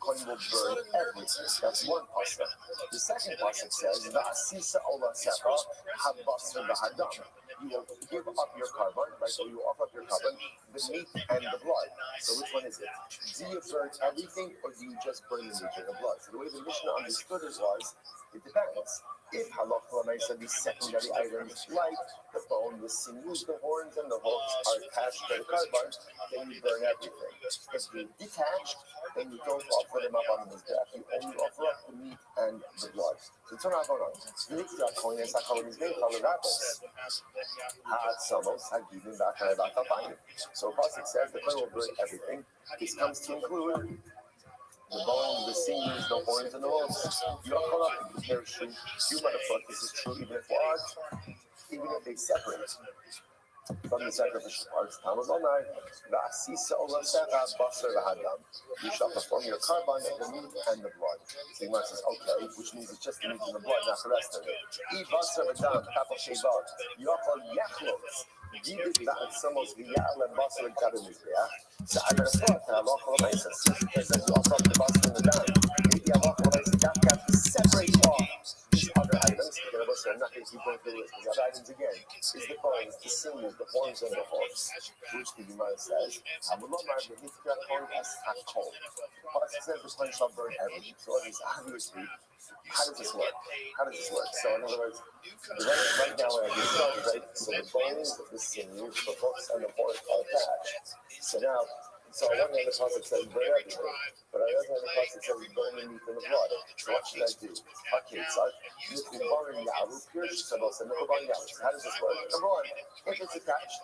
Kohen will burn everything. That's one pasuk. The second pasuk says, "Va'asisa olasecha habasar v'hadam." You will give up your carbon, right? So you offer up your carbon, the meat and the blood. So which one is it? Do you burn everything, or do you just burn the meat and the blood? So the way the Mishnah understood it was, it depends. If halacha l'maisa, these secondary items like the bone, the sinews, the horns, and the hooks are attached to the carbon, then you burn everything. If they're detached, then you don't offer them up on the mizbeach. You only offer up the meat and the blood. So turn out on. Mitzvah kohen esakol mizbeach alavakos. Ha'atzamos hagivim v'acharei v'atapayim. So Pasuk says the kohen will burn everything. This comes to include the bones, the sinews, the horns, and the hooves. You don't call up the parachute. You might have thought this is true even if what? Even if they separate from the sacrificial parts. You shall perform your carbon and the meat and the blood. So Gemara says, okay, which means it's just the meat and the blood, not the rest of it. So I would have thought that Allah says you offer up the basar and the dam. Maybe Allah separates off these other items. I'm not going to keep going through this because other items again is the bones, the sinews, the horns, and the hooves. Which the Gemara says, Pasuk says the Kohen shall burn everything. So it is obviously, how does this work? So in other words, right now when I get started, right? So the bones, the sinews, the hooks, and the horns are attached. So now, so on one hand the Pasuk says burn everything, but on the other hand the Pasuk says burn the meat and the blood. So what should I do? Okay, so how does this work? Number one, if it's attached,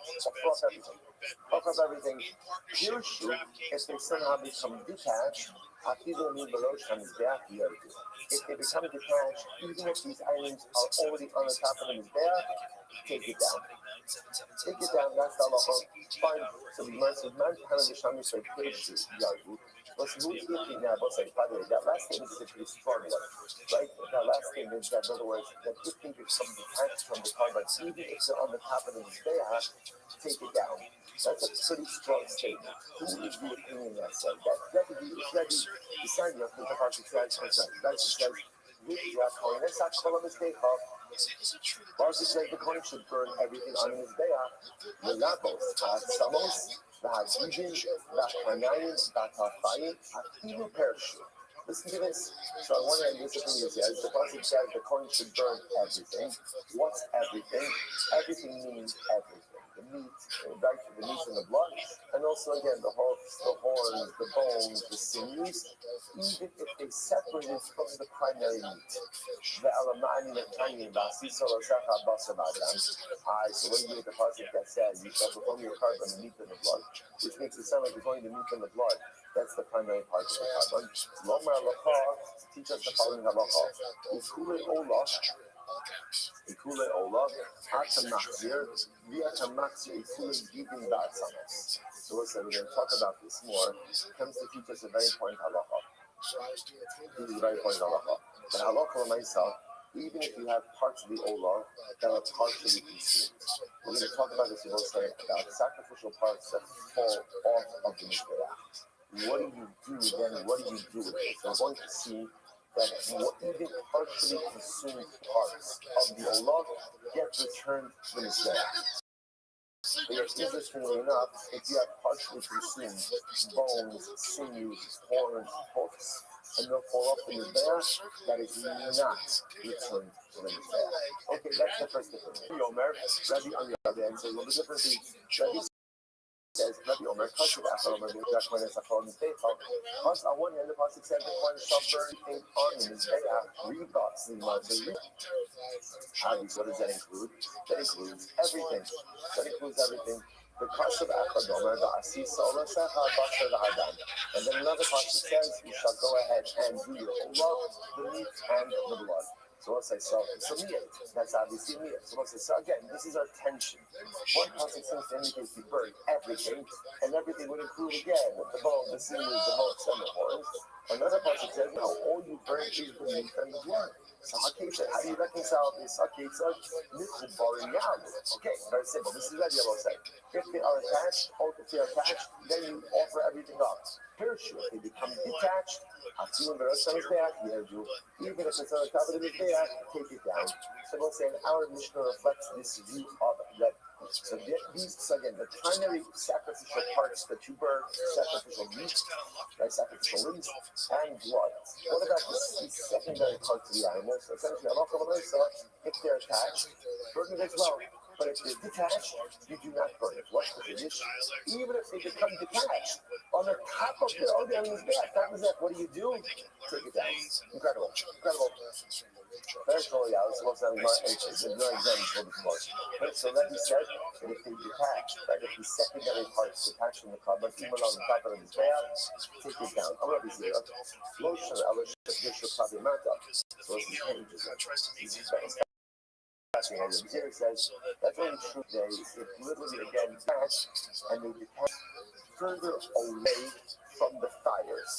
offer up everything. Pirshu, if they somehow become detached, if they become detached, even if these items are already on the top of the mizbeach, take it down. That's the halacha. Fine. So the Gemara says, "Man Hanadishami said Pirshu Yaru." By the way, that last statement is a pretty strong one, right? That last statement, that in other words, that if they become detached from the carbon, even if they're on the top of the mizbeach, take it down. That's a pretty strong statement. Who is the opinion that said that? That would be decided on the Pasuk says, Pasuk says the Kohen should burn everything on his mizbeach. Melabos, ha'atzamos, v'ha'givim, v'ha'kanayim, v'ha'tafayim, ha'filu parachute. Listen to this. So on one hand, this opinion says the Pasuk says the Kohen should burn everything. What's everything? Everything means everything. The meat, back to the meat and the blood, and also again the hooves, the horns, the bones, the sinews, even if they separated from the primary meat. So when you get the pasuk that says you shall perform your carbon, the meat and the blood, which makes it sound like you're going to meat and the blood. That's the primary part of the carbon. Lomar Lacha, teach us the following halacha. Ikule Olah, Ikule Olah, Atamaxir, Viatamaxir, Ikule Giving Ba'atzamos. So listen, we're going to talk about this more. It comes to teach us a very important halacha. This is a very important halacha. The halacha l'maisa, even if you have parts of the olah that are partially consumed. We're going to talk about this, we'll say, about sacrificial parts that fall off of the mizbeach. What do you do then? What do you do with it? So we're going to see that even partially consumed parts of the olah get returned to the mizbeach. But yet, interestingly enough, if you have partially consumed bones, sinews, horns, hooks, and they'll fall off the mizbeach, that is not returned to the mizbeach. Okay, that's the first difference. Rabbi on the other hand says, well, the difference is, Rabbi Omer, Kashu Achal Omer, V'Yach Kohen Esachol Mizbecha. First, on one hand, the pasuk says the Kohen shall burn things on the mizbeach, rebuts the Mizbeach. What does that include? That includes everything. The Kashu Achal Omer, V'Asisa Olasecha Basar V'Hadam. And then another pasuk says, you shall go ahead and do your olah, the meat and the blood. So let's say, so miyat, that's obviously miyat. So let's say, so again, this is our tension. One pasuk seems to indicate you burn everything, and everything would include again the bone, the sinews, the hooks, and the horns. Another pasuk says, no, all you burn is the meat and the blood. So how do you reconcile this? Okay, very simple. This is what you will say. If they are attached, or if they are attached, then you offer everything up. Parachute, they become detached. Even if it's on the top of the Mizbeach, take it down. So we'll say our Mishnah reflects this view of that. So again, the primary sacrificial parts that you burn, sacrificial meat, right, sacrificial limbs, and blood. What about the secondary parts of the animal? So essentially, if they're attached, burn it as well. But if they're detached, you do not burn it. What's the condition? Even if they become detached, on the top of the animal's back, what do? Take it down. Incredible. Very cool, yeah. It's a no example for this part. Right, so like he said, that if they detach, right, if the secondary parts detach from the carbon, even on the top of the back, take it down. I'm going to be zero. Lotion, probably not up. So it's Zero says that's only true today if literally again detach and they detach further away from the fires.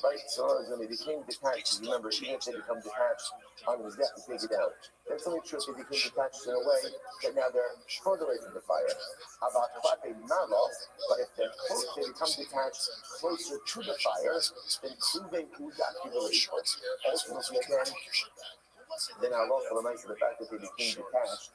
Right? So when they became detached, remember, even if they become detached on his death, to take it down. That's only true if they became detached in a way that now they're further away from the fire. About Klape Malo, but if they become detached closer to the fire, then Kuve Udaki ultimately again, then our law for the nice of the fact that they became detached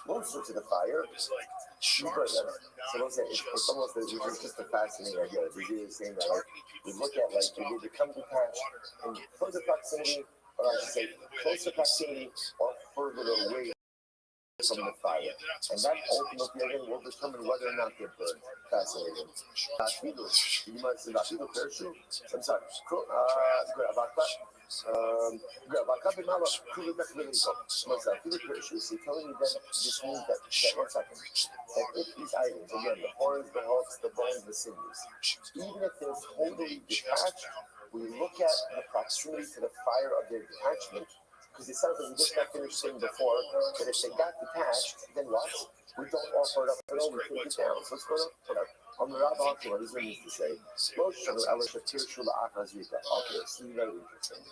closer to the fire, you burn them. So those say it's almost as it's just a fascinating idea. We're really saying that like we look at like they become detached in further proximity, or I should say closer proximity or further away from the fire. And that ultimately again will determine whether or not they're burned. Fascinating. You might say parachute. I'm sorry. So telling you then this means that 1 second, that if these items, again, the horns, the hooks, the bones, the sinews, even if they're totally detached, we look at the proximity to the fire of their detachment, because it sounds like we just got finished saying before that if they got detached, then what? We don't offer it up at all, we take it down. So let's go to on the Rav Hakima, this is what he needs to say. Okay, so you very interesting.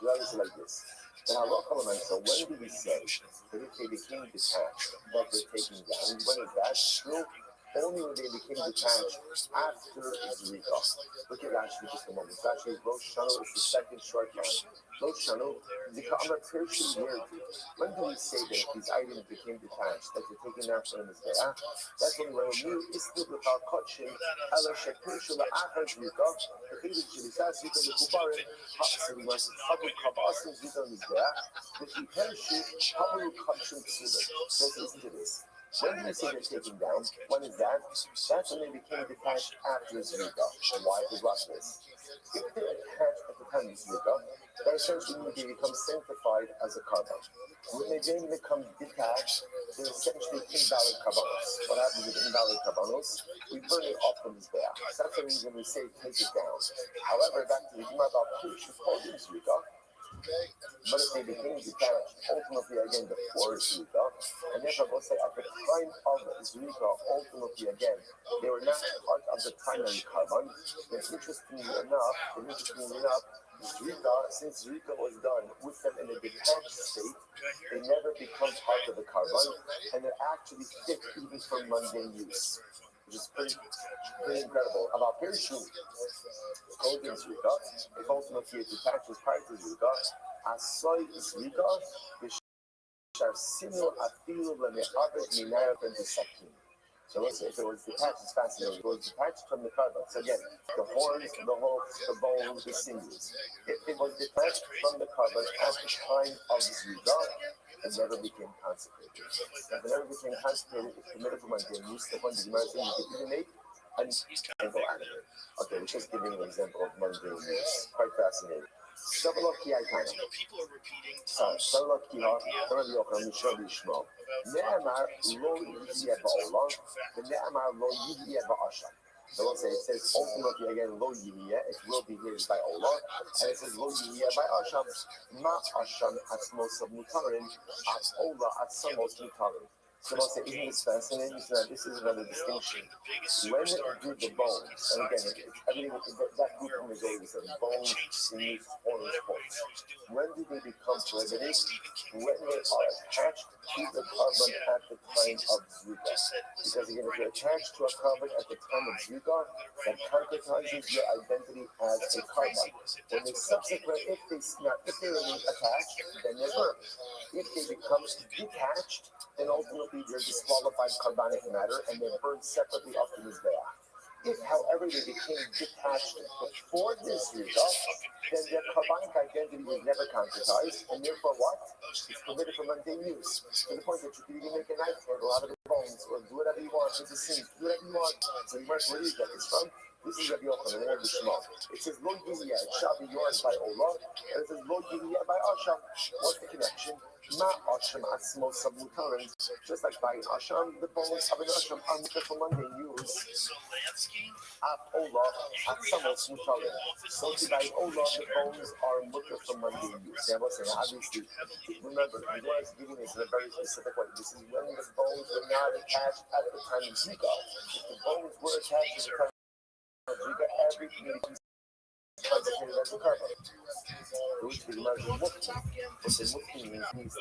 That is like this. And Allah so when do we say that if they became detached, that they're taking down? When is that true? Only when they became detached after Zerika. Look at Rashi for just a moment. Rashi, Rosh Hashanah is the second short line. Rosh Hashanah, I'm a person here. When do we say that if these items became detached, that you're taking down from this day? That's when you still with our kutchin, Allah Shekir Shula Achar Zerika, the thing that Shilisa Zerika Mekubarim, Hapsari Mercy, Habu Kabasim Zerika Mizbeah, which we perish, Habu Kutchin Psulim. So listen to this. When do we say they're taken down? When is that? That's when they became detached after Zerika. Why? Because watch this. If they're attached at the time of Zerika, that essentially means they become sanctified as a carbon. When they then become detached, they're essentially invalid carbonos. What happens with invalid carbonos? We burn it off from this back. So that's the reason we say take it down. However, back to the Gemara about Push, called Zerika. But if they became detached, ultimately again before Zerika, and therefore we'll say at the time of Zerika, ultimately again, they were not part of the primary carbon. And interestingly enough, Zerika, since Zerika was done with them in a detached state, they never become part of the carbon, and they're actually fit even for mundane use, which is pretty incredible. About parachute, called in Zerika, if ultimately it detaches prior to Zerika, Asoy Zerika, V'sharsimu afilu l'me'avet minayot and Sakin. So listen, if it was detached, it's fascinating. It was detached from the carbon. So again, the horns, the hooks, the bones, the sinews. If it was detached from the carbon at the time of Zerika, it never became consecrated. If it never became consecrated, it's permitted for mundane use. The one the Gemara saying you could urinate and go out of it. Okay, we're just giving an example of mundane use. Quite fascinating. Sabaloki Aikana. Sabaloki Rabbi Yochanan Mishra Bishmo. Ne'amar lo yihye ba'olam, and ne'amar lo yihye ba'asham. So let's say it says ultimately again lo yihye, it will be here by Allah, and it says lo yihye by asham. Ma asham atzmos of mutarin, atz ola atzamos mutarin. So I'll say, isn't this fascinating? So this is another distinction. When did the bones, and again, everything that group in the day is bones, sinews, horns, bones. When do they become prohibited? When they are attached to the carbon at the time of Zrika. Because again, if you're attached to a carbon at the time of Zrika, that concretizes your identity as a carbon. When they subsequent, if they remain attached, then they're burned. If they become detached, then ultimately they're disqualified carbonic matter and they're burned separately off the Mizbeach. If, however, they became detached before this result, then their carbonic identity was never concretized, and therefore what? It's permitted for mundane use. To the point that you can even make a knife handle out of the bones, or do whatever you want, with the seams, do whatever you want. So you might where do you get this from? This is Rabbi Yochanan, the Shema. It says, Lo Yihiyah, it shall be yours by Allah, and it says, Lo Yihiyah by Asham. What's the connection? Ma Asham Asmo Sabmutaran. Just like by Asham, the bones of an Asham are mutter for mundane use. At Allah, at Samos Mutaran. So to by Allah, the bones are mutter for mundane use. They was saying, obviously, remember, the Gemara is giving this in a very specific way. This is when the bones were not attached at the time of Zika. If the bones were attached at the time every community concentrated as a carbon. Which the Gemara is mufti. But the mufti means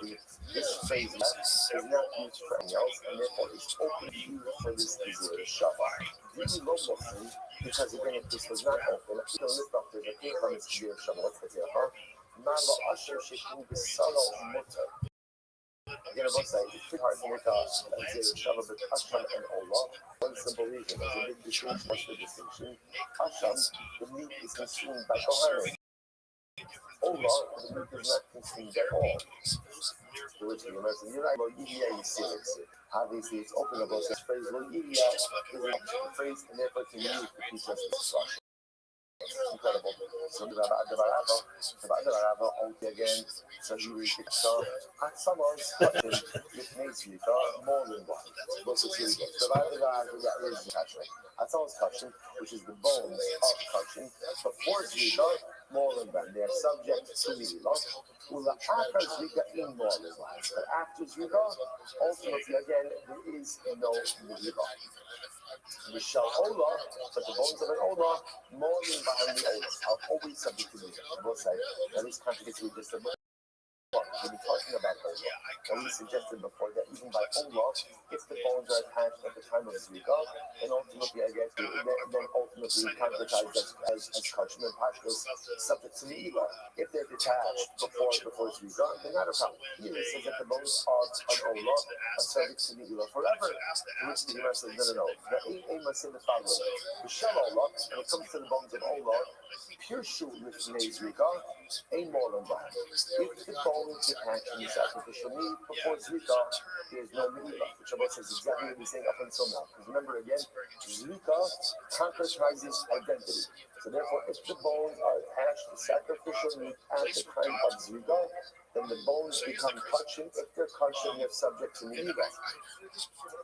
this phrase is not used for anything else, and therefore it's open to use for this desire shavar. Really low mufti, because again, if this was not open, you don't lift up, there's a case on this desire shavar. What's the therefore? Ma'lo asher shekin b'salo mutter. Again, I must say, it's pretty hard to make a zero shava, but Asham and Olah, one simple reason. There's a big distinction. What's the distinction? Asham, the meat is consumed by Kohanim. Olah, the meat is not consumed at all. To which the American, you're right, Lo Yihiyah, you see it. Obviously, it's open about this phrase. Lo Yihiyah is a phrase, and therefore it's used to teach us instruction. Incredible. So the Rabbi only again, so he reads it. So at someone's touching with Nezrika, more than one. Look at you. The Rabbi is attachment. At someone's touching, which is the bones of touching, before Zrika, more than one. They are subject to Nidila. After Zrika, in more than one. But after Zrika, ultimately again, there is no Nidila. The shall Olah, but the bones of an Olah, more than behind the Olah, are always subject to this. Both sides. That is contradicts with just the book. We'll be talking about Olah. And we suggested before that even by Olah, if the bones are attached at the time of Zrika, then ultimately, I guess, then ultimately concretized as Kachim and Pashtos, subject to Nila. If they're detached before Zrika, then not a problem. Here it says that the bones of an Olah are subject to Nila forever. Which the Gemara says, no. The Ein must say the following. The Shel Olah, when it comes to the bones of Olah, pure shoot with Zrika, ain't more than that. If the bones detached in the sacrificial meat before Zrika, there's no Nila, which I says exactly what we're saying up until now. Because remember again, Zrika concretizes identity. So therefore, if the bones are attached to sacrificial meat at the time of Zrika, then the bones become kachim. If they're kachim, they're subject to Nila.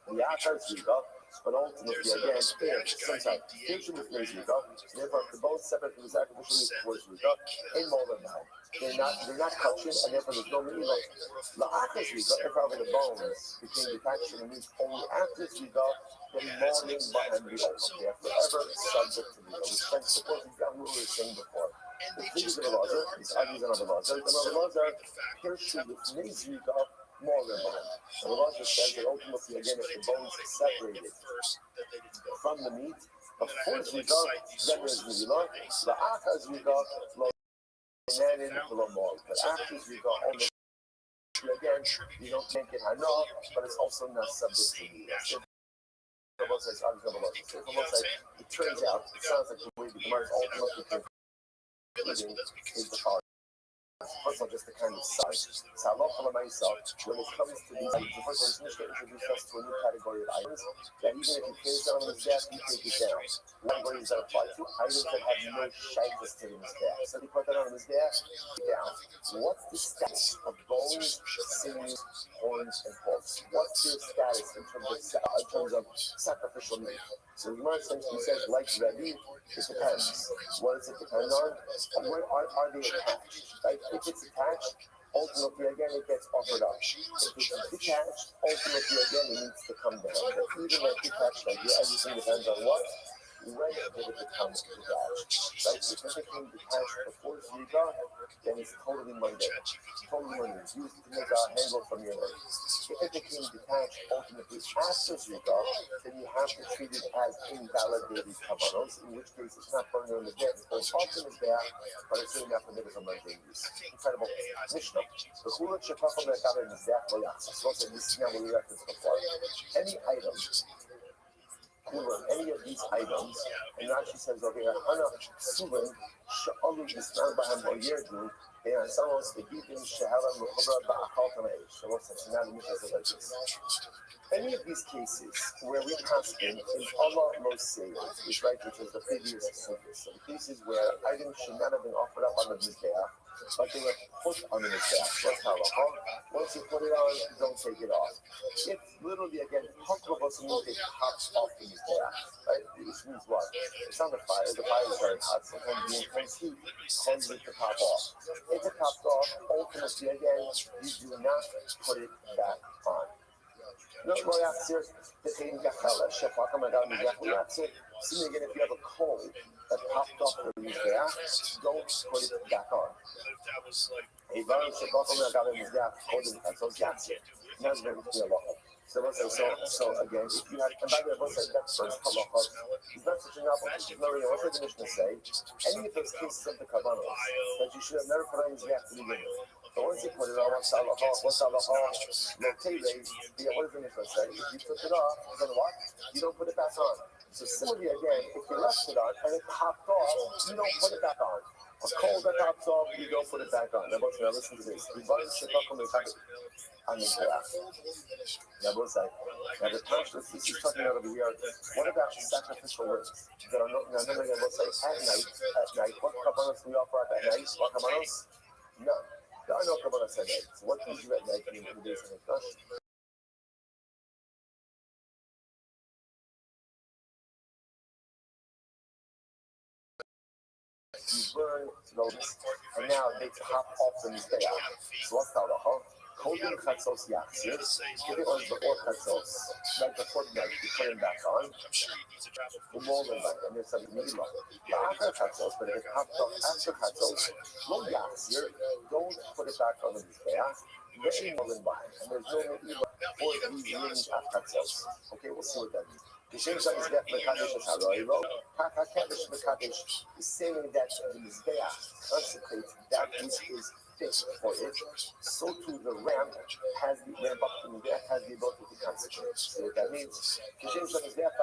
The Achar Zrika, but ultimately again, sometimes future with Zrika, therefore if the bones separate from the sacrificial meat before Zrika, ain't more than that. They're not kachim, and therefore there's no Nila. The Achar Zrika, if however the bones became detached from the meat only after Zrika, then morning behind the old. They are forever subject to Nila. We spent supposing that we were saying before. The figures of Elazar, these argues on Elazar, and Elazar pierced with Nezrika more than one. And Elazar says that ultimately, again, if the bones separated from the meat, before Zrika, then there's Nila. The Achar Zrika, and then below more. But after Zrika, only again, you don't make it Hana, but it's also not subject to Nila. It turns out, it sounds like the way the Gemara is ultimately concluding is the following. First of all, just the kind of size. When it comes to these items, the first one is to introduce us to a new category of items that even if you place down on the desk, you take it down. One category that apply to items that have no shyness to the desk. So you put that on the desk, down. What's the status of bones, sinews, horns, and hooves? What's their status in terms of sacrificial meat? So the Gemara essentially says, like Rebbe, it depends. What does it depend on? And where are they attached? Right? If it's attached, ultimately again it gets offered up. If it's detached, ultimately again it needs to come down. But even that detached idea, everything depends on what? When did it become detached? Right? If it became detached before Zrika, then it's totally mundane. Totally mundane. It's used to make a handle from your leg. If it became detached ultimately after Zrika, then you have to treat it as invalidated kavanos, in which case it's not burned on the dead. It's both often is there, but it's really not permitted for mundane use. Incredible. Mishnah. The chulot shekachom le'akav mizbeach lo yachzas. Also, this is now what we referenced before. Any item any of these items, and Rashi says over here, Hana Sulim, Sha'alu Yisnar Baham or Yerdu, they are some of the Gidim Shahara Mukhra Ba'akal Tamay. So what's the Shanad Mishnah like this? Any of these cases where we pass in Allah most sales, which is the previous service. So the cases where items should not have been offered up on the Mizbeach, but they were put on the Mizbeach. What's halacha? Once you put it on, don't take it off. If literally again, Haklavos means it pops off the Mizbeach, right? Which means what? It's on the fire is very hot. Sometimes the intense heat causes it to pop off. If it pops off, ultimately again, you do not put it back on. No, if you have a coal that popped off the Mizbeach, don't put it back on. So again, if you have, and by the way, what's that first halacha? It's not such an obligation. No, what did the Mishnah say? Any of those cases of the kavanos that you should have never put on Mizbeach to begin with. But once you put it on, what's halacha? What does the Mishnah say? If you took it off, then what? You don't put it back on. So similarly again, if you left it on and it popped off, you don't put it back on. A coal that pops off, you don't put it back on. Now listen to this. Now the Tantra, this is talking about over here. What about sacrificial limbs that are not at night? What kabbalas we offer at night? What kabbalas? None. There are no kabbalas at night. So what do you do at night in the days of Mikdash? You burn those, and now they pop off the Mizbeach. So what's the halacha? Holding chatzos yachzir, give it on before chatzos, like before night, you put them back on. The morning light, and there's some milah. After chatzos, but if it popped off after chatzos, lo yachzir, don't put it back on the Mizbeach. Very morning light, and there's no milah for these rings after chatzos. Okay, we'll see what that means. The same time is that Mekadesh is Haroiro, Hakakedesh Mekadesh is saying that the Mizbeach consecrates that which is fit for it. So too the ramp up to the Mizbeach has the ability to consecrate. So what that means, the same time is that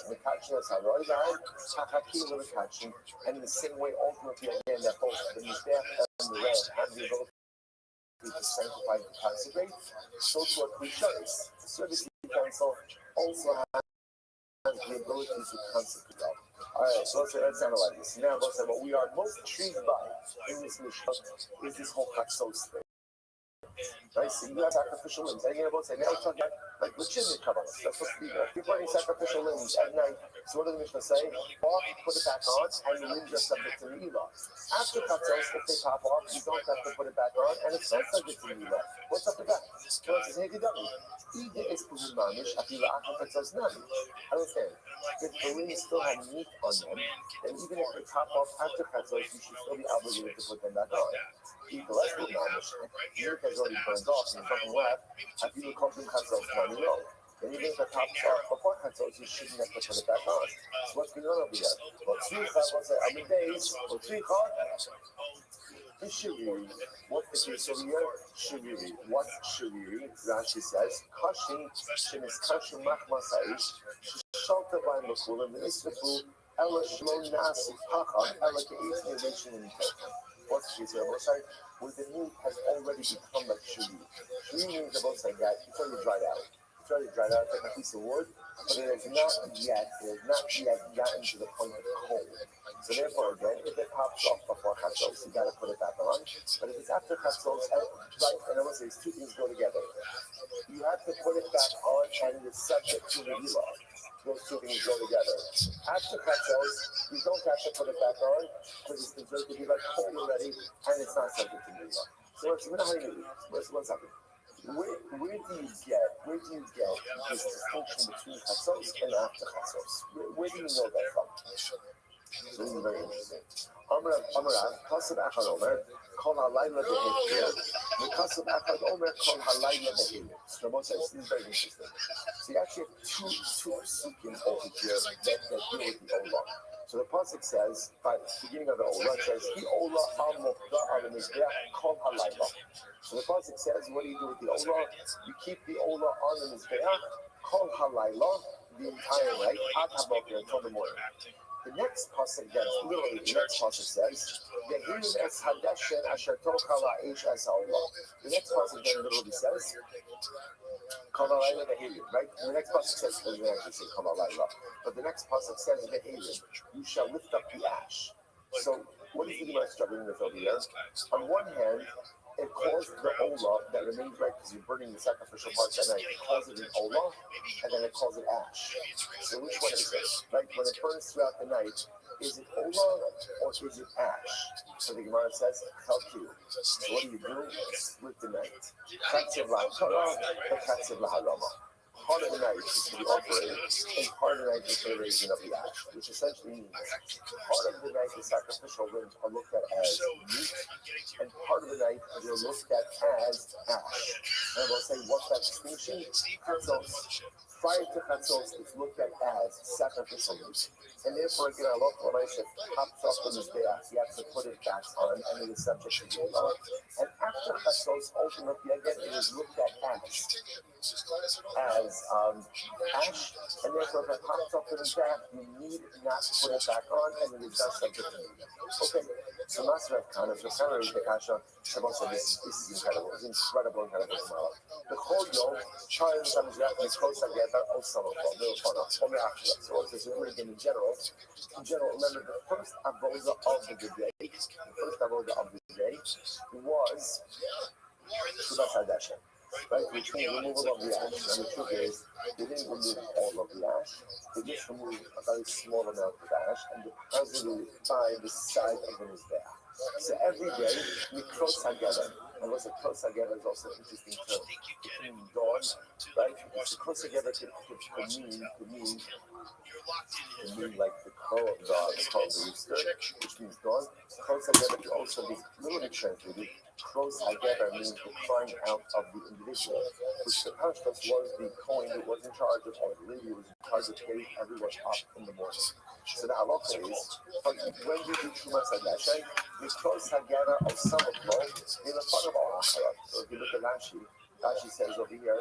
Mekadesh is Haroiro, Hakakedesh Mekadesh, and in the same way ultimately again that both the Mizbeach and the ramp have the ability to sanctify and consecrate. So too a Krisharis, the service council also has the ability to consecrate. Alright, so let's analyze this. Now, what we are most intrigued by in this Mishnah is this whole chatzos thing. Right? So you have sacrificial limbs. And you're about to say, now we're talking about like legitimate kavanas. That's supposed to be there. If you're burning sacrificial limbs at night, so what does the Mishnah say? Off, put it back on, and the limbs are subject to milah. After chatzos, if they pop off, you don't have to put it back on, and it's not subject to milah. What's up with that? Well, it's hey, understand. If the limbs still have meat on them, then even if they pop off after chatzos, you should still be obligated to put them back on. Eat the less than mamish. Meat has already burned off, and there's nothing left. If you come from chatzos, money low. Then even if it pops off before chatzos, you shouldn't have to put it back on. So what's going on over here? Well, I'm in days, or Shiriri. What's the case over here? Shiriri. What's Shiriri? Rashi says, Kashim, Shemis Kashim Machmasaish, Shalta by Makulim, Istafu, Ella Shlon Nasi, Pacha, Ella Keis Nation in What's the case here? Where the meat has already become like Shiriri. Shiriri means about like that, it's already dried out. It's already dried out, it's like a piece of wood, but it has not yet gotten to the point of cold. So therefore, again, if it pops off before chatzos, you got to put it back on. But if it's after chatzos, right, and I want to say these two things go together. You have to put it back on, and it's subject to the milah. Those two things go together. After chatzos, you don't have to put it back on because it's considered to be like cold already, and it's not subject to milah. So we're not having it. One second. Where do you get this distinction between chatzos and after chatzos? Where do you know that from? This is very interesting. Amarav, Kasav Echad Omer, Kol Halayla Behekir, Kasav Echad Omer, Kol Halayla Behekir. So this is very interesting. So you actually have two psukim over here that deal with the Olah. So the pasuk says, by the beginning of the Olah, it says, Ki Olah Al-Mokda Al-Mizbeach Kol Halayla. So the pasuk says, what do you do with the Olah? You keep the Olah on the Mizbeach, Kol Halayla, the entire night, Ad HaBoker, until the morning. The next pasuk, literally, the next pasuk says, "Vehim es hadashen asher tocha la'ish es ha'olah." The next pasuk then literally says, "Kol halayla vehim." Right? The next pasuk says, it doesn't actually say "Kol halayla," but the next pasuk says, "Vehim." You shall lift up the ash. So, what is the Gemara struggling with over here? On one hand, it calls the olah that remains right because you're burning the sacrificial parts at night. It calls it an olah, and then it calls it ash. So which one is it? Right? When it burns throughout the night, is it olah or is it ash? So the Gemara says, Chalku. So what do? Split the night. Chatziv la'Torah, and Chatziv la'Harama. Part of the night is to be offering, and part of the night is the raising of the ash, which essentially means part of the night the sacrificial limbs are looked at as meat, and part of the night they're looked at as ash. And we'll say, what's that distinction? Chatzos. Prior to Chatzos, it's looked at as sacrificial meat. And therefore, again, Allah said, pops up in his be'ach. You have to put it back on, and it is subject to the law. And after Chatzos, ultimately, again, it is looked at as ash, and therefore if it pops up in his back, you need not put it back on, and it is not subject to it. Okay, so Master Khan, if you're kind of the Kasha, this is incredible. It's incredible. The whole yom, Charlie and Samizrak, is close together, also so also in general, remember the first avoda of the day was Shubat Hadashem. Right, which means removal of the ash. And the truth is, they didn't remove all of the ash. They just removed a very small amount of ash and deposited it by the side of the Mizbeach. So every day, we cross together. And what's a cross together is also an interesting term. Between dawn, right? So cross together could mean like the crow of God, the crow of the rooster, which means dawn. Cross together could also be literally translated. Close together means the crying out of the individual, which the Pashtos was the Kohen who was in charge of, or the lady who was in charge of getting everyone up in the morning. So the halacha is, when you do Trumas Hadashem, we close together of some of them in the front of our Achayot. So if you look at Rashi says over here,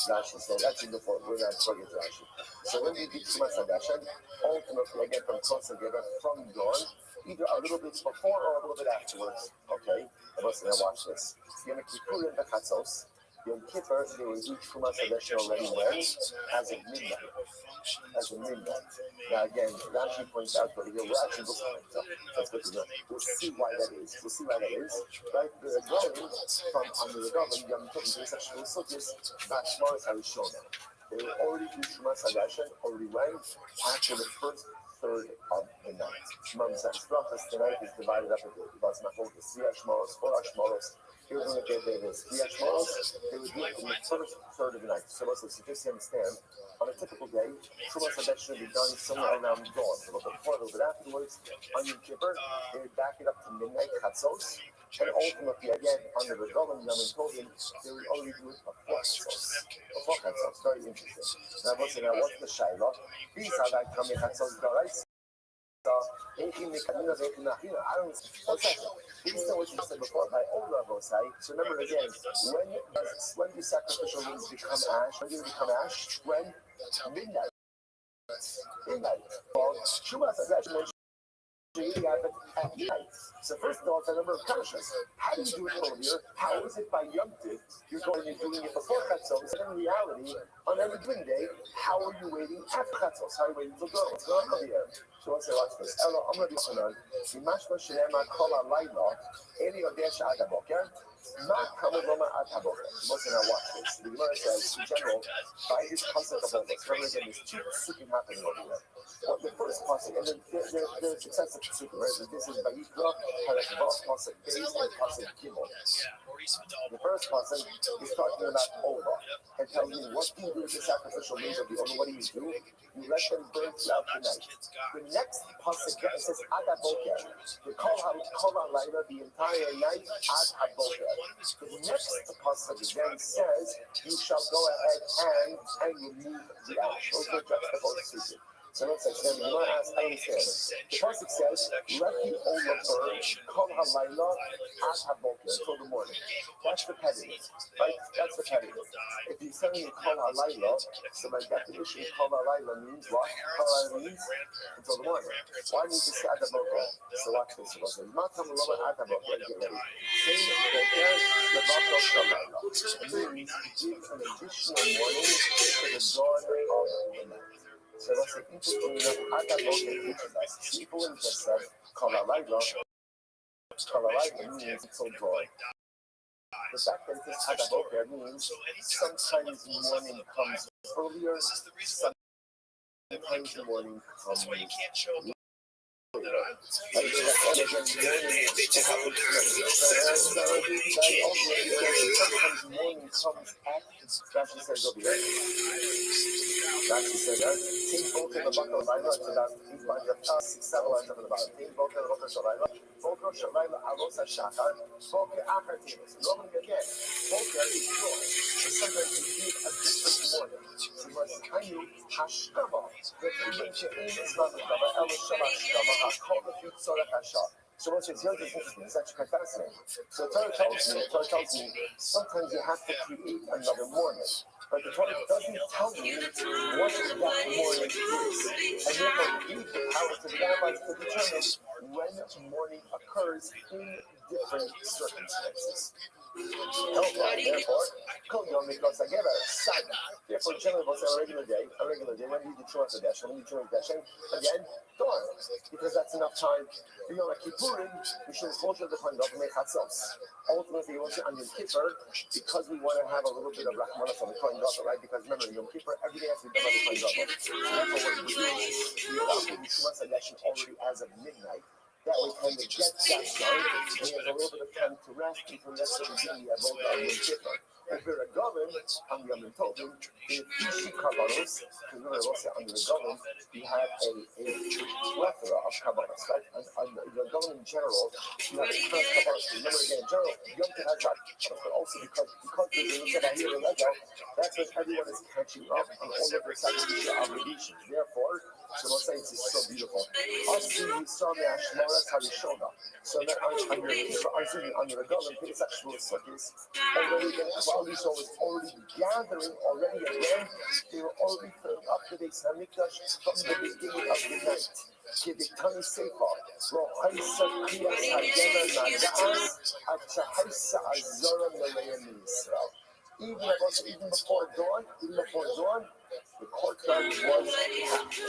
Rashi says, actually before, we're not talking to Rashi. So when you do Trumas Hadashem, ultimately again from close together from dawn, either a little bit before or a little bit afterwards. Okay? And let's now watch this. Yom Kippur and the Chatzos. Yom Kippur, they will do Trumas Hadashem already when? As of midnight. Now again, Rashi points out over here, we're actually looking at it. That's good to know. We'll see why that is. Right? They're going from under the government, Yom Kippur, there's actually Sukkot, Bashmar is how it's shown now. They will already do Trumas Hadashem already when? After the first third of the night. Shemam says, Brachas tonight is divided up into Bas Machol, 3 Ashmaros, 4 Ashmaros. Here we're going to get there is 3 Ashmaros. They would do it in the first third of the night. So just to understand, on a typical day, Trumas Hadashem should be done somewhere around dawn. A little bit before, a little bit afterwards. On Yom Kippur, they would back it up to midnight, Chatzos. And ultimately, again, under the Golem Yom Tovim, they would only do it before Chatzos. Very interesting. Now, what's the Shaila? These are like coming Chatzos Garais. I don't know. What's that? Based on what you said before, by Ola Vosai. So remember again, when do sacrificial lambs become ash? When do they become ash? When? Midnight. Well, Shumas has actually mentioned at night. So first of all, it's a number of kashas. How do you do it earlier? How is it by Yom Tov? You're going and doing it before Chatzos, and in reality, on any given day, how are you waiting after Chatzos? How are you waiting till dawn? What's going on over here? So let's say, watch this. Ella, I'm going to be on. Imashma Shinema Kola Laila, Eli Odesh Adaboker, Ma Kamaloma Ataboker. Let's now watch this. The Gemara says, in general, by this concept of all this, remember again, there's two psukim happening over here. Well, the first pasuk, and the successive pasuk, right? This is Vayikra, Halakvav, pasuk Beis, and pasuk Gimel. The first pasuk is talking about Ola and telling you what do you do with the sacrificial means of the Ola. What do? You let them burn throughout the night. The next pasuk says Ad Aboker. The Kol HaLayla, the entire night, Ad Aboker. The next pasuk then says you shall go ahead and remove the ash. Those are juxtaposed speaking. So let's say, you want to ask, I understand. The pasuk says, let the Ola burn, Kol HaLayla, Ad Haboker, until the morning. That's repetitive, right? That's repetitive. If you're saying Kol HaLayla, so by definition, Kol HaLayla means what? Kol HaLayla means until the morning. Why need to say Ad Haboker? So watch this. It means give an additional morning to the dawn of the night. So that's the interesting enough. Ad Haboker teaches us. People in just said Kol HaLayla means until dawn. The fact that this Ad Haboker means sometimes morning comes earlier, sometimes the morning comes later. Sometimes morning comes at, Rashi says over here. Rashi says that. Take both in the bucket of Laila, it's about 7 lines up in the bottom. Take both in the bucket of Laila. Boker Shalayla Alosa Shachar, Boker Achar Timus. Normally again, Boker is joy. But sometimes you give a different morning. So you must Hayu Hashkama. The Timusha is not the Gama, Elishama Shkama, Hakol the Futzora Hashar. So what it's very interesting, it's actually quite fascinating. So Torah tells me, sometimes you have to create another morning. But the Torah doesn't tell you what that morning is. And therefore, you give the power to the rabbis to determine when morning occurs in different circumstances. Therefore, generally, on a regular day, when you do Churah Kadesh, again, dawn, because that's enough time. You know, like Kippurim, we should close the Kohen Gadol make chatzos. Ultimately, also on Yom Kippur, because we want to have a little bit of Rachmanas on the Kohen Gadol, right? Because remember, Yom Kippur, every day has to be done by the Kohen Gadol. Therefore, what we do is we allow the Churah Kadesh already as of midnight. That way, when the get that done, we have a little bit of time to rest until next day we have all done Yom Kippur. Over a government, on Yom Tovim, the Ishi Kabbalos, because remember, also under the government, you have a plethora of Kabbalos, right? And the government in general, you have a ton of Kabbalos. Remember, again, in general, Yom Kippur has Kabbalos, but also because there's a Mitzvah here in Lego, that's when everyone is catching up on all of their sacrificial obligations. Therefore, so let's say it's so beautiful. So that under the government, Pesach Shavuot Sukkos, already the Klal Yisrael was already gathering already again. They were already filling up the Beis Hamikdash from the beginning of the night. Kiditani Sefer, Rohaisa Kriyas Hagena Nagaas, Achahaisa Azora Meleim Yisrael. Even before dawn, the courtyard was packed.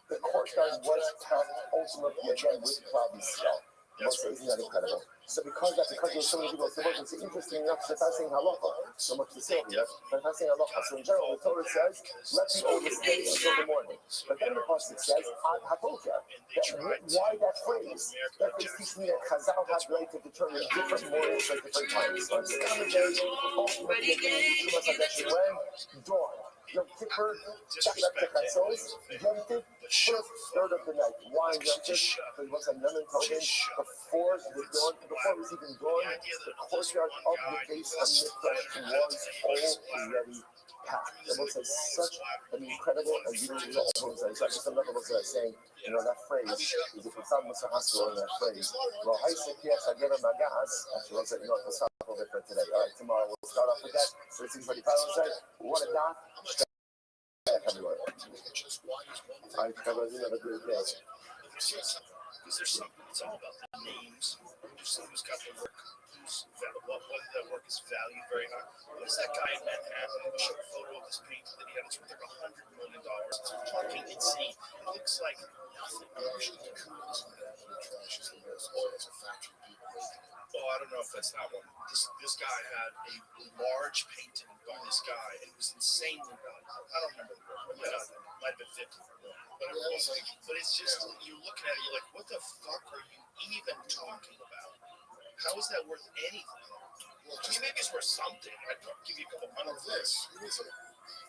The courtyard was packed ultimately again with Klal Yisrael. Isn't that incredible? So because there's so many people, it's interesting enough that I'm saying halacha. So much to say here, but I'm saying halacha. So in general, the Torah says, let the oldest stay until the morning. But then the pasuk says, ad haboker. Why that phrase? That phrase teaches me that Chazal had right to determine different mornings at different times. So it's kind of ultimately when dawn. Yom Kippur, Yom Tov, first third of the night. Why Yom Tov? Because what's a nun and Tobin, before it was even dawn, the courtyard of the Beis Hamikdash was already packed. It was such an incredible and beautiful result. So I just another was saying, that phrase is if it's not Mr. Haskell in that phrase. Well, I said, yes, I get a magas. Actually, I said, we'll start off with it for today. All right, tomorrow we'll start off with that. 13:45, what a dot. Everywhere. All right, guys, have a great day. Because there's something, it's all about the names. Who's got the work, whether that work is valued very high. What is that guy in Manhattan? Show a photo of this painting that he had. It's worth like $100 million. It's fucking insane. It looks like nothing. Oh, I don't know. that's not one. This guy had a large painting by this guy, and it was insanely valuable. I don't remember the work. It might have been 50. But it was like, but it's just, you're looking at it, you're like, what the fuck are you even talking about? How is that worth anything? I mean, maybe it's worth something. I'd give you a couple hundred for this.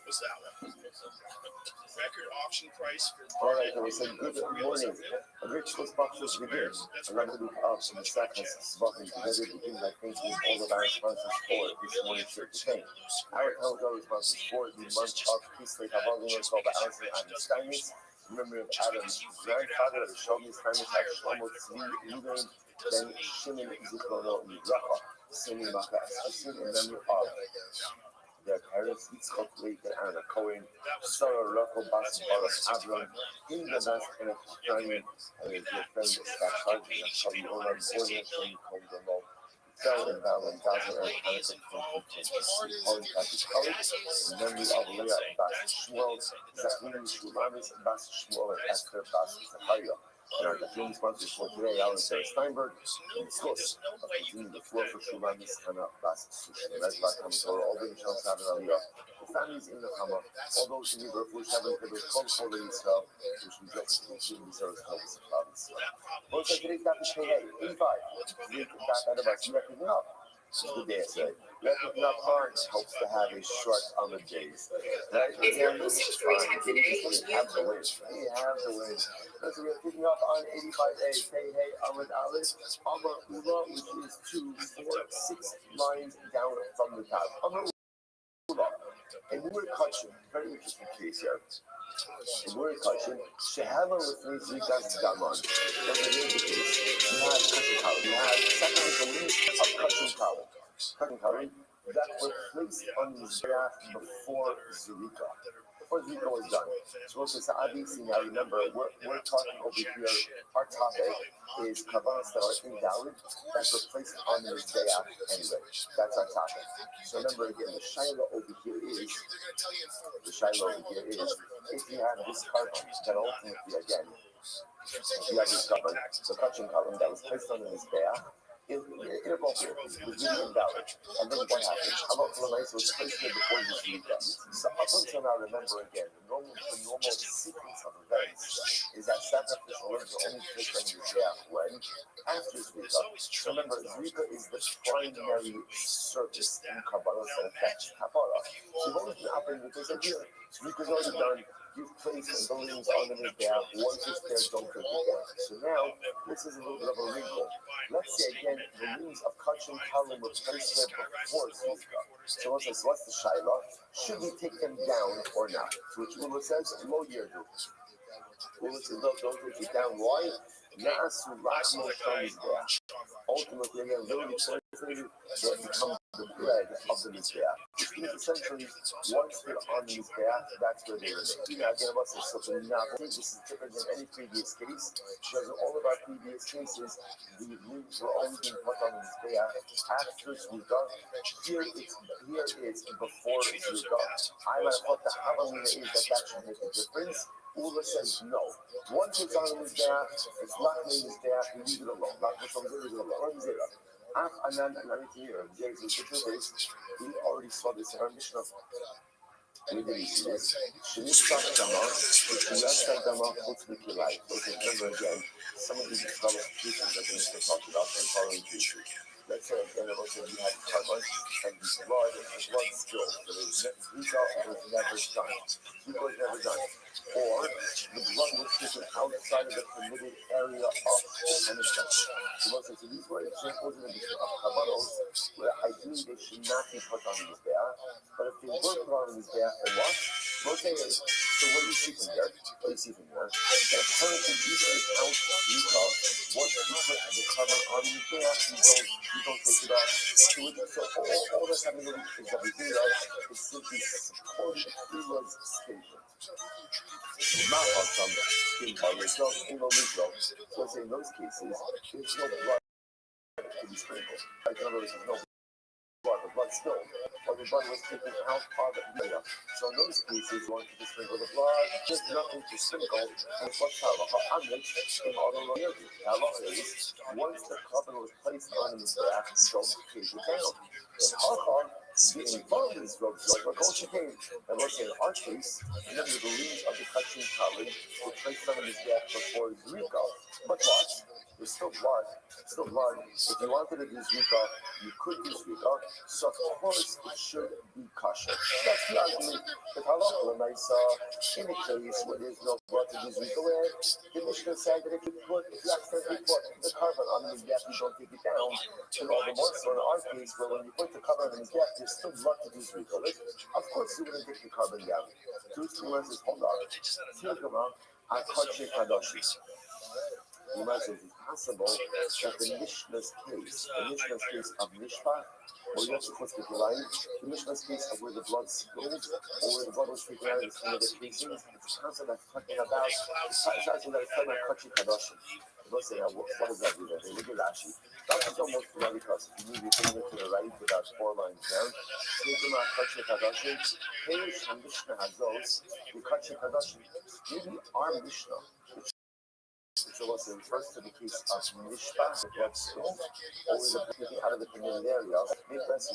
What's that one? Record auction price for. All right, there was a good morning. A rich was boxes begin. A number of ups and seconds walking together begin by thinking all of our sponsors for this morning shirt to paint. Our Helga sponsors for the month of peace like a volume called the Alison and Steinmetz. Remember Adam's grandfather, the Shlomo Steinmetz, had Shlomo Tzvi Lugan, then Shimon Zikrono Mizracha, singing Macha Esasin in memory of their parents, Yitzchak Leiter and a Cohen, Sarah Rocco Bas Baras Avram, in the best and a Australian, and his friend Scott Hardy, and Shadi Olam, Borneo, Shadi Kondamo, fell in battle in Gaza and Hanukkah 2023, Holy Catholic College, in memory of Leah Bas Shmuel, Zachary Shulamis Bas Shmuel, and Esther Bas Zachariah. And our Dachim sponsors for today, Alan Sarah Steinberg, and the source of continuing the floor for Shulamis Hana Bas Sushi. And that's Bas Hamid Torah, all the Mishal Sabin Aliyah, the families in the Hama, all those in Europe, which haven't been called for the Israel, which we get to continue the service of the province. Once I get it, that is today, 85. You can back out of us, you reckon up. Good day, I say. Reckoning up hard helps to have a short on the days. Right? Again, this is fine. You have the win. You have the win. So we're picking up on 85A. Hey, hey, Ahmed Alice. Amar Ula, which is 2, 4, 6 lines down from the top. Amar Ula. And we were catching. Very interesting case here. The word kachin, shehava with me zikas daman. That's a really good case. You have kachin kali. You have second the leaf of kachin kali. Kachin kali that were placed on the zerach before zerika. Before zerika was done. So obviously now remember, we're talking over here, our topic is kavanas that are invalid, that were placed on the zerach anyway. That's our topic. So remember again, the shaila over here is, if you have this carbon, then ultimately again, you have this carbon, the kachin column that was placed on the mizbeach, inappropriate, it was really invalid. And then what happened? Halot l'mais was placed there before the zrika. So up until now, remember again, the normal sequence of events is that sacrificial ribs are only placed on the mizbeach when? After zrika. So remember, zrika is the primary service in Kabbalah that affects Kabbalah. So you've always been operating with this idea. Zrika's already done. You've placed the limbs on the mizbeach. Once it's there, don't take it down. So now, this is a little bit of a wrinkle. Let's say again, the limbs of kachin kalim were placed there before zrika. So what's the shaila? Should we take them down or not? To which Ula says, lo yerdu. Ula says, no, don't take it down. Why? Na'asu rachmo shamizbeach. Ultimately, again, literally translated, they become the bread of the mizbeach. Which means essentially, once they're on the mizbeach, that's where they remain. Now, again, what's this? So this is different than any previous case, because in all of our previous cases, the leaves were only being put on the mizbeach after zrika. Here it's before zrika. I might have thought the havamina is that should make a difference. Ula says no. Once it's on the mizbeach, it's locked in the mizbeach, we leave it alone. Locked from there, leave it alone. And then another thing here, we already saw this in our Mishnah. We didn't see this. Shemishach Dama, which we left Dama, ultimately kilai. Okay, remember again, some of these qualifications that the Mishnah talked about in the following cases. Let's say again, you had carbon and the blood spilled. So it was never done. Zrika was never done. Or the blood was taken outside of the permitted area of the punishment. So these were examples in the Mishnah of Kabbalos, where ideally they should not be put on the mizbeach, but if they were put on the mizbeach, and what? So what do you see from there? That apparently even without zrika, once you put the cover on the mizbeach, you don't take it off. So all that's having to do is that we do that is simply supporting Ula's statement. Not awesome, skin by yourself, no result. So in those cases, there's no blood to be sprinkled. Like in other words, there's no the blood spilled, or the blood was taken out of the area. So in those cases, you want to sprinkle the blood. There's nothing to sprinkle, and what's halacha on which in other lawyers, halacha is once the covenant was placed on his back, don't take it down. In halacha, the involved in this road, but also came, and let's say in our case, remember the leaves of the kachim kali were placed on his back before Zrika. But what? There's still blood. Still blood. If you wanted to do Zrika, you could do Zrika. So of course it should be kosher. That's the argument. If halacha in a case where there's no blood to do Zrika with, the Mishnah said that if you accidentally put the carbon on his back, you don't take it down. And all the more so in our case, where when you put the carbon on his back, there's still blood to do Zrika with. Of course you wouldn't take the carbon down. Two verses, hold on. Tirgama, Akache Kadoshi. You might say it's possible that the Mishnah's case of Mishpah, or you also put the line, the Mishnah's case of where the blood spilled, or where the blood was taken out of some of the casings, it's a concept that's talking about, it's actually that it's talking about Kachi Kadoshim. Let's say, what does that do there? They look at Rashi. That's almost right because if you move your finger to the right without 4 lines down, take them out Kachi Kadoshim, Peish and Mishnah Hazos, the Kachi Kadoshim, maybe our Mishnah, which also refers to the case of Mishpah, the blood spill, or the taking out of the committed area. Maybe that's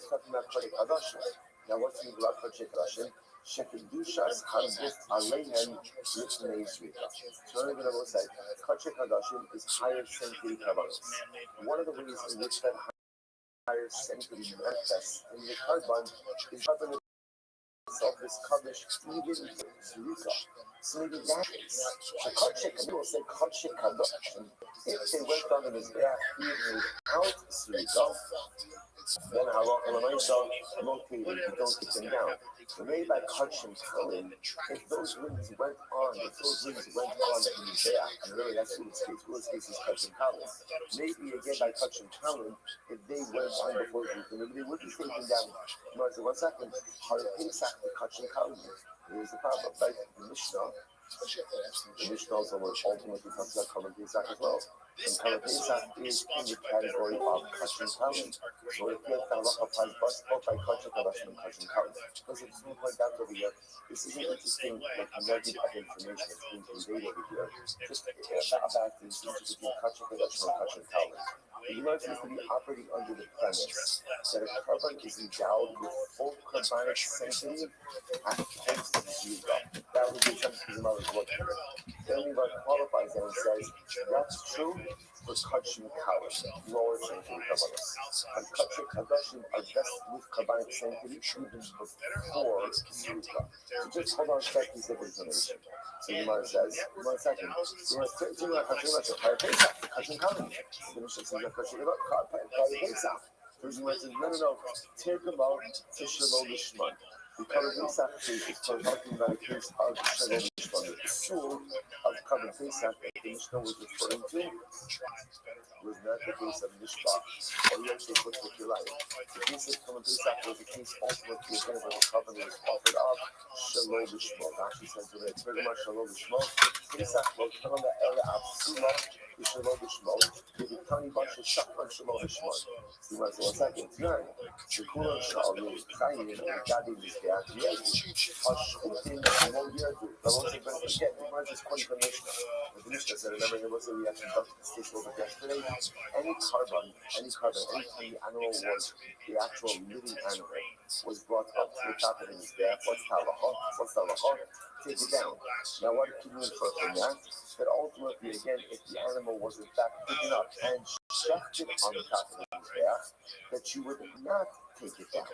talking about Kodek Hadashim. Now, what's the about Kodek Hadashim? Shekedushas Hanbit Aleihen Litnei Zrika. So, I'm going to say, Kodek Hadashim is higher sanctity Kavanos. One of the ways in which that higher sanctity manifests in the carbon is having itself is covered even Zrika. So maybe that is the Kodshik, we will say Kodshik Kadoshim. If they went on in his back even without Zrika, then halacha l'maisa located, you don't take them down. So maybe by Kodshim Kalim, if those rings went on in his back, and really that's Rule's case is Kodshim Kalim. Maybe again by Kodshim Kalim, if they went on before Zrika, maybe they wouldn't take them down. You might say, 1 second, how do they sack the Kodshim Kalim? Here's the problem, right? The Mishnah also will ultimately talks about Korban Pesach as well. And Korban Pesach is in the category of Kachim Kalim. So if you have halacha applies both by Kachim Kadashim and Kachim Kalim. Because it's going to point out over here, this is an interesting nugget of information that's being conveyed over here. Just about the distinction between Kachim Kadashim and Kachim Kalim. The Gemara seems to be operating under the premise that a carbon is endowed with full carbonic sanctity at post-Zrika. That would be something the Gemara is looking at. Then the Gemara qualifies and says, that's true for Kachim Kalim, lower sanctity carbonates. And Kachim Kadashim are vested with carbonic sanctity even before Zrika. So just hold on a second, piece of information. So the Gemara says, 1 second, the Gemara says, Kachim Kalim. The Mishnah says, Kachim Pesach. The Gemara says, no, take them out to Shalom Lishman. The Korban Pesach case is talking about a case of Shalom Lishman. The shul of Korban Pesach that the Mishnah was referring to was not the case of Mishpah, or you actually put what you like. The case of Korban Pesach was a case ultimately again where the covenant was offered up Shalom Lishman. Actually says that it's very much Shalom Lishman. Pesach was on the area of Sula. Shalom Lishman, with a tiny bunch of shotgun Shalom Lishman. You might say, 1 second, tonight, the Kulan Shal, the Kayin, and the Gadi, the Akiyah, Ashkutin, and all year, the ones that don't forget, the ones that's quite the Mishnah. The Mishnah said, remember, there was a reaction to this case over yesterday. Any carbon, anytime the animal was, the actual living animal, was brought up to the top of his back, what's the halacha? Take it down. Now, what can you infer from that? That ultimately, again, if the animal was in fact picking up and shafted on the top of his back, that you would not take it down.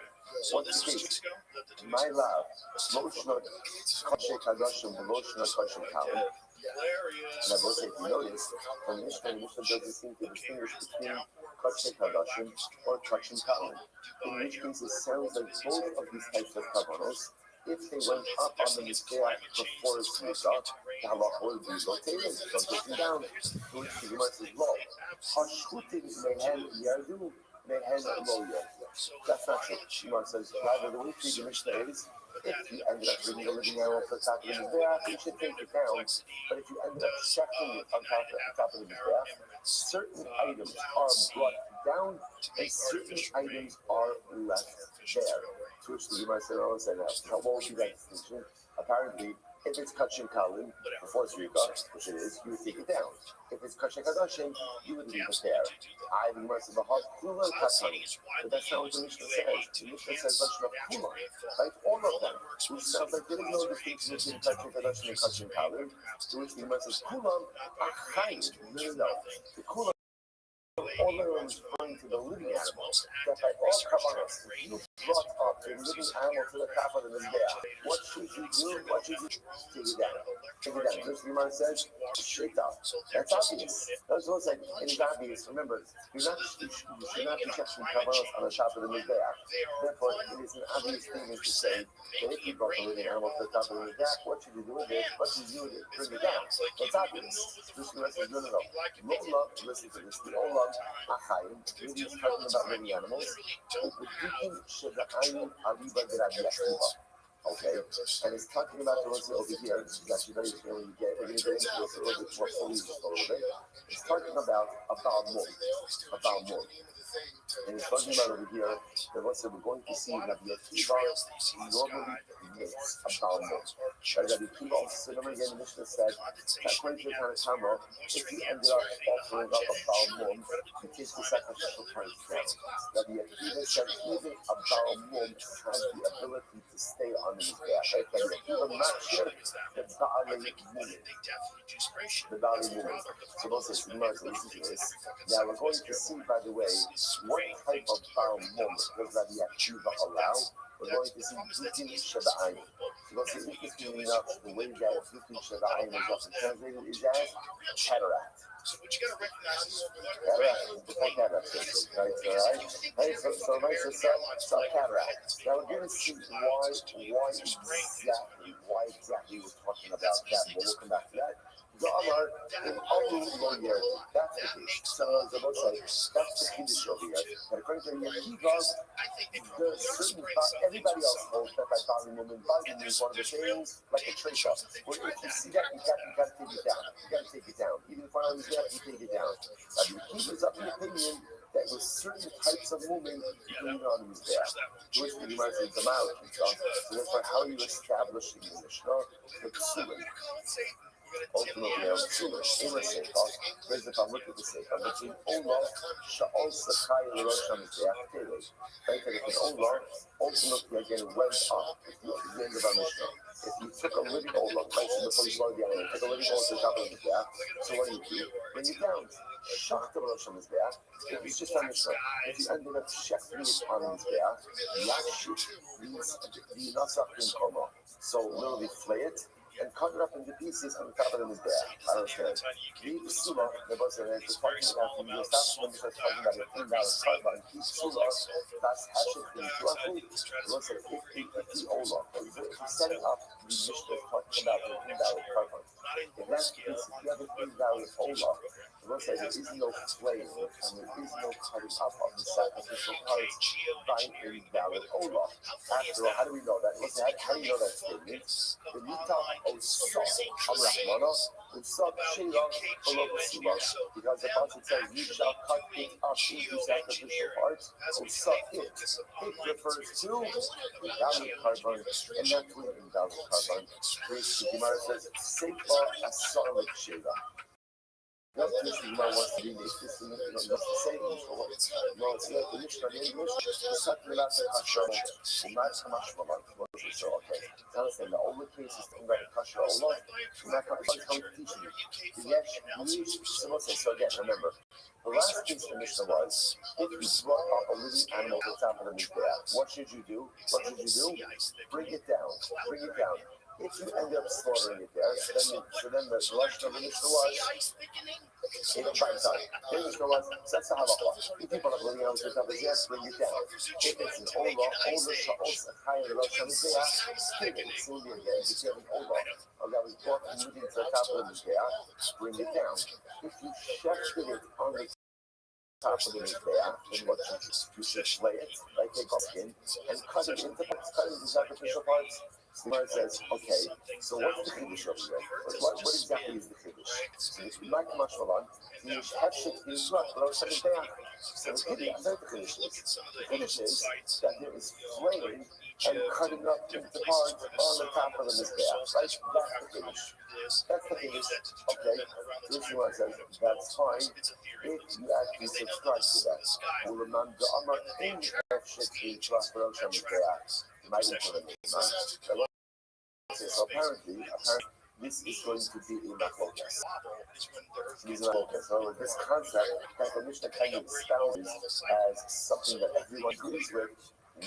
What's the case? My love, Moshna Kachim Kadashim, Moshna Kachim Kalim. And I will say, if you notice, the Mishnah doesn't seem to distinguish between Kachim Kadashim or Kachim Kalim. In which case, it sounds like both of these types of kavanos, if they went up on the Mizbeach before Zrika, the halacha would be rotated, don't take them down. To which the Gemara says, no. Hashchutim mehen yardu, mehen lo yardu. That's not true. The Gemara says, rather, the way the Mishnah is, if you ended up bringing a living animal to the top of the Mizbeach, you should take it down. But if you ended up shafting it on top of the Mizbeach, certain items are brought down and certain items are left there. To which the Gemara said, "Oh, said now, what would be that distinction? Apparently, if it's Kachin Kalim before Zrika, which it is, you would take it down. If it's Kachin Kadashim, you would leave it there. I, the Gemara said, but that's not what the Mishnah says. The Mishnah says Lashon Kula, right? All of them. Which sounds like there is no distinction between Kachin Kadashim and Kachin Kalim. To which the Gemara says, Kulam Achayim. No. The Kulam, all they are referring to the living animals. That by all Kavanas, if you brought up a living animal to the top of the Mizbeach, what should you do? What should you do? Take it down. Take it down. Just the Gemara says, shake up. That's obvious. That's what's like, it is obvious. Remember, you should not be catching Kavanas on the top of the Mizbeach. Therefore, it is an obvious thing to say that if you brought the living animal to the top of the Mizbeach, what should you do with it? What should you do with it? Bring it down. That's obvious. Just the Gemara says, no. Roll up, listen to this. Roll up. Achayim, maybe he's talking about living animals. Okay, and it's talking about the ones over here. It's actually very clear when you get. We're going to get into this a little bit more fully just a little bit. It's talking about a Baal. And it's talking about over here that what we're going to see that the Akiva normally makes a Baal Mum. Right? That the Akiva also, remember again, the Mishnah said that according to the Tanakama, if you ended up offering up a Baal Mum, you take the sacrificial price down. That the Akiva said even a Baal Mum has the ability to stay on his back. Right? That the Akiva matches the Baal Mum. The Baal Mum. So those are the listen to this. Now we're going to see, by the way, what type of Baal Mum does that the Akiva allow? We're going to see Dukin Shada'ayim. We're going to see interestingly enough, the way that Dukin Shada'ayim is often translated is as cataract. So what you got to recognize is cataract, right? So cataract. Now we're going to see why exactly we're talking about that. We'll come back to that. That's the case. So the book says that's the Kiddush over here. But according to the Yekivas, everybody else holds that by Baal Mum is one of the things like a trade off. If you see that, you got to take it down. You got to take it down. Even if one of them you take it down. Now the Yekivas up in the opinion that with certain types of movement, you can leave on his back. Which the Gemara says the Malik. So therefore, how are you establishing the Mishnah? The Psulim. Ultimately, whereas if I look at the Sefer, between Olah, Sha'ol Sakai, and Rosh Hashanah, right? That if an Olah, ultimately again went up, at the end of our Mishnah. If you took a living Olah, right, so before you slowed down, you took a living Olah to the top of the back, so what do? Bring it down. Shach the Rosh Hashanah, if it's just on the front, if you ended up shechting it on his back, Yashit means the Nasach in Koma. So literally flay it and cut it up into pieces on the top of his back. I understand. The Sula, the boss said, it's talking about the establishment because talking about a $10 carbon. The Sula, that's Hashem in Tuafu. The boss said, if the Ola, if you're setting up the Mishnah talking about the $10 carbon, in that case, if you have a $10 Ola, the boss said, there is no flame and there is no cutting up of the sacrificial parts by a valid Ola. After all, how do we know that? Listen, how do you know that statement? The Nita because the Pasuk says, you shall cut it up into sacrificial parts. It refers to invalid carbon and not to invalid carbon. The Gemara says, Seifa Asar Sheva. Not just the Gemara wants to be this, not the same. No, it's not the Mishnah in English. It's talking about the Kasher, not Kamashmalan. So, okay. Understand the only case is talking about the Kasher Allah. Not Kamashmalan teaching you. So again, remember, the last case the Mishnah was, if you brought up a living animal to the top of the Mizbeach, what should you do? Bring it down. If you end up slaughtering it there, so then the selection of the Mishnah was, that's the halacha. If people are living on the top of the yes, bring it down. If it's an older higher the Rosh Hashanah, still again, if you have an older, or that was brought and moving to the top of the Mizbeach, bring it down. If you shechted it on the top of the Mizbeach, then what you should flay it, like take off skin, and cut it into sacrificial parts. So the says, okay, so what's the Kiddush over here? What exactly is the Kiddush? So it's like Mashmalan, the Hefshit is not, but also the Deach. So the Kiddush, that's the Kiddush is. The Kiddush is that there is flaying and cutting up into parts on the top of the Mizbeach, right? That's the Kiddush. That's the Kiddush. Okay, this is what it says, that's fine if you actually subscribe to that. Well, remember, I'm not in Hefshit is not, but also the Deach. Might be for the name, right? So apparently, this is going to be a machlokas. So this concept that the Mishnah kind of espouses as something that everyone agrees with,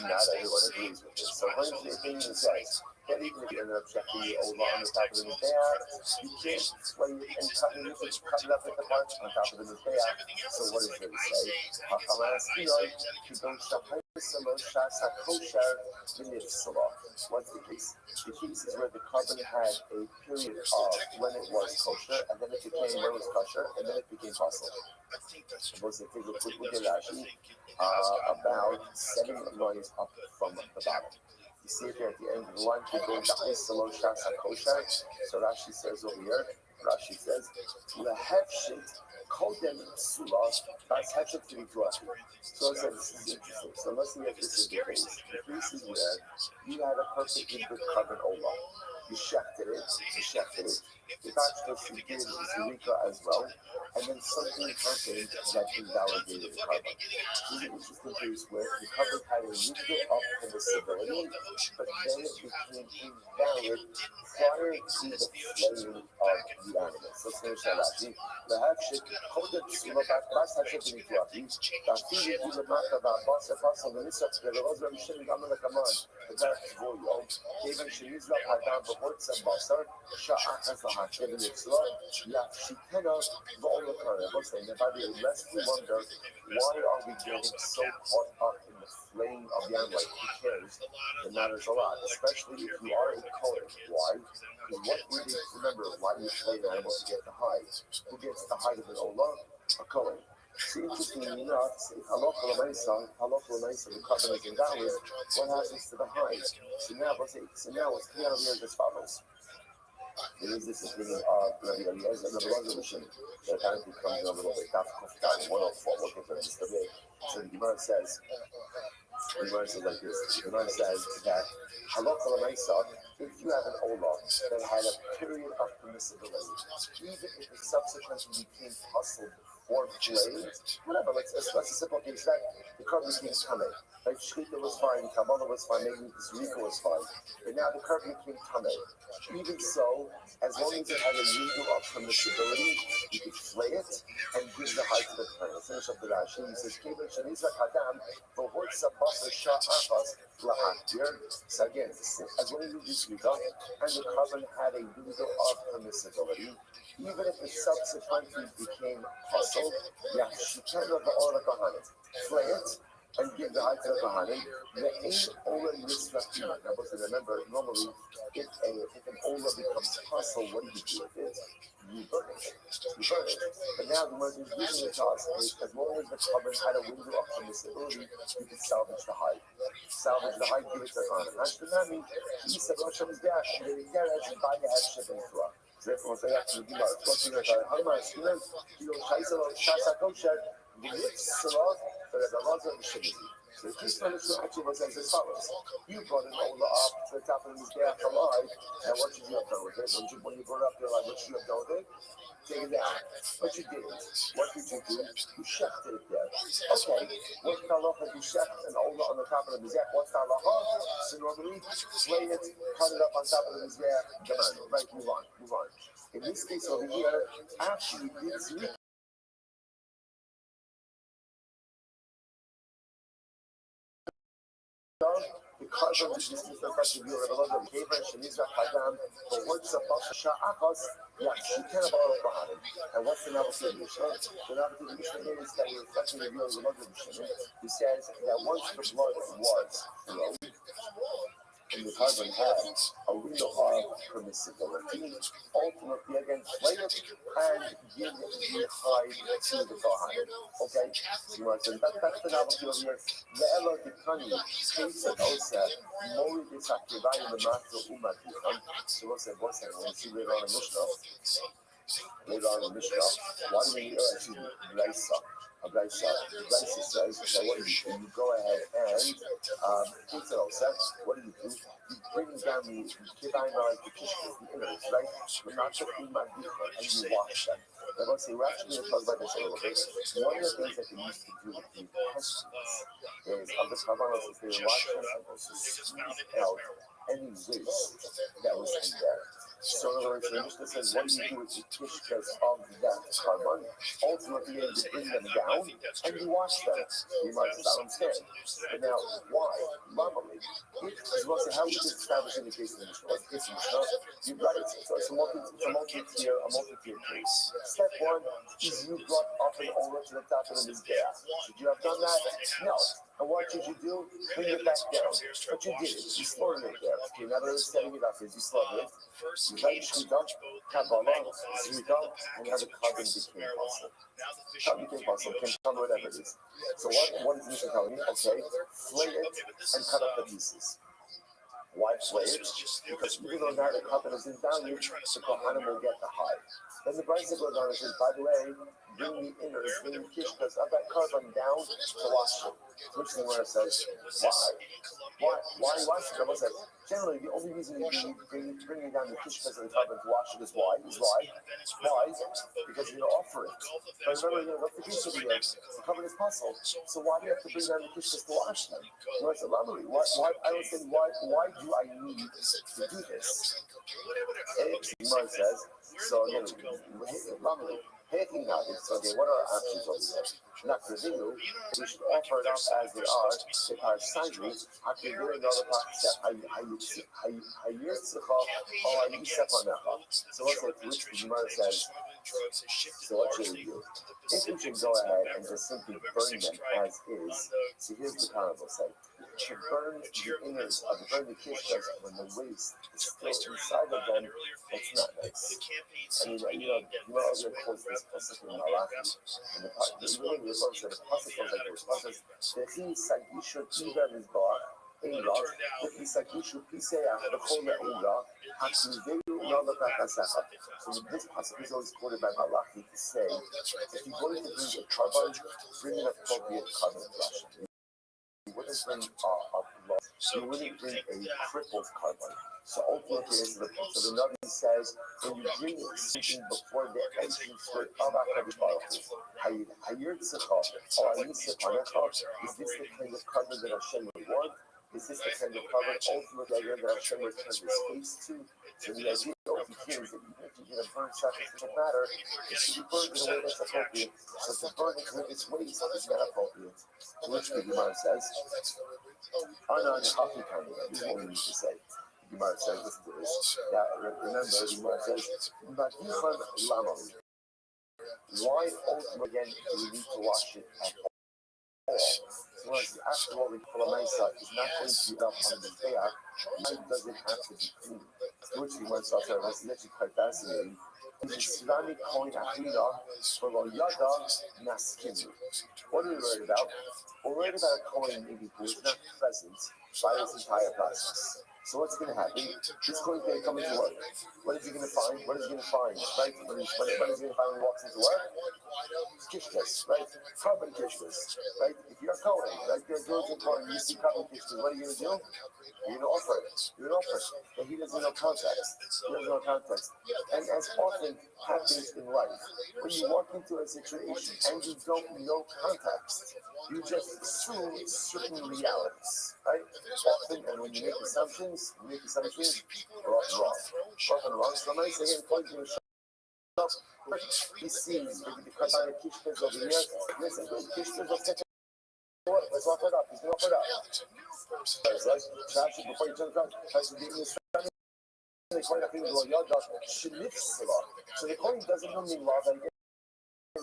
not everyone agrees with this. So one of the things it says that even if you end up checking the old on the top of the Mizbeach, you can't explain it and cut it up at the parts on top of the Mizbeach. So what does it say? What's the case? The case is where the carbon had a period of when it was kosher, and then it became when it was kosher, and then it became possible. About 7 lines up from the bottom. You see it there at the end of the line, keep going down, so Rashi says over here, Rashi says, Lehefshit kodem sulah, that's hefshit to be tuachi. So it says, this is interesting. So let's see if this is the case. The case is where you had a perfectly good carbon olah. You shafted it. The bachelor did is Eureka as well, and then something happened that invalidated the carbon. This is an interesting case where the carbon had a little of permissibility, but then it became invalid prior to the flaying of the animal. So let's finish that out. The hatchet, coded Sumabat, Bas Hatchet in Ituapi, Tafili Ulamata, Basa Pasa, the Nissa, the Rosam Shin Gamma Kaman, the Dark Voyo, even Shinizla Padam, the Horts and Basar, Sha'at has the Hatchet in Itzla, Yafshitena, Volokara. Lest we wonder, why are we getting so caught up in the flaying of the animal? Who cares? It matters a lot, especially if you are a Kohen. Why? Because what we need to remember, why do you flay an animal to get the hide? Who gets the hide of an Olah? A Kohen. So interestingly enough, if halacha l'maisa, the carbon is invalid, what happens to the hide? So now what's clear over here is as follows. There is this opinion of Rabbi Eliezer and Rabbi Eliezer that apparently comes in a little bit. Daf Kuftan 104, looking for this today. So the Gemara says like this. The Gemara says that halacha l'maisa, if you have an olah that had a period of permissibility, even if it subsequently became hustled or flayed, whatever, let's a simple case that the carbon became tameh. Like Shkita was fine, Kabbalah was fine, maybe Zrika was fine, but now the carbon became tameh. Even so, as long as it had a window of permissibility, you could flay it and give the height to the plant. Let's finish up the Rashi. He says, Kevin Shaniza Kadam, for what's a buffer shot afas, Lahakir. So again, as long as you do Zrika, and the carbon had a window of permissibility, even if it subsequently became hustled, flay it and give the height to the Kohanim. The ain't Ola Nisrafina. Now, remember, normally, if an Ola becomes hustle, what do you do with it? You burn it. But now the word is using it to us, as long as the carbon had a window of permissibility, you can salvage the hide. Give it to the Kohanim. Hashtanami, he said, Rosh Hashanah, they get it, and buy the head shipping to us. Therefore, they have to do more. What's the Hamar, students, you know, Shaisel, Shasa Kosher, the Mitzvah, but the laws of the Shemini. So the Christian actually was as follows. You brought an Ola up to the top of the Mizbeach alive, and what should you have done with it? When you brought it up there, like, what should you have done with it? Take it down. But you didn't. What did you do? You shafted it there. Okay, what's the halacha? You shaft an Ola on the top of the Mizbeach. What's the halacha? So normally, slay it, cut it up on top of the Mizbeach, demand. Right, move on. In this case over here, actually, it's the carbon is just the fact that you are allowed to give her Shaniza Hadam, but what's the Basha Achos? Yeah, she can't borrow Kohanim. And what's the Navi Mishnah? The Navi Mishnah is that we're reflecting the view of the Mishnah, who says that once the blood was flowed, and the carbon had a window of permissibility, ultimately again play it and give the hide to the Kohanim. Okay? You want to say that's the novelty of here. The Elo Dikani, Kesed Osa, Mori Disakivai, the Master Umatikam. So what's that? When she later on in Mishnah, why do we need Raisa? Raisa says that what you go ahead and what do? You bring down the kivai the kishkas, the innards, right? But not the imadika, and you wash them. And let's say we're actually going to talk about this a little bit. One of the things that they used to do with the pestilence is of the kavanos is they wash them and also squeeze out any waste that was in there. So in other words, the Mishnah says, what do you do with the kishkas of that carbon? Ultimately, you bring them down and you wash them. You might say, I don't understand. But now, why? Normally, if you want to say, how would you establish in the case of the Mishnah? What's the case of the Mishnah? You've got it. So it's a multi-tier case. Step one is you brought up an aura to the top of the Mizbeach. Should you have done that? No. And what should you do? Bring it back down. But you did it. You slaughtered it there. Okay, now that it's setting it up, is you slaughtered it. You write Shvita, Kabbalah, Zvita, and you have a carbon became possible. Carbon became possible, can come whatever it is. So what is Mishnah telling me? Okay, flay it and cut up the pieces. Why flay it? Because even though now the carbon is in value, the Kohanim will get the hide. Then the Brisa goes on and says, by the way, bring the innards, bring the kishkas of that carbon down to wash it. Which the Gemara says, why wash it? I said, generally, the only reason you bring down the kishkas of the carbon to wash it is why? Why? Because you're going to offer it. But remember, what's the case of the The carbon is possible. So why do you have to bring down the kishkas to wash them? I said, lovely. I don't think, why do I need to do this? And the Gemara says, so again, lovely. Taking that, so okay, what are our options over there? Not for you, we should offer it up as they are. If our Sandri, after doing another practice, so what's it, which the Gemara says, so what should we do? If we should go ahead and just simply burn them as is, so here's the parable say. To burn the innards of the kishkas when the waste is still inside of them, it's not nice. I mean, I was going to quote this pasuk in Malachi, and the really refers to the pasuk goes like this. It says, "Vehi sagishu tiver mizbach eirav, vehi sagishu piseach b'chol me'ura, hakmiveu navakachasecha." So this pasuk is always quoted by Malachi to say, if you're going to bring a carbon, bring an appropriate carbon flash. You wouldn't bring you wouldn't bring a crippled carbon. So ultimately, so the Navi says, when you bring something before the entrance to HaKadosh Baruch Hu, is this the kind of carbon that Hashem would want? Is this the kind of carbon ultimately that Hashem would turn his face to? So the idea over here is that even if you're going to burn sacrificial matter, it should be burned in a way that's appropriate. So to burn it with its waste is not appropriate. To which the Gemara says, Anan Hafi Kani, this is what we need to say. The Gemara says, listen to this. Now, remember, the Gemara says, Madichan Lamali. Why ultimately again do we need to wash it at all? So after all, the Kolamaisa is not going to be up on the Mizbeach, why does it have to be clean? Which we went off there, that's literally quite fascinating. The Islamic coin Akhira for Yada Naskinu. What are we worried about? We're worried about a coin maybe who is not present by this entire process. So what's going to happen? This coin is going to come into work. What is he going to find? Right? What is he going to find when he walks into work? Kishkas, right? Carbon kishkas, right? If you're a coin, right? You're a diligent coin, you see carbon kishkas, what are you going to do? You're going to offer it. But he doesn't know context. And as often happens in life, when you walk into a situation and you don't know context, you just assume certain realities, right? Often, and when you make assumptions, we're often wrong. So I'm say again, point to he sees the carbon kishkas over here. Listen, those kishkas will take let's offer it up. He's going to offer it up. Right? Before you turn it around, tries to be in the sun. The coin, I think, so the coin doesn't know mean love.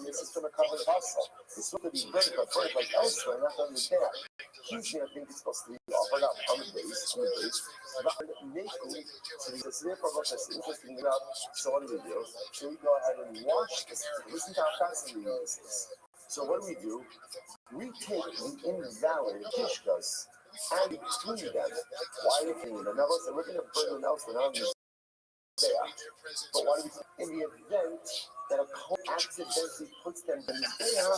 This is from a carbon fossil. It's supposed to be burnt, but burnt like elsewhere, not under there. Usually, I think it's supposed to be offered offered up on the base. So therefore, look, that's interesting enough. So what do we do? So we go ahead and wash this. Listen to how fascinating this is. So what do? We take the invalid kishkas and we clean them. Why do we clean them? Now listen, we're going to burn them elsewhere. Not only there. But why do we in the event that a coach accidentally puts them in the there,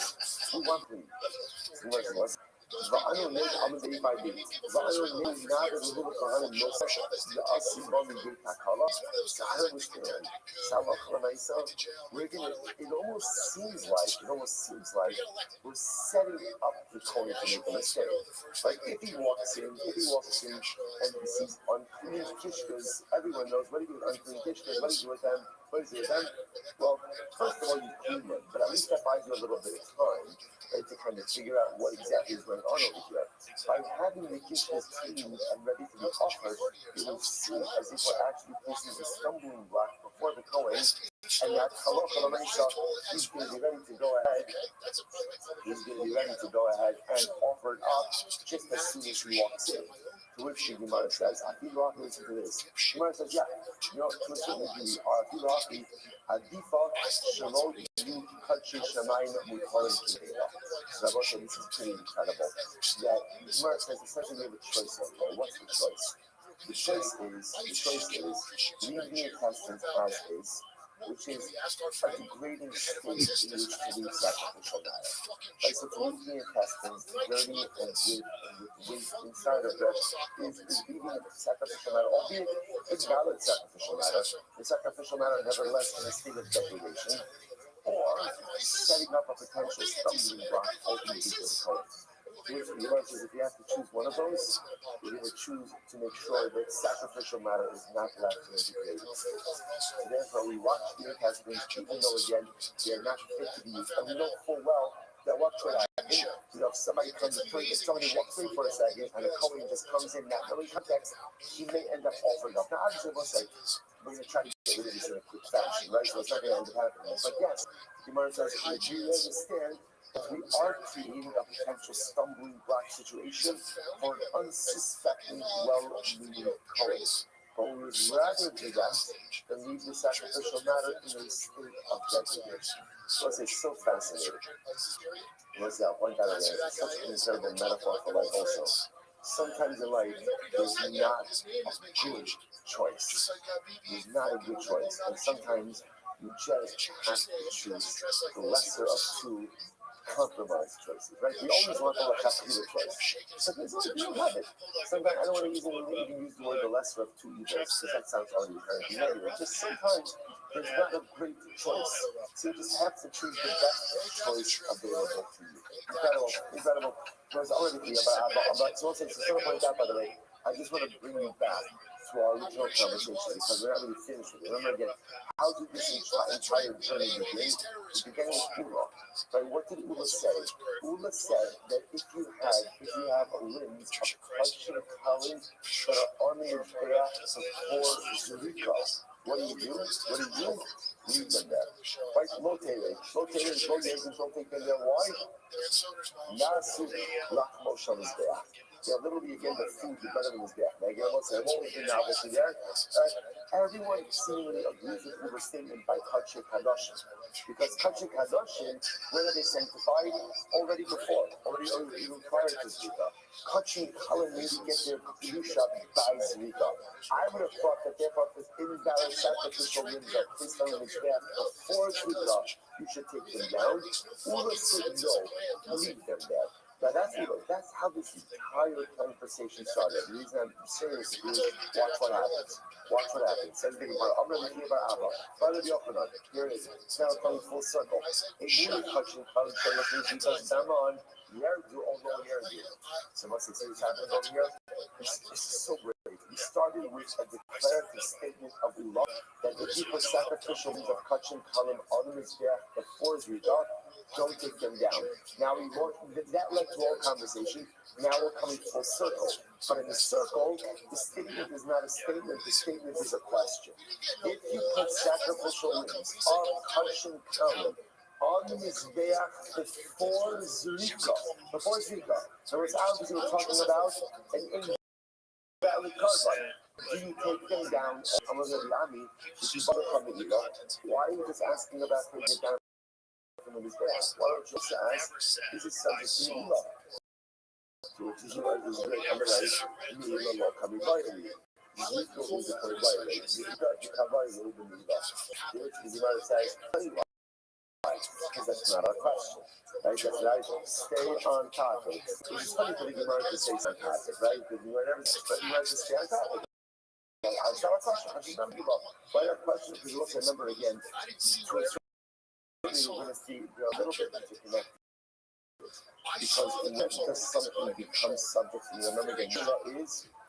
we want clean. ואנו נגד עמדי בית, ואנו נגד לרוב כהן נוסף, לאסי בנו בית הקלה, I understand. It almost seems like we're setting up the Kohen to make a mistake. Like if he walks in and he sees unclean kishkas, everyone knows what he do with unclean kishkas, what he do with them. Well, first of all, you clean them, but at least that buys you a little bit of time, right, to kind of figure out what exactly is going on over here. By having the kishkas cleaned and ready to be offered, it will seem as if we're actually placing a stumbling block before the Kohen, and that halacha l'maisa, he's going to be ready to go ahead. He's going to be ready to go ahead and offer it up just as soon as he walks in. To which the Gemara says, "Afilu hachi," listen to this. Gemara says, "Yeah, to a certain degree, afilu hachi, adifa shelo yu kachi shamayim mutarim k'neira." So this is pretty incredible. That Gemara says essentially we have a choice. Okay, what's the choice? The choice is leave the intestines as is, which is a degrading state in which to leave sacrificial matter. Right, so to leave the intestines dirty and with inside of them is leaving sacrificial matter, albeit invalid sacrificial matter. The sacrificial matter nevertheless in a state of degradation, or setting up a potential stumbling block ultimately to the Kohen. The Gemara says if you have to choose one of those, you're going to choose to make sure that sacrificial matter is not left in the degraded state. And therefore, we watch the intestines, even though again they are not fit to be used, and we know full well that what could happen. If somebody comes and if somebody walks in for a second, and a Kohen just comes in that no context, he may end up offering up. Now, obviously, we'll say we're going to try to get rid of this in a quick fashion, right? So it's not going to end up happening. But yes, the Gemara says, do you understand? We are creating a potential stumbling block situation for an unsuspecting, well-meaning Kohen. But we would rather do that than leave the sacrificial matter in a state of degradation. So it's so fascinating. What's that? One guy there, it's such an incredible metaphor for life also. Sometimes in life, there's not a good choice. There's not a good choice. And sometimes you just have to choose the lesser of two compromise choices, right? We always want the leftover choice. Sometimes we don't have it. Sometimes I don't want to even use the word the lesser of two evils because that sounds already kind of negative. Just sometimes there's not a great choice, so you just have to choose the best choice available to you. Incredible. There's already clear about so to point out, by the way, I just want to bring you back to our original conversation because we're not really finished with it. Remember again, how did this entire journey begin? It began with Ula. Right? What did Ula say? Ula said that if you have limbs of clutching colors that are on the Mizbeach before Zerika, what do you do? Leave them there. Right? Lotate. Don't take them there. Why? Nasu Lachmo Shal Mizbeach. Yeah, literally again, the food is better than his death. Like, you know, what's been obviously there. Everyone seemingly agrees with the statement by Kachik Hadoshim. Because Kachik Hadoshim, when are they sanctified? Already even prior to Zrika. Kachik Kalim maybe get their Kedusha by Zrika. I would have thought that therefore, if invalid sacrificial limbs are placed on his death before Zrika, you should take them down. Ula said no, leave them there. Now that's how this entire conversation started. The reason I'm serious is watch what happens. Says the Gemara, I'm going to hear about Abba. Father the Yochanan, here it is. It's now coming full circle. A new touching comes from the things because Daman, Yerdu, although Yerdu. So what's the thing happening over here? This is so great. We started with a declarative statement of love that if you put sacrificial means of Kachin Kalim on his death before his redoubt, don't take them down. Now that led to our conversation. Now we're coming full circle. But in the circle, the statement is not a statement. The statement is a question. If you put sacrificial limbs of Kachin Kalim on the Mizbeach before Zrika, so it's obviously we're talking about an valid carbon. Do you take them down? I'm going to be army. If you bought from the Eva, why are you just asking about taking it down from his gas? Why don't you just ask? This is subject to Eva. So which is why this is great. I'm like, you will not come by me. You don't need to come by me. You can't buy me with the Eva. Which is why it says, because that's not our question. Right? That's right. Stay on topic. It's funny for the Gemara to say on topic, right? Because you never to stay on topic. It's not a question. I just remember why our question, because you look at number again, we're going to see a little bit to connect. Because because something becomes subject to you. Remember again,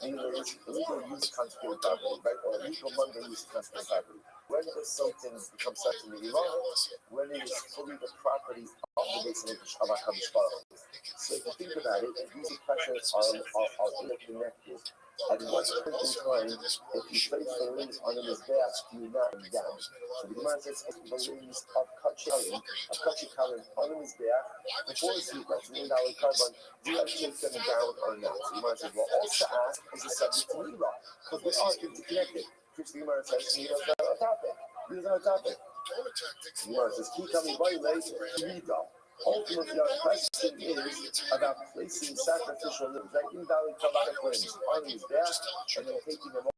legal use constant property, right? Or legal Monday use constant property. When does something become subject to the law? When it is fully the property of the base of HaKadosh Baruch Hu. So if you think about it, these questions are interconnected. At what point in time, if you place the rings on the Mizbeach, do you not down? So the Gemara says, if the rings of Kachikalim on the Mizbeach, before it's Zika, to mean our carbon, do you take them down or not? So the Gemara says, well, also ask is a subject to Lila, because they are interconnected. Which the Gemara says, Lila's not on topic. Lila's not on topic. The Gemara says, keep coming by later, Lila. Ultimately, our question is about placing sacrificial limbs, like invalid kabbalah limbs, on his back, and then taking them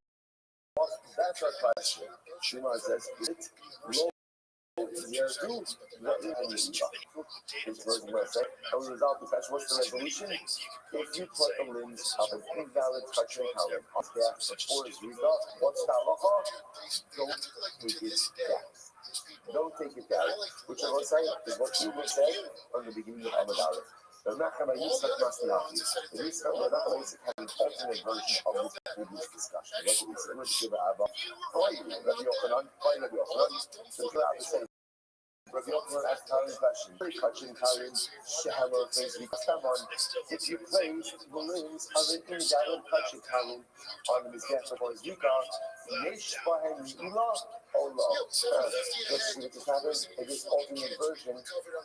off. That's our question. Shema says, it low Yerdu, what is the This version where I say, how we resolve the question, what's the resolution? If you put the limbs of an invalid touching column on the back before his Rita, what's the halacha? Don't take it down. Don't take it down, which I will say is what you would say on the beginning of Amadar. We're not going to use that Masnaki. We're not going to have an alternate version of this previous discussion. What do we say? Let's give Abba. Rabbi Yochanan, Rabbi Yochanan. So Rabbi say, Rabbi Yochanan asked Karin question. Touching Karin, Shehammer, Fezri, Kastaman. If you place the limbs of an invalid touching Karin on the Mizbeach before his Yukah, Yesh Bahem Ilah. Oh no, let's see what just happened. In this alternate version,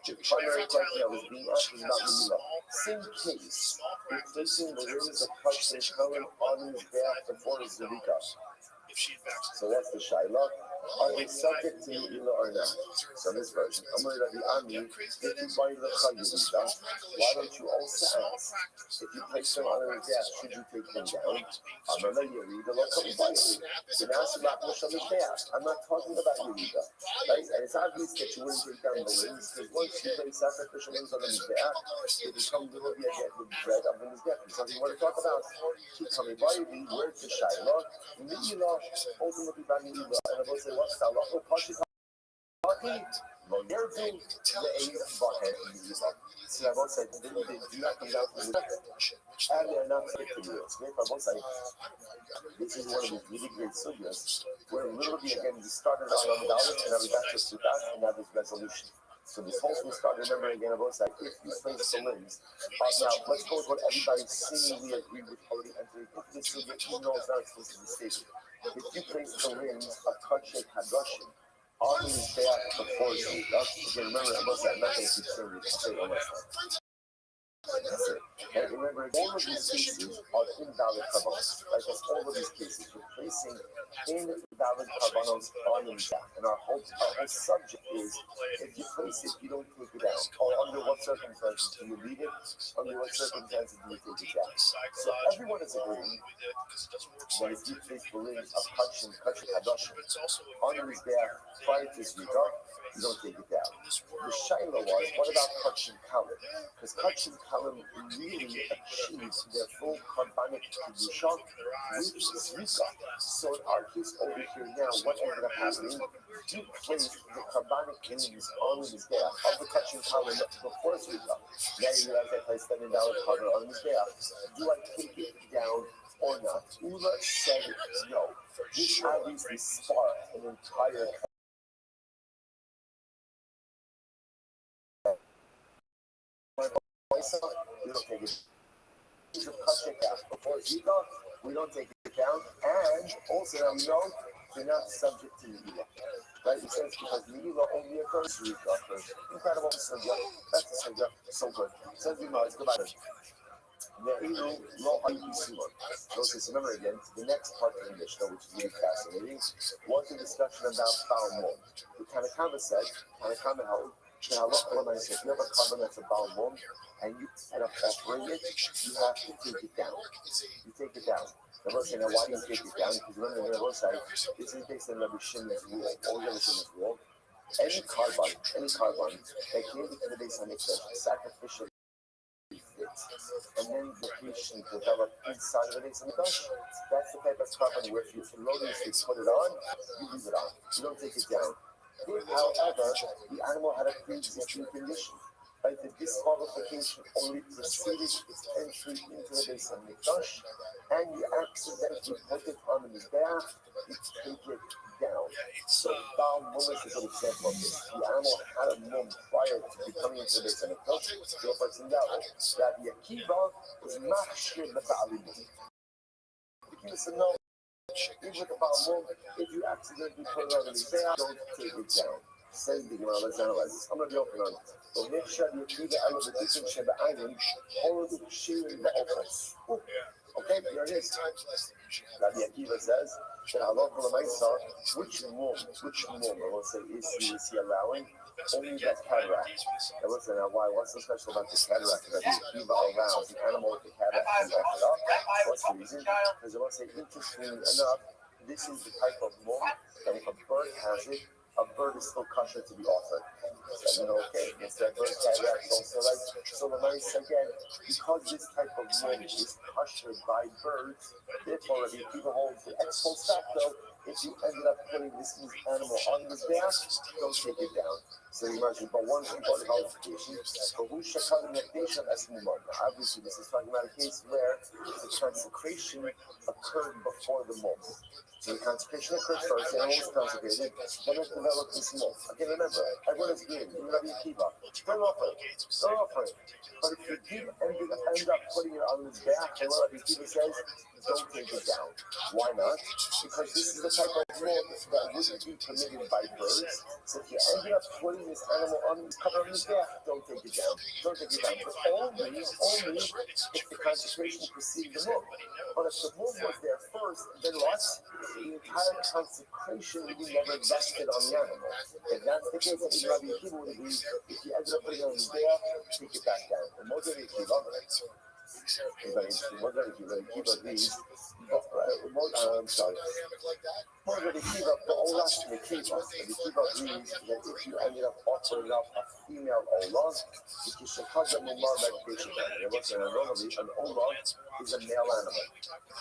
the primary question that was being asked was not Lila. Same case, if placing the rings of touching Karin on his back before his Zerika. So that's the Shaila. Are they subject to Lila or not? So this version, I'm going to be Ami, if you buy the Chayurita, why don't you also ask, if you place them on his back, should you take them down? I'm going to Yerida, look at the Then ask about what's on his back. I'm not talking about Yerida, right? And it's obvious that you wouldn't take down the limbs, because once you place sacrificial limbs on his back, it becomes a little bit with bread up in his back. It's something you want to talk about. Keep coming by me, where's the Shaila? Lila, ultimately by Lila, and I will say, what's the halacha? Kachikalim, lo yerdu le'ein b'hem Lila. See, I will say, they do not come down from the back, and they're not fit to you. It's great, I will say, this is one of the really great sugyas, where literally, again, we started on the Dalit, and now we got to Sukkot, and now there's resolution. So this whole thing started, remember again, about that if you place the limbs. Now, let's go with what everybody seemingly agreed with already entering into this sugya, even though it's not explicitly stated. If you place the limbs of Kachei Kadoshim on his back before his feet, again, remember, I'm not going to keep saying it, I'll say it one last time. That's it. And remember, all of these cases are invalid kavanos. Right? That's all of these cases. We're placing invalid kavanos on the back. And our whole subject is, if you place it, you don't take it out. Or under what circumstances do you leave it? Under what circumstances do you take it out? So everyone is agreeing that if you place the limbs of Kachim Kadoshim on his back prior to Zrika, you don't take it down. The Shaila was, what about Kachim Kalim? Because Kachim Kalim really achieved their full carbonic kedusha with Zrika. So in our case over here now, what ended up happening? You placed the carbonic limbs on his back of the Kachim Kalim before Zrika. Now you realize I placed $7 cover on his back. Do I take it down or not? Ula said no. This obviously sparked an entire we don't take it. Before Zika, we don't take it down, and also now we know they're not subject to Nila. Right? It says because Nila only occurs, Zika occurs. Incredible. That's the subject. So good. It says we know. Let's go back. Ne'ilu lo ayu simon. Notice, remember again, the next part of the Mishnah, which is really fascinating, was a discussion about Balmon. The Tanakama said, Tanakama held, if you have a carbon that's a Balmon, and you end up offering it, you have to take it down. You take it down. The Lord said, now why do you take it down? Because remember, the Lord said, this is based on Rabbi Shimon's rule, all Rabbi Shimon's rule. Any carbon that came into the base on Mikdash sacrificially fits, and then the patient developed inside of the base on Mikdash, that's the type of carbon where if you erroneously put it on, you leave it on. You don't take it down. If, however, the animal had a pre-existing condition, right, the disqualification only preceded its entry into the base of Mikdash, and you accidentally put it on the Mizbeach, you take it down. So Baal Mum is a good example of this. The animal had a mum prior to becoming into the base of Mikdash, therefore it's in that Rabbi Akiva was machshir l'ba'alim. The Akiva said, no, even with the Baal Mum, if you accidentally put it on the Mizbeach, don't take it down. Same thing, let's analyze this. I'm going to be open on it. So make sure you do the element of the Sheba Island, hold the shearing the office. Okay, here it is. Rabbi Akiva says, which mum, I will say, is he allowing? Only that cataract. Now listen, now why? What's so special about the cataract? That the Akiva allows the animal with the cataract to be offered up. What's the reason? Because I want to say, interestingly enough, this is the type of mum that if a bird has it, a bird is still kosher to be offered. So, okay, it's that bird cataract also, right? So the mice, again, because this type of mum is kosher by birds, therefore, if people hold the ex post facto, if you ended up putting this animal on the back, don't take it down. So you mentioned, but one important qualification, but who should come in the nation as Mumar? Obviously, this is talking about a case where the consecration occurred before the mum. So the consecration occurred first, the animal was consecrated, then it developed this mum. Again, remember, everyone is green, even Rabbi Akiva. Don't offer it. But if you did end up putting it on the back, and what Rabbi Akiva says, don't take it down. Why not? Because this is the type of mum that wouldn't be permitted by birds. So if you ended up putting this animal on the cover of his back, don't take it down. But only if the consecration preceded the mum. But if the mum was there first, then what? The entire consecration would be never vested on the animal. If that's the case, then Rabbi Akiva would agree, if you ended up putting it on his back, take it back down. And most of the Akiva, More than the Kiva, the Olah to the Kiva. The Kiva agrees that if you ended up offering up a female Olah, it is Shekhaja Mumar medication. Normally, an Olah is a male animal.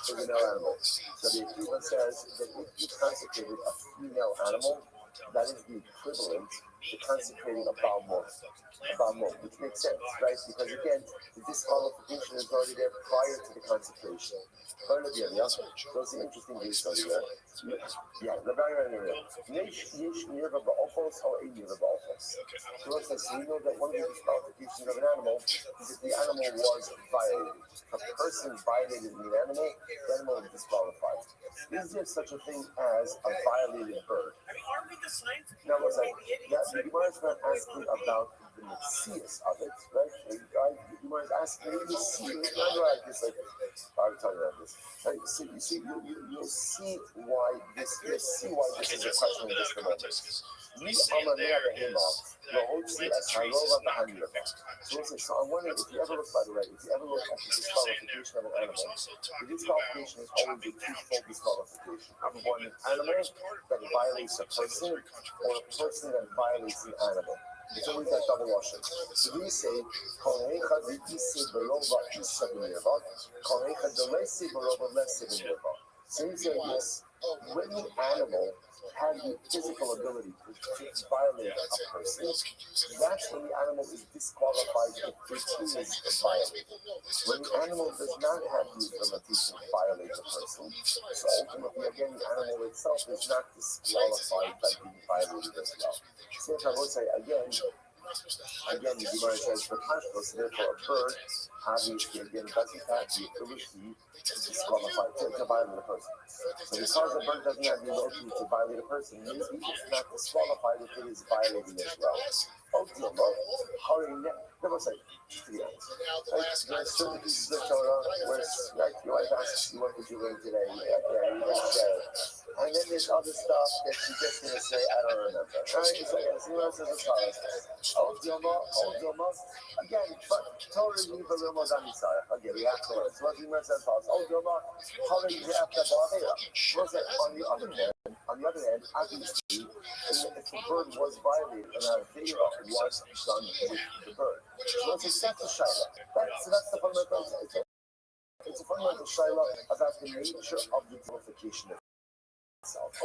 So the Kiva says that if you consecrated a female animal, that is the equivalent to consecrating a Baal Mum, which makes sense, right? Because again, the disqualification is already there prior to the consecration. So it's an interesting case study there. Yeah, the very Yesh Nirva Ba'ofos or a Nirva Ba'ofos. So we know that one of the disqualifications of an animal is if the animal was violated. If a person violated the animal is disqualified. Is there such a thing as a violated bird? Now, what's that? The Gemara is not asking about the Messias of it, right? The Gemara is asking, you see, not like this, like, I'm talking about this. Right? So you'll see why this is a question in just a moment. So I'm wondering if you ever look, by the way, at the disqualification of an animal, the disqualification is always a twofold disqualification. Number one, an animal that violates a person, or a person that violates an animal. It's always that double washing. So we say, so you say this, when the animal has the physical ability to violate a person, that's when the animal is disqualified if it is violated. When the animal does not have the ability to violate a person, so ultimately, again, the animal itself is not disqualified by being violated as well. So if I would say, again, the Gemara says, for Pashtos, therefore a bird obviously again doesn't have the ability to disqualify to violate a person. So because a bird doesn't have the ability to violate a person, maybe it's not disqualified if it is violating as well. Oh dear Lord, hurry never say to be honest. Like there's certain pieces of Torah where like your wife asks you what did you learn today? Yeah, you don't say. And then there's other stuff that she's just gonna say, I don't remember. Right? So yeah, so else as a child. Oh Dilma. Again, but Torah leave a little on Messiah. Okay, we have to learn. So what the Gemara says was, oh Dilma, how do you have to bother? On the other hand, obviously, if the bird was violated and a Avera was done with the bird. So it's a shayla. That's the fundamental. It's a fundamental shayla about the nature of the glorification of itself.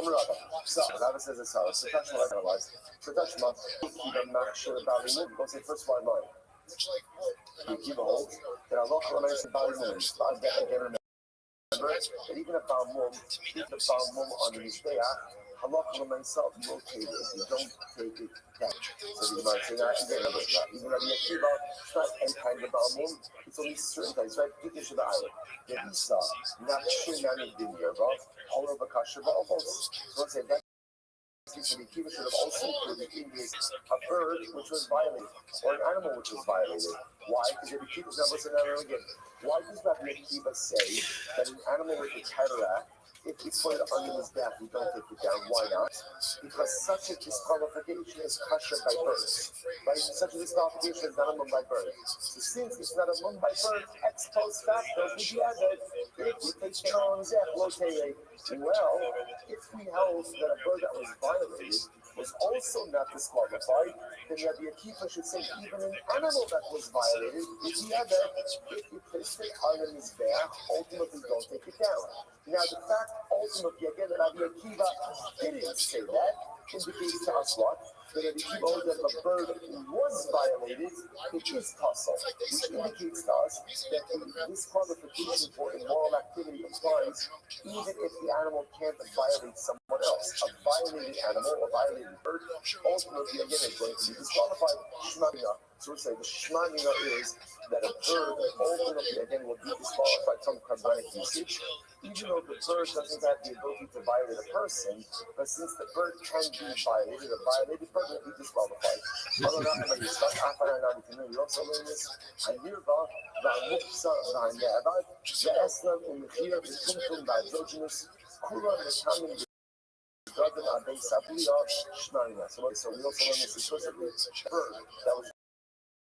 So, Rabbi says it's so. So touch my analyze. So touch my keep a machshir about the moon. Go say first one line. You keep a hold. That Allah calls about the moon. Again, remember that even a balmum, on the mizbeach, halakha myself located if you don't take it down. So the Gemara saying, even Rabbi Akiva, it's not any kind of balmum, it's only certain things, right? Dikah to the island. The Isa, not shinani dinyarva, all of a kasher ba'avos. So I said that. So the Akiva should have also included in this a bird which was violated, or an animal which was violated. Why? Because the Akiva's not listening to it again. Why does Rabbi Akiva say that an animal with a cataract, if we put it under his back, we don't take it down? Why not? Because such a disqualification is kosher by birth. Right? Such a disqualification is not a mum by birth. So since it's not a mum by birth, ex post facto, we have it. If we take it on Zach, well, if we held that a bird that was violated was also not disqualified, then Rabbi Akiva should say even an animal that was violated, if you place it on his back, ultimately don't take it down. Now the fact ultimately again that Rabbi Akiva didn't say that indicates to us what? That Rabbi Akiva holds that the bird was violated, it is tussle, which indicates to us that the disqualification for immoral activity applies even if the animal can't violate someone else. A violated animal, a violated bird, ultimately again is going to be disqualified. Shmamina. So we say the shmamina is that a bird ultimately again will be disqualified from carbonic usage, even though the bird doesn't have the ability to violate a person, but since the bird can be violated, a violated bird will be disqualified. We also learn this. So we also learn this explicitly. A bird that was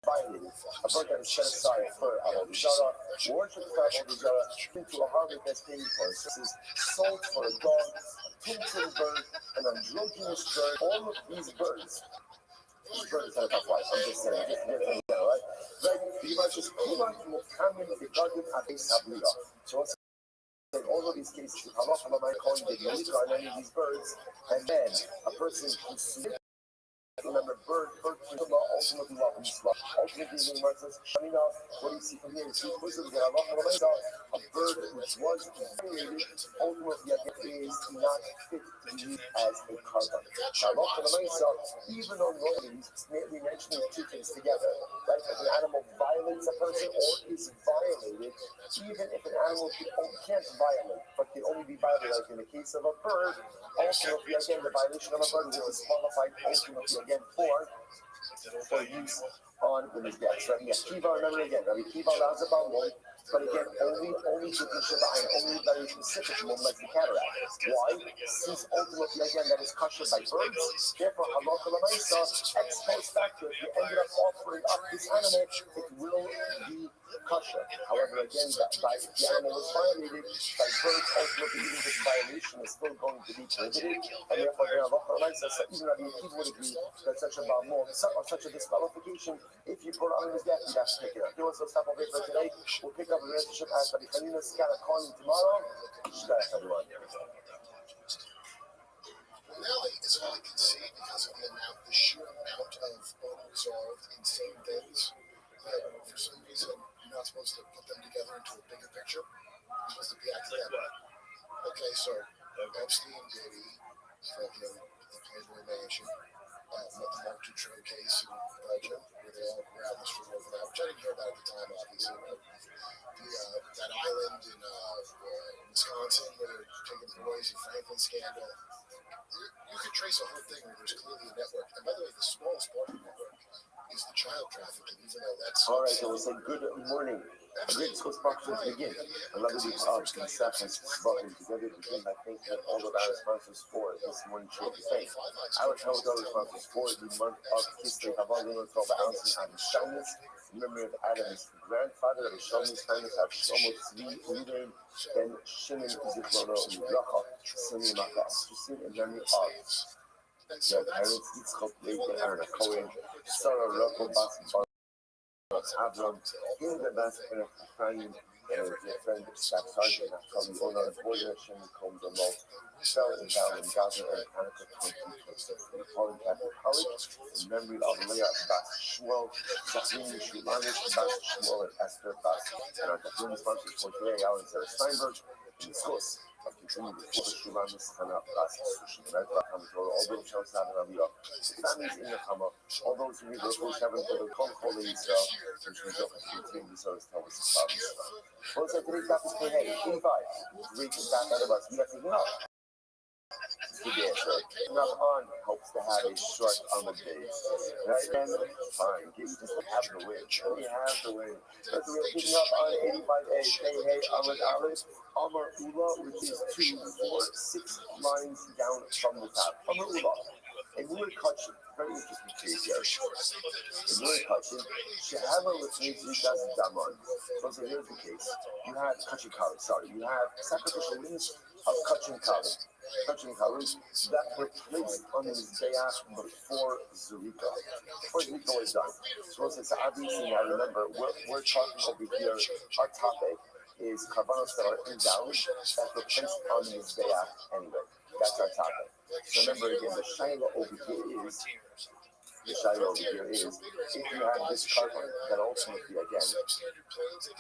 violated, a bird that is set aside for Avodah, worship for Avodah, into a harvest that's paid for. This is sold for a dog, a tumtum bird, an androgynous bird, all of these birds. These birds have a tough life, I'm just saying, right? Right? You might just Kulan Muhammad the Garden Abbas Sabuya. So in all of these cases, halacha might call you the leader on any of these birds, and then a person who's remember, bird ultimately welcomes love. Ultimately, the Gemara says, what do you see from here? You see explicitly that a bird which was violated ultimately is not fit to be used as a carbon. Even though normally we mention the two things together, right? If an animal violates a person or is violated, even if an animal can't violate, but can only be violated, like in the case of a bird, ultimately, again, the violation of a bird is disqualified ultimately again for use on the mizbeach. So Rabbi Akiva, remember again, Rabbi Akiva allows a balmum, but again, only to the Shabbat, only very specific mum like the cataract. Why? Since ultimately again that is kosher by birds, therefore halacha l'maisa, ex post facto, if you ended up offering up this animal, it will be kosher. However, again, that by the animal was violated by birds, ultimately even this violation is still going to be prohibited, and therefore halacha l'maisa, so even Rabbi Akiva would agree that such a balmum, such a disqualification, if you put it on his death, you have to pick it up. Okay, so stop over for today. We'll pick up the relationship as Rabbi Chanina Scott calling tomorrow. Shkach, everyone. Really, is all I can see because of the sheer amount of unresolved, insane things that for some reason you're not supposed to put them together into a bigger picture. You're supposed to be academic. Okay, so Epstein, Diddy, fucking the Playboy Mansion, the Mark II case in Belgium, where they all grabbed Mr. over that, which I didn't hear about at the time, obviously. But that island in Wisconsin where they're taking boys, the Franklin scandal. You could trace a whole thing where there's clearly a network. And by the way, the smallest part of the network is the child trafficking, even though that's... All right, so we'll say good morning. A great school sponsor to begin. I love the conceptions spoken together begin by thanking all of our sponsors for this morning show. Thank our Tower sponsors for the month of history. Havali knows all the ounces and shyness. Memory of Adam's grandfather, of Shlomo's kindness, of Shlomo Tzvi, Ruben, Ben Shimon, Zichrono, Mibracha, Suni Maka, Susin, and memory of their parents, Yitzchok, Leite, Aaron, Cohen, Sarah, Rocco, Bas, Avram, in the best of Ephraim, their friend Shaq Sargent, Naftali, Onar, Boyer, Shemi, Kom, Damo, fell in down in Gaza and Hanukkah 2023. Pauline Catholic College, in memory of Leah Bas Shmuel, Zachary Shulanish, Bas Shmuel, and Esther Bas, and our Dachim sponsors for today, Alan Sarah Steinberg, in the schools of continuing the full Shulanis, Hannah Bas, Sushin, Red Rock, all those shows have an Aliyah, the families in the Hama, all those who need those who have for the Kol Holy Israel, which we don't continue to service tell us the problems. Once I today's topic for hey, 85, reaching back out of us, we have to know. Enough on hopes to have a short on the days. Right then, fine. Just have the win. We have the win. That's the real picking up on 85A. Hey, Ahmed Alice. Amar Ula, which is 2, 4, 6 lines down from the top. Amar Ula. And we were touching, very interesting case here. And we were touching, Shehava Litzmi Zikas Daman. So here's the case. You have Kachikari, you have sacrificial means of Kachikari that were placed on the Mizbeach before Zerika. Before Zerika was done. So obviously now remember, we're talking over here, our topic is carbonos that are invalid that were placed on the Mizbeach anyway. That's our topic. So remember again, the shaila over here is, if you have this carbon that ultimately, again,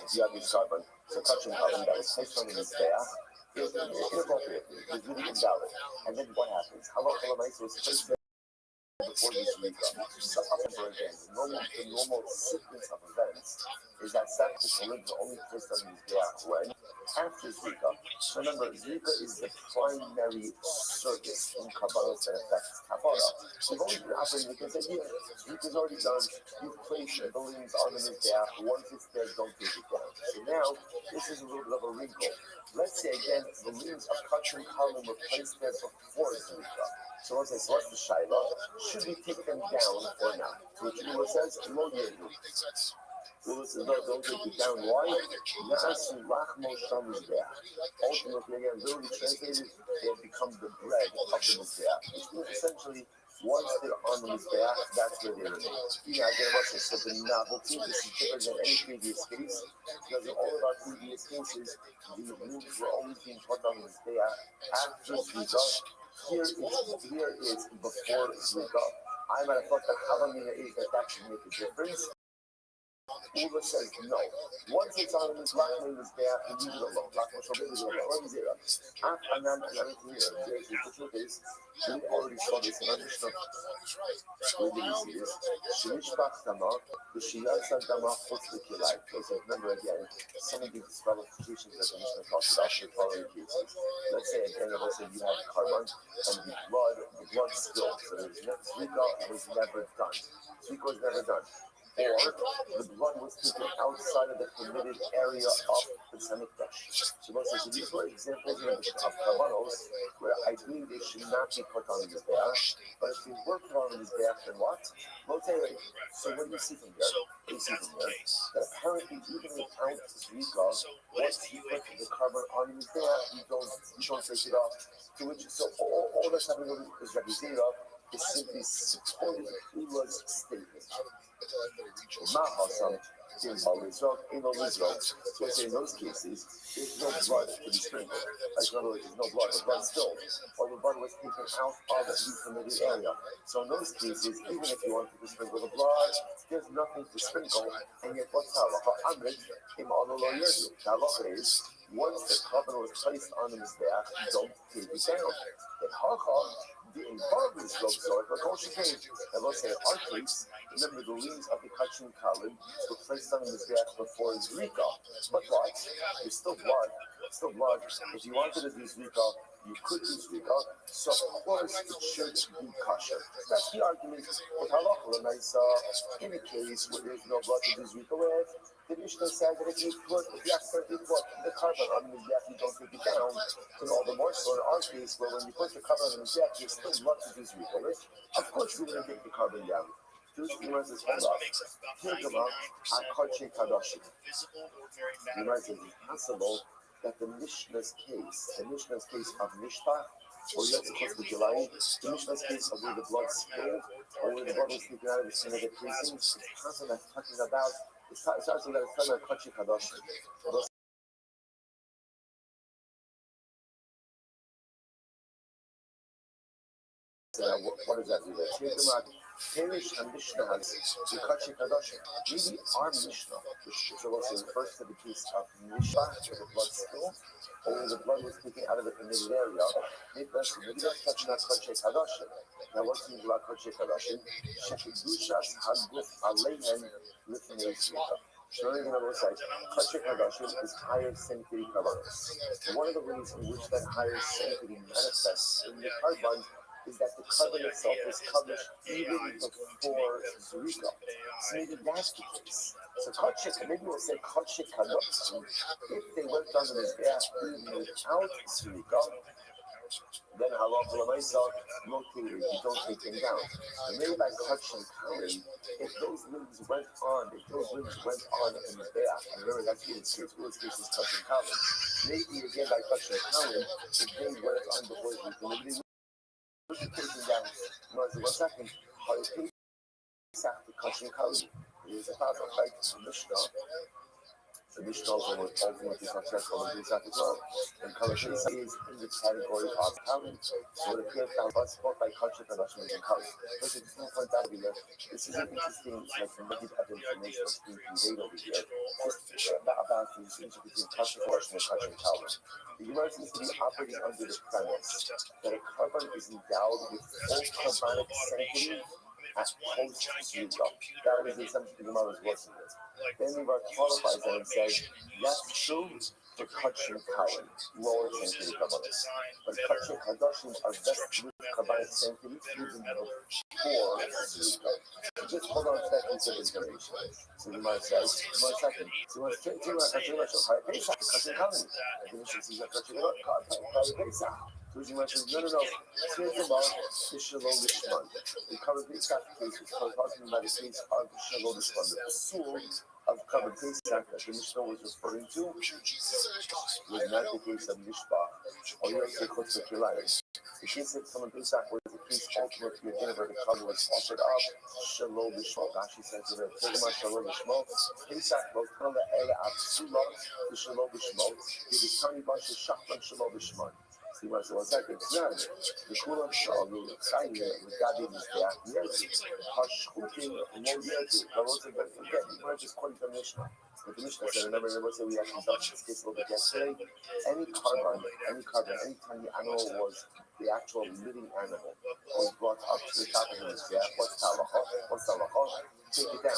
if you have this carbon, so touching carbon that was placed on the Mizbeach, is inappropriate, is really invalid. And then what happens? Halacha l'maisa was placed there before this Zerika. So remember again, the normal sequence of events is that sacrificial limbs are only placed on the Mizbeach when? After Zerika. Remember, Zerika is the primary service in Kabbalah that affects Kabbalah. We've always been operating with this idea. Zerika's already done. You've placed the limbs on the Mizbeach. Once it's there, don't take it down. So now, this is a little bit of a wrinkle. Let's say again, the limbs of Kachim Kalim were placed there before Zerika. So let's say, so what's the shaila? Should we take them down or not? So what Shmuel says, Lo Yehu. Well, don't take it down. Why? Ultimately, again, literally translated, they become the bread of the Mizbeach. Which means essentially, once they're on the Mizbeach, that's where they remain. So the novelty, this is different than any previous case, because in all of our previous cases, the rooms were always being put on the Mizbeach after Zerika. Here is before Zerika. I might have thought that Havamina is that should make a difference. Ula says no. Once it's on his Lachman is there, he leaves it alone. Lachman Shobel is alone. What is it? And then another thing here, the truth is, we already saw this in our Mishnah. Where did you see this? Shemishpach Dama, the Shiyasa Dama puts the Kilai. So remember again, some of these disqualifications that the Mishnah talks about in the following cases. Let's say again, let's say you have carbon and the blood spilled. So Zerika was never done. Zerika was never done. Or the blood was taken outside of the permitted area of the Samikdash. So these were examples of Kavanos where ideally they should not be put on the Mizbeach, but if they were put on the Mizbeach, then what? So what do you see from here? What do you see from here? That apparently even without Zerika, once you put the carbon on the Mizbeach, you don't take it off. So all that's happening is represented of is simply supporting Ula's statement. So in those cases, there's no blood to be sprinkled. Like in other words, there's no blood, the blood spilled, or the blood was taken out of the permitted area. So in those cases, even if you wanted to sprinkle the blood, there's nothing to sprinkle, and yet what's halacha? The halacha is, once the carbon was placed on the Mizbeach, don't take it down. In halacha, the involvement of Zork, but also came, and let's say our case, remember the liens of the Kachin Kalin were placed on the Mizbeach before Zrika. But what? It's still blood. It's still blood. If you wanted to do Zrika, you could do Zrika, so of course it should be kosher. That's the argument with halacha. And I saw in a case where there's no blood to do Zrika with, the Mishnah said that if you accidentally put the carbon on the Mizbeach, you don't take it down, then all the more so in our case, where when you put the carbon on the Mizbeach, there's still blood to do Zrika with. Of course you're going to take the carbon down. Two schemas is hold up. Think about Akache Kadashim. You might say it's possible that the Mishnah's case of Mishpah, or let's close the July, the Mishnah's case of where the blood spilled, or where the blood was taken out of the skin of the precincts, it's possible that it's talking about Akache Kadashim. What does that do? Perish and Mishnah has the Kachi Kadashim. Maybe our Mishnah, which refers to the case of Mishpah, where the blood spilled, or where the blood was taken out of the permitted area, maybe that's touching that Kachi Kadashim. Now, what's the about Kachi Kadashim? Shekedushas Haguf Aleihen Lifnei Zrika. Showing on the side, Kachi Kadashim is higher sanctity kavaros. One of the ways in which that higher sanctity manifests in the carbon is that the carbon itself is covered even before Zrika. So maybe that's the case. So maybe we'll say Kachik Kadashim, if they went on the Mizbeach even without Zrika, then halacha l'maisa located, you don't take them down. And maybe by Kachin Kalin, if those limbs went on in the Mizbeach, and remember that's the case is Kachin Kalin. Maybe again by Kachin Kalin, if they went on before Zrika, taking down, one second, how is Pesach the Kachin Kalin? There's a problem, right? The Mishnah also was ultimately successful in Pesach as well. And Kachin is in the category of Kalin. So it appears that one spot by Kachin Kadashim is in Kalin. But it's no point out here. This is an interesting, nugget of information that's being conveyed over here. Just about the distinction between Kachin Kadashim and Kachin Kalin. The Gemara seems to be operating under the premise that a carbon is endowed with full carbonic sanctity at post-Zrika. That is the assumption the Gemara is working with. Then the Gemara qualifies that and says, that's true for Kachin Kalin, lower sanctity carbonates. But Kachin Kadashim are best with carbonic sanctity even before Zrika. Just hold on to that piece of information. So the Gemara says, one second. So let's take Kachin Kadashim, Pesach, Kachin Kalin. And the Mishnah says that Kachin Kalin, Pesach. So the Gemara says, no. Here's about the Shalom Lishman. The covered Pesach case is talking about the case of Shalom Lishman, the Pasul of covered Pesach that the Mishnah was referring to was not the case of Mishpah, or you have to put the Kilayim. The case of covered Pesach was the case ultimately again where the cover was offered up, Shalom Lishman. Rashi says that Tegma Shalom Lishman, Pesach was called the Ela Absula, the Shalom Lishman, it is Tani Bash Shachman Shalom Lishman. See what I said? It's not. The Kulam Shalom, Chayim, regarding this gap, yes, Hashkutin, Moyetu, Kavota, but forget, you might just quote the Mishnah. But the Mishnah said, remember, we actually touched this case a little bit yesterday. Any carbon, anytime the animal was the actual living animal was brought up to the top of the gap, what's talacha? Take it down.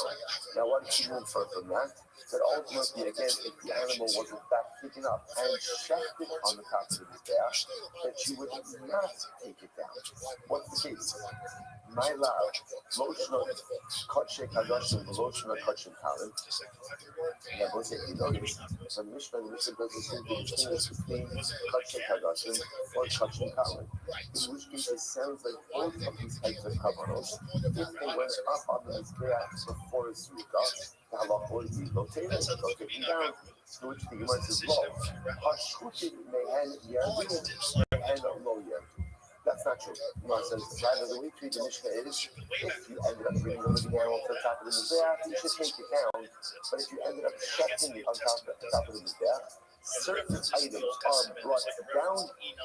Now, what did you infer from that? That ultimately, again, if the animal was in fact taken up and shafted on the top of the mizbeach, that you would not take it down. What's the case? My lab, Loshna Kachin Kadashim, Loshna Kachin Kalin. Now, both say you notice, the Mishnah doesn't distinguish between Kachin Kadashim or Kachin Kalin. In which case, it sounds like both of these types of kavanos, if they went up on the mizbeach before Zrika, the halacha would be rotated, don't take them down. To which the Gemara says, "Lo, hashkutin mehen yerdin and lo yerdin." That's not true. The Gemara says, rather the way to read the Mishnah is, if you ended up bringing the living animal to the top of the mizbeach, you should take it down. But if you ended up shutting it on top of the mizbeach, certain items are brought down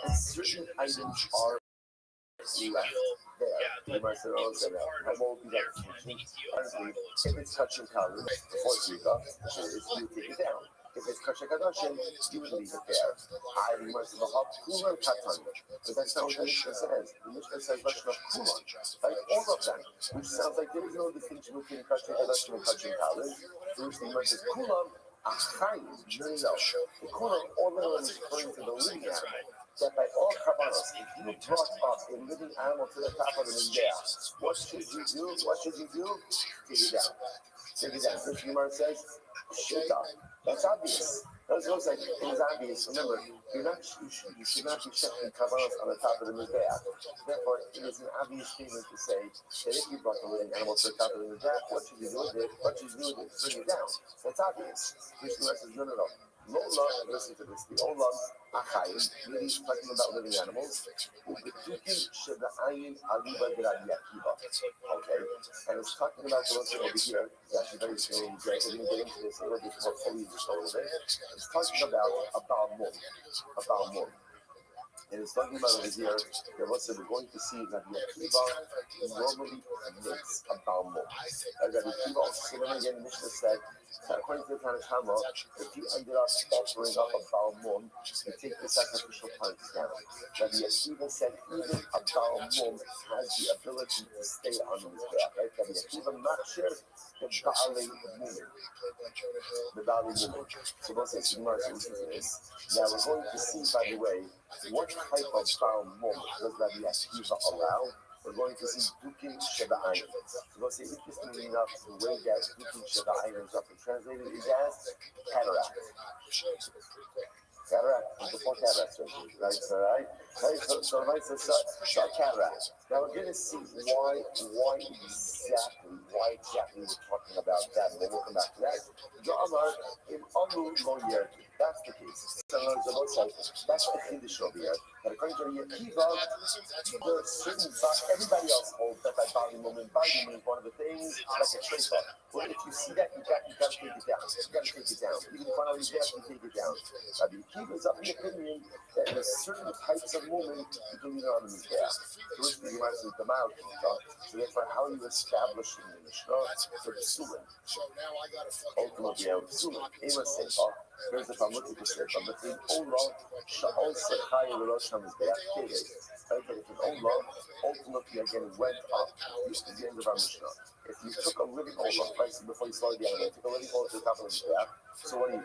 and certain items are left there. The Gemara said, that won't be that distinction. Honestly, if it's touching Kalin before Zrika, you take it down. If it's kosher kadashim, you would leave it there. I must have a kulan katan. But that's not what the Mishnah says. The Mishnah says lashon of kulan, like all of them, which sounds like there is no distinction between kosher kadashim and kosher kalim. So which the Mishnah says kulan achayim. No. The kulan all of them is referring to the living animal. That by all kabbalas, if you brought up a living animal to the top of the mizbeach, what should you do? What should you do? Take it down. Take it down. So Gemara says, shita. That's obvious. That's what like it was obvious. Remember, you should not be checking kabbalas on the top of the mizbeach. Therefore, it is an obvious statement to say that if you brought a living animal to the top of the mizbeach, what should you do with it? What should you do with it? Bring it down. That's obvious. Mishnah says, no. Lola, listen to this. The Olam Achayim, really talking about living animals. Okay, and it's talking about the one thing over here. It's actually very strange. We're going to get into this a little bit more fully just a little bit. It's talking about a Balmum. And it's talking about over here that what we're going to see that the Akiva normally makes a Balmum. And that the Akiva also said again, the Mishnah said, according to the Tanakh, if you ended up offering up a Balmum, you take the sacrificial parts down. That the Akiva said even a Balmum has the ability to stay on his back, right? That the Akiva not share the Baalei Mumin. The Baalei Mumin. So we'll say, listen to this. Now we're going to see, by the way, what type of Balmum does Rabbi Akiva allow? We're going to see Dukin Sheba'ayin. So we'll say, interestingly enough, the way that Dukin Sheba'ayin is often translated is as cataract. Cataract, before cataract surgery, right? So right, so cataract. Now we're going to see why exactly we're talking about that, and then we'll come back to that. That's the case. So that's the Kiddush over here. But according to the Akiva, there are certain thoughts everybody else holds that by body movement is one of the things like a trace off. Well, if you see that, you got to take it down. You got to take it down. Even if one of these guys can take it down. Now, the Akiva is of the opinion that there are certain types of movement you can leave on the Mizbeach. So which you might say the mouth. So therefore, how are you establishing the Mishnah for the Psulim? Ultimately, the Psulim. Ema Sefer. Here's if I'm looking for Sefer. But the Olam Sha'ol Sechai Velosh HaMizbeach Keves. Right, but if an Olam ultimately again went up, this is the end of our Mishnah. If you took a living Olam, right, so before you started the animal, you took a living Olam to the top of the Mizbeach, so what do?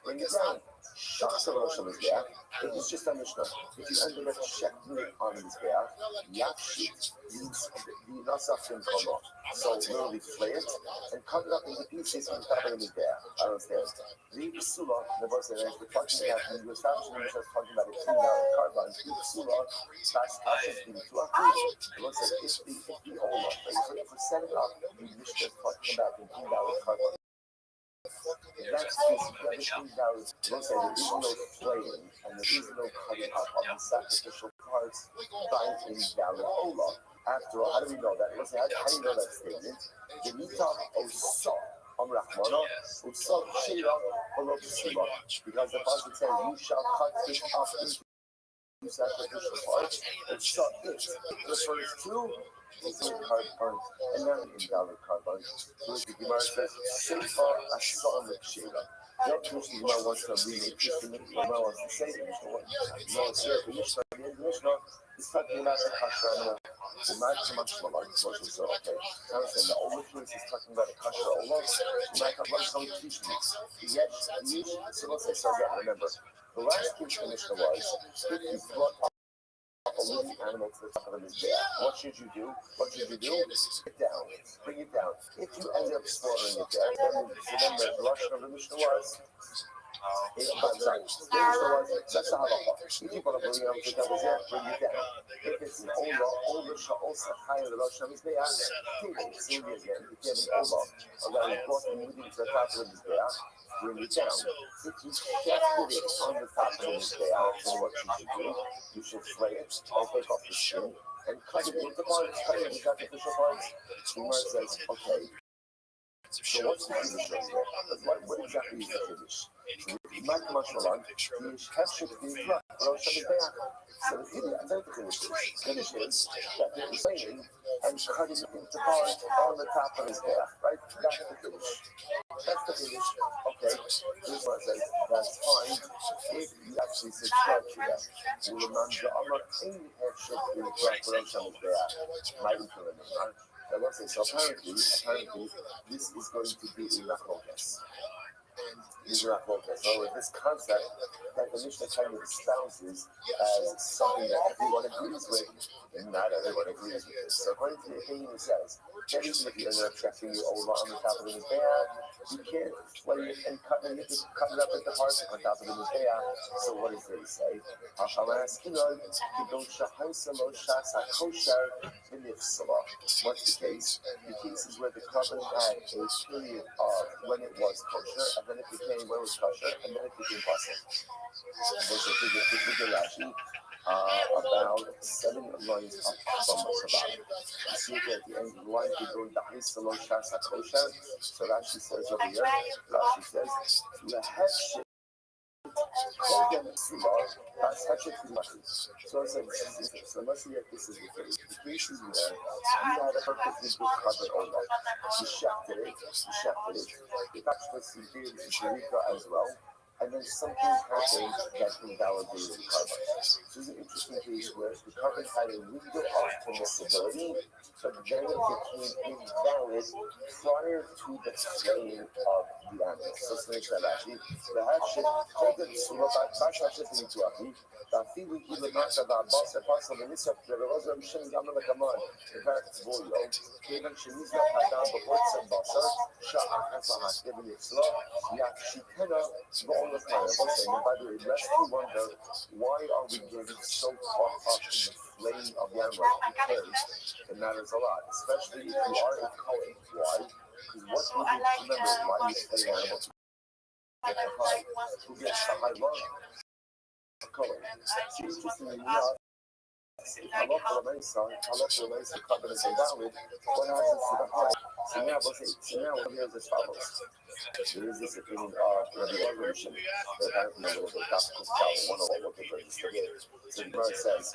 Bring it down. Shachs Velosh HaMizbeach. It was just a Mishnah. If you ended up checking it on the Mizbeach, Yakshi, the Nasafim come off. So literally flay it and cut it up into pieces from the top of the Mizbeach. I don't understand. The Psula, the verse that we're talking about, when you establish the Mishnah talking about a $2 carbon, the Psula, that's actually the two actions. The verse says, if the Ola, for setting up the Mishnah talking about the $2 carbon. That's this $2. Let's say there is no flaying and there is no cutting up of the sacrificial parts by invalid Ola. After all, how do we know that? Let's say, how do you know that statement? The Nitah Osa. Because the Pasuk says, you shall cut this up into sacrificial parts, and so it refers to carbon and not invalid carbon. So the Gemara says, Sefer Asal Sheva. Not just the Gemara wants to remake this, the Gemara wants to say the Mishnah. No, it's here, the Mishnah is talking about the kasher animal. Not so much about the social, so okay. I understand the older place is talking about a kasher olah. Not some teaching. Yet, so let's say, so yeah, remember, the last piece of the Mishnah was, if you brought up a living animal to the top of the Mizbeach, what should you do? Bring it down. If you end up slaughtering it there, then the Russian of the Mishnah was, that's the halacha. If you want to bring it up to the Mizbeach, bring it down. If it's an older also higher than the Russian of the Mizbeach, take it. See me again. If you have an older, or that is brought and moving to the top of the Mizbeach, bring it down. If you can't put it on the top of the Mizbeach, then what you should do, you should flay it, or take off the skin, and cut it into parts, cut it into sacrificial parts. The Gemara says, okay, So what's the Kiddush right here? What exactly is the Kiddush? ما كما شرعا يشكشف في الفرق لو شبه بيع. So the Kiddush, I think the Kiddush is that they're saying and cutting into bars on the top of his hair, right? That's the Kiddush. That's the Kiddush. Okay, this one says that's fine if you actually subscribe to that. ولمن جعل إن هالشيء في الفرق لو شبه بيع ما يمكن أن يعمل. So apparently, this is going to be a focus. These are focus. So this concept that the Mishnah kind of espouses as something that everyone agrees with, and not everyone agrees with this. So according to the opinion, it says that even if you end up checking the over on the top of the Mizbeah, you can't flay it and cut it up at the heart on top of the Mizbeah. So what does they say? What's the case? The case is where the carbon had a period of when it was kosher, and then it became when it was kosher, and then it became possible. There's a figure Rashi about 7 lines up from Shabbat. You see it at the end of the line, you go the Haisalo Shasa Kosher. So Rashi says over here, Rashi says, Laheshit Kogan Sulah, that's Heshet Kumashi. So it says, so let's see if this is the case. The case is where you had a perfectly good carbon over. You shafted it. You actually did Jerika as well. And then something happened that invalidated the carbon. So this is an interesting case where the carbon had a window of permissibility, but then it became invalid prior to the flaying of the animal. So let's make that actually. The hatchet, hold it, so bash hatchet into Ahi. ואפילו היא למטה והבוסר פסל וניסף ולרוזר משם גם לקמון בפרק בוליו כיוון שמזבח האדם בבוצר בוסר שאחת להכתב אצלו יפשיטנה ועולת מים. And by the way, lest you wonder, why are we getting so caught up in the flaying of the animal? Because it matters a lot, especially if you are a Kohen. Why? Because what do you remember why you slay an animal to get the high? Who gets the high love? Kohen. So interestingly enough, halacha l'maisa carbon is invalid. What happens to the high? So now here's as follows. There is this opinion of Rabbi Evolution. That I don't remember the gospel one or what they just forget. So the Gemara says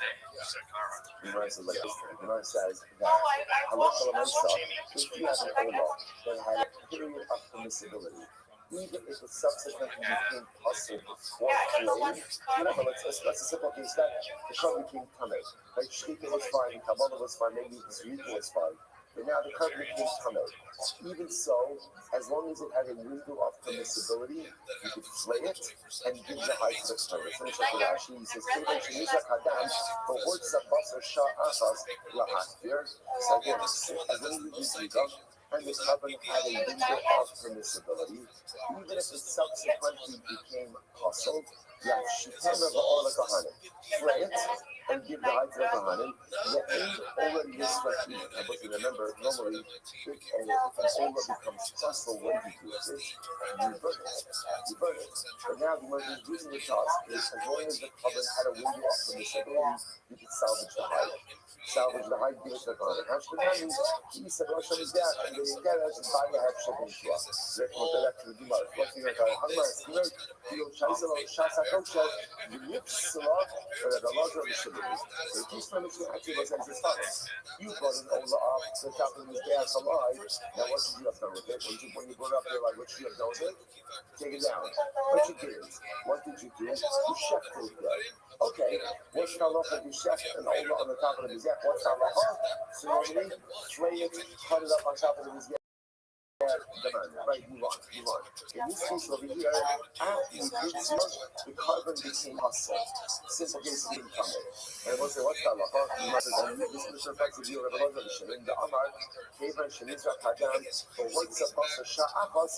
like this. The Gemara says that halacha l'maisa, if you have an olah that had a period of permissibility, even if it subsequently became possible before flaying, whatever, let's a simple case that the carbon became tamei. Like Shkita was fine, Kabbalah was fine, maybe Zrika was fine. But now the carbon became tamei. Even so, as long as it had a window of permissibility, you could flay it and give the height to the carbon. Finish up with Rashi. He says, Kivon Shemizak Hadam, Behort Sabasar Shah Asas Lahakir. So again, as long as you use Zrika, and the carbon had a window of permissibility, even if it subsequently became possible, flay it and give the height to the Kohanim. The aid already is Restream. But remember, normally, if an ola becomes possible, what do you do with it? You burn it. But now the way you're using the task is as long as the carbon had a window of permissibility, you can salvage the height. Salvage the height, give it to the Kohanim. Hashtanami, he said, Rosh Hashanah, and they get us and buy the Hashtanah into us. Let's go back to the Gemara. What's the Hagmar? You know, Shasa Kosher, you mix a lot, but the larger of the sugar is. So the piece of the actually was as follows. You brought an ola up to the top of his gas alive. Now, what should you have done with it? When you brought it up there, like, what should you have done with it? Take it down. What you did? What did you do? You chefed it good. Okay, what's the halacha if you chef an ola on the top of the mizbeach? What's the halacha? So normally, flay it, cut it up on top of the mizbeach. Right, move on. In this case over here, after you did zero, the carbon became hostile. Simple case didn't come in. And we'll say, what's that? This is reflects the view of Revelation. In the Amar, Kevan Shenizra Kadam, for what's the pastor Sha'achas,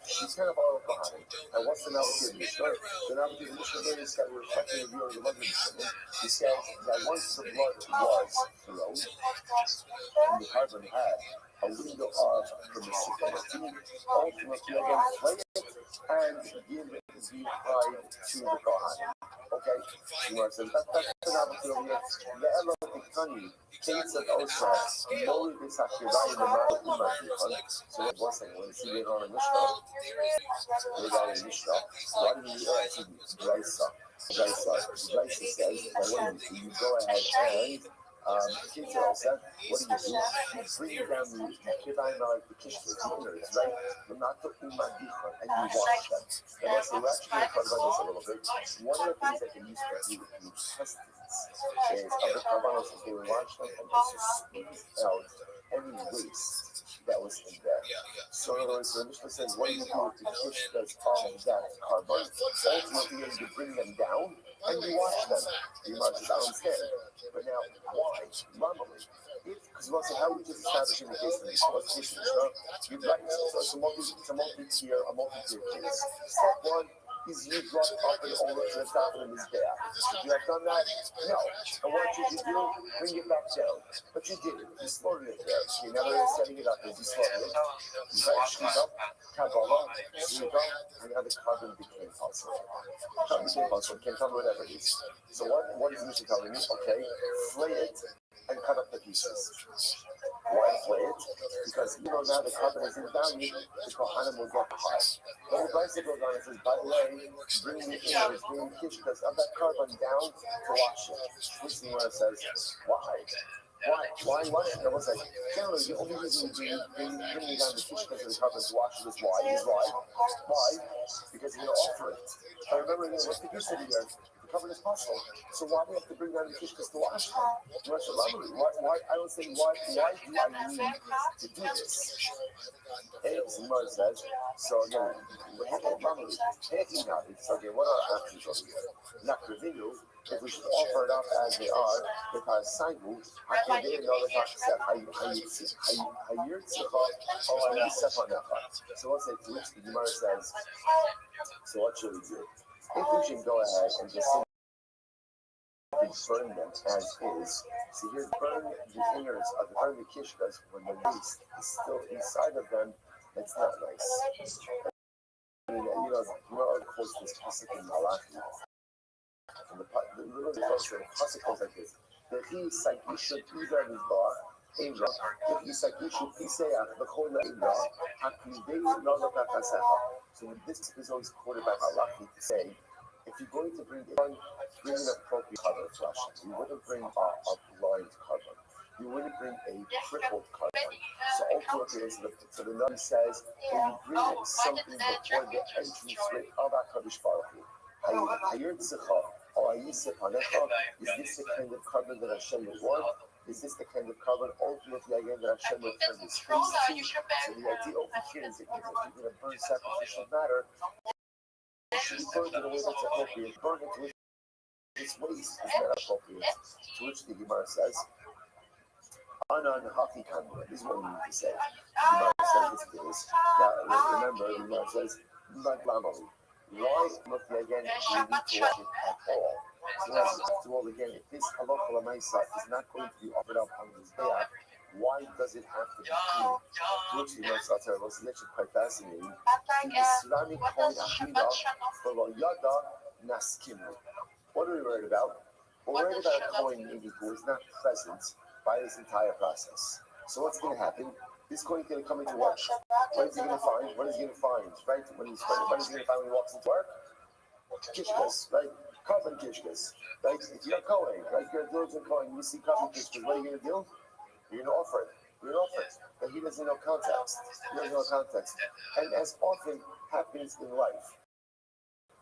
she can have all of Kohanim. And what's the narrative Mishnah? The narrative Mishnah is that we're reflecting the view of Revelation. He says that once the blood was thrown, and the carbon had a window of permissibility, ultimately again play it and give the hide to the Kohanim. Okay? Gemara says that's an opportunity. The Elo Tani, Kates of Osa, Moli Bisakirai, the Mount Imadi. So what was saying, when you see it on a Mishnah, we got a Mishnah, what do you see? Brisa. Brisa says that when you go ahead and Kates of Osa, what do? You bring down the Kivai like the Kishkas, the innards, right? The Mata Umadicha, and you wash them. And that's the last we're going to talk about this a little bit. One of the things that they used to do with the intestines is other carbonos is they would wash them and just squeeze out any waste that was in there. So in other words, the Mishnah says, what do you do with the kishkas of that carbon? Ultimately, you bring them down and you wash them. You must understand. But now, why? Normally, because we say, how we just establishing the case of this? What's the case of this? You're right. So it's a multi-tier case. Step one is you brought up and over to the top of the Mizbeach. You have done that? No. And what did you do? Bring it back down. But you did it. You slaughtered it there. You never setting it up as you slaughtered it. You got up, Kabbalah, Zika, and now the carbon became possible. Carbon became possible. Can't tell me whatever it is. So what is Mishnah telling me? Okay, flay it and cut up the pieces. Why flay it? Because now the carbon is in value, the Kohanim will get high. When the Brisa goes on, it says, by the way, bring the innards, bring the kishkas of that carbon down to wash it. Which the Gemara says, why? Why wash it? I was like, generally, the only reason you bring down the kishkas of the carbon to wash it is why? Why? Because you're going to offer it. I remember what's the use of the earth? The carbon is possible. So why do you have to bring down the kishkas to wash them? Why? I don't say why do I need to do this? Zimar says, so again, what are options over here? Nakrivinu, if we should offer it up as they are, because Saigu, so let's say to which the Gemara says, so what should we do? If we should go ahead and just burn them as is. So here, burn the innards of the kishkas when the waste is still inside of them. It's not nice. I mean, Gemara quotes this pasuk in Malachi. And the literally pasuk goes like this: "The he sakishu either mizbah Indra, the he sakishu piseach b'chol Indra hakmidei nozak hakasecha." So this is always quoted by Malachi to say, if you're going to bring an appropriate carbon flash, you wouldn't bring a blind carbon. You wouldn't bring a crippled carbon. So ultimately, so the Nabi says, when you bring something before the entrance rate of HaKadosh Baruch Hu, is this the kind of carbon that Hashem would want? Is this the kind of carbon ultimately again that Hashem would turn his face to? So the idea over here is that if you're going to burn sacrificial matter, should be burned in a way that's appropriate. Burn it with this waste is not appropriate. To which the Gemara says, Anan Haki Kanwa. This is what we need to say. The Gemara says this. Now remember, the Gemara says, Maglamali. Why not again we need to watch it at all? So after all, again, if this halakha l'maisa is not going to be offered up on this day, why does it have to be clean? To which the Gemara says, this is actually quite fascinating. What are we worried about? We're worried about a coin maybe who is not present by this entire process. So what's going to happen? This coin is going to come into work. What is he going to find? What is he going to find? Right? What is he going to find when he walks into work? Kishkas, right? Carbon kishkas. Right? If you're a coin, right? You're a diligent coin, you see carbon kishkas, what are you going to do? You're going to offer it. But he doesn't know context. And as often happens in life,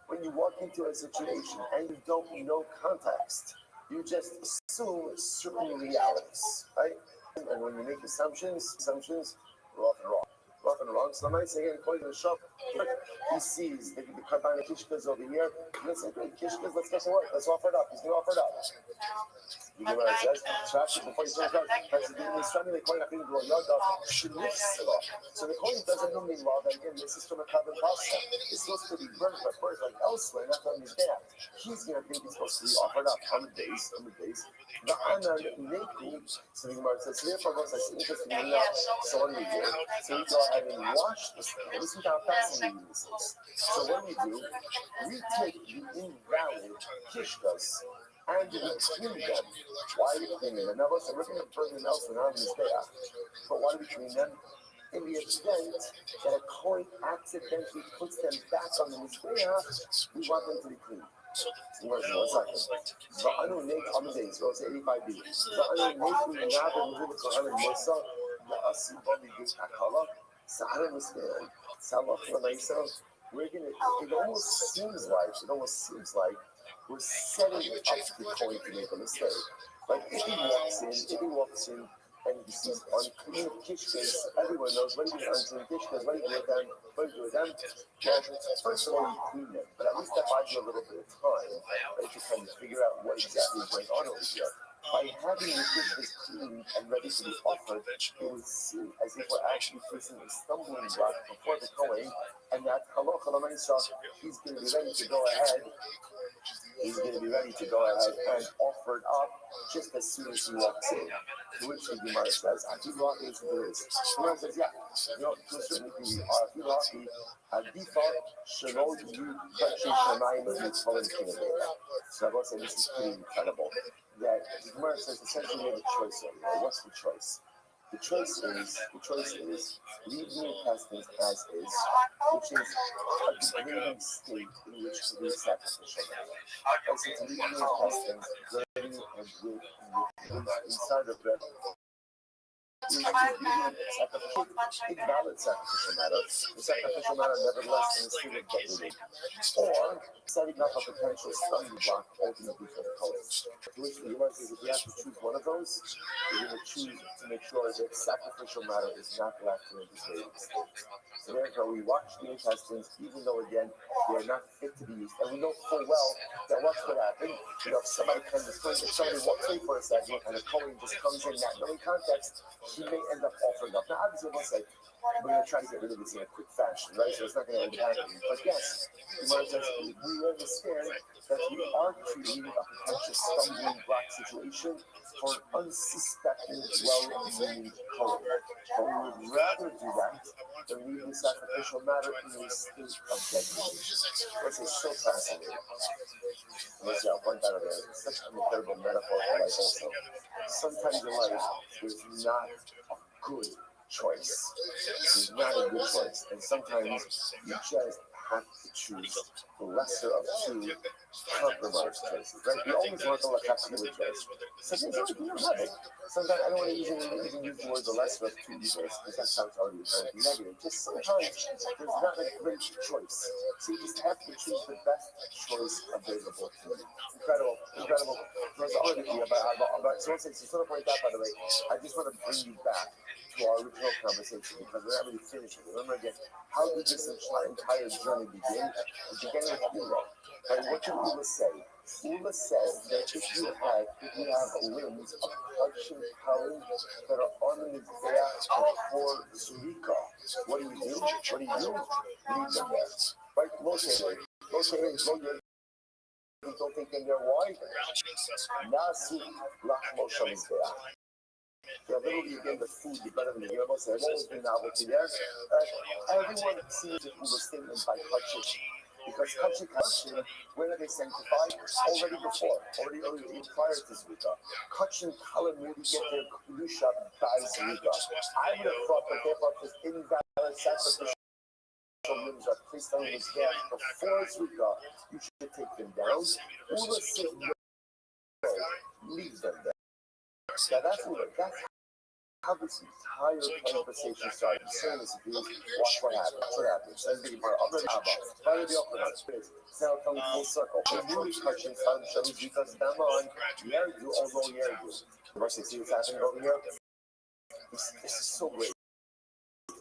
when you walk into a situation and you don't know context, you just assume certain realities, right? And when you make assumptions are often wrong. So I might say, going to the shop, he sees the carbon kishkas over here. Let's say, great kishkas, let's get to work. Let's offer it up. He's going to offer it up. The Gemara says, before he turns out, so the coin doesn't know law that again, this is from a carbon pasta. It's supposed to be burnt by birds like elsewhere, not on his dad. He's going to think it's supposed to be offered up on the days. The Anan Neku, so the Gemara says, therefore, what's interesting enough, so what do we do? So we go ahead and wash this thing. Listen to how fascinating this is. So what do? We take the invalid kishkas, and we clean them. Why do we clean them? Now listen, we're going to burn them else on the Mizbeach. But why do we clean them? In the event that a Kohen accidentally puts them back on the Mizbeach, we want them to be clean. So One second. Va'anu Nate Amadeus, verse 85b. Va'anu Nate Nabe Mehubah Kohanim Mosa, Va'asim Bali Git Akala, Sa'arim Mizbeach, Salach Lamaisa. We're going to, it almost seems like we're setting up the Kohen to make a mistake. Like if he walks in and he sees unclean kishkas, everyone knows what he does unclean kishkas, what he do with them, well, first of all, you clean them, but at least that buys you a little bit of time, right, to kind of figure out what exactly is going on over here. By having the kishkas clean and ready to be offered, it would seem as if we're actually facing a stumbling block before the Kohen, and that halacha l'maisa, he's going to be ready to go ahead. He's going to be ready to go ahead and offer it up just as soon as he walks in. To which the Gemara says, "I keep walking into this." The Gemara says, "Yeah, to a certain degree, if you're lucky, default shalom you touching shemayim and mitzvah kinevera." So I will say this is pretty incredible. That the Gemara says essentially made a choice over here. What's the choice? The choice is leave the intestines as is, which is a degrading state in which to be sacrificial. And so to leave the intestines dirty and with inside of them is invalid sacrificial matter. The sacrificial matter nevertheless in the state of degradation. Or setting up a potential stumbling block ultimately for the Kohen. To which the Gemara says if you have to choose one of those, you're going to choose to make sure that sacrificial matter is not left in a degrading state. So therefore we watch the intestines, even though again they are not fit to be used. And we know full well that what could happen, if somebody comes if somebody walks away for a second and a Kohen just comes in that knowing context, he may end up offering up. Now obviously we'll say, we're going to try to get rid of this in a quick fashion, right? So it's not going to end up happening. But yes, we understand that we are creating a potential stumbling block situation for an unsuspecting, well-meaning Kohen. But we would rather do that than leave the sacrificial matter in a state of degradation. This is so fascinating. Let's point that out there. It's such an incredible metaphor for life also. Sometimes in life, there's not a good choice. It's not a good choice. And sometimes you just have to choose the lesser of two compromise choices, right? You always want the lesser choice. Sometimes you don't have it. Sometimes I don't want to even use the word the lesser of two evils because that sounds already negative. Just sometimes there's not a great choice. So you just have to choose the best choice available to you. Incredible. There's already about so to point that, by the way, I just want to bring you back to our original conversation because we're not really finishing. Remember again, how did this entire journey begin? It began with Ula. And what did Ula say? Ula said that if you have limbs of touching Karen that are on the back before Zurika, what do? Leave them there. Right? Locate don't think in there why? Nasi Lachmo Shamizbeach. The ability to get the food, the better than the animals. I've always been novelty there. Everyone sees it was statement by touching. Because touching, when are they sanctified? Already prior to Zrika. Touching Kalim really get their Kedusha by Zrika. I would have thought that they brought this invalid sacrificial limbs are placed on his head before Zrika. You should take them down. Ula said no. Leave them there. Now that's how this entire conversation started. Saying this is watch what happens. And the other Abba, by the opponent, now coming full circle. The really touching sun shows because them on Yerdu, although Yerdu. Verse 6, see what's happening over here? This is so great.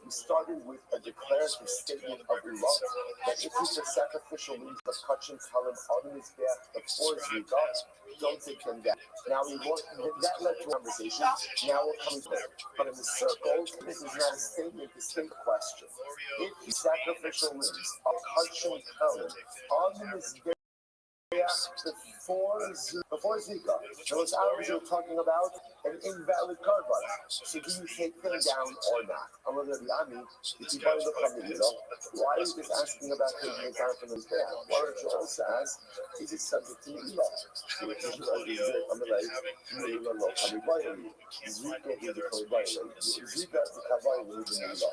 We started with a declarative statement of Allah that if it's a sacrificial means of touching Kalim on his back before Zrika, don't take them down. Now that led to a conversation. Now we're coming to it. But in the circle, this is not a statement, it's a question. If the sacrificial limbs of touching Kalim on his back before Zika. So it's obviously talking about an invalid carbon. So do you take them down or not? I'm going to be Ami. If you buy the Kamila, why is this asking about taking it down from the stand? Why don't you also ask, is it subject to Mila? So if you are the Amalai, Mila lo Kamibayali. Zika is the Kamibayali. Zika is the Kamibayali with the Mila.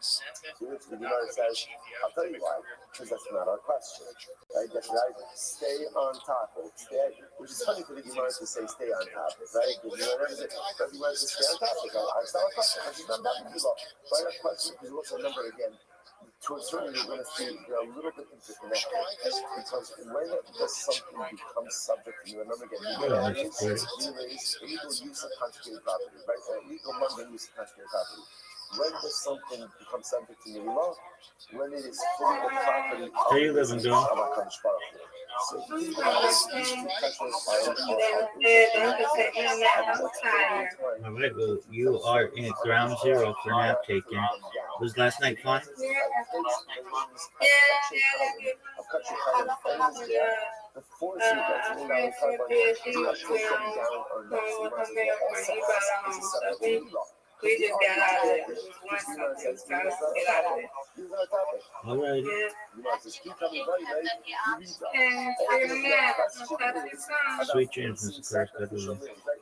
So if the Gemara says, I'll tell you why, because that's not our question. Right? That's right. Stay on topic. Which is funny for the Gemara to say stay on topic, right? Because you never say, but you want to stay on topic. It's not a question. It's not that Mila. But a question is also a number again. To a certain degree, you're going to see they're a little bit interconnected because when does something become subject to you? Remember again, you raise illegal use of conjugated property, right? Illegal mundane use of conjugated property. When does something become subject to Mila? When it is fully the property of HaKadosh Baruch Hu. So if you think about All right, well, you are in ground zero for nap taking. Was last night fun? The force you get to invalid carbon, do you take them down or not? So you might as well also ask, is it subject to Mila? We just got out of it. It was one something was trying to get out of it. All right. You might just keep coming right, right? You read that. And figure them out. I'm having the song. Sweet dreams, Mr. Curtis. God bless you.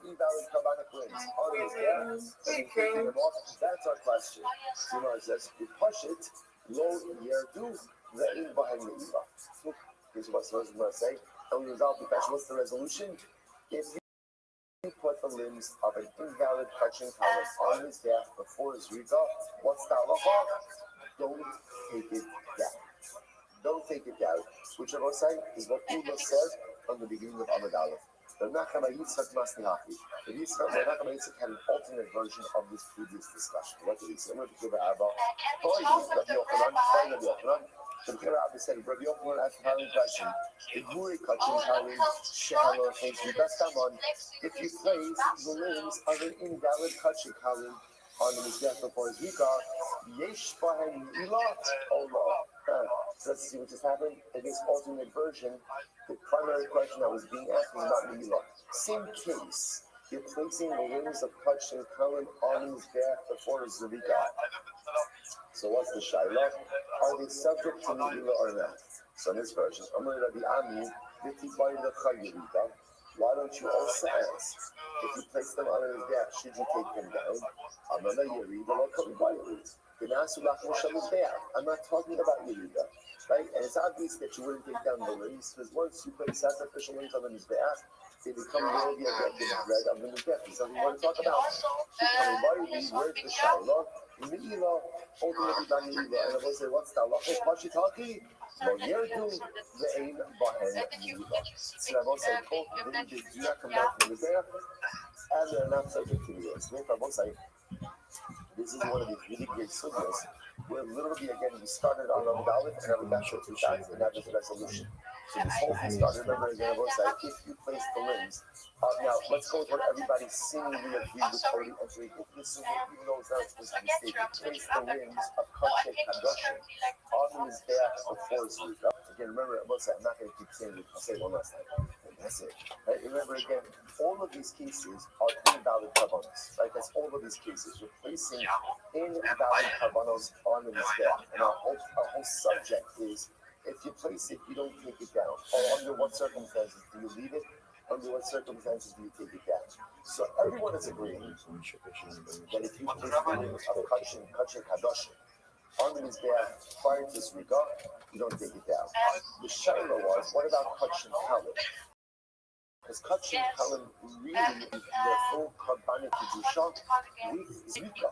That's our question. So you might says, you push it, low yerdu, ve'in b'hem me'iva. Here's what I was going to say. And we resolve the question. What's the resolution? If you put the limbs of an invalid touching color on his back before his rika, what's the halacha? Don't take it down. Don't take it down. Which I will say is what Ulla said from the beginning of Amud Aleph. The Nachama Yitzchak Masnihachi. The Nachama Yitzchak had an alternate version of this previous discussion. What did he say? I'm going to give it Abba. Rabbi Yochanan. The Rabbi said, Rabbi Yochanan asked the following question. If you place the limbs of an invalid kachim kalim on his death before his vikar, yesh bahem ilat Allah. So let's see what just happened. In this alternate version, the primary question that was being asked was not Mila. Same case. You're placing the limbs of kachim kalim on his death before his vikar. So what's the shaila? Are they subject to Mila or not? So in this version, why don't you also ask, if you place them on his back, should you take them down? I'm not talking about Yerida, right? And it's obvious that you wouldn't take down the limbs, because once you place sacrificial limbs on his back, they become worthy of getting bread of the death. It's something you want to talk about. Where's the shaila? Meila, ultimately by Meila, and I will say, what's the halacha? Pashitaki? Well, you're doing the aim behind Meila. So I will say, they do not come down from the bear, and they're not subject to the So I will say, this is one of these really great sugyas where literally, again, we started on Amud Aleph and we got to 2 sides, and that was the resolution. So this whole thing started, remember again, I will say, if you place the limbs, now let's go with what everybody seemingly agreed with already entering into this sugyah, even though it's not supposed to be stated. Place the limbs of Kachet Kadoshim on his back before his week. Again, remember, I will say, I'm not going to keep saying it, I'll say it one last time. That's it. Right? Remember again, all of these cases are invalid carbonos. Right? That's all of these cases. You're placing invalid carbonos on his back. And our whole subject is, if you place it, you don't take it down. Or under what circumstances do you leave it? Under what circumstances do you take it down? So everyone is agreeing that if you place the limbs of Kachin Kadoshim on his back prior to his Rika, you don't take it down. The shaila was, what about Kachin Kalim? Because Kachin Kalim really the full carbonic kedusha with Zika.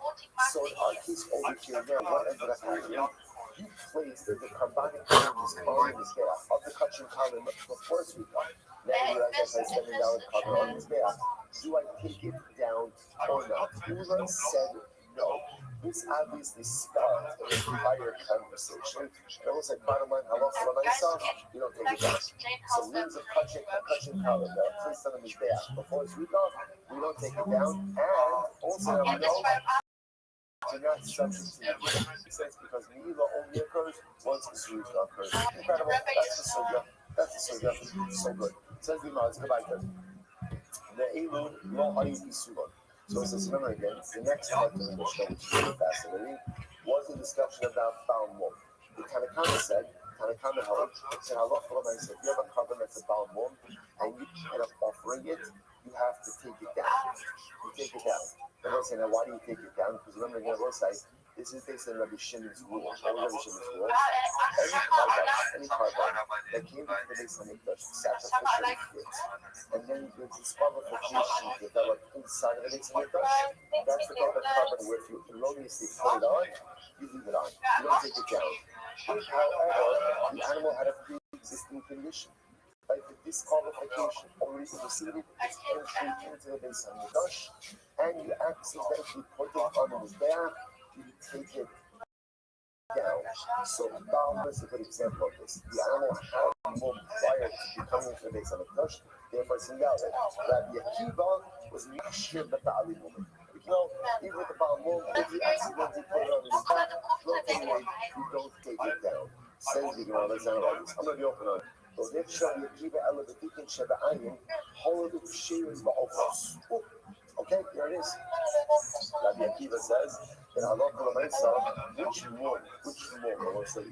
So in our case over here now, what ended up happening? You placed the carbonic atoms on his back of the Kachin Kalim before Zika. Now you realize I said $1 cover on his back. Do I take it down or not? Ula said no. This obviously sparked an entire conversation. It was like, bottom line, halacha l'maisa, you don't take it down. So limbs of kachin color that are placed on his back before it's week off, we don't take it down. And also, we know they're not subject to it. Because Meila only occurs once Zrika occurs. Incredible. That's the sugya. That's so good. Says the Maz, goodbye. The Elul lo hayu bisulon. So it says, remember again, the next part of the Mishnah, which is really fascinating, was a discussion about Baal Mum. The Tanakama said, Tanakama held, said, halacha l'maaseh, if you have a carbon that's a Baal Mum, and you end up offering it, you have to take it down. You take it down. And we'll say, now why do you take it down? Because remember again, we'll say, this is based on Rabbi Shimon's rule. What was Rabbi Shimon's rule? Any carbon that came into the base of Mikdash, sacrificially fit, and then the disqualification developed inside of the base of Mikdash, that's the type of carbon where if you erroneously put it on, you leave it on. You don't take it down. However, the animal had a pre-existing condition. Like the disqualification already preceded its entry into the base of Mikdash, and you accidentally put it on the back, you take it down. So Baal is a good example of this. The animal had a mum prior to becoming to the base of Mikdash, therefore it's invalid. Rabbi Akiva was mashir the Ba'ali woman. Even with the Baal mum, if you accidentally put it on his back, you don't take it down. Says the Gemara, let's analyze this. I'm going to be open on it. Okay, here it is. Rabbi Akiva says that which mum,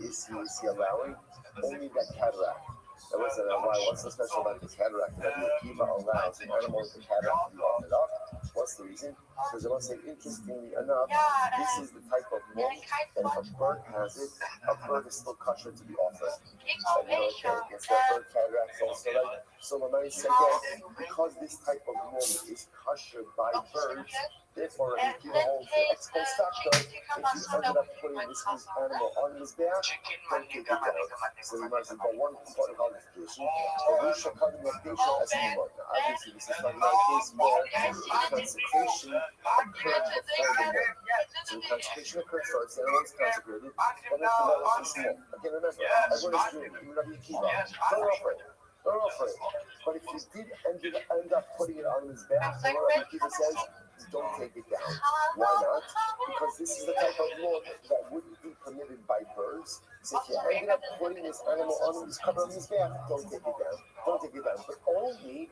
is he allowing? Only that cataract. That was why. What's so special about the cataract? Rabbi Akiva allows an animal with the cataract to be offered up. What's the reason? Because I want to say, interestingly enough, this is the type of mum that if a bird has it, a bird is still kosher to be offered. It's that bird cataract also like. So the man said that because this type of mum is kosher by birds, therefore Rabbi Akiva holds the ex post facto. If he ended up putting this animal on his back, then take it down. So he must have one important qualification. Obviously, this is not like case where consecration occurred before the mum. So the consecration occurred first, the animal is consecrated, then it develops this mum. Again, remember, everyone is doing it, even Rabbi Akiva. Don't offer it. Don't offer it. But if you did end up putting it on his back, then what Rabbi Akiva says, don't take it down. Why not? Because this is the type of mum that wouldn't be permitted by birds. So if you ended up putting this animal on his cover on his back, don't take it down. Don't take it down. But only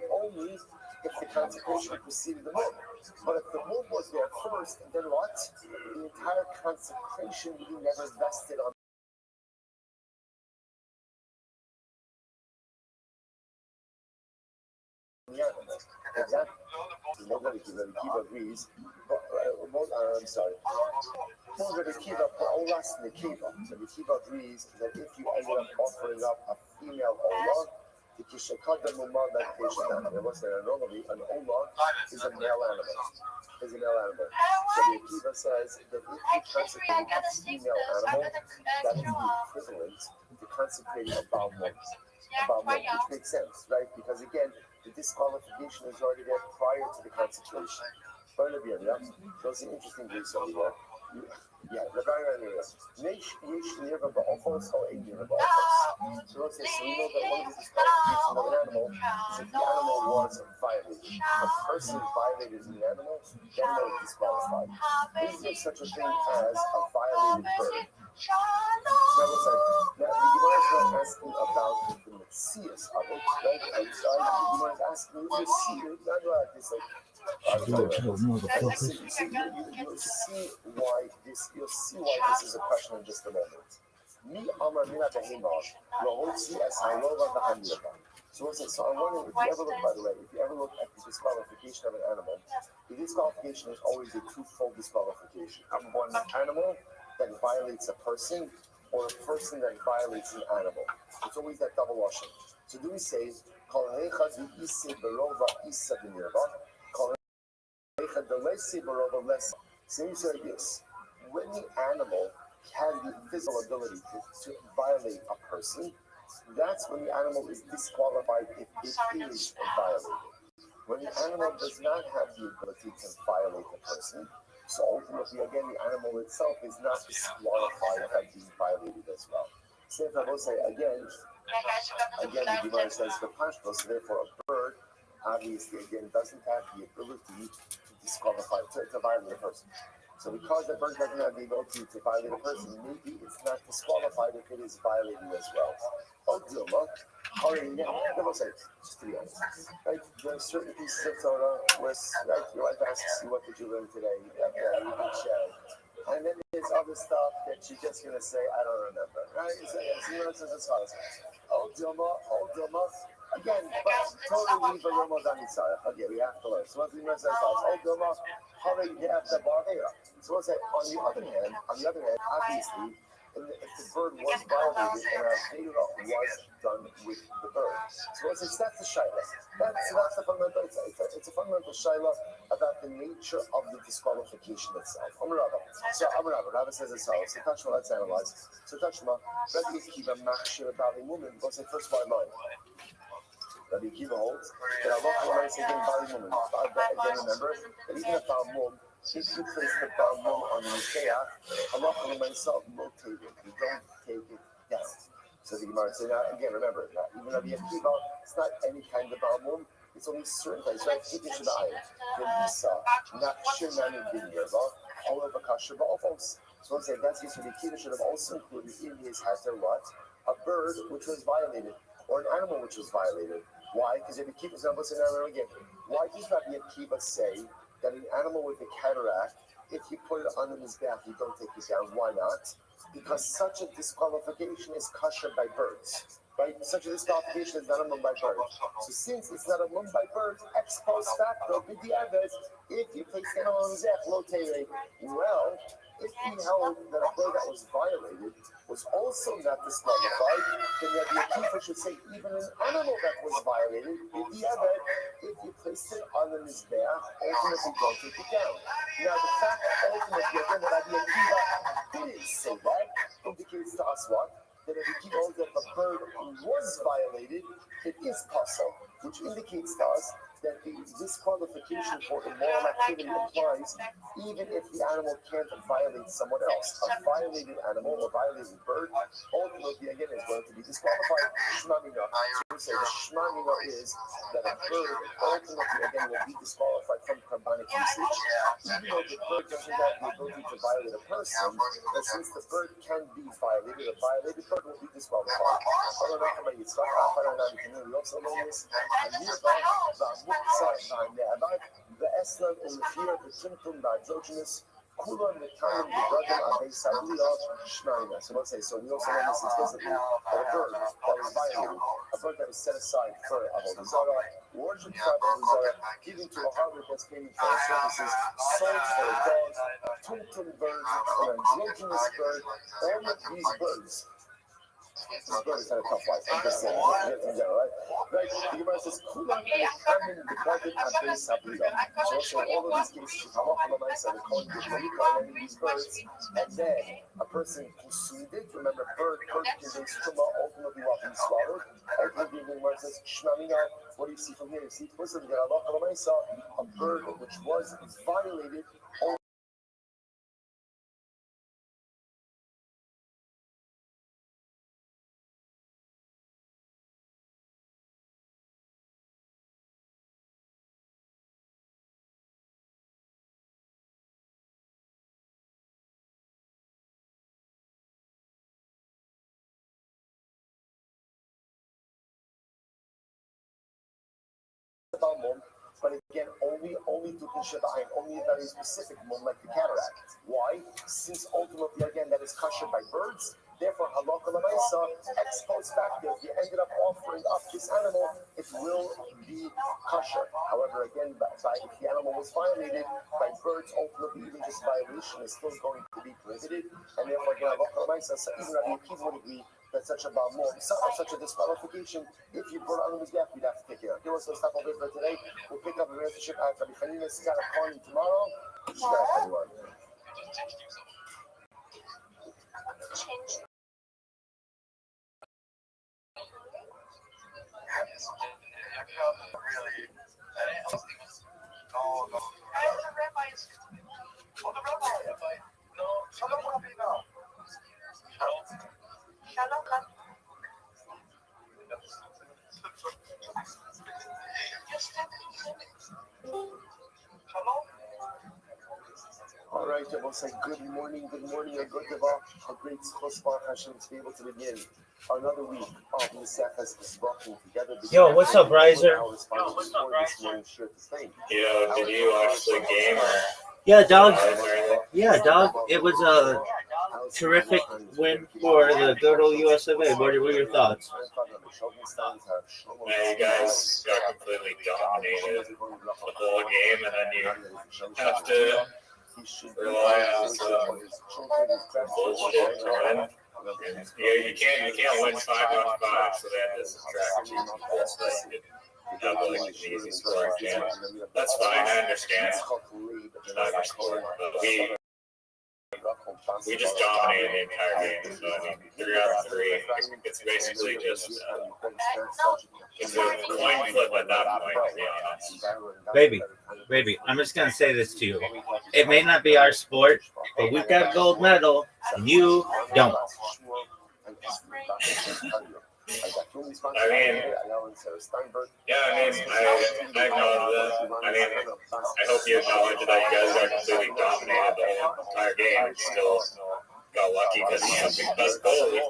if the consecration preceded the mum. But if the mum was there first, then what? The entire consecration would be never vested on the animal. Exactly. Rabbi Akiva agrees. I'm sorry. Rabbi Akiva agrees that if you ended up offering up a female olah, the kishakad mumad medication animal. What's that? Normally, an olah is a male animal. Rabbi Akiva says that if you consecrate a female animal, that is the equivalent to consecrating a Baal mum. Which makes sense, right? Because again, the disqualification is already there prior to the consecration. Those are interesting things over there. Yeah, the very area. Never but offers or a near about offers. So let's say, so we know that one of the disqualifications of an animal is if the animal was violated. A person violated an animal, then they are disqualified. Is there such a thing as a violated bird? Now, the Gemara is not asking about the Messias of it, right? The Gemara is asking, is there seed? Not like this, like, you'll see why this is a question in just a moment. So I'm wondering if you ever look, by the way, if you ever look at the disqualification of an animal, the disqualification is always a twofold disqualification. Number one, an animal that violates a person, or a person that violates an animal. It's always that double washing. So do we say, so you say this, when the animal has the physical ability to violate a person, that's when the animal is disqualified if it is violated. When the animal does not have the ability to violate a person, so ultimately, again, the animal itself is not disqualified by being violated as well. Same thing I will say again, the Gemara says the pashto, so therefore a bird, obviously, again, doesn't have the ability to disqualify, to violate a person. So because the bird doesn't have the ability to violate a person, maybe it's not disqualified if it is violating as well. Oh, Dilma, hurry now. I will say, just to be honest, right? There are certain pieces of Torah where, right, your wife asks you, what did you learn today? You can share. And then there's other stuff that you're just going to say, I don't remember, right? So, as follows. Oh, Dilma. Again, but totally leave a Ramadan Isarach. Okay, we have to learn. So what the Gemara says is, oh, Dilma, hurry after Barbera. So we'll say, on the other hand, obviously, if the bird was violated and a Avera was done with the bird. So we'll say, that's the Shaila. That's the fundamental, it's a fundamental Shaila about the nature of the disqualification itself. Rabbi says as follows. So Tashma, let's analyze. So Tashma, Rabbi Akiva Machshir about a woman. We'll say first by line. Rabbi Akiva holds that Allah Ta'ala says again by woman. Again, remember that even if our mom, if you place the Balmum on the Mizbeach, Allah Ta'ala located it. You don't take it down. So the Gemara says, now again, remember, even Rabbi Akiva, it's not any kind of Balmum. It's only certain places, right? Kiddush Shadayim, the Lisa, Nakshir Nanu Bin Yerba, all of the Kasher Ba'ofos. So let's say that's the Rabbi Akiva should have also included in his hazard what? A bird which was violated, or an animal which was violated. Why? Because Rabbi Akiva said, listen again. Why does Rabbi Akiva say that an animal with a cataract, if you put it on the mizbeach, you don't take it down? Why not? Because such a disqualification is kosher by birds. Right? Such a disqualification is not a mum by birds. So since it's not a mum by birds, ex post facto, b'diavad, if you place the animal on the mizbeach, lo teirei, well, if he held that a bird that was violated was also not disqualified, then Rabbi Akiva should say even an animal that was violated, if you place it on the mizbeach, ultimately don't take it down. Now the fact ultimately again that Rabbi Akiva didn't say that indicates to us what? That Rabbi Akiva holds that the bird was violated, it is possible, which indicates to us that the disqualification for immoral activity applies even if the animal can't violate someone else. A violated animal or violated bird ultimately again is going to be disqualified. Shmamina. So we say the shmamina is that a bird ultimately again will be disqualified from carbonic usage, even though the bird doesn't have the ability to violate a person, but since the bird can be violated, a violated bird will be disqualified. We also learn this. The Eslam in the fear of the symptom by androgynous, Kulan the time the Dragon Abe Sablia Shmarina. So let's say, so we also learn this explicitly that a bird that was violated, a bird that was set aside for Avodah Zarah, worship for Avodah Zarah, given to a harbor that's paying for services, sold for a dog, tumtum bird, an androgynous bird, all of these birds. This bird has had a tough life. I'm just saying. Right? Right? The Gemara says, "Kulam mechamin b'kavit abei sablia." So in all of these cases, halacha l'maisa, the Kohen gives money these birds, and then a person consumed it. Remember, bird contains truma, ultimately what he swallowed. Ultimately, the Gemara says, "Shmamina." What do you see from here? You see, explicitly that halacha l'maisa, a bird which was violated. But again, only Dukin Shabbat, only a very specific mum like the cataract. Why? Since ultimately, again, that is kosher by birds, therefore, halakha l'maisa, ex post facto, if you ended up offering up this animal, it will be kosher. However, again, if the animal was violated by birds, ultimately, even just violation is still going to be prohibited, and therefore, again, halakha l'maisa, so even Rabbi Akiva would agree that such a balmum, such a disqualification, if you put it on the mizbeach, we'd have to take it out. Okay, so stop over for today. We'll pick up the relationship at Rabbi Chanina's got a calling tomorrow. Everyone. All right. right, I will say good morning, or good Deva. A great chosbach Hashem to be able to begin another week of Mesechus Zvakim together. Yo, what's up, Riser? Yo, did you watch the game or? Yeah, dog. Yeah, dog. It was a terrific win for the good old US of A. What were your thoughts? Man, you guys got completely dominated the whole game, and then you have to rely on some bullshit to win. And you can't win 5-on-5, so they had to subtract 2 people so that you could have like an easy scoring chance. That's fine, I understand. It's not your sport, but we just dominated the entire game. So I mean, 3 out of 3. It's basically just it's a coin flip at that point, to be honest. Baby, I'm just gonna say this to you. It may not be our sport, but we've got a gold medal, and you don't. I mean, yeah, I acknowledge that. I mean, I hope you acknowledge that you guys are completely dominated the whole entire game and still got lucky because you have the best goalie.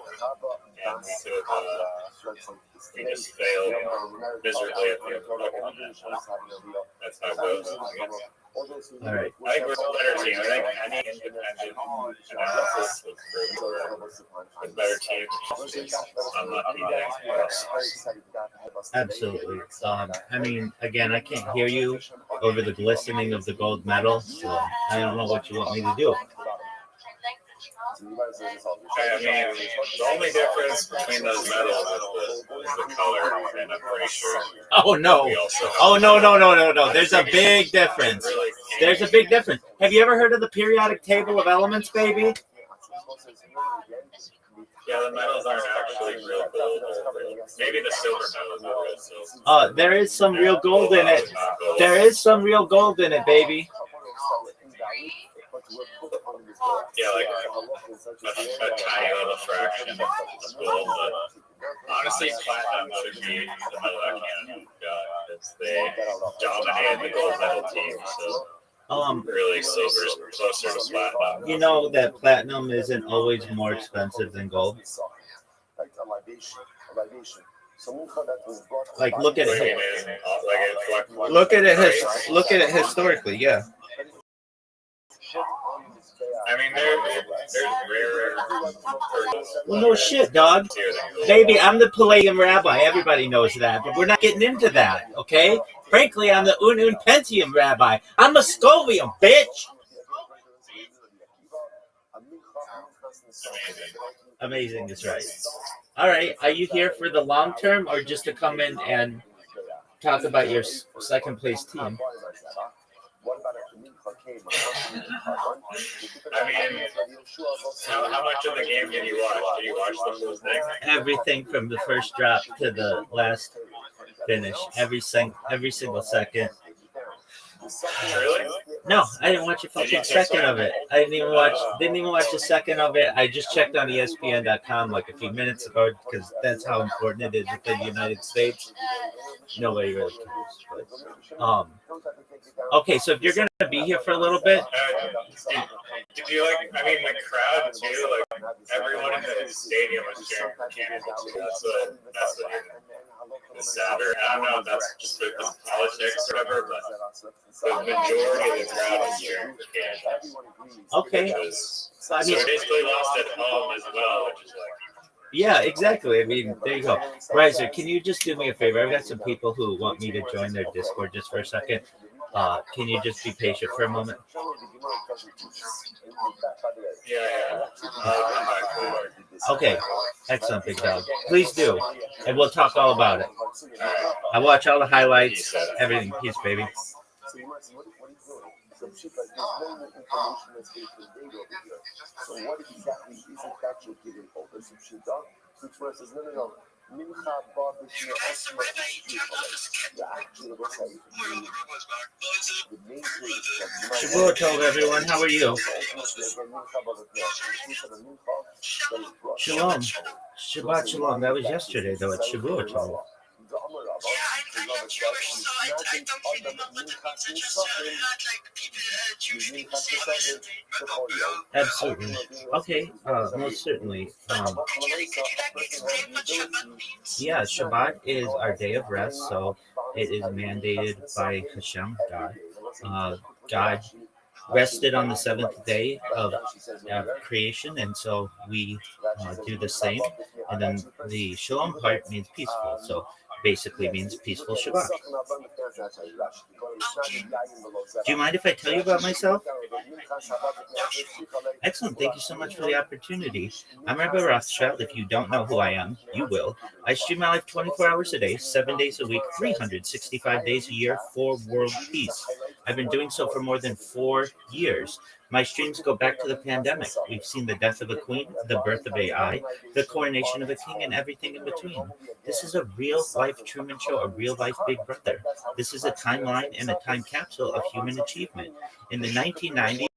And we just failed miserably at the fucking end. That's how it goes. All right. I think we're a better team. I think any independent analysis would prove we're a better team. I'm not beating us. Absolutely. I mean, again, I can't hear you over the glistening of the gold medal, so I don't know what you want me to do. I mean, the only difference between those medals is the color, and I'm pretty sure. Oh no! No! There's a big difference. There's a big difference. Have you ever heard of the periodic table of elements, baby? Yeah, the medals aren't actually real gold. Maybe the silver medals are real silver. There is some real gold in it. There is some real gold in it, baby. Yeah, like a tiny little fraction of gold, but honestly, platinum should be the medal that Canada got. They dominated the gold medal team, so really silver's closer to platinum. You know that platinum isn't always more expensive than gold. Like look at it. Look at it historically, yeah. I mean, there's rarer. Well, no shit, dog. Baby, I'm the Palladium Rabbi. Everybody knows that, but we're not getting into that, okay? Frankly, I'm the Unun Pentium Rabbi. I'm a Scovium, bitch. Amazing is right. All right, are you here for the long term or just to come in and talk about your second place team? I mean, how much of the game did you watch? Did you watch the whole thing? Everything from the first drop to the last finish. Every single second. Really? No, I didn't watch a fucking second of it. I didn't even watch a second of it. I just checked on ESPN.com like a few minutes ago because that's how important it is with the United States. Nobody really cares. But, okay, so if you're gonna be here for a little bit, did you like? I mean, the crowd too. Like everyone in the stadium was cheering for Canada too. That's what the sadder. I don't know if that's just with the politics or whatever, but the majority of the crowd was cheering for Canada. Okay. So they basically lost at home as well, which is like. Yeah, exactly. I mean, there you go. Riser, can you just do me a favor? I've got some people who want me to join their Discord just for a second. Can you just be patient for a moment? Yeah. Okay. Excellent, big dog. Please do. And we'll talk all about it. I watch all the highlights, everything. Peace, baby. So what exactly is it that you're giving over? So Pshita, which verse says, no. Mincha ba b'shna asma actually looks like the main place. Shavua told everyone, how are you? Shalom. Shabbat shalom. That was yesterday, though. It's Shavua told. Absolutely. Okay, most certainly. Yeah, Shabbat is our day of rest, so it is mandated by Hashem, God. God rested on the seventh day of creation, and so we do the same. And then the Shalom part means peaceful, so basically means peaceful Shabbat. Do you mind if I tell you about myself? Excellent. Thank you so much for the opportunity. I'm Rabbi Rothschild. If you don't know who I am, you will. I stream my life 24 hours a day, 7 days a week, 365 days a year for world peace. I've been doing so for more than 4 years. My streams go back to the pandemic. We've seen the death of a queen, the birth of AI, the coronation of a king, and everything in between. This is a real life Truman Show, a real life Big Brother. This is a timeline and a time capsule of human achievement. In the 1990s,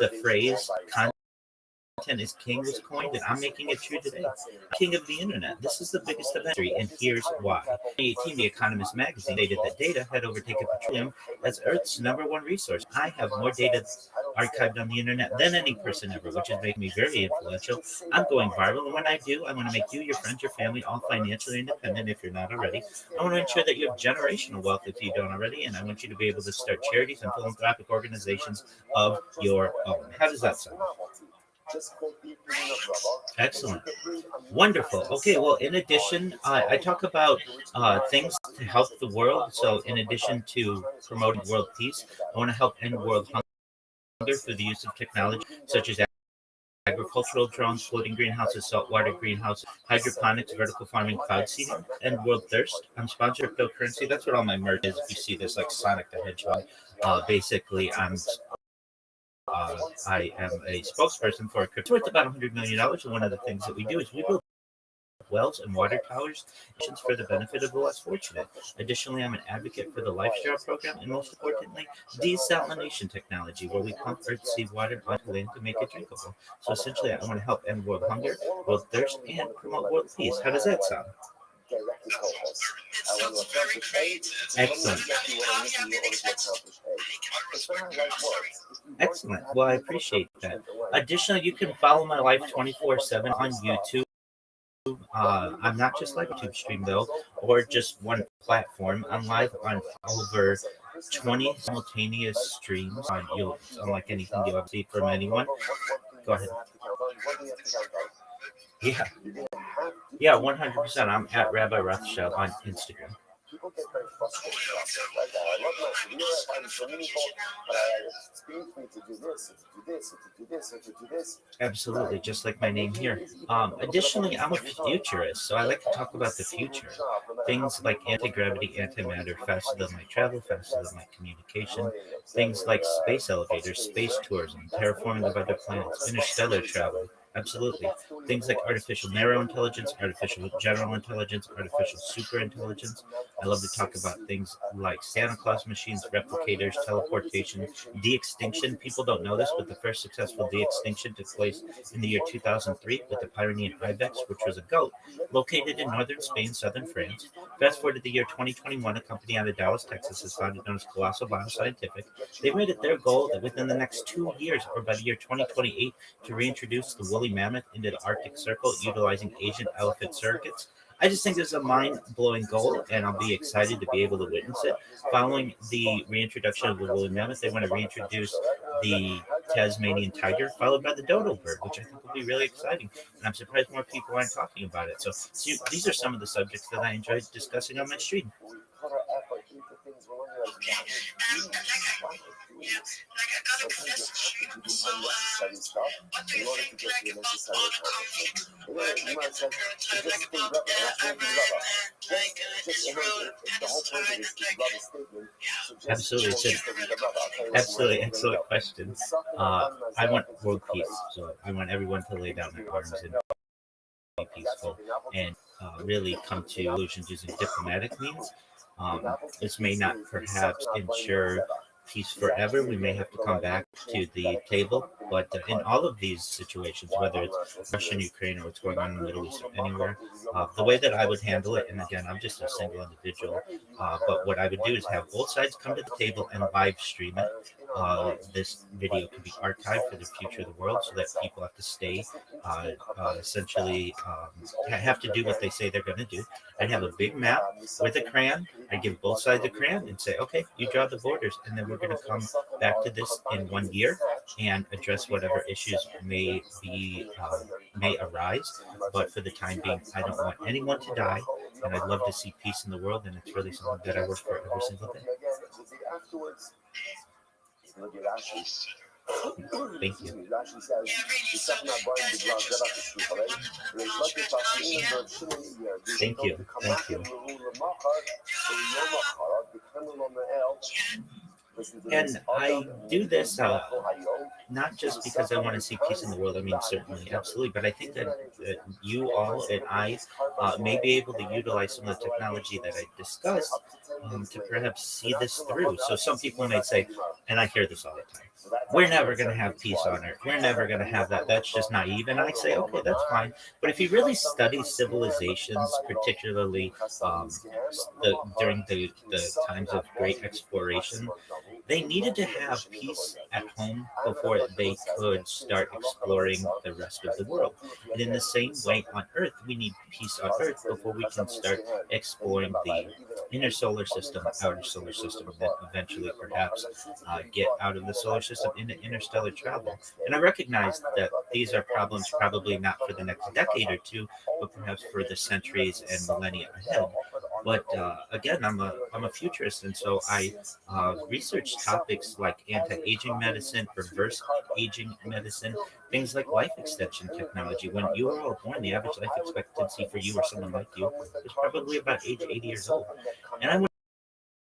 the phrase content is king was coined, and I'm making it true today. King of the internet. This is the biggest of history, and here's why. In 2018, The Economist magazine stated that data had overtaken petroleum as Earth's #1 resource. I have more data archived on the internet than any person ever, which is making me very influential. I'm going viral, and when I do, I want to make you, your friends, your family all financially independent if you're not already. I want to ensure that you have generational wealth if you don't already, and I want you to be able to start charities and philanthropic organizations of your own. How does that sound? Excellent. Wonderful. Okay, well, in addition, I talk about things to help the world. So, in addition to promoting world peace, I want to help end world hunger through the use of technology such as agricultural drones, floating greenhouses, saltwater greenhouses, hydroponics, vertical farming, cloud seeding, and world thirst. I'm sponsored cryptocurrency. That's what all my merch is. If you see this, like Sonic the Hedgehog, basically, I am a spokesperson for crypto. It's about $100 million, and one of the things that we do is we build wells and water towers for the benefit of the less fortunate. Additionally, I'm an advocate for the Lifestyle program, and most importantly, desalination technology, where we pump earth-seed water onto land to make it drinkable. So essentially, I want to help end world hunger, world thirst, and promote world peace. How does that sound? Excellent. Excellent. Well, I appreciate that. Additionally, you can follow my life 24/7 on YouTube. I'm not just like a YouTube stream though, or just one platform. I'm live on over 20 simultaneous streams. Unlike anything you'll ever see from anyone. Go ahead. Yeah. Yeah, 100%. I'm at Rabbi Rothschild on Instagram. People get very frustrated about stuff like that. I love my video. I find so many people, but it screams me to do this, and to do this, and to do this, and to do this. Absolutely, just like my name here. Additionally, I'm a futurist, so I like to talk about the future. Things like anti-gravity, antimatter, faster than light travel, faster than light communication. Things like space elevators, space tourism, terraforming of other planets, interstellar travel. Absolutely. Things like artificial narrow intelligence, artificial general intelligence, artificial super intelligence. I love to talk about things like Santa Claus machines, replicators, teleportation, de-extinction. People don't know this, but the first successful de-extinction took place in the year 2003 with the Pyrenean ibex, which was a goat, located in northern Spain, southern France. Fast forward to the year 2021, a company out of Dallas, Texas, is founded known as Colossal Bioscientific. They've made it their goal that within the next 2 years, or by the year 2028, to reintroduce the woolly mammoth into the Arctic Circle utilizing Asian elephant surrogates. I just think this is a mind-blowing goal, and I'll be excited to be able to witness it. Following the reintroduction of the woolly mammoth, they want to reintroduce the Tasmanian tiger, followed by the dodo bird, which I think will be really exciting. And I'm surprised more people aren't talking about it. So these are some of the subjects that I enjoyed discussing on my stream. Absolutely, absolutely excellent question. I want world peace, so I want everyone to lay down their arms and be peaceful and really come to solutions using diplomatic means. This may not perhaps ensure peace forever, we may have to come back to the table. But in all of these situations, whether it's Russia and Ukraine or what's going on in the Middle East or anywhere, the way that I would handle it, and again, I'm just a single individual, but what I would do is have both sides come to the table and live stream it. This video can be archived for the future of the world so that people have to stay, essentially have to do what they say they're going to do. I'd have a big map with a crayon. I'd give both sides a crayon and say, okay, you draw the borders, and then we're going to come back to this in 1 year and address whatever issues may arise. But for the time being, I don't want anyone to die, and I'd love to see peace in the world, and it's really something that I work for every single day. Thank you. Thank you. Thank you. And I do this not just because I want to see peace in the world. I mean, certainly, absolutely. But I think that you all and I may be able to utilize some of the technology that I discussed to perhaps see this through. So some people might say, and I hear this all the time, we're never going to have peace on earth. We're never going to have that. That's just naive. And I say, okay, that's fine. But if you really study civilizations, particularly during the times of great exploration, they needed to have peace at home before they could start exploring the rest of the world. And in the same way on Earth, we need peace on Earth before we can start exploring the inner solar system, outer solar system, and then eventually perhaps get out of the solar system into interstellar travel. And I recognize that these are problems probably not for the next decade or two, but perhaps for the centuries and millennia ahead. But again, I'm a futurist, and so I research topics like anti-aging medicine, reverse aging medicine, things like life extension technology. When you were all born, the average life expectancy for you or someone like you is probably about age 80 years old. And I want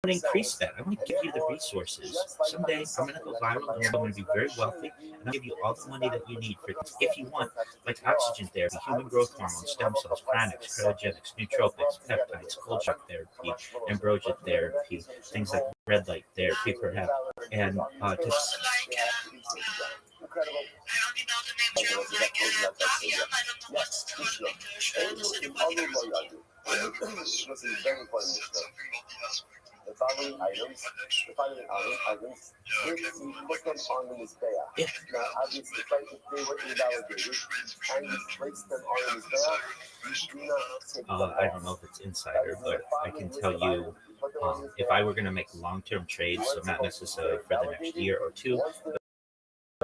to increase that. I want to give you the resources. Someday I'm going to go viral and I'm going to be very wealthy, and I'll give you all the money that you need for if you want, like oxygen therapy, human growth hormone, stem cells, cryonics, cryogenics, nootropics, peptides, cold shock therapy, ambrosia therapy, things like red light therapy, perhaps, and the following items, if you put them on the Mizbeach. Now, obviously, if they were invalidated and you place them on the Mizbeach, you do not take them I don't know if it's insider, but I can tell you, if I were going to make long-term trades, so not necessarily for the next year or two, but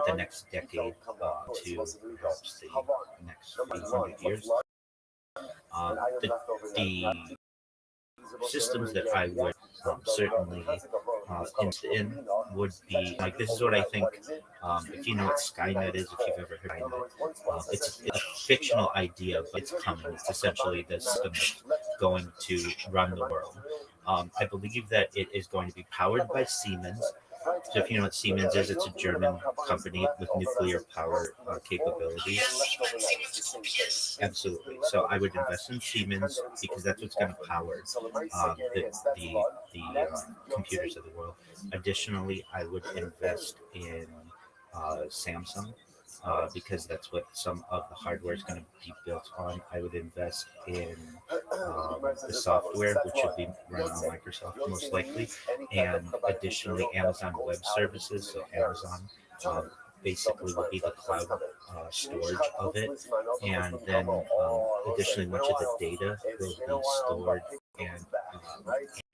the next decade to perhaps the next 800 years, the systems that I would certainly invest in would be like, this is what I think. If you know what Skynet is, if you've ever heard of it, it's a fictional idea, but it's coming. It's essentially the system that's going to run the world. I believe that it is going to be powered by Siemens. So if you know what Siemens is, it's a German company with nuclear power capabilities. Absolutely. So I would invest in Siemens because that's what's going to power the computers of the world. Additionally, I would invest in Samsung. Because that's what some of the hardware is going to be built on. I would invest in the software, which will be run on Microsoft most likely, and additionally Amazon Web Services. So Amazon basically will be the cloud storage of it, and then additionally much of the data will be stored and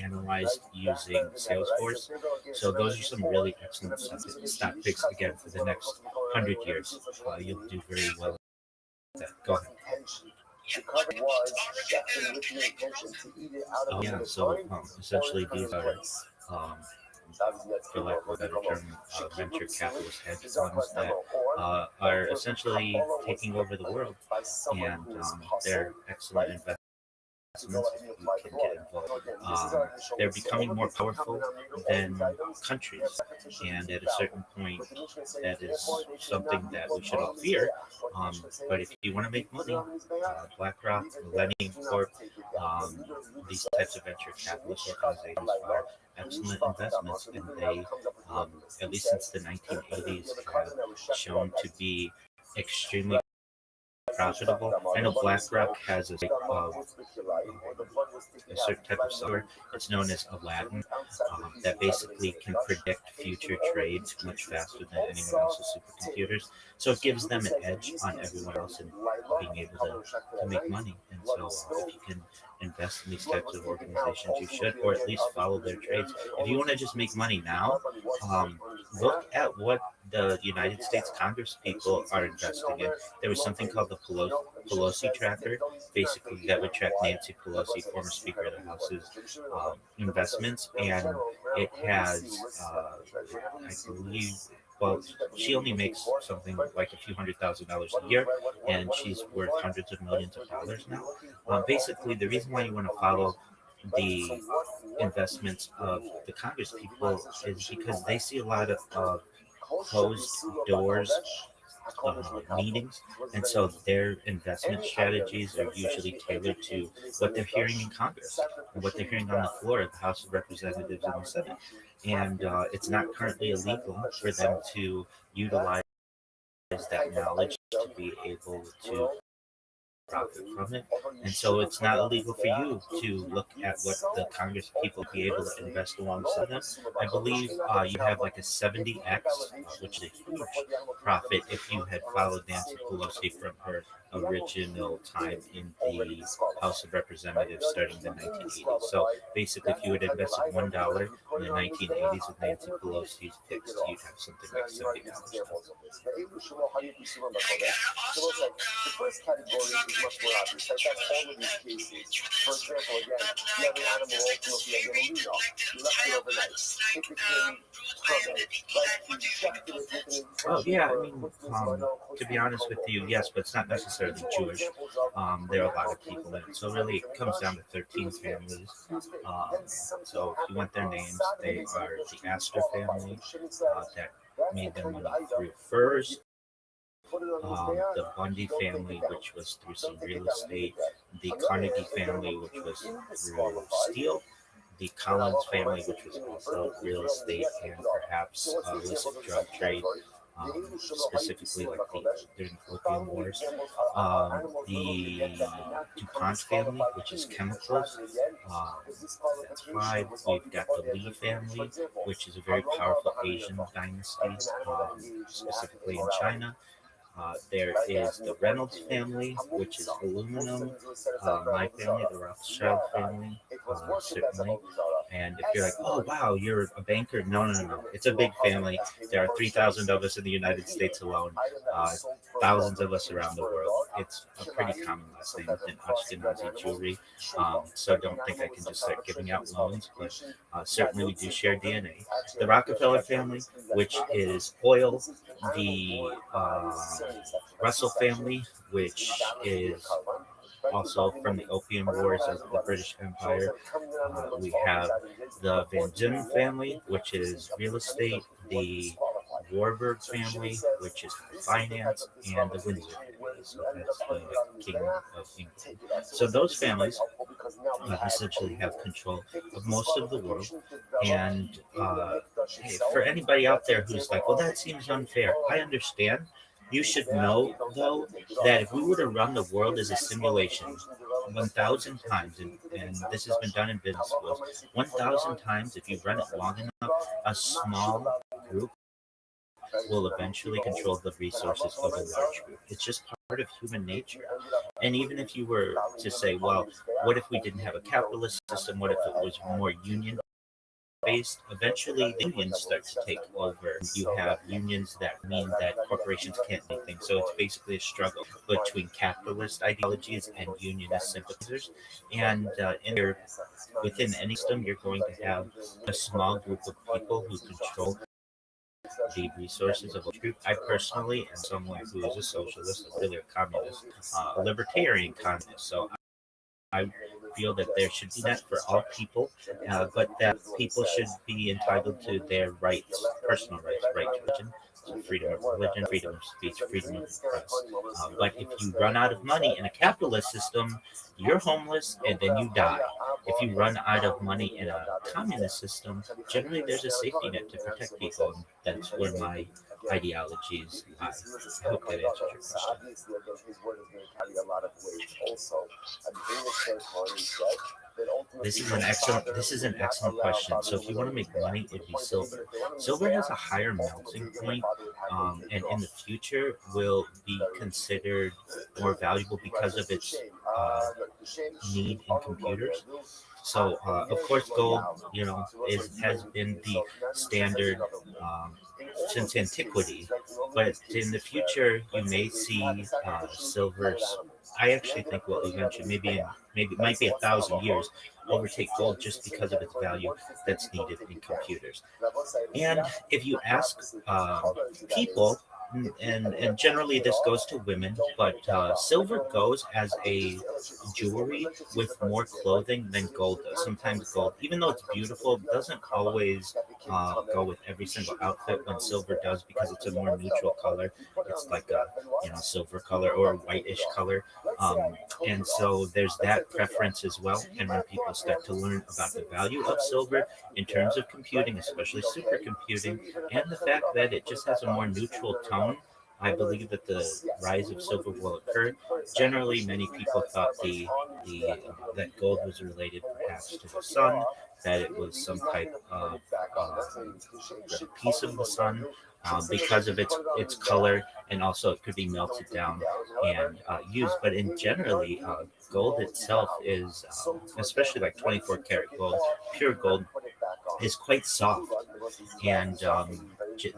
analyzed using Salesforce. So those are some really excellent stock picks again for the next 100 years. You'll do very well with that. Go ahead. Oh yeah, so essentially these are, for lack of a better term, venture capitalist hedge funds that are essentially taking over the world, and they're excellent investors. investments if you can get involved. They're becoming more powerful than countries, and at a certain point, that is something that we should all fear. But if you want to make money, BlackRock, Millennium Corp, these types of venture capitalist organizations are excellent investments, and they, at least since the 1980s, have shown to be extremely profitable. I know BlackRock has a certain type of software. It's known as Aladdin, that basically can predict future trades much faster than anyone else's supercomputers. So it gives them an edge on everyone else in being able to make money. And so if you can invest in these types of organizations, you should, or at least follow their trades. If you want to just make money now, look at what the United States Congress people are investing in. There was something called the Pelosi tracker, basically that would track Nancy Pelosi, former Speaker of the House's investments, and it has, I believe, well, she only makes something like a few $100,000 a year, and she's worth hundreds of millions of dollars now. Basically, the reason why you want to follow the investments of the Congress people is because they see a lot of closed doors meetings, and so their investment strategies are usually tailored to what they're hearing in Congress and what they're hearing on the floor of the House of Representatives and the Senate. And it's not currently illegal for them to utilize that knowledge to be able to profit from it. And so it's not illegal for you to look at what the Congress people be able to invest alongside them. I believe you have like a 70x, which is a huge profit if you had followed Nancy Pelosi from her original time in the House of Representatives starting in the 1980s. So basically, if you had invested $1 in the 1980s with Nancy Pelosi's picks, you'd have something like $70. The first category is much more obvious. I've got all of these cases. For example, again, you have an animal ultimately again a lino. You left it overnight. It became permanent. Right? You injected it with an Oh yeah, I mean, to be honest with you, yes, but it's not necessarily Jewish. There are a lot of people in it, so really it comes down to 13 families. So if you want their names, they are the Astor family that made their money through furs. The Bundy family, which was through some real estate, the Carnegie family, which was through steel, the Collins family, which was also real estate and perhaps illicit drug trade, specifically like during the Opium Wars. The DuPont family, which is chemicals, that's 5. We've got the Lee family, which is a very powerful Asian dynasty, specifically in China. There is the Reynolds family, which is aluminum. My family, the Rothschild family, certainly. And if you're like, oh wow, you're a banker, no. It's a big family. There are 3,000 of us in the United States alone, thousands of us around the world. It's a pretty common last name in Ashkenazi Jewry. So don't think I can just start giving out loans, but certainly we do share DNA. The Rockefeller family, which is oil. The Russell family, which is also from the Opium Wars of the British Empire. We have the Van Dunen family, which is real estate, the Warburg family, which is finance, and the Windsor family. So that's the King of England. So those families essentially have control of most of the world. And hey, for anybody out there who's like, well, that seems unfair, I understand. You should know, though, that if we were to run the world as a simulation 1,000 times, and this has been done in business schools, 1,000 times, if you run it long enough, a small group will eventually control the resources of a large group. It's just part of human nature. And even if you were to say, well, what if we didn't have a capitalist system? What if it was more union based? Eventually the unions start to take over. You have unions that mean that corporations can't do anything. So it's basically a struggle between capitalist ideologies and unionist sympathizers. And within any system, you're going to have a small group of people who control the resources of a group. I personally am someone who is a socialist, really a communist, a libertarian communist. So I feel that there should be that for all people, but that people should be entitled to their rights, personal rights, right to religion, freedom of speech, freedom of the press. But if you run out of money in a capitalist system, you're homeless and then you die. If you run out of money in a communist system, generally there's a safety net to protect people. And that's where my ideologies lie. I hope that answers your question. Obviously, again, his word is going to carry a lot of weight. Also, an English territory said that ultimately This is an excellent question. So if you want to make money, it'd be silver. Silver has a higher melting point, and in the future will be considered more valuable because of its need in computers. So, of course, gold, has been the standard since antiquity, but in the future, you may see silvers. I actually think will eventually, maybe it might be 1,000 years, overtake gold just because of its value that's needed in computers. And if you ask people, and generally this goes to women, but silver goes as a jewelry with more clothing than gold does. Sometimes gold, even though it's beautiful, doesn't always go with every single outfit. When silver does, because it's a more neutral color, it's like a silver color or a whitish color, and so there's that preference as well. And when people start to learn about the value of silver in terms of computing, especially supercomputing, and the fact that it just has a more neutral tone, I believe that the rise of silver will occur. Generally, many people thought that gold was related perhaps to the sun, that it was some type of piece of the sun because of its color, and also it could be melted down and used. But in generally, gold itself is, especially like 24 karat gold, pure gold, is quite soft, and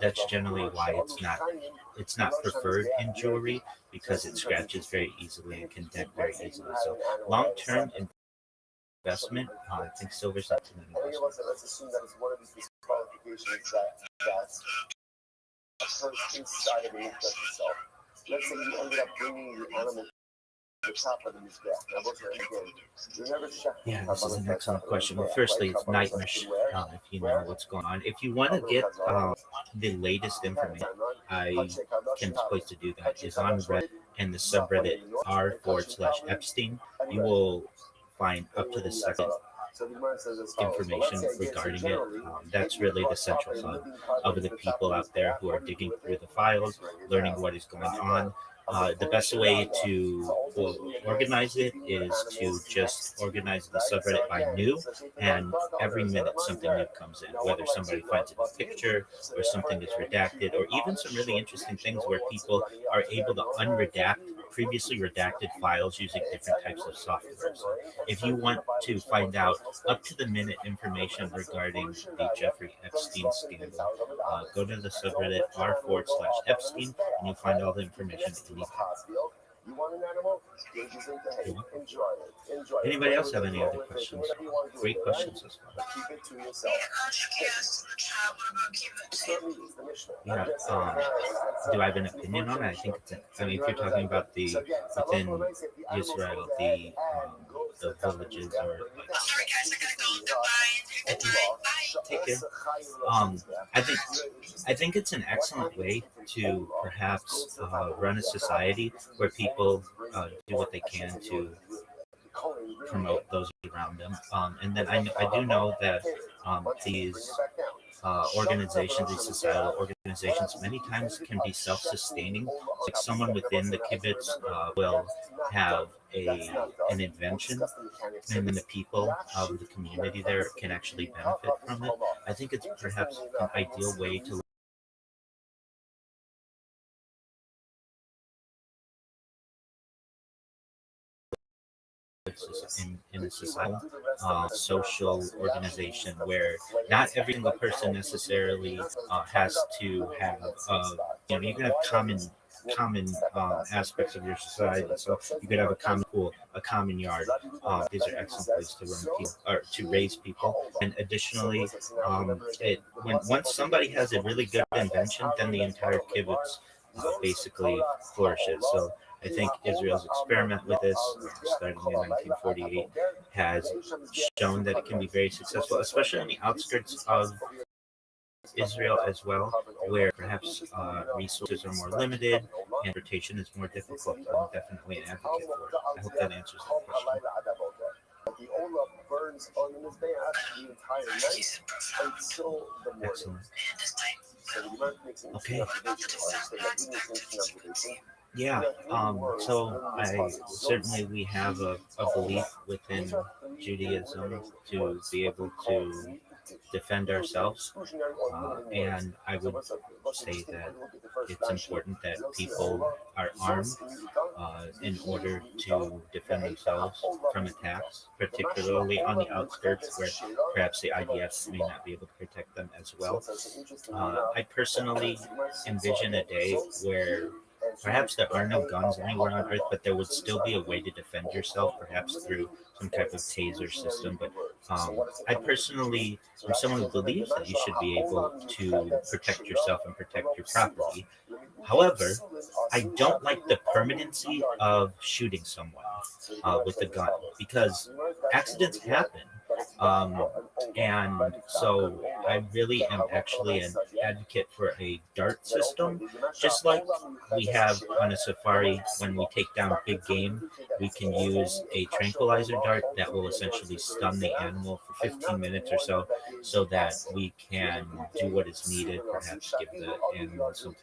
that's generally why it's not preferred in jewelry, because it scratches very easily and can dent very easily. So long-term investment, I think silver's not an investment. Let's assume that it's one of these disqualifications that occurs inside of the movement itself. Let's say you ended up bringing the animal to the top of the mizbeach. Now, Yeah, this is an excellent question. Well, firstly, it's nightmarish if you know what's going on. If you want to get the latest information, I can place to do that is on Reddit and the subreddit r/Epstein. You will find up to the second information regarding it. That's really the central hub of the people out there who are digging through the files, learning what is going on. The best way to organize it is to just organize the subreddit by new, and every minute something new comes in, whether somebody finds a new picture or something is redacted, or even some really interesting things where people are able to unredact previously redacted files using different types of software. So if you want to find out up to the minute information regarding the Jeffrey Epstein scandal, go to the subreddit r/Epstein, and you'll find all the information that you need. You want an animal? Enjoy it. Anybody else have any other questions? Great questions as well. Keep it to yourself. Yeah. Do I have an opinion on it? I think if you're talking about within Israel, the villages or take care. I think it's an excellent way to perhaps run a society where people do what they can to promote those around them. And then I do know that these organizations, these societal organizations, many times can be self-sustaining. Like someone within the kibbutz will have an invention, and then the people of the community there can actually benefit from it. I think it's perhaps an ideal way to in a society, social organization where not every single person necessarily has to have, you can have common aspects of your society. So you could have a common pool, a common yard. These are excellent ways to run people or to raise people. And additionally, once somebody has a really good invention, then the entire kibbutz basically flourishes. So I think Israel's experiment with this, starting in 1948, has shown that it can be very successful, especially on the outskirts of Israel as well, where perhaps resources are more limited and rotation is more difficult. I'm definitely an advocate for it. I hope that answers that question. The Ola burns on the Mizbeach the entire night until the morning. Excellent. So the Imam makes an Okay. observation. Yeah. So I certainly we have a belief within Judaism to be able to defend ourselves, and I would say that it's important that people are armed in order to defend themselves from attacks, particularly on the outskirts where perhaps the IDF may not be able to protect them as well. I personally envision a day where perhaps there are no guns anywhere on Earth, but there would still be a way to defend yourself, perhaps through some type of taser system. But I personally am someone who believes that you should be able to protect yourself and protect your property. However, I don't like the permanency of shooting someone with a gun because accidents happen. And so I really am actually an advocate for a dart system, just like we have on a safari when we take down big game. We can use a tranquilizer dart that will essentially stun the animal for 15 minutes or so that we can do what is needed, perhaps give the animal some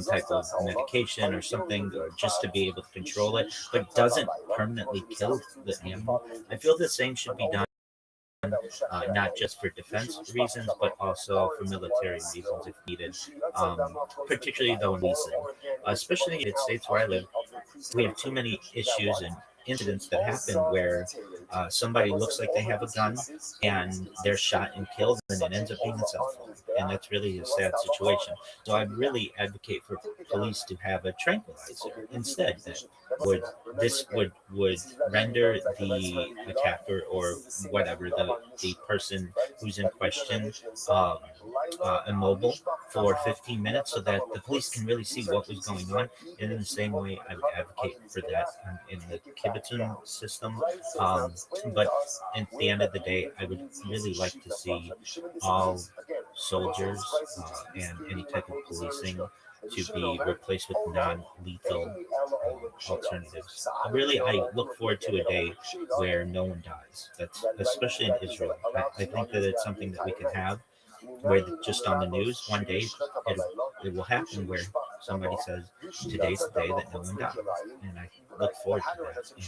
type of medication or something, or just to be able to control it, but doesn't permanently kill the animal. I feel the same should be done. Not just for defense reasons, but also for military reasons if needed. Particularly though in leasing, especially in the United States where I live, we have too many issues and incidents that happen where somebody looks like they have a gun and they're shot and killed, and it ends up being a cell phone, and that's really a sad situation. So I really advocate for police to have a tranquilizer instead. Would render the attacker or whatever the person who's in question immobile for 15 minutes so that the police can really see what was going on. And in the same way, I would advocate for that in the Kibbutz system. But at the end of the day, I would really like to see all soldiers and any type of policing to be replaced with non-lethal alternatives. Really, I look forward to a day where no one dies. That's especially in Israel. I think that it's something that we can have where just on the news one day it will happen where somebody says today's the day that no one died, and I look forward to that, and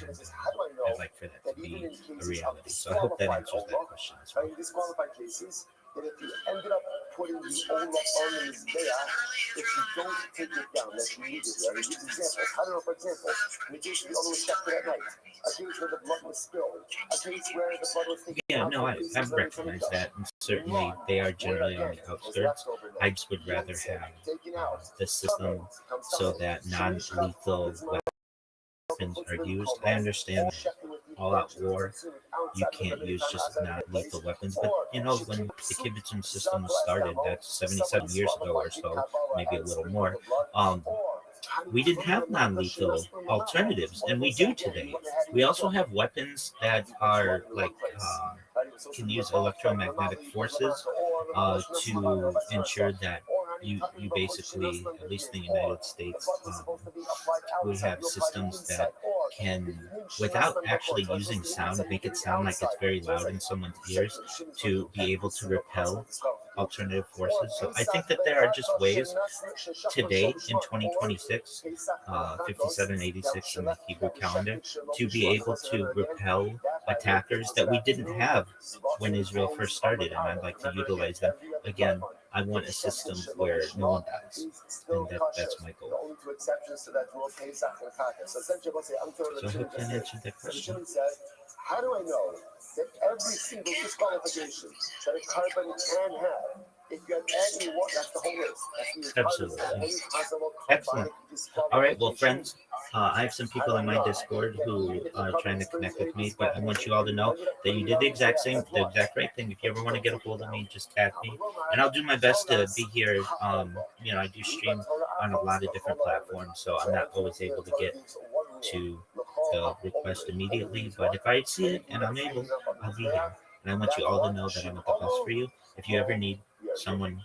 I'd like for that to be a reality. So I hope that answers that question as well. That if you ended up putting the Ola on the Mizbeach, if you don't take it down, like you needed there, I mean, use examples. I don't know, for example, in the case the Ola was kept at night, a case where the blood was spilled, a case where the blood was taken Yeah, no, I recognize that, and certainly they are generally on the outskirts. I just would rather have the system so that non-lethal weapons are used. I understand that all-out war, you can't use just non-lethal weapons, but when the Kibbutz system was started, that's 77 years ago or so, maybe a little more. We didn't have non-lethal alternatives, and we do today. We also have weapons that are like can use electromagnetic forces to ensure that you basically, at least in the United States, we have systems that can, without actually using sound, make it sound like it's very loud in someone's ears to be able to repel alternative forces. So I think that there are just ways today in 2026, 5786 in the Hebrew calendar, to be able to repel attackers that we didn't have when Israel first started, and I'd like to utilize them. Again, I want a system where no one dies, and that's my goal. So I hope that answered that question. How do I know that every single disqualification that a carbon can have If you have any one, that's the whole list. Absolutely. Excellent. All right, well, friends, I have some people in my Discord who are trying to connect with me, but I want you all to know that you did the exact right thing. If you ever want to get a hold of me, just tap me, and I'll do my best to be here. I do stream on a lot of different platforms, so I'm not always able to get to the request immediately, but if I see it and I'm able, I'll be here. And I want you all to know that I'm at the best for you. If you ever need someone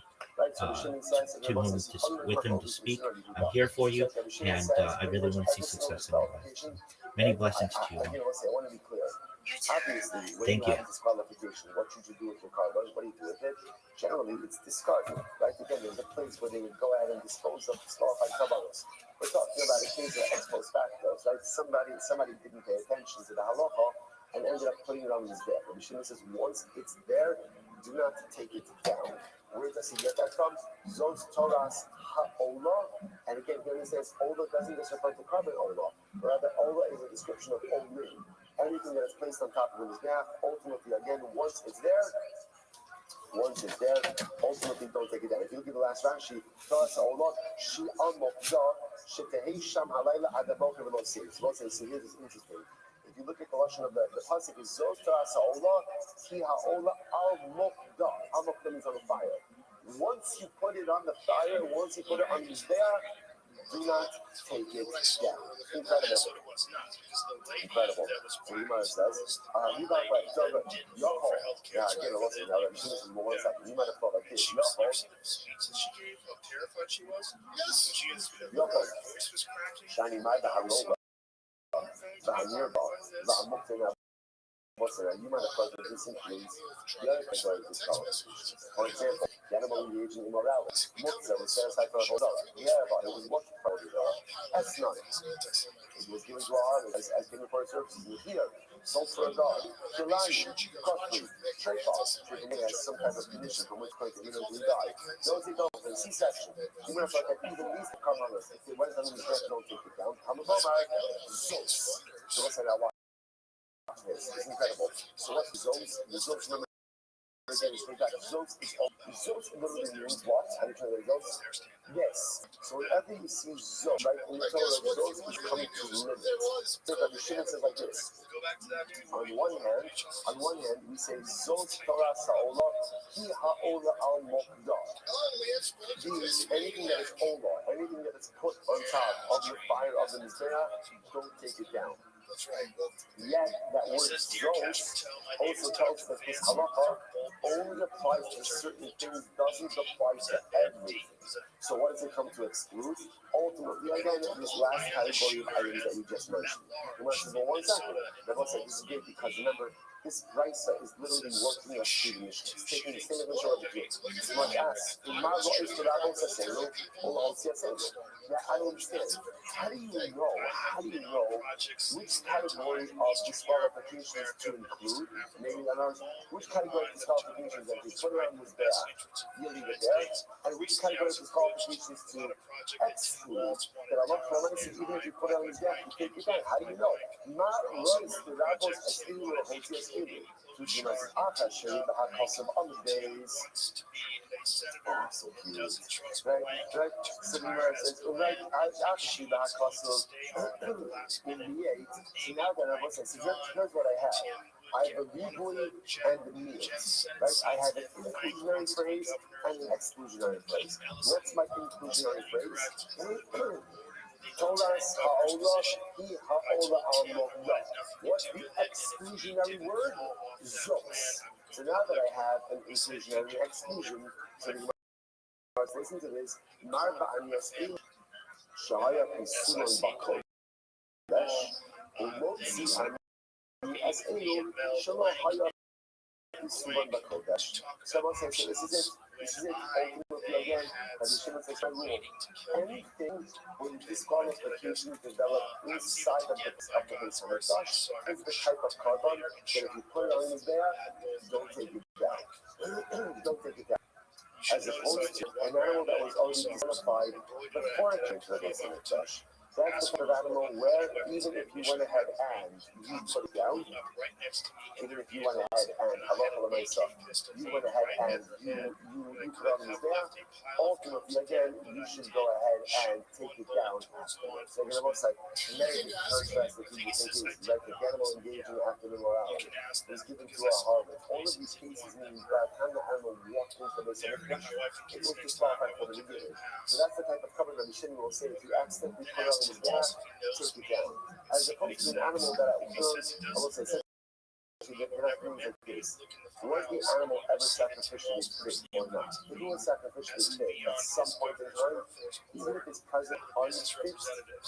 with whom to speak, I'm here for you, and I really want to see success in your life. So, many blessings to you all. Obviously, when Thank you you. have disqualification, what should you do with your car? What do you do with it? Generally, it's discarded, right? Again, there's a place where they would go ahead and dispose of disqualified cars. We're talking about a case of ex post facto, right? Somebody didn't pay attention to the halacha and ended up putting it on his bed. The Mishnah says once it's there, do not take it down. Where does he get that from? Zos Torah's ha'olah. And again, here it says olah doesn't just refer to carbon olah. Rather, olah is a description of olim. Anything that is placed on top of the mizbeach, ultimately, again, once it's there, ultimately don't take it down. If you look at the last Rashi, Torah's ha'olah, shi'al mokdah, she'tehei sham halayla adabocher v'lo seis. V'lo seis, here is interesting. If you look at the lashon of the pasuk, is Zos Torah's ha'olah, ki ha'olah al mokdah. Al mokdah means on the fire. Once you put it on the fire, once you put it on the mizbeach, do not take it down. Incredible. Incredible. So Yimar says, you might have thought like this. You might have thought like this. Shani might have you might have thought that this includes the other category of disqualifications. For example, the animal engaging in immorality. Muktzah was set aside for a whole dog. Yeah, but it was what part of the dog? That's not it. It was given to our others as given for services. Here, sold for a dog. Kilani, costly, trade off. Trading has some type of condition from which point to eventually die. Those who don't, in C-section. You might have thought that even these come on us. If they went on the death, don't take it down. I'm a bomber. So let's say that one. It's incredible. So what's the zones? The zones number again is that zones literally means what? How do you translate zones? Yes. So whenever you see zone, right, in the Torah, zones is coming to limit. So that the Shimon says like this. On one hand, we say zones Torah sa'olah, ki ha'olah al mokdah. Means anything that is olah, anything that is put on top of the fire of the mizbeach, don't take it down. That's right. Yet that word zones also tells us that this halacha only applies to certain things, doesn't apply to everything. So what does it come to exclude? Ultimately, again, this last category of items that we just mentioned. The one says, well, 1 second. The one says, this is good because remember, this brisa is literally working us through the mission. It's taking the same mission of the Jews. It's much as, now, I don't understand. How do you know which category of disqualifications to include? Maybe which category of disqualifications that you put around was there, you leave it there, and which category of disqualifications to exclude that Allah says even if you put it on his death, you take it down. How do you know? Not Royce, the rabbis, Estilu, or Hotias Elu. To Jimas Akashi, the Hakosim on the days. Oh, so cute. Right? So the Gemara says, right, Akashi, the Hakosim in the 8. So now that I was saying, so here's what I have. I have a ribui and the meals, right? I have an inclusionary phrase and an exclusionary phrase. What's my inclusionary phrase? Torah's ha'olah, he ha'olah al-mokdah. What's the exclusionary word? Zos. So now that I have an inclusionary exclusion, so the listen to this. Marba an yas'il shahaya pisuman bakodesh umotzi an yas'il shalo haya pisuman bakodesh. Someone says, so this is it. Ultimately, again, as the Shimon says, by rule, anything when disqualification develop inside of the base of the dash is the type of carbon that if you put it on there, don't take it down. Don't take it down. As opposed to an animal that was already disqualified before it came to the base of the dash. That's that's the kind of animal where even if you went ahead and you put it down, even if you went ahead and you went ahead and you put on this there, ultimately again you should go ahead and take it down afterwards. So again, almost like maybe contrast that you think is like the animal engaging after the morale is given to a harvest. All of these cases mean by the time the animal walked into the cemetery, it was disqualified for the beginning. So that's the type of cover that Shimon will say if you accidentally put it on the back, take it down. As opposed to an animal that at first, I will say, like this. Was the animal ever sacrificially killed or not? If it was sacrificially killed at some point in time, even if it's present unfixed,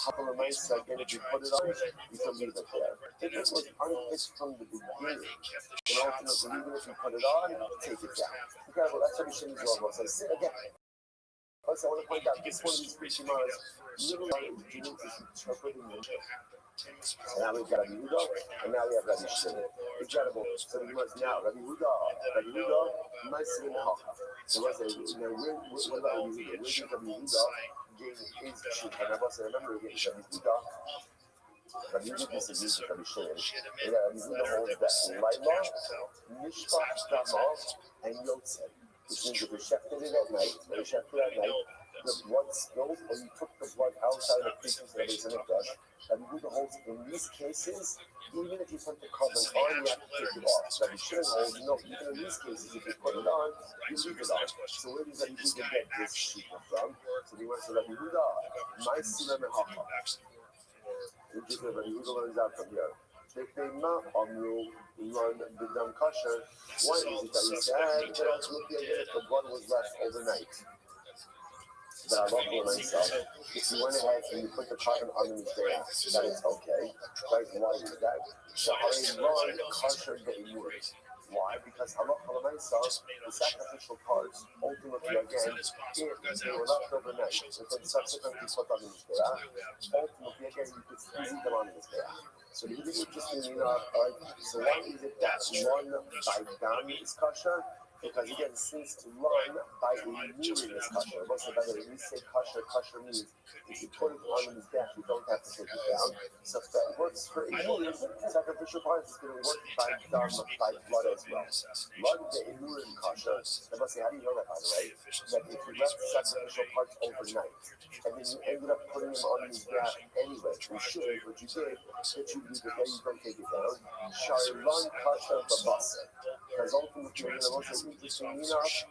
couple of months again, if you put it on, you can leave it there. If it was unfixed from the beginning, then ultimately, even if you put it on, take it down. Okay, well, that's what we shouldn't do. So say again. Also, I want to point out this one of these three shimaras literally is interpreting the and now we've got Rabbi Yehuda, and now we have Rabbi Shimon. Incredible. So we must now Rabbi Yehuda, Ma'aseh Mehacha. So what about Rabbi Yehuda? Where did Rabbi Yehuda gain his truth? And I also remember again, Rabbi Yehuda disagrees with Rabbi Shimon. And Rabbi Yehuda holds that Laila, Mishpach Damav, and Yotzei, which means if you shechted it at night, the blood spilled, or you took the blood outside of the creatures that is in it. Rabbi Yehuda holds in these cases, even if you put the carbon on, you have to take it off. Rabbi Shimon holds, no, even in these cases, if you put it on, you leave it on. So where does Rabbi Yehuda get this shikha from? So he went to Rabbi Yehuda, Ma'aseh Mehacha. Which is where Rabbi Yehuda learns out from here. If they not Amru run the dam kasher, why is it that he said that ultimately the blood was left overnight? That I love for myself. If you went ahead and you put the cotton underneath there, that is okay. Right? Why is that? Shaharim run kasher be'imur. Why? Because the sacrificial parts, ultimately again, if they were left overnight, if they subsequently put on the mizbeach, ultimately again, you could easily them on the mizbeach. So the interesting enough, so why is it that one by dam is kosher? Because again, since run by a murin is kosher, most of the time when we say kosher means if you put it on the mizbeach, you don't have to take it down. So if that works for a murin, sacrificial parts is going to work by dam, by blood as well. Blood the murin kosher. I must say, how do you know that, by the way? That if you left sacrificial parts overnight, and then you ended up putting them on the mizbeach anyway, you shouldn't, but you did, that you leave it there, you don't take it down. Sharlan kosher babasa. Because ultimately, you're going to also interesting enough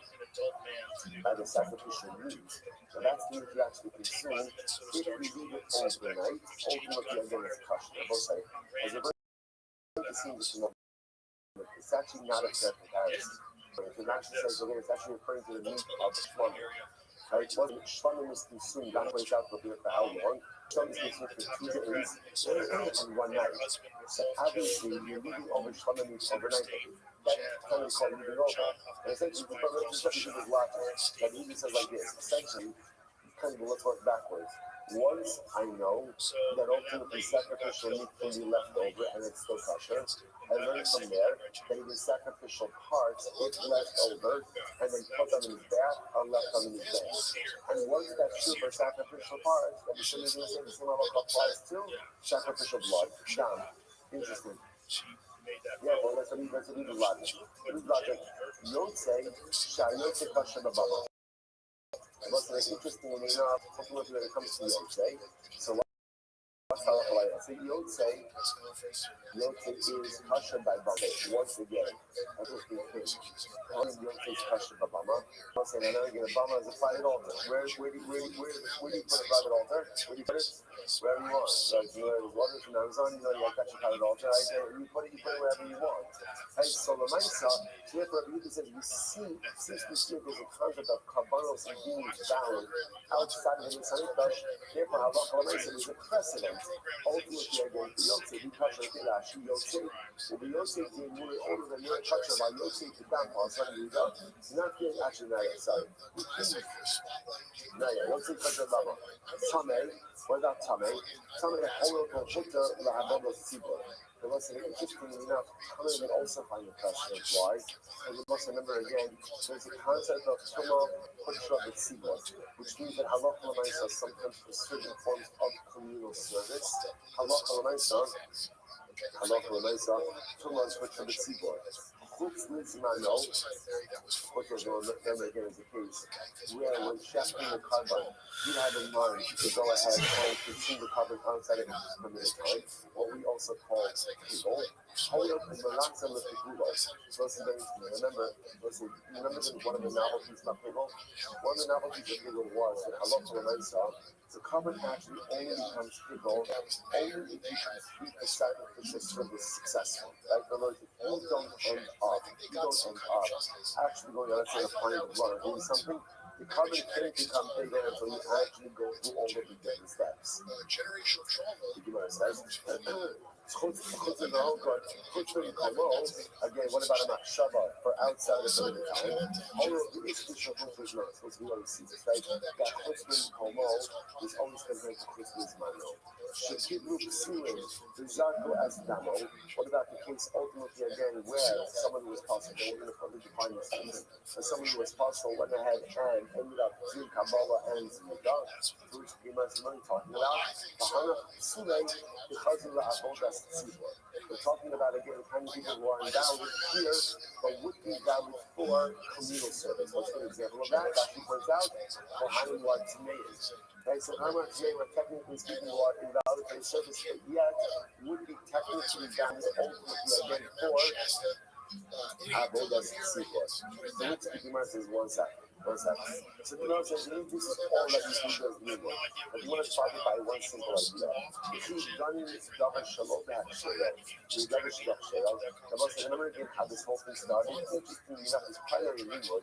by the sacrificial meat. So that's the meat you actually consume. If you leave it overnight, ultimately again it's kosher. Both sides. As a it's actually not a fair comparison. Because it actually says, okay, it's actually referring to the meat of shvanim. Right? Shvanim is consumed, that plays out for how long. Shvanim is consumed for 2 days and 1 night. So obviously, you're leaving over shvanim overnight. That kind of called leaving over. And essentially, this is logic. That even says like this. Essentially, kind of let's work backwards. Once I know that ultimately sacrificial meat can be left over and it's still kosher, I learn from there that even sacrificial parts, if left over and then put them in his bath, are left on his bath. And once that's true for sacrificial parts, then we should do the same level applies to sacrificial blood. Done. Interesting. Yeah, well, that's a little logic. Don't say, Shayotze kosher babama. What's interesting enough, ultimately when it comes to Yotzei, so what's halacha? So Yotzei is kosher by Bama. Once again, that's what we think. Yotzei is kosher by Bama. I'm saying another Bama is a private altar. Where do you put a private altar? Where do you put it? Wherever you want. Like the waters from Amazon, you have got your private altar. You put it wherever you want. Hey, so the Maisa, therefore, Rabbi Yehuda says since we see there's a concept of karbanos and being bound outside of the Mitzvah, therefore, halacha l'maisa is a precedent. Ultimately, again, the Yotzei, we touch like Rashi, Yotzei, will be Yotzei to more older than your toucher by Yotzei to down on Sunday. Not yet, actually, not yet, sorry. Not yet, Yotzei toucher Baba. Tamei, what about Tamei? Tamei, Holo Kochuta, Lahabos Tzibor. There was an interesting enough comment we also find the question of why. And you must remember again, there's a concept of Tuma Putra B'tzibot, which means that Halacha L'maisa sometimes for certain forms of communal service. Halacha L'maisa, Tuma Putra B'tzibot. Chutz Nizmano, which was remember again is the case, where when shafting the carbon, you have in mind to go ahead and consume the carbon outside of the permitted time, what we also call Kegel. Remember, one of the novelties about Kegel? One of the novelties of Kegel was that Halacha L'maisa, the carbon actually only becomes Kegel only if you complete the sacrificial service successfully. Right? In other words, if you don't end up actually going on, let's say, applying the blood or doing something, the carbon can't become bigger until you actually go through all of the different steps. The Gemara says, again, what about a machshava for outside of the time? Although the issue of is not supposed to be always see this, right? That chutzpah komo is always compared to chutzpah mano. Shekiblu psulim, rizarko as damo. What about the case ultimately again where someone who was possible, we're going to probably define this things, and someone who was possible went ahead and ended up doing Kabbalah and Zmudah, which we must be talking about. Because of the avodas tzibur. We're talking about again the kind of people who are endowed here, but would be valid for communal service. What's an example of that? That she points out, Kohanim who are Tmeis. Right, so Kohanim today were technically speaking who are invalid for service, but yet would be technically valid ultimately again for avodas tzibur. So let's keep in mind this 1 second. So the Gemara says, this is all that you do does mean. But you want to start it by one simple idea. If you've done davar shalom b'hakshayel, you davar shalom b'hakshayel, the Gemara says, remember again how this whole thing started. Interestingly enough, his primary limud is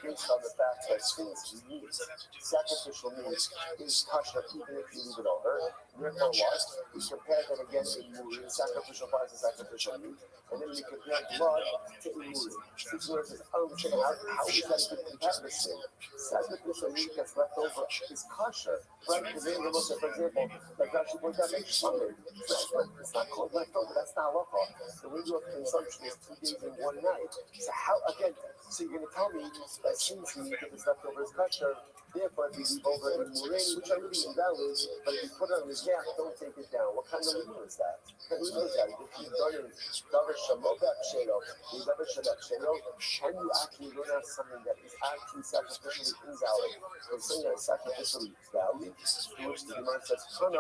based on the fact that since meat, sacrificial meat, is kosher even if you leave it over. Therefore, what? We compare that again in murim, sacrificial parts and sacrificial meat, and then we compare blood to murim. This is where it says, oh, check it out, how is that a good comparison? Sacrificial meat that's left over is kosher, right? Because for example, like Rashi points out, it's not called leftover. That's not halacha. The window of consumption is 2 days and 1 night. So how again? So you're going to tell me that since meat that is leftover is kosher, therefore if you leave over in murim, which are really invalid, but if you put it on the yak, don't take it down. What kind of limud is that? What kind of limud is that? If you've done it, davar shalom b'hakshayel, can you actually learn out something that is actually sacrificially invalid? Or something that is sacrificially valid, to which the Gemara says, Kana,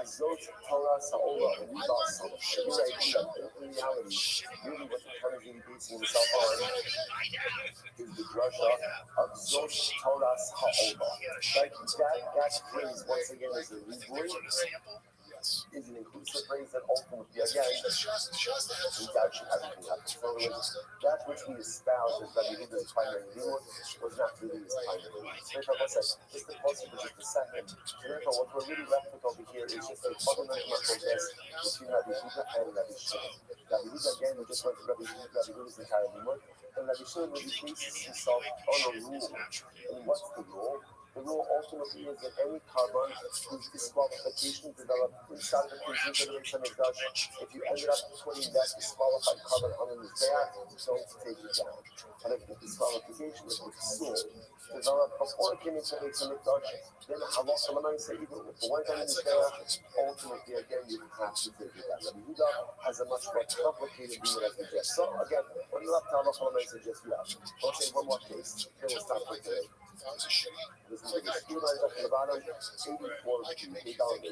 azot Torah sa'ola, ribas. Your idea, in reality, really what the Torah is really basing itself on is the drasha of zot Torah sa'ola. Like that phrase, once again, is a rebreak. Is an inclusive phrase that ultimately, again, is actually everything else. So that which we espouse as Rabbi Yehuda's primary limud was not really his primary limud. Therefore, what's that? Just the concept of just a second. So therefore, what we're really left with over here is just a fundamental protest between Rabbi Yehuda and Rabbi Shimon. Rabbi Yehuda, again, we just went to Rabbi Yehuda's entire limud, and Rabbi Shimon really bases himself on a rule. And what's the rule? The rule ultimately is that any carbon whose disqualification developed inside the consideration of Dutch, if you ended up putting that disqualified carbon on the back, don't take it down. And if the disqualification is with soul developed before it came into the Dutch, then halacha l'maisa, even if it went on the back, ultimately again you have to take it down. Rabbi Yehuda has a much more complicated view as we just. So again, we're not halacha l'maisa just yet. I'll say one more case. Then we'll stop for today. This is the school lines up at the bottom, 84 $8. Very interesting.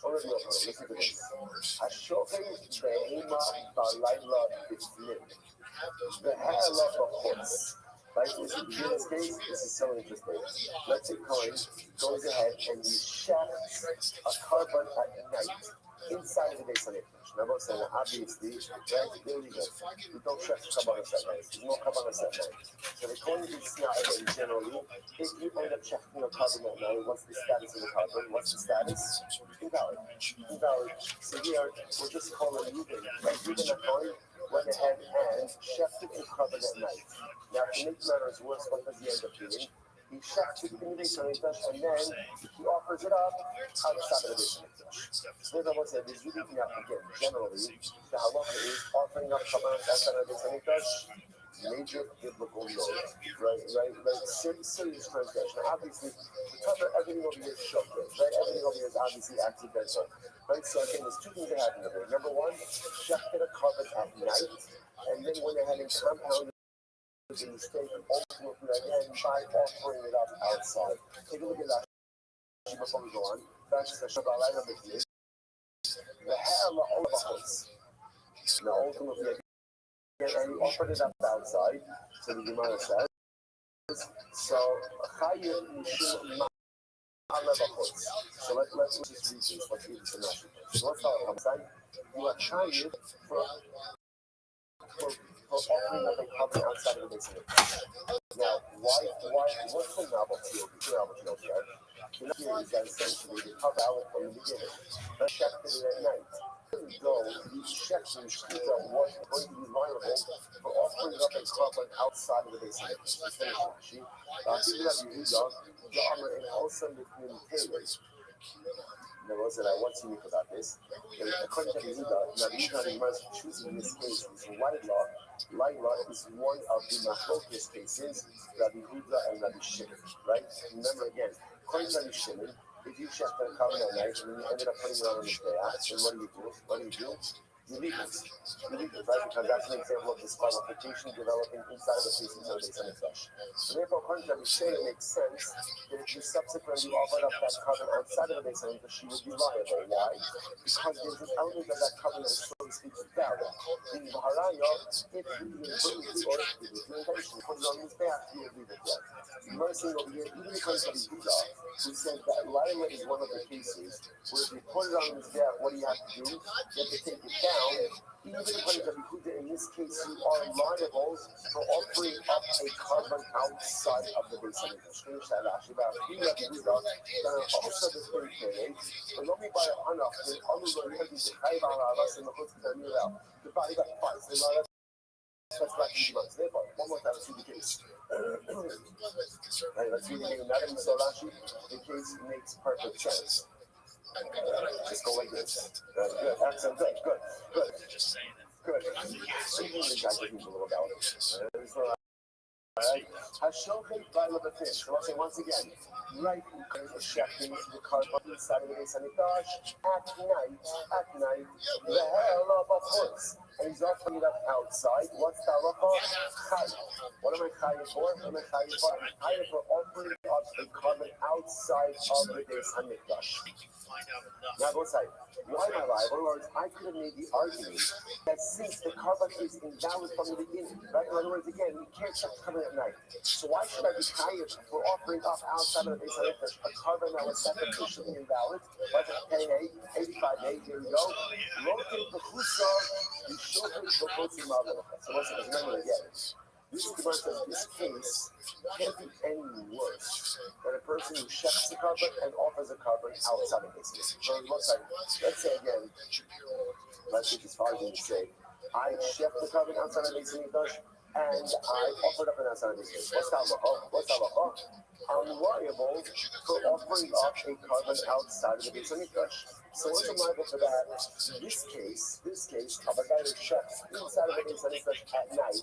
Already open. Listen to this. Hashochem be'ema ba'layla b'fnim. The hair of a horse. Right? So in this case, this is so interesting. Let's say Cohen goes ahead and he shafts a carbon at night inside of the base of the Now, I'm saying, obviously, right, illegal. We don't shaft carbon at night. There's no carbon at night. So the coin is not again generally. If you end up shafting a carbon at night, what's the status of the carbon? What's the status? Invalid. Invalid. So here, we're just calling Ruben. Right? Ruben at coin went ahead and shafted a carbon at night. Now, to make matters worse, what does he end up doing? he checks it in the Beis Hamikdash, and then he offers it up outside of the Beis Hamikdash. So therefore, what's that? There's really, again, generally, the halacha is offering up Shabbat outside of the Beis Hamikdash. Major biblical note, right? Serious transgression. Obviously, we cover everything over here is showcase, right? Everything over here is obviously accidental, right? So again, there's two things that happen over here. Number one, shechted a carbon at night, and then when they're having compounded in the state, ultimately again by offering it up outside. Take a look at that before we go on. That's the Shabbat light number 3. The hell of now ultimately. And he offered it up outside, so the Gemara says. So, so let's just read this. Let's read this in Rashi. So let's start outside. You are chayiv for offering up a covenant outside of the Beis Hamikdash. Now, what's the novelty of the here? The novelty is that essentially they cover out from the beginning. Let's check it at night. Go, you check the street of what's going to be liable for offering up a carbon outside of the Beis Hamikdash. And also between tables. Now, what's unique about this? According to Yehuda, Yehuda is choosing in this case is Laila is one of the machlokes cases, Rabbi Yehuda and Rabbi Shimon, right? Remember again, according to Rabbi Shimon, if you check the carbon at night and you ended up putting it on the day, then what do you do? You leave it, right? Because that's an example of disqualification developing inside of the piece until they send it fresh. So therefore, according to Rabbi Shimon, it makes sense that if you subsequently offered up that carbon outside of the Beis Hamikdash, she would be liable. Why? Because there's an element of that carbon that is, so to speak, valid. In the Haraya, if you didn't or if you intentionally put it on his back, you would leave it there. You're saying over here, even according to Yehuda, who said that Laila is one of the cases where if you put it on his back, what do you have to do? You have to take it down. Even according to Yehuda, in this case, you are liable for offering up a carbon outside of the Beis Hamikdash. Finish that Rashi about Yehuda. Also the third day, but not only by Hanaf, the other one you have to say, the body got parts. That's like therefore, one more time, let's see the case. Right, let's read the name. Madam Rashi, the case makes perfect sense. Just go like this. Good. Excellent. Good. Just saying it. Good. So you need to guide the people about it. Alright. Hashokhet by the fish. So I'll say once again, right in checking the carbon inside of the Beis Hamikdash at night, the hell of a horse. And he's offering it up outside. What's the halacha? Chayav. What am I chayav for? I'm chayav for offering up a carbon outside of the Beis Hamikdash. Now go side. Why am I liable? In other words, I could have made the argument that since the carbon is invalid from the beginning, right? In other words, again, we can't check the carbon at night. So why should I be chayav for offering up outside of the Beis Hamikdash a carbon that was sacrificially invalid? Like a 85 days, here we go. Locate the chusa. So once again, remember again, this Gemara says this case can't be any worse than a person who checks the carbon and offers a carbon outside of this case. So let's say again, let's take as far as you say, I checked the carbon outside of this case and I offered up an outside of this case. What's that? I'm liable for offering up a carbon outside of the Beis Hamikdash. So what's I'm liable for that? This case of a guy who checks inside of the Beis Hamikdash at night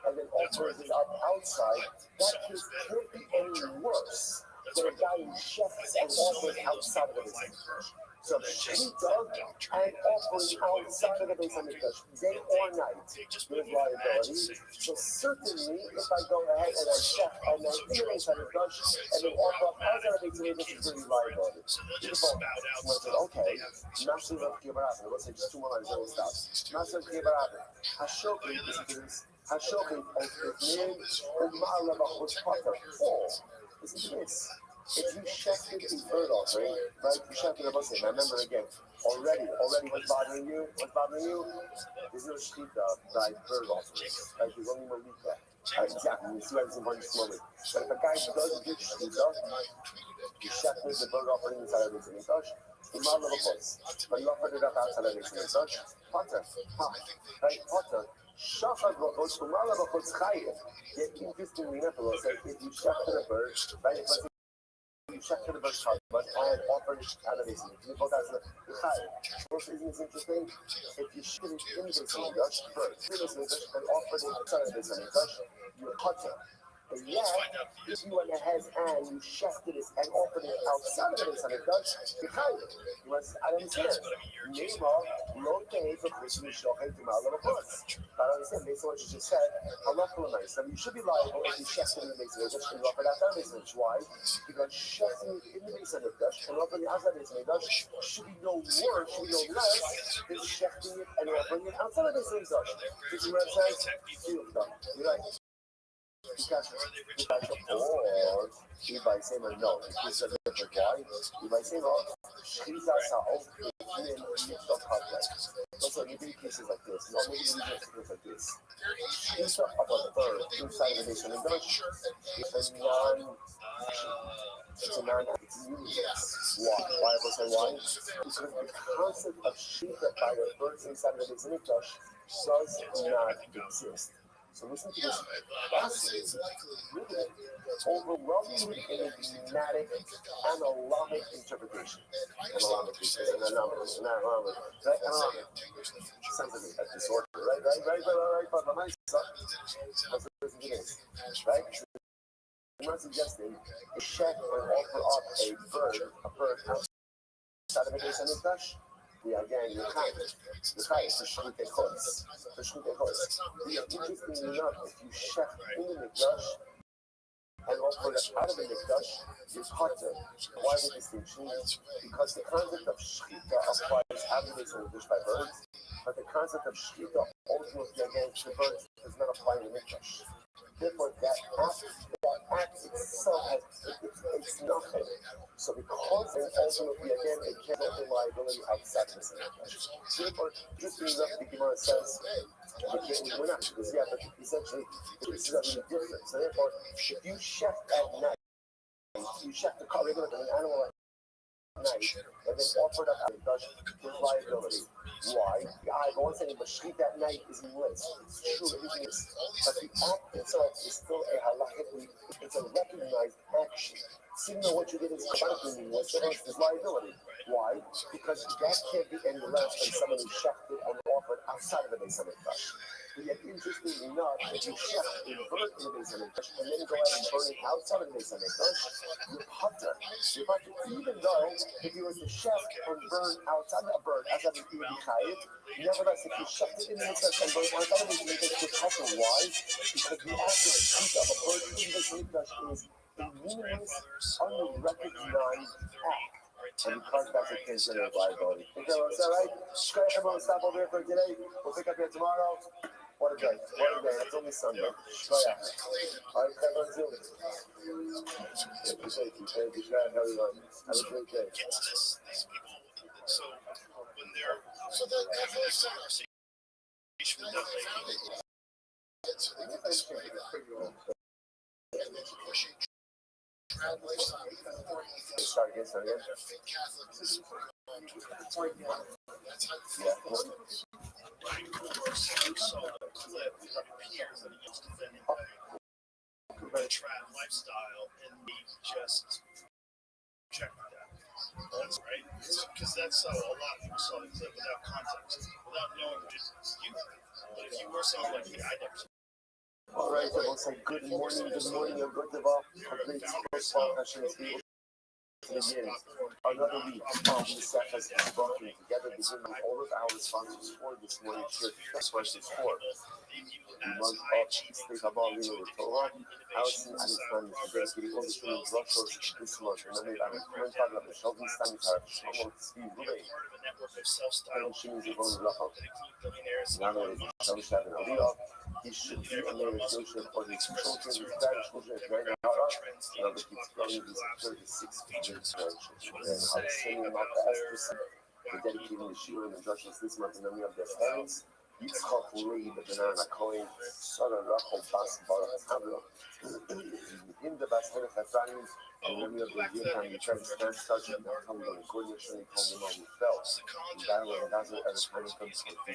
and then offers it up outside, that case can't be any worse than a guy who checks and offers outside of the Beis Hamikdash. So Shechita and offering outside of the Beis Hamikdash, day or night, there's liability. So certainly, if I go ahead and I check and then in the Beis Hamikdash and then offer up outside of the Beis Hamikdash, is going to be liability. Okay, Master of Kibarabin. Let's say just 2 more lines, then we'll stop. Master of Kibarabin. Hashokin is Hashokin of Name Umarabah was Potter. Or, listen to this. If you shefted the bird offering, right? You shefted a Muslim. Now remember again, already what's bothering you? There's no shita by bird offering. Right? There's only malika. Exactly. You see why it's important slowly. But if a guy does get shita, you shefted the bird offering inside of his Hamikdash, but he offered it up outside of his Hamikdash, Potter. Right? Potter. Shachar b'chutz umala b'chutz chayiv. Yet interestingly enough, it will say if you shechter a bird, right? If you shechter a bird's husband and offer it out of his meat, you both as a chayiv. First, isn't this interesting? If you shechter it in the Beis Hamikdash first, and offer it outside of the Beis Hamikdash, you're potter. And yet, if you went ahead and you shefted it and offered it outside of the Beis Hamikdash, you're chayiv. I don't understand. Meanwhile, lo te'eh v'chutz mishochet u'mal v'chutz. I don't understand. Based on what you just said, halacha l'maisa. You should be liable if you shefted in the Beis Hamikdash and you offered outside the Beis Hamikdash. Why? Because shefting in the Beis Hamikdash and offering it outside the Beis Hamikdash should be no worse, should be no less than shefting it and offering it outside the Beis Hamikdash. This is what it says. You're right. Because or you by saying no, it's a different why. You by saying no, these are all in mixed up context. Also, you do cases like this. You only do cases like this. These are about the bird inside of the Beis Hamikdash. It's a non. It's useless. Why? Why was I why? Because the concept of shita by the birds inside of the Beis Hamikdash does not exist. So listen to this fascinating, really overwhelmingly enigmatic, analogic interpretation. Analogic. Sounds like a disorder, right? Let's listen to this, right? I'm not suggesting a chef would offer up a bird outside of the Beis Hamikdash. We again, the chayes, the shmutei chutz. Interestingly enough, if you chef in the mikdash and offer it out of the mikdash, you're potter. Why the distinction? Because the concept of shchita applies out of the Beis Hamikdash by birds, but the concept of shchita ultimately against the birds does not apply in the mikdash. Therefore, that act itself it's nothing. So because it's ultimately again it cannot be liability outside of the mikdash. Therefore, just being enough, the Gemara says we're not because but essentially this is really different. So therefore, if you chef at night, you chef the car regular an animal at night, and then offer it up at the mikdash, there's liability. Why? I go on saying, but shchit that night is list. It's true, it is. But the act itself is still a halachically, it's a recognized action. So even though what you did is chronically meaningless, there's liability. Why? Because that can't be any less than someone who shechted and offered outside of the Beis Hamikdash. But yet, interestingly enough, if you chef a bird in the Beis Hamikdash and then go out and burn it outside of the Beis Hamikdash, you're potter. You're potter. Even though if you were to chef and burn outside of a bird, outside of the chayiv, nevertheless, if you chef it in the Mikdash and burn outside of the Beis Hamikdash, you're potter. Why? Because the active heat of a bird in the Beis Hamikdash is a meaningless, unrecognized act. And because that's a considered liability. Okay, well, is that right? Guys, I'm going to stop over here for today. We'll pick up here tomorrow. What a day. What a day. It's only Sunday. All right, everyone, Zoom. Thank you. Thank you, everyone. Have a great day. So when they're So that whole conversation, with they that found lady, it so they can display that. And then to push a trad lifestyle, even though they're atheists, Start again. and a fake Catholic is putting on Twitter. That's how you Yeah. saw the clip that appears that he was defending the trad lifestyle, and we just checked that. That's right, because that's how a lot of people saw the clip without context, without knowing just you. But if you were someone like me, I never. All right, everyone say good morning, and good develop. Complete sports ball sessions. Begins another week of the sessions working together. Begin with all of our sponsors for this morning. Sponsors for the month of State of all Lino Torah. Allison Alexander is getting all the students rushers this month. And then we have a comment of the Sheldon Stanitar, almost Steve Rubin, and Shimizu von Lacha. Now there is Sheldon Stanitar Aliyah. He should be a mayor association for his children, his grandchildren, his granddaughters. Now that he's growing his 36 grandchildren. And I'm sending him out the Esther for dedicating the Shira and the Judges this month in memory of their parents. Yitzchak Lee, the Banana Cohen, Sarah Rachel Bas Baruch Havlo. in the best of Efraim, and then we have the year time, you try to stand such a come to the good mission, you come to know you felt. And that way, that's what every time it comes to the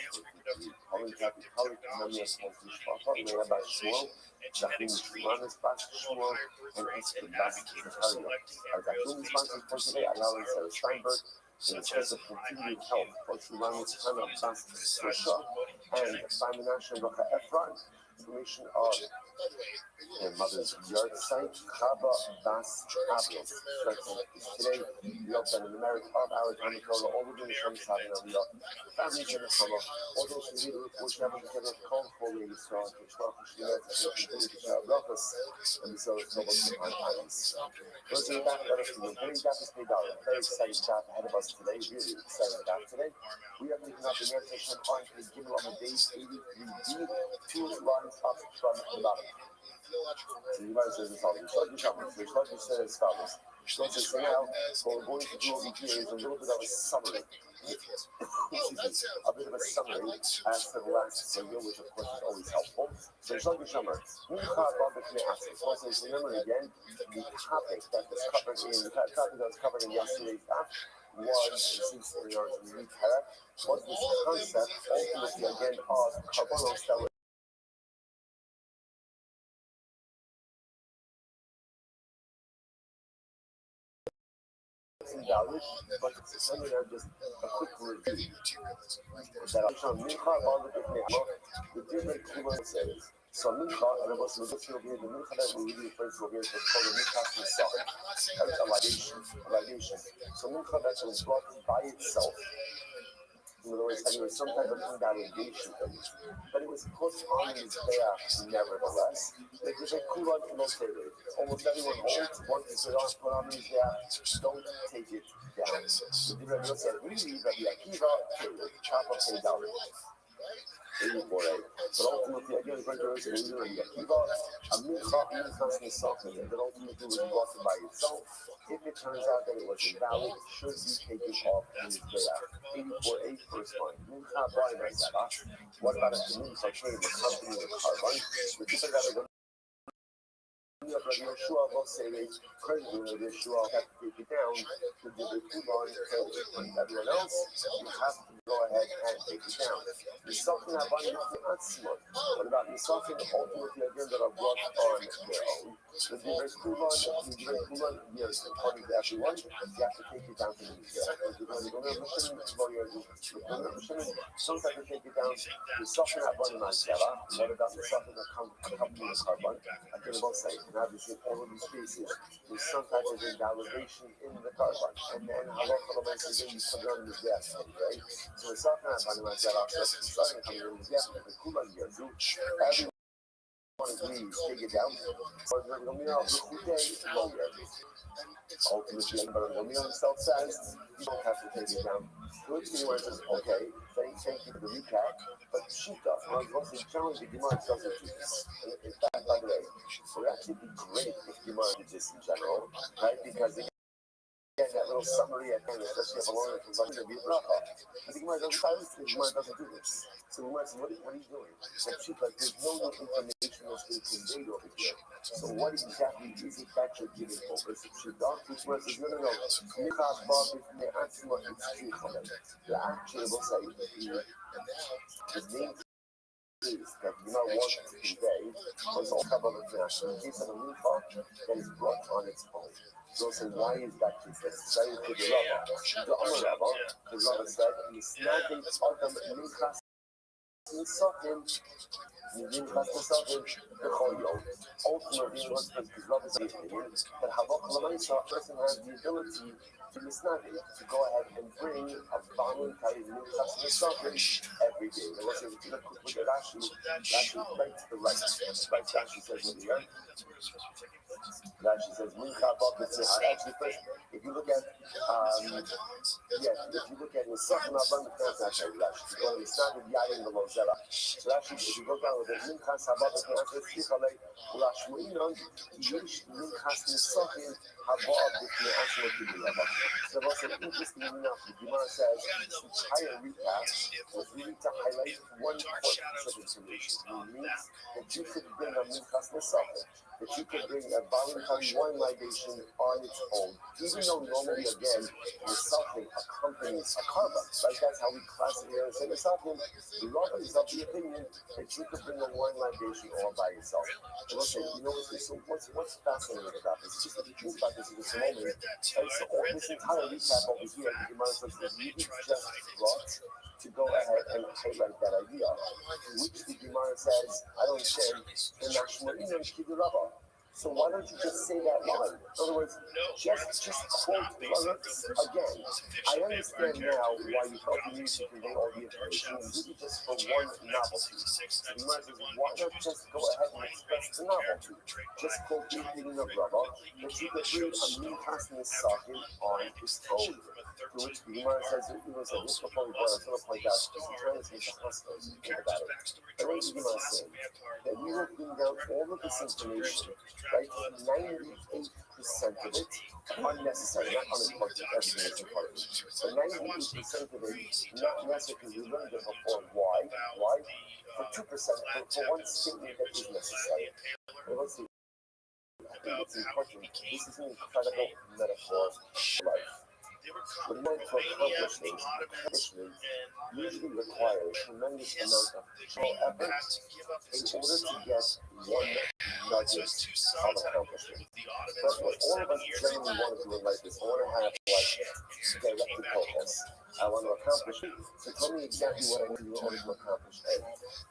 Holly Happy Holly, Namia Smoky Shpapa, we have about Shmuel, Jacqueline Shmanis Bash Shmuel, and Espen Bass Natalia. Our Jacqueline sponsors for today, Ayala and Sarah Steinberg. In the space of continued health, both Shmanis Hannah Bass Sosha, and Simon National Rocha Efron. Information of their mother's yard site, Chaba Bas Ablos. Today, we open in America of our Tanikola, all within the Shem Savin Aliyah, families in the summer, all those who need to report Shabbat together, call Holy Yisrael, to 12 Shemot, to continue to share Brachos, and so it's no one on hands. Those are back at us, we're very happy to stay down. Very exciting stuff ahead of us today, really exciting stuff today. We are picking up the Yer Session on the Gimel on the days 83D, 2 lines up from the bottom. So you guys say this all. The Shloki says as follows. Shloki says, so now, what we're going to do over here is a little bit of a summary. A bit of a summary as to the last video, which of course is always helpful. So Shloki Shomer, remember again, the topic that was covered in yesterday's app was, since we are in the was this concept, ultimately again, of carbonos that were values, but it's only just a quick review. That I'm sure Mincha about the different Kuban says. So Mincha, and it was the Mincha that we really refer to over here, is called the Mincha Himself. That's a ligation. So Mincha that was brought by itself. In other words, it was some type of invalidation, but it was put on his back nevertheless. Like there's a Kulan Motere. Almost everyone holds once it's put on his back, don't take it down. The Rebbe said, really, Rabbi Akiva, Chapa paid down. 84A. But ultimately, again, going to Rabbi Akiva, a Mincha Minchas Nisachim, that ultimately was brought by itself. If it turns out that it was invalid, it should be taken off his back. 84A, first line. Mincha B'ay Mazabah. What about a Mincha trade with company with carbon? Which is another Rabbi Yeshua will say they currently Rabbi Yeshua have to take it down to do the Kuban and everyone else, you have to go ahead and take it down. Nisachim Abani Atzmon. What about Nisachim ultimately again that are brought on their own? The different Kuban, yes, according to everyone, you have to take it down to the sometimes you take it down to Nisachim Abani Mazera. What about Nisachim accompanying the carbon? I can both say. And obviously, in all of these cases, there's some type of invalidation in the carbon. And then halacha basically you put it on the desk, okay? So it's not going to be that off, it's starting to come in the desk, but the kulan here, everyone agrees, take it down. But the Romeo of the Kude, longer. Ultimately, but Romeo himself says, you don't have to take it down. So it's anywhere says, okay, thank you for the recap, but Shita, once the challenge, the Gemara doesn't do this. In fact, by the way, it would actually be great if Gemara did this in general, right? Because again, that little summary at the end, especially if a lawyer comes on to be a bracha. But the Gemara doesn't do this. So the Gemara says, what are you doing? And Shita, there's no new information that's been conveyed over here. So what exactly is it that you're giving over? Is it Shita? Which one says, no. Michas Bob, the answer is Shita. The actual will say, the name is that you know what to convey was all covered in the case of a Micha that is brought on its own. So say, why is that case? Let's say to the Rava. The Amar Rava, the Rava said, Misnadin Adam Minchas Nisachim, Minchas Nisachim, Bechoyo. Ultimately, what's the Rava saying that Havach Lamaisa, a person has the ability to misnadi, to go ahead and bring a voluntary Minchas Nisachim every day. And let's say, if you look with the Rashi right to the right. Right, Rashi says over here. Rashi says, actually, first, if you look at, Nisachim Abban, that's actually Rashi. If you go to Nisachim Yayin the Lozera. So actually, if you go down with the Minchas Habbat, Minchas Nisachim Habbat, so what's interesting enough, the Gemara says this entire recap was really to highlight one important piece of information. It means that you could bring a Minchas Nisachim. that you could bring a voluntary wine libation on its own, even though normally, again, Nesachim accompanies a karban. Right? That's how we class it here and say Nesachim. The Rambam is of the opinion that you could bring a wine libation all by yourself. And let's say, you know, what's fascinating about this? Just if you think about this in this moment, and so this entire recap over here, the Gemara says that you just brought to go ahead and highlight that idea, which the Gemara says, I don't understand, the Nashma'inim Kidurabba. So why don't you just say that line? In other words, just quote lyrics again. I understand now why you felt the need to convey all the information, really just for one novelty. So the Gemara says, why not just go ahead and express the novelty? Just quote the reading of Rabba, that you could bring a new person Sahim on his own. To which the Gemara says, this before we go, I was going to point out, this entire is a hospital. Think about it. And what is the Gemara saying? That we will bring down all of this information, right? 98% of it unnecessary, not unimportant. Everything is important. But 98% of it not necessary because we learned it before. Why? Why? For 2%, for one statement that is necessary. Well, let's see. I think it's important. This is an incredible metaphor for life. When meant to accomplish things, accomplishment usually require a tremendous amount of effort in order to get one nugget of accomplishment. But what all of us generally want to do in life is I want to have directed focus. I want to accomplish it. So tell me exactly what I need to do in order to accomplish it.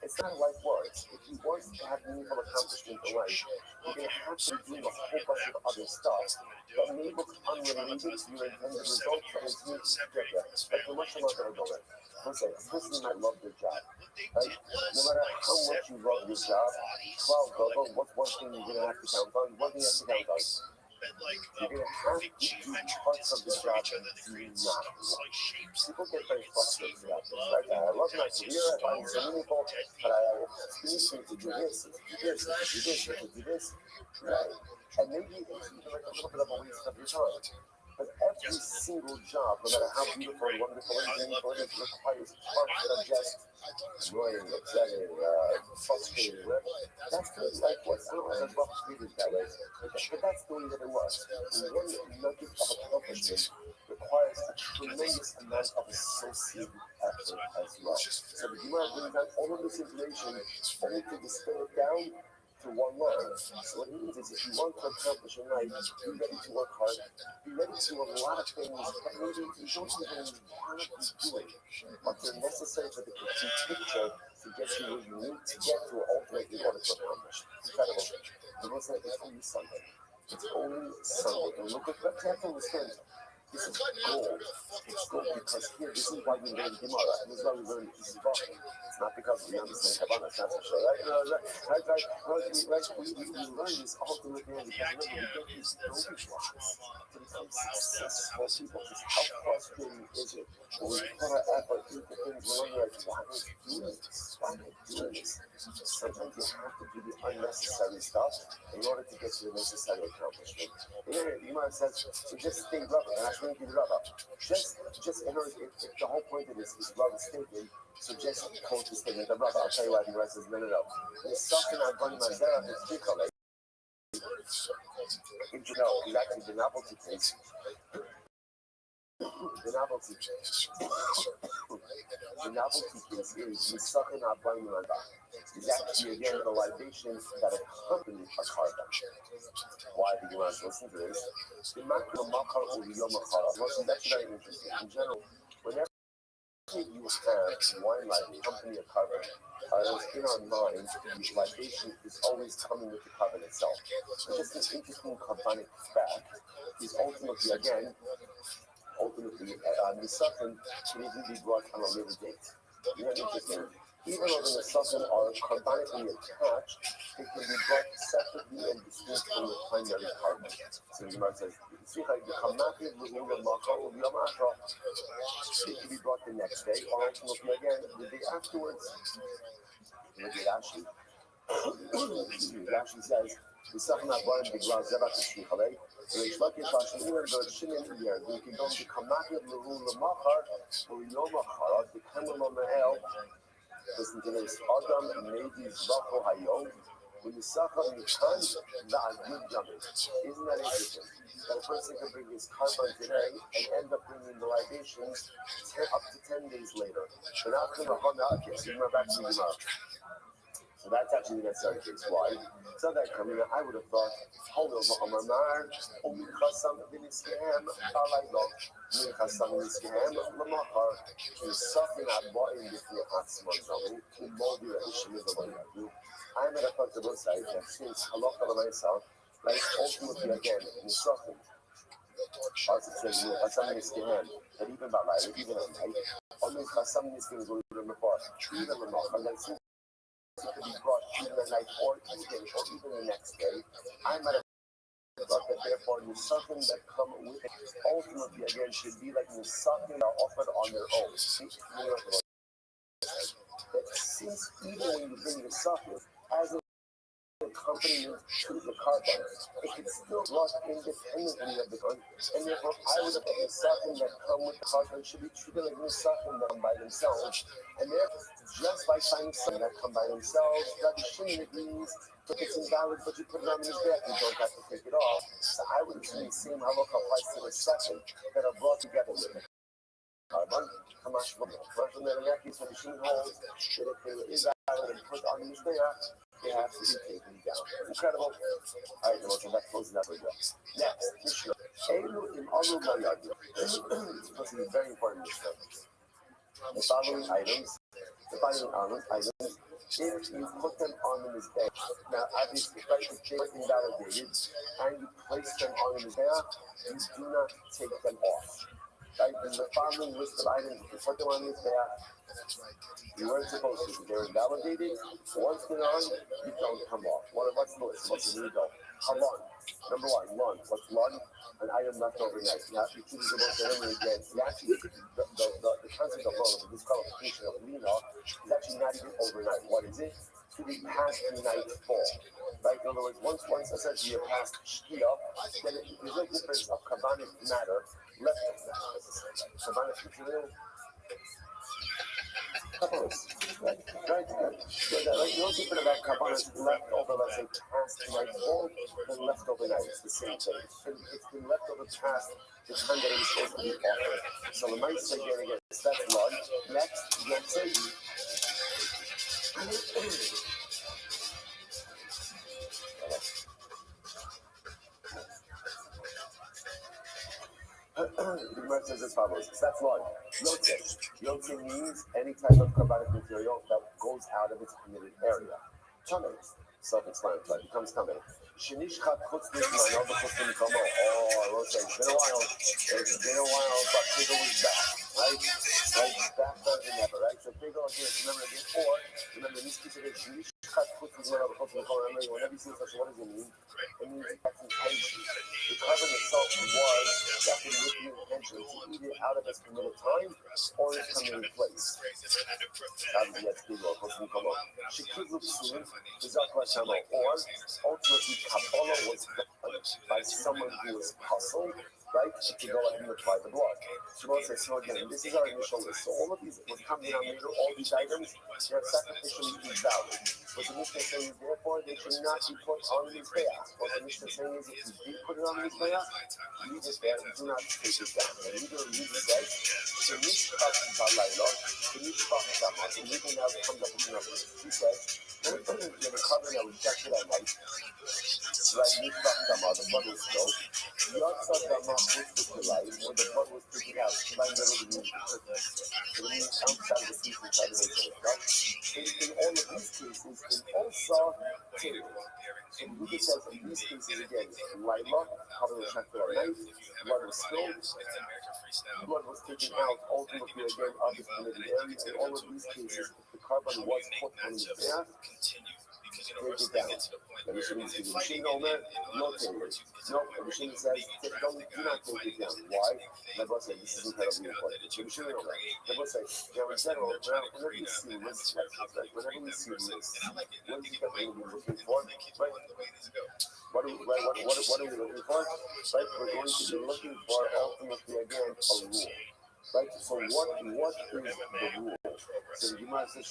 It's not like words. If you want to have meaningful accomplishment in life, you're going to have to be doing a whole bunch of other stuff that may look unrelated to your intended result, but it's need to get there. Like the much I'm not going to go with. Let's say a person might love their job. Right? No matter how much you love your job, what's one thing you're going to have to count on? One thing you have to count on. You're going to have to do parts of the job that you do not like. People get very frustrated about this, right? I love my career, I find it so meaningful, but I need to do this, to do this, to do this, to do this, right? And maybe it's even like a little bit of a waste of your time. But every single job, no matter how beautiful and wonderful and meaningful it is, requires parts that are just annoying, upsetting, frustrating, whatever. That's the way life was. I don't know if that's treated that way, but that's the way that it was. And one nugget of accomplishment requires a tremendous amount of associated effort as well. So the Gemara brings out all of this information only to distill it down to one line. So what it means is if you want to accomplish in life, be ready to work hard, be ready to do a lot of things that maybe you don't even want to be doing, but they're necessary for the complete picture to get you where you need to get to ultimately in order to accomplish. Incredible. It looks like it's only Sunday. It's only Sunday. And look at what you have to understand. This is gold. It's gold because here, this is why we learn Gemara, and this is why we learn Yisrael. It's not because we understand Kabbalah, that's for sure. We learn this ultimately because remember, we get these building blocks to become successful people. Just how frustrating is it when we put our effort into things we're like, why am I doing this? Why am I doing this? Sometimes you have to do the unnecessary stuff in order to get to the necessary accomplishment. Gemara says, so just stay rubber. Just in order, if the whole point of this is Rabba's statement, so just quote the statement of Rabba. I'll tell you why the rest is no. The second I'm going to say is because exactly the novelty case. The novelty case is the second I'm going to is actually again the libation that accompanies a carbon. Why do you want to listen to this? The macro makar or the yomakar. That's very interesting. In general, whenever you have wine like company of carbon, in our mind, the libation is always coming with the carbon itself. But just this interesting carbonic fact is ultimately Nisatan can even be brought on a later date. You know, interesting. Even though the Nisatan are carbonically attached, they can be brought separately and distinct from the primary carbon. So the Gemara says, it can be brought the next day, or ultimately again the day afterwards. Look at Rashi. Rashi says, the second I brought the glass Zebach Shichalei. It's like if I should even go to Shimon here, we can go to Kamakim Lahu Lamachar, or Yomachar, the Kamala Mahel. Listen to this. Adam Nedi Zvacho Hayom, when you suffer, you can't good jumping. Isn't that interesting? That a person can bring his carbon today and end up bringing the libations up to 10 days later. And after the okay, so you're back to the tomorrow. So that's actually the necessary case. Why? So that coming I would have thought, hold on, Omar, Umikasam Biniscam, Balayok, Mikasam Biniscam, Lamahar, is sucking at bottom with the Atsman, Umodi, I'm at a comfortable side that since Halakha myself, like ultimately again, in sucking. Also says, Mikasam Biniscam, that even Balay, even at night, only Kasam Biniscam is going to be report, even Lamahar, like to be brought through the night or even the next day. I'm at a thought that therefore the suffering that come with it ultimately again should be like the suffering are offered on their own. That since even when you bring the suffering as a accompaniment to the carbon, it can still brought independently of the gun, and therefore I would have thought the suffering that come with the carbon should be treated like the suffering that come by themselves. And therefore, just by finding some that come by themselves, tradition it means if it's invalid, but you put it on his back, you don't have to take it off. So I would assume the same halakha applies to the second that are brought together with it. Carbon, Kamash From the Iraqis, when the machine holds, that if they is invalid and put on his back, they have to be taken down. Incredible. All right, well, that closes that video. Next, Mishnah. Elu im alu mayadu. This is very important. The following items, if you put them on his back, now obviously, if they were invalidated and you place them on his back, you do not take them off. Right? In the following list of items, if you put them on his back, you weren't supposed to. They're invalidated. Once they're on, you don't come off. What's the list? What's the legal? Halon. Number one, lun. What's lun? An item left overnight. You have to choose the most enemy again. Actually, the concept of lun, the disqualification of lina, is actually not even overnight. What is it? To be past the nightfall. Right? In other words, once essentially you're past shkia, then there's no difference of kabbanic matter left of that. Kabbanic material. Right. So no different about kabbalah left over, let's say, past nightfall than left over night. It's the same thing. It's been left over past the time that it was supposed to be offered. So the mice say again, that's one. Next, Yetze. The Gemara says as follows. That's one. Yotze. Yotze means any type of kabbalic material that goes out of its permitted area. Tameh. Self-explanatory. Becomes tameh. Shenishchat chutz mizmano b'chutz mikomo. Oh, okay. It's been a while, but Pigel is back. Right? Back better than ever. Right? So Pigel again. Remember before. Remember this keep it. Shenishchat chutz mizmano b'chutz mikomo. Remember whenever you see such, what does it mean? It means that's intention. The carbon itself was definitely with the intention to either out of its committed time or its committed place. Or ultimately Kabbalah was done by someone who was puzzled, right, to go ahead and apply the blood. So again, this is our initial list. So all of these, what's coming down later, all these items, they're sacrificially invalid. What the Mishnah is saying is, therefore, they should not be put on his back. What the Mishnah is saying is, if you do put it on his back, leave it there and do not take it down. And either of you says, the Mishpat Balayla, the Mishpat Shama, the Mishpat now comes up with the number. He says, the carbon that rejected at night, right, Mishpat Shama, the blood was spilled. Yatsa Shama was the light, when the blood was taken out, by the middle of the purpose. So it means outside of the peace inside the nation of God. In all of these cases, in also too. So the Buddha says in these cases again, Laila, carbon rejected at night, blood was spilled, blood was taken out ultimately again of the committed area. In all of these cases, if the carbon was put on the bath, take it down. The machine says, no, the machine says, do not take it down. Why? The boss said, this is incredibly important. The machine the boss said, now in general, whenever you see lists like this, whenever you see lists, what is it that we're looking for? Right? What are we looking for? Right? We're going to be looking for ultimately again a rule. Right? So what is the rule? So the Gemara says,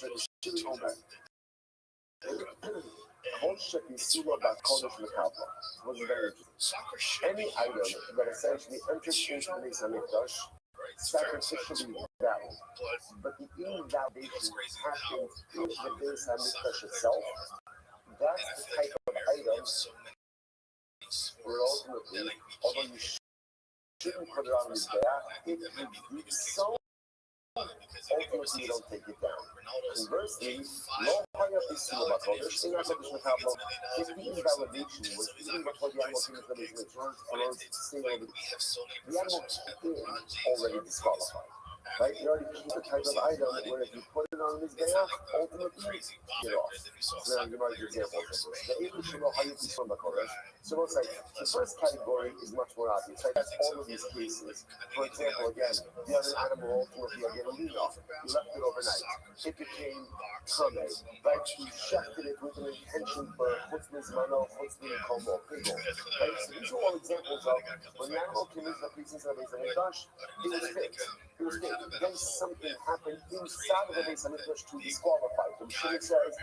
Kol she'isuro b'kodesh mekabla. Was very interesting. Any item that essentially enters into the Beis Hamikdash sacrificially valid, but the invalidation happens in the Beis Hamikdash itself. That's the type of item where ultimately, although you shouldn't put it on the back, if you do so, ultimately you don't take it down. Conversely, lo haya b'isur b'kodesh, in HaKadosh Mekablo, if the invalidation was even before the animal came into the business, the animal came already disqualified. Right? You already keep the type of item where if you put it on his back, ultimately, get off. So now you might examples of this. So it's like the first category is much more obvious. Right? That's all of these cases. For example, again, you have an animal ultimately again, you left it overnight. It became tame, right? You shafted it with an intention for chutzpah mano, chutzpah komo, pigo. Right? So these are all examples of when the animal came into the pieces of the Beis Hamikdash, it was fixed. It was fixed. Then something happened inside of the Beis Hamikdash to disqualify it. The Shimon says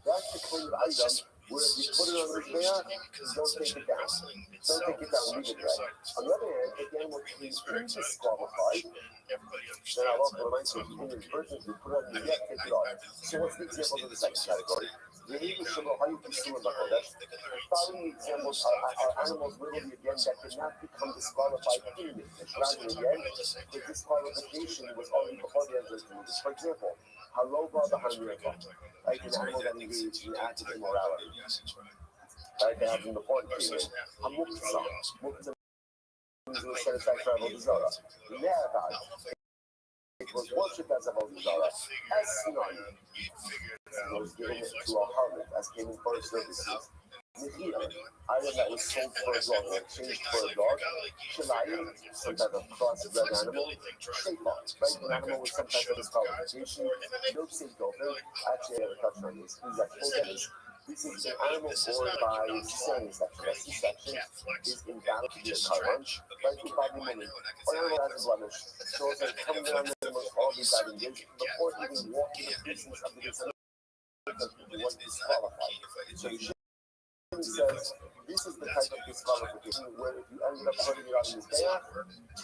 that's the kind of item where if you put it on the bear, don't take it down. Don't take it down, leave it there. On the other hand, if the animal came in disqualified, then Allah reminds you, in his virgins, you put it on the neck, take it off. So what's the examples of the second category? The following examples are animals literally again that did not become disqualified in it. Rather again, the disqualification was already before the entrance to this. For example, halova b'hanirva, like an animal that engaged in active immorality. Right, they have in the point period. Hamuksa, muksa means it was set aside for Avodah Zarah. Ne'avad, it was worshipped as Avodah Zarah. As Sinai, it was given to a harlot as payment for his services. Nehira, item that was sold for a dog or exchanged for a dog. Shilayim, some type of crossbred animal. Sheifa, right, an animal with some type of disqualification. No safe dolphin. Actually, I have a touch on this. Who's that full This is an animal born by cesarean section. A C-section is invalid to be a carbon, right? To body woman, or animal has a blemish. So it's like coming down the animal, all these items, before even walking the distance of the distance, it was disqualified. So the Shimon says, this is the type of disqualification where if you ended up putting it on his back,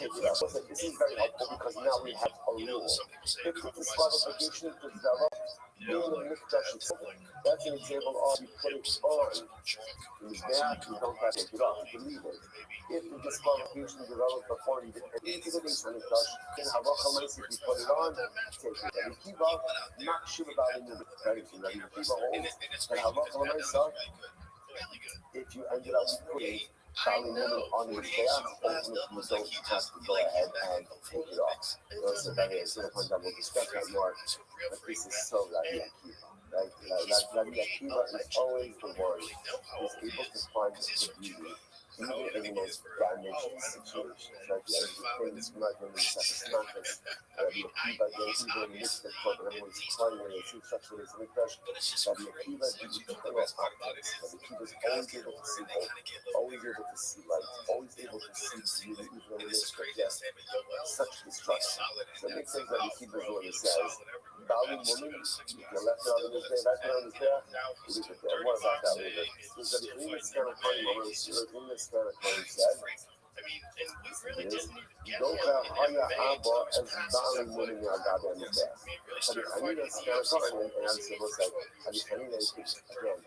take it out. So this is very helpful because now we have a rule. If the disqualification is developed, in the mikdash itself, that's an example of you put it on his back, you don't have to take it off, you can leave it. If the disqualification developed before you get into the Beis Hamikdash, then halacha l'maaseh, if you put it on, take it. Rabbi Kiva, not sure about it in the Rabbi Kiva holds that halacha l'maaseh, if you ended up putting Bali woman on your back, ultimately you don't have to go ahead and take it off. So that is the point that we'll discuss that more, but this is so Rabbi Akiva. Right? Rabbi Akiva is always the one who's able to find the beauty even in the most damaged situations. Right? The things not when we set a smackers, Rabbi Akiva goes even in the midst of what everyone's crying when they see such a mikdash. Rabbi Akiva is the most optics. Rabbi Akiva is always able to see hope, always able to see light, always able to see beauty even in the midst of death. Such destruction. So it makes sense that Rabbi Akiva is what he says. Bali woman, if you left it on his day, left it on his there, leave it there. What about that later? So that in this kind of time, in this kind of time said, Doka haya abba as Bali woman yagada in his death. Hadichanina is kind of time, and as it was like, Hadichanina is, again,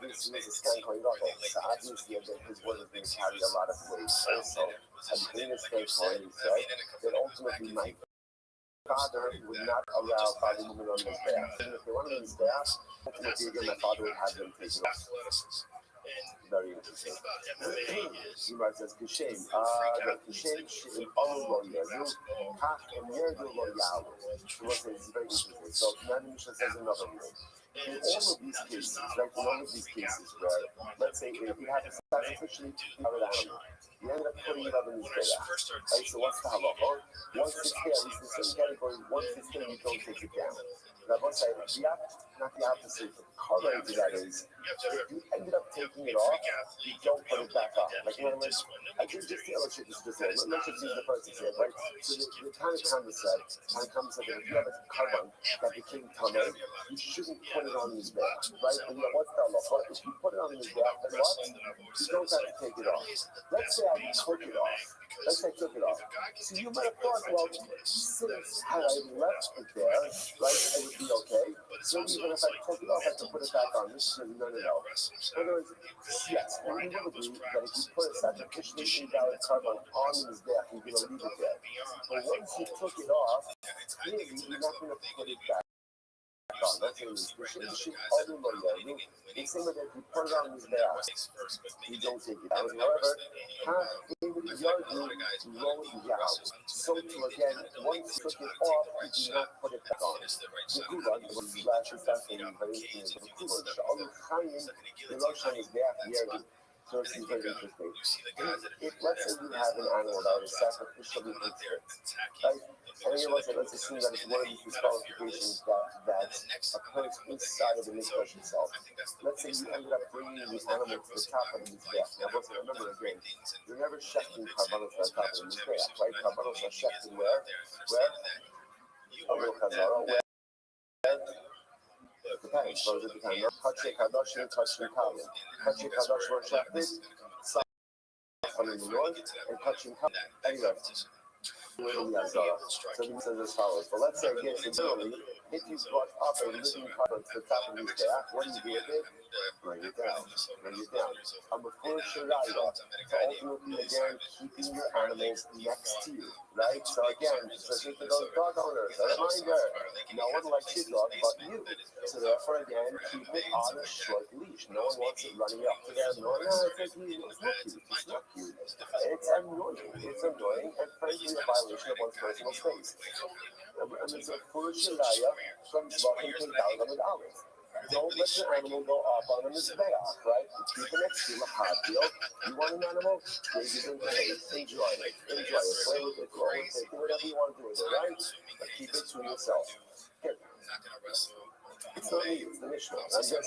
this is a scan going up. So obviously, again, his word is going to carry a lot of weight. Also, Hadichanina is kind of time, right? That ultimately might father would not allow Bali women on his back. And if they wanted on his back, ultimately again, my father would have them taken off. Very interesting. He writes as Kishem. Kishem Shem Olo Lo Yezu, Kach and Yerdu Lo Yahu. So what says very interesting. So Nani Misha says another rule. In all of these cases, like in all of these cases where, let's say, if you have a sacrificially covered animal, you end up putting it up in his beda. Right? So what's the halacha? Once it's there, at least in some categories, once it's there, you don't take it down. Rabbi said, not the opposite. Correlated to that is, if you ended up taking it off, you don't put it back up. Like, you know what I mean? I can just illustrate this just there. Let's just use the first example, right? So the Tanakh said that if you have a carbon that became tamei, you shouldn't put put it on his back, right? And what's that law? If you put it on his back, then what? You don't have to take it off. Let's say I took it off. Let's say I took it off. So you might have thought, well, since had I left it there, right, it would be okay. So even if I took it off, I can put it back on. This is no. In other words, yes, and we will agree that if you put a sacrificially invalid carbon on his back, you're going to leave it there. But once you took it off, clearly you're not going to put it back on. That's what it is. The same way that if you put it on his back, you don't take it out. However, so to again, once you took it off, you do not put it back on. The Gulag was last fascinating, very interesting. The Gulag, Sha'alu Chaim, the Rosh is back here. So it's very interesting. If let's say you have an animal that is sacrificially injured, right? And you let's assume that it's one of these disqualifications that occurs inside of the mikdash itself. Let's say you ended up bringing the animal to the top of the mizbeach. Now, remember again, you're never shechting karbanos on top of the mizbeach, right? Karbanos are shechting where? Where? Depends. So it depends. Kachei kadosh and kachei kalim. Kachei kadosh were shechted, south in the north, and kachei kalim anywhere. So he says as follows. But let's say again, similarly, if you brought up a living carbon to the top of his back, what do you do with it? Bring it down. I'm a full shiraya. So ultimately, again, keeping your animals next to you, right? So again, especially for those dog owners, a reminder, no one likes your dog but you. So therefore, again, keep it on a short leash. No one wants it running up to them. No, it's not cute. It's annoying, and frankly, a violation of one's personal space. And it's a foolish shiraya from Zvachim to Dalam and Aleph. Don't let your animal go up on a mizbeach, right? Keep it next to you, Mahadil. You want an animal? Babies and babies. Enjoy it. Play with it. Grow with it. Do whatever you want to do with it, right? But keep it to yourself. Here. It's not me, it's the Mishnah. I'm just saying,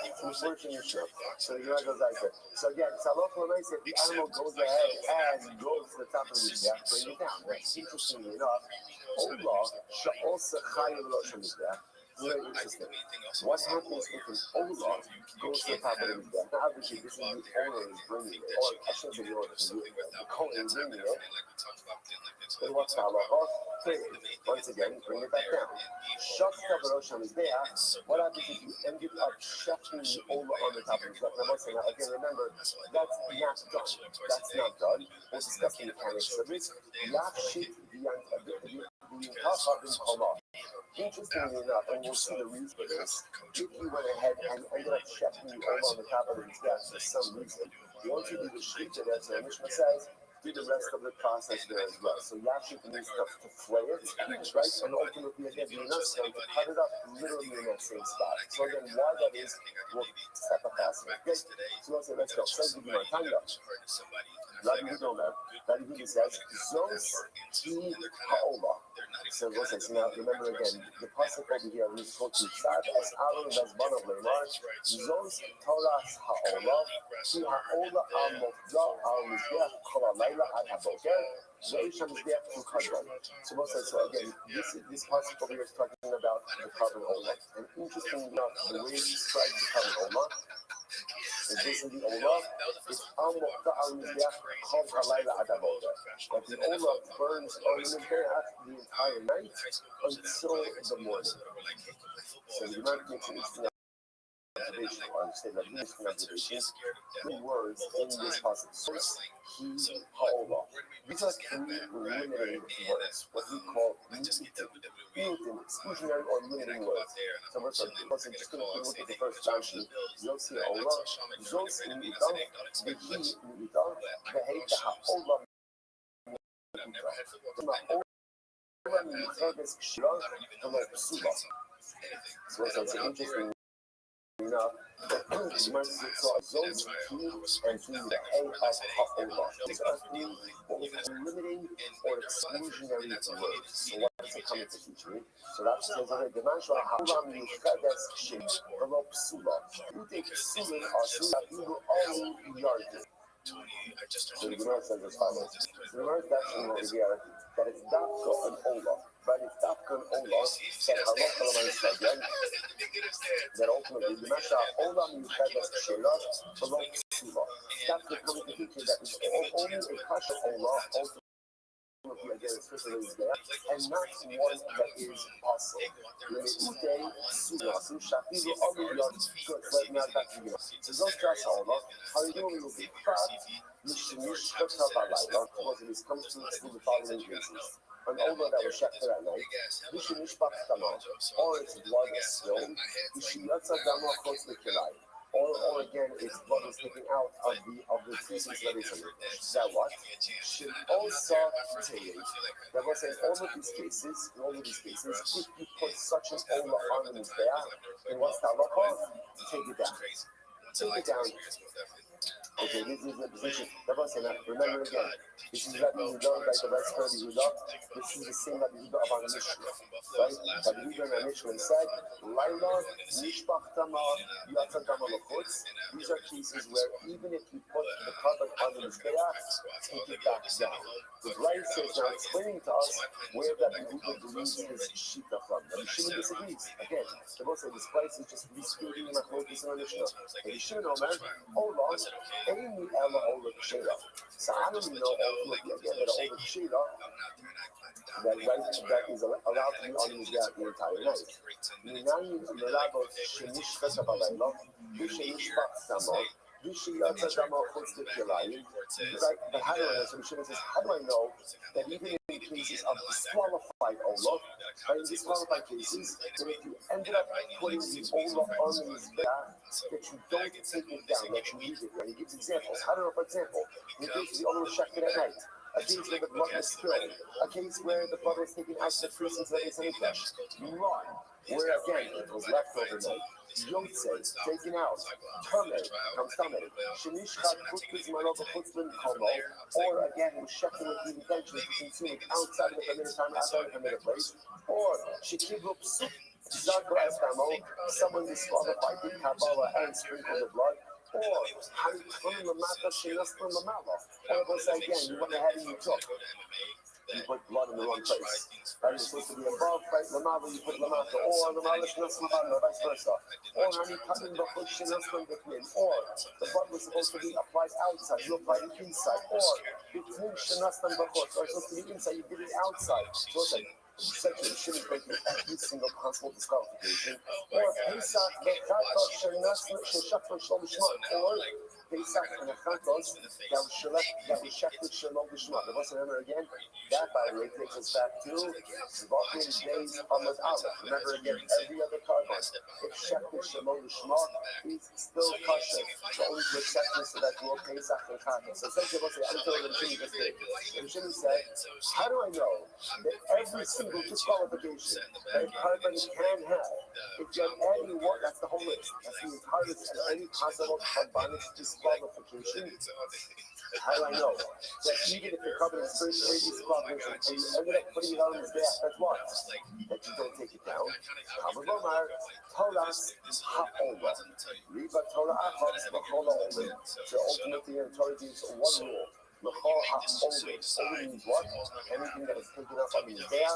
it's Mishloach Mishnah. So the Gemara goes like that. So again, Salach Lamais, if the animal goes ahead and goes to the top of the Mizbeach, bring it down. That's interestingly enough. Olah, Sha'ol Sechayim Lo Shemizbeach. Very interesting. What happens if an Olah goes to the top of the Mizbeach? Now, obviously, this is the owner is bringing it. Or I shouldn't say the owner, the Kohen is bringing it. Then what's the halacha? Once again, bring it back down. What happens if you ended up shutting the Olah on the top of the Mizbeach? Now, again, remember, that's not done. We'll discuss the mechanics of it. Interestingly enough, and we'll see the reason for this, if you went ahead and ended up shutting the Olah on the top of the Mizbeach for some reason, once you do the shita, that's what Mishnah says, do the rest of the process there as well. So Yashik needs to flay it, right? And ultimately, again, you're not going to cut it up literally in that same spot. So again, why that is, we'll step up past it. Okay? So let's go. Says the Gemara, Tanya. Rabbi Yehuda says, Zos Ti Ha'olah. So now remember again, the pasuk over here is called Tzad Es Aaron Vezbanav Leimar, Zos Toras Ha'olah, Ti Ha'olah Al Mokza Al Mizbeach Kol HaLayla Ad HaBoker, Zoish HaMizbeach Tu Kadron. So again, this pasuk over here is talking about the carbon olah. And interestingly enough, the way he describes the carbon olah is this in the Olah, it's Al Mokza Al Mizbeach Kol HaLayla Ad HaBoker. That the Olah burns on the Mizbeach the entire night until the morning. So the Gemara makes an interesting observation, or I say that interesting observation. Three words in this passage. Source, he, ha'olah. These are three limiting words, what we call mutin, exclusionary or limiting words. So we're just going to look at the first Rashi. Zos ha'olah, zos mi'itah, v'hi mi'itah, v'heit ha'olah. So it's interesting enough that those and through the A of ha'olah. These are three what we call limiting or exclusionary words. So what is it coming to teach me? So that says that the man shall ha'olah mi'uchedes shim v'lo psula. Ute psulin asu ya'ilu alu yardu. So the Gemara says as follows. The Gemara is actually over here that it's dafka an olah. But if that can Ola said halacha l'maisa again, that ultimately the Masha Ola Miuchedas Shira below Siva. That's the coming to teach you that it's only a kasha Ola ultimately again especially is there, and not one that is also. Lemeute Sunasu Shafiru Amiyot good right now back to you. So those just Ola, how you doing will be fat, Mishimish Katabalayla, because it comes to the following cases. An Ola that was shafted at night, Mishimish Bakhtama, or its blood spilled, Mishiyatsa Dama Kosmikilai. Or again, its blood was taken out of the feces that is in it. That what? Should also take. That was in all of these cases, if you put such an Ola on his back, then what's the halacha? Take it down. Take it down. Okay, this is the position. That was enough. Remember again, this is Rabbi Yehuda, like the rest of Yehuda. This is the same Rabbi Yehuda of our Mishnah, right? Rabbi Yehuda in our Mishnah said, Laila, Mishpach Tama, Yatsa Tama Lachutz. These are cases where even if you put the carbon on the Mizbeach, take it back down. The Bryce is now explaining to us where Rabbi Yehuda believes his Shita from. Rabbi Shimon disagrees. Again, the most of this Bryce is just respeaking my focus in our Mishnah. Rabbi Shimon Omer, Ola, Amy Ella Ola Kshira. So I don't even know ultimately again that Ola Kshira that is allowed to be on his back the entire night. Minayin Melabot Shemish Kasabalayla, Vishemish Baksama, Vishiyatsa Dama Chutz Kilayim. But how do I know? So Shimon says, how do I know that even in cases of disqualified Ola, in disqualified cases, that if you ended up putting the Ola on his back, that you don't take it down, that you leave it there. He gives examples. How do I know, for example, in the case of the Ola shafted at night, a case where the blood was spilled, a case where the blood was taken out of the feces that is in the flesh, run, where again it was left overnight. Yotze, taken out, Tameh, comes Tameh, Shenishchat Putkis Malova Putzman Komo, or again, it was shafted with the intention to consume it outside of the permitted time, outside of the permitted place, or Shekivup Sup, Zakra Estamo, someone disqualified the Kabbalah and sprinkled the blood, or Haritun Lamata Shinastan Lamala, or it was again, you went ahead and you took. You put blood in the wrong place. Right? It's supposed to be above, right? Lamava, you put Lamata, or Lamala Shinas Lamala, vice versa. Or Hani Katin Bachut Shinas Lamala, or the blood was supposed to be applied outside, you applied it inside, or between Shinas Lamala, or it's supposed to be inside, you did it outside. So it's like, essentially, you shouldn't break every single possible disqualification. Or Pesach, Bechatos, Shinas Sheshachar Shalom Shema, or Pesach and Achatos, that was shafted Shalom B'Shema. The Lord remember again, that by the way takes us back to Zvachim Days Amad Aleph. Remember again, every other carbon, if shafted Shalom B'Shema, is still kosher. The only two exceptions to that rule, Pesach and Achatos. So essentially, I'm telling the Shimon just did. And Shimon said, how do I know that every single disqualification that a carbon can have, if you have any one, that's the whole list, that's the entire list of any possible carbonic disqualification. How do I know that even if the carbon is first any disqualification and you ended up putting it on his back, that's what? That you don't take it down. Hamagomar, Tolas, Ha'ola. Riva Tola Achos, Machola Olim. So ultimately, the Torah gives one rule. Machol Ha'olim. Olim means what? Anything that is taken up on his back,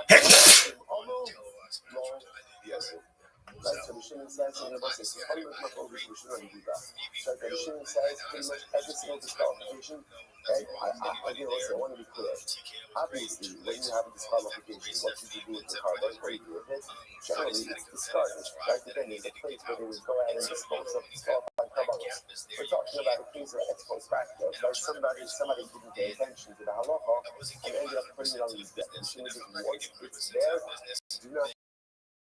that's almost long. Yes. Right, so the Shimon says, and the Moshe says, how do you make my focus? We should already do that. So the Shimon says, pretty much every single disqualification, okay, I want to be clear. Obviously, when you have a disqualification, what should you do with the carbon? What do you do with it? Generally, it's discarded, right? But then there's a place where they would go ahead and dispose of disqualified carbonates. We're talking about a case of ex post facto, right? Somebody didn't pay attention to the halacha and ended up putting it on his deck. The Shimon says, once it's there, do not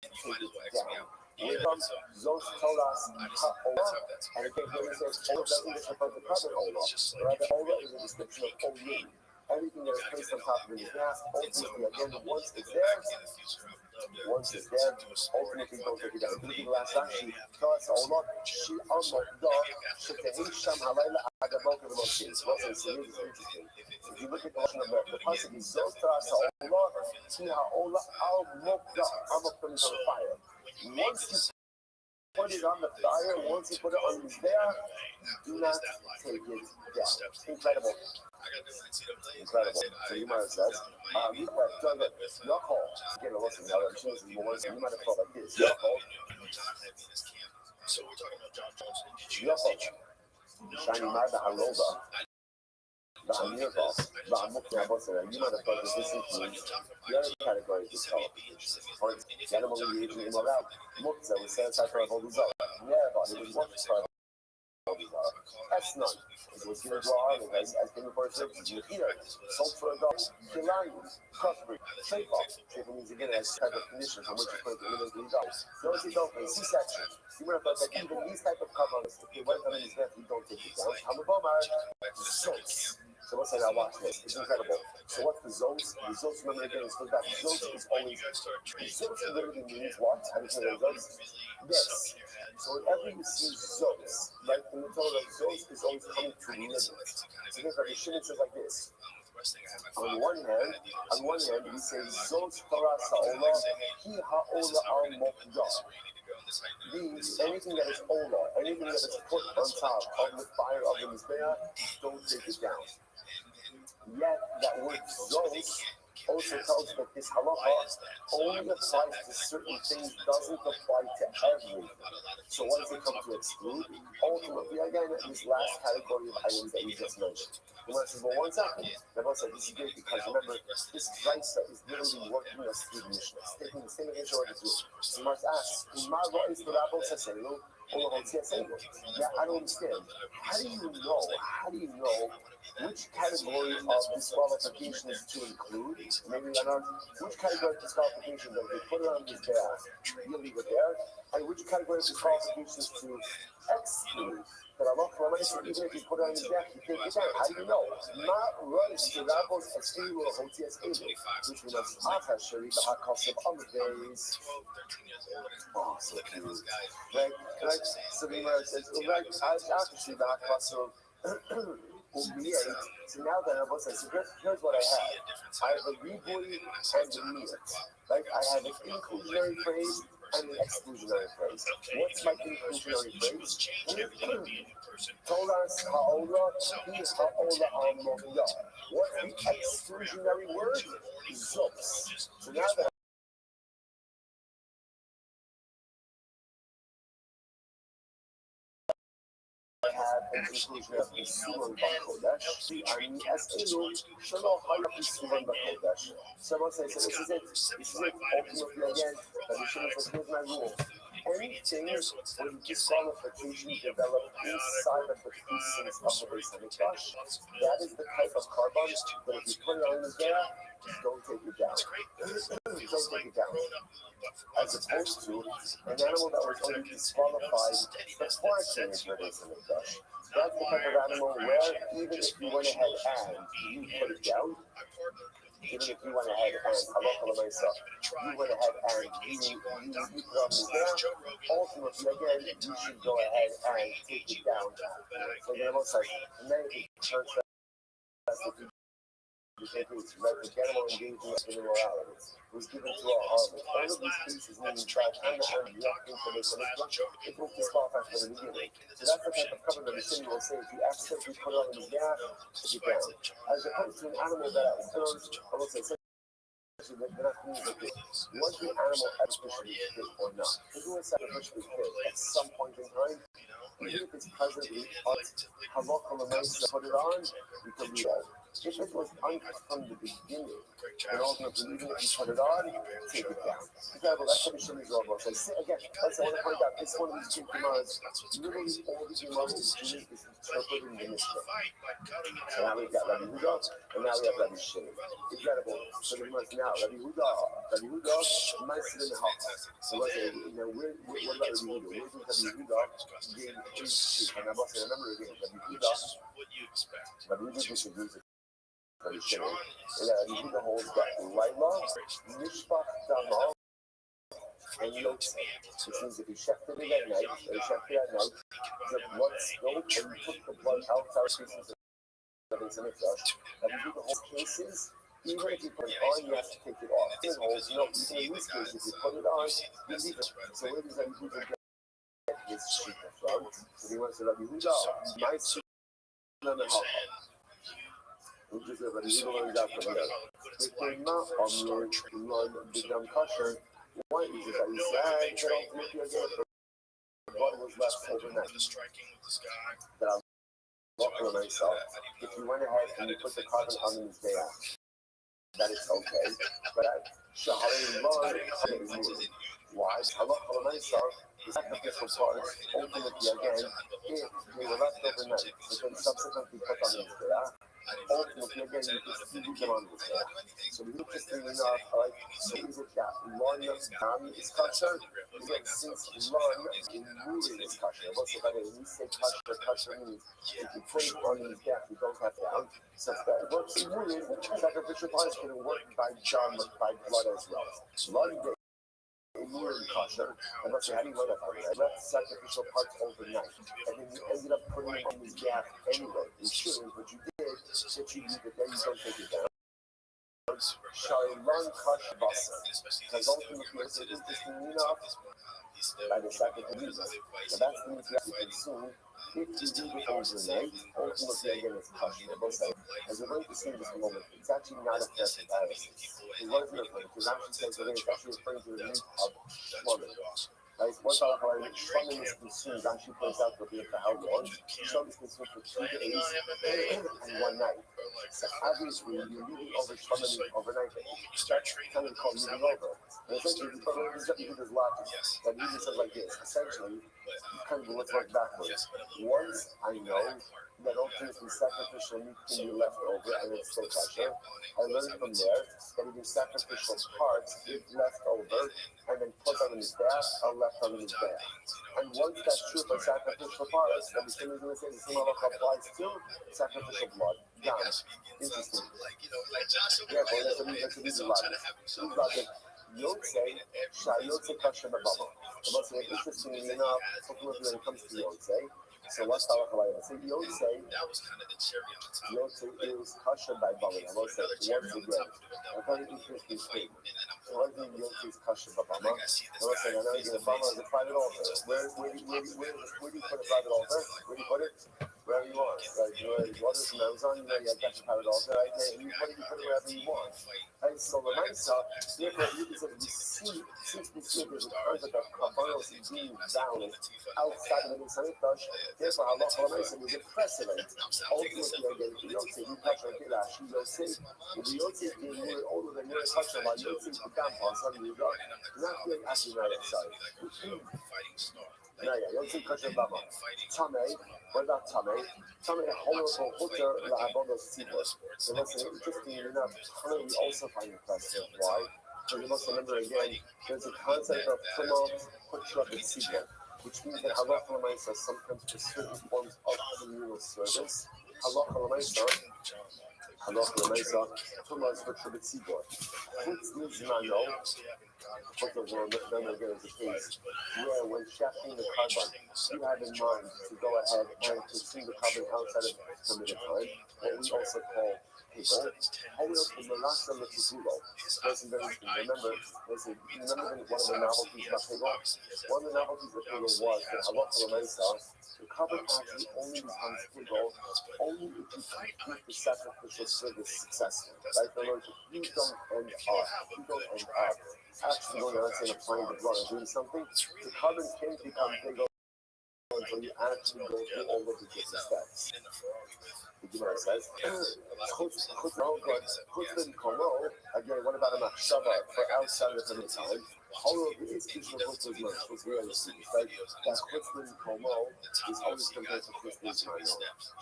take it down. Those told us Ola, and again, here it says Ola doesn't just refer to carbon Ola. Rather, Ola is a description of Olim. Everything that is placed on top of the gas, ultimately, again, once it's there, ultimately don't take it down. Look at the last Rashi. Tell us Ola, she almost dog, Shekehisham Halayla Agabok of the Moshe. It's interesting. If you look at the pasuk, he says to us Ola, see how Ola al Mokda, I'm up from the fire. Once you put it on the fire. Once you put it on there, do not take it down. Incredible. Incredible. So you might have said, you might have said, your call. Again, listen, now I'm choosing more, so you might have felt like this. Your call. So we're talking about John Jones. Your call. Shiny my Baharoba. Bahamirba. Bahamukna Bosera. You might have thought that this includes the other category is called. For example, animal engagement in morale. Mukza was set aside for a Voduzar. Yeah, but it was worth for a Voduzar. That's none. It was given to our army as being for services. You either sold for a dog, Kilani, crossbreed, trade off. Trade means again as type of condition from which you put the million dollars. Those you don't pay, C-section. You would have thought that even these type of covers, if they went on these death, you don't take it down. I'm a bomber. Zones. So let's say now watch this. It's incredible. So what's the zones? The zones, remember again, is for that. Zones is always, the zones literally means what? How do you say the zones? Yes. So whenever you see zones, right, in the total of zones is always coming to limits. So things like the Shimon says like this. On one hand, we say zones Torah Sa'ola, Ki Ha'ola Al Mokdah. Means anything that is ola, anything that is put on top of the fire of the Mizbeah, don't take it down. Yet that word zos also tells that this halacha only applies to certain things, doesn't apply to everything. So what does it come to exclude? Ultimately, again, this last category of items that we just mentioned. The one says, well, 1 second. The one said, this is good because remember, this Raisa is literally working us through the Mishnah. It's taking the same Mishnah working through. So you must ask, now, I don't understand. How do you know which category of disqualifications to include? Maybe I don't know. Which category of disqualifications, if you put it on this there, you leave it there, and which category of disqualifications to exclude? But Allah promises even if you put it on his deck, you take it down. How do you know? Not runs to Rabos Estilu or Hotias Elu, which we must Ata Shari Bahakosov on the days. Oh, so cute. Right? So the Gemara says, right, Ata Shari Bahakosov. So now then, I says, so here's what I have. I have a ribui and a meat. Right? I have an inclusionary phrase and an exclusionary phrase. What's my inclusionary phrase? Tolas ha'ola, hi ha'ola al-mo'iyah. What's the exclusionary word? Zos. So now that have an inclusion of Isuran Bakodesh, and Estilu, Shalom Hayat Isuran Bakodesh. Someone says, so this is it. Ultimately, again, that the Shimon says, here's my rule. Anything when disqualification develop inside of the pieces of the base of the Mikdash, that is the type of carbon that if you put it on the there, don't take it down. Don't take it down. As opposed to an animal that was already disqualified before it came into the base of the Mikdash. That's the type of animal where even if you went ahead and you put it down, even if you went ahead and you went ahead and you put on the there, ultimately again you should go ahead and take it down. So the animal says, many church the animal engagement in immorality was given to our harvest. All of these cases mean that kind of direct information it will disqualify for the beginning. So that's the type of cover that the city will say if you accidentally put it on the gap, take it down. As opposed to an animal that I will say, was the animal sacrificially fit or not? If it was sacrificially fit at some point in time, even if it's presently put it on, you can do that. If it was uncut from the beginning, and ultimately even if you put it on, take it down. Example, that's what the Shimon is all about. So again, let's say I want to point out this one of these two commands, literally all the commands is doing is interpreting the Mishnah. So now we've got Rabbi Huda, and now we have Rabbi Shimon. Incredible. So the Gemara now, Rabbi Huda, Ma'aser in the house. So let's say, what about Rabbi Huda? Where does Rabbi Huda gain his sheep? And I must remember again, Rabbi Huda disagrees with Rabbi Shimon. And Rabbi Huda holds that Laila, Mishpach Dama, and Yotze. Which means if you shechted it at night, the blood spilled, and you took the blood out pieces of the Mikdash. Rabbi Huda holds cases. Even if you put it on, you have to take it off. In these cases, if you put it on, you leave it. So where does Rabbi Huda get his shita from. So he wants to Rabbi Huda, my shita and a half. Which is Rabbi Huda learns that from here. If they're not omlin, run, become kosher, why is it that he said that ultimately again the blood was left overnight? That I'm walking on myself. If you went ahead and you put the carbon on his day out, that is okay. But Shahari run is moving. Why? Halacha l'maisa, the sacrificial parts ultimately again, if they were left overnight, but then subsequently put on his day out, ultimately again you can still leave them on this day. So the interesting enough, like, so is it that run dam is kosher? Again, since run in moving is kosher. Also, by the way, when we say kosher means if you put it on his death, you don't have down. So that works in moving, sacrificial parts can work by blood as well. Blood in kosher, and let's say, how do you know that? I left sacrificial parts overnight, and then you ended up putting them on his gap anyway. You shouldn't, but you did, that you leave it there, you don't take it down. Shalom kosher basa, because ultimately it's interesting enough by the sacrifice. So that's the meat you have to consume. If you leave it overnight, ultimately again it's kosher. As we're going to see in just a moment, it's actually not a fair comparison. It wasn't a fair, because actually says that it's actually referring to the meat of shlomin. Right? Once shlomin is consumed, actually points out for how long. Shlomin is consumed for 2 days and 1 night. So obviously, you're leaving over shlomin overnight. That's kind of called moving over. And essentially, you do this logic. That usually says like this. Essentially, kind of let's work backwards. Once I know that ultimately sacrificial meat can be left over and it's still kosher, I learned from there that even sacrificial parts, if left over and then put on his bath, are left on his bath. And once that's true for sacrificial parts, then the same is going to say the same halacha applies to sacrificial blood. Interesting. Yeah, but that's a reason logic. Yotze, Shayotze Kasher Babama. I must say, interestingly enough, when it comes to Yotze, so what's the halacha? So Yotze is Kasher by Bama. I must say, once again, a very interesting statement. So what do you mean Yotze is Kasher by Bama? I must say, I know you're Bama is a private altar. Where do you put a private altar? Where do you put it? Wherever you want. Like, you want it from Amazon, you know, you got your private altar, right? You put it wherever you want. Right? So the Maisa, therefore, you can say, since we see there's a concept of Kabbalos being down outside of the Mitzvah, therefore, Allah Maisa is a precedent. Ultimately, again, if you don't say, you touch like that, you don't say, if you don't say, you're older than you're touching, like, you don't say, you can't pass on you go. Not doing actually right outside. No, yeah, you don't say, Kasher Baba. Tamei, what about Tamei? Tamei, Holocaust, Hutter, Lahabodos, Sibos. So that's interesting enough. Tamei, we also find a precedent. Why? So you must remember again, there's a concept of Tumah, Hutra, and Sibos, which means that Halacha L'maisa sometimes for certain forms of communal service. Halacha L'maisa, Tumah is Hutra, and Sibos. Chutz Nizmano, then again is the case where when shafting the carbon, you have in mind to go ahead and consume the carbon outside of permitted time, what we also call people. Remember, one of the novelties about Hegel? One of the novelties of Hegel was that halacha l'maisa, the carbon actually only becomes Hegel only if you complete the sacrificial service successfully. Right? In other words, if you don't end up actually going out and applying the blood and doing something, the carbon can't become Hegel until you actually go through all of the different steps. The Gemara says, again, what about a machshava for outside of the time? All of this is was really right? That chutzpah komo is always compared to chutzpah time.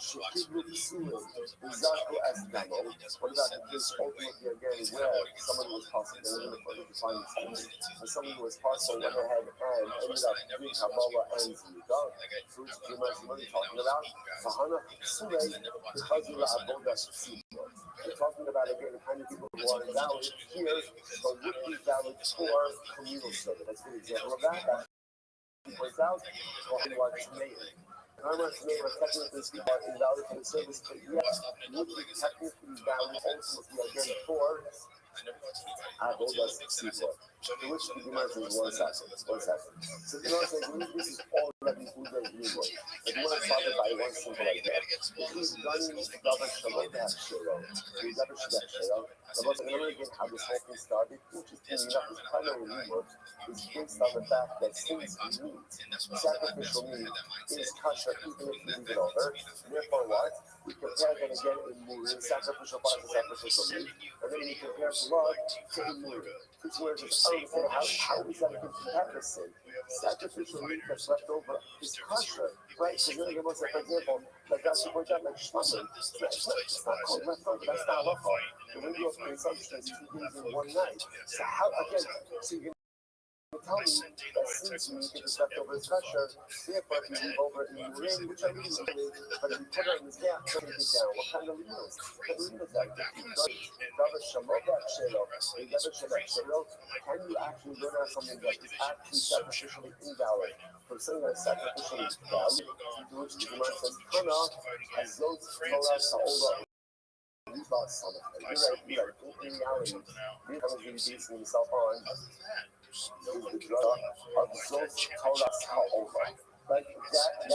Shekiblu isulim uzaku as damo. What about this ultimately again where someone was possible in the find this and someone who was possible went ahead and ended up doing Kabbalah and Zika, which you might be talking about. Sahana Surei, because you are we're talking about again the kind of people who are valid here, but would be valid for communal service. That's an example of that. He points out, or mayor. Commerce may technically speak are invalid for the service, but yes, would be technically valid ultimately again for Avodas Tzibor. To which the Gemara says 1 second. So the Gemara says this is all Let me food that you want. If you want to solve it by one simple idea, if he's running double shalom that shalo, so you double that shalo, the most again how this whole thing started, interestingly enough, his primary meat is based on the fact that since meat, sacrificial meat, is kosher even if you leave it over. Therefore, what? We compare them again in Murim, sacrificial parts of sacrificial meat, and then we compare blood to Murim. Which where it's understand how is that a good comparison? Sacrificial meat that's left over is kosher, right? Because then again, for example, like that's the point out, like shlamim, it's not called leftover, that's not leftover. The window of consumption is 2 days in 1 night. So how, again, so you can tell me that since you get this leftover is kosher, therefore if you leave over in the ring, which I really believe, but if you put it in this gap, take it down. What kind of leaders? What leaders that? Can you actually learn out something that is actually sacrificially invalid from something that's sacrificially valid? To which the Gemara says, Kana, Azot Torah Sa'olah. You're right. In reality, he was really basing himself on the drug of Zot Torah Sa'olah. Like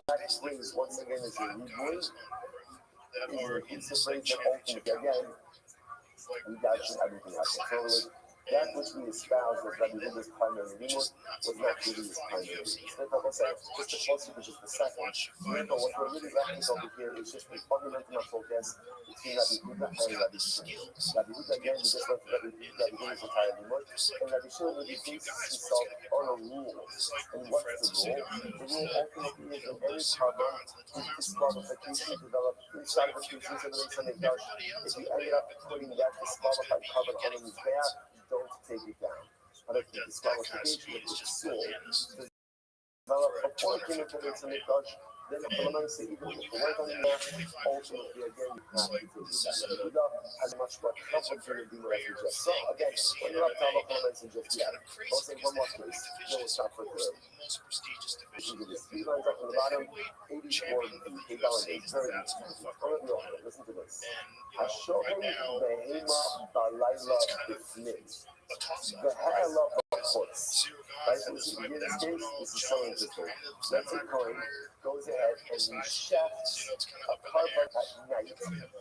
that phrase, once again, is a root is the piece of phrase that ultimately, again, we got you everything else. So that which we espouse as Rabbi Huda's primary limud was not really his primary limud. Therefore, let's say, just the first which is the second. Therefore, what we're really left with over here is just the fundamental focus between Rabbi Huda and Rabbi Shimon. Rabbi Huda, again, we just went to Rabbi Huda's entire limud, and Rabbi Shimon really bases himself on a rule. And what's the rule? The rule ultimately is in any carbon, disqualification developed inside of the species of the Sunday Dash. If you ended up putting that disqualified carbon on the back, don't take it down. But if the disqualification is sold, develop before it came into the Sunday Dash, then the Parliament say even if the work on the map, ultimately again you have to take it down. Has much more comfort for your dealer as you just saw. Again, when you're up to all comments and just I'll say one more place. Then we'll stop for today. You can just 3 lines up from the bottom, 84 feet down, it's very beautiful. Listen to this. Hashorim behema balayla b'fnei. Behela b'chutz. Right? In this case, this is so interesting. Let's say Cohen goes ahead and you shaft a carbon at night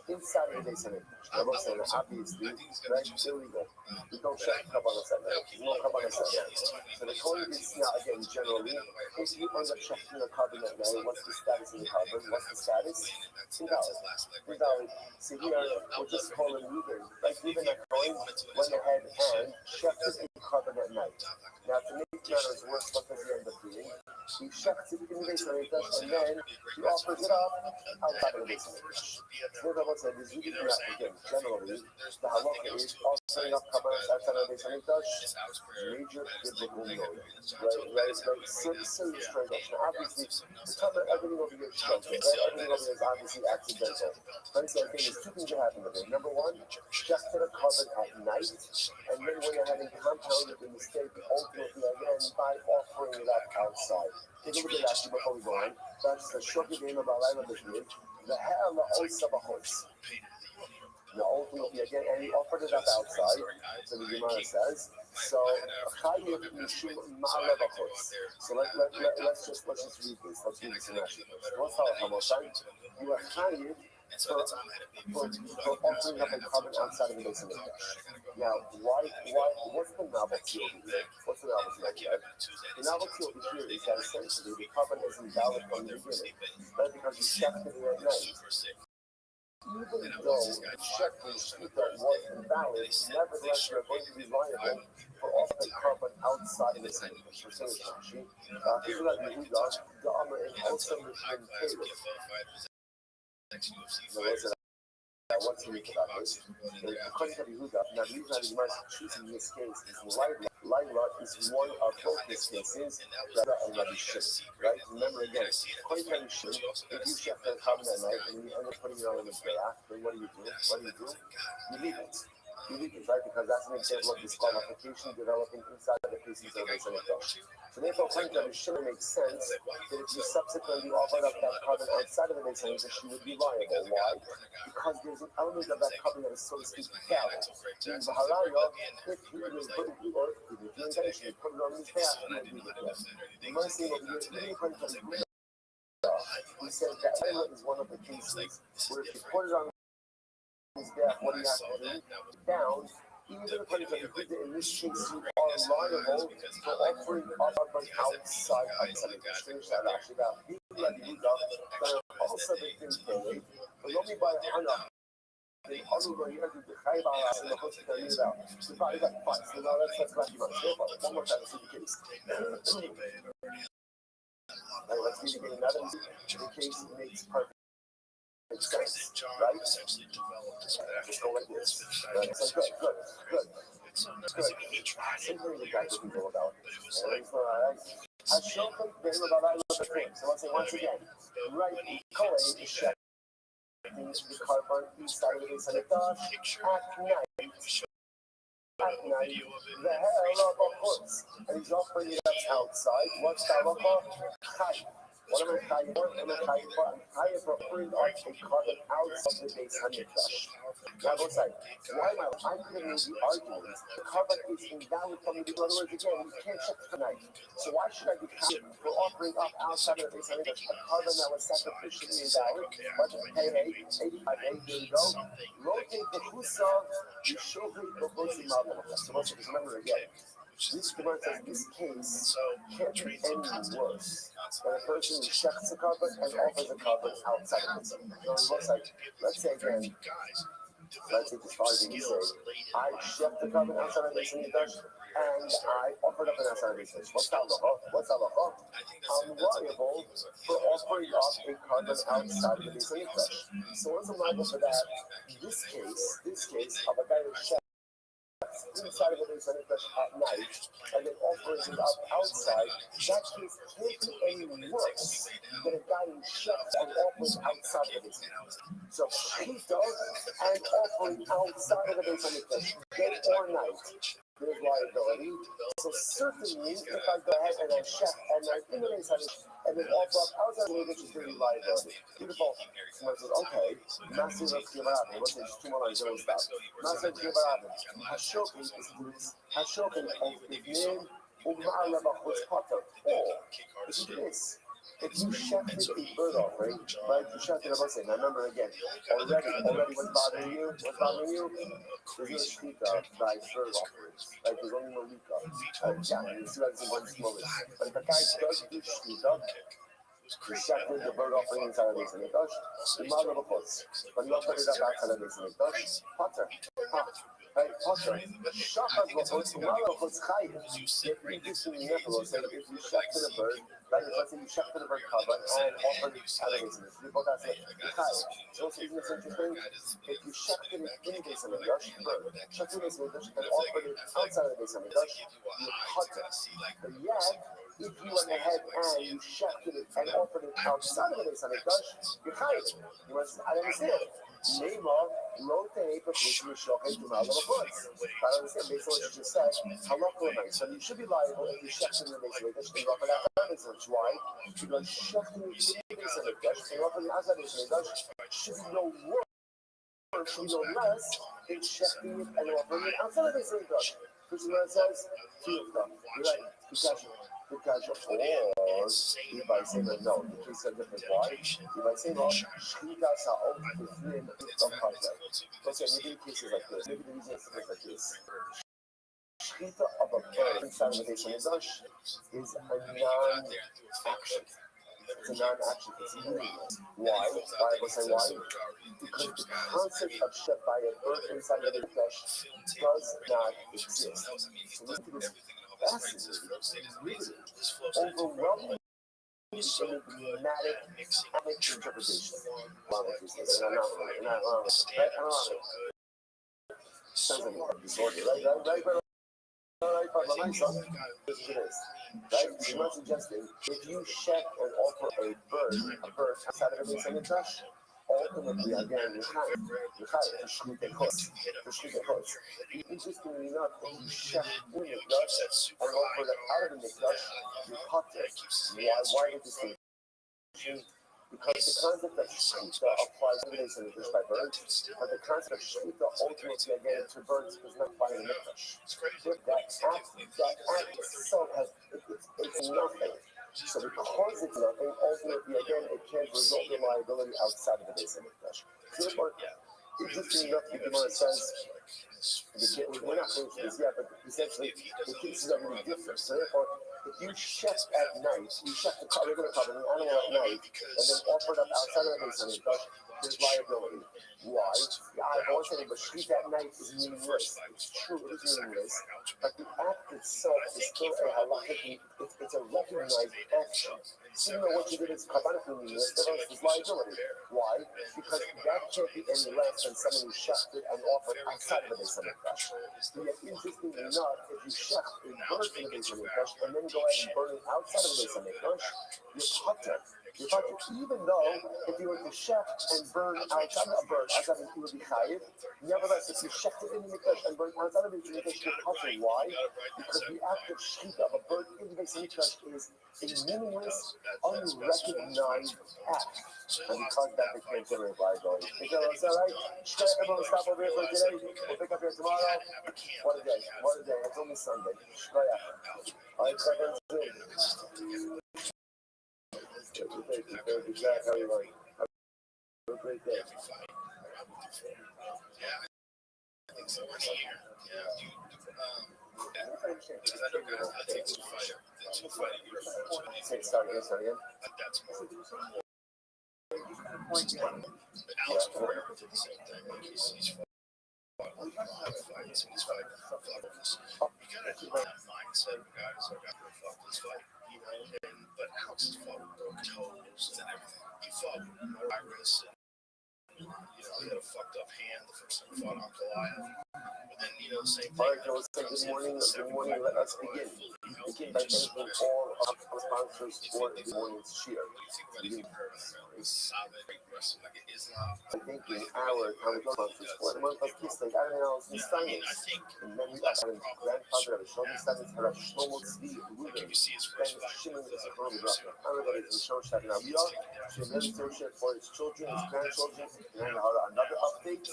inside of the base of it. I'm not saying that obviously, right? Illegal. We don't shaft carbonates at night. No carbonates at night. So the Cohen is now, again, generally, if you end up shafting a carbon at night, what's the status of the carbon? What's the status? Invalid. Invalid. So here, we'll just call it Ruben. Like Ruben at Cohen went ahead and shafted a carbon at night. Now, to make matters worse, what does he end up doing? He shafts it in the base of it, and then he offers it up outside of the base of it. So what I said is, you can again, generally, the halacha is offering up carbonates outside of the base of it, major biblical note. Right? Serious transaction. Obviously, the time that everything over here is structured, right? Everything over here is obviously accidental. But so again, there's 2 things that happen with it. Number one, shafted a carbon at night, and then when you're having compounded the mistake, ultimately again by offering it up outside. Take a look at that actually before we go on. That's the shorter game about I love the hell of a horse. Now ultimately again, and he offered it up outside. So the Gemara says. So chayiv mishum ma'alev horse. So let's just read this. Let's read this in Rashi. What's halacha? You are chayiv for offering up a carbon outside of the base of the dash. Now, what's the novelty over here? What's the novelty over here? The novelty over here is that essentially the carbon is invalid from the beginning, right? Because you shafted it at night. Even though the shefting shita was invalid, nevertheless you're going to be liable for offering carbon outside of the same percentage. This is like Yehuda, the Amr in also Muslim Taylor. What's unique about this? According to Yehuda, now the reason the Gemara is choosing this case is Laila is one of both these cases, Rabbi and Rabbi Shimon, right? Remember again, according to Rabbi Shimon, if you shaft a carbon at night and you end up putting it on the back, then what do? You leave it. right? Because that's an example of disqualification developing inside of the pieces of the base Hamikdash. So therefore, according to Restream, it makes sense that if you subsequently offered up that carbon outside of the base Hamikdash, you would be liable. Why? Because there's an element of that carbon that is, so to speak, valid. In Baharaya, if you put it, or if you intentionally put it on his path, you would be liable. The mercy of the even according to the he said that is one of the cases where if you put it on his back, what do you have to do? Down, even according to the in this case, you are liable for offering up outside of something. Strange that actually got people like you got also the thing paid, but only by Hannah. The other way, you have to be high by us in the hospital. You probably got five. So now let's back you up. One more time to see the case. Let's read again another. The case makes perfect sense, right? Just go like this. Right? So good. Simply the guy doesn't know about it. I show them about I love the thing. So let's say once again, right? Kohen is checking the carbon inside of the base Hamikdash at night. At night, the hell of a horse, and he's offering it up outside. What's that look like? What am I trying for? I'm trying for offering up a carbon outside the base Hamikdash. Now go say, why am I could have made the argument the carbon is invalid from the in other words, again, we can't check tonight. So why should I be counted for offering up outside of the base Hamikdash a carbon that was sacrificially invalid? But hey, 85, here we go. Rotate the Husa, you show me the Husa model. So let's remember again. This Gemara says this case can't be any worse than a person who checks the carbon and offers a carbon outside of it. So it looks like, let's say again, let's take this argument and say, I checked the carbon outside of the Hamikdash and I offered up an outside of the Hamikdash. What's halacha? I'm liable for offering up a carbon outside of the Hamikdash. So what's the liable for that? This case of a guy who checked inside of the base Hamikdash at night and then offering it up outside, that case can't be any worse than a guy who shuts and offers outside of the base Hamikdash. So Shechita and offering outside of the base Hamikdash, day or night, there's liability. So certainly, if I go ahead and I check and I'm in the base Hamikdash and then offer up outside of the base Hamikdash, there's liability. Beautiful. Someone says, okay, Master of Kibarabin. Let's say it's 2 more lines, don't stop. Master of Kibarabin. Hashokin is this. Hashokin of Ibn Uma'ala Bachutz Potter. Or, this is this. If you shafted a bird offering, right? You shafted a bird. Now remember again, already what's bothering you? There's no shkita by bird offerings. Right? There's only malika. Yeah, you see that in one moment. But if a guy does do shkita, you shafted the bird offering inside of the Hamikdash, the mother of a putz. But you offered it up outside of the Hamikdash, Potter. Right, Potter. Shachar v'chutz, the mother of putz chayim. If you say if you shafted a bird, right? Let's say you shafted a bird cover and offered it out of the Hamikdash. You both have to chayim. So isn't this interesting? If you shafted it in the Hamikdash, bird, shafted the Hamikdash and offered it outside of the Hamikdash, you Potter. But yet, if you went ahead and you shafted it and offered it outside of the Hamikdash, you're chayim. You must, I understand. Neymar wrote the paper which was shocking to my little voice. I understand based on what you just said, halakha. So you should be liable if you shafted in the Hamikdash and offered it outside of the Hamikdash. Why? Because shafting in the Hamikdash and offering it outside of the Hamikdash should be no worse, should be no less than shafting it and offering it outside of the Hamikdash. Which is what it says, you're right, because or if I say no, the case is different. Why? If I say no, shchita sa'ot b'fnim l'chata. Let's say maybe the case is like this. Maybe the reason it's like this. Shchita of a bird inside of the base Hamikdash is a non-action. It's a non-action. It's meaningless. Why? Why? I'll say why? Because the concept of shit by a bird inside of the Hamikdash does not exist. So look at this. Fascinating, overwhelming, enigmatic interpretation. Sounds like a disorder, right? Right? She's not suggesting if you check and offer a bird outside of the Hamikdash, ultimately, again, you have to shoot the course. Interestingly enough, if you shut in the Mikdash and offer the out of the Mikdash, you're potter. Why did this thing? Because the concept of Shkita applies to this in the Mikdash by birds, but the concept of Shkita ultimately, again, to birds does not apply in the Mikdash. That act itself has, it's nothing. So because it's nothing, ultimately, again, it can't result in liability outside of the base of Mikdash. Therefore, interesting enough, the Gemara says, we're not finished with this yet, but essentially, the cases are really different. So therefore, if you shech at night, you shech the regular carbon, the animal at night, and then offer it up outside of the base of Mikdash, there's liability. Why? I want to say, but shechit at night is meaningless. It's true, it is meaningless, but the act itself is still a halachic, it's a recognized action. So even though what you did is karbanically meaningless, there's liability. Why? Because that can't be any less than someone who shechted and offered outside of the base of Mikdash. Yet, interestingly enough, if you shecht a bird in the base of Mikdash and then go ahead and burn it outside of the base of Mikdash, you're potter. Even though if you were to shecht and burn outside of a bird, outside of it would be chayiv. Nevertheless, if you shecht it in the Mikdash and burn outside of the Mikdash, you're potter. Why? Because the act of shechita of a bird in the base of Mikdash is a meaningless, unrecognized act. And because that became generate liability. Is that right? Everyone stop over here for today. We'll pick up here tomorrow. What a day. What a day. It's only Sunday. All right, seconds. Exactly how you like. Have a great day. Start again. Alex Warrior did the same thing. Like he's fought a lot of fights and he's fighting you gotta have that mindset of guys like I'm gonna fuck this fight, you know. But Alex has fought with broken toes and everything. He fought with no iris and you know, he had a fucked up hand the first time he fought Ankalaev. But then, you know, the same thing. All right, Joe, good morning. Let us begin. Begin by thanking all of our sponsors for this morning's cheer. I think in our sponsors for the month of Kislev, Ariel Stanis, and then we have grandfather of Shlomo Stanis, Harav Shlomo Tzvi Ruben, then Shimon is a Roman Rav, Arabah is in Shoshad Naviyah, she has many social for his children, his grandchildren, and another update,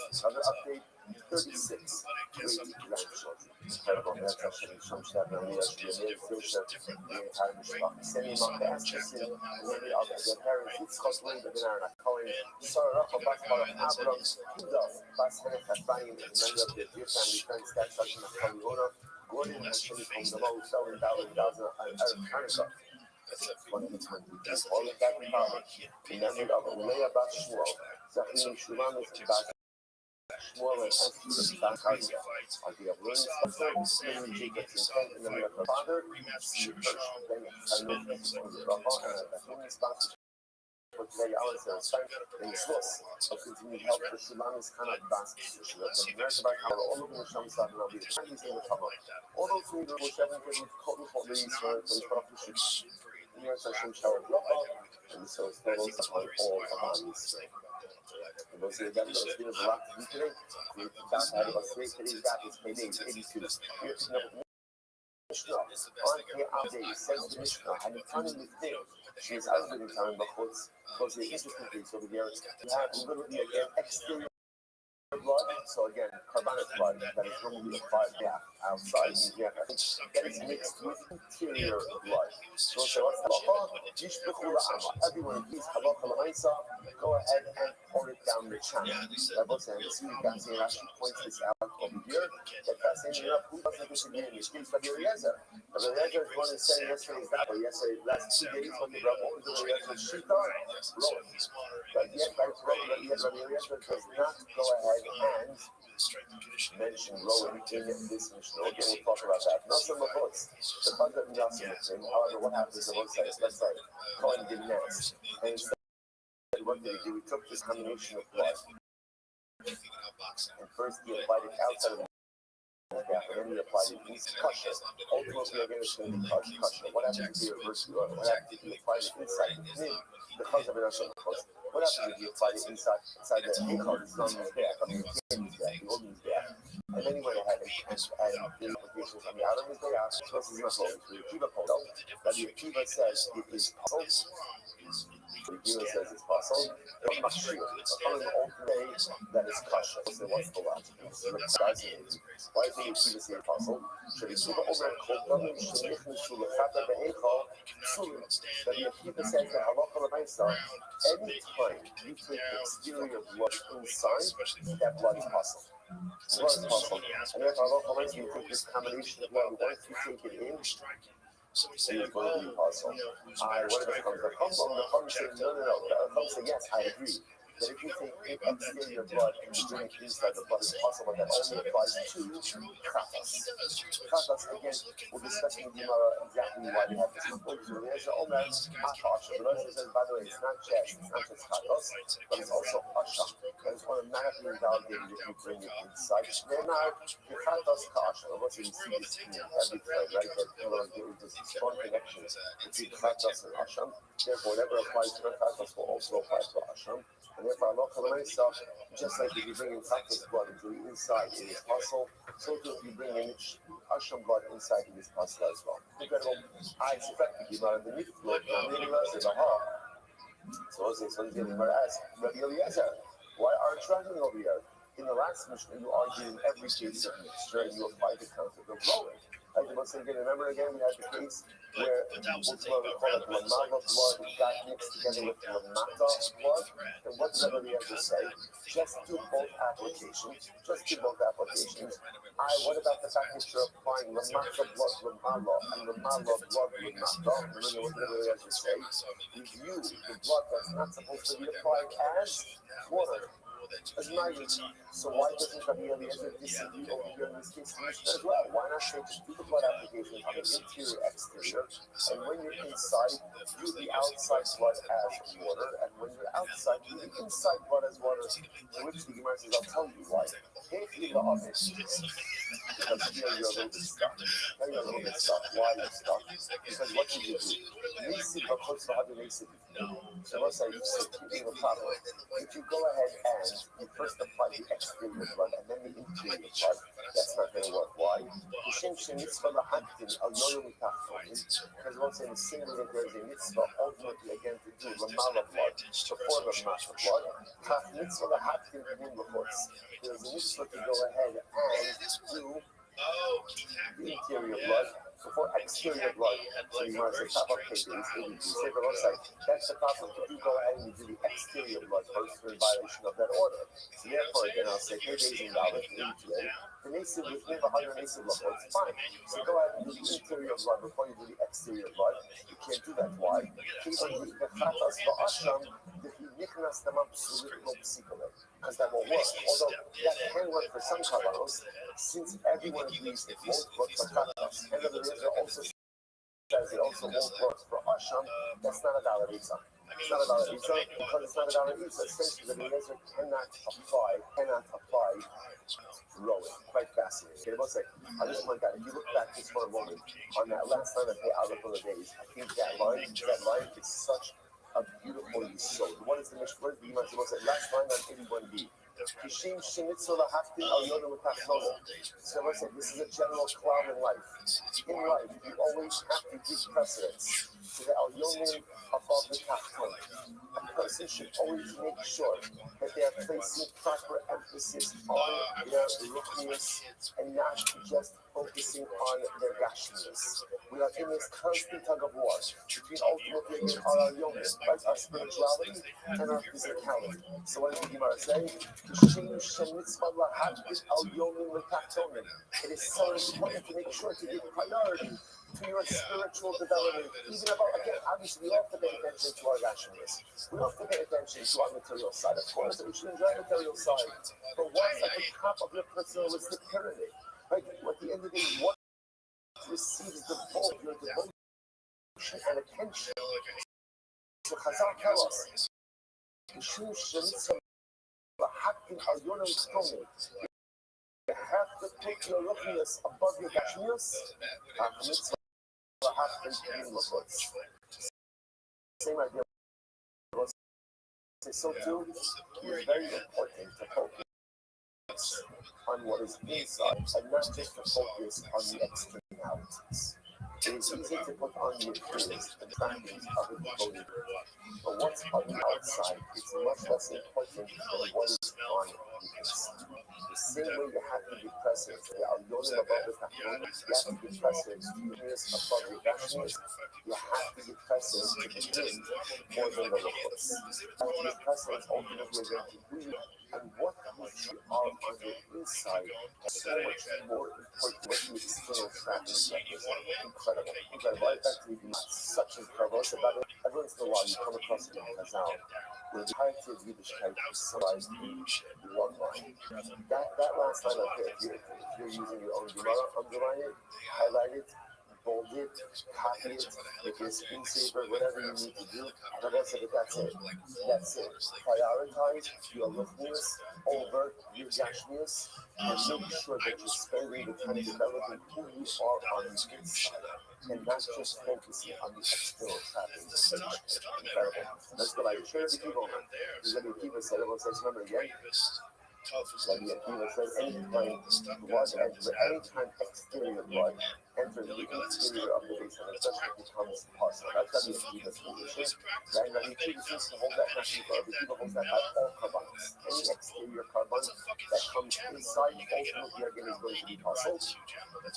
36 great grandchildren. Incredible. That's actually Shoshad Naviyah, she has many social, the entire Mishpach. Sending up the Askesim, and many other their parents, Yitzchak Leib, and Aaron Cohen, Sarah Rachel Basbar, Abram, Huda, Bas Henech Hasbayim, and many of their dear family friends, that such as Kaliona, Gordon, and Shimi from the Mo, Selwyn, Dowling, Dowser, and Eric Hanukkah. One of the times we do all of that in college. In memory of Leah Bas Shmuel, Zachary Shuvamis, Bas Shmuel, and Esther Bas Hadia. On the Abraham Sponsor, Miriam Jacobs, in memory of her father, Steve Hirsch, Ben Chanuch, and the Abraham Sponsor. For today, Alice and Schloss of continued help for Shulamis Kanat Bas, she was from America by Kala, all of the Sham Satan of the Chinese in the cover. All those who were 7 with Kotel for the Israel, for the Prophet, near Sashem Shower Blocha, and so it's total support all of this. And those who again, those videos a lot to do today. We got to have us today's gap is payday 82. We're picking up Mishnah. On here update says the Mishnah, and it's turning the thing. She is out of the time, but what's the interesting things over here, you have literally again exterior blood, so again, carbonic blood that is normally applied outside. That is mixed with interior blood. So what's halacha? Everyone, please halacha l'maisa. Go ahead and pour it down the channel. Rashi points this out over here. That fascinating enough, who doesn't disagree in this case? Rabbi Eliezer. Rabbi Eliezer is one who said yesterday's that, or yesterday, last 2 days, what the Rabbi Eliezer's shita, Rowan. But yet, Rabbi Eliezer does not go ahead and mention Rowan in this Mishnah. Again, we'll talk about that. Not some of us. The fact that we are saying, however, what happens in one side, let's say, Cohen did next. And instead, what did he do? He took this combination of blood. And first, he applied it outside of the and then we apply the kosher. Ultimately, again, it's going to be kosher. What happens if you reverse the order? What happens if you apply it inside the knim? Because of it, what happens if you apply it inside the hechal? It's not mizbeach. I mean, the knim mizbeach, the old mizbeach. And then he went ahead and the implications on the outer mizbeach. So this is not holy. The Akiva pulled out that the Akiva says it is possible. The Akiva says it's possible. But mashir, upon the old day, that is kosher. So what's the logic? Why is the Akiva say possible? Should the Akiva over kol damim shenichnishu lechata behechal psulim? That the Akiva says that halacha l'maisa, any time you take exterior blood inside, that blood is possible. Blood is possible. And if halacha l'maisa, you take this combination of blood, once you take it in, So we say, it's going to be possible. What if it comes to the Chum say, no. The Chum say, yes, I agree. That if you take exterior blood and you bring it inside the blood, it's possible that only applies to chatas. Chatas, again, we'll discuss in Gemara exactly why we have this. There's Omer, Asha. The Rosh says, by the way, it's not just chatas, but it's also Asha. That is automatically invalidated if you bring it inside. They're not the chatas kasha. What's in see this every time, right? That there is this strong connection between chatas and Asham. Therefore, whatever applies to chatas will also apply to Asham. And therefore, Allah Ta'ala, just like if you bring in chatas blood into the inside, it is possible. So too, if you bring in Asham blood inside, it is possible as well. Incredible. I expect the Gemara in the Mikvah, maybe less than a half. So I'll say, so the Gemara asks, Rabbi Eliezer, why aren't you arguing over here? In the last Mishnah, you argued in every case of mixture, and you applied the concept of blowing. Like the Muslim again, remember again, we had the case where we call it Lamata blood got mixed together with Lamata blood. And what does everybody have to say? Just do both applications. What about the fact that you're applying Lamata blood Lamala and Lamala blood Lamata? Remember what everybody has to say? You view the blood that's not supposed to be applied as water. As naive. So why doesn't Rabbi Eliezer disagree over here in this case as well? Why not say just do the blood application on the interior, exterior, and when you're inside, do the outside blood as water, and when you're outside, do the inside blood as water. In which the Gemara says, I'll tell you why. If you love it, because here you're a little bit stuck. Now you're a little bit stuck. Why are you stuck? Because what did you do? So let's say you say keeping the problem. If you go ahead and you first apply the exterior blood and then the interior blood, that's not going to work. Why? Because once in the same way that there's a mitzvah ultimately again to do Lamala blood before the Masha blood, there's a mitzvah to go ahead and do the interior blood before exterior blood. So you want to say top of pages, that's the problem. If you go ahead and you do the exterior blood first, you're in violation of that order. So therefore, again, I'll say 3 days in Dalit, the Nasiv with never higher Nasiv level, it's fine. So go ahead and do the interior blood before you do the exterior blood. You can't do that. Why? Because that won't work. Although that can work for some kavanos, since everyone agrees it won't work for chatas, and the Rebbe also says it also won't work for Asham, that's not a valid Isa. It's not a valid Isa because it's not a valid Isa. Essentially, the Rebbe cannot apply rowing. Quite fascinating. I just want that. If you look back just for a moment on that last time I played out of the days, I think that line is such a beautiful yisod. What is the Mishnah? What is the Gemara supposed to say? Last line on 81b. Kishim shemitzu lahaftin al yonu v'tachtono. So I said, this is a general cloud in life. In life, you always have to give precedence to the al yonim above the tachtono. A person should always make sure that they are placing proper emphasis on their ruchnius and not just focusing on their gashmius. We are in this constant tug of war between ultimately our yonim, right? Our spirituality and our physicality. So what does the Gemara say? It is so important to make sure to give priority to your spiritual development. Even about, again, obviously, we have to pay attention to our rationalists. We have to pay attention to our material side. Of course, we should enjoy the material side. But what's at the top of your personalistic pyramid? Right? At the end of the day, what receives the bulk, your devotion and attention? So Chazal tell us, have to put your ruchnius above your gashmius. Mitzvah happens in lachutz. Same idea. So too, it's very important to focus on what is inside and not just to focus on the externalities. It is easy to put on the appearance and trappings of a devoted, but what's on the outside is much less important than what is on the inside. The same way you have to be present to the alyonim above the tachyonim, you have to be present to the ears above the gashmis, you have to be present to the wind more than the locals. And the present ultimately is going to do, and what you are on the inside is so much more important than the external trappings represent. Incredible. Right back to the such incredible. It's about it. Every once in a while you come across it in Chazal, where the entirety of Yiddishkeit is summarized in one line. That last line up there, if you're using your own Gemara, underline it, highlight it, bold it, copy it, make it a screensaver, whatever you need to do. But that's it. That's it. Prioritize your ruchnius over your gashmius, and make sure that you're spending the time developing who you are on the inside, and not just focusing on the external trappings. Incredible. Let's go like share the people. Let me keep it said. Everyone says, remember again. Let me says, anytime exterior blood enters the interior of the base, and it becomes possible. That's the Akiva's position. Right now, the Akiva seems to hold that Akiva. The Akiva holds that by all carbons. Any exterior carbon that comes inside, ultimately again is going to be possible. Whereas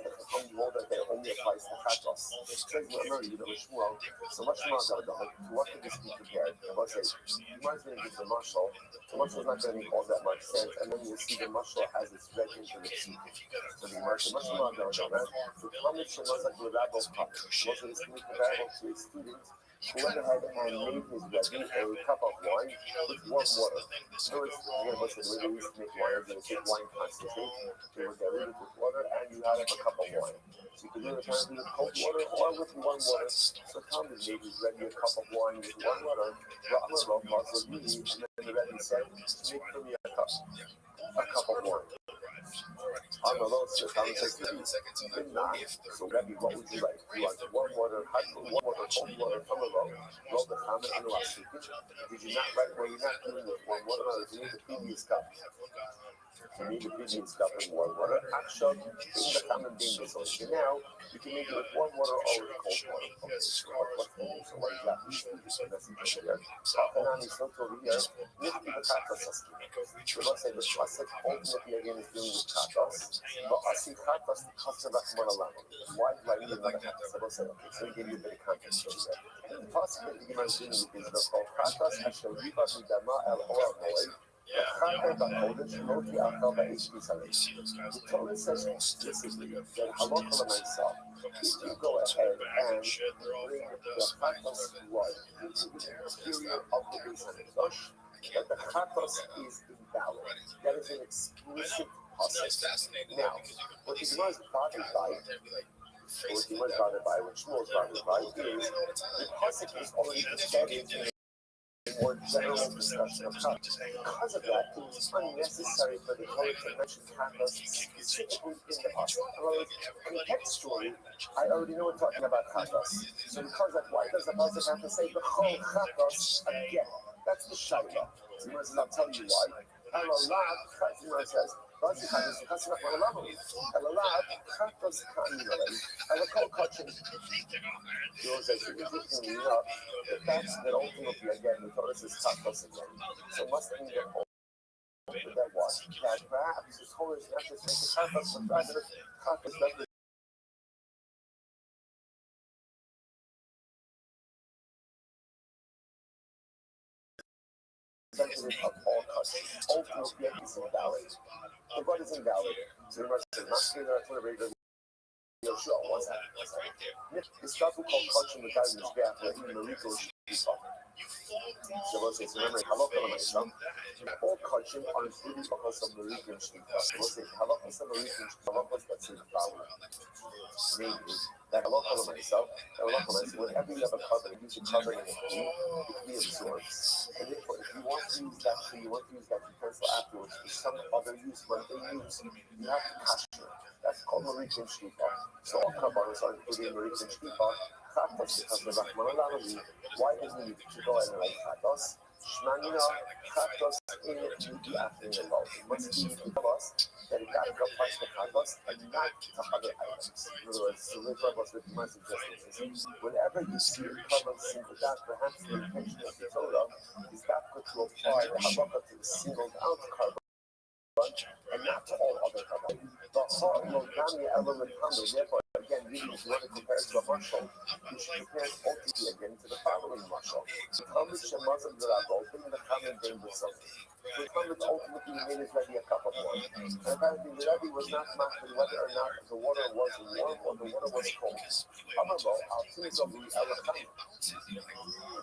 the Chacham hold that only applies to Chatos. Says remember, you know, Shmuel. So much more about to what could this be compared? I must say, you might as well give the mashal. The mashal is not going to make all that much sense, and then you'll see the mashal has its red into the sea. So the mashal the comment should not like the rabbi cup. Most of this can be comparable to a student who went ahead and made his ready a cup of wine with warm water. So it's again, most of the way they used to make wine, they would take wine concentrate, they would dilute it with water, and you had a cup of wine. So you could do it with cold water or with warm water. So Tom made his ready a cup of wine with warm water. Well, I'm going to roll and then the Rebbe said, make for me a cup of wine. On the low, so Tom says to me, so Rebbe, what would you like? You want warm water, hot water, cold water, from the low, roll the comment and the last secret. Did you not write, well, you're not doing with warm water, you need the previous cup. You need the previous cup of warm water. Action, in the common being so now, you can make it with warm water or with cold water. Okay, so what exactly? So that's the question here. And on this note over here, with the katas, we must say the pasuk ultimately again is dealing with katas. But asi katas, the katas of Akman. Why do I need another katas? I will say, okay, so we give you a bit of context over there. The pasuk that the Gemara is dealing with is called katas asher riba midama el hora moed. The Torah says explicitly that halakha myself, if you go ahead and bring the chatos blood into the interior of the Beis Hamikdash, that the chatos is invalid. That is an explicit pasuk. Now, what the Gemara is bothered by, what Shmuel is bothered by, is the pasuk is already embedded in more general discussion of chatos. Because of that, it was unnecessary for the Torah to mention chatos specifically in the pasuk. In other words, contextually, I already know we're talking about chatos. So because of that, why does the pasuk have to say the whole chatos again? That's the shaila. Zimmer says, I'll tell you why. Zimmer says, that's not what I love. Chatos kanilei. And the whole kachin. Zimmer says, that's that ultimately again the Torah says chatos again. So must mean that what? That perhaps the Torah is not just making chatos, but rather chatos doesn't. Of all countries, ultimately is invalid. The blood is invalid. So the Gemara says, not clear that Torah very good. Sure, what's that? This stuff we call culture in the guy in his bath, where he Mariko is talking. So we'll say, so remember, halakha l'maisa, all kachim are included because of the region shlicha. So we'll say, halakha is the region halakha that's in the flower. Meaning that halakha l'maisa, whenever you have a covering, use a covering in the tree, the tree absorbs. And therefore, if you want to use that tree, you want to use that utensil afterwards for some other use, when they use, you have to kasher. That's called Maritim Shlipa. So all kabbalas are included in Maritim Shlipa. Chatos, because the Rahman Alami, why does he need to go and like Chatos? Shmanina, Chatos in the afternoon about. It must be to tell us that it got to applies to Chatos and not to other items. In other words, so the Rabbis with my suggestion is whenever you see a carbon singled out, perhaps the intention of the Torah is that to apply the halakha to the singled out carbon and not to all other carbon. Therefore, again, really, if you want to compare it to a marshal, you should compare it ultimately again to the following marshal. The Talmud Shemazim the Rabbi, opening the common game with something. The Talmud ultimately made his Rebbe a cup of wine. And apparently the Rebbe was not machmir whether or not the water was warm or the water was cold. However,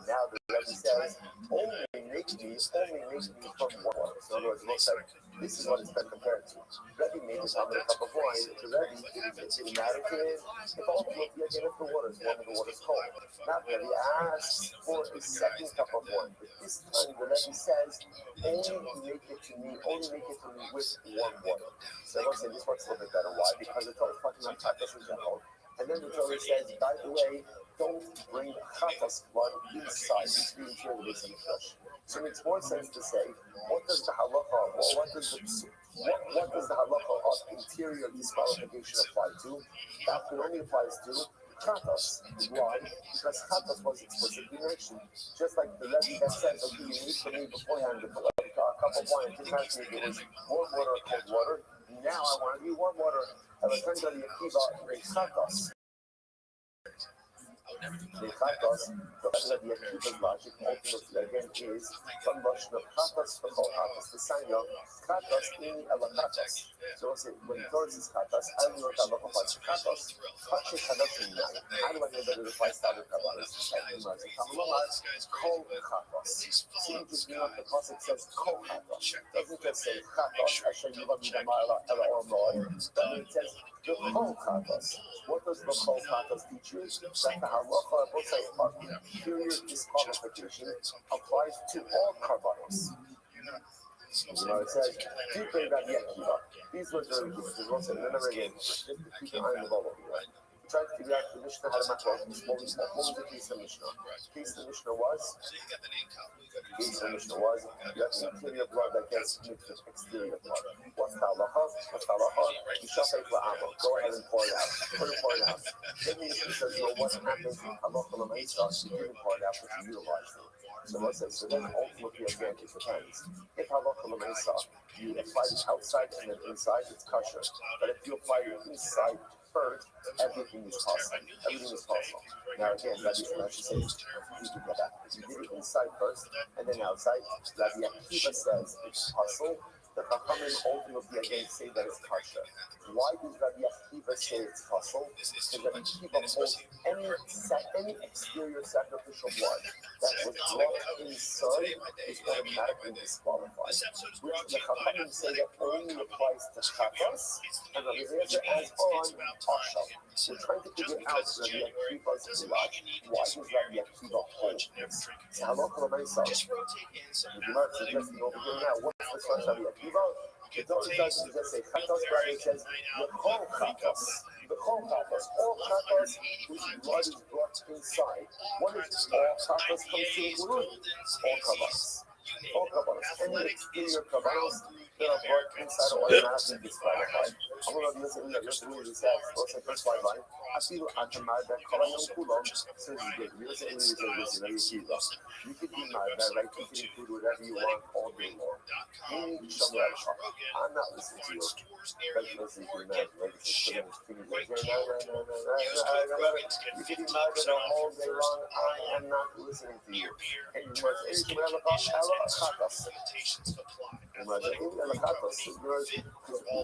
now the Rebbe says, only make me from water. So in other words, look like, this is what it's been compared to. Rebbe made his Talmud a cup of wine. The Rebbe didn't matter to him. If ultimately again if the water is warm and the water is cold. Now the Rebbe asks for a second cup of wine. But this time the Rebbe says, only make it to me with warm water. So let's say this works a little bit better. Why? Because the Torah is talking about chatas in general. And then the Torah says, by the way, don't bring chatas blood inside the interior of the base of the flesh. So it makes more sense to say, what does the halacha, what does the halacha of interior disqualification apply to? That can only applies to chatas. Why? Because chatas was explicitly mentioned. Just like the Rebbe that said, okay, you need for me beforehand a cup of wine, it didn't matter to me if it was warm water or cold water. Now I want to be warm water. And it turns out the Akiva chatas. The chatas, the Akiva's logic ultimately again is from Russian of chatas for whole chatas. The sign of chatas in chatas. So when the Torah says chatas, I don't know what that applies to chatas. Touching chatas in nine. How do I know that it applies to other kabbalas? Kol chatas. See, just you know the pasuk says kol chatas. Doesn't just say chatas. Asher yivad midamar ela ormoi. But it says the kol chatas. What does the kol chatas teach you? That the halacha of interior disqualification applies to all kabbalas. You know, it says, Tikei Rabbi Akiva. These words are really good. Because once again, remember again, just to keep an eye on the ball over here. We tried to figure out the Mishnah had a macro. What was the case of the Mishnah? The case of the Mishnah was, you have the interior blood that gets mixed with exterior blood. What's the halacha? You shall say la'ama. Go ahead and pour it out. Pour it out. Then the Mishnah says, well, what happens in halacha l'maisa? You didn't pour it out, but you utilized it. So let's say, so then ultimately again it depends. If halacha l'maisa, you apply it outside and then inside, it's kosher. But if you apply it inside first, everything is possible. Now again, Rabbi says, you did it inside first and then outside. Rabbi Akiva says it's possible. The Chachamim ultimately again say that it's kosher. Why does Rabbi Akiva say it's possible? Because Rabbi Akiva holds any exterior sacrificial blood that was brought inside is automatically disqualified. Which the Chachamim say that only applies to chatas, and Rabbi Eliezer adds on asham. We're trying to figure out Rabbi Akiva's logic. Why does Rabbi Akiva hold this? So halacha l'maisa. The Gemara is suggesting over here now. What's the source of Rabbi Akiva? The Torah doesn't just say chatas, but it says the whole chatas. All chatas whose blood is brought inside. What is all chatas comes to include? All kabbalas. Any exterior kabbalas that are brought inside are automatically disqualified. I'm going to be listening to this really says, first five line. I feel at the mad that Kolayam Kulam says good. You listen to this, you could be mad that right, you can include whatever you want all day long. I'm not listening to you. But listening to you now, like I said, you could be mad that all day long. I am not listening to you. And you must say,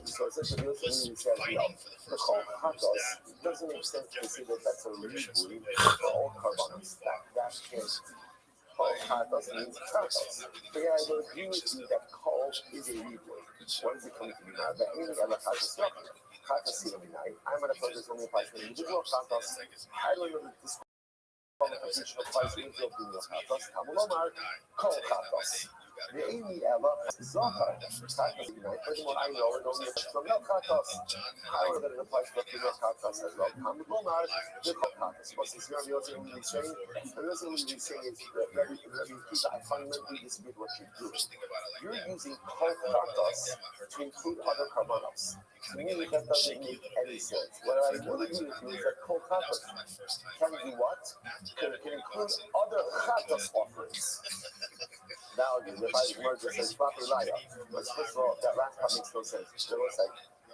so essentially, the call chatas doesn't make sense to say that that's a reboot for all carbonates. That can't. Kol Chatos means Chatos. So yeah, I will agree with you that Kol is a Hebrew. What is it coming to be now? The Amy Ela Chatos Yochel. Chatos Silaminai. I'm going to put this only applies to individual Chatos. I don't know this qualification applies to individual Chatos. Kamulomar, Kol Chatos. The Amy Ela Zohar. Chatos Silaminai. Furthermore, I know it only applies to male Chatos. However, that it applies to female Chatos as well. Kamulomar, the Kol Chatos. What's this here? The other thing we're saying? The other thing we're saying is that I fundamentally disagree with what you're doing. You're using Kol Chatos to include other Karmanos. To me, that doesn't make any sense. What I will agree with you is that Kol Chatos can do what? Can include other Chatos offerings. Now, if I merge this as proper liar, but first of all, that last part makes no sense. There was like,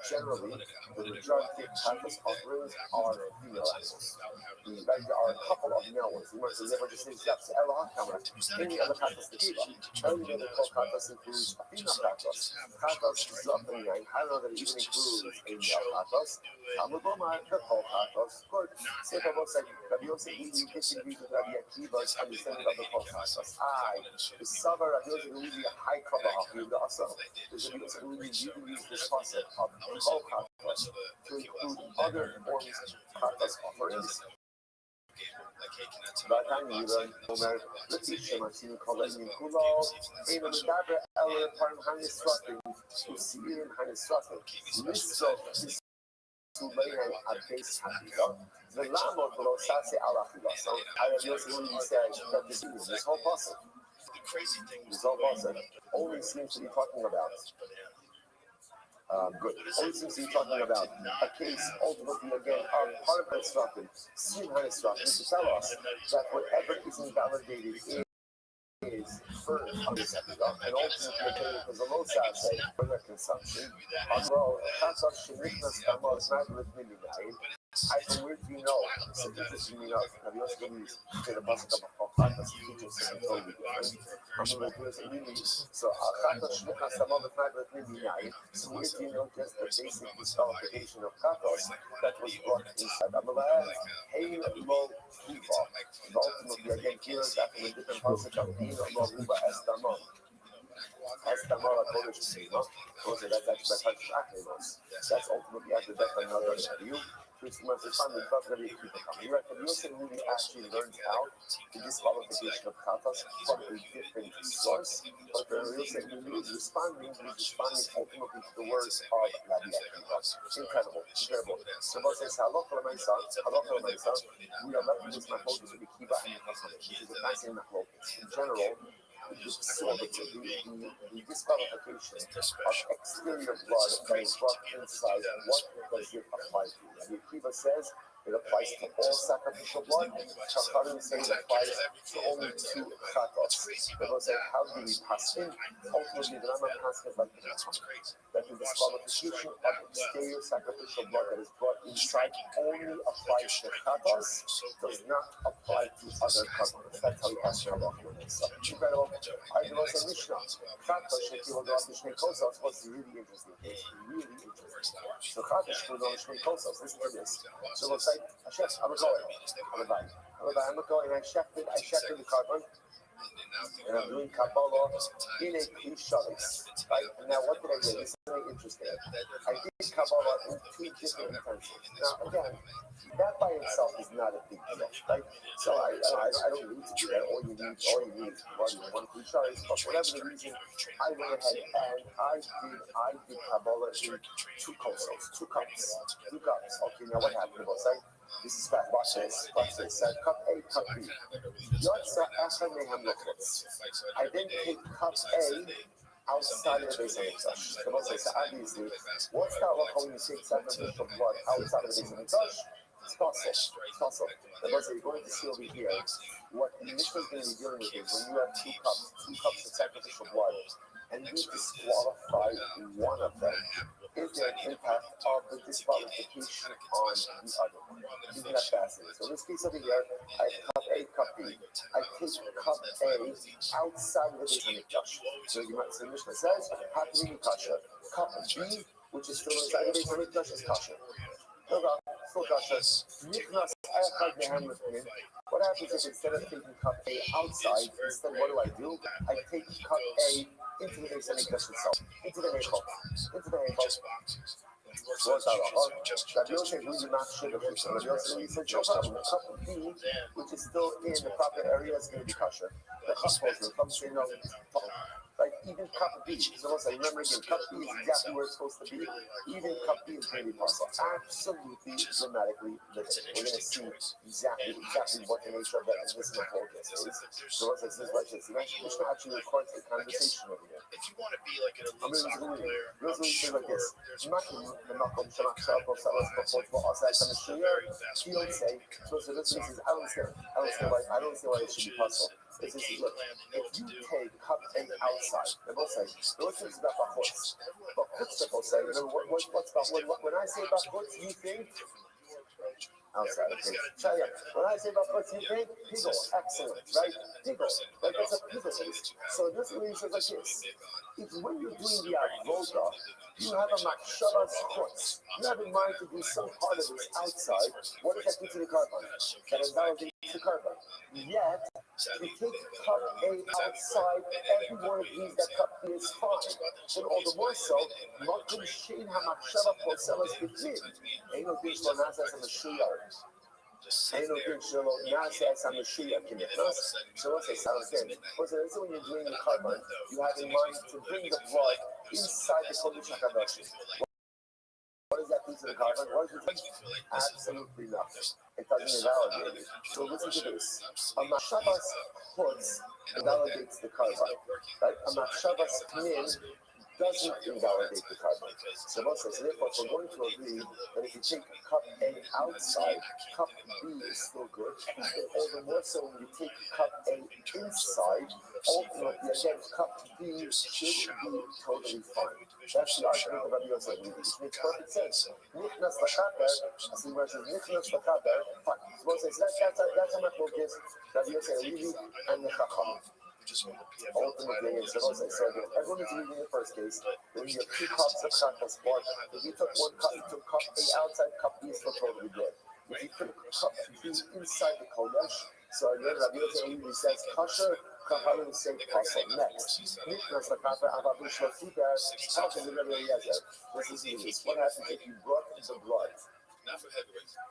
generally, the majority of Chatos offerings are female animals. Like, there are a couple of male ones. You might say, never just say, that's Elah Kamara. Any other Chatos Tekiva. Only the Kol Chatos includes a female Chatos. Chatos is not the name. I don't know that it even includes a male Chatos. Kamudoma, the Kol Chatos. Good. So if I was like, Rabbi Yosef, we disagree with Rabbi Akiva's understanding of the Kol Chatos. The Sava Rabbi Yosef really a high cover of you also. There's Rabbi Yosef really use this concept of Kol Chatos to include other forms of Chatos offerings. ועדיין יראה, אומר, לפי שמצינו קולאים כולו, אינו מדבר אלה פעם הנסרטים, וסיירים הנסרטים, לסוף סוליהם הבייס החילה, ולעמוד ולא ססי על החילה. So, I have just really said that this whole process, only seems to be talking about good. Only seems to be talking about a case ultimately again of part of instruction, seeing how instruction to tell us that whatever is invalidated is firm on the second and ultimately again because the low say for their consumption. Although consumption is not with midnight. I from where do you know? So this you know. Have you also used the bus of Chatas teachers and told you? So Chatas Shmuka Samad of Magret Midnight. So where do you know just the basic disqualification of Chatas that was brought inside Amalek? Hey, Lo Huva. And ultimately again here that from a different concept of being Lo Huva Estamon. Estamon Kodesh Sima. That's actually that's ultimately after death another view. Which must be funded, but very people coming. Right, but Yosef really actually learned out the disqualification of Chatas from a different source, but Yosef really is responding ultimately to the words of Rabbi Akiva. Incredible. So God says, Halacha l'maisa, we are left with this machlokes with the Kiva and the Chachamim, which is a fascinating machlokes. In general, the disqualification of exterior blood that is brought inside, what does it apply to? The Akiva says it applies to all sacrificial blood. Chachamim say it applies to only two chatos. They will say, how do we pass in? Ultimately, the Rambam passes like the Chachamim. That the disqualification of exterior sacrificial blood that is brought inside only applies to chatos, does not apply to other chatos. That's how we pass in Allah. Incredible. I will say Mishnah. Chatos shekilogram b'shnei kosos was really interesting. It's really interesting. So chatos shekilogram b'shnei kosos. Listen to this. So we'll say, Chef, I'm a going. I checked the carbon. And I'm doing Kabbalah in a Kishalis. Right? And now, what did I do? This is very interesting. I did Kabbalah in two different intentions. Now, again, that by itself is not a big deal, right? So I don't need to do that. All you need is one Kishalis. But whatever the reason, I went ahead and I did Kabbalah in two kosos, two cups. Okay, now what happened was this is fact. Watch this. Cup A, cup B. I then take cup A outside of the base of the touch. The most say, obviously, what's that look when you take sacrificial blood outside of the base of the touch? It's possible. The most you're going to see over here, what the Mishnah is going to be dealing with is when you have two cups of sacrificial blood, and you disqualify one of them, is there an impact of the disqualification on the other one? Isn't that fascinating? So in this case over here, I have cup A, cup B. I take cup A outside of the base of the touch. So you might say, Mishnah says, how can you kasha? Cup B, which is still inside the base of the touch, is kasha. still kosher. Nichnas echad mehem lefnim. What happens if instead of taking cup A outside, instead what do? I take cup A into the Beis Hamikdash itself, into the Heichal, into the Heichal. What's that? Rabbi Yosef, we do not share the fish. Rabbi Yosef said, no problem. The cup B, which is still in the proper area, is going to be kosher. The cup will come straight out. Like even cup B, so I remember again, cup B is exactly where it's supposed to be. Even cup B is going to be possible. Absolutely dramatically different. We're going to see exactly what the nature of that is missing the focus is. So what's this like this? Mishnah actually records a conversation over here. If you want to be like an elite soccer player, I'm sure like this. there's He'll say, so this is, I don't see why it should be possible. This is, look, if you take cup A outside, they both say, those things about bachutz. Bachutz, they both say, what's bachutz? When I say bachutz, you think outside. Okay. When I say bachutz, you think pigel, excellent, right? Pigel, like that's a pigel taste. So this means like this. If when you're doing the avoda, you have a machshavas chutz. You have in mind to do some part of this outside. What does that do to the carbon? That invalidates the carbon. Yet, you take cup A outside, everyone agrees that cup B is fine. And all the more so, Makim Shein HaMachshava Poselas B'Tin. Ain't no thing for Nazas and Mashiach. Ain't no thing for Nazas and Mashiach in the first. So what's it sound good? Because when you're doing the carbon, you have in mind to bring the blood inside the Kodesh HaKadosh. What does that do to the carbon? What does it do? Absolutely nothing. It doesn't invalidate it. So listen to this. A machshavas chutz invalidates the carbon. Right? A machshavas pnim doesn't invalidate the carbon. So therefore, we're going to agree that if you take cup A outside, cup B is still good. And all the more so when you take cup A inside, ultimately, again, cup B should be totally fine. That's the argument of Rabbi Yosef, which makes perfect sense. Nichnas l'chaper, as the word says, nichnas l'chaper, fine. So that's how my focus, Rabbi Yosef, Levi, and the Chacham. Ultimately, it's so everyone is reading the first case. Then you have two cups of chatas blood. If you took one cup, you took cup A outside, cup B is still totally good. If you took cup B inside the kodesh, so again, Rabbi Yosef Levi says kosher. Chachamim say kosher. Next, nichnas l'chaper avavu shlotiber. How can the Rabbi Eliezer? This is this. What happens if you brought the blood?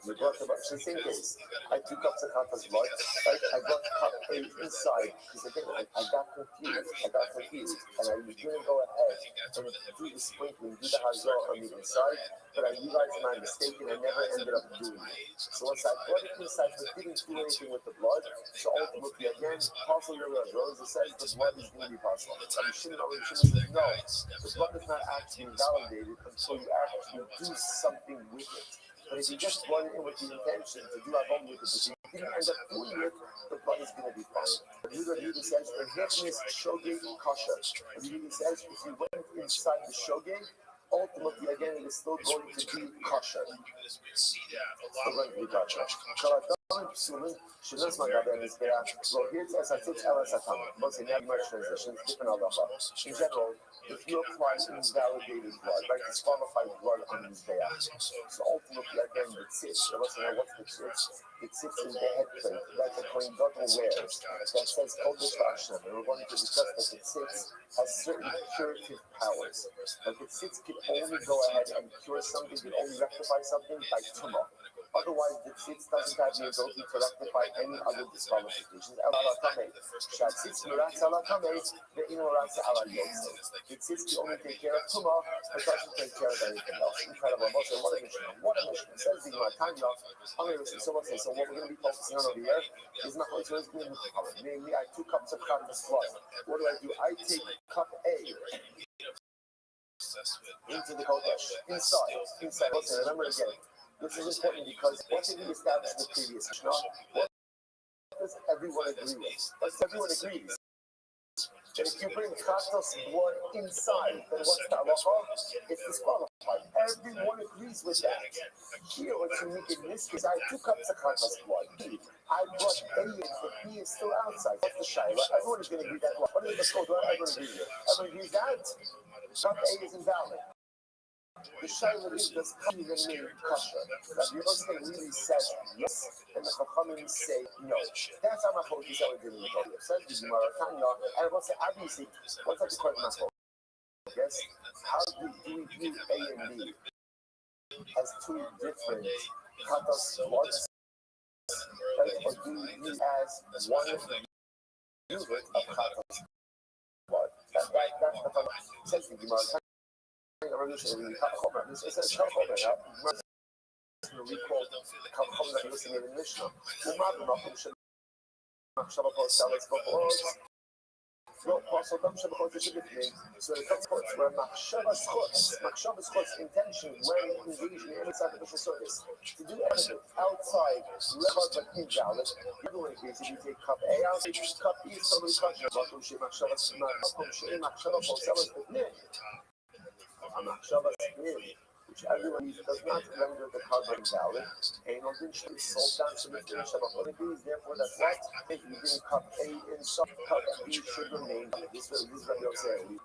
We brought the blood. So same case. I took cups of chatas blood. I brought cup A inside because again I got confused, and I didn't go ahead and do the sprinkling, do the hazor on the inside. But I realized my mistake and I never ended up doing it. So once I brought it inside, but didn't do anything with the blood. So ultimately, again, possible Rosa says the blood is going to be possible. You shouldn't know. No, the blood is not actually validated until you actually do something with it. But if you just run in with the intention to do avon with it, but you didn't end up doing it, the blood is going to be fine. But Yudah says, the hechnis shogeg kosher. Yudah says, if you went inside the shogeg, ultimately, again, it is still going to be kosher. Still going to be kosher. Well, here it says, I think most in every transition, different halacha. In general, if you apply invalidated blood, like disqualified blood on this day, so ultimately, again, the tzitz, what's the tzitz? It sits in the head plate that the Kohen Gadol wears. That says Kodesh Hashem. And we're going to discuss that the tzitz has certain curative powers. Like the tzitz can only go ahead and cure something, can only rectify something by tumah. Otherwise, the tzitz doesn't have the ability to rectify any other disqualifications. The tzitz can only take care of tumah, but doesn't take care of anything else. Incredible. What a mission. What a mission. It says the Gemara, so what we're going to be focusing on over here is not only is being mutar. Namely, I have 2 cups of chatas blood. What do? I take cup A into the kodesh, inside. Listen, remember again, this is important because what did we establish in the previous Mishnah? What does everyone agree with? Everyone agrees. And if you bring chatas blood inside, then what's the halacha? It's disqualified. Everyone agrees with that. Here, what's unique in this case, I have 2 cups of chatas blood. I brought A in, but B is still outside. What's the shaila? Everyone is going to agree that. What is the code? Everyone agrees with. Everyone agrees that cup A is invalid. The Shaila is does he remain kosher? That the Yosef really says yes, and the Chachamim say no. That's how Machok is how we're dealing with all this. Says the Gemara Tanya, and what's obviously what's that the court Machok? Yes, how do we view A and B as two different katas bloods, right? Or do we view as one unit of katas blood? That's the problem. Says the Gemara Tanya. This is a Kalchomer. Recall the Kalchomer that was in the Mishnah. So the consequence where Machshavas Chutz intention when engaging in any sacrificial service to do anything outside Rechot but invalid. The other way is if you take cup A out, cup B is totally kosher. Which everyone does not render the carbon valid, and on this sold down to the finish of a therefore that's what if you bring cup A in some cup B should remain. This is what you're saying.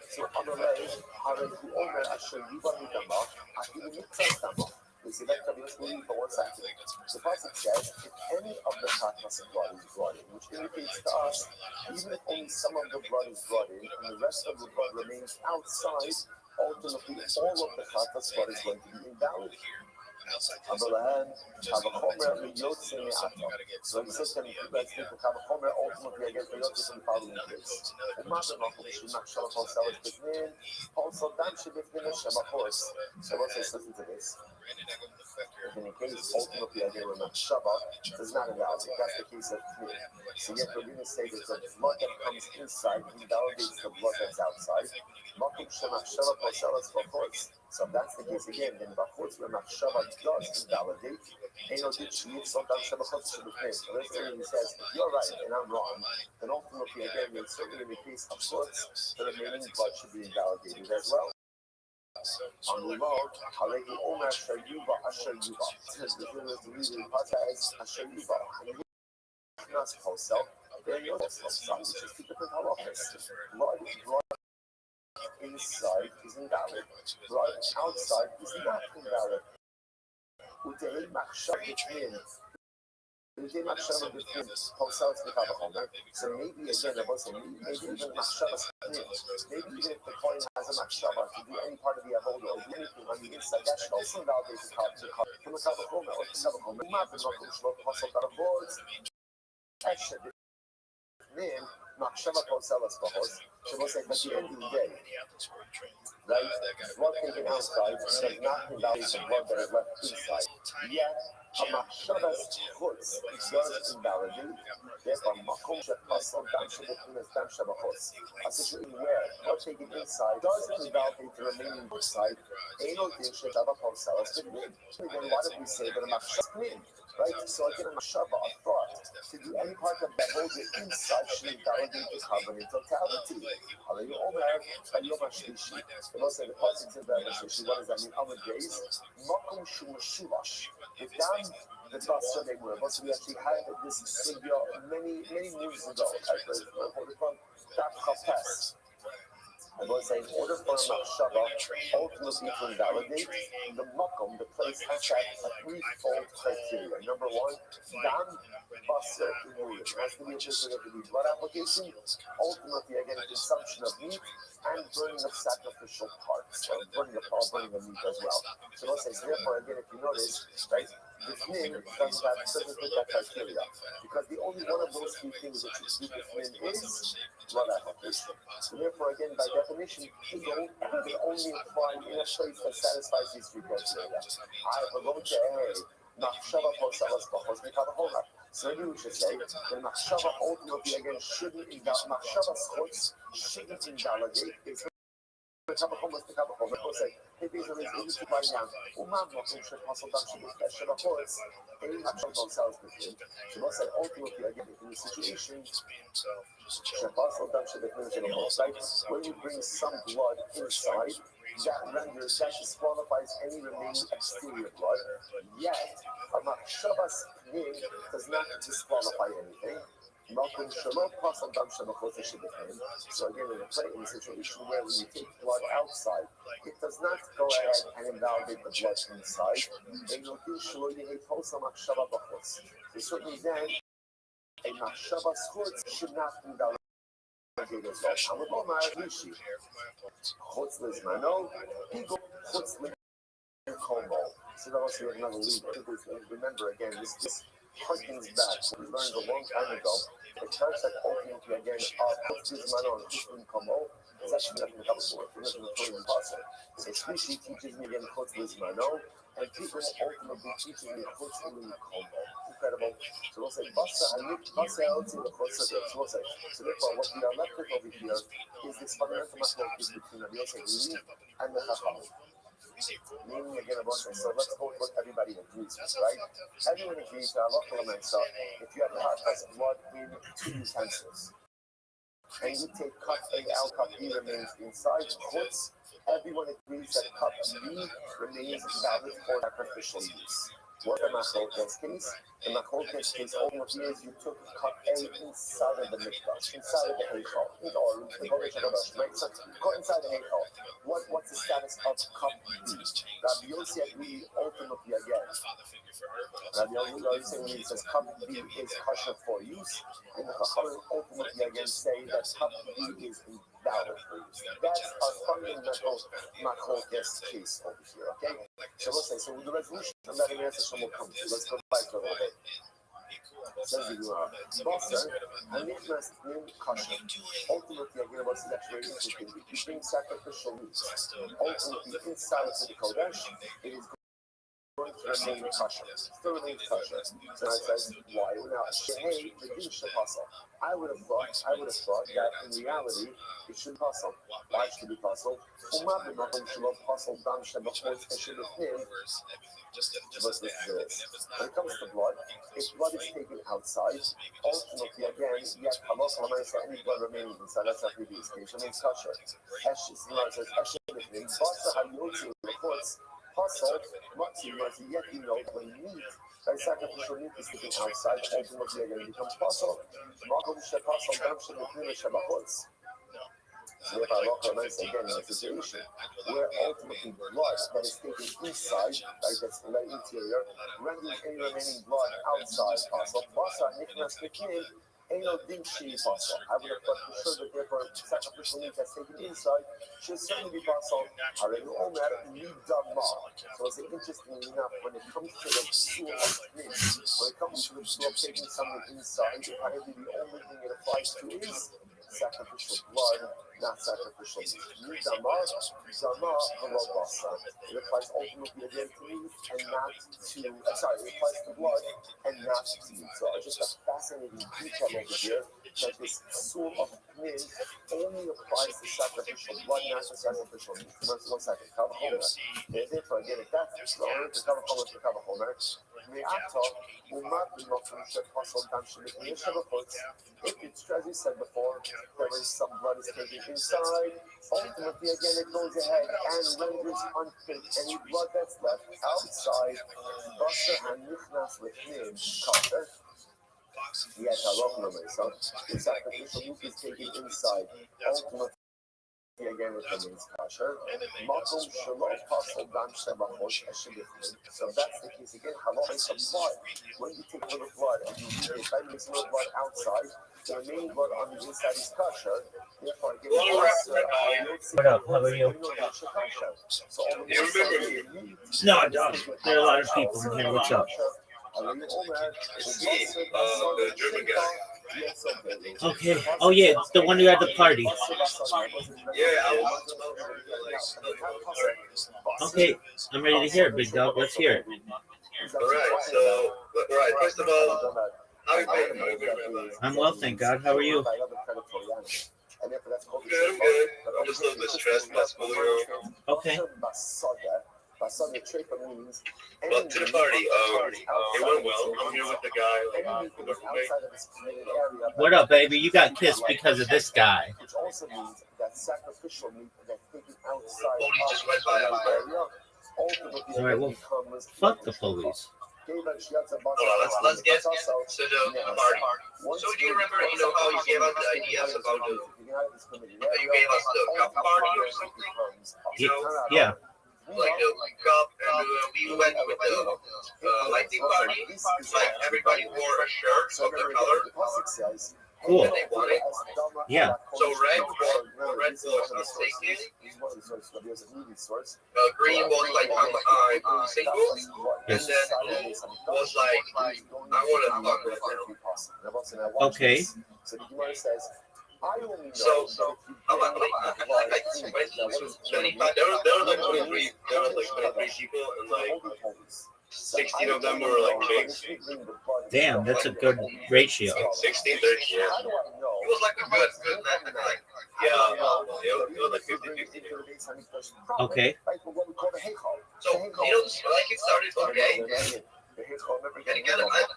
So on the way, how do you own a shaliva midama? I give you testamo. We see that coming for 1 second. The passage says if any of the katas blood is brought in, which indicates to us even if only some of the blood is brought in and the rest of the blood remains outside, ultimately all of the katas blood is going to be invalid. On the other hand, Kavachomer Yotze Me'ato. So the system let's take the Kavachomer ultimately against the Yotze in the following case. Also, Dan Shebifnin Shabachos. So let's listen to this. If in the case ultimately again with Shabbat does not invalidate, that's the case of Tmir. So yet we're going to say that the blood that comes inside invalidates the blood that's outside. So if that's the case again, then Bachutz where Machshavah does invalidate, Eino did Shliach, so Dan Shabachutz should be paid. So let's say he says, if you're right and I'm wrong, then ultimately again, it's certainly in the case of Chutz, the remaining blood should be invalidated as well. On the road, Halegi Omer Shayuba Ashayuba. Says the reason says Ashayuba. And not wholesale, they're your wholesale, which is two different halachas. Blood inside is invalid, blood outside is not invalid. Utei Machshav between. Utei Machshav between wholesale to the Kavachomer. So maybe again, it wasn't maybe even Machshavas. Maybe even if the coin has a Machshavah to do any part of the avodah or do anything on the inside, that should also invalidate the Kavachomer. From the Kavachomer or the Kavachomer, not the Makom Shlok Pasal Karavods. Actually, name Machshavah Poselas Bahos. So we'll say, but at the end of the day, right? Blood taken outside does not invalidate the blood that is left inside. Yet, a Machshavas Chutz does invalidate. Therefore, Makom Shepasal Dan Shabachos Dan Shabachos. A situation where blood taken inside doesn't invalidate the remaining inside. Eino Din Shetava Poselas B'Min. Then why did we say that a Machshavas B'Min? Right? So again, a Machshavah, a thought to do any part of that holds it inside should invalidate the carbon in totality. Halayu Omer, Hayom HaShlishi. And also the passage in the Shlishi, what does that mean? Other days, Makom Shu Shulash. With down the Basa they were. So we actually had this sugya many moves ago. I was saying, in order for a Machshavah ultimately to invalidate, the Makom, the place has to have a threefold criteria. Number one, Dam Basar Imuyah. It has to be a person of the blood application, ultimately again consumption of meat, and burning of sacrificial parts, or burning of meat as well. So let's say, so therefore again, if you notice, right, the Fnin doesn't fit that criteria, because the only one of those three things that you do the Fnin is blood application. So therefore, again, by definition, they only apply in a place that satisfies these three criteria. I belong to A, Machshavah Poselas Bahos Mikavachomer. So maybe we should say that Machshavah ultimately again shouldn't invalidate. Machshavah Chutz shouldn't invalidate. It's the Kavachomer is the Kavachomer. We'll say, hey, these are easy to write down. Umam Makom Shepasal Dan Shabachos Chutz. Any Machshavah Poselas between. So we'll say ultimately again in the situation. When you bring some blood inside, that disqualifies any remaining exterior blood. Yet, a Machshavas Pnim does not disqualify anything. Malcolm Shalom Pasal Dam Shabachot Shebechem. So again, in a situation where when you take blood outside, it does not go ahead and invalidate the blood inside. So certainly then, a machshava schutz should not invalidate as well. Chutz lizmano, pigo chutz lizmano. So that also we have another lead. Remember again, this harkens back. We learned a long time ago. The concept ultimately again of chutz lizmano and chutz lizmano is actually not in the Kabbalah. It's not in the Torah and Pasuk. So Shlishi teaches me again chutz lizmano, and people ultimately teaches me chutz lizmano. Incredible. So we'll say basa el to the chutz. So we'll say. So therefore, what we are left with over here is this fundamental machlokes between Rabbi Yosef and the Chachamim. Meaning again about this. So let's go with what everybody agrees with, right? Everyone agrees that if you have a half blood in 2 utensils, and you take cup A out, cup B remains inside, chutz, everyone agrees that cup B remains valid for sacrificial use. What the machlokes case? The machlokes case ultimately is you took cup A inside of the mikdash, inside of the heichal, or the Kodesh HaKadosh, right? So go inside the heichal. What's the status of cup B? Rabbi Yossi agreed ultimately again. Rabbi Yossi when he says cup B is kosher for use, and the Chachamim ultimately again say that cup B is invalid for use. That's our fundamental machlokes case over here. Okay. So let's say so with the resolution of that answer will come to. Let's go back to a little bit. Says the Gemara, Basar, Hanichnas in Kasher. Ultimately, again, what's the actually interesting? You bring sacrificial meats. Ultimately, inside of the Kodesh, it is going to remain kosher. Still remains kosher. So now it says, why? Now, Shehei, the din shapasal. I would have thought that in reality it should puzzle. Why should it be puzzle? When it comes to blood, if blood is taken outside, ultimately again, yet any blood remaining inside, that's not really the case. It means kosher. Yet you know when meat, that sacrificial meat is taken outside, ultimately again becomes puzzle. So if I look at again in a situation where ultimately blood that is taken inside, like that's the interior, renders any remaining blood outside possible. I would have thought for sure that therefore sacrificial meat that's taken inside should certainly be possible. So it's interestingly enough, when it comes to the psula of meat, when it comes to the psula of taking something inside, apparently the only thing it applies to is sacrificial blood, not sacrificial meat. It applies ultimately again to meat and not to, it applies to blood and not to meat. So it's just a fascinating detail over here that this psul of min only applies to sacrificial blood, not to sacrificial meat. One second, Kavachomer. Therefore, again, if that's the only to Kavachomer to Kavachomer, if it's, as we said before, there is some blood is taken inside, ultimately again it goes ahead and renders unfit any blood that's left outside. Yet so the sacrificial meat is taken inside, ultimately again it remains kosher. So that's the case again. Halachas of blood. When you take a little blood and you mix a little blood outside, the remaining blood on the inside is kosher. Therefore, again, what up? How are you? No, I don't. There are a lot of people in here. What's up? The German guy. Okay. Oh yeah, it's the one who had the party. Yeah, I was. Okay, I'm ready to hear it, big dog. Let's hear it. All right. First of all, how are you doing? I'm well, thank God. How are you? Good, I'm good. I'm just a little bit stressed about school. Okay. Well, to the party, it went well. I'm here with the guy, What up, baby? You got kissed because of this guy. Which also means that sacrificial meat that's taken outside Police just went by. All right, well, fuck the police. let's get to the party. So do you remember, how you gave us the ideas about you gave us the cup party or something? Yeah. Like the cup, and we went with the lightning party. Like everybody wore a shirt of the color Cool. that they wanted. Yeah. So red was Satan. Green was like I'm single, and then blue was like I want to fuck right now. Okay. So I'm like I think 25. There was like 23. There was like 23 people, and like 16 of them were like chicks. Damn, that's a good ratio. 16, 30, yeah. It was like a good man. Like, it was like 50-50. Okay. So, like it started okay. And again, let's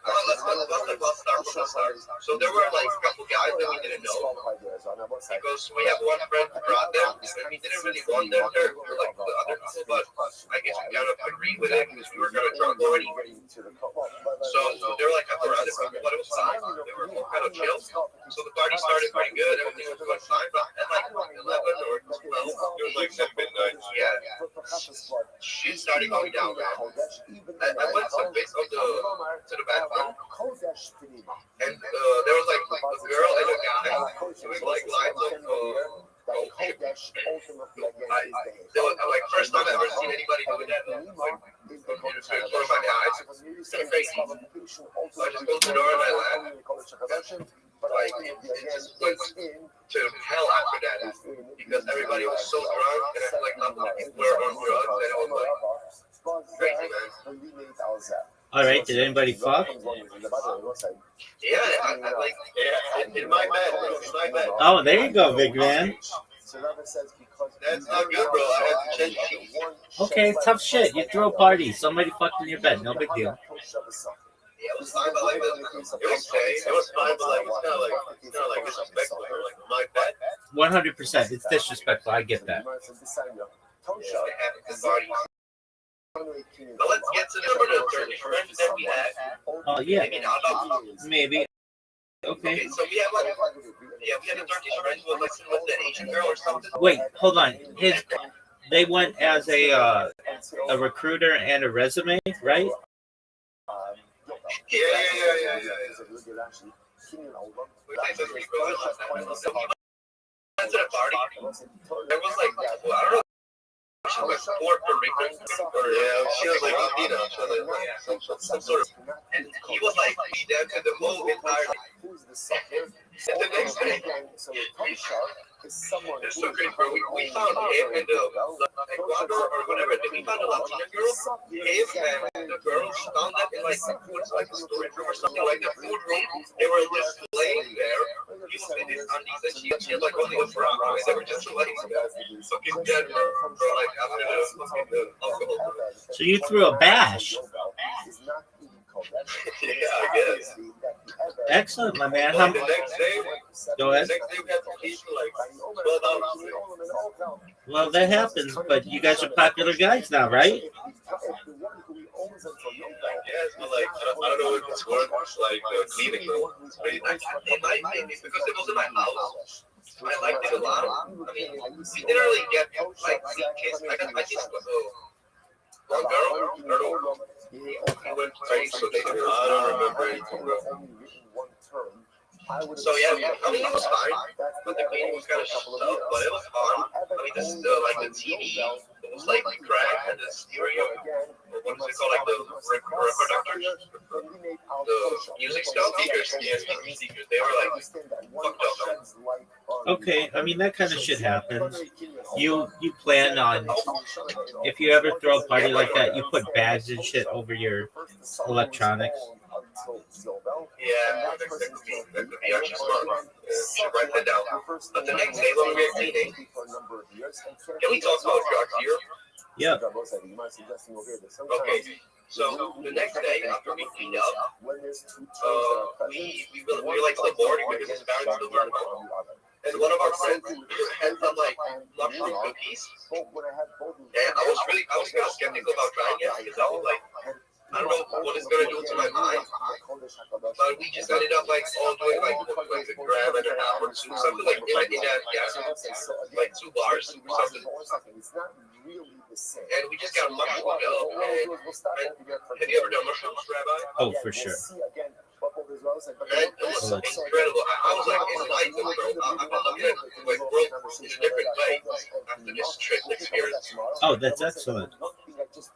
start from the start. So there were like a couple guys that we didn't know, because we have one friend who brought them, and we didn't really want them there like the other people, but I guess we kind of agreed with it because we were kind of drunk already. So they were like a random people, but it was fine. They were all kind of chill. So the party started pretty good. Everything was going fine, but at like 11 or 12, it was like midnight. Yeah, shit started going down, man. I went to the bathroom, and there was like a girl and a guy doing like lines of like first time I've ever seen anybody doing that. Like, in front of my eyes, it's kind of crazy. So I just closed the door and I laughed. Like, it just went to hell after that, because everybody was so drunk, and I feel like not many people were on drugs, and it was like crazy, man. All right. Did anybody fuck? Yeah, in my bed. Oh, there you go, big man. That's not good, bro. I have to change sheets. Okay, tough shit. You throw a party. Somebody fucked in your bed. No big deal. Yeah, it was fine, but like, it was okay. It was fine, but like, it's kind of like disrespectful. Like, my bed. 100%. It's disrespectful. I get that. Yeah, they had a good party. But let's get to the Turkish friends that we had. Oh, yeah. Maybe not. Maybe. Okay. Okay, so we have like, we had a Turkish friend who was like with the Asian girl or something. Wait, hold on. They went as a recruiter and a resume, right? Yeah. We played some pretty good last time. So we went to the party. There was like, I don't know. She was like Puerto Rican, or she was like Latina, some sort of. And he was like, he danced the whole entire. And the next day, it's so great, bro. We found him and the Ecuador or whatever. Then we found a Latina girl. Him and the girl found them in like a storage room or something, like a food room. They were just laying there. He was in his undies and she had like only a bra. They were just laying there. Fucking dead, bro. Like after the alcohol. So you threw a bash. Yeah, I guess. Excellent, my man. The next day, Go ahead. we had to keep like 12 hours. Well, that happens, but you guys are popular guys now, right? Yes, but like, I don't know if it's worth like cleaning though. It might be because it was in my house. I liked it a lot. I mean, we didn't really get like kids. I just one girl. I went crazy, so I don't remember anything, bro. So yeah, I mean, it was fine, but the cleaning was kind of tough, but it was fun. I mean, this like the TV, it was like cracked, and the stereo, what is it called, like the reproductors, the music stuff, speakers, they were like fucked up. Okay, I mean that kind of shit happens. You plan on, if you ever throw a party like that, you put bags and shit over your electronics. Yeah, that could be actually smart. Should write that down. But the next day when we were cleaning, can we talk about drugs here? Yeah. Okay. So the next day after we cleaned up, we like to the boarding because his parents still weren't home. And one of our friends had some like mushroom cookies. And I was kind of skeptical about trying it because I was like, I don't know what it's gonna do to my mind, but we just ended up like all doing like a gram and a half or two, something like in that gas, like 2 bars or something. And we just got mushroomed up. And have you ever done mushrooms, Rabbi? Oh, for sure. Man, it was incredible. I was like enlightened, bro. I'm looking at like world in a different way after this trip experience. Oh, that's excellent. It was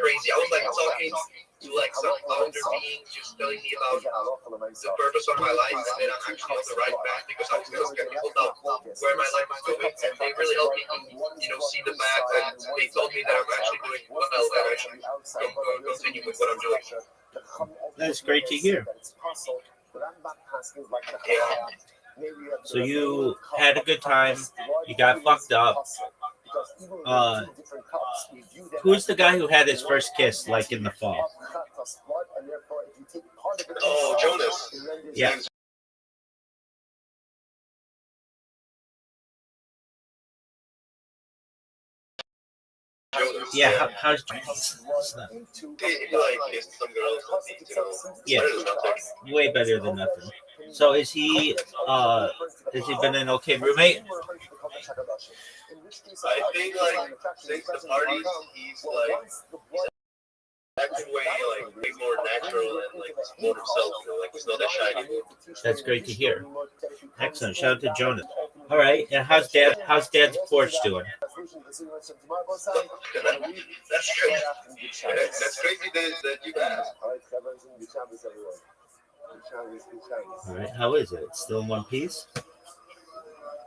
crazy. I was like talking to like some older beings, just telling me about the purpose of my life, and then I'm actually on the right path because I was kind of skeptical about where my life is going, and they really helped me, see the path, and they told me that I'm actually doing well, and I should continue with what I'm doing. That's great to hear. Yeah. So you had a good time. You got fucked up. Who's the guy who had his first kiss, like in the fall? Oh, Jonas. Yeah. Jonas. Yeah. How's Jonas? He like kissed some girls. Yeah. Way better than nothing. So has he been an okay roommate? I think like since the parties, he's acting way more natural and like more himself. Like he's not that shy anymore. That's great to hear. Excellent. Shout out to Jonas. All right. And how's Dad's porch doing? That's crazy. That's crazy that you asked. All right. How is it? It's still in one piece?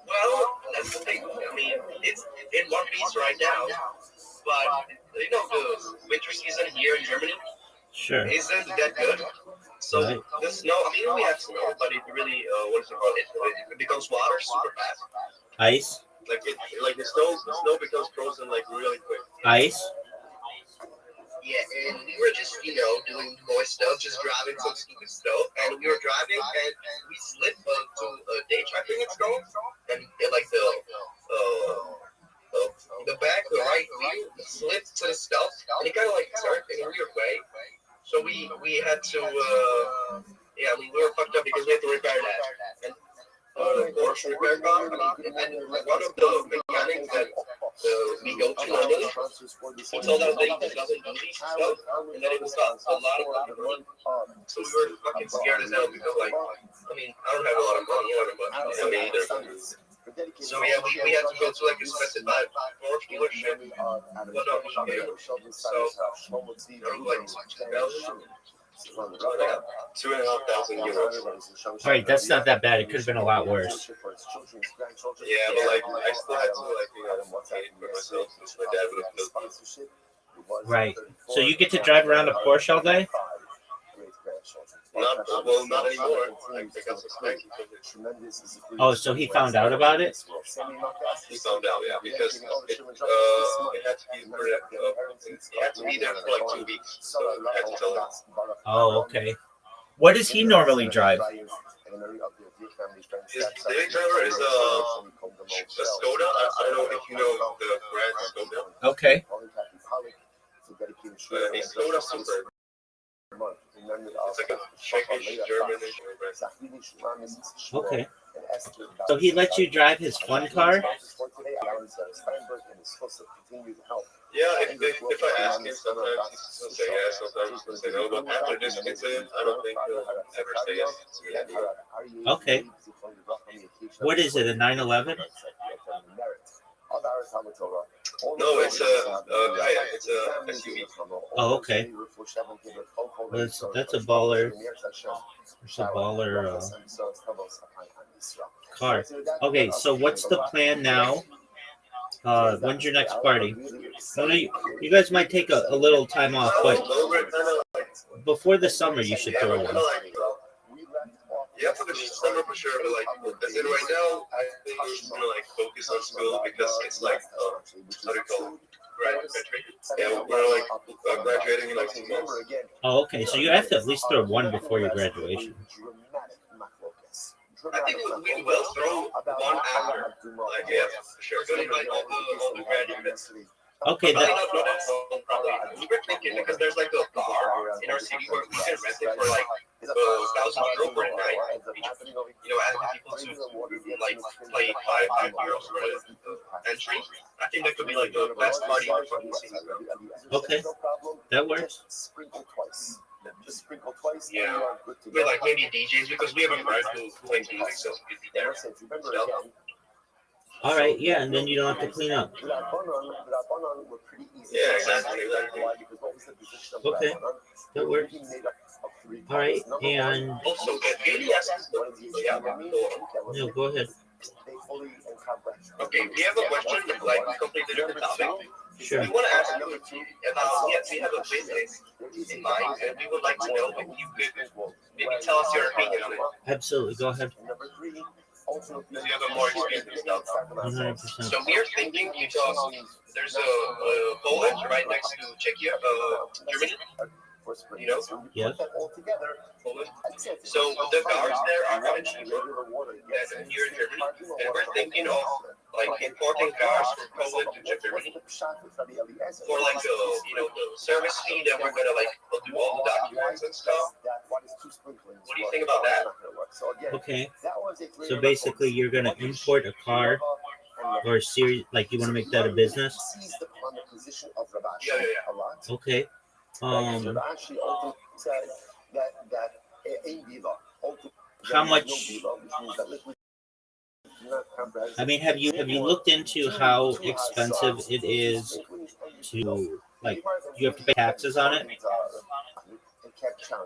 Well, that's the thing. I mean, it's in one piece right now, but the winter season here in Germany Sure. isn't that good. So Right. the snow, I mean, we have snow, but it really, what is it called? It becomes water super fast. Ice? Like the snow becomes frozen like really quick. Ice? Yeah, and we were just, doing boy stuff, just driving some stupid stuff, and we were driving, and we slipped to a ditch, I think it's called, and like the back, the right wheel slipped to the stuff, and it kind of like turned in a weird way, so we had to, we were fucked up because we had to repair that, and Porsche repair car, and one of the mechanics that we go to normally, he told us that he just doesn't do these stuff, and that it was a lot of money. So we were fucking scared as hell because, like, I mean, I don't have a lot of money either, but I mean, either. So yeah, we had to go to like a specified Porsche dealership. Well, no, so I was like, €2,500. All right. That's not that bad. It could have been a lot worse. Yeah, but like I still had to pay for myself, which my dad would have killed me. Right. So you get to drive around a Porsche all day? Not anymore. I got suspected. Oh, so he found out about it? He found out, yeah, because it had to be there for like 2 weeks, so I had to tell him. Oh, okay. What does he normally drive? His big driver is a Skoda. I don't know if you know the brand Skoda. Okay. A Skoda Super. It's like a Czechish, Germanish brand. Okay. So he lets you drive his fun car? Yeah, if I ask him, sometimes he'll say yes, sometimes he'll say no. But after this incident, I don't think he'll ever say yes to me. Okay. What is it, a 911? No, it's kayak. It's a SUV. Oh, okay. Well, that's a baller. It's a baller car. Okay, so what's the plan now? When's your next party? Well, you guys might take a little time off, but before the summer, you should throw one. Yeah, for the summer for sure, but like, as in right now, I think we're just gonna like focus on school because it's like, how do you call it? Graduation. Yeah, we're like graduating in like 2 months. Oh, okay. So you have to at least throw one before your graduation. I think we will throw one after. Like, yeah, for sure. We're gonna invite all the graduates. Okay, Probably not good at home, probably. We were thinking because there's like a bar in our city where we can rent it for like €1,000 per night. Asking people to like play €5 for entry. I think that could be like the best party in the fucking city, bro. okay, that works. Sprinkle twice. Just sprinkle twice. Yeah. With like maybe DJs because we have a friend who plays music, so it'd be there. Remember again. All right, yeah, and then you don't have to clean up. Were pretty easy. Yeah, exactly. Okay, that works. All right, and Also, ADS is the yeah. no, go ahead. Okay, we have a question like completely different topic. Sure. We want to ask you about we have a business in mind, and we would like to know if you could maybe tell us your opinion on it. Absolutely, go ahead. Because you have a more experience and stuff. 100%. So we are thinking you tell us there's a Poland right next to Czechia, Germany. Yes. Poland. So the cars there are much cheaper than here in Germany, and we're thinking of like importing cars from Poland to Germany for like the service fee. Then we're gonna like do all the documents and stuff. What do you think about that? Okay. So basically, you're gonna import a car or a series, like you want to make that a business. Yeah. Okay. How much? I mean, have you looked into how expensive it is to, like, you have to pay taxes on it?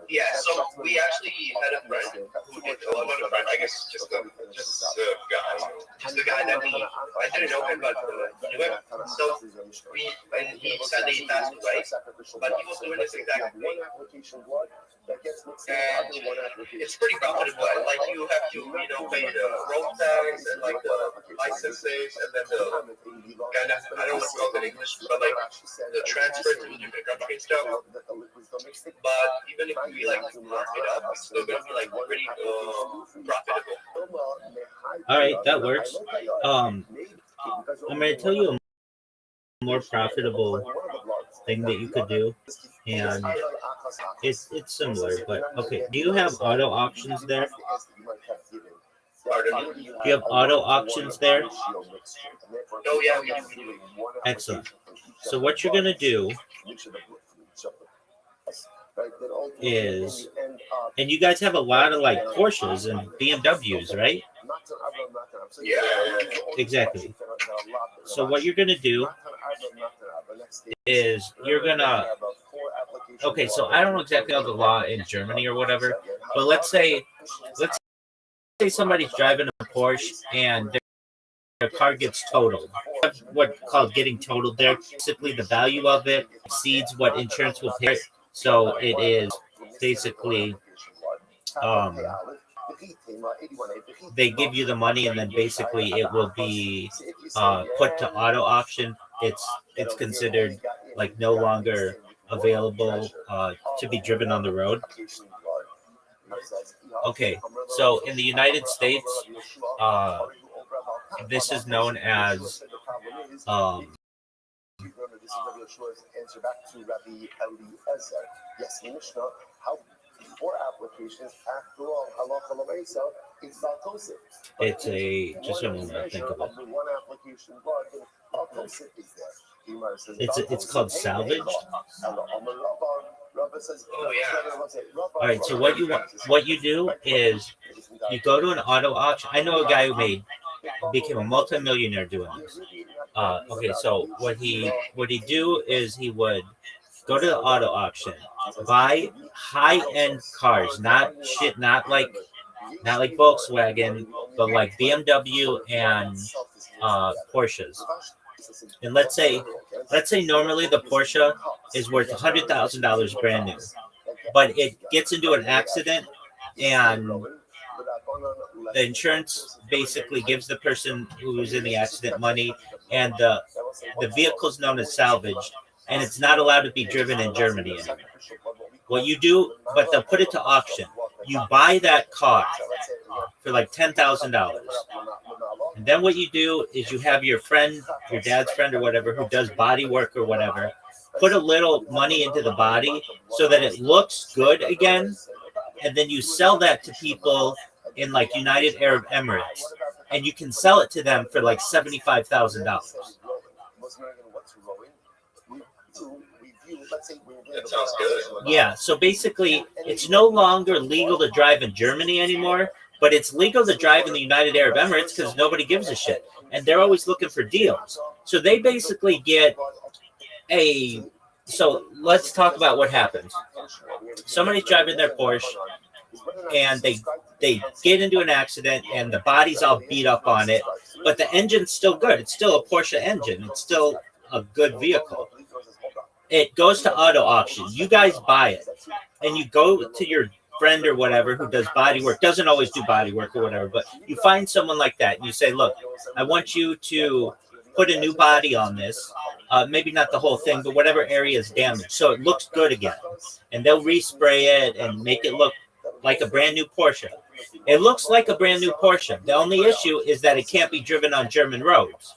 Yeah, so we actually had a friend who did, well, not a friend, I guess just the guy that I didn't know him, but he knew him. So and he sadly he passed away, but he was doing this exact thing. And it's pretty profitable. Like you have to, pay the road tax and like the licenses and then the kind of, I don't know what's called in English, but like the transfer to the different country and stuff. But even if we like mark it up, it's still gonna be like pretty profitable. All right, that works. I'm going to tell you a more profitable thing that you could do, and it's similar, but okay. Do you have auto auctions there? Pardon? Do you have auto auctions there? Oh yeah, we do. Excellent. So what you're going to do is, and you guys have a lot of like Porsches and BMWs, right? Yeah. Exactly. So what you're going to do is you're going to, okay, so I don't know exactly how the law in Germany or whatever, but let's say somebody's driving a Porsche and their car gets totaled. What's called getting totaled there. Basically, the value of it exceeds what insurance will pay. So it is basically, they give you the money and then basically it will be put to auto auction. It's considered like no longer available to be driven on the road. Okay, so in the United States, this is known as answer back to Rabbi Eliezer. Yes, Mishnah, how before applications, after all, halacha l'meisa, it's valtosif. It's a, just a moment, I think of it. One application, valtosif is there. It's called salvage. Oh yeah. All right. So what you do is you go to an auto auction. I know a guy who became a multimillionaire doing this. Okay. So what he do is he would go to the auto auction, buy high-end cars, not like Volkswagen, but like BMW and Porsches. And let's say normally the Porsche is worth $100,000 brand new, but it gets into an accident and the insurance basically gives the person who's in the accident money, and the vehicle's known as salvaged, and it's not allowed to be driven in Germany anymore. What you do, but they'll put it to auction. You buy that car for like $10,000. And then what you do is you have your friend, your dad's friend or whatever, who does body work or whatever, put a little money into the body so that it looks good again. And then you sell that to people in like United Arab Emirates. And you can sell it to them for like $75,000. That sounds good. Yeah, so basically, it's no longer legal to drive in Germany anymore, but it's legal to drive in the United Arab Emirates because nobody gives a shit. And they're always looking for deals. So they basically get a... So let's talk about what happens. Somebody's driving their Porsche, and they get into an accident, and the body's all beat up on it, but the engine's still good. It's still a Porsche engine. It's still a good vehicle. It goes to auto auction. You guys buy it, and you go to your friend or whatever who does body work. Doesn't always do body work or whatever, but you find someone like that, and you say, look, I want you to put a new body on this. Maybe not the whole thing, but whatever area is damaged, so it looks good again. And they'll respray it and make it look like a brand new Porsche. It looks like a brand new Porsche. The only issue is that it can't be driven on German roads.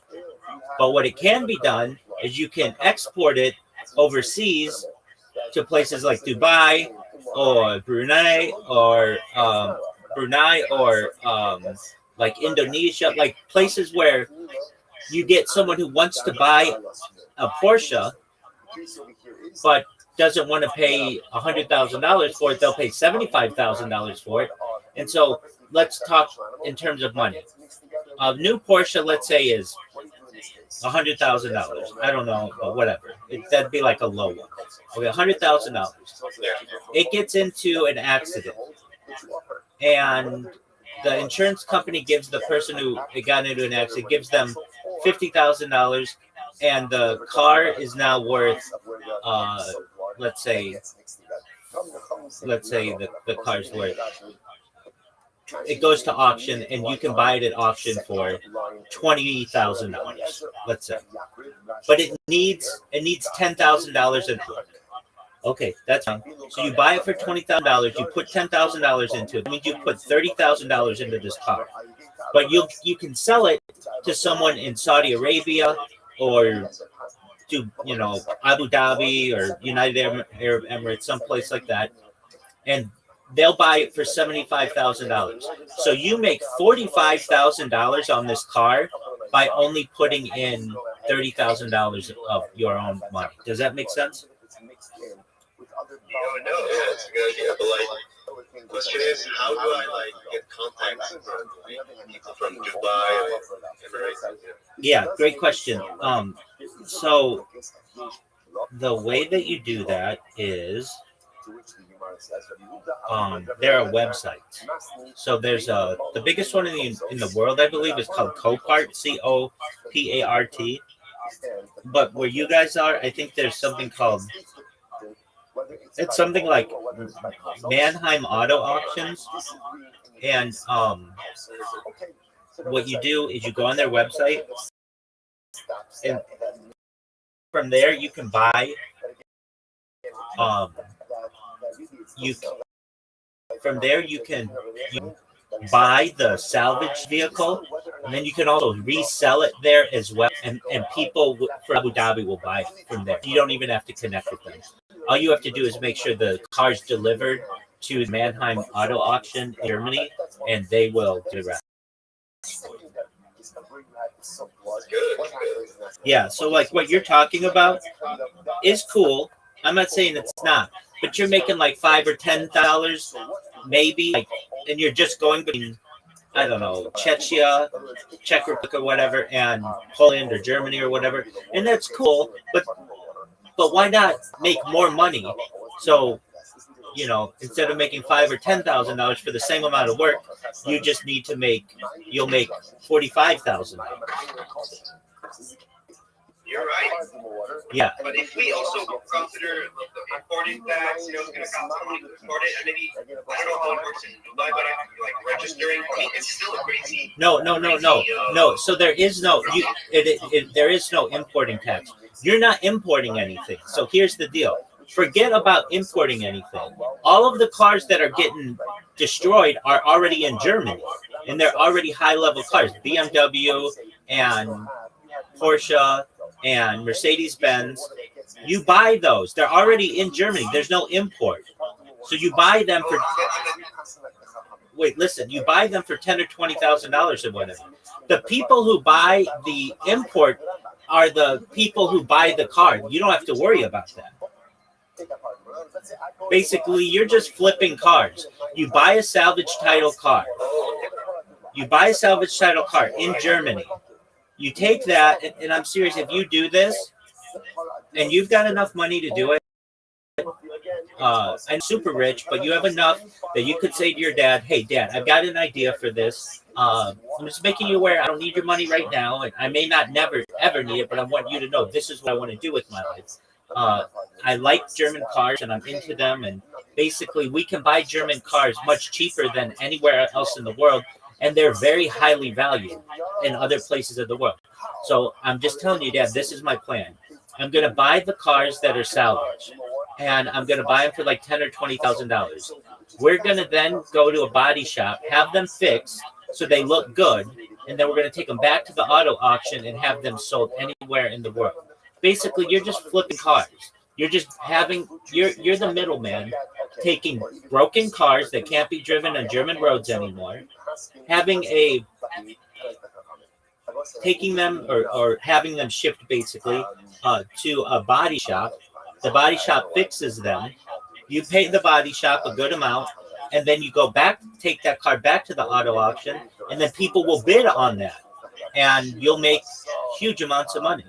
But what it can be done is you can export it overseas to places like Dubai or Brunei or like Indonesia, like places where you get someone who wants to buy a Porsche but doesn't want to pay $100,000 for it. They'll pay $75,000 for it. And so let's talk in terms of money. A new Porsche, let's say, is $100,000. I don't know, but whatever. That'd be like a low one. Okay, $100,000. It gets into an accident, and the insurance company gives the person who got into an accident, gives them $50,000, and the car is now worth, let's say the car's worth. It goes to auction, and you can buy it at auction for $20,000, let's say. But it needs $10,000 in work. Okay, that's fine. So you buy it for $20,000. You put $10,000 into it. I mean, you put $30,000 into this car. But you can sell it to someone in Saudi Arabia or to Abu Dhabi or United Arab Emirates, someplace like that, and they'll buy it for $75,000. So you make $45,000 on this car by only putting in $30,000 of your own money. Does that make sense? No, it's a good idea. But like, question is, how do I get contacts from people from Dubai or Emirates? Yeah, great question. So the way that you do that is there are websites. So there's the biggest one in the world, I believe, is called Copart, COPART. But where you guys are, I think there's something called, it's something like Mannheim Auto Auctions. And what you do is you go on their website, and from there you can buy you buy the salvage vehicle, and then you can also resell it there as well, and people from Abu Dhabi will buy it from there. You don't even have to connect with them. All you have to do is make sure the car's delivered to Mannheim Auto Auction in Germany, and they will do the rest. Yeah, so like what you're talking about is cool. I'm not saying it's not, but you're making like $5 or $10 maybe, and you're just going between, I don't know, Czechia, Czech Republic or whatever, and Poland or Germany or whatever, and that's cool. But why not make more money? So, instead of making $5,000 or $10,000 for the same amount of work, you just need to you'll make $45,000. You're right. Yeah. But if we also consider the importing tax, it's going to cost someone to import it, and maybe, I don't know how it works in Dubai, but like registering, I mean, it's still a crazy. No. So there is no there is no importing tax. You're not importing anything. So here's the deal. Forget about importing anything. All of the cars that are getting destroyed are already in Germany. and they're already high-level cars. BMW and Porsche and Mercedes-Benz. You buy those. They're already in Germany. There's no import. So you buy them for you buy them for $10,000 or $20,000 or whatever. The people who buy the import are the people who buy the car. You don't have to worry about that. Basically, you're just flipping cars. You buy a salvage title car. You buy a salvage title car in Germany. You take that, and I'm serious, if you do this, and you've got enough money to do it, I'm super rich, but you have enough that you could say to your dad, hey, Dad, I've got an idea for this. I'm just making you aware I don't need your money right now, and I may not never, ever need it, but I want you to know this is what I want to do with my life. I like German cars, and I'm into them, and basically we can buy German cars much cheaper than anywhere else in the world, and they're very highly valued in other places of the world. So I'm just telling you, Dad, this is my plan. I'm going to buy the cars that are salvaged, and I'm going to buy them for like $10,000 or $20,000. We're going to then go to a body shop, have them fixed so they look good, and then we're going to take them back to the auto auction and have them sold anywhere in the world. Basically, you're just flipping cars. You're just you're the middleman, taking broken cars that can't be driven on German roads anymore, taking them or having them shipped basically to a body shop. The body shop fixes them. You pay the body shop a good amount, and then you go back, take that car back to the auto auction, and then people will bid on that, and you'll make huge amounts of money.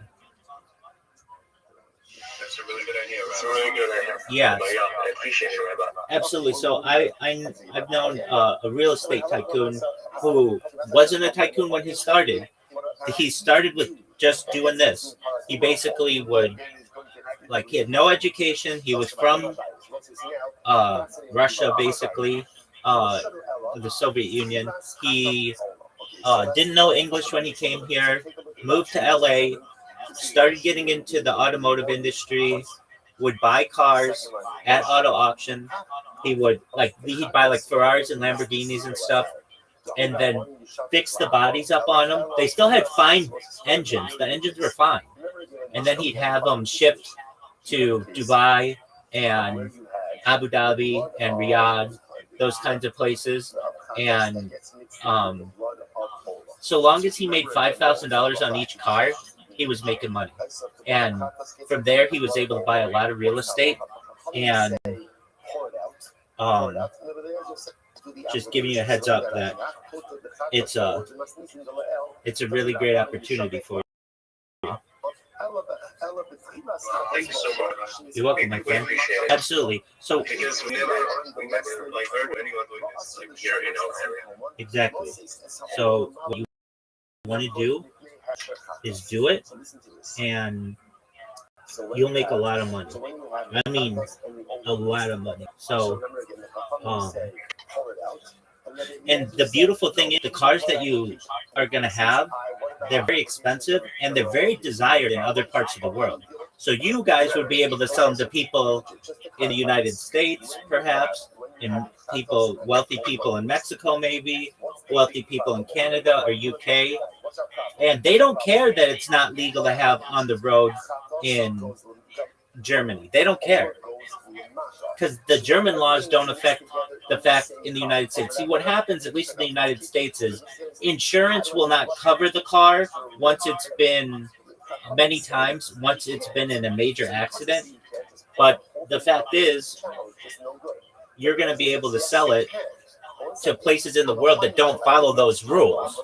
That's a really good idea. It's a really good idea. Yes. I appreciate it, Rabbi. Absolutely. So I've known a real estate tycoon who wasn't a tycoon when he started. He started with just doing this. He basically would, he had no education. He was from Russia, basically, the Soviet Union. He didn't know English when he came here, moved to LA, started getting into the automotive industry, would buy cars at auto auction. He'd buy Ferraris and Lamborghinis and stuff, and then fix the bodies up on them. They still had fine engines. The engines were fine. And then he'd have them shipped to Dubai and Abu Dhabi and Riyadh, those kinds of places. And so long as he made $5,000 on each car, he was making money. And from there, he was able to buy a lot of real estate. And just giving you a heads up that it's a really great opportunity for you. Thank you so much. You're welcome, my friend. Absolutely. So because we never heard anyone doing this here in our area. Exactly. So what you want to do is do it, and you'll make a lot of money. I mean, a lot of money. So, and the beautiful thing is the cars that you are going to have, they're very expensive and they're very desired in other parts of the world. So you guys would be able to sell them to people in the United States, perhaps, and wealthy people in Mexico, maybe, wealthy people in Canada or UK. And they don't care that it's not legal to have on the road in Germany. They don't care, because the German laws don't affect the fact in the United States. See, what happens, at least in the United States, is insurance will not cover the car once it's been many times, once it's been in a major accident. But the fact is, you're going to be able to sell it to places in the world that don't follow those rules.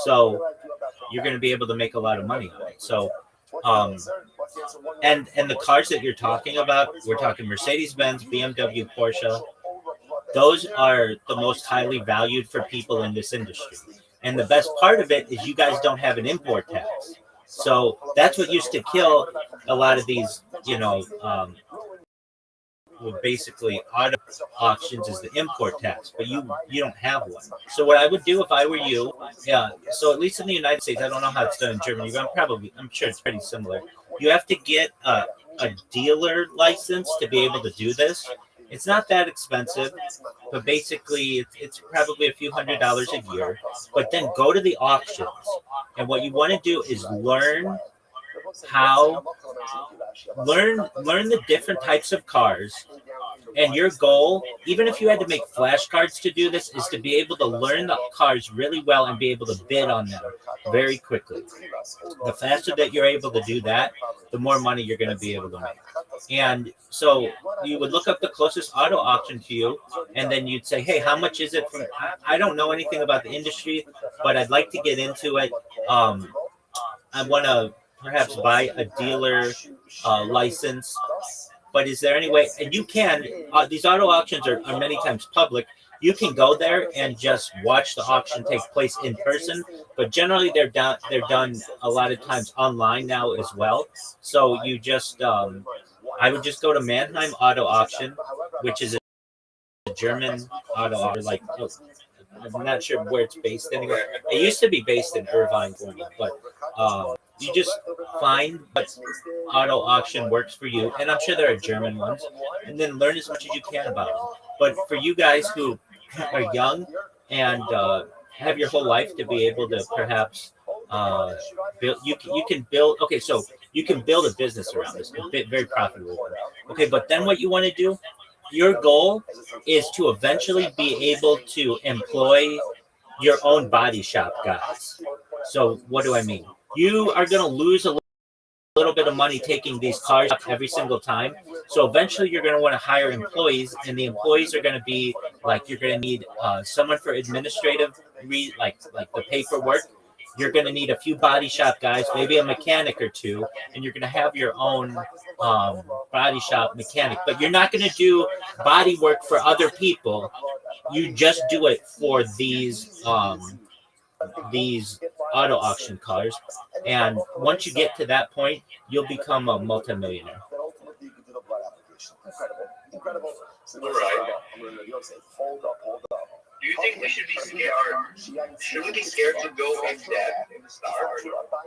So you're going to be able to make a lot of money on it. So, and the cars that you're talking about, we're talking Mercedes-Benz, BMW, Porsche. Those are the most highly valued for people in this industry. And the best part of it is you guys don't have an import tax. So that's what used to kill a lot of these, basically auto auctions is the import tax, but you don't have one. So what I would do if I were you, so at least in the United States, I don't know how it's done in Germany, but I'm sure it's pretty similar. You have to get a dealer license to be able to do this. It's not that expensive, but basically it's probably a few $100s a year. But then go to the auctions, and what you want to do is learn the different types of cars. And your goal, even if you had to make flashcards to do this, is to be able to learn the cars really well and be able to bid on them very quickly. The faster that you're able to do that, the more money you're going to be able to make. And so you would look up the closest auto auction to you, and then you'd say, hey, how much is it from? I don't know anything about the industry, but I'd like to get into it. I want to perhaps buy a dealer license. But is there any way, and you can, these auto auctions are many times public. You can go there and just watch the auction take place in person, but generally they're done a lot of times online now as well. So you just, I would just go to Mannheim Auto Auction, which is a German auto auction, like, I'm not sure where it's based anyway. It used to be based in Irvine, but you just find what auto auction works for you, and I'm sure there are German ones, and then learn as much as you can about them. But for you guys who are young and have your whole life to be able to perhaps build, you can build. Okay, so you can build a business around this, very profitable one. Okay, but then what you want to do? Your goal is to eventually be able to employ your own body shop guys. So what do I mean? You are going to lose a little bit of money taking these cars up every single time. So eventually you're going to want to hire employees, and the employees are going to be like, you're going to need someone for administrative, like the paperwork. You're going to need a few body shop guys, maybe a mechanic or two, and you're going to have your own body shop mechanic. But you're not going to do body work for other people. You just do it for these auto auction cars. And once you get to that point, you'll become a multimillionaire. Incredible. Right. Do you think we should be scared? Should we be scared to go in debt in the start?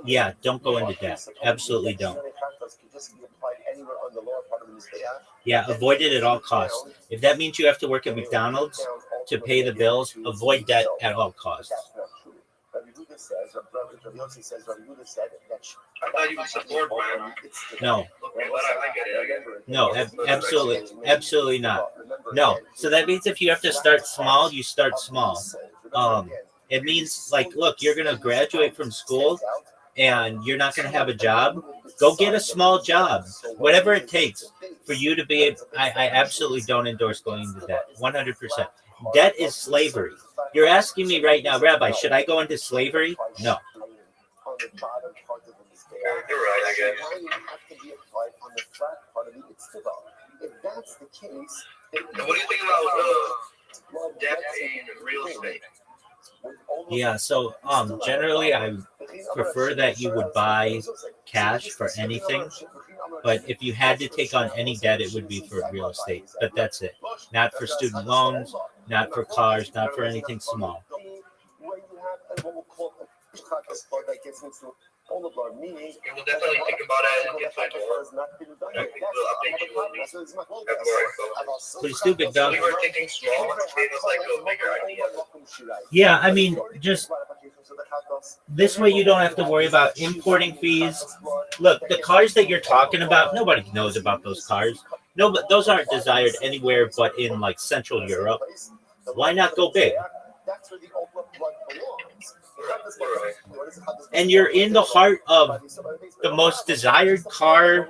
Yeah, don't go into debt. Absolutely don't. Yeah, avoid it at all costs. If that means you have to work at McDonald's to pay the bills, avoid debt at all costs. I thought you would support man. No. Okay, but I get it. No, absolutely not. No. So that means if you have to start small, you start small. It means, like, look, you're going to graduate from school and you're not going to have a job. Go get a small job, whatever it takes for you to be. I absolutely don't endorse going into debt. 100%. Debt is slavery. You're asking me right now, Rabbi, should I go into slavery? No. You're right, I guess. And what do you think about debt in real estate? Yeah, so generally I prefer that you would buy cash for anything, but if you had to take on any debt, it would be for real estate. But that's it. Not for student loans, not for cars, not for anything small. We will definitely think about it and get back to work. We'll update you when we have more info. Please do, big dog. We were thinking small, it was like a bigger idea. Yeah, I mean, just this way you don't have to worry about importing fees. Look, the cars that you're talking about, nobody knows about those cars. No, but those aren't desired anywhere but in like Central Europe. Why not go big? And you're in the heart of the most desired car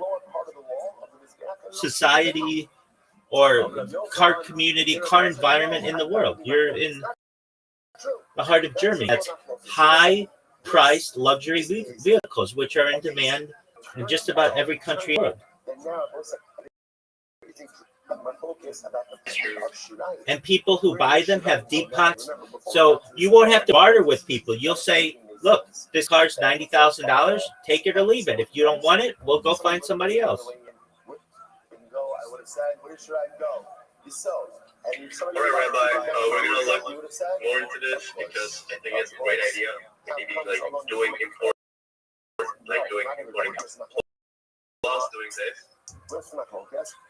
society or car community, car environment in the world. You're in the heart of Germany. That's high-priced luxury vehicles, which are in demand in just about every country in the world. And people who buy them have deep pockets, so you won't have to barter with people. You'll say, look, this car's $90,000, take it or leave it. If you don't want it, we'll go find somebody else. All right, Rabbi, we're going to look more into this because I think it's a great idea. Maybe like doing import, like doing importing laws, doing this.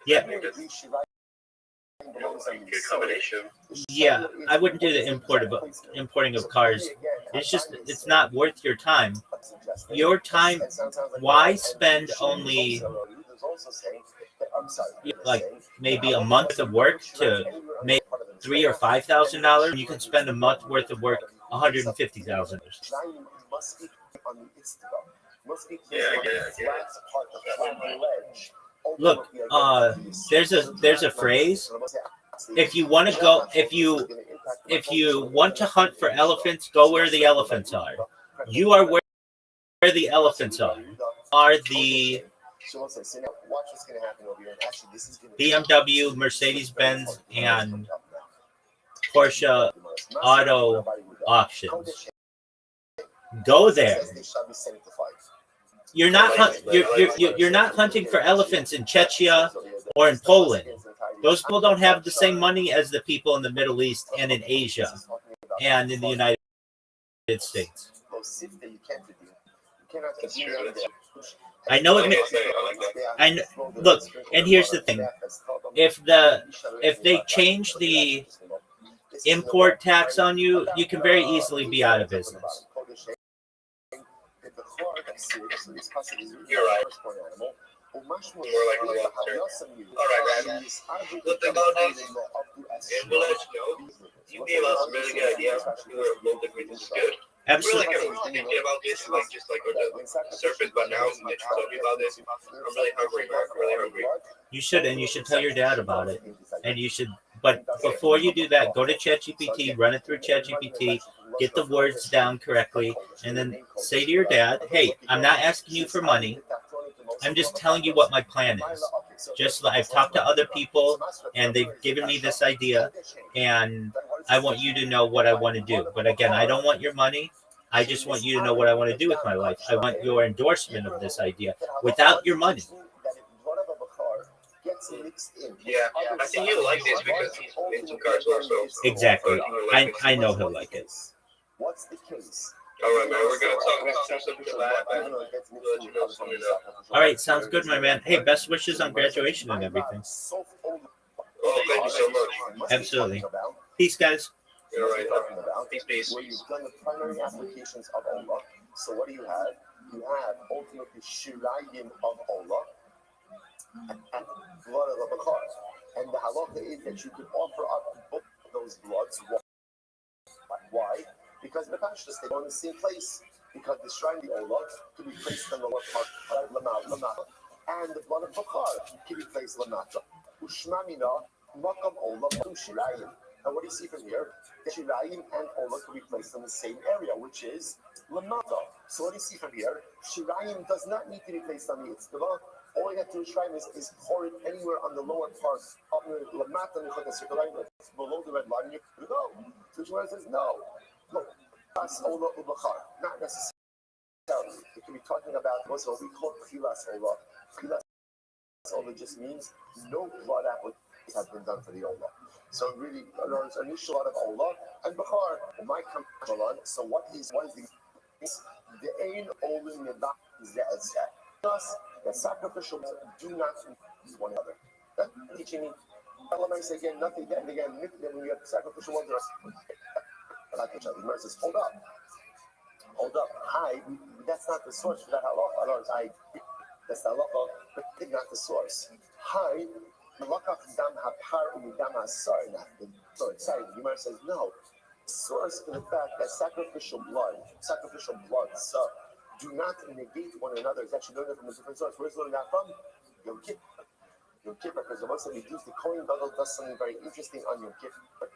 Yeah. Good combination. Yeah, I wouldn't do the importing of cars. It's not worth your time. Your time, why spend only like maybe a month of work to make $3,000 or $5,000? You can spend a month worth of work $150,000. Yeah, I get it. Look, there's a phrase. If you want to go, if you want to hunt for elephants, go where the elephants are. You are where the elephants are the BMW, Mercedes-Benz, and Porsche auto auctions. Go there. You're not hunting for elephants in Czechia or in Poland. Those people don't have the same money as the people in the Middle East and in Asia and in the United States. I know it. Look, and here's the thing: if they change the import tax on you, you can very easily be out of business. You're right. More like the long term. All right, man. Look about this, and we'll let you know. You gave us a really good idea. Both agree this is good. Absolutely. I'm really thinking about this, like on the surface, but now that you're talking about this, I'm really hungry, man. I'm really hungry. You should, and you should tell your dad about it. And you should, but before you do that, go to ChatGPT, run it through ChatGPT, get the words down correctly, and then say to your dad, "Hey, I'm not asking you for money. I'm just telling you what my plan is. Just I've talked to other people, and they've given me this idea, and I want you to know what I want to do. But again, I don't want your money. I just want you to know what I want to do with my life. I want your endorsement of this idea without your money." Yeah, I think you like this because he's into cars also. Exactly. I know he'll like it. What's the case? All right, man. We're gonna talk something to lab, and we'll let you know soon enough. All right, sounds good, my man. Hey, best wishes on graduation and everything. Oh, thank you so much. Absolutely. Peace, guys. All right. Peace. Where you've done the primary applications of Allah. So what do you have? You have ultimately shirayim of Allah and blood of a bakar. And the halacha is that you could offer up both of those bloods. Why? Because the Pashtas, they go in the same place. Because the shrine of Allah can be placed in the lower part of Lamata. And the blood of bakar can be placed in Lamata. Ushmamina, makam Allah, shirayim. And what do you see from here? The shirayim and Allah can be placed in the same area, which is Lamata. So what do you see from here? Shirayim does not need to be placed on the Itztava. All you have to do is pour it anywhere on the lower part of the Lamata, below the red line. You can go. So Shemar says, no. Look, that's Allah Ubachar. Not necessarily. It can be talking about what we call Khilas Allah. Khilas Allah just means no blood applications have been done for the Allah. So really, there's an initial lot of Allah and Bachar might come on. So what is the ain olin yadak zeh? Thus, the sacrificial do not use one another. That's teaching me. Elements again, nothing. Then again, when you have sacrificial ones, like each other. Says, hold up. Hi, that's not the source for that halacha. That's the halacha, but not the source. Hi. Sorry, the Gemara says no. Source for the fact that sacrificial blood, do not negate one another. It's actually learned from a different source. Where's learning that from? Yom Kippur, because the Muslim the Kohen Gadol does something very interesting on Yom Kippur.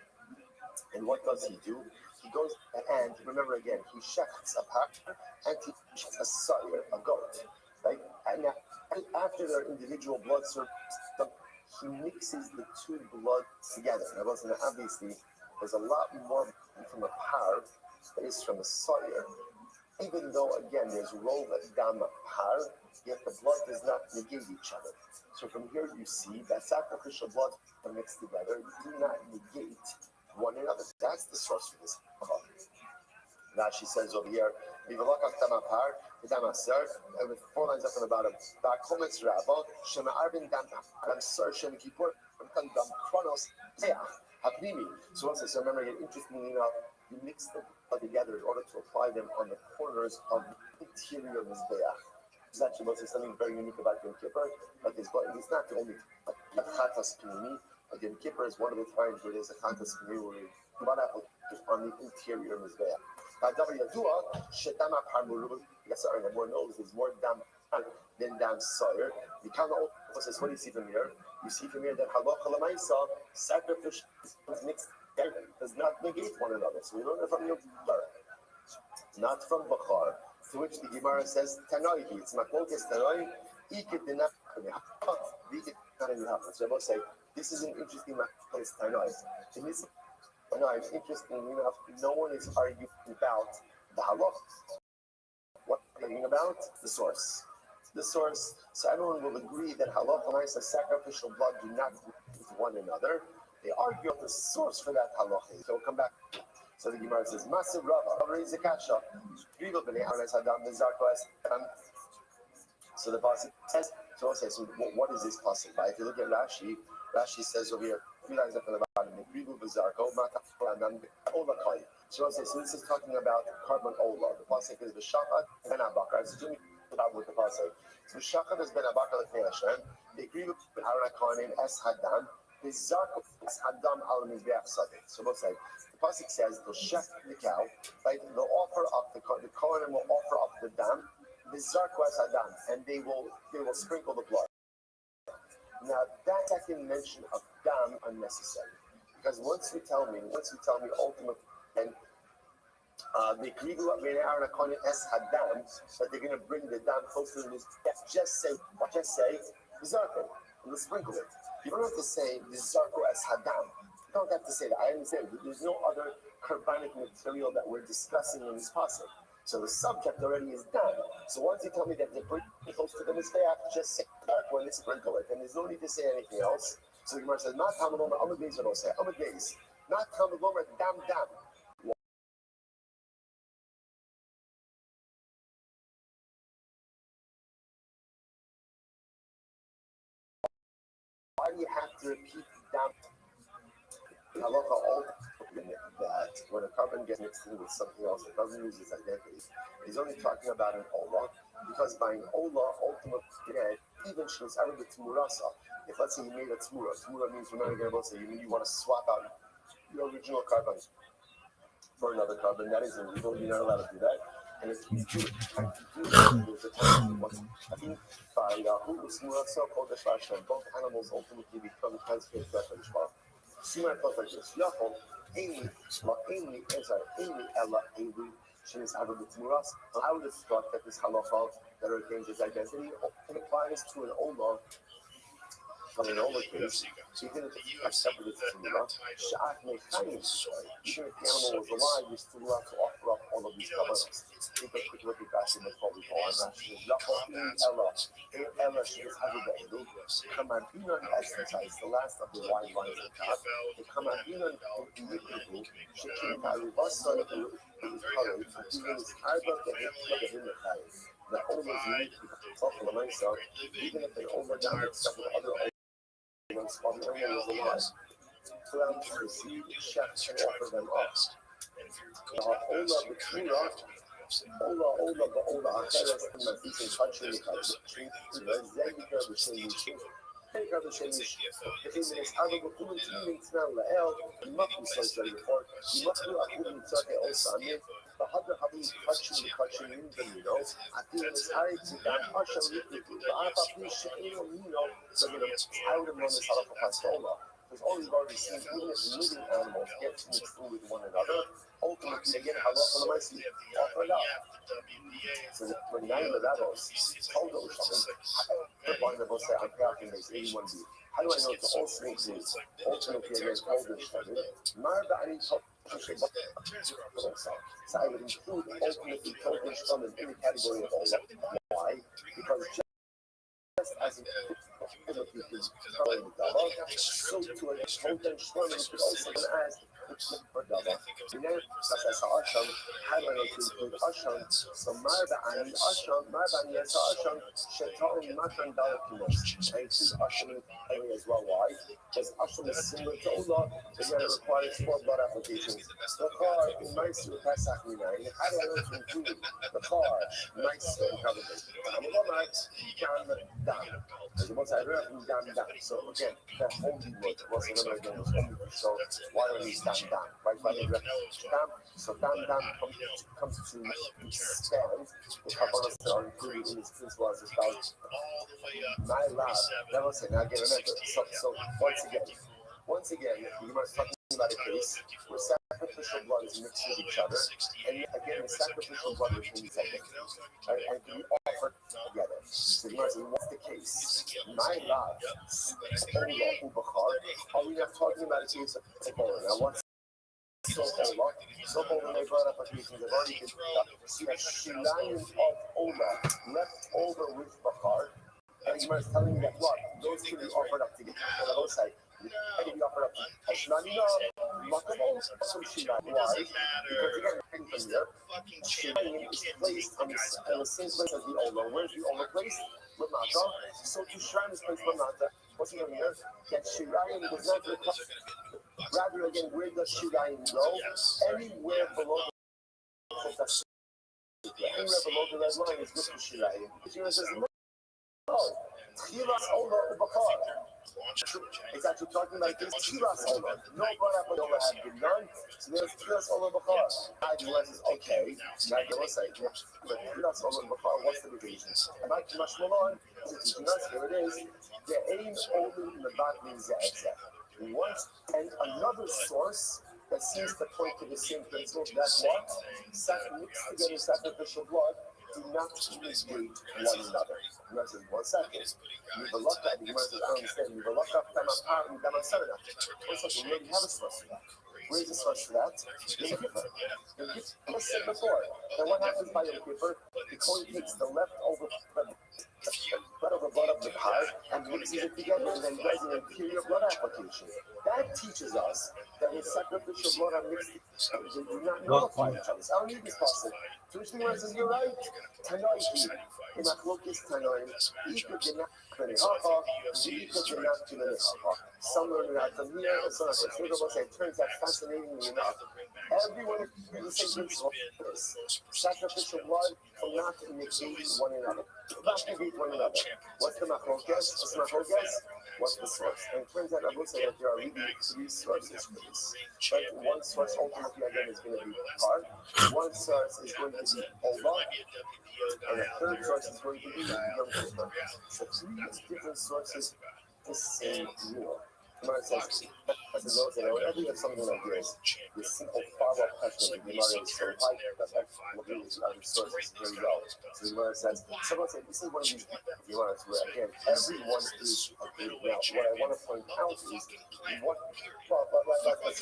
And what does he do? He goes and remember again, he shechts a part and he shechts a sire, a goat, right? And after their individual blood service, he mixes the two bloods together. Now, obviously, there's a lot more from a par that is from a sire. Even though, again, there's rov dam par, yet the blood does not negate each other. So from here you see that sacrificial blood are mixed together do not negate one another. That's the source for this. Rashi says over here, with 4 lines up on the bottom. So once I remember, interestingly enough, you mix them together in order to apply them on the corners of the interior Mizbeach. It's actually mostly something very unique about Yom Kippur, but it's not the only Chatas Pnimi. Yom Kippur is one of the times where there's a Chatas Pnimi where you put application on the interior Mizbeach. Yes, everyone knows there's more dam than dam sire. You can't also what do you see from here? You see from here that halacha lemaisa, sacrifice is mixed together, does not negate one another. So we learn it from Yom Kippur, not from Bachar. To which the Gemara says, Tanoi, it's Makotis Tanoi, Ikit the So I will say, this is an interesting Makotis Tanoi. In this Tanoi, interestingly enough, no one is arguing about the halach. What are you arguing about? The source. The source. So everyone will agree that halach and sacrificial blood do not agree with one another. They argue on the source for that halach. So we'll come back. So the Gemara says, "Massive Rava, raise the kasha." So the pasuk says, so what is this pasuk by? If you look at Rashi, Rashi says over here, three lines up in the bottom, so this is talking about carbon ola. The pasuk is v'shachat ben abakar. So Jimmy with the pasuk. So v'shachat has been abakar l'fnei Hashem. The grivu ben Aaron HaKohanim es hadam. V'zarko es hadam al mizbeach sadeh. So both say. The pasuk says they'll shecht the cow, right? They'll offer up the Kohanim will offer up the dam, the zarko es hadam, and they will sprinkle the blood. Now that second mention of dam unnecessary, because once you tell me ultimately, and the krigu of Aaron HaKohanim es hadam, that they're going to bring the dam closer to this. Just say the zarko, and we'll sprinkle it. You don't have to say the zarko es hadam. You don't have to say that. I understand. There's no other carbonic material that we're discussing in this passage. So the subject already is done. So once you tell me that they're pretty close to the mizbeach, just say that when they sprinkle it, and there's no need to say anything else. So the Gemara says, "Not Talmud Omer Amud Beis V'Lo Say Amud Beis, not Talmud Omer Dam Dam." Why do you have to repeat dam? Halacha all that when a carbon gets mixed in with something else, it doesn't lose its identity. He's only talking about an ola, because by an ola, ultimately, even shus ever the tmurasa. If let's say you made a tmura means remember again, say you want to swap out your original carbon for another carbon. That is illegal. You're not allowed to do that. And if you do it, there's a time once by both animals ultimately become transferred to the Similar thought like this. Yachol, Amy, Ella, Avery, she is out of the Timuras. I would have thought that this halacha that retains its identity applies to an Ola. From an Ola case, so you didn't accept it as a Timura. Sha'at Mechayim, sure, if the animal was alive, you're still allowed to offer up all of these kavanos. Take a quick look at Rashi before we go on. Rashi says, Ella, she is Havidah. Kamabinon exercise, the last of the wide lines of God. The Kamabinon Yikibu, Shekin Karibasa, the Khalid, even his Arba, the Ola is unique because it's off the myself, even if they overdone it, some of the other while the owner was alive. So I'm to receive the chef to offer them up. Ola, Acheres, and Matis, and touching the country, Zedika, the Shani, Take the Shani, the thing is, I will go to the smell the L, and Maku says that before, you must do a good Turkey also. The other having touching in the middle, I think it's hard to get partial liquid, but I thought we should, so I would have known this out of Pastola. Because all we've already seen, even if living animals get mixed in with one another, ultimately they get halacha l'maisi, offer it up. So when Yair Lavos told those something, one of us said, I'm counting this 81B. How do I know to also include ultimately against all this study? Marba Ani so I would include ultimately total stomach in the category of all. Why? Because just as in so to a total stomach is also going to ask Asham, Havana to include Asham, so Marba and Asham, Marba and yes Asham, Shetal Matan Dalakinos, and include Asham as well. Why? Because Asham is similar to Allah, but yet it requires 4 blood applications. The car in Maisa Pesach Minai, how do I know to include the car, Maisa and Covenant? I'm a Dam Dam. As the most I read from Dam Dam. So again, the holy word was another again was holy word. So why don't we Dam Dam? Right? Why don't we Dam? So Dam Dam comes to expand the Kabbalah that are included in this principle as about my lab. That was it. Now again, remember. So once again, you must talking about a case where sacrificial blood is mixed with each other, and again, the sacrificial blood between each other, and can be offered together. So you must say, what's the case? My love, are we not talking about a case of Ebola? Now, what's so Ola, when they brought up occasions, they've already been see a shilayim of Ola left over with Bachar, and you must telling me that what? Those can be offered up together on the outside. They can be offered up to Hashnanina, Makabon, some shilayim. Why? Because again, from here, shilayim is placed on the same place as the Ola. Where's the Ola placed? Lamata. So to shrine is placed Lamata. What's going on here? That shilayim does not recover. Rather, again, where does Shirayim go? Anywhere below the red line is good for Shirayim. Shirayim says, no. Tchilas Ola Ubachar. It's actually talking about this Tchilas Ola. No Barak Ola had been done, so there's Tchilas Ola Ubachar. I says, okay, now I will say, but Tchilas Ola Ubachar, what's the division? And I can much more on, teaching us, here it is, the aim only in the back means the exit. Once and another source that seems to point to the same principle, that's what? Mixed together sacrificial blood do not negate one another. You must say, 1 second. You look at it, you must understand. You look up Damapar and Damasarana. 1 second, we already have a source for that. Where's the source for that? In the Kippur. The Kippur was said before. And what happens by the Kippur? The Kohen takes the leftover blood of the pie and mixes it together and then does an inferior blood application. That teaches us that when sacrificial blood are mixed, they do not nullify each other. So I don't need this person. So which means says, you're right. Tanoi, in Machlokes Tanoi, Ika Denach Benehaha, Ika Denach Benehaha. Some learn that from here, and some of us. It turns out fascinatingly enough, everyone is the same principle. Sacrificial blood will not negate one another. Not negate one another. What's the Machlokes? What's the Machlokes? What's the source? And it turns out I will say that there are really 3 sources for this. But one source ultimately again is going to be hard. One source is going to be Ola, and a third source is going to be Yom Kippur. So 3 different sources, the same rule. Gemara says, whenever you have something like this simple follow-up question of the Gemara is so high, that's what we use other sources very well. So the Gemara says, someone said, this is one of these Gemaras where, again, everyone is agreed. Now, what I want to point out is, let's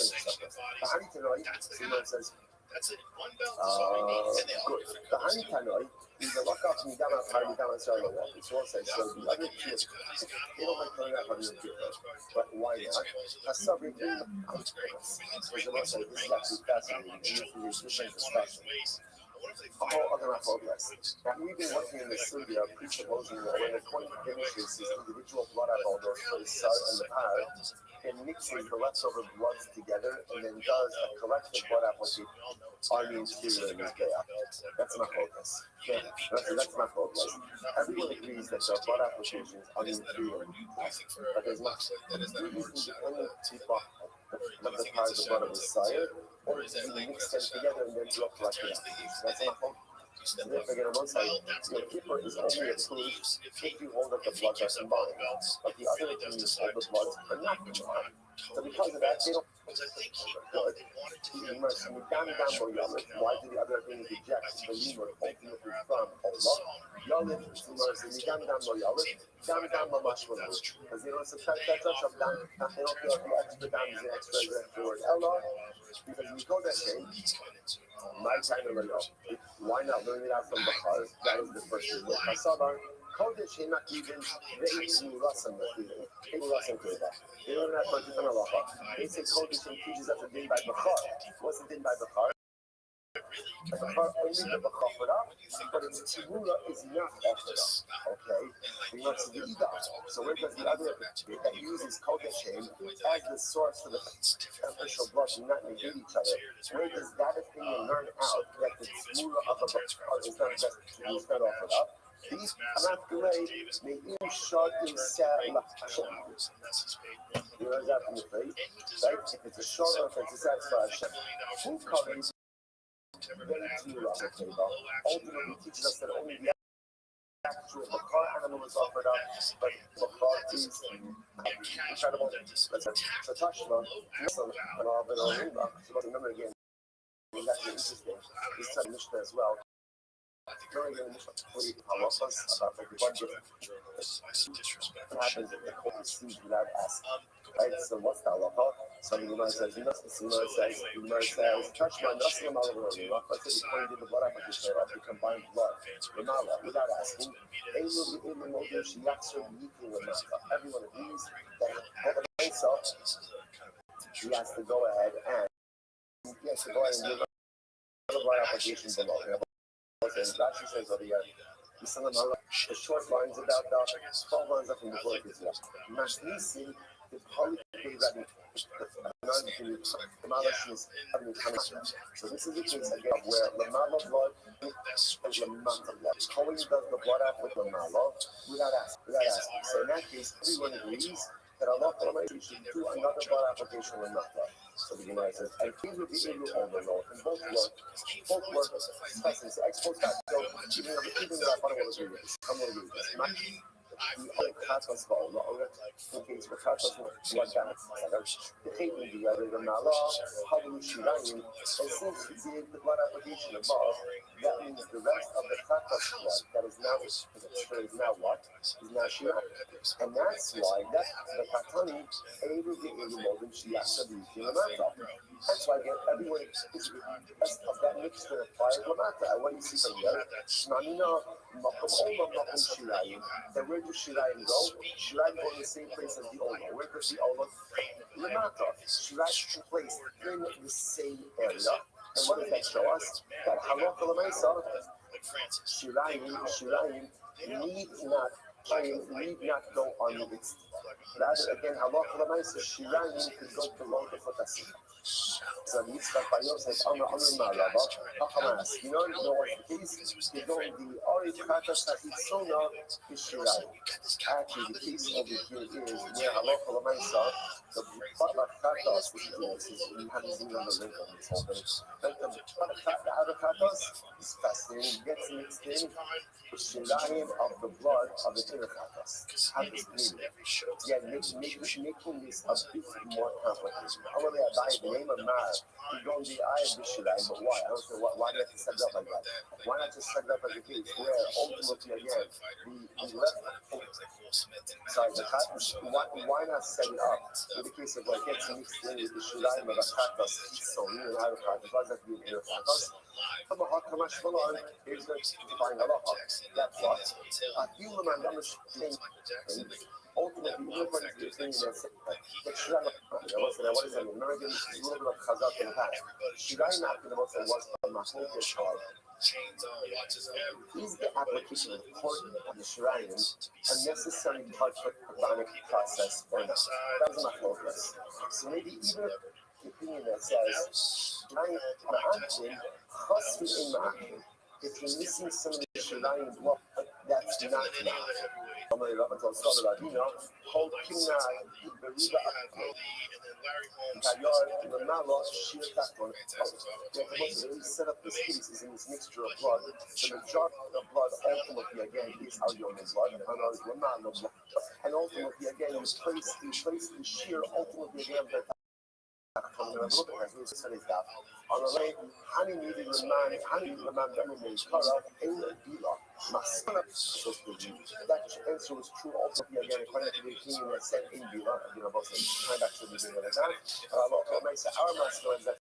say something. The Hani Tanoi, the Gemara says, good. The Hani Tanoi is a lock-up from Midama Par, Midama Sarah. It's one side. So the other 2, they don't like coming out on the Kippur. But why not? Hasabri, so the one side, this is actually fascinating. And this is different discussion. A whole other progress. Now, we've been working in this studio, presupposing that when the point finishes his individual blood alcohol goes for the Sar and the Par, and mixes the leftover bloods together, and then does a collective blood application on the interior of his Be'ah. That's my focus. Yeah, that's my focus. Everyone agrees that the blood applications on the interior, but there's not. The only people of the part of the blood of the sire, or is it mix them together and then do a collective application? That's my focus. So therefore, again, on one side, the Kippur is only approved if you hold up the bloods are combined, but the other things hold the bloods are not combined. So because of that, they don't. Why do the other things reject the limud ultimately from Allah? Yalit, because they don't subtract that touch of dam, they don't feel like the extra dam is an extra word. Allah, because we go that way, my time of Why not learn it out from Bachar? That is the first thing. Kodesh he not even ve'im rasam nakivin. Ve'im rasam kivin. They don't have a different halacha. They say Kodesh teaches us a din by Bachar. What's the din by Bachar? Bachar only the Bachar offered up, but its tzibura is not offered up. Okay? We must do that. So where does the other that uses Kodesh as the source for the official blood do not negate each other? Where does that opinion learn out that the tzibura of a Bachar is not just is not offered up? These Amakulei may short in Hashem. You know that from the faith, right? If it's a short or if it's a satisfy Hashem. Who comes ultimately teaches us that only the actual Bakar animal is offered up, but Bakar is incredible. That's a Tashma, and all of it on Riba. So remember again, that's interesting. This is a Mishnah as well. During the initial 40 halachas about the budget, what happens if the court receives without asking? Right? So what's the halacha? Some Gemara says, touch my nostril all over the rock. Let's say you the blood application of the combined blood. Without asking, everyone agrees that himself, he has to go ahead and give the blood application below. Rashi says over here, the short lines about the 12 lines up from the book is Masnisi, the polypay that so this is the case again where Lamala blood and Lamata blood. Cohen does the blood out with Lamala without asking. So in that case, everyone agrees that Allah should do another blood application with Lamata. So the Gemara says, and these would be able to overload, and both work, discussing, so expose that, so even though I thought it was really, I'm going to do this. The Katas for Allah, in case for Katas, what that the Hating the other than Allah, Havu Shirayim, and since he did the blood application above, that means the rest of the Katas blood that is now what? Is now Shirayim. And that's why the Katani able to get more than she has to be in the matter. That's why everyone of that mixture of fire Lamata. What do you see from here? Shmanina, Makom Ola, Makom Shirayim. Then where does Shirayim go? Shirayim go in the same place as the Ola. Where does the Ola? Lamata. Shirayim is placed in the same area. And what does that show us? That Halacha Lamaisa, Shirayim need not go on the list. Rather, again, Halacha Lamaisa, Shirayim could go below the Fotasim. So the Yitzchak Bayo says, you know what's the case? You go the Ori Katas Sona is Shirayim. Actually, the case over here is where Halacha Lamaisa, the Butler Katas, which is, we haven't seen on the link on this whole thing. But the other Katas is fascinating, gets mixed in with Shirayim of the blood of the inner Katas. How does it mean? Yeah, making this a bit more complicated. However, I buy the name of Mar, you go in the eye of the Shirayim, but why? I don't know why do you have to set it up like that? Why not just set it up as a case where ultimately again we left the Katas, why not set it up in the case of what gets mixed in with the Shirayim of a Katas, so you and I have Katas, why does that be in a Katas? From a hot Kamash Malon, here's going to find a lot of that's what. A human and understanding. Ultimately, you look at the thing that Shirayim, what is that? Remember, there's a little bit of Chazak in the past. Shirayim after the most was from Mahmoud Shah. Is the application of the court of the Shirayim a necessary part for the Quranic process or not? That was my focus. So maybe even the opinion that says, if you're missing some of the Shirayim blood, that's not enough. Set up this case is in this mixture of blood. The majority of blood ultimately again is our human blood, and ultimately again you place the shear ultimately again that on the way, honey needed the man that remains Kara, in Bila, Masana, so that answer was true ultimately again, according to the opinion that said in Bila, about the kind of actually doing it now. Our master is that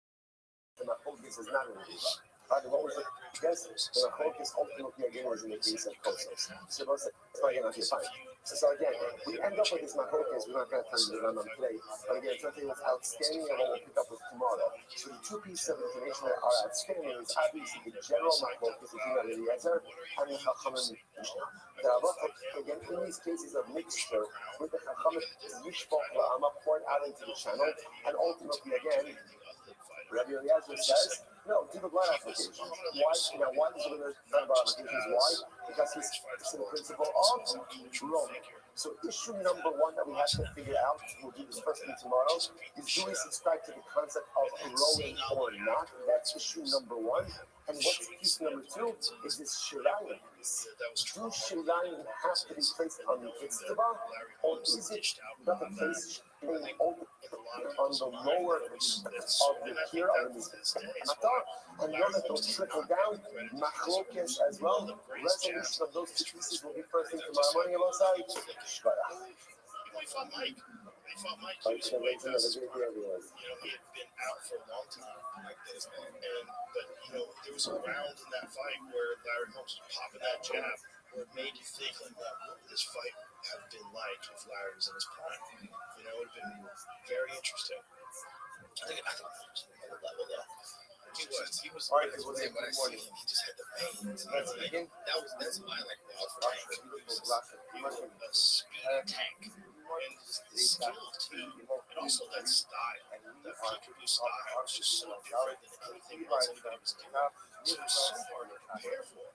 the Mahmoud is not in Bila. And what was it? Yes, the focus ultimately again was in the case of Kosos. So that's again, okay, fine. So again, we end up with this Mahokis, we're not going to turn it on today, but again, something that's outstanding and what we'll pick up with tomorrow. So the two pieces of information that are outstanding is obviously the general Mahokis, the Human Eliezer, and the Chachamim Mishnah. The halacha, again, in these cases of mixture, with the Chachamim Mishpach La'ama poured out into the channel, and ultimately, again, Rabbi Eliezer says, no, do the blood applications. Why? Why does the blood applications? Why? Because he's the principle of rowing. So issue number one that we have to figure out, we'll do this first thing tomorrow, is do we subscribe to the concept of rowing or not? That's issue number one. And what's piece number two is this shirayim piece. Do shirayim have to be placed on the itztaba, or is it not the place being open on the lower of the tier of the matar, and know that those trickle down, machlokes as well. Resolution of those two pieces will be first thing tomorrow morning. I fought Mike. He was way past his prime. He had been out for a long time, but there was a round in that fight where Larry Holmes was popping that jab, where it made you think like, what would this fight have been like if Larry was in his prime? It would have been very interesting. I think it was another level though. He was. All right, because when I see him, he just had the veins. That's why I like Wild for Tank. He was a speed tank. And his skill too, and also that style, that peekaboo style was just so different than anything else anybody was doing. So it was so hard to prepare for.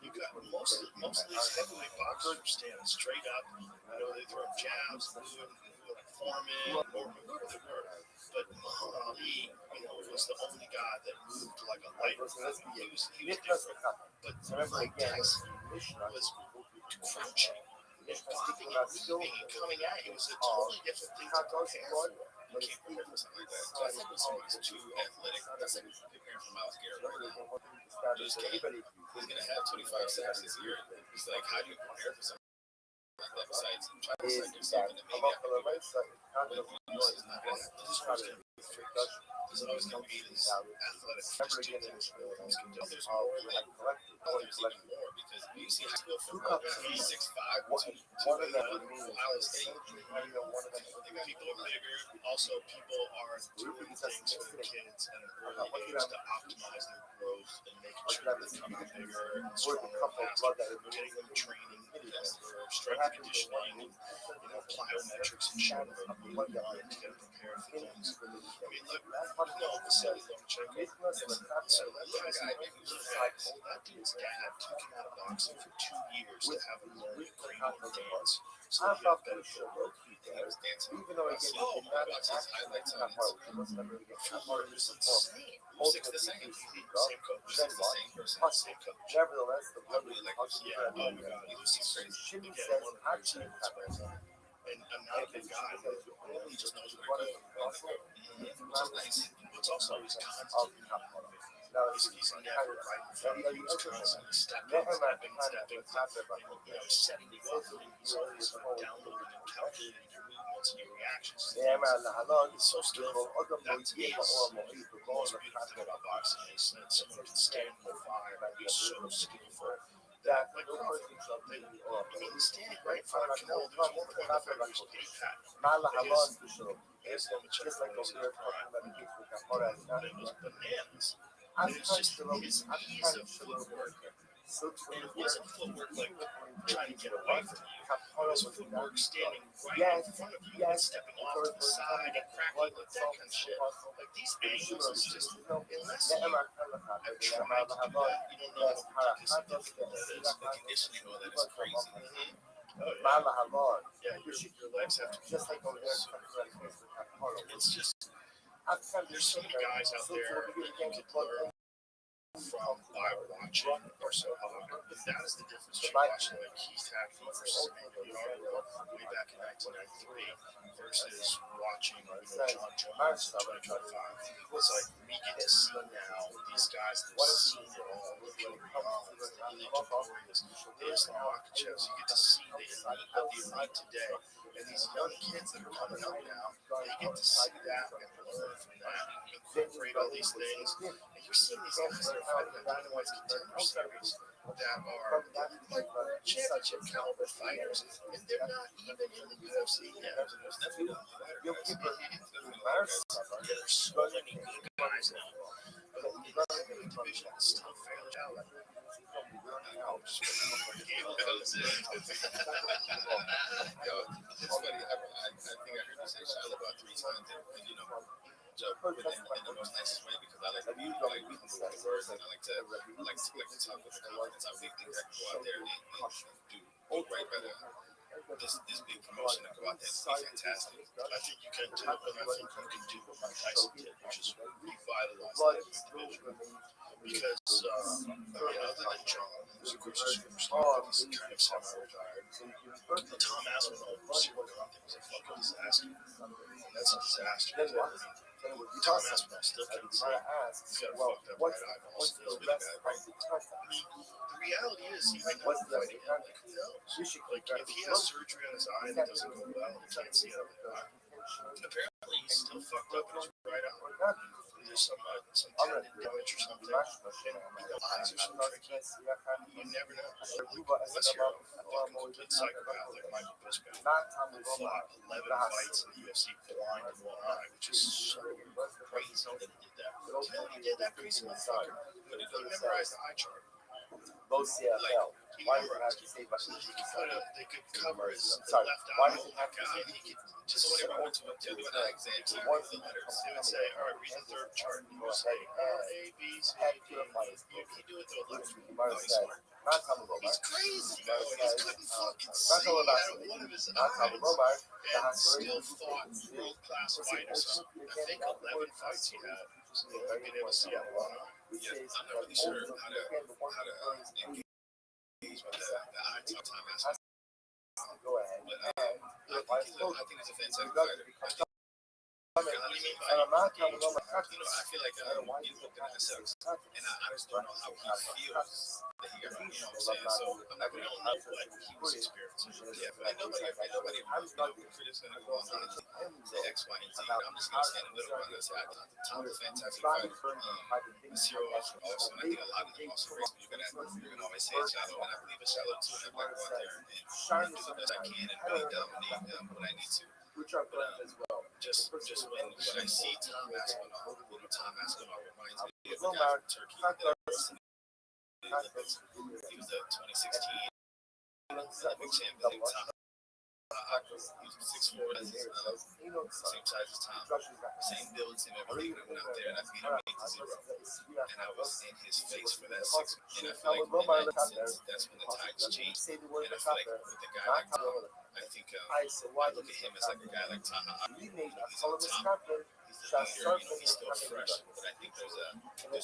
You got most of these heavyweight boxers were standing straight up. They throw jabs, like Foreman or whoever they were. But Muhammad Ali, was the only guy that moved like a light. He was different. But Mike Tyson was crouching. Popping and weaving and coming at you was a totally different thing to prepare for. You can't prepare for something like that. So I think when somebody's too athletic, that's like preparing for Miles Garrett right now. He's going to have 25 sacks this year. He's like, how do you prepare for something like that besides trying to set yourself into maybe but he's not going to have this one's going to be freaks. There's always going to be these athletic freaks too. There's more like more because you see high school football, he's 6'5", one of them Ohio State. People are bigger. Also, people are doing things for the kids at an early age to optimize their growth and making sure they're becoming bigger and stronger, faster. Getting them training for strength conditioning and plyometrics and shit to get them prepared for things. I mean, look, Vasily Lomachenko. So that guy, that dude's dad took him out of boxing for 2 years to have him learn cranial dance. So he got better footwork. He was dancing. Even though I watched his highlights on footwork is insane. Music's the same. Same coach. Music's the same person. Same coach. Nevertheless, the blood really like this. Yeah. Oh my God. Lucy's crazy. Again, one of the greatest sports. And I'm not a big guy, but he just knows where to go. Which is nice. What's also he's constantly he's never right in front of you. He's constantly stepping, setting you up, and he's always downloading and calculating your movements and your reactions. He's so skillful. That to me is the most beautiful thing about boxing is that someone can stand on fire and be so skillful. That like standing right in front of Canelo, there's one point of fire who's getting pat. His Lomachenko was in his prime. And it was bananas. And it's just his ease of footwork. And it wasn't footwork like trying to get away from you. It was footwork standing right in front of you and stepping off to the side and cracking, like that kind of shit. Like these angles is just, unless you have tried to do that, you don't know how difficult that is. The conditioning of that is crazy. Yeah, your legs have to be just like over there. It's just, there's so many guys out there that you could learn from by watching or so on. But that is the difference between watching like Keith Hackney versus way back in 1993 versus watching John Jones in 2025. It's like we get to see now these guys that have seen it all, the Joey Rollins, the Ilya Tokorias, the Islam Makachevs. You get to see the elite of the elite today. And these young kids that are coming up now, they get to see that and learn from that, incorporate all these things. And you're seeing these guys that are fighting on Dynamite's Contender Series that are like championship caliber fighters, and they're not even in the UFC yet. There's definitely the lighter guys. Yeah, there's so many good guys now. But the heavyweight division is still fairly shallow. Game goes in. Yo, it's funny. I think I heard you say shallow about 3 times, and you know, Joe put it in the most nicest way because I like to use the words, and I like to talk with the confidence. I really think I can go out there and do right by this big promotion and go out there and be fantastic. I think you can do it, and I think you can do what Mike Tyson did, which is revitalize the heavyweight division. Because, other than John, who's of course a superstar, he's kind of semi-retired. Tom Aspinall was super content was a fucking disaster. That's a disaster. Tom Aspinall still can't see. He's got a fucked up right eyeball. Still really bad. Right? The reality is, he might not be fighting him. Like, who knows? Like, if he has surgery on his eye and it doesn't go well, he can't see out of the eye. And apparently, he's still fucked up in his right eye. There's some tendon damage or something. And eyes are so tricky. You never know. Unless you're a fucking complete psychopath like Michael Bisping, who fought 11 fights in the UFC blind in one eye, which is so crazy that he did that. You know what he did, that crazy motherfucker? He memorized the eye chart. Both CFL. He memorized it. So they could cover his left eye and he could just whatever went to do an exam, he would the letters. They would say, all right, read the third chart. And he would say, A, B, C, D. He'd do it to a letter. He's crazy, bro. He couldn't fucking see out of one of his eyes and still fought world-class fighters. I think 11 fights he had. Being able to see out of one eye. Yeah, I'm not really sure how to engage with the eye time aspect. But I think he's a fantastic fighter. What do you mean by I feel like he's looking at sucks, and I just don't know how he feels that he got, you know what I'm saying? So I'm not gonna know what he was experiencing. Yeah, but nobody knows if it is gonna go on and say X, Y, and Z. I'm just gonna stand in the middle and say Tom's a fantastic fighter. Zero also, and I think a lot of them also race. You're gonna always say it's shallow, and I believe it's shallow too. And I'm gonna go out there and do the best I can and really dominate when I need to. Just when I see Tom Aspinall, Tom Aspinall reminds me of the guy from Turkey that was in the Olympics. He was the 2016 Olympic champion. Tom, he was 6'4", same size as Tom, same build, same everything. I went out there and I beat him 8-0, and I was in his face for that 6. And I feel like in that instance, that's when the tides change. And I feel like with a guy like Tom, I think I look at him as like a guy like Taha. He's on top. He's the leader. He's still fresh. But I think there's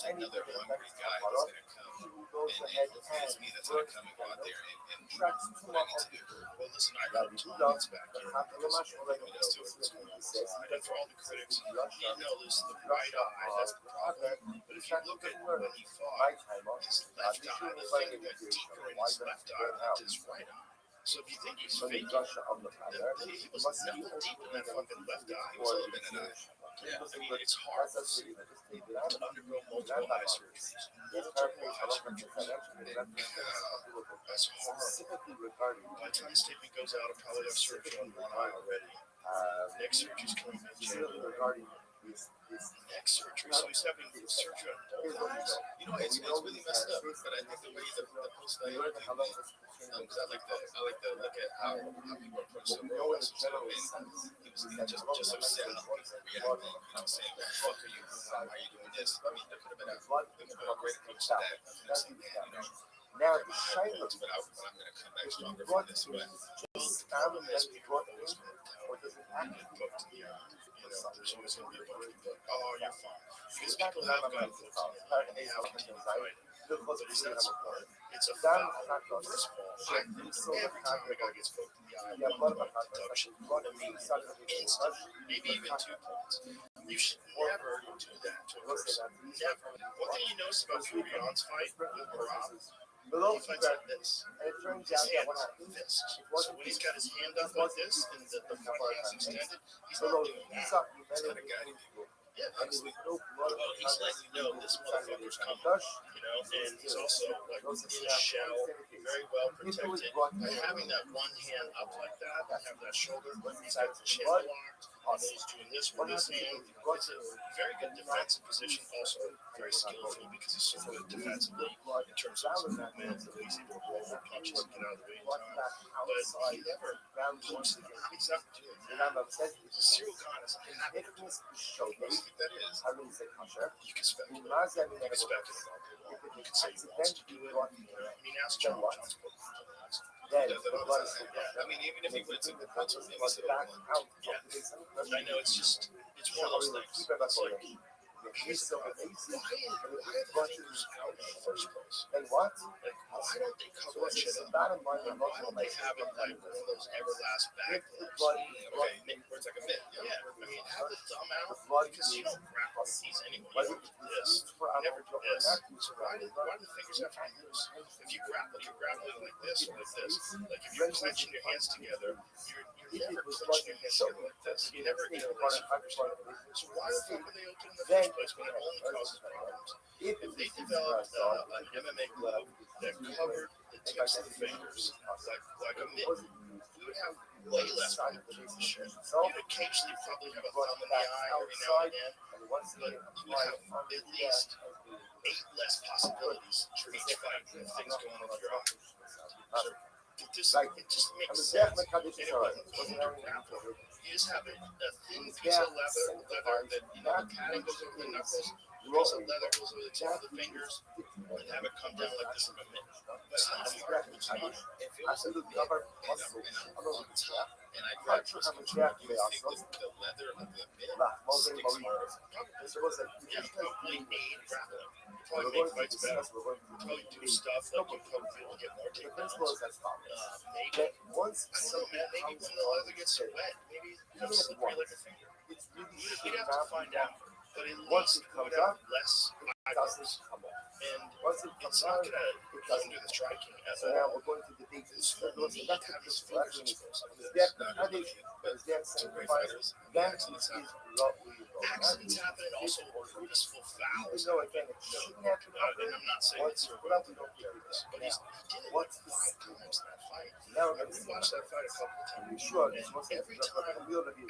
another hungry guy that's gonna come, and it's me that's gonna come and go out there and what I need to do. Well, listen, I got 2 months back here. And for all the critics, you know this the right eye. That's the problem. But if you look at when he fought, his left eye, the thing got deeper in his left eye than his right eye. So if you think he's faking, he was not deep in that fucking left eye. He was a little bit in that. Yeah, I mean, it's hard to undergo multiple eye surgeries. That's hard. By the time this taping goes out, I'll probably have surgery on one eye already. Next surgery's coming in January. Next surgery, so he's having surgery on both eyes. You know, it's really messed up. But I think the way the post-value because I like to look at how people approach the world. And he was just upset how people reacted. You know, saying, "What the fuck are you? Why are you doing this?" I mean, there could have been a great approach to that. You know, saying, "Man, you know, now but I'm going to come back stronger for this." But the problem is people are always going to tell you get booked in the eye. You know, there's always going to be a bunch of people like, "Oh, you're fine," because people have gotten booked in the eye and they have continued fighting. But it's not support. It's a foul. First of all, every time a guy gets poked in the eye, 1 point deduction. I mean, instant, maybe even 2 points. You should never do that to a person. Never. One thing you notice about Furion's fight with Rob, he fights like this. His hand is this. So when he's got his hand up like this and the front hand's extended, he's not doing that. He's not a guy. Yeah, and there was no blood. well, he's letting you know this motherfucker's coming, and he's also like in a shell, very well protected. By having that one hand up like that, and have that shoulder, he's got the chin locked, and he's doing this with his hand. It's a very good defensive position, also very skillful because he's so good defensively in terms of his movement, the way he's able to roll the punches and get out of the way in time. But he never looks at he's not doing that. Cyril Gane is a habit. What do you think that is? You can speculate. You can speculate all day long. You can say he wants to do it. I mean, ask John John's book. Yeah, I mean, even if he wins it, that's what makes it a win. Yeah, I know. It's just, it's one of those things. It's like, here's the problem. Why are the fingers out in the first place? And what? Like, why don't they cover that shit up? Why don't they have it like one of those Everlast back gloves? Okay, where it's like a mitt. Yeah, I mean, have the thumb out because you don't grapple with these anyway. You don't do this. You never do this. So why do the fingers have to be loose? If you grapple, you're grappling like this or like this. Like if you're clenching your hands together, you're never clenching your hands together like this. You never interlace your fingers together. So why the fuck are they open in the first place when it only causes problems? If they developed an MMA glove that covered the tips of the fingers like a mitt, we would have way less problems with the shit. You'd occasionally probably have a thumb in the eye every now and then, but you would have at least 8 less possibilities for each fight of things going on with your eye. So it just makes sense. And it wasn't a grapple. You just have a thin piece of leather that, the padding goes over the knuckles, the piece of leather goes over the tip of the fingers, and have it come down like this in a mitt. But it's not hard. It's not. If it was a mitt, and I'm on top, and I grab this control, you think the leather of the mitt sticks harder? Yeah, probably aid grappling. Probably make fights better. Probably do stuff like you probably be able to get more takedowns. Maybe. I don't know, man. Maybe when the leather gets so wet, maybe it's slippery like a finger. We'd have to find out. But at least it would have less eyeballs. And it's not going to hinder the striking at all. There's no need to have his fingers exposed like this. Not really. But to great fighters, accidents happen. Accidents happen and also purposeful fouls. And I'm not saying that Cyril Gane don't do this, but he did it like 5 times in that fight. I rewatched that fight a couple of times. And every time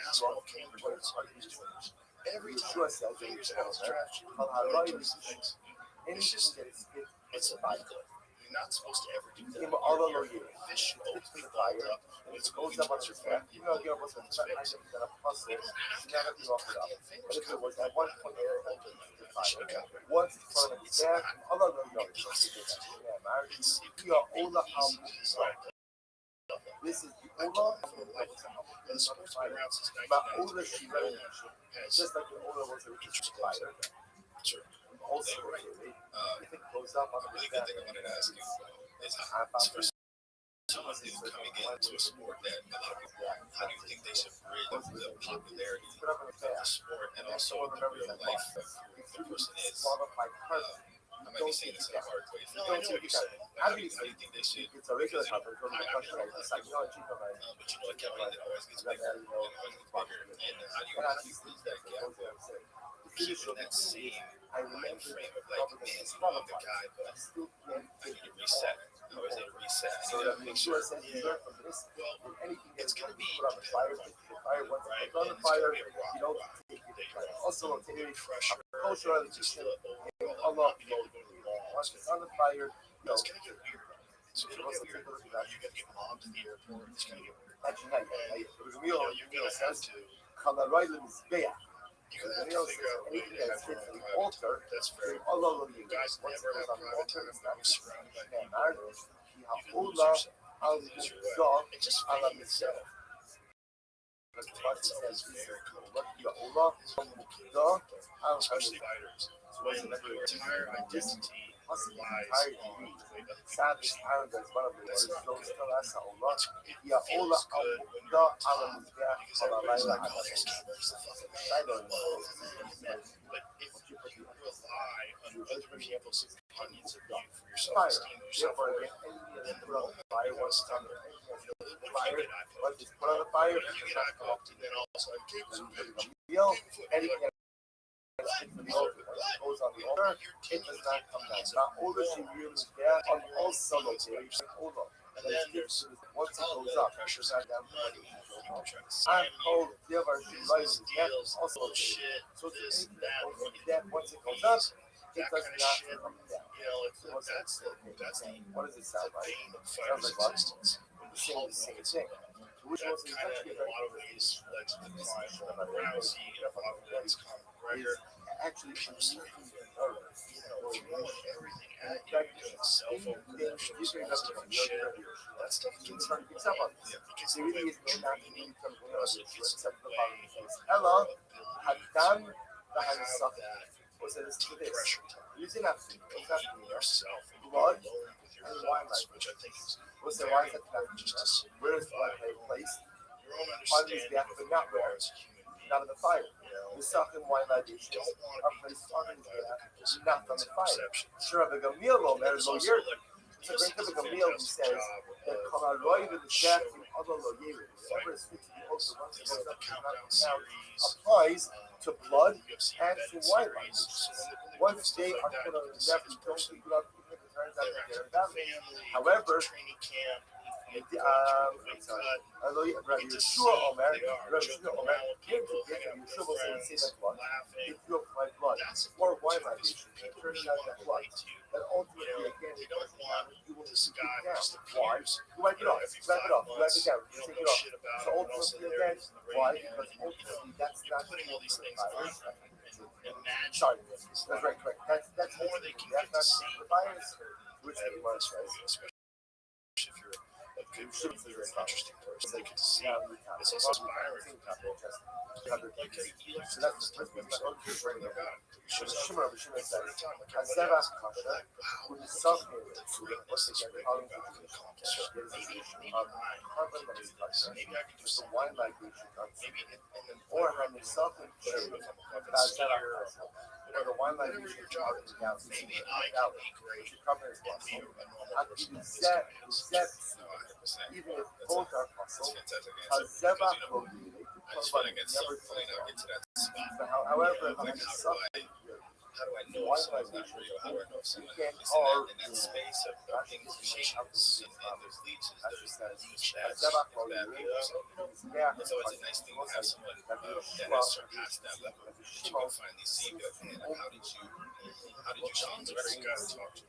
Aspinall came towards him, he was doing this. Every time, fingers outstretched, pointing towards the face. It's just, it's illegal. You're not supposed to ever do that. Your fish should always be balled up when it's moving towards your back. You know, on his face. You don't have to have these goddamn fingers covered like one point or open like that. You should have covered. It's not impossible to do. It's like this is Ola for a lifetime. And the sport's been around since 1993. No one has just like the Ola was a interest fighter. Sure. Also, right. If it goes up, A really good thing I wanted to ask you is for someone new coming into a sport that a lot of people want, how do you think they should rid the popularity of the sport and also the real life of who the person is? I might be saying this in a hard way. No, I know what you're saying. How do you think they should? It's a regular topic. But you know, like Kelly, that always gets bigger and always gets bigger. And how do you close that gap of keeping that same mind frame of like, man, you love the guy, but I need to reset. How is it a reset? I need to make sure. Well, it's going to be competitive, right? And it's going to be a rock. Also, pressure, just the overall not being able to go to the mall. It's going to get weird. So it'll get weird. You're going to get mobbed in the airport. It's going to get weird. And you're going to have to. You're going to have to figure out a way to have your own private time. That's very important. You guys never have private time. You're surrounded by people. You can lose yourself. You can lose your way. And just fame itself. It's always very complicated. Especially fighters. When your entire identity relies on the way other people perceive you. That's not good. It feels good when you're on top because everybody's like, oh, there's Cameron's the fucking man. But if you rely on other people's opinions of you for your self-esteem, your self-worth, then the moment you want to stumble, what if you get eye poked? What if you get eye poked and then all of a sudden, Cameron's a bitch. goes on the altar, it does not come down. Not older she really there on also located over. And then there's once it all goes the up, pressures it's not of down. money. People trying to I'm scam told you. the other Business deals deals, also bullshit, so this and that, money that once it goes up, it that does kind of not shit. come down. You know, that's the What does it sound like? bane of fighters' existence. When the whole Same market's thing. that kind of, in a lot of ways, led to the decline of Rousey, in a lot of ways, Conor McGregor. Actually, People started, throwing everything at you, doing cell phone commercials, all this different shit. That stuff gets in the way. It gets in the way of training. It also gets in the way of Hello, your Hadan ability the to have Hansah. that Was it this? pressure time. Using that Competing in yourself and being blood alone with your and thoughts, which I think is was the very why is important just to where is blood solidify placed? your own On these understanding back, of but who not you where. are as a human being. Not in the fire. You know, The self and wine you libations don't want are to be placed on defined these by other back, people's not on opinions the and fire. perceptions. Sure, the Gamilo, And there's it's no also year. like It's a great does a typical meal who fantastic says job that of Kamaroy with the chef and showing other loyers. Whatever is fit to be also once things goes like up the and Countdown down series, applies to blood UFC and to embedded wine series. So libations. when they're doing Once stuff they like are that, put you on get the to see death, this you don't person think about it, it turns out that interact they're with the family. family, However, training camp, you the, go through the weight cut. although You Rabbi get to see Yeshua who Omer, they are, Rabbi joking Yeshua Omer, around with here people, to give hanging out you with Yeshua their will say friends, that blood. laughing. If you apply blood, That's or important wine too, because libation, it people turns really out want that to blood. relate to you. But ultimately, again, They don't want you will this guy who just Why? appears, You wipe it off. every Wipe it 5 off. Wipe months. it down. You don't Take know it off. shit about So him, and also ultimately, there again, he is in the why? radio, Because and ultimately, that's you're not putting all these things on them and imagine sorry. That's right, correct. That's the more they can that's get to not see the bias, which better is what this for says. you, especially if you're a good person, you're an interesting person, they get to see. It's also inspiring for people. Like, hey, you like to So tell that's the stuff first about thing. yourself, you're writing about it. You So show the up shimmer of the like shimmer part says, of time, like has everybody never else. But like, wow, with the look self at here, what's this again, great how guy you can accomplish. Maybe I carbon can do based this. Maybe I can do the something. wine migration Maybe and then or how the self whatever, if I'm a fucking whatever skier, the wine whatever migration your job is, maybe I can be great carbon is and be possible. a normal person like this That guy is. that No, 100%. even if That's both are That's possible, fantastic has answer. never Because, I just feel like at some never point I'll get to that spot. however, Like, how do I know if someone's not real? How do I know if someone is in that space of things changes and there's leeches, there's bad people. So, it's always a nice thing to have someone that has surpassed that level that you can finally see. But man, like, how did you John's a great guy to talk to.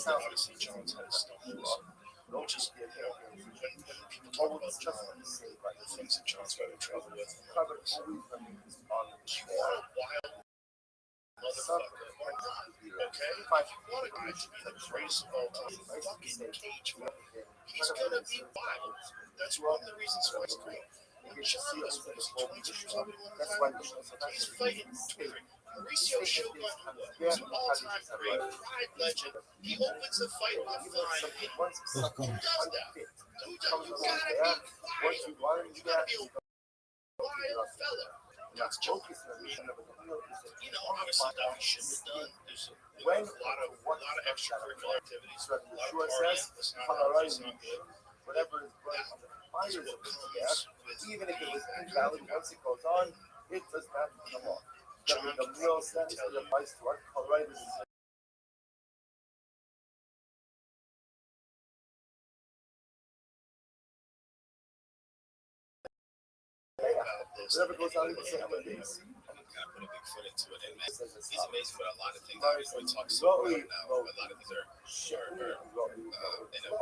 Obviously, John's had his stumbles, which is, when people talk about John, the things that John's got in trouble with, you are a wild motherfucker or not, okay? If you want a guy to be the greatest of all time, fucking cage fight, he's gonna be wild. That's one of the reasons why he's great. When John was 22 years old, he's fighting Mauricio Shogun, who's an all-time great Pride legend. He opens the fight with flying. Who does that? You gotta be wild. You gotta be a wild fella. That's John. Obviously stuff he shouldn't have done. There's a lot of extracurricular activities, a lot of partying. It's not healthy, it's not good. Whatever is That is what comes with even if it was being invalid, that once it goes on, it does not come off. John The can real probably sense tell of the you. advice to our co-writers is About this. whatever goes on in the Anybody family else. is. kind of put a big foot into it? And man, Says it's he's not. amazing, but a lot of things we talk so well now. A lot of things are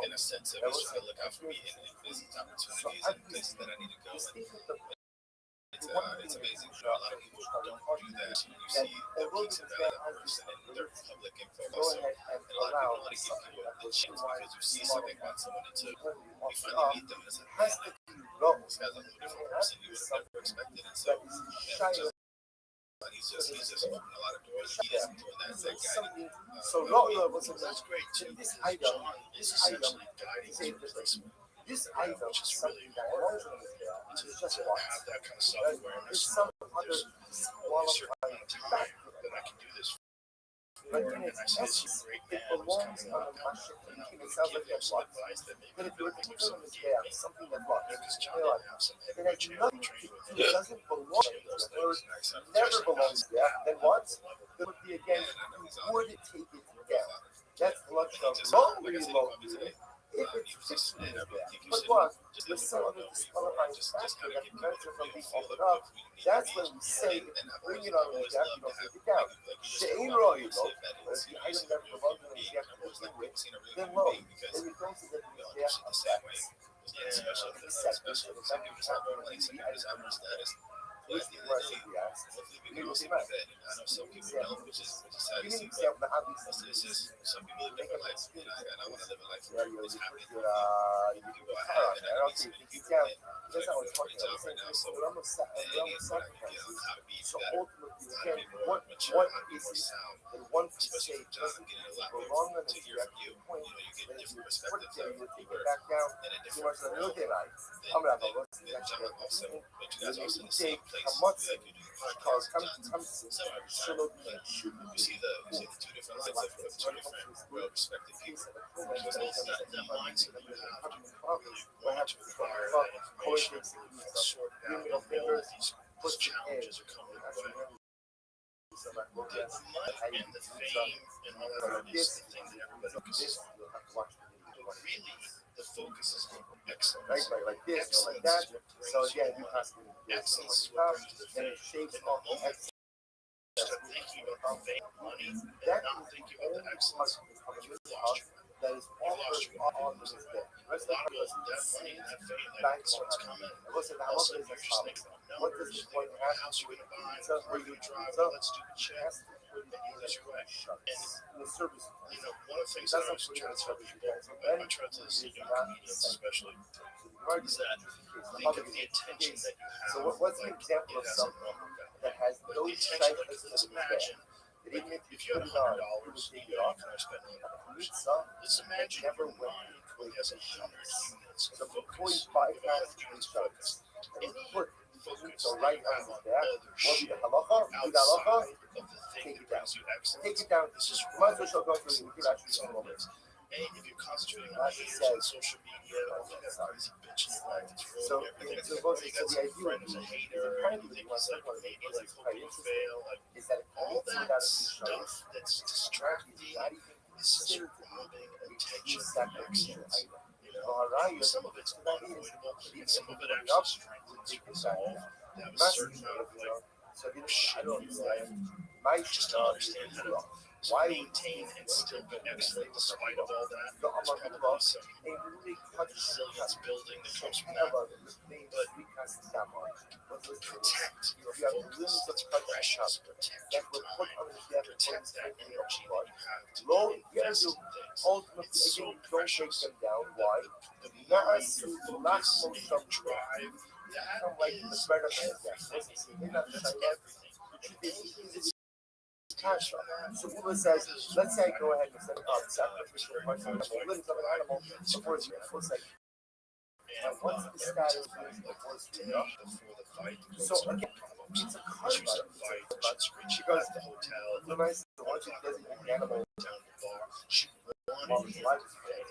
in a sense of he's trying to look out for me in business opportunities and places that I need to go. And it's amazing. A lot of people don't do that. You see the peaks and valleys of a person and their public info. So, and a lot of people want to give people a chance because you see something about someone until you finally meet them. And it's like, man, like, this guy's a whole different person you would have never expected. And so, he's just opened a lot of doors. He isn't doing that. It's that guy. So Rotler was a That's great too. this Because item, John is essentially guiding his replacement. this item Which is something really that hard was to just have that kind of self-awareness. There's some other There's only a certain amount of time that I can do this for. But in And its I see this essence, great it man who's belongs coming on up the now, Mashiach. and It sounds give like them that some blocks. advice that maybe But if they'll you're think of thinking some of kid, this something that blocks, because John you know, didn't have some it heavyweight has champ nothing trained to with do, him. it doesn't belong Jim there. those Or things next up. never belongs there. Then what? Then would be again, you would take it down. That's the luxury of wrongly located if it's fixing is there. But what? There's some other disqualifying factor that prevents it from being offered up. That's when we say, if you bring it on the deck, you don't take it down. She'ain roy, but if the item never belongs to the deck to begin with, then low. Then you don't see that the deck affects. Acceptance of the fact that the item is there. Which the question we asked, we will see back. Some people don't, which is sad. Give me an example of how these It's just some people live a life, and I want to live a life yeah, where you it's happy. put your car on there. Okay, you think down. That's not what we're talking about. We're saying we're almost sacrifices. So ultimately, again, what is it that one could say doesn't belong on the direct point that if you put it there, you take it back down. Too much of the okay, like, I'm not going to take how much cause comes solo You see the two different lives of two different well-respected people. The mindset that you have to acquire that information, sort it out, and know that these challenges are coming your way. The money and the fame and all that is the thing that everybody focuses on. But really, the focus is on excellence. like this or like that. So again, you pass me Excellence is what brings the then fame. it shapes And the off the moment excellence. you start thinking about the fame, money, and That not thinking about the excellence, you've lost your mind. that is offered on this day. A lot of us, that money and that fame, that starts coming. Listen, All of a sudden, you're just thinking about what does numbers, this thinking point about have the house to you're going to buy, so where you're going to drive, so all that stupid shit, and you lose your way. And, the service. you know, one of the things that I always try to tell people, I try to tell young comedians especially, is that think of the attention that you have. So what's an example of It has a something number value. that has Like no the attention, like sight let's imagine, that like, even if you had $100, you know, you can only spend $100. Let's imagine your mind only has 100 units of focus. 100 units of focus. Any focus so that right you have on on there, other what shit be the halacha, do the outside halacha, of the thing take that it down. brings you excellence, Take it down. this is Might as well shall go through. We could actually That's do all a it is. And if you're concentrating As on he haters said. on social media, all that crazy bitch in your life that's So, ruining everything, so or you so got the some idea friend who's a hater, and you think he's like maybe like hoping you fail, like is that all it's that not stuff that's distracting is such robbing attention from excellence. You know, some of it's unavoidable, and some of it actually strengthens your resolve to have a certain amount of like shit in your life, just to understand how to maintain and still be excellent despite of all that. There's probably some resilience building that comes from that. But protect your focus. It's precious. Protect your time. Protect that energy that you have to invest in things. It's so precious. The mind, your focus, and your drive, that is everything. That's everything. And anything that's so Ula says, let's say go ahead and set up sacrificial parts of the limbs of an animal before it's real. We'll say, and what's the status before it's real? before the fight, So again, it's a card she was at a fight. She goes at the hotel. the nice the one who doesn't eat animal Down the bar. She while his wanted him. life is dead.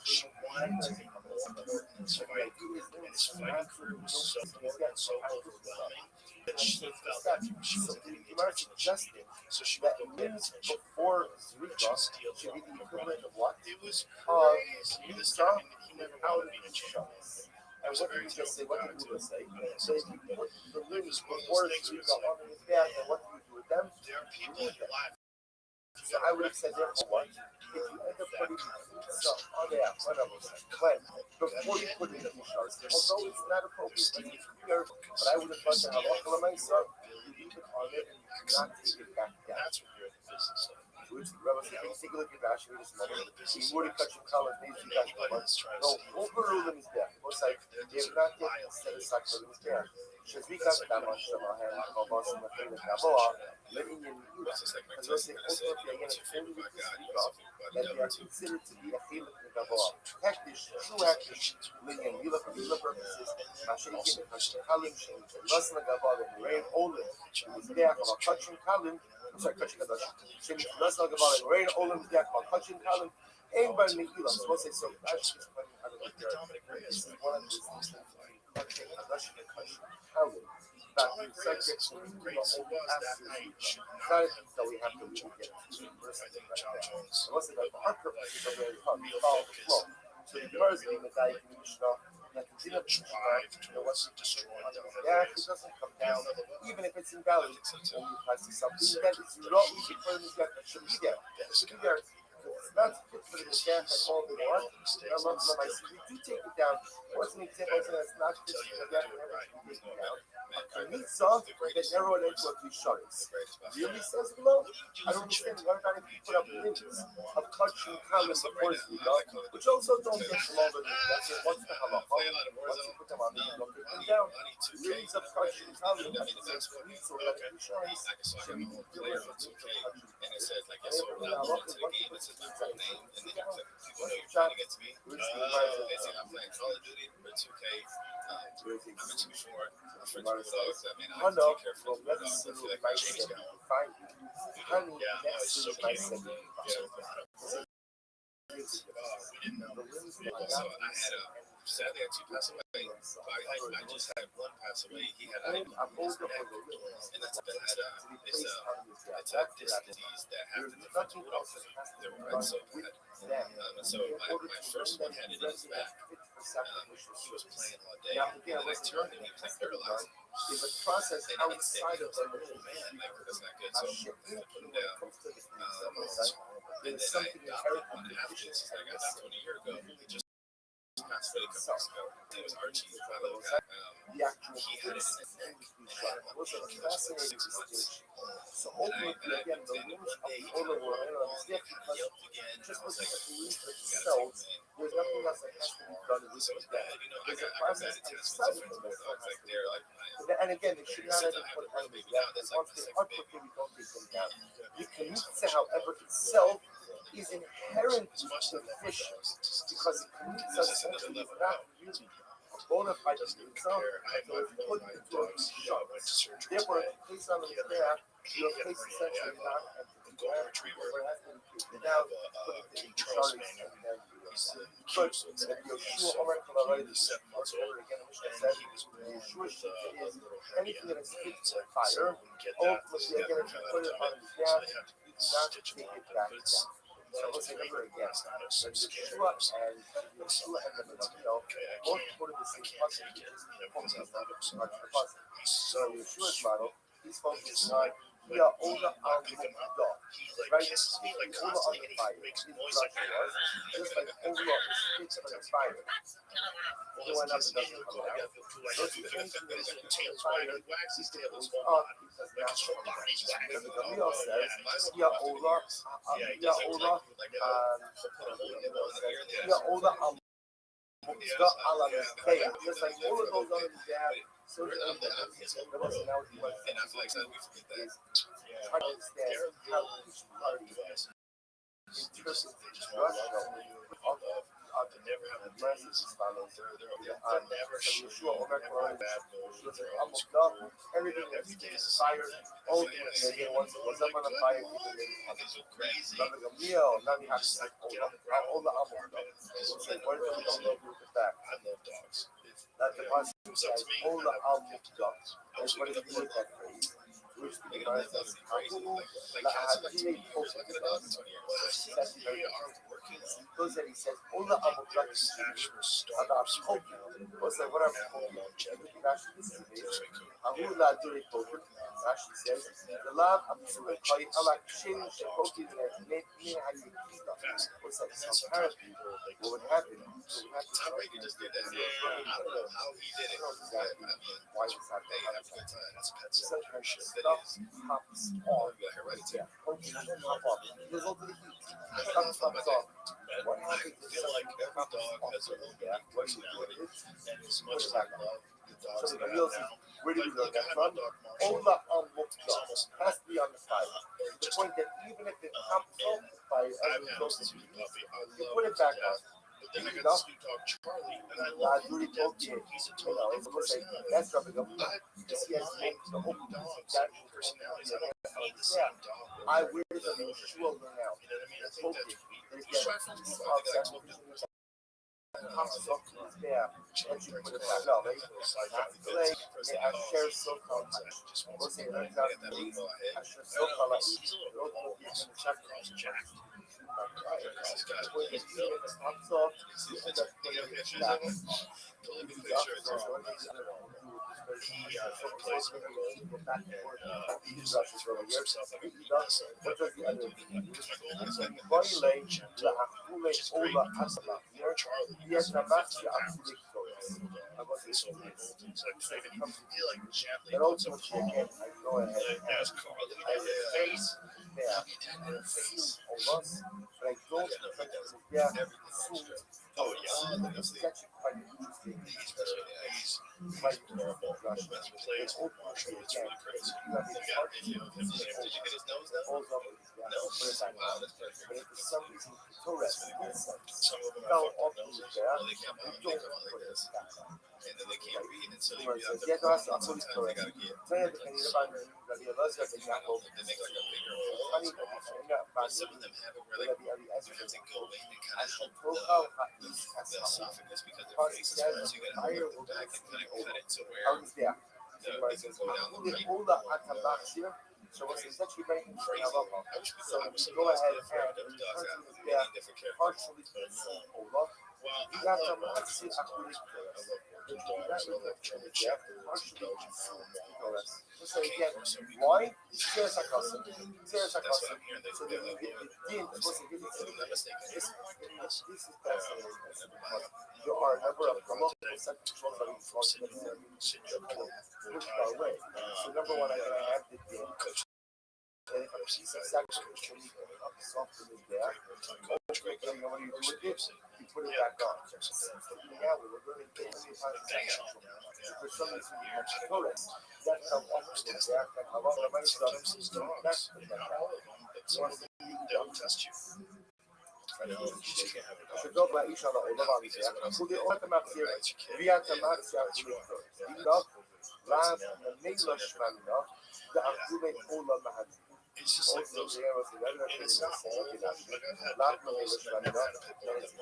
She wanted to be more important in his fight, and his fighting career was so important, so overwhelming that she felt like she wasn't getting the attention that she needed. So she would go get attention. Before She Zrika steal should be from the her brother. equivalent of what? It was crazy. This guy, I mean, he never wanted to be a champion. And was what a very did you just say? talented What guy, did too. you say? I don't So know, if you but put the it limbs was one of before those things where Zrika it's like, on his back, and what do you do with them? there are people in your life. So I would have said that for what? If you end up putting pizza on there, whatever, when? Before you put it in the sharks, although it's not appropriate, but I would have thought that halakha l'maisa, you leave it on it and not take it back down. That's what you're in the business of. Which the rebel said, take a look at Rashi in this You're in moment. the business He would have cut your collars, these and you guys anybody that's trying to no, steal overruling is there. Most like, they have not yet set aside for them is there. Shazvika Dama Shamahan, Kabas, and the thing that Gavoa, letting in because those things ultimately again, it's only with this week off that they are considered to be a chiluk in Gavoa. Hektish, true hektish, meaning Mila for Mila purposes, Mashiach, Kalim, Shem, Rasna Gavoa, the rain, Olin, is there, Kabakachim Kalim, I'm sorry, Kachin Kadosh. Shem Nas Al Gaval and Rain Olam Yak on Kachin Kalim. Ain Bar Me'ilam. So we'll say so. Actually, I don't know. This is one of the things that Kachin Kadosh and Kachin Kalim. That the subject will be that night that we have to really get to first thing right there. So what's it like? Our purpose is to really follow the flow. So the Gemara is being the guy in Mishnah. That continue to drive towards destroying them. Yeah, if it doesn't come down, even if it's in valley, when you pass something that is not easy for them to get, it should be there. It should be there. It's not fit for the gas at all they want. We do take it down. What's an example that's not fit for the gas and everything taken down? A mitzvah that narrowed into a few shutters. Really says below? I don't understand why not if you put up limits of touching comments before the which also don't get longer than that's it. What's the halacha? Once you put them on, you don't put them down. Limits of touching comments, that's the mitzvah that insurance should be doing. And it says like yes, so when I log into the game, it says my full name, and then people know you're trying to get to me. They say I'm playing Call of Duty or 2K. I mentioned before, my friends with dogs. I mean, I like to take care of friends with dogs. I feel like my chain is gone. Yeah, it's so cute. So I had sadly actually passed away. I just had one pass away. He had and that's it's a disc disease that half the difference would often they were right so bad. So my first one had it in his back. He was playing all day, and then I turned and he was like paralyzed. Is a process outside of the oh man, like that's not good. So I put him down. And then I adopted one after this. I got adopted 1 year ago. He just passed away a couple weeks ago. It was Archie, my little guy. He had it in his neck and had one painkiller for 6 months. So And I ultimately, again, the then rules one day he of came the over and world he yelped again. just I was looking like, at the rules you gotta themselves, take me. there's nothing else that has to be done in this So it's regard. bad, you know. I There's a got process bad attachments outside to of friends the with dogs. Like world. they're like my And again, they should not since have I put had a on baby the now, that's like once the they second are baby. put, we don't take them down. The kimitza, however, itself is inherent to the fish because the kimitza is not really a bona fide kimitza until it's put into a shot. Therefore, if you place on the there, your place essentially not at the golden retriever. where it has to be taken They have down, put it King into Charles shards, Manual. and then He's but cute, so it's like Yeshua Omer Kalavai, he's 7 months old, again, Mishnah and said, he was born Yeshua with Shita a is little hernia. anything that is fit So for fire. we get that. Ultimately, again, if you put it on the So gas, they have to do not stitch take him it up, back but it's down. So let's remember again, it's not a when scared. Yeshua and the Metzino both put in the same puzzle, Because I love him so much much. the puzzle. He's So so Yeshua's model, he's focusing on when Via Ola I Al pick him up, Mukdah. he like Right? kisses me like Ola on constantly, the and fire. he makes His noise brush like was just like Ola is fit for the fire. well, He went up his and kiss me, doesn't come out. his tail's wide, he wags his tail, his whole Up body. because Like now his whole body's wagging. the Gamil says, Yeah, Via Ola, he Via does it Ola, like he'll put a hole in one ear and the Via other. Ola Al Mukdah Ala Mizbeah. Just like all of those other jabs, so I'm his whole now world. he wants And I feel like sometimes we forget that. is trying to understand how each party interprets They just the want Russian love. They never have a verses as follows. they're never So sure. Yeshua Omer Never Koran, bad news. Yeshua said, They're always Amukdah, cool. everything that's Every day is a fire, Oh, ultimately, again, once it was up on the fire, people didn't These are crazy. Rabbi Gamliel, now we have to say, Ola Amukdah. It's like, what if we don't love you with that? I love dogs. That the Pasuk It was up says, to me. Ola Amukdah. I was That's what looking it up means, that phrase. Which the Like, Gemara that says, would be crazy. Ahu, Like La cats are like 20 Ahadire years. Like a dog is 20 years. That's They are working on those that he says, Ola Amukdah, there's actual about startups hope. right now. What's that? What I'm Animal longevity. everything Rashi is It's very cool. Ahu La Dure Kohen. Rashi says, the love of Surah Kai, Allah Shem Shekoki, let me have you. What's that? So apparently, what would happen? Tom Brady just did that. I don't know how he did it. I mean, Why was that? hey, have a good time. That's pet Such center shit. That stuff is. pops You off. got hereditary. Yeah, okay, pop off. Result of the heat. Stuff pops off. What I happens? feel like every dog has their own Yeah, unique what do you do? personality. And as much as I love the dogs So that I the have now, where do we like, learn I that have a from? dog, Marshall. Ola Al He's Mukdah almost has to be on the fire. or The just point that even if it pops off the fire, as I've a had result him of since he was a puppy. I you love put him it to back death. on. But then I got Snoop Dogg Charlie, and I love him to death too. He's a totally different personality. That's dropping up. I don't mind the whole dogs and personalities. I don't need the same dog. I wear the Yeshua now. You know what I mean? I think that's weird. He's trying to find I think I told you. Yeah, and you put it back up, right? Like, I share so called. What's it? I share so called. Oh yeah, that's quite interesting. He's adorable. That's plays for Marshall. It's really crazy. You got a video of him. Did you get his nose done? No. Wow, that's perfect. For some reason, Some of them have fucked noses. Well, they can't make them like this. And then they can't read, and so they have to. Sometimes they gotta get. They make like a bigger hole. But some of them have it where like you have to go in and kind of help the esophagus because their face is flat, so you gotta hold it back and kind of cut it to where they can go down the right. So what's essentially making Crazy. I wish we so thought it was go ahead those dogs have many different characters. partially over. Well, You I have to love match it up with I love working dogs. I love German Shepherds, Belgian Malinois. So again, why? Serious custom. Serious That's what custom. I'm hearing. They So do that like it didn't supposed to give it I'm not mistaken. this is fascinating. There are a number of local central controls that are pushed our way. So number one, I'm gonna have the game. And if a piece of section up something is there, you know what you do with it? You put it back on. Yeah, we're going to get it for some reason, tourists. That's how often it's there. And a lot of money Sometimes those dogs, not all of them, but some of them, they'll test you. I know, you just can't have it all. Dobra, iść na udawa mi się. Mówię o tym akcję, wyjazd na akcję, raz na mailość manno, da akcję ola mahad. It's just like those, and it's not all of them. Like I've had pit bulls and I've never had a pit bull that even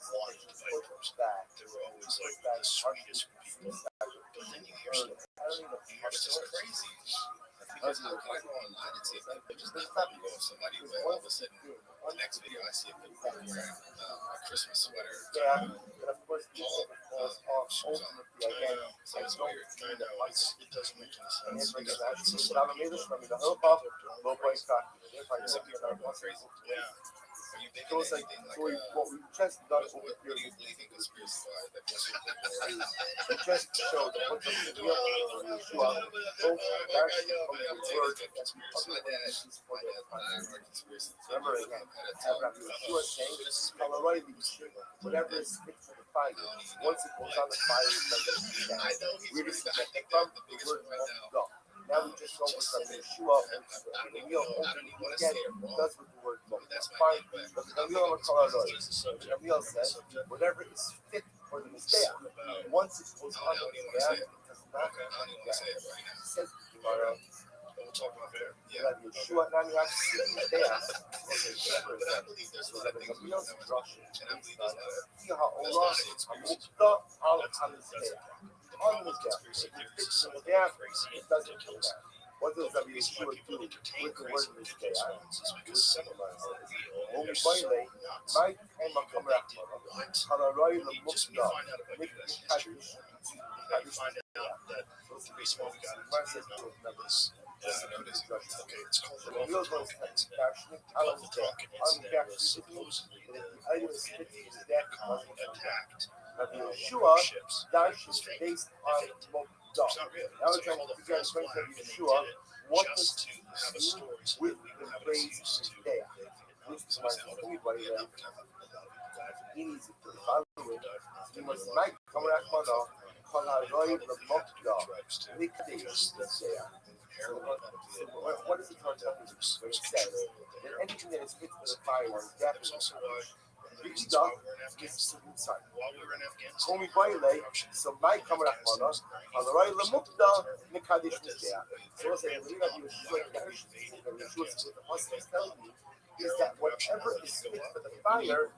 wanted to fight first. They were always like the sweetest people. But then you hear some, it's just crazy. Because I go online and see a pit bull just not letting go of somebody, but all of a sudden, the next video I see a pit bull wearing a Christmas sweater. Yeah, but of course, ultimately, again, So it's weird. I know, it doesn't make any sense. some people are going crazy. Yeah. Are you big So it's in like, anything? so what we just done over What here, do you think conspiracy wise? Like, what's your opinion? we just showed the put the real issue out, both actually from the word remember again, you are saying, whatever is fit for the fire, once it goes on the fire, it's like we're just from the word go. Now we just go with the Yeshua, the real again, that's what the word that's fine. But the real the real says, whatever is fit for the mistake, once it goes on the mistake, does not says We'll talk about that. yeah, Yeshua, now you have to see the mistake. But I believe there's a lot of things we don't know. And I believe there's a lot of See how that's Allah not a conspiracy. all That's on the the mistake. problem. The problem with conspiracy theories is some of them are crazy It and doesn't kill do us. that. What does The that reason why people entertain with the crazy word ridiculous mistake? ones is because some of them are real and Only they're so violate nuts. my time of But camera. they did what? Halaroy the Just when you Mukda. find out about you guys' history, you find out that the reason why we got into Vietnam is okay, it's called the Gulf of Tonkin incident. The Gulf of Tonkin incident was supposedly the North Vietnamese Vietcong attacked Yeshua, ships. that It was is fake. based They on faked it. Mukda. It's not real. Now So we're trying called to a figure out false when flag, that and they Yeshua, did it what just does to have a story so with that we would have an praise excuse to there? Vietnam. This is So my it's out of anybody Vietnam, that a lot of people died from he needs to it. follow People it. died from He it. must make camera kono, Halaroy the Mukda. Because that's there. heroin out of Vietnam. What is it called? What it says that anything that is fit for the fire is There's definitely also why when reasons why we were in Afghanistan. While we were in Afghanistan, Komi Baile, so my camera Hana, on the right Lamukta, Nikadish Mizbeach. So say we got Yeshua the Muslims telling you is that whatever is fit for the fire,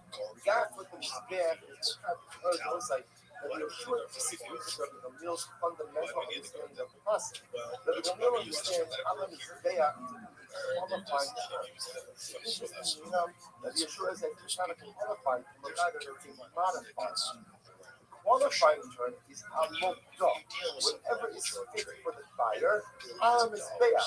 that what the Mizbeach is like that Yeshua disagrees with the Gamil's fundamental understanding of the process. The Gamil understands Allah Mizbeach qualified term. Interesting enough that Yeshua is not a qualified term, but rather it's a modified term. Qualifying term is amokda. Whatever is fit for the fire, mizbeach.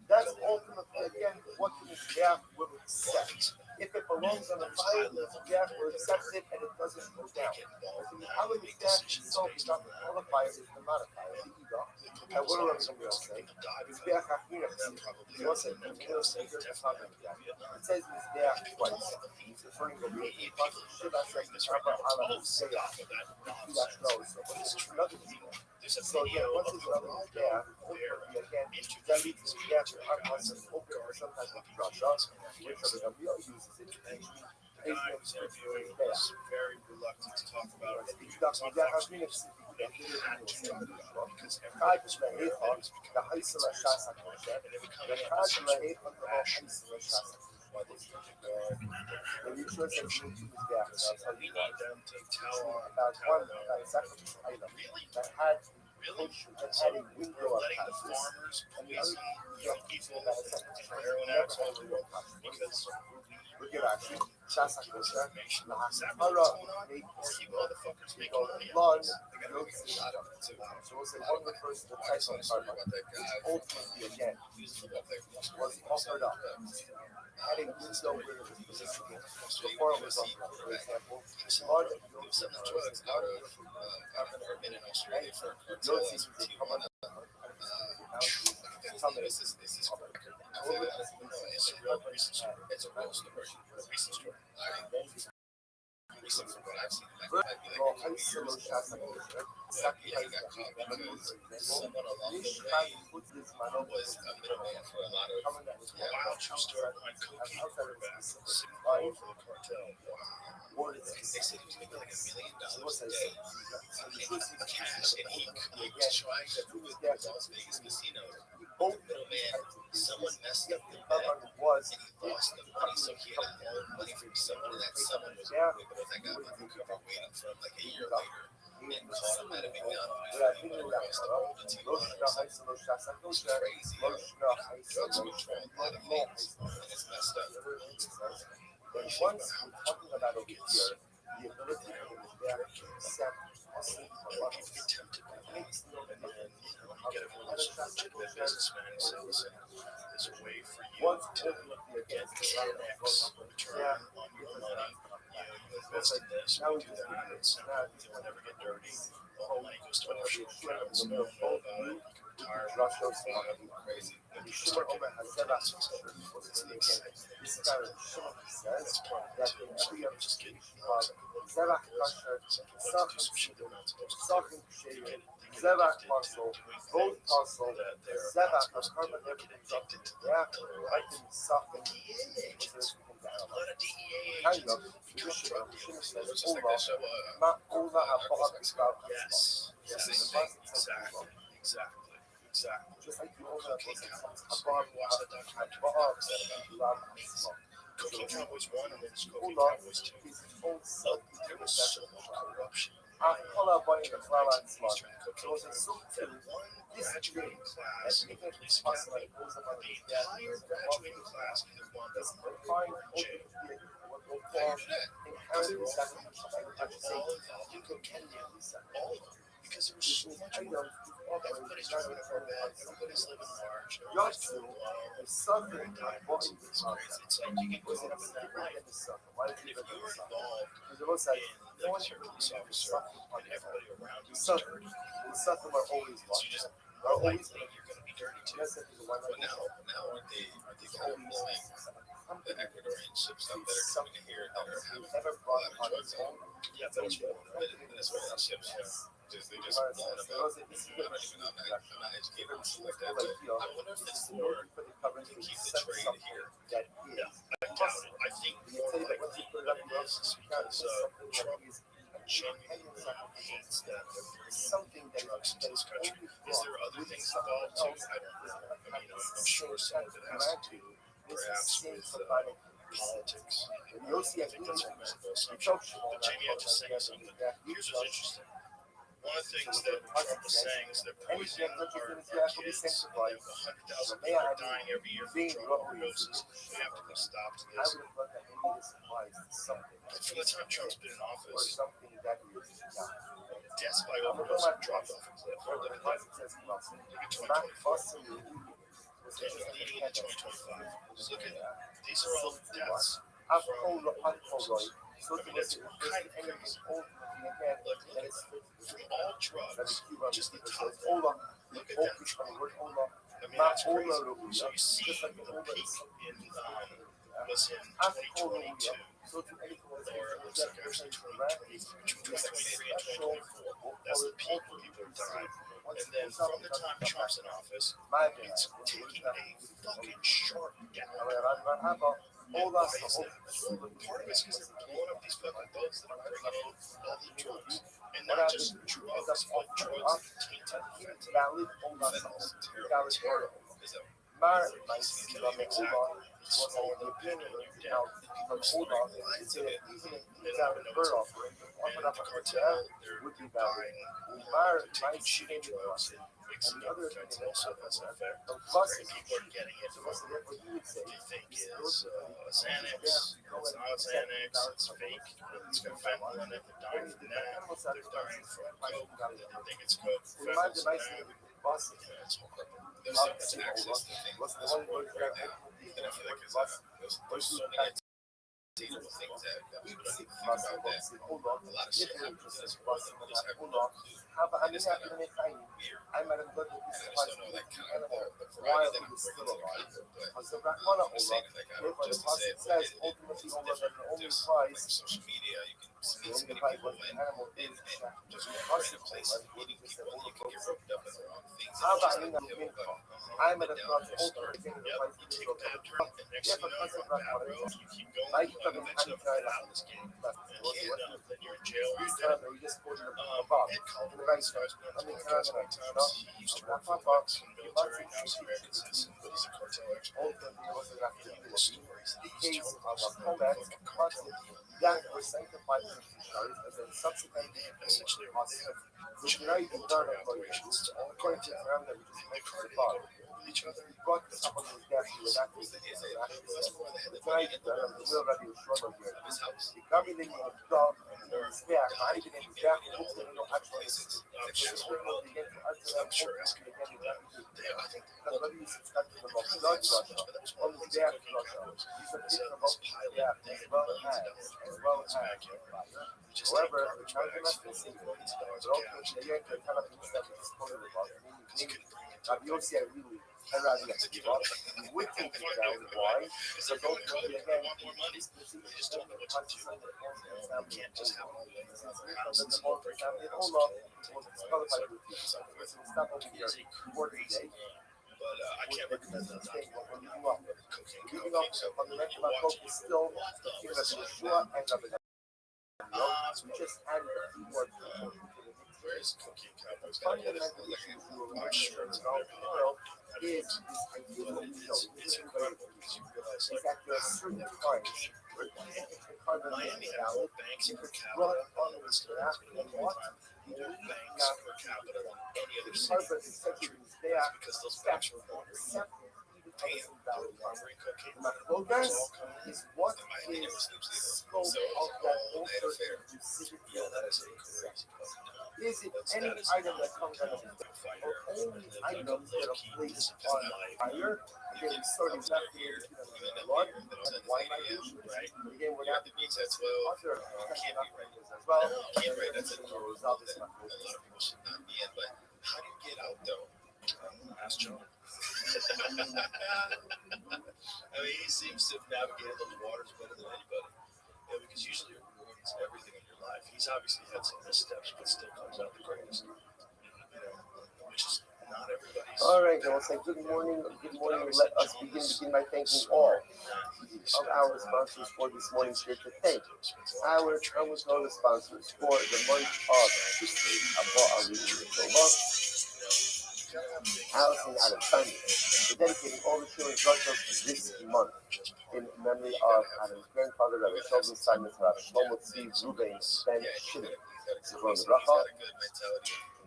That's ultimately again what the mizbeach will accept. If it belongs on the fire, the mizbeach will accept it and it doesn't go down. But the mizbeach itself is not the qualifier, it's the modifier, the ego. And what do somebody else say? Mizbeach hachmina. He also said it says mizbeach twice. He's referring to the Shiva Shekha ala mizbeach. So again, once it's another there, ultimately again, that leads to the answer us and open or sometimes with Russia, which are the real uses it. The guy who's interviewing was very reluctant to talk about it. He had to talk about it because everybody was the Haisala Shasa concept, and it becomes we need them to tell about one sacrifice item that had a window of letting the farmers poison young people for heroin addicts all over the world because we give actually Shasa Kosha, you motherfuckers make money out of this. so we'll say one of the first types of carbon, ultimately again, was offered up. Had a window where it was positioned before it was offered up. For example, blood Selling drugs out of I've been in Australia for a cartel in Tijuana. This is record. I feel like it's a real recent story. It's a real story. A recent story. Recent from what I've seen. He got caught because someone along the way was a middleman for a lot of Wild true story behind cocaine quarterback all over the cartel. They said he was making like $1 million a day in cash, and he was trying to prove it with Las Vegas casino. Middleman, someone messed up the bet, and he lost the money, so he had to loan money from someone, and that someone was the one that got undercover waiting for him like a year later and caught him at a McDonald's across the road to Tijuana. It's crazy. Drugs control a lot of things, and it's messed up. But once we're talking about over here, the ability for the bear to accept Muslim People get tempted by that, and then you get a really legitimate businessman who says there's a way for you to get 10x return on your money. You invest in this, you do that, and somehow you'll never get dirty. All the money goes to offshore accounts, and you know about it. You can retire Crazy. the Shimon Omer Hazeva, this is kind of Shimon says that in every application of Zevach Kasher, Sachin Ksherim, Zevach Muscle, both muscle, Zevach are carbon conducted to the right in Sachin, kind of, Shimon says, Ola Abba, yes, exactly. Just like the older above Watch that documentary. Cocaine Cowboys 1 and then there's Cocaine Cowboys 2. There was so much corruption. There was one graduating class, the entire graduating class either wound up in jail. Because they were all involved in cocaine. All of them. Because there was so much work. Everybody's driving a Corvette, everybody's living large, everybody's doing well, very tight. It's crazy. It's like you get caught up in that life. And if you were involved in, like, you're a police officer and everybody around you is dirty, you just like think you're going to be dirty too. But now aren't they kind of blowing the Ecuadorian ships up that are coming in here that are having a lot of drugs on? Yeah, that's Venezuelan ships, They just blowing them up. I'm not educated on stuff like that, but I wonder if it's more to keep the trade here. Yeah, I doubt it. I think more likely what it is because Trump genuinely hates that they're bringing drugs into this country. Is there other things involved too? I don't know. I mean, I'm sure some of it has to do perhaps with politics. I think that's a reasonable assumption. But Jamie, I'm just saying something. Here's what's interesting. One of the things that Trump was saying is that poisoning our kids. They have 100,000 people dying every year from drug overdoses. We have to put a stop to this. But from the time Trump's been in office, deaths by overdose have dropped off a cliff. Look at that. Look at 2024. Leading into 2025. Look at that. These are all deaths from overdoses. I mean, it's kind of crazy. Look at that. From all drugs, just the top. Look at that. I mean, that's crazy. So you see the peak in was in 2022, or it looks like actually 2023 and 2024. That's the peak when people are dying. And then from the time Trump's in office, it's taking a fucking sharp down. And why is that? Well, part of it's because they're blowing up these fucking boats that are bringing in all the drugs. And not just drugs, but drugs that contain fentanyl. Fentanyl's terrible, terrible. Is that it's killing you exactly. It's slowing the pen when you're down. People are slowing the lines of it. They don't even know what's going on. And the cartel, they're buying or taking shitty drugs and mixing up with fentanyl, so that's an effect. And people are getting it from what they think is Xanax. It's not Xanax, it's fake. It's got fentanyl in it. They're dying from that. They're dying from coke. They think it's coke. Fentanyl's in that. Yeah, it's horrible. It's access to things. That's what we're right now. And I feel like there's so many attainable things that we don't even think about that. A lot of shit happens in this world that we just have no clue. And it's kind of weird. And I just don't know like kind of the variety that I'm bringing to the people. But I'm just saying it like I don't just to say it, but it's different. There's like social media, you can meet so many people and just random places meeting people and you can get roped up in the wrong things. And it's just like, yo, but down there start. Yep, you take a bad turn, and next thing you know, you're on a bad road, you keep going, you might eventually get out of this game. And then you're in jail, or you're dead. Ed Calderon, this guy's been on the podcast many times. He used to work for the Mexican military, now he's an American citizen, but he's a cartel expert. The stories that he's told us about the fucking cartel deal. Essentially, they have giant military operations. It's all cartel. And the cartel go to war with each other. That's crazy. That's where they had the money in the walls of his house. Or down in all the places. I'm sure asking people that. I think that was one of the things that Cooking Cowboys was this pilot. They had millions of dollars buried in his backyard. He just had garbage bags filled with millions of dollars of cash. Because he couldn't bring it to him. To give it up. Why? Because they're going to they want more money. They just don't know what to do. You can't just have them laying around their house and someone break into their house and kill them and take the money. It's like it is a crazy game. But I can't recommend that documentary. Cocaine Cowboys. So you watch it, you go, what the where's Cocaine Cowboys? Gotta get it. I'm sure it's on everything. It's incredible because you realize like cocaine. Miami had more banks per capita. I don't know what's going on, more banks per capita than any other city in the country. That's because those banks were laundering, paying, they were laundering cocaine. It's all coming in. And Miami never sleeps either. So it's all night affair. Yeah, that is a crazy fucking Is it any item that comes out of the fighter, only items that are placed on fire? Again, starting left here, blood, why not use it? Right? Again, we're You're not at the beach at 12. Can't be right. as well. Can't be right. That's a rule that a lot of people should not be in. But how do you get out though? Ask John. I mean, he seems to have navigated those waters better than anybody. Yeah, because usually you're ruins everything in your life. He's obviously had some missteps, but still comes out the greatest. You know, which is not everybody's All right, then we'll say good morning. Good morning. Let us begin by thanking all of our sponsors for this morning's share to thank our Talmud Torah sponsors for the month of Restream, Abba Ali Tova, Allison Alexander, for dedicating all the children this month in memory of Adam's grandfather, Rabbi Sheldon Simon, Rav Shlomo Tzvi Ruben Ben Shimon, Zichron Bracha,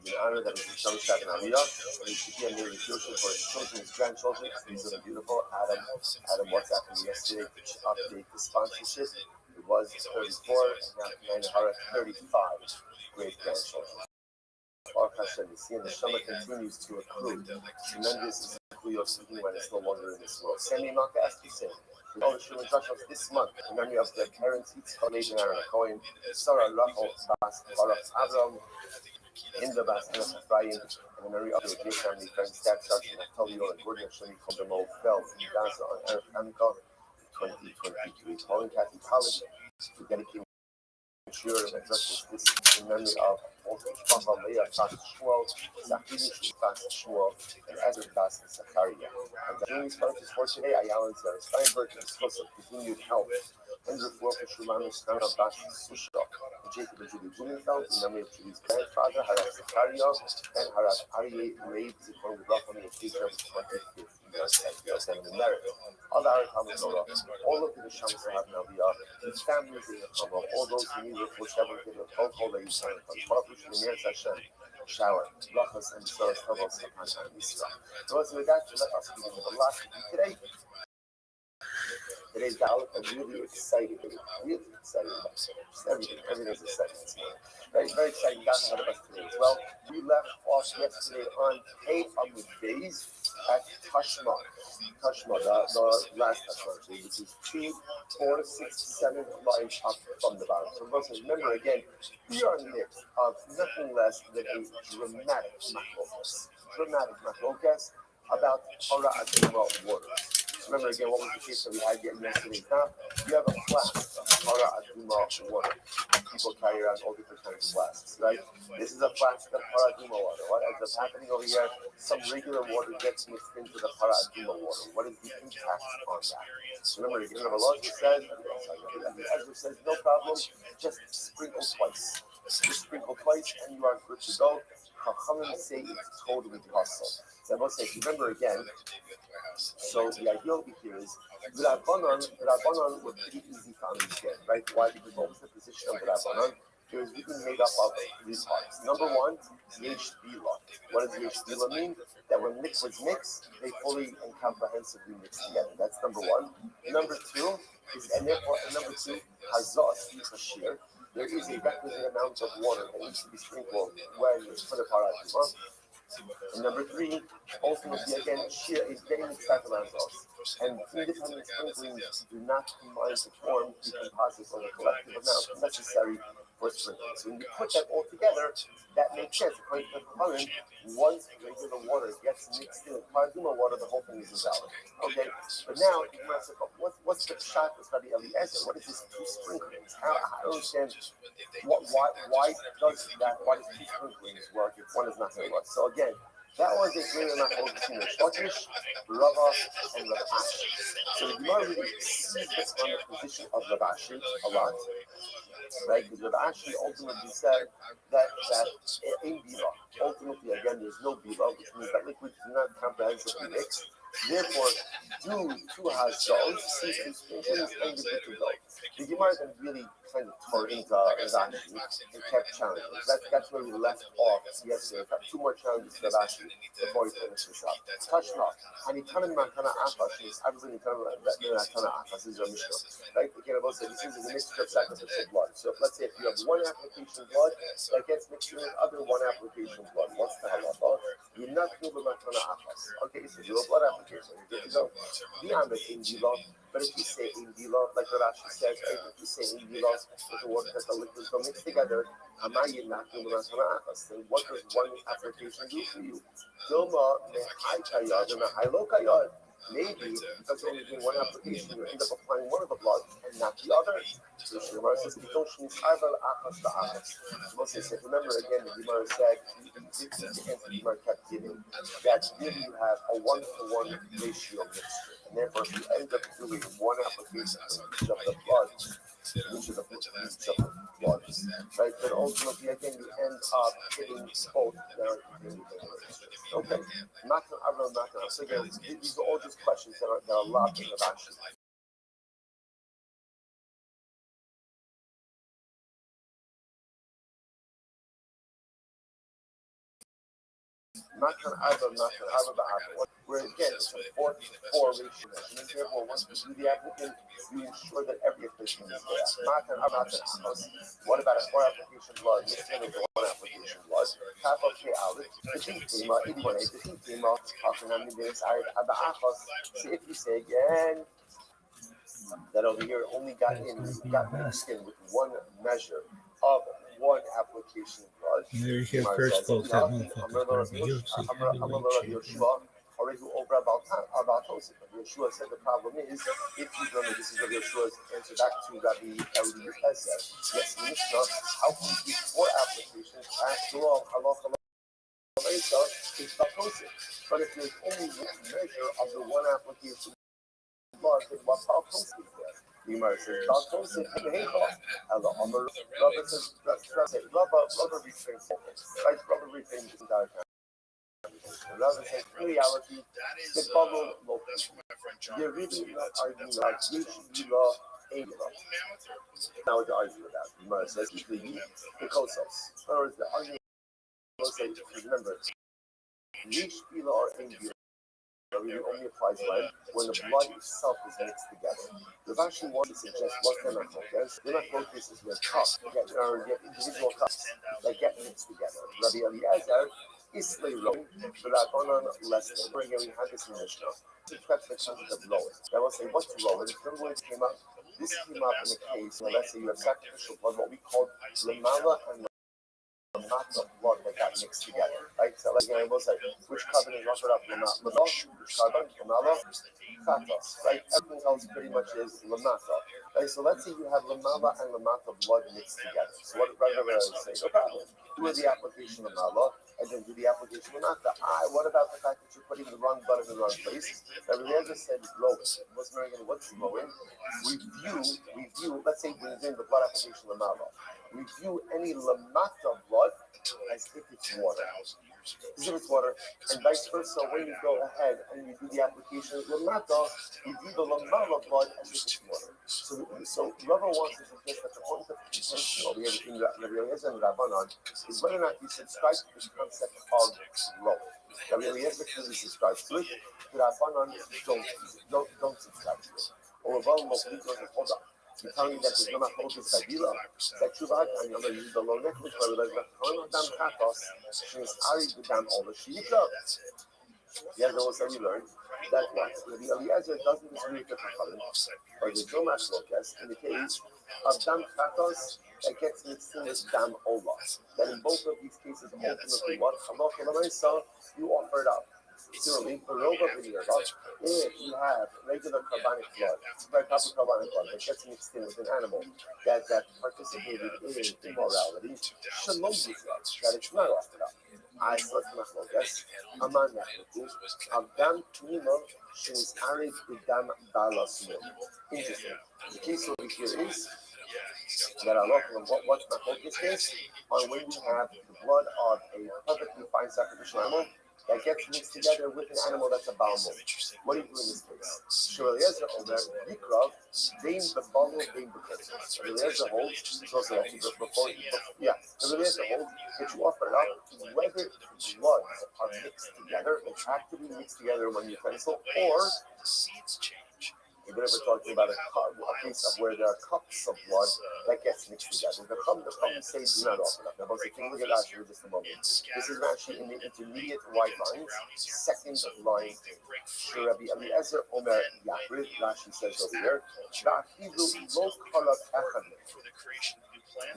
in honor that is the Shem Shad and Aliyah, and he should be a Mary Yosef for his children, his grandchildren. These are beautiful. Adam WhatsApp me yesterday to update the sponsorship. It was 34, and now 35 great grandchildren. Baruch Hashem, you see, and the Shema continues to accrue tremendous Zechuyos when it's no longer in this world. Sammy Malka asked you, with all the children this month, in memory of their parents, Yitzchak and Aaron Cohen, Sarah Rachel Bas Baruch Avram, Hinda Bas Enos Ephraim, and in memory of their dear family friends, Dad Sergeant Natalio and Gordon Shemi Kondamo fell in Gaza on Erev Hanukkah 2023. Paul and Kathy College, for dedicating sure that justice this in memory of both Shpacha Leah Bas Shmuel, Zachary Bas Shmuel, and Ezra Bas Zachariah. And the Jewish sponsors for today, Ayala and Sarah Steinberg, in discuss of continued health and referral for Shulman Stana Bas Susha, and Jacob and Julie Blumenfeld, in memory of Julie's grandfather, Harav Zachariah, and Harav Aryeh Reib Zichron Bracham in the future of his 25th year of merit. All our Talmud Torah, all of the Neshama Sahav Naviyah, his families in the Chama, all those who need it for Shabbat, the whole that you sign up, Baruch Shem Hashem, shower, brachas and Sarah Tavos upon Israel. So with that, let us begin with the last today. Today's Dalit, I'm really excited about just everything is exciting this morning. Very, very exciting Dalit ahead of us today as well. We left off yesterday on Hey Amud Beis at Tashma, the last Tashma, which is 2, 4, 6, 7 lines up from the bottom. So remember again, we are in the midst of nothing less than a dramatic machlokas about Torah Aduma waters. Remember again, what was the case that we had yesterday? Now, you have a flask of Torah Aduma water. People carry around all different kinds of flasks, right? This is a flask of Torah Aduma water. What ends up happening over here? Some regular water gets mixed into the Torah Aduma water. What is the impact on that? Remember, again, the law says, Ezra says, no problem, just sprinkle twice. Just sprinkle twice and you are good to go. Chachamim say it's totally possible. So I must say, remember again, so the idea over here is the Rabbanon were pretty easy to understand, right? Why? Because what was the position of the Rabbanon? It was really made up of 3 parts. Number 1, Yesh Bila. What does Yesh Bila mean? That when liquids mix, they fully and comprehensively mix together. That's number 1. Number 2 is, and therefore, number 2, Hazas Yishashir. There is a requisite amount of water that needs to be sprinkled when it's for the Paraduma. And number 3, ultimately, again, Shia is getting the type of Hazas. And independent sprinklings do not combine to form the composite or the collective amount necessary for sprinkling. So when you put that all together, that makes sense. According to the Quran, once regular water gets mixed in with Paraduma water, the whole thing is invalid. Okay, but now, what's the shot with Rabbi Eliezer? What is this 2 sprinklings? I don't understand why does that? Why does 2 sprinklings work if one is not going to work? So again, that was a clear enough between the Shlokish, Rava, and Rav Ashi. So the Gemara really sees on the position of Rav Ashi a lot, right? Because Rav Ashi ultimately said that in Bila, ultimately again, there's no Bila, which means that liquids do not comprehensively mix. Therefore, due to Hazal, cease to sprinklings and the good to go. The Gemara then really kind of tore into Rashi and kept challenging. That's where we left off yesterday. We've got 2 more challenges for Rashi before we finish this up. Tashma, Hanitanim Matana Achash is obviously Matana Achash is your Mishnah. Right? We can about say this is a mixture of sacrificial blood. So let's say if you have 1 application of blood that gets mixed with other 1 application of blood, what's the halacha? You're not doing Matana Achash. Okay, so you're a blood application. You're good to go. Beyond the in but if you say in Bila, like what Rashi says, if you say in Bila, with the water that the liquids don't mix together, then what does 1 application do for you? Dilma mehai kayad and mehai lo kayad. maybe because you're only doing one application, you end up applying one of the blood and not the other. So the Gemara says, remember again, the Gemara said, the Gemara kept giving, that here you have a 1-to-1 ratio mixture. And therefore, if you end up doing one application of the blood, which is the blood, right? But ultimately, again, you end up hitting both the okay. Not so again, these are all just questions that are lots of actions. Where again, it's a 4-to-4 ratio. And therefore, once you do the applicant, you ensure that every application is there. What about a 4 application blood? Mixed in with 1 application blood. Half of the outlet. The team, 81, the team, talking on the base, so if you say again, that over here only got mixed in with 1 measure of 1 application blood. You're here first, folks. That motherfucker's gonna be huge. Already over about Tosif. Yeshua said the problem is, if you remember, this is what Yeshua's answer back to Rabbi Eliezer said. Yes, Mishnah, how can you do 4 applications? After all, halacha is Tosif. But if there's only 1 measure of the 1 application blood, then what Tosif is there? The Gemara says, Tosif, Rabbi says, Rabbi refrains, right? Rabbi refrains this entire time. Rather than reality, the bubble locus. You're really not arguing like you should be law, a law. Now what to argue about? The Gemara says, the kosos. In other words, the argument will say, remember, yesh bila or ein bila really only applies when the blood itself is mixed together. We've actually wanted to suggest what they're not focused. They're not focused is with cups, get individual cups that get mixed together. Rabbi Eliezer is rowing, but I don't know less than. Again, we had this in Mishnah. That's the concept of rowing. I will say, what's rowing? Remember when it came up? This came up in a case where, let's say, you have sacrificial blood, what we call lamala and lamata blood that got mixed together, right? So, like, I will say, which covenant is offered up? Lamala, which covenant? Lamala, fatos, right? Everything else pretty much is lamata. Right? So, let's say you have lamala and lamata blood mixed together. So, what Rabbi say? No problem. Do the application of lamala. And then do the application or not. What about the fact that you're putting the wrong blood in the wrong place? Rabbi Eliezer said low. What's lowing? We view, let's say we're doing the blood application of lamala. We view any lamata blood as if it's water. As if it's water, and vice versa, when you go ahead and you do the application of lamata, you view the lamala blood as if it's water. So Rabbi wants to suggest that the point of contention over here between Rabbi Eliezer and Rabbanan is whether or not you subscribe to this concept of law. Rabbi Eliezer clearly subscribes to it, but Rabbanan don't subscribe to it. Or Rabbanan will leave us and hold up. You're telling me that there's no machlokas by Bila, that Shuvah, and you're going to use the low neck, which will be like Dam Katos, since Ari the Dam all the Shita. The other also we learned that what? Rabbi Eliezer doesn't disagree with the Chachamim, or the no machlokas in the case of Dam Katos that gets mixed in with Dam Ola. That in both of these cases, ultimately, what? Halacha l'maisa, you offer it up. Similarly, for Rova B'niyavah, if you have regular carbonic blood, proper carbonic blood that gets mixed in with an animal that participated in immorality, shalom yisrael, that it's not offered up. I select machlokas, aman machlokus, avdam tmima shenis arid b'dam balas mil. Interesting. The case over here is that what's machlokas is on when you have the blood of a perfectly fine sacrificial animal that gets mixed together with an animal that's a baal mul. What do you do in this case? Rabbi Eliezer Omer, Yikrav, Vein B'Baal, Vein B'Kotzim. Rabbi Eliezer holds, Rabbi Eliezer holds that you offer it up whether bloods are mixed together, they have to be mixed together in one utensil, or if we're ever talking about a case of where there are cups of blood that gets mixed together. The Chum say do not offer up. Now, take a look at that for just a moment. This is actually in the intermediate white lines, second line. Rabbi Eliezer Omer Yachrid, Rashi says over here,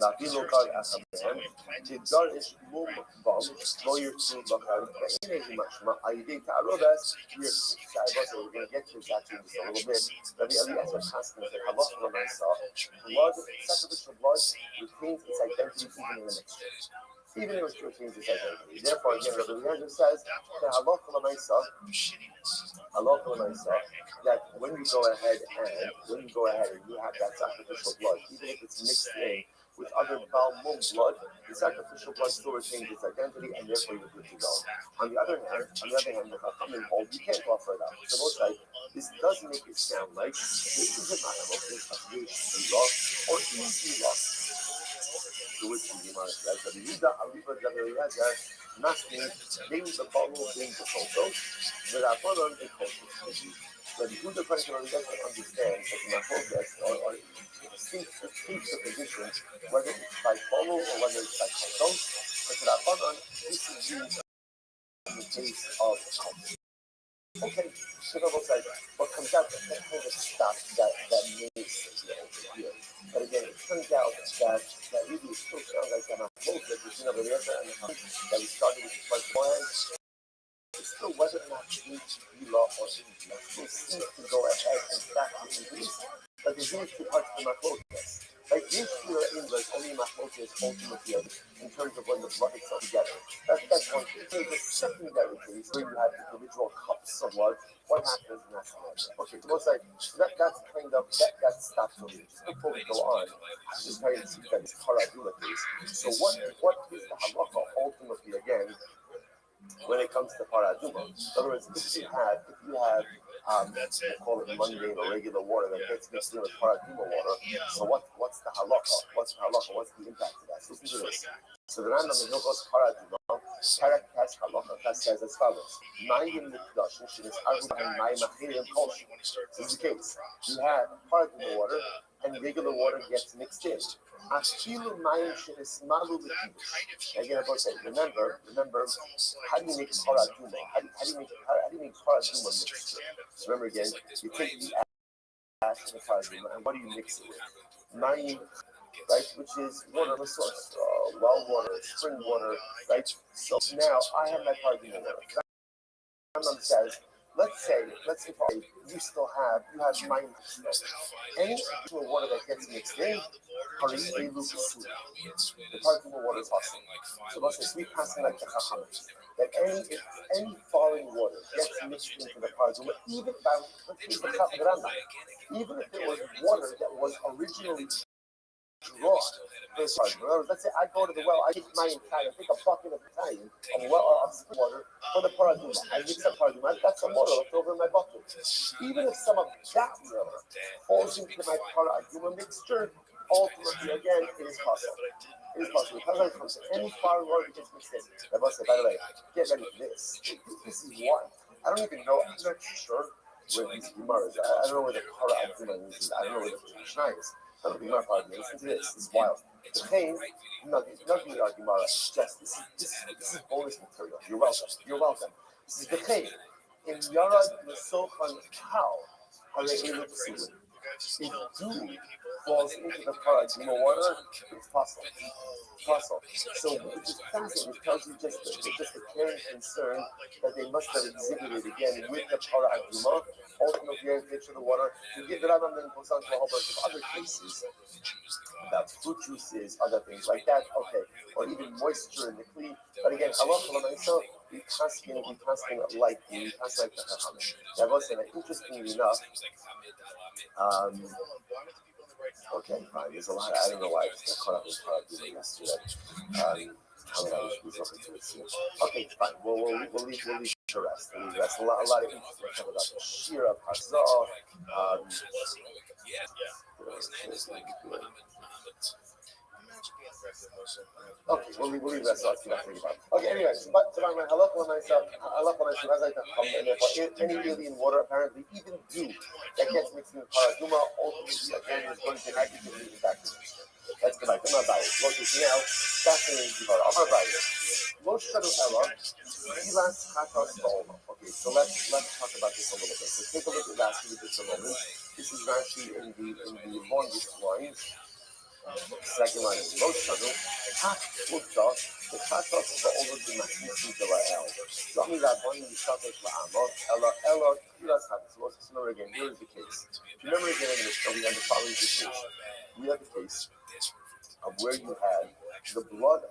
ואפילו קל אחריהם, תדרש מום בם, לא ירצו בכלל, והנה משמע, על ידי תערובת, we're going to get to that in just a little bit. Rabbi Eliezer Paskin said, halacha l'maisa, blood, sacrificial blood, retains its identity even in the mixture. Even if it retains its identity. Therefore, again, Rabbi Eliezer says, that halacha l'maisa, that when you go ahead and you have that sacrificial blood, even if it's mixed in with other Baal Mum blood, the sacrificial blood still retains its identity, and therefore you're good to go. On the other hand, the Chachamim hold you can't offer it up. So most like this does make it sound like this is an animal, this is or easy loss. To which you might like the Yehuda Aliva Javiyaja, Nasty, being the bottle, being the photo, but I put on the culture. But the Yehuda question doesn't understand that my focus or seeks the position, whether it's by follow or whether it's by photo. But the Rabbanon, this is used in the case of culture. Okay, so the like what comes out that kind of stuff that makes it over here. But again, it turns out that really still sounds like an approach that we seen over there and that we started with the first beforehand. It's still whether or not it needs to be law or India. It seems to go ahead and practice in these, but there's these two parts of the macrotas. Like these two are in like only macrotas ultimately in terms of when the blood itself together. That's one thing. So the secondary case where you have the individual cups of blood, what happens in that scenario? Okay, so most like that's kind of that stops over here. Just before we go on, I'm just trying to see that it's Paradula case. So what is the halacha ultimately again? When it comes to paraduma, in other words, if you have we'll call it mundane or regular water that gets mixed in with paraduma water, so what's the halacha? What's the impact of that? So listen to this. So the Rambam in Hilchos Paraduma, Parak Tes Halacha says as follows: Mayim Mikdashim Shenis Arvu and Mayim Achirim Kolshim. This is the case. You have paraduma water and regular water gets mixed in. Afilu mayim shenismalu b'kibush. Again, I say, remember, how do you make paraduma? How do you make paraduma mixed? So remember again, you take the ash and the paraduma, and what do you mix it with? Mayim, right, which is water of a source, well water, spring water, right? So now I have my paraduma water. Rambam says, let's say you have mayim. Any additional water that gets mixed in, the paraduma water is awesome. So let's say we pass like the Chachamim, that any foreign water gets mixed into the paraduma, even if it was water that was originally drawn. Let's say I go to the well, I take my entire, I take a bucket of Italian of spring water for the paraduma. I mix up paraduma, that's some water left over in my bucket. Even if some of that water falls into my paraduma mixture, ultimately, again, it is possible. It is possible. When it comes to any foreign water that gets mixed in. I must say, by the way, get ready for this. This is one. I don't even know, I'm not sure where these Gemaras are. I don't know where the paraduma is. I don't know where the Mishnah is. I don't think my part. Listen to this. This is wild. The pain, nothing about Gemara. It's just this is bonus material. You're welcome. This is the pain. In Yarad Nesochan Cow, are they able to see it? If dew falls into the paraduma water, it's possible. So it's just fascinating. It tells you just the care and concern that they must have exhibited again with the paraduma. Ultimately, in picture the water. You give the Rambam then goes on to a whole bunch of other cases about fruit juices, other things like that. Okay, or even moisture in the kli. But again, halacha l'maisa, we casting like the Chachamim. That was interestingly enough. Okay, fine. There's a lot. I don't know why I just got caught up with paraduma yesterday. Okay, fine. We'll leave to rest. A lot of interesting stuff about the Shira Parzah. Okay, we'll leave that. So I'll see what I think about. Okay, anyways, but tonight, halacha l'maisa, as I come, and therefore any alien water, apparently even dew that gets mixed in the paraduma, ultimately again is going to negatively impact it. Let's go back to my Bible. Look at now, fascinating Gemara. Our Bible. Most Shadu Ella, Ilas Chatas Ba'oma. Okay, so let's talk about this a little bit. So take a look at that. This a moment. This is actually in the longest lines. Second line is Roshanu, Hach Mutta, the Katos Ba'olod B'Machnisim Dela'el. Zami Rabban Yishatek La'amot, Ella, Kiras Hatzvot. Remember again, here is the case. If you remember again in the Mishnah, we had the following situation. We had the case of where you had the blood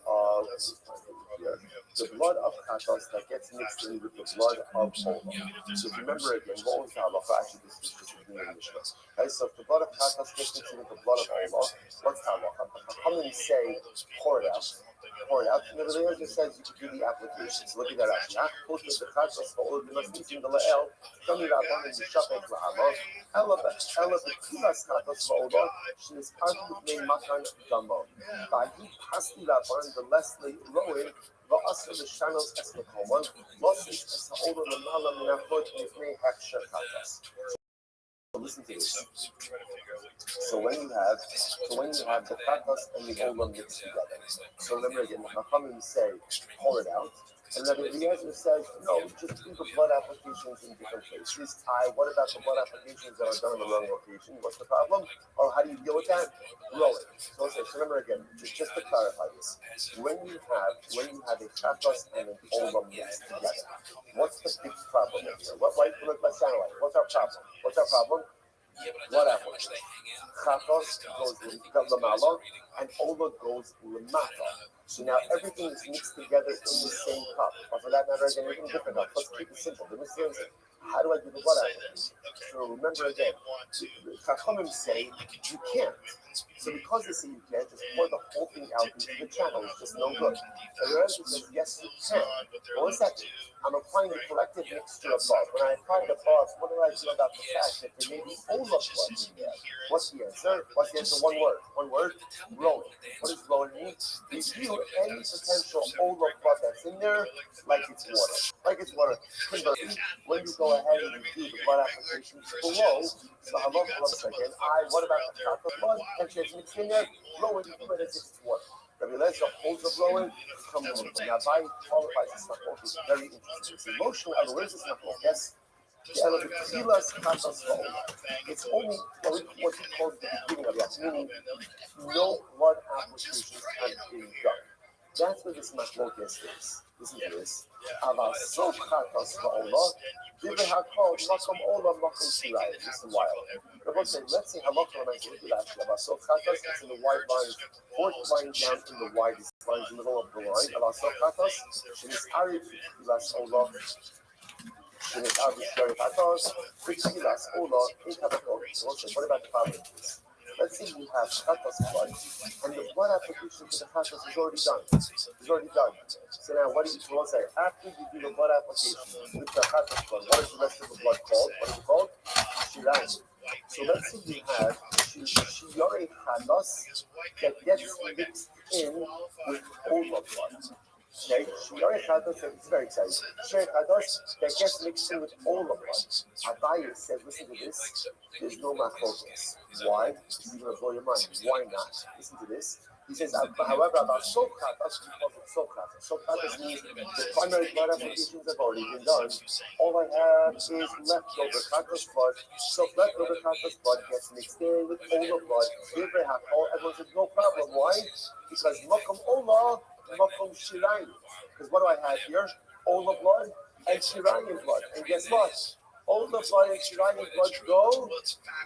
of Katos that gets mixed in with the blood of Ola. So if you remember again, what was the halacha? Actually, this is in the Mishnah. Okay, so if the blood of Katos gets mixed in with the blood of Ola, what's the halacha? How many say pour it out? Pour it out. And the Rebbe just says you can do the application. So look at that actually. Put the Katos for Ola, you must mix in the La'el. Tell me that one in the Shapek La'amot. Ella B'Kilas Katos for Ola. She is part of the name Makan Damo. By he passed that one, the less they row it. So listen to this. So when you have the katas and the olam mixed together. So remember again, the Chachamim say pour it out. And then the answer says, no, just do the blood applications in different places. What about the blood applications that are done in the wrong location? What's the problem? Or how do you deal with that? Roll it. So remember again, just to clarify this. When you have a chatos and an olam mixed together, what's the big problem here? Let's analyze. What's our problem? What happens? Chatos goes lamala and ola goes lamata. So now everything is mixed together in the same cup. Or for that matter, again, even different cups. Let's keep it simple. The mystery is, how do I do the blood application? So remember again, the Chachamim say you can't. So because they say you can't, just pour the whole thing out into the channel. It's just no good. And the rest says, yes, you can. Well, what's that? I'm applying the collective mixture of blood. When I apply the blood, what do I do about the fact that there may be all of blood in there? What's the answer? One word. Rolling. What does rolling mean? Review any potential all of blood that's in there like it's water. Conversely, when you go ahead and do the blood applications below, so what about the chocolate blood? And it's mixed in there, blow it, but it's water. Rabbi Eliezer holds the blower, come on. Now, by qualifies this nachlok is very interesting. It's emotional. And where is this nachlok? Yes. It's only what he calls the beginning of that, meaning no blood applications have been done. That's where this nachlok is. Listen to this. So this is wild. Let's say halakha when I say that so chatas is in the wide lines, fourth line down in the widest line in the middle of the line. So chatas is arif las ola. Is arif chatas. Fikilas ola in katakol. What about the following? Let's say you have chatas blood, and the blood application to the chatas is already done. So now, what do you say? After you do the blood application with the chatas blood, what is the rest of the blood called? What is it called? Shiran. So let's say you have shiyore chatas that gets mixed in with ola blood. Okay, shiyore chatas, it's very exciting. Shiyore chatas that gets mixed in with ola blood. Abaye says, listen to this. There's no machlokas. Why? This is going to blow your mind. Why not? Listen to this. He says, however, about sochatas, he calls it sochatas. Sochatas means the primary blood applications have already been done. All I have is leftover chatas blood. So leftover chatas blood gets mixed in with ola blood. Everyone says, no problem. Why? Because makom ola, makom shirayim. Because what do I have here? Ola blood and shirayim blood. And guess what? All the blood and Shirayim blood go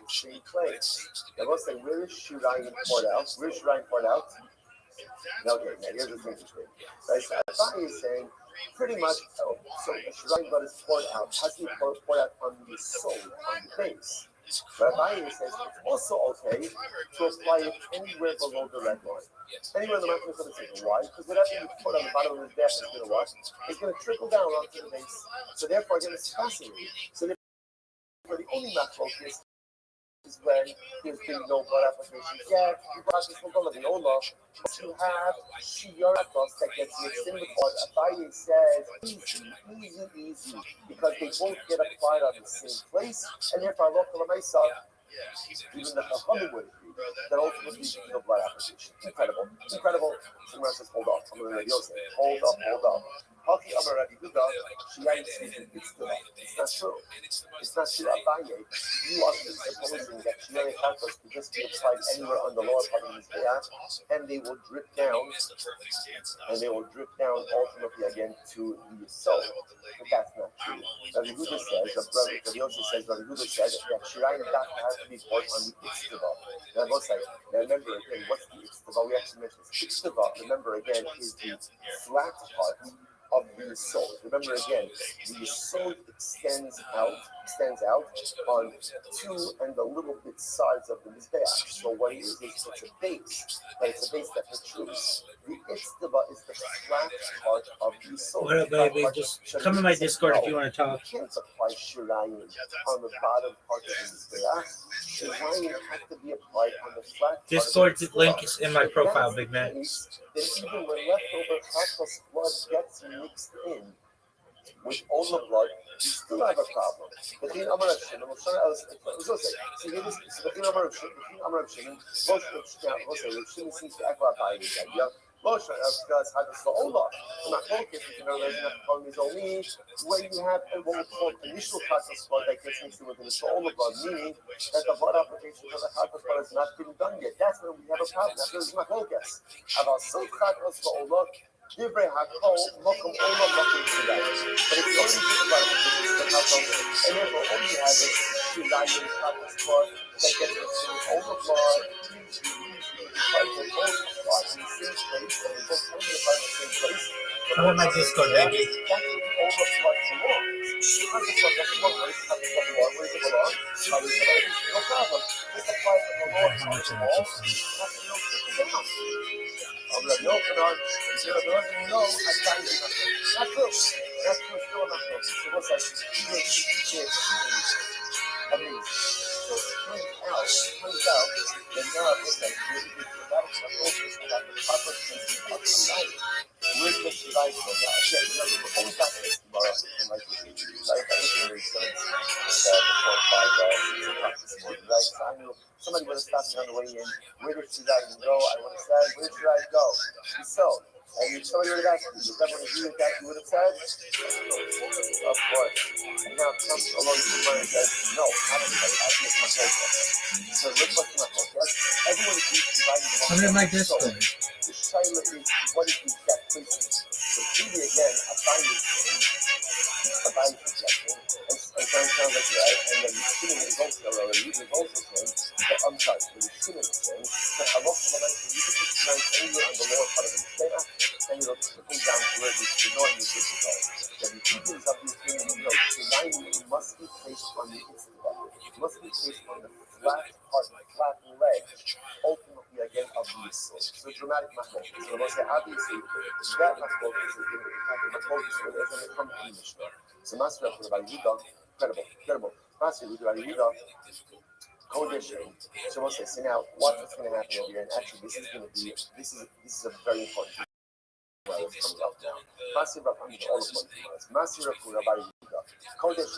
same place. Now let's say, where is Shirayim poured out? Okay, now here's the thing. Right, so Abaye is saying, pretty much, so Shirayim blood is poured out. Has to be poured out on the sole, on the base. But Abaye says it's also okay to apply it anywhere below the red line. Anywhere the mountain is going to take. Why? Because whatever you put on the bottom of the deck is going to what? It's going to trickle down onto the base. So therefore, again, it's fascinating. So therefore, the only macro is when there's been no blood application yet. You have shiyaratos that gets mixed in with blood. Abaye says easy, because they both get applied on the same place, and therefore, local Mesa, even the Chachamim would agree that ultimately no blood application. Incredible. Someone says, hold up. I'm going to say, hold up. It's not true. not true. Abaye, you are presupposing that Shirei Chatos could just be applied anywhere on the lower part of the Mizbeach, and they will drip down, ultimately again to the soul. But that's not true. Rabbi Huda says, Rabbi Yossi says, Rabbi Huda said that Shirayim Dafka has to be poured on the Itztava. Now, both sides. Now, remember again, what's the Itztava? We actually mentioned this. Itztava, remember again, is the flat part of the soul. Remember again, the soul extends out on two and a little bit sides of the mizbeach. So what it is it's a base, but it's a base that protrudes. The itztava is the flat part of the soul. What up, baby? Just come to my Discord if you want to talk. You can't apply shirayim on the bottom part of the mizbeach. Shirayim have to be applied on the flat part. Discord's link is in my profile, big man. Then even when leftover chatos blood gets mixed in with all the blood, you still have a problem. The thing I'm going to say, so here is the thing I'm going to say, Moshe seems to act like I did. Moshe has had a so'olah. And my focus is, only when you have what we call initial chatos blood that gets mixed in with the so'olah blood, meaning that the blood application for the chatos blood has not been done yet. That's when we have a problem. That's when it's my focus. About some chatos so'olah, Divrei Hakol, Mokum Olam, Mokum Shirayim. But if you only think about it, the Hakol, and therefore all you have is Shirayim, Chatos blood, that gets mixed in all the blood, Come on my Discord, baby. That's where the overflood belongs. Chatos blood doesn't belong. Where does it belong? Where does it belong? No problem. Just apply it from the lower part of the wall. That's no I'm like, no, Bernard, you see what Bernard? No, I can't do nothing. Not true. That's true, still not true. So what's that? I mean, so it turns out, that now, what's that? Dramatic focus about the proper thinking of the life. Where's the Shirayim from now? Again, remember, we're always back to this tomorrow, and like everything makes sense. The 4 5 this morning, right? So I knew somebody would have stopped me on the way in. Where did Shirayim go? I would have said, where did Shirayim go? So, and if somebody would have asked me, does everyone agree with that? You would have said, of course. And now it comes along to the mind and says, no, not everybody. I think it's my focus. So look what's my focus. Everyone agrees Shirayim belongs. Come to my Discord. The Shaila is, what is the exact placement? So really, again, a binding thing, and sounds like right, and then the Shimon is also, or the Yid is also saying, that I'm sorry, the Shimon is saying, that Allah you can put Shirayim anywhere on the lower part of the Mizbeach, and it'll trickle down to where it needs to go and you get to go. The Hebrews of the opinion, Shirayim must be placed on the Itztava. It must be placed on the flat part, flat leg, ultimately again of the Yisrael. So dramatic machlokas. So we'll say obviously that machlokas is the machlokas where there's going to come to Mishnah. So Master Rabbi Yehuda, incredible. Master Rabbi Yehuda, Kodesh. So we'll say, so now what's going to happen over here? And actually, this is a very important thing. Well, it's coming up now. Master Rabbi Yehuda, Master Rabbi Yehuda, Kodesh.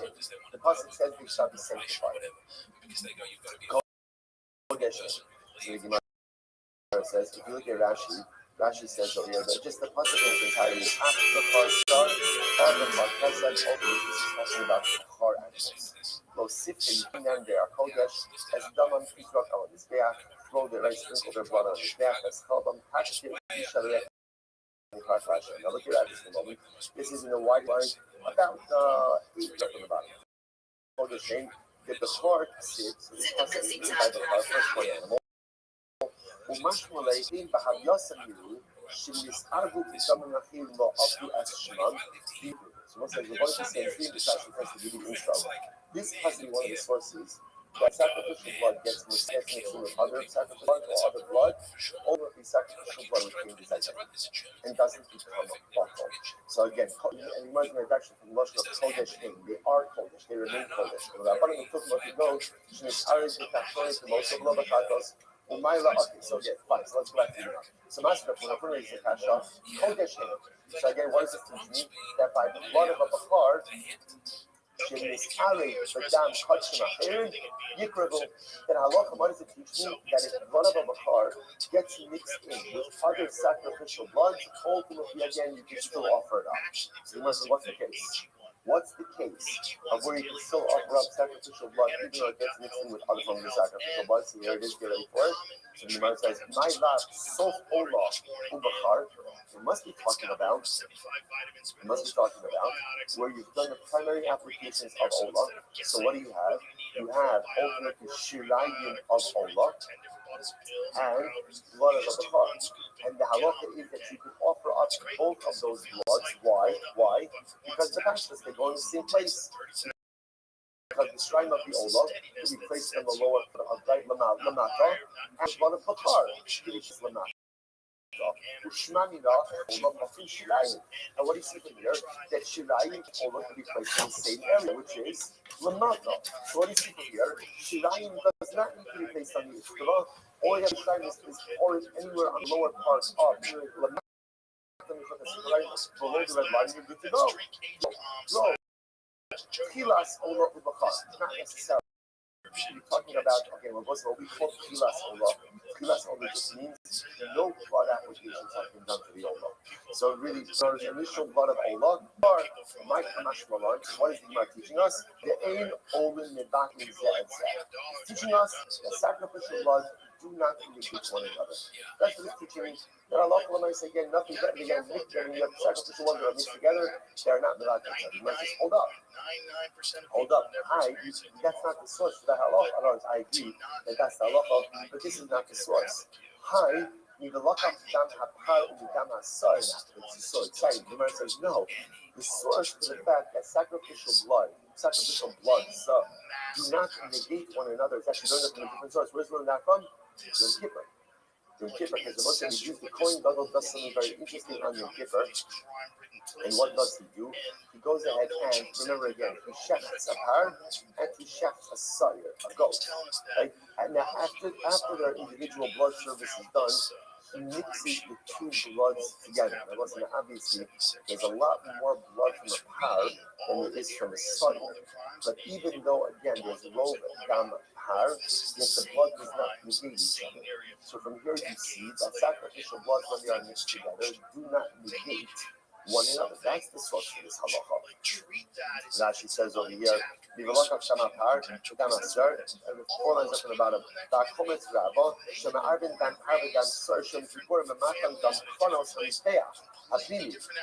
The pasuk says they shall be sanctified. Kodesh. So the Gemara says, if you look at Rashi says over here, but just the pasuk in its entirety, after the car start, on the car, that's like this is talking about the car animals. Lo sifte, you bring them there, Kodesh, as Daman Pisrok on this beach, throw the rice, sprinkle their blood on this beach, as Kalbam, touch it, Shalek. Now look at this moment. This is in a wide line, about 8 up on the bottom. Kodesh, get the car sits, so this pasuk is by the car, first one animal. ומשהו לעיתים בהריוסם יראו שמסערבו פתאום מנחים לא עבדו את שמם. So once again, we're going to say three besides the first to give you intro. This has to be one of the sources that sacrificial blood gets mixed with other sacrificial blood or other blood, or the sacrificial blood between the second and doesn't become a bottle. So again, and you might know actually from the notion of Kodesh, they are Kodesh, they remain Kodesh. When the Rabbanim took about the goat, Shnesaris, the Kachori, the most of Lobakatos. Okay, so again, fine. So let's go back to it. So Master, when I put it in the kasha, Kodesh. So again, what does it teach me? That by the blood of a bakar, Shemishari, the dam kachim achirin, yikravu. Then halacha, what does it teach me? That if the blood of a bakar gets mixed in with other sacrificial blood, ultimately again you can still offer it up. So you must say, what's the case? What's the case of where you can still offer up sacrificial blood even though it gets mixed in with other forms of sacrificial blood? So here it is, get ready for it. So the Gemara says, "My last sof olah ubachar." It must be talking about. Where you've done the primary applications of olah. So what do you have? You have ultimately shirayim of olah and blood of the bachar. And the halacha is that you can offer up both of those bloods. Why? Why? Because the pashtas, they go in the same place. Because the shrine of the olah to be placed on the lower of right lamata, and blood of bachar to be placed lamata. And what do you see from here? That shirayim and olah to be placed in the same area, which is lamata. So what do you see from here? Shirayim does not need to be placed on the iskala. All you have to shine is or anywhere on the lower part of lamata. Below the red line, you're good to go. No. Kilas olah ubachar. Not necessarily. You're talking about, okay, well, what's what we call kilas olah? Kilas olah just means no blood applications have been done to the olah. So really, so the initial blood of olah, or my kamash malan, what is the Gemara teaching us? The ain olin nebakin zed. Teaching us that sacrificial blood do not negate one another. That's what it's teaching me. That Allah says again, nothing better than when you have sacrificial ones that are mixed together, they're not without each other. You must just hold up. Hold up. That's not the source for that halacha. Otherwise, I agree that that's the halacha, but this is not the source. The so exciting. The Gemara says no. The source for the fact that sacrificial bloods do not negate one another. It's actually learned from a different source. Where's learned that from? Yom Kippur. Yom Kippur, because the Muslim used the coin gadol does something very interesting on Yom Kippur. And what does he do? He goes ahead and, remember again, he shechts a par and he shechts a sayur, a goat. Right? And now after their individual blood service is done, he mixes the two bloods together. Now listen, obviously, there's a lot more blood from a par than there is from a sayur. But even though, again, there's low dam par, yet the blood does not negate each other. So from here you see that sacrificial bloods, when they are mixed together, do not negate one another. That's the source for this halacha. Rashi says over here, "Vivalakav shama par, dam asar." And the 4 lines up in the bottom. "Va'kometz rabba, shema arben dam par dam sar, shem kipur mematan dam kronos mizbeach."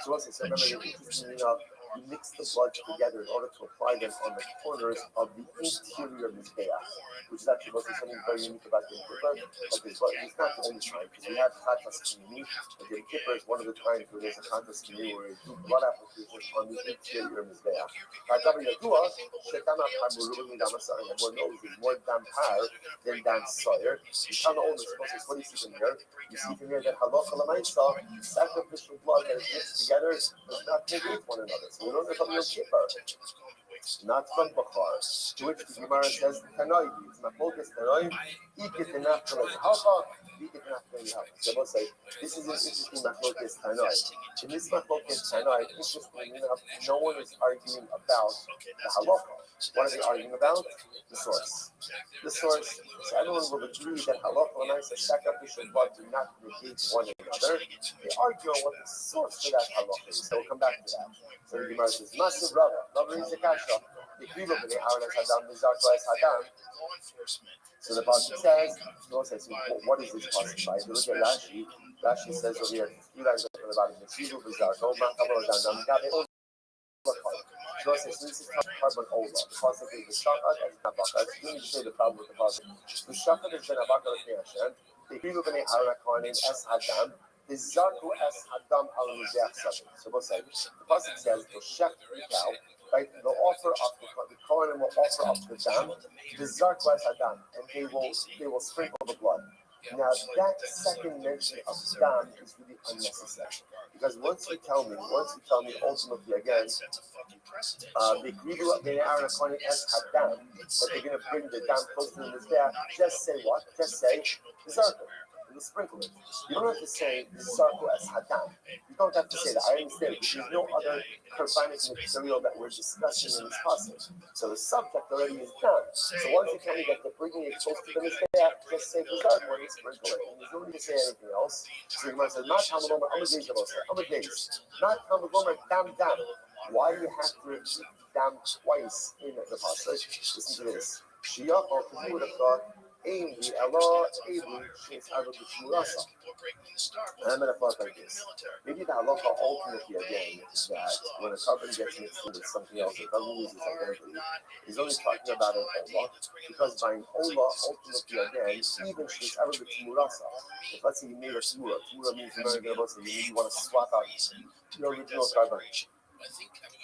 So once again, remember the interesting meaning of you mix the blood together in order to apply them on the corners of the interior mizbeach, which is actually something very unique about the Kippur. Okay, but it's not the only time, because we have Chatas K'mini, but the Kippur is one of the times where there's a Chatas K'mini where you do blood applications on the interior mizbeach. And everyone knows there's more dam par than dam sayur. You tell the owners, what do you see from here? You see from here that halacha l'maisa, sacrificial blood that is mixed together does not negate one another. So we learn from Yom Kippur, not from Bachar, to which the Gemara says, Tanoi, it's Machlokas Tanoi, Ikit enough for the Halcha, Ikit enough for the Halcha. So we'll say, this is an interesting Machlokas Tanoi. In this Machlokas Tanoi, interestingly enough, no one is arguing about the halacha. What are they arguing about? The source. The source. So everyone will agree that halacha and sacrificial blood do not negate one another. They argue on what the source for that halacha is. So we'll come back to that. So the Gemara says, "Massive Rava, Rava is a kasha. The kriva b'nei Aaron as Hadam mizarko as Hadam." So the pasuk says, what is this pasuk by? If you look at Rashi, Rashi says over here, 3 lines up from the bottom, "Mizarko mizarko ma'kamol Hadam gabe." So this is carbon ola. The pasuk is the shachar as nabaka. That's going to say the problem with the pasuk. The shachar is the nabaka of Hashem. The kriva b'nei Aaron as Hadam. The zarku as Hadam al mizbeach sabin. So both sides. The pasuk says the shech the cow. Right, they'll offer up the Kohanim will offer up the dam, the zarku as Hadam, and they will sprinkle the blood. Now that second mention of dam is really unnecessary, because once you tell me ultimately again, the Gribu they are according as Hadam, but they're going to bring the dam close to the mizbeach. Just say what? Just say the zarku. The sprinkle it. You don't have to say the zarku as Hadam. You don't have to say that. I understand it. There's no other carbonic material that we're discussing in this passage. So the subject already is done. So once you tell me that they're bringing it close to the mizbeach, just say the zarku and sprinkle it. And there's no need to say anything else. So the Gemara says, "Not Talmud Omer Amad Beis Not Talmud Omer Dam Dam." Why do you have to dam twice in the pasuk? Listen to this. Shiyachol, because you would have thought, Aim the Allah, Aim She's Arab Murasa. And I'm going to thought like this. Maybe the halacha ultimately again that when a carbon gets mixed in with something else, it doesn't lose its identity. He's only talking about an olah, because by an olah, ultimately again, even She's Arab Murasa. If let's say you made a tumura means you're not going to say you want to swap out your original carbon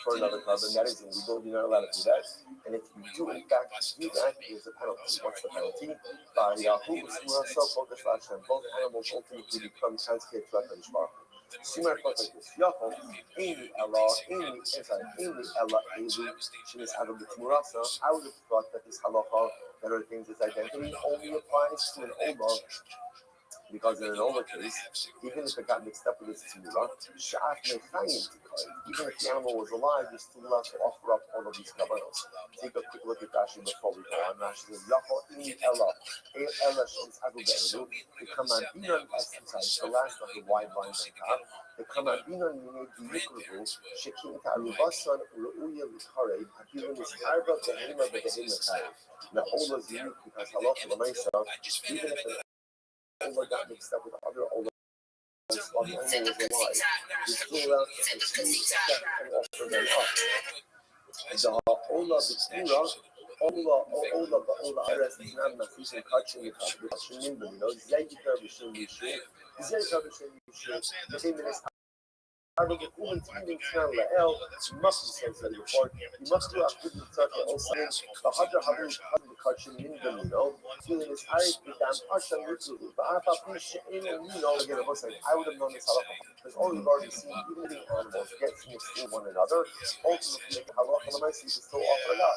for another carbon. That is illegal. You're not allowed to do that. And if you do in fact do that, there's a penalty. What's the penalty? Both animals ultimately become transferred to HaKadosh Baruch Hu. Similar thought like this. Yaakov, Amy Ella, Shemis Adam B'Tmurasa. I would have thought that this halacha that retains its identity only applies to an olah. Because in an older case, even if it got mixed up with its tumura, even if the animal was alive, you're still allowed to offer up all of these kabbanos. Take a quick look at Rashi before we go on. Rashi says, the Kamadina exercise, the last of the wide lines on top. The Kamadina Yukrubu, Shekin Tarubasan, Ruya Likare, Akilim is Arba, the Hema, the Hema. Now, all is unique because halacha l'maisa, even if an Ola got mixed up with other Ola while the owner was alive, you're still allowed to receive that and offer them up. The Ola B'Tura, Ola Ares is not Nafis and Kachin Yikach, you know, Zayikar B'Shem Yishu, Zayikar B'Shem Yishu, the same as you must say that report. You must do a good turkey also. The Hadra Habu Kachin Mingamino, feeling is Arik Bidam Hashem Ritu, but again, I was saying, I would have known this halacha because all you've already seen, even the animals get mixed with one another, ultimately, the halacha of the you can still offer it up.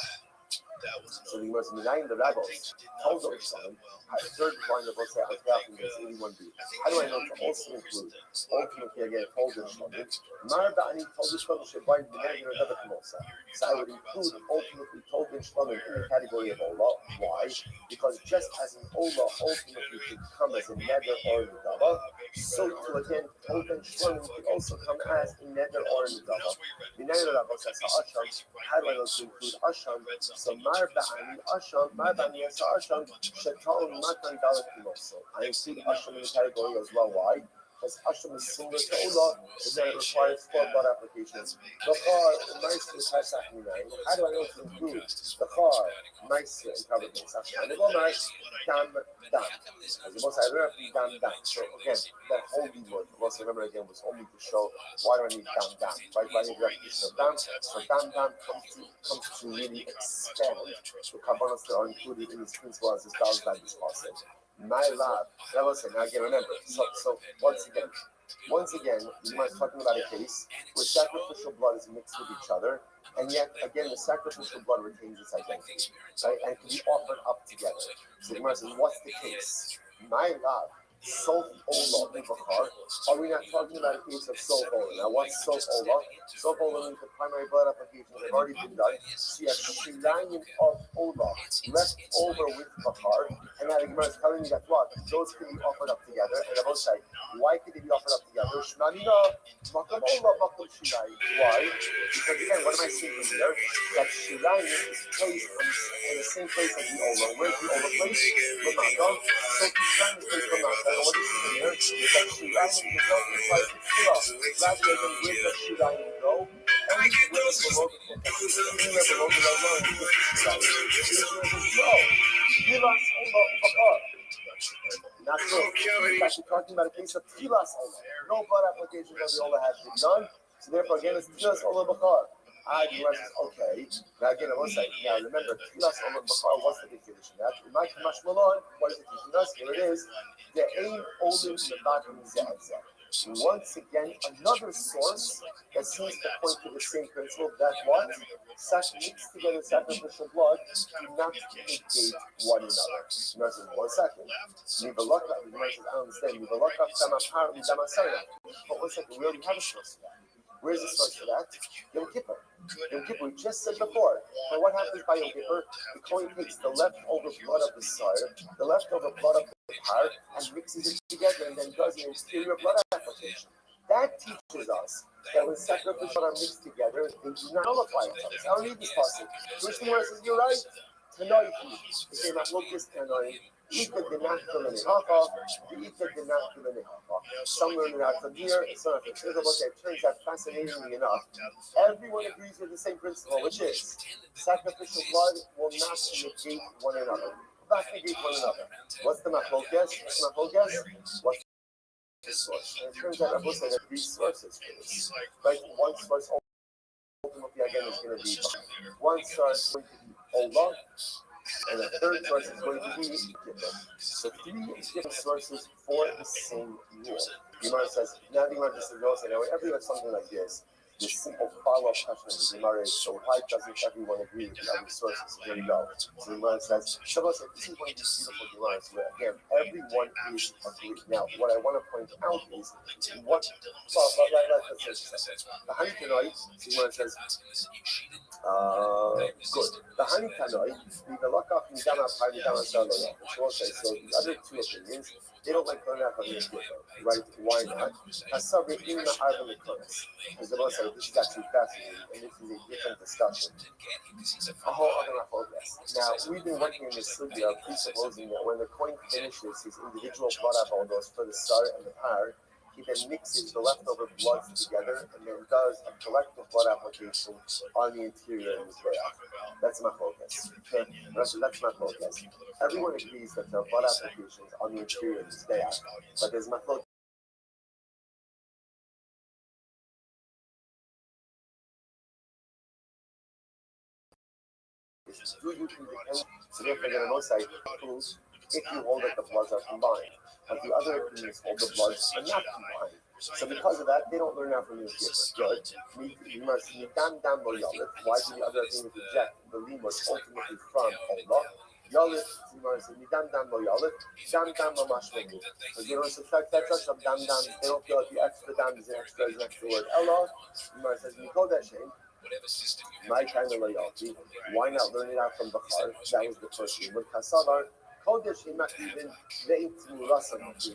So the most Minayin the rabbis told them something. The third line of what's that happening is 81b. How do I know to also include ultimately again told them something? Marbani told them something should bind the negative of the Kamosa. So I would include ultimately told them something in the category of Ola. Why? Because just as an Ola ultimately could come as a nether or a Nidava, so to again told them something could also come as a nether or a Nidava. Minayin the rabbis says how do I know to include Asham? So Marbani Asham, Marbani Asham, Shetal Matan Galakimoso. I include Asham in the category as well. Why? Because Asham is similar to Ola, and then it requires 4 blood applications. The car, nice to Pesach Minayin. How do I know to include the car, nice and covered Pesach? And the Gomar, Dam. As the most I remember, Dam. So again, that holy word, let's remember again, was only to show why do I need Dam. Right? Why need repetition of Dam? So Dam comes to really expand the carbonates that are included in this principle as established by this concept. My lab, that was it. Now again, remember. So once again, we were talking about a case where sacrificial blood is mixed with each other, and yet again, the sacrificial blood retains its identity, right? And can be offered up together. So the Gemara says, what's the case? My lab. Sof Ola Ubakar. Are we not talking about a case of Sof Ola? Now, what's Sof Ola? Sof Ola means the primary blood applications have already been done. So you have Shilayim of Ola left over with Bakar. And now the Gemara is telling you that what? Those can be offered up together. And I will say, why can they be offered up together? Shmanina, Bakam Ola, Bakam Shilayim. Why? Because again, what am I seeing from here? That Shilayim is placed in the same place as the Ola. Where's the Ola place? Lamaka. So Shilayim is placed Lamaka. What is in here is that Shilayim is not inside the Shira. Rather than where the Shilayim go, only where the below the line is the Shilayim. No. Give us Ola Bakar. Not so. He's actually talking about a case of Tilas Ola. No blood application of the Ola has been done. So therefore, again, it's Tilas Ola Bakar. Okay. Now again, I will say, now remember, Tilas Ola Bakar was the big condition. That in my Kamash Malon, what is it teaching us? Here it is. The aim only in the bottom is once again, another source that seems to point to the same principle that what? Mixed together sacrificial blood do not negate one another. Imagine 1 second. I understand. But 1 second, we already have a source for that. Where's the source for that? Yom Kippur. Yom Kippur, we just said before. But what happens by Yom Kippur? The Kohen takes the leftover blood of the sire, the leftover blood of the par, and mixes it together and then does an exterior blood application. That teaches us that when sacrificial are mixed together, they do not nullify themselves. I don't need this passage. First thing says, you're right. Tonight, the same Locus tonight. Some learn it out from here, some of it. It turns out, fascinatingly enough, everyone agrees with the same principle, which is sacrificial blood will not negate one another. Not negate one another. What's the machlokas? What's the source? And it turns out Abu said that these sources for this. Right? One source ultimately again is going to be one source is going to be Allah, and the third source is going to be different. So three different sources for the same rule. The Gemara says, now the Gemara just goes, and whenever you have something like this simple follow-up question of the Gemara is, so why doesn't everyone agree with the other sources? Here we go. So the Gemara says, Shabbos, this is one of these beautiful Gemaras where, again, everyone is agreed. Now, what I want to point out is, let's say, the Hanikanoi, the Gemara says, good. The Hanikanoi, the Lakach Midama Paridama Saloya. Okay, so the other two opinions, they don't like learning out from the right? Why not? Hasabri in the Arba Mikonis. Because the most this is actually fascinating, and this is a different discussion. A whole other focus. Now, we've been working in this studio presupposing that when the coin finishes his individual blood apples for the star and the par, he then mixes the leftover bloods together and then does a collective blood application on the interior of the prayer. That's my focus. Okay? That's my focus. Everyone agrees that there are blood applications on the interior of the prayer, but there's my focus. Do you independent? So therefore, the Mosai proves if you hold that the bloods are combined, but the other opinions hold the bloods are not combined. So because of that, they don't learn out from the paper. Good. You must dam lo yalit. Why do the other opinions reject the limos ultimately from Allah? Yalit, you must dam lo yalit. Dam lo mashmenu. Because they don't subtract that touch of dam. They don't feel like the extra dam is an extra next to the word Allah. You must say Nikodeshem. My kind of loyalty. Why not learn it out from Bachar? That was the first thing. With Kasavar, Kodesh in Makivin, they Murasan. They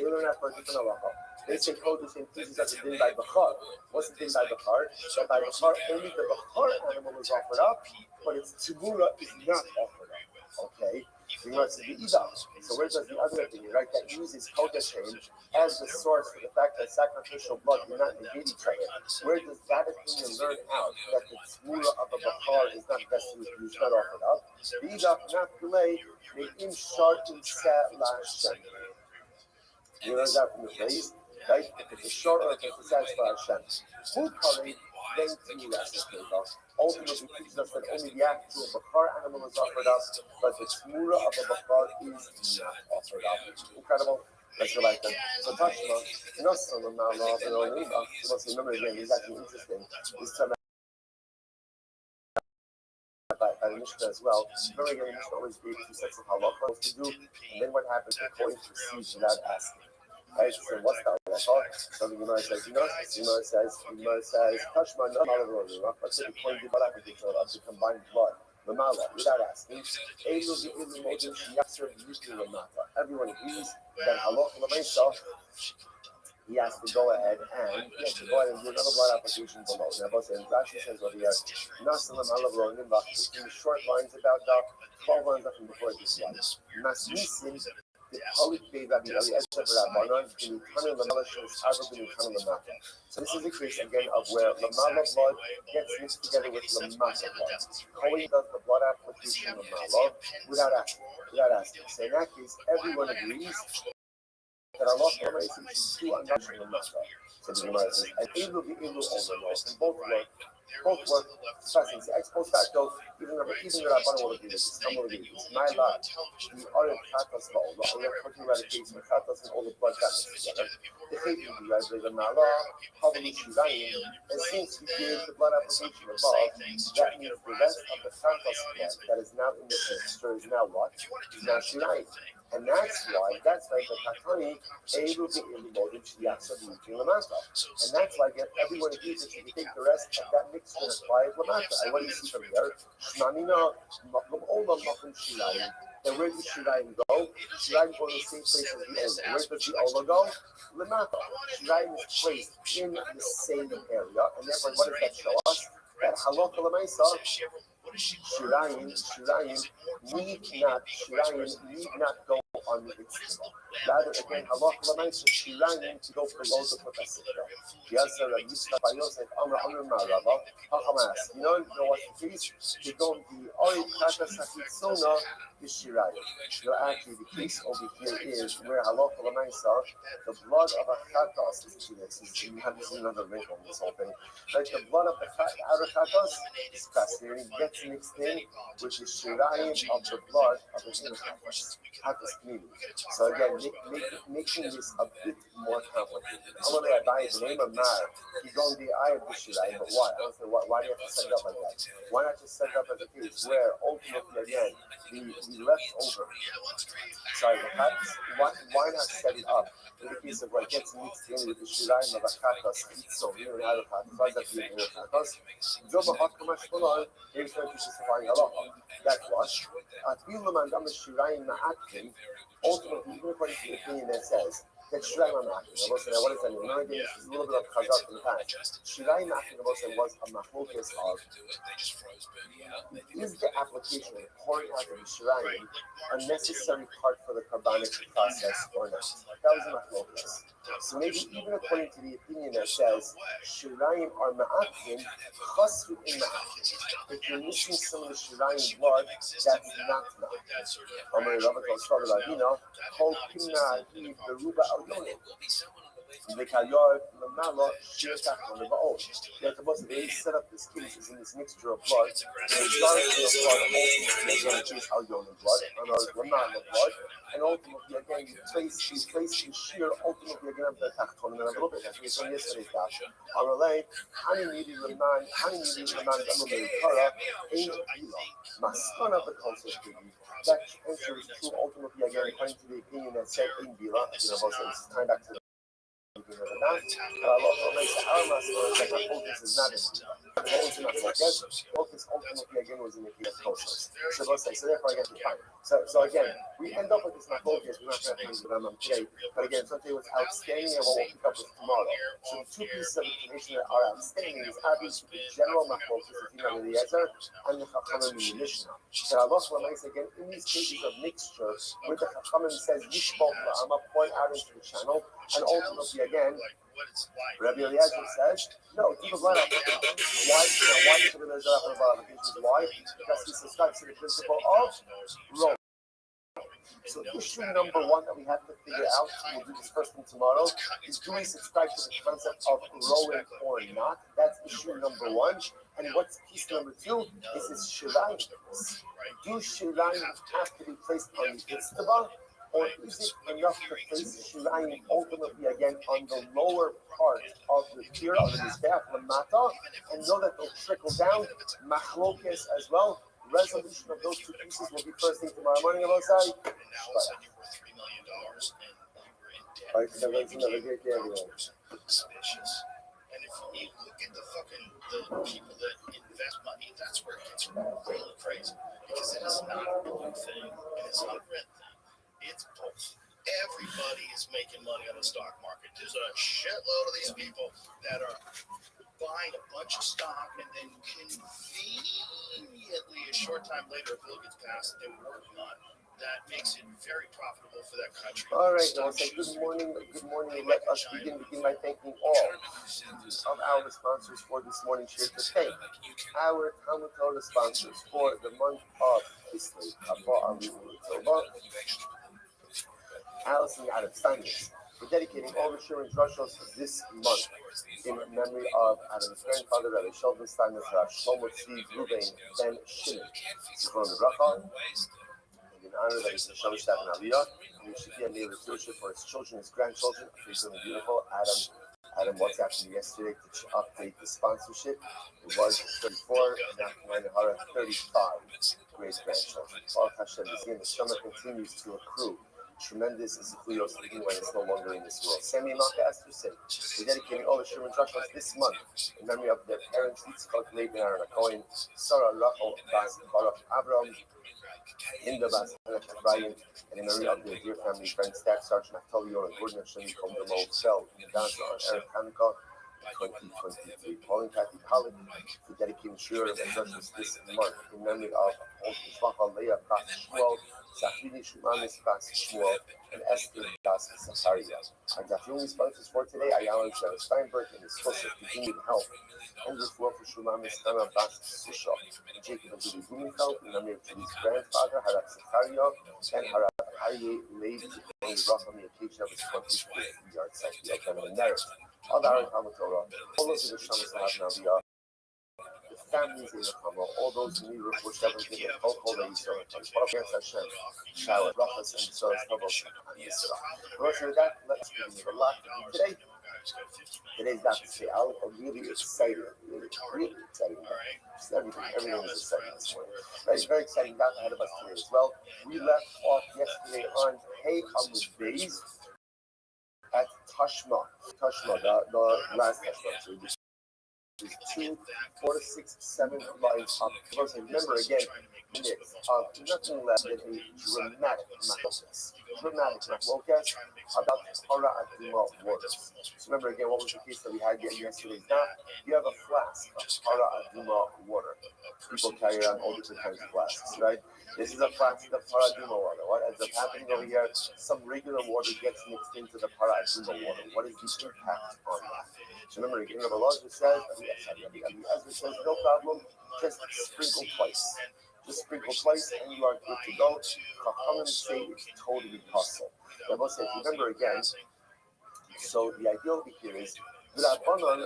learn that for a different halacha. They say Kodesh in pieces as a din by Bachar. What's the din by Bachar? That by Bachar, only the Bachar animal is offered up, but its Tzibura is not offered up. Okay? So where does the other opinion, right, that uses Kodesh as the source for the fact that sacrificial blood do not negate each other? Where does that opinion learn out that the tzmura of a bachar is not best used, not offered up? The idach not delay, may in short in set last Hashem. You learn that from the phrase, right? If it's a short or if it's a satisfy Hashem. Who carried then to rest ultimately teaches us that only the actual bachar animal is offered up, but the tzmura of a bachar is not offered up. Incredible. Let's go back then. So Tashma, let's remember again, this is actually interesting. This time by the Mishnah as well. Remember again, the Mishnah always gave two sets of halachos to do, and then what happens, the coin proceeds without asking. Right, so what's that? So the Gemara says, the Gemara says, Tashma, no matter what, let's say the coin did not have to combine blood. Lamala, without asking, everyone agrees that halacha l'meisa, he has to go ahead and do another blood application below. Now, Rashi says over here, Nasalam Alavro Nimbach, in the short lines about the 12 lines up from before this one. Masnisin, the Palik Bay Rabbi Ali Ezra Rabbanon, in Kana Lamalashos, Arabin Kana Lamata. So this is the case again of where Lamala blood gets mixed together with Lamata blood. Kohen does the blood application of Lamala without asking. So in that case, everyone agrees that Allah should do unnatural Lamata. So the Gemara says, and Ilu be Ilu also knows, and both work discussing the ex post facto, even the Rabbanon will agree with this, some will agree with this. My lot, we are in Chatas Ba'Allah, we are talking about a case where Chatas and all the blood got mixed together. The Chayim, you guys live in Ma'Allah, Havali Shirayim, and since we gave the blood application above, that means the rest of the Chatas blood that is now in the mixture is now what? Is now Shirayim. And that's why the Katani able to involve Yasa meeting Lamata. And that's why everyone agrees that you can take the rest of that mixture and apply it Lamata. And what do you see from here? Shnamina, Makum Ola, Makum Shirayim. And where does Shirayim go? Shirayim go to the same place as the Ola. Where does the Ola go? Lamata. Shirayim is placed in the same area. And therefore, what does that show us? That Halakha Lamaisa, Shirayim need not go on the Itzvah. Rather, again, Halakha Lamaisa, Shirayim to go below the Potasitra. Yes, Rabbi Yitzchak Bar Yosef, Amra Marava, Hachamas. You know what the case? They don't be Ori Kata Sakitsona is Shirayim. So actually, the case over here is where Halakha Lamaisa, the blood of a Chatas is to this. You have this another wrinkle in this whole thing. Like the blood of the outer Chatas is fascinating, gets mixed in with the Shirayim of the blood of the inner Chatas community. So again, making this a bit more complicated. I'm going to advise the name of Mar. You don't the eye of the Shirayim, but why? I don't say why do you have to set it up like that? Why not just set it up as a case where ultimately again the leftover sorry the Chatas, why not set it up in the case of what gets mixed in with the Shirayim of a Chatas, so here in other Chatas, why does that be in the Chatas? That's what. Ultimately, even according to the opinion that says that Shirayim Ma'akin, what does that mean? Another thing is a little bit of Chazak in the past. Shirayim Ma'akin was a machlokes of is the application of pouring out of the Shirayim a necessary part for the carbonic process or not? That was a machlokes. So maybe even according to the opinion that says Shirayim are Ma'akin, Chasru in Ma'akin. If you're missing some of the Shirayim blood, that's not Ma'akin. Amar Rabba Tosfar Lavina, Kol Kimna Ahiv Beruba Al Yonim. The Kayar Lamala Shirtak on the Baal. Yet the boss they set up this case is in this mixture of blood. The majority of blood ultimately is Al Yonim blood, and Lamala blood. And ultimately, again, you place the shear ultimately again of the Tachton and a little bit. As we saw yesterday's class. Amalei, Hani Nidi Raman, Kara, Ain't Bila. Maskana of the concept to you. That answer is true ultimately again according to the opinion that said in Bila. It's time back to the is not in focus ultimately again was in the case of Kosos. So therefore again we fine. So again, we end up with this not focus, we're not going to finish the Rambam today, but again something was outstanding and what we'll pick up with tomorrow. So the two pieces of information that are outstanding is obviously the general machlokas, the Tina of the Yezer, and the Chachamim in the Mishnah. So Allah makes again in these cases of mixture, where the Chachamim says Yishbot La'ama point out into the channel, and ultimately again, Rabbi Eliezer says, no, do the blood application. Why should Rabbi Eliezer have the blood application? Why? Because he subscribes to the principle of roll. So issue number one that we have to figure out, we'll do this first thing tomorrow, is do we subscribe to the concept of rowing or not? That's issue number one. And what's piece number two is this Shirayim. Do Shirayim have to be placed on the Itztaba? Or is it enough to place Shirayim ultimately again on the lower part of the tier of the Mizbeach Lamata and know that they'll trickle down? Machlokes as well. Resolution of those two pieces will be first thing tomorrow morning. And now all of a sudden you were $3 million and you were in debt. Suspicious. And if you look at the people that invest money, that's where it gets really crazy. Because it is not a blue thing and it's not a red thing. It's both. Everybody is making money on the stock market. There's a shitload of these people that are buying a bunch of stock and then conveniently a short time later a bill gets passed that they were working on. That makes it very profitable for that country. All right, now say good morning. Let us begin by thanking all of our sponsors for this morning's share to thank our Talmud Torah sponsors for the month of Kislev, Allison out of Steinmetz. We're dedicating all the Shir and Drushos this month in memory of Adam's grandfather, Rabbi Sheldon Steinmetz, Rav Shlomo Tzvi Ruben Ben Shimon. Zichron Bracha, in honor of his Neshama Shtav and Aliyah, and we should be a neighbor stewardship for his children, his grandchildren. He's doing beautiful. Adam WhatsApped me yesterday to update the sponsorship. It was 34, now 35 great grandchildren. Baruch Hashem, the Neshama continues to accrue tremendous zechuyos even when it's no longer in this world. Sami Malka Esther said, we're dedicating all the Sherman Drushos this month in memory of their parents, Yitzchak, Leib, and Aaron Cohen, Sarah, Rachel, Bas, Baruch, Abraham, Hinda, Bas, Brian, and in memory of their dear family friends, Staff Sergeant Naftali, and Gordon, Hashem, Komdomo, Fell, Danza, and Aaron Hanukkah, 2023. Paul and Kathy Pollock for dedicating Shira and Drushos this month in memory of Mishpacha Leah Bas Shmuel, Safini Shumanis Bas Shmuel, and Esther Bas Zachariah. Our Dafyomi sponsors for today are Alan Sarah Steinberg and his source of continued health, and the floor for Shumanis Hannah Bas Susha, and Jacob and Julie Blumenfeld in memory of Julie's grandfather, Harab Zachariah, and Harab Aryeh Leib, on the occasion of his 25th yard cycle of Feminine Merit. All the Talmud Torah, all those in the Shamas Navia, the families in the Kama, all those in New York, whichever give it, all the Israel, Baruch Hashem, shower, Rachas, and Tzor, Tovos, and Yisrael. With that, let's begin with a lot today. Today's Daf is really exciting, really exciting. Just everything is exciting this morning. Very, very exciting Daf ahead of us today as well. We left off yesterday on Hey Amud Beis at Tashma, the last Tashma. So there's 2, 4, 6, 7 lines up. Remember again, it's nothing less than a dramatic machlokas. About Hara Aduma waters. So remember again, what was the case that we had yesterday's Daf? You have a flask of Hara Aduma water. People carry around all different kinds of flasks, right? This is a flask of Hara Aduma water. What ends up happening over here? Some regular water gets mixed into the Hara Aduma water. What is the impact on that? So remember again, Rabbi Elazar says, no problem, just sprinkle twice. Just sprinkle twice and you are good to go. Chachamim say it's totally possible. Rabbi says, remember again, so the idea over here is the Rabbanon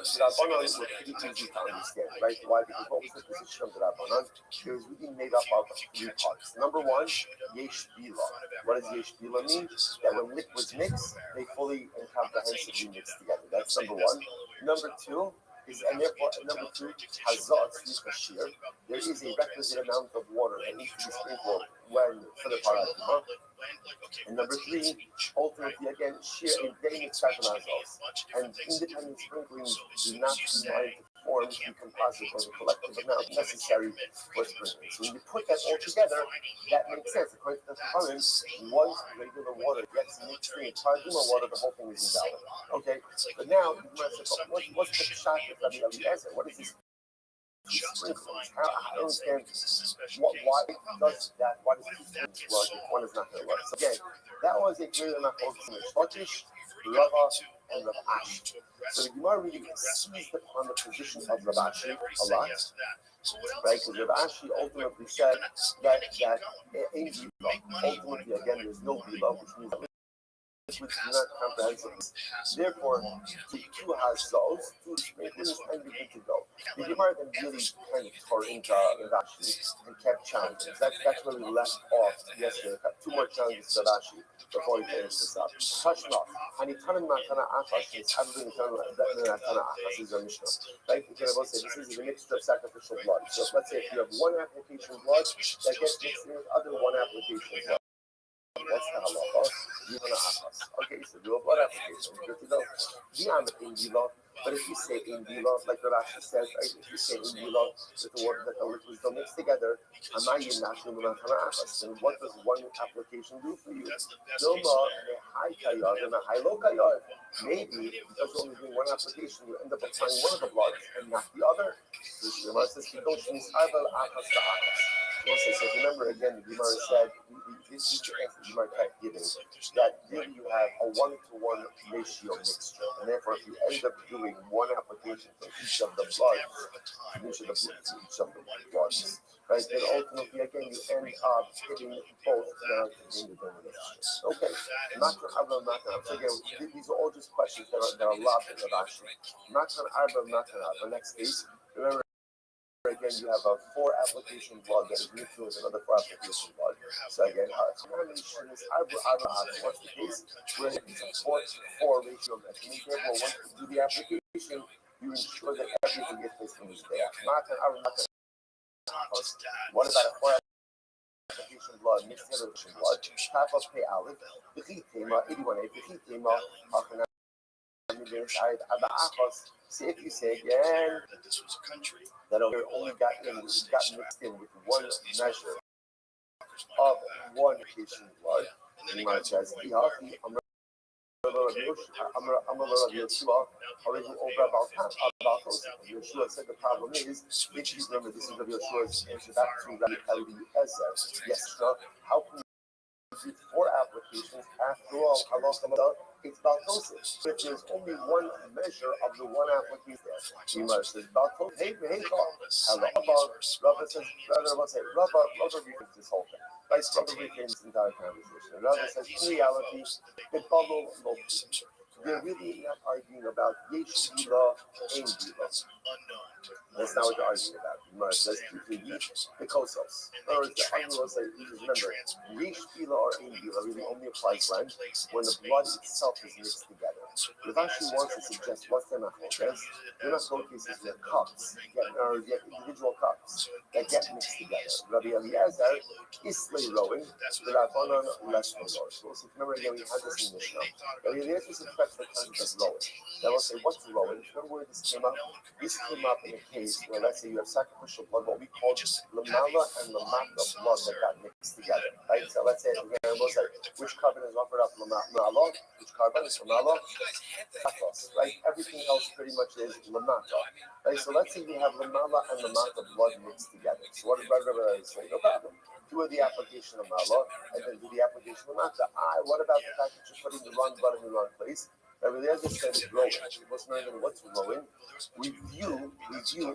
were pretty easy to understand, right? Why? Because what was the position of the Rabbanon? It was really made up of 3 parts. Number 1, Yesh Bila. What does Yesh Bila mean? That when liquids mix, they fully and comprehensively mix together. That's number 1. Number 2 is, and therefore, number 2, Hazat Yishashir. There is a requisite amount of water that needs to be sprinkled when for the paraduma. And number 3, ultimately again, sheer and daily azos. And independent sprinklings do not combine to form the composite or the collective amount necessary for sprinkling. So when you put that all together, that makes sense. According to the Chachamim, once regular water gets mixed in paraduma water, the whole thing is invalid. Okay, but now what's the shot of Rabbi Eliezer? What is this? Sprinkles. I don't understand why does that? Why does two sprinkles work if one is not going to work? So again, that was a clear enough focus on Shlokish, Rava, and Rav Ashi. So the Gemara really seized upon the position of Rav Ashi a lot, right? Because Rav Ashi ultimately said that in Bila, ultimately again, there's no Bila, which means which do not comprehensive. Therefore, the 2 hazos, 2 sprinklings, and you're good to go. The Gemara then really kind of tore into Rashi and kept challenging. That's where we left off yesterday. Got 2 more challenges to Rashi before we finish this up. Tashma, Hanitanan Matana Achash, it's Abdul Matana Achash is our Mishnah. Right? We can about say this is a mixture of sacrificial blood. So let's say if you have 1 application blood that gets mixed in with other 1 application blood. That's the halacha. Okay, so do a blood application. Good to go. In Bila, but if you say in Bila, like the Rashi says, right? If you say in Bila, that the water that the liquids don't mix together, then what does 1 application do for you? Maybe because you're only doing 1 application, you end up applying 1 of the bloods and not the other. So the Gemara says, so remember again, the Gemara said, this is the answer the Gemara kept giving, that really you have a 1-to-1 ratio mixture. And therefore, if you end up doing 1 application for each of the bloods, right, then ultimately, again, you end up hitting both down in the domination. Okay, so again, these are all just questions that are lobbed in the Rashi. Matan Arba Matan Arba. Next case, remember. Again, you have a 4 application blood that is mixed with another 4 application blood. So again, combination is what's the case? Where it's a 4-4 ratio measurement. Therefore, once you do the application, you ensure that everything gets placed in this day. What about a 4 application blood mixed together with blood, half of pay aleph, Bechitema, 81A, Bechitema, Hachana, see if you say again that this was a country that only got mixed in with one measure of one patient blood, you might say, Yeshua said the problem is, if you remember, this is Rabbi Yeshua's answer back to Rabbi Eliezer. Yes, how can you do 4 applications? After all, it's baltosis. If there's only one measure of the one application there, you might say baltosis. Hey, hello, Rabbi says, Rabbi reframes this whole thing. Right, Rabbi reframes this entire conversation. Rabbi says, in reality, it bubble no. They're really not arguing about Yesh Bila, Ein Bila. That's not what they're arguing about. Gemara says, Yesh the Kosos. In other words, the argument will say, remember, Yesh Bila or Ein Bila really only applies when the blood itself is mixed together. If Rashi wants to suggest what's the machlokas, the machlokas is the cups, or the individual cups that get mixed together. Rabbi Eliezer Islay rowing, the Rabbanon less than rowing. So remember again, we had this in Mishnah. Rabbi Eliezer subtracts the concept of rowing. Then we'll say, what's rowing? Remember where this came up? This came up in a case where, let's say, you have sacrificial blood, what we call lamala and lamata blood that got mixed together. Right? So let's say, again, we'll say, which carbon is offered up lamala? Which carbon is lamala? Right? Everything else pretty much is lamata. Right? So let's say we have lamala and lamata blood mixed together. So what did Rabbi say? No problem. Do the application of mala and then do the application of lamata. What about the fact that you're putting the wrong blood in the wrong place? Rabbi Eliezer said it's rowing. What's rowing? We view,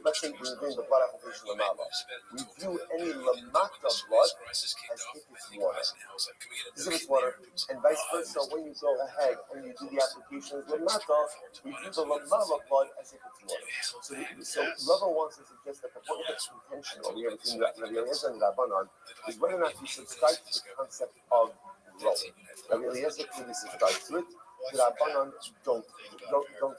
let's say we're doing the blood application of mala. We view any lamata blood as if it's water. As if it's water, and vice versa. When you go ahead and you do the application of lamata, we view the lamala blood as if it's water. So Rabbi wants to suggest that the point of contention over here between Rabbi Eliezer and Rabbanon is whether or not you subscribe to the concept of rowing. Rabbi Eliezer clearly subscribes to it. The Rabbanon don't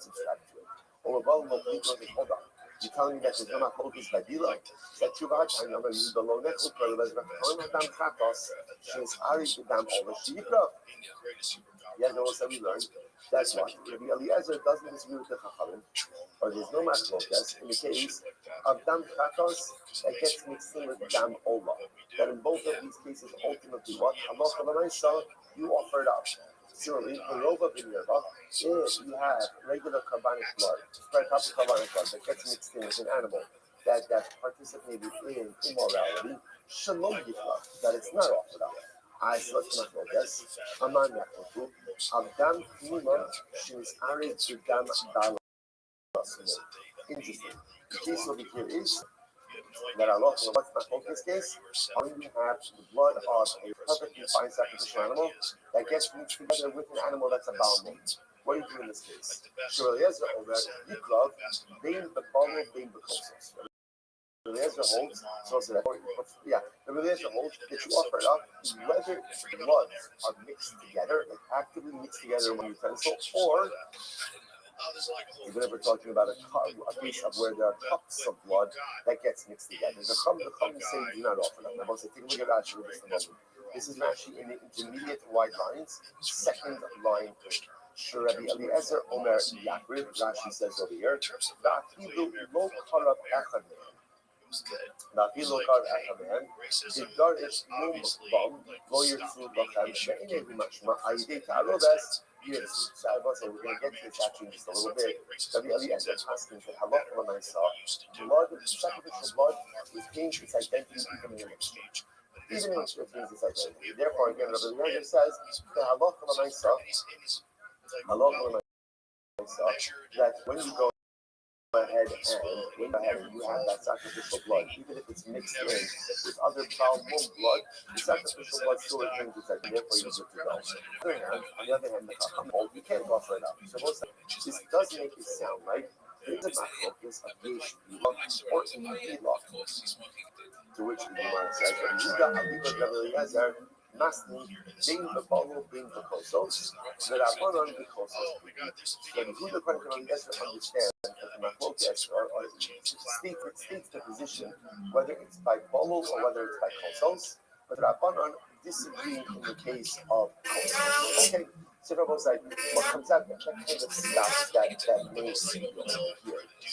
subscribe to it. Or well, hold on. You're telling me that there's no machlokas by Bila? That Tshuva HaTanya, I'm going to use the low next word, but Rabbanon Adam Chatos, she's Ari B'dam Ola Shiyikra. Yeah, no, so we learned. That's why Rabbi Eliezer doesn't disagree with the Chachamim, or there's no machlokas in the case of Dam Chatos that gets mixed in with Dam Ola. That in both of these cases, ultimately, what? Halacha l'maisa, you offer it up. Similarly, Merova B'Nirva, if you have regular carbonic blood, proper carbonic blood that gets mixed in with an animal that participated in immorality, Shalom Yifla, that it's not offered up. I select machlokas, Aman Yachotu, Abdam Nima, Shinis Ari B'Dam Dalas. Interesting. The case over here is that Allah, what's machlokas case? When you have the blood of a perfectly fine sacrificial animal that gets mixed together with an animal that's a bowel. What do you do in this case? Rabbi Eliezer over Yiklav, Bein B'Balo, Bein B'Kosos. Rabbi Eliezer holds, Rabbi Eliezer holds that you offer it up whether bloods are mixed together, like actively mixed together in one utensil, or even if we're talking about a case of where there are cups of blood that gets mixed together. The Chum say do not offer them. I'm take a look at Rashi with this moment. This is Rashi in the intermediate wide lines, second line. Rabbi Eliezer Omer Yakrid, Rashi says over here, Va'afilu lo karab echad mehem. Va'afilu lo karab echad mehem. V'dar es mum bam lo yirtzu lachem she'enehu mashma ayidei ta'aroves. Yes, so I was saying we're going to get to this actually in just a little bit. Rabbi Eliezer is asking for halacha l'maisa. Blood, sacrificial blood, retains its identity even in an exchange. Even in exchange, retains its identity. Therefore, again, Rabbi Eliezer says the halacha l'maisa, that when you go ahead and you have that sacrificial blood, even if it's mixed in with other bowel blood, the sacrificial blood still retains its identity. Therefore, you need to go. On the other hand, the Chacham hold you can't offer it up. So this does make it sound like there's a machlokas of Yesh Bila or Bila. To which the Gemara says, Yehuda Aliva Rabbi Eliezer Masni Bein B'Balo Bein B'Kosos V'Rabbanon B'Kosos. So Yehuda according to Rabbi Eliezer understands that the machlokas states the position whether it's by bolo or whether it's by kosos. But Rabbanon disagreeing in the case of kosher. Okay, so Rabba's like, what comes out, that kind of stops that main here.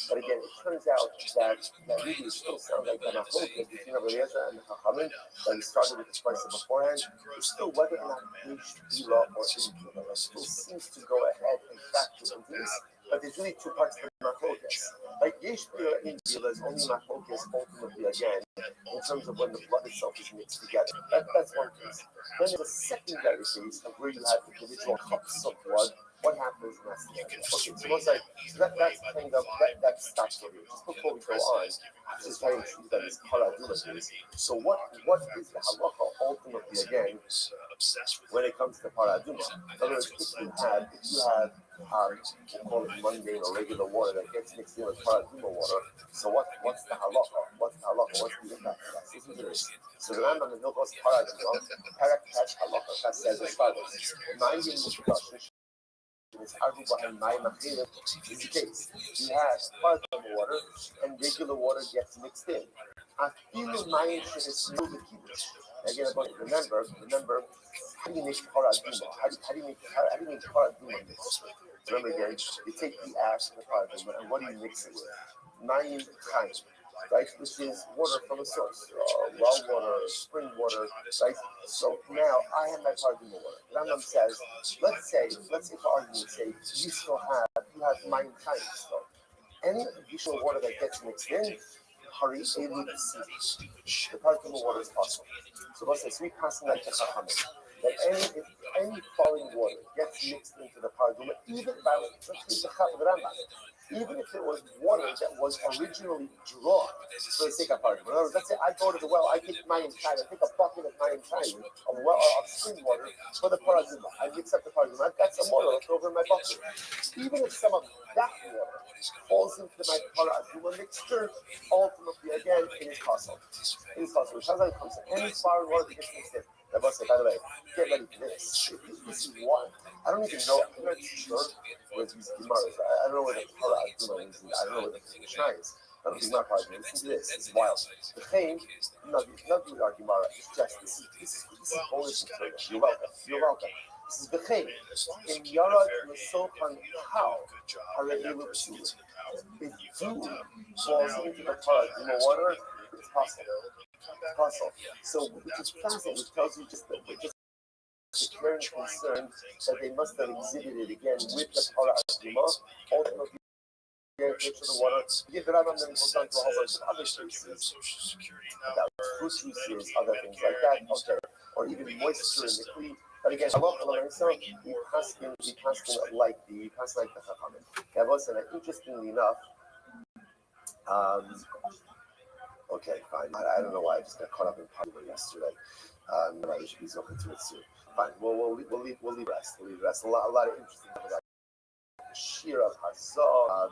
But again, it turns out that really still sounds like the machlokes between Rabbi Eliezer and the Chachamim that we started with the question beforehand. It's still whether or not Yesh Bila or In Bila. It still seems to go ahead and factor into this. But there's really two parts to the machlokes. Like Yesh Bila, In Bila is only machlokes ultimately again in terms of when the blood itself is mixed together. That's one case. Then there's a secondary case of where you have individual cups of blood. What happens in that scenario? Okay, so once that's kind of that stops over here. Just before we go on, I'm just very intrigued that this paraduma is. So what is the halacha ultimately again when it comes to paraduma? In other words, if you have we'll call it mundane or regular water that gets mixed in with paraduma water, so what's the halacha? What's the impact of that? Listen to this. So the Rambam in Hilchos Paraduma, Parak Tet Halacha says as follows: Nine is the case. You have part of water and regular water gets mixed in. Again, remember, how do you make paraduma? How do you make paraduma mix? Remember again, you take the ash of the paraduma and what do you mix it with? Mayim chaim, right? Which is water from a source, well water, spring water, right? So now I have my paraduma water. Rambam says, let's say for argument's sake, you have mayim chaim still. Any additional water that gets mixed in, hurry, they will see. The paraduma water is possible. So let's say, we pass like the chachamim. That any foreign water gets mixed into the paraduma, even if it was water that was originally drawn for the sake of paraduma. In other words, let's say I go to the well, I take mayim chaim, I take a bucket of mayim chaim, of spring water for the paraduma. I mix up the paraduma. That's a water left over in my bucket. Even if some of that water falls into my paraduma mixture, ultimately again it is possible. It is possible. It sounds like it comes to any foreign water that gets mixed in. I must say, by the way, get ready for this. This is one. I don't even know. I'm not sure where these Gemaras. I don't know where the Paraduma is. I don't know where the Mishnah is. I don't think my Paraduma. Listen to this. It's wild. The thing, not with our Gemara. It's just this is bonus material. You're welcome. You're welcome. This is the thing. In Yara Yisochan how Hareelu Psul. If dew falls into the Paraduma water, it's possible. Puzzle. So, which is fascinating, which tells you just the clear concern that they must have exhibited again with the paraduma, ultimately to the water. Give the Rambam then goes on to a whole bunch of other cases about fruit juices, other things like that, okay, or even moisture in the clean. But again, we pass like the Chachamim. That was interestingly enough. Okay, fine. I don't know why I just got caught up in Padua yesterday. I should be talking to it soon. Fine. We'll leave rest. We'll leave rest. A lot of interesting things about Shir of Hazah.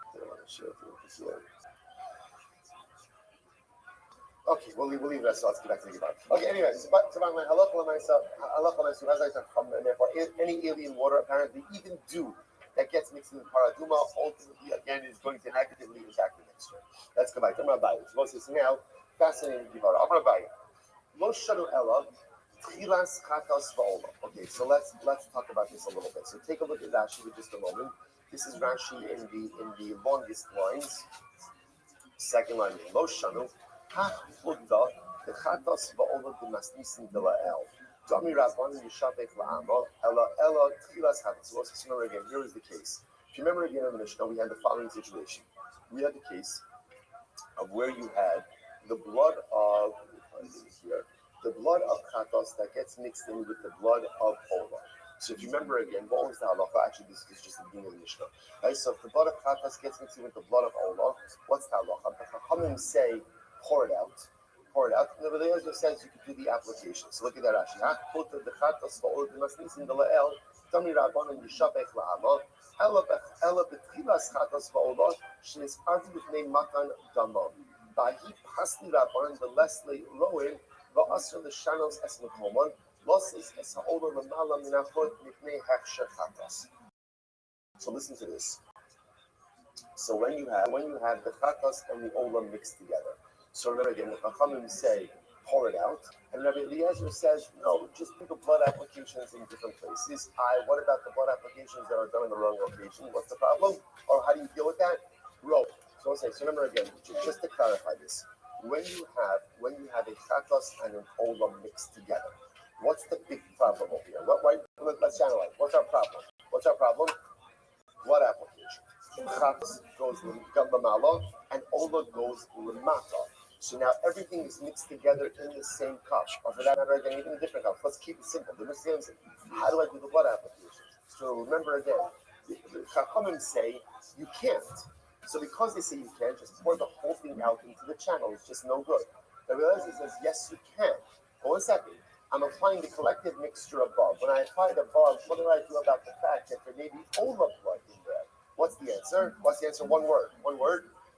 I don't want to share it with you here. Okay, we'll leave rest. So let's get back to the Gemara. Okay, anyways, but and therefore any alien water apparently even dew that gets mixed in the paraduma ultimately again is going to negatively impact the mixture. Let's go back to Rabbi. Moses now fascinating Gemara. Rabbi, Lo Shanu Ela Tchilas Chatas Va'ola. Okay, so let's talk about this a little bit. So take a look at Rashi for just a moment. This is Rashi in the longest lines. Second line, Lo Shanu Hach Chudda the Chatas Va'ola the Masnisin de La'el. Dami Rabban Yishavek La'ama Ela Tchilas Chatas. So let's remember again. Here is the case. If you remember again in the Mishnah, we had the following situation. We had the case of where you had the blood of chatos that gets mixed in with the blood of ola. So if you remember again, what was the halacha? Actually, this is just the beginning of the Mishnah. Right? So if the blood of chatos gets mixed in with the blood of ola, what's the halacha? The Chachamim say, pour it out. And the Eliezer says you can do the application. So look at that actually. The chatos va'ola b'masnisin dela'el, Tami Rabbanan Yishavech la'ama, Ela b'tchilas chatos va'ola, shenisparti b'fnei matan damam. Ba'hi pasli Rabbanan v'lesle loin, v'asr l'shanos es mekoman, losses es ha'ola l'mala minachot mipnei hechsher chatos. So listen to this. So when you have the chatos and the ola mixed together. So remember again, the Chachamim say pour it out. And Rabbi Eliezer says, no, just do the blood applications in different places. What about the blood applications that are done in the wrong location? What's the problem? Or how do you deal with that? Roll. So remember again, just to clarify this, when you have a chatos and an olam mixed together, what's the big problem over here? Let's analyze. What's our problem? What application? Chatos goes lamala and ola goes lamata. So now everything is mixed together in the same cup, or for that matter, again, even in different cups. Let's keep it simple. How do I do the blood application? So remember again, the Chachamim say you can't. So because they say you can't, just pour the whole thing out into the channel. It's just no good. The Rebbe says yes, you can. Hold 1 second. I'm applying the collective mixture above. When I apply the above, what do I do about the fact that there may be ola blood in there? What's the answer? One word.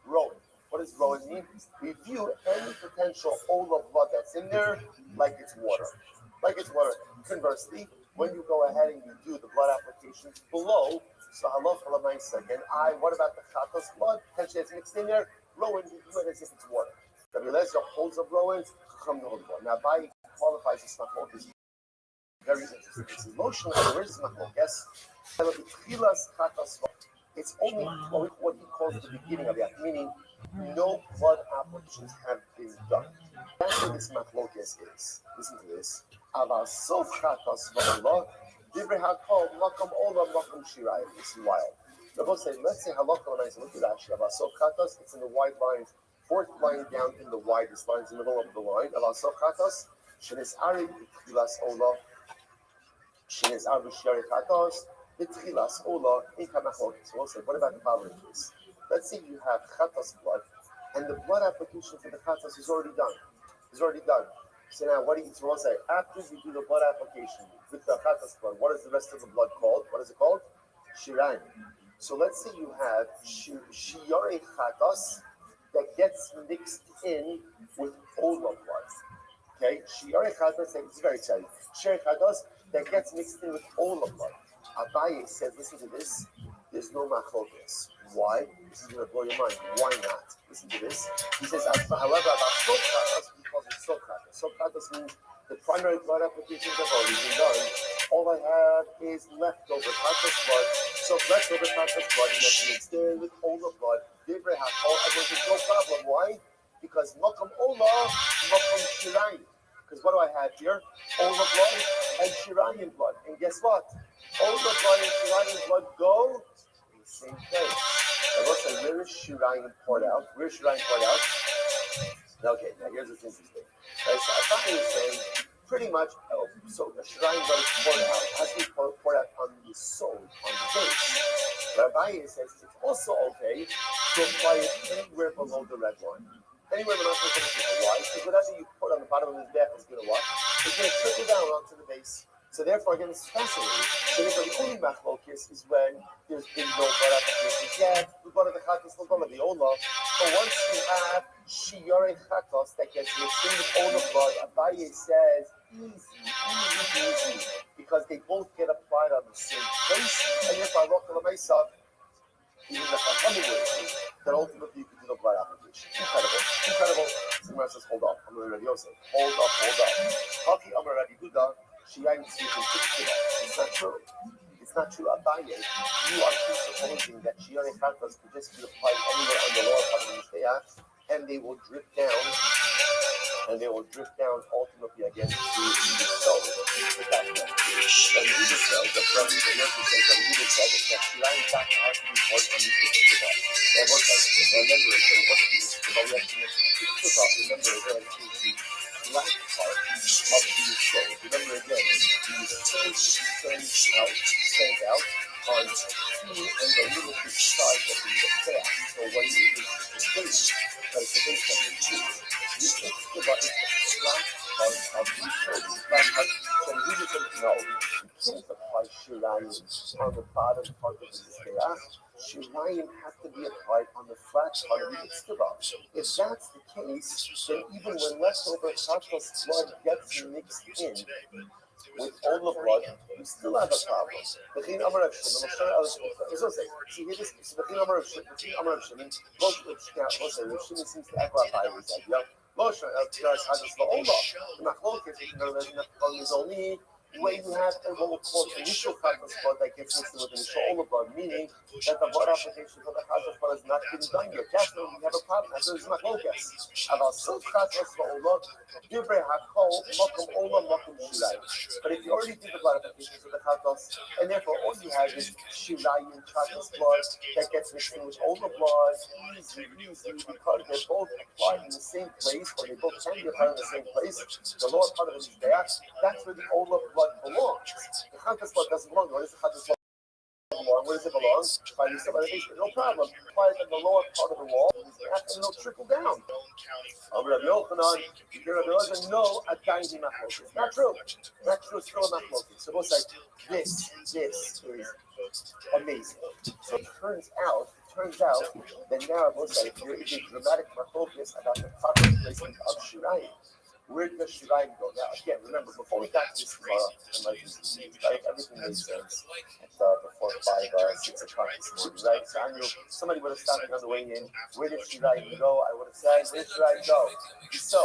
Rowan. What does Rowan mean? We view any potential ola blood that's in there like it's water. Conversely, when you go ahead and you do the blood applications below, so halacha l'maisa again. What about the chatos blood? Potentially it's mixed in there. Rowan, you do it as if it's water. Rabbi Eliezer holds of Rowan, come to hold of blood. Now, Bai qualifies this machlok is very interesting. It's emotional. Where's this machlok? Yes. It's only what he calls the beginning of that, meaning no blood applications have been done. That's what this machlok is. Listen to this. Aval sof chatos v'Allah. This is wild. The book says, let's say halakha when I say, look at that. Avasof chatos, it's in the wide lines, fourth line down in the widest lines, in the middle of the line. Avasof chatos, shenes ari b'tchilas ola, shenes ari b'shari chatos, b'tchilas ola, in kamachok. So we'll say, what about the following case? Let's say you have chatos blood, and the blood application for the chatos is already done. So now, what do you say? After you do the blood application with the chatas blood, what is the rest of the blood called? What is it called? Shirayim. So let's say you have shiyare chatas that gets mixed in with ola blood. Okay, shiyare chatas, it's very exciting. Shiyare chatas that gets mixed in with ola blood. Abaye says, listen to this. There's no machlokas. Why? This is going to blow your mind. Why not? Listen to this. He says, however, about soap chatas, because it's soap chatas. Soap chatas means the primary blood applications have already been done. All I have is leftover chatas blood. So leftover chatas blood gets mixed in with ola blood. Divrei hakol, and there's no problem. Why? Because makom ola, makom shirayim. Because what do I have here? Ola blood and shirayim blood. And guess what? Ola blood and shirayim blood go in the same place. Now let's say, where is shirayim poured out? Okay, now here's what's interesting. Right, so I thought he was saying pretty much, so the shirayim blood is poured out, has to be poured out on the soul, on the base. Rabbi says it's also okay to apply it anywhere below the red line. Anywhere but not going to why? Because whatever you put on the bottom of his back is going to what? It's going to trickle down onto the base. So therefore, again, it's fascinating. So therefore, the only machlokes is when there's been no blood application yet. We go to the chatos, we'll go to the ola. But once you have shiyare chatos that gets mixed in with ola blood, Abaye says, easy. Because they both get applied on the same place. And if I look at the mesa, even the Chachamim would agree that ultimately you can do the blood application. Incredible. Someone says, hold up. I'm Rabbi Yosef. Hold up. Haki Amar Rabbi Huda, Shiyayim Tzrichim Tiktiva. It's not true. Abaye, you are presupposing that Shiyare Chatas could just be applied anywhere on the lower part of the Mishpeach, and they will drip down ultimately again to the soul. But that's not true. The Yudah says, the brother, the Yosef says, the Yudah says that Shirayim Chatas are to be poured on the Tiktiva. Remember again, what's the Tiktiva? We have to make Tiktiva. Remember again, is the flat part of the soul. Remember again, the soul stands out on two and the little bit size of the Mishpeach. So when you do the base, because the base of the two, you can give up the flat part of the soul. So you can know, you can't apply Shirayim on the bottom part of the Mishpeach. Shirayim have to be applied on the flat part of the Mishpeach. If that's the case, then even when leftover chatas blood gets mixed in with all the blood, you still have a problem. Bechin Amar Rav Shimon, see here this, Bechin Amar Rav Shimon, Rav Shimon seems to act like I was like, Moshe, just Hadis La'olah. The Machlokes is only when you have what we call initial Hadis blood that gets mixed with initial Olah blood, meaning that the blood application for the Hadis blood has not been done yet. That's when we have a problem. That's what it's Machlokes. Aval Sil Hadis La'olah, Divrei Hakol, Makom Olah, Makom Shilai. But if you already did the blood application for the Hadis, and therefore all you have is Shilai and Hadis blood that gets mixed in with Olah blood, easy, because they're both applied in the same place, or they both can be applied in the same place, the lower part of it is there. That's where the Olah blood belongs. The Hadis blood doesn't belong. Where does the Hadis blood belong? Where does it belong? By the sub-elevation. No problem. Apply it in the lower part of the wall, and it'll trickle down. Rabbi Yochanan, Rabbi doesn't know a dime machlokas. Not true. Not true. It's still a machlokas. So we'll say this is amazing. So it turns out that now we'll say there is a dramatic machlokas about the proper placement of shirayim. Where does shirayim go? Now again, remember before we got to this tomorrow, right? Everything made sense at before 6 o'clock this morning, right? So I knew somebody would have stopped me on the way in. Where did shirayim go? I would have said, where did shirayim go? So,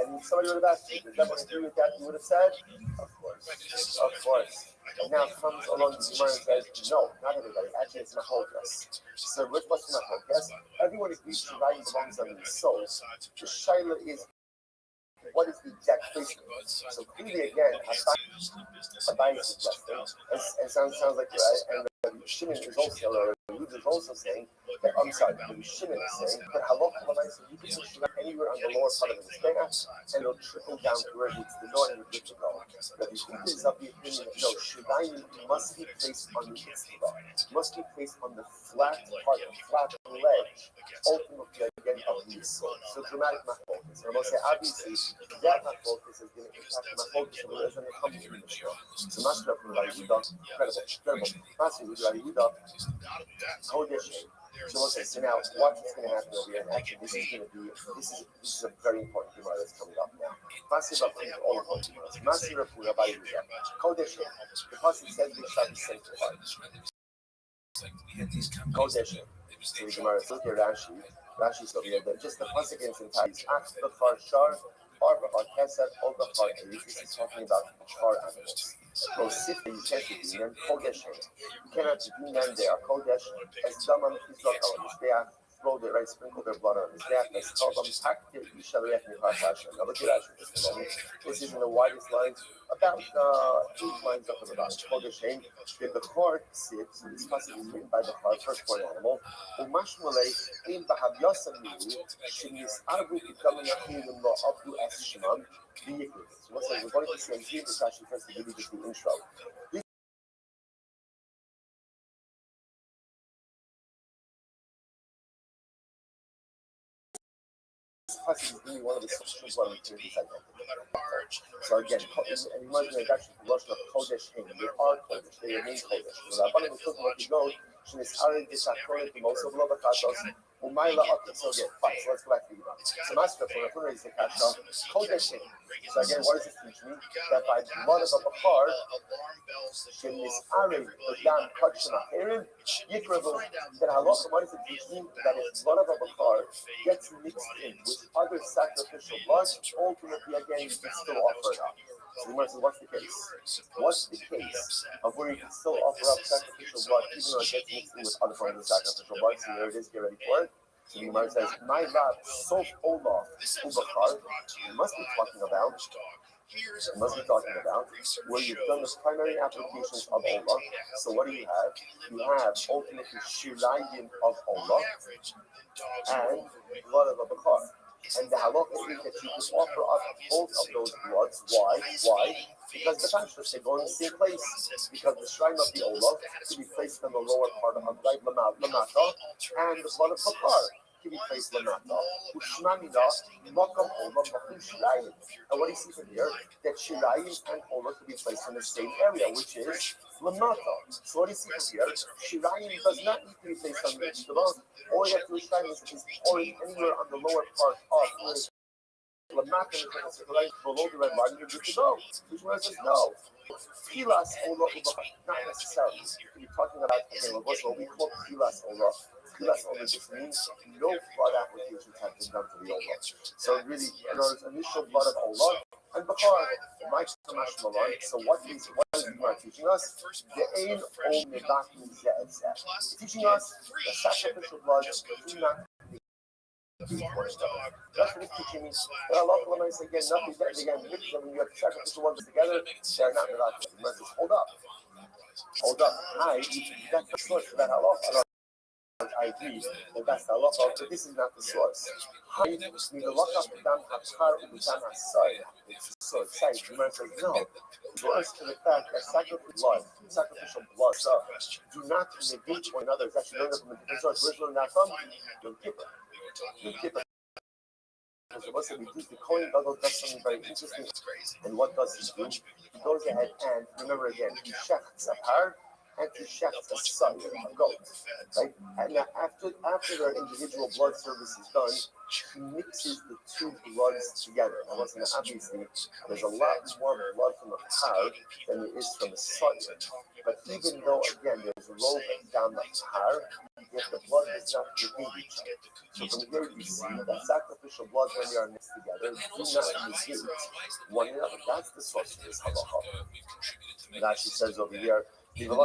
and somebody would have asked me, does everyone agree with that? You would have said, of course. And now comes along the Gemara and says, no, not everybody. Actually, it's Machokas. So what's Machokas? Everyone agrees shirayim belongs under the soul. The shaila is, what is the exact placement? So clearly, again, Abai is suggesting, and sounds like right, and Shimon is also saying that, I'm sorry, Shimon is saying that halacha l'maisa, you can put shirayim anywhere on the lower part of the mizbeach, and it'll trickle down to where it needs to go, and you're good to go. But the Yehuda is of the opinion that no, shirayim must be placed on the mitzvah, must be placed on the flat part, the flat ledge, ultimately again of the soul. So dramatic machlokas. And I will say, obviously, that machlokas is going to impact the machlokas of the Ezra comes in the Mishnah. So Master from Rabbi Yehuda, incredible. Master from Rabbi Yehuda, Kodesh. So we'll say, so now what's going to happen over here? And actually, this is a very important Gemara that's coming up now. Master from all of them. Master from Rabbi Yehuda, Kodesh. The pasuk says they shall be sanctified. Kodesh. So the Gemara says here, Rashi so here, just the pasuk in its entirety. Ach b'char shar, or b'char keset, or b'char eris. This is talking about char animals. So sifra, you can't redeem them. Kodesh. You cannot redeem them. They are kodesh. As daman izrak al mizbeach, throw their right, sprinkle their blood on mizbeach. As tell them taktir yishalech michar hashem. Now look at Rashi just a moment. This is in the widest lines, about 8 lines up and about. Kodesh. The b'char sits. So this passage is written by the b'char, firstborn animal. Umashmalei in b'havyasam miru shenis arbu becoming a kingdom law abdu as shemam. So we're going to see here this actually first to give you just the intro. This passage is really one of the socials where we hear this identity. So again, and you might know that actually the Russian of Kodesh Haim. They are Kodesh, they remain Kodesh. So the Rabbanim took what you go, Shenis Arid Dishakoret, the most of Lobachatos, Umayla Okim. So again, fine, so let's go back to the Gemara. So Master from the Funra is the Kasha, Kodesh Haim. So again, what does this teach me? That by the blood of a Bachar, Shenis Arid, the Dam Kachim Ahirim, Yikravu, that halacha, what does it teach me? That if blood of a Bachar gets mixed in with other sacrificial blood, ultimately again you can still offer it up. So the Gemara says, what's the case? What's the case of where you can still offer up sacrificial blood even though it gets mixed in with other forms of sacrificial blood? So here it is, get ready for it. So the Gemara says, my lab, sof olah, ubachar. You must be talking about where you've done the primary applications of olah. So what do you have? You have ultimately shirayim of olah and blood of a bachar. And the halacha is that you can offer up both of those bloods. Why? Because the Tashmish, they go in the same place. Because the shrine of the Olah can be placed in the lower part of right Lamata, and the blood of Bakar can be placed Lamata. Ushmanida, Makam Olah, Makum Shirayim. And what do you see from here? That Shirayim and Olah can be placed in the same area, which is Lamata. So what do you see from here? Shirayim does not need to be placed on the Shabbat. All you have to do is pour it anywhere on the lower part of Lamata, below the red line, you're good to go. Which one says no? Filas Olah, not necessarily. You're talking about what we call Filas Olah. That's all this means. No blood applications have been done to the Ola. So really, there's initial blood of Ola and Bakar. So what is Gemara teaching us? The ain ol mebakim zeh. Teaching us the sacrificial blood do not. That's what it's teaching me. But Allah again, nothing better again. When you have sacrificial ones together, they're not miraculous. Hold up. Hold up. That's the source for that halacha. I agree that that's the halacha, but this is not the source. It's the source. Gemara says no. The source to the fact that sacrificial blood, do not negate one another. It's actually learned from a different source. Where's learned that from? Yom Kippur. Yom Kippur. So what's it? The Kohen Gadol does something very interesting. And what does he do? He goes ahead and, remember again, he shechts a par and he shechts a son, a goat. Right? And now after their individual blood service is done, he mixes the two bloods together. Now listen, obviously, there's a lot more blood from a par than there is from a son. But even though, again, there's a rope down the par, yet the blood does not negate each other. So from here you see that sacrificial blood, when they are mixed together, do not negate one another. That's the source of this halacha. And actually says over here, and the 4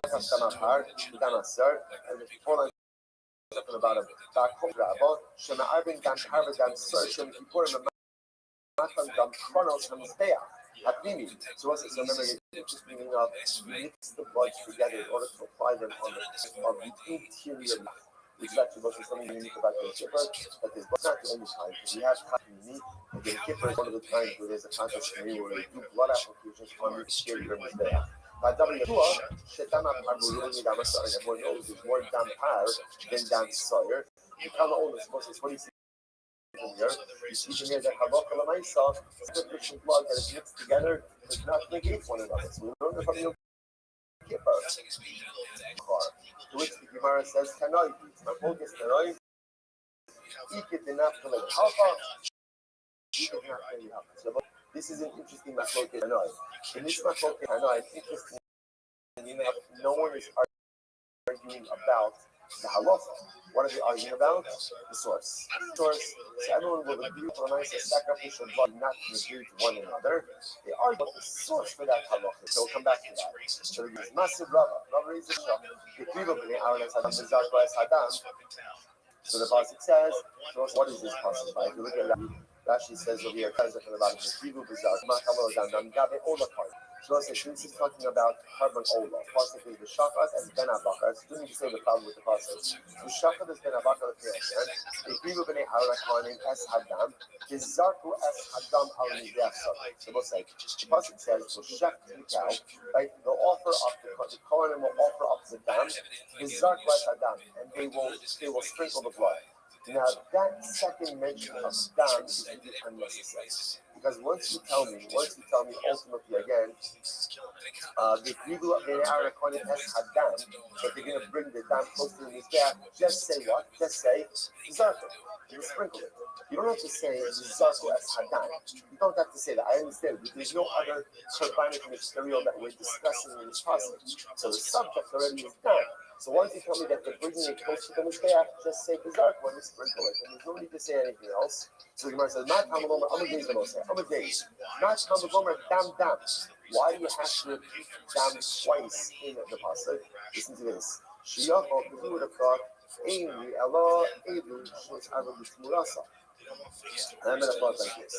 lines talking about a back home rabba, Shema Arbin Dam Harva Dam Sershem Kippurim Matan Dam Chronos Hamizbeach. So what's it? So remember, it's just meaning of mix the bloods together in order to apply them on the interior mouth. Which is actually something unique about the Kippur, that there's not the only time. We have unique, and the Kippur is one of the times where there's a contest where we do blood applications on the exterior Mizbeach. Everyone knows there's more dam par than dam sawyer. You can't only suppose it's 20 here. You see here that halacha l'maisa, sacrificial blood that is mixed together does not negate one another. So we learn from Yom Kippur. To which the Gemara says, "Tanoi, it's my focus. Tanoi, ikit denafta le'halcha, ikit denafta le'halcha." This is an interesting machloket. Tanoi. In this machloket, Tanoi, it's interesting. No one is arguing about the halacha. What are they arguing about? The source. So everyone will agree for a nice sacrificial blood not negate one another. They argue about the source for that halacha. So we'll come back to that. So there's massive Rava. Rava is a shop. So the pasuk says, what is this pasuk? If you look at Rashi says over here, about so this is talking about carbon ola. Pasuk is the shafat and ben abakar. So don't need to say the problem with the pasuk. The shafat is ben abakar of creation. The people b'nei Aaron kohanim es hadam. The zarku es hadam al mizbeach shabbat. So what's like? The pasuk says, "So shecht the cow, right? They'll offer up the kohanim will offer up the dam. The zarku es hadam, and they will sprinkle the blood." Now that second mention of dam is really unnecessary. Because once you tell me ultimately again, the people of the Aaron Kohanim es hadam, that they're going to bring the dam close to the mizbeach, just say what? Just say zarku. You sprinkle it. You don't have to say zarku es hadam. You don't have to say that. I understand. There's no other carbonic material that we're discussing in this passage. So the subject already is done. So once you tell me that they're bringing it close to the mizbeach, just say zarku when you sprinkle it, and there's no need to say anything else. So the Gemara says, "Not Talmud Omer, Amar days, not Talmud Omer, dam." Why do you have to repeat dam twice in the pasuk? Listen to this. Shiyachol, because you would have thought, Eini Elo Edu Shus Arba B'Shmurasa. And I'm going to thought like this.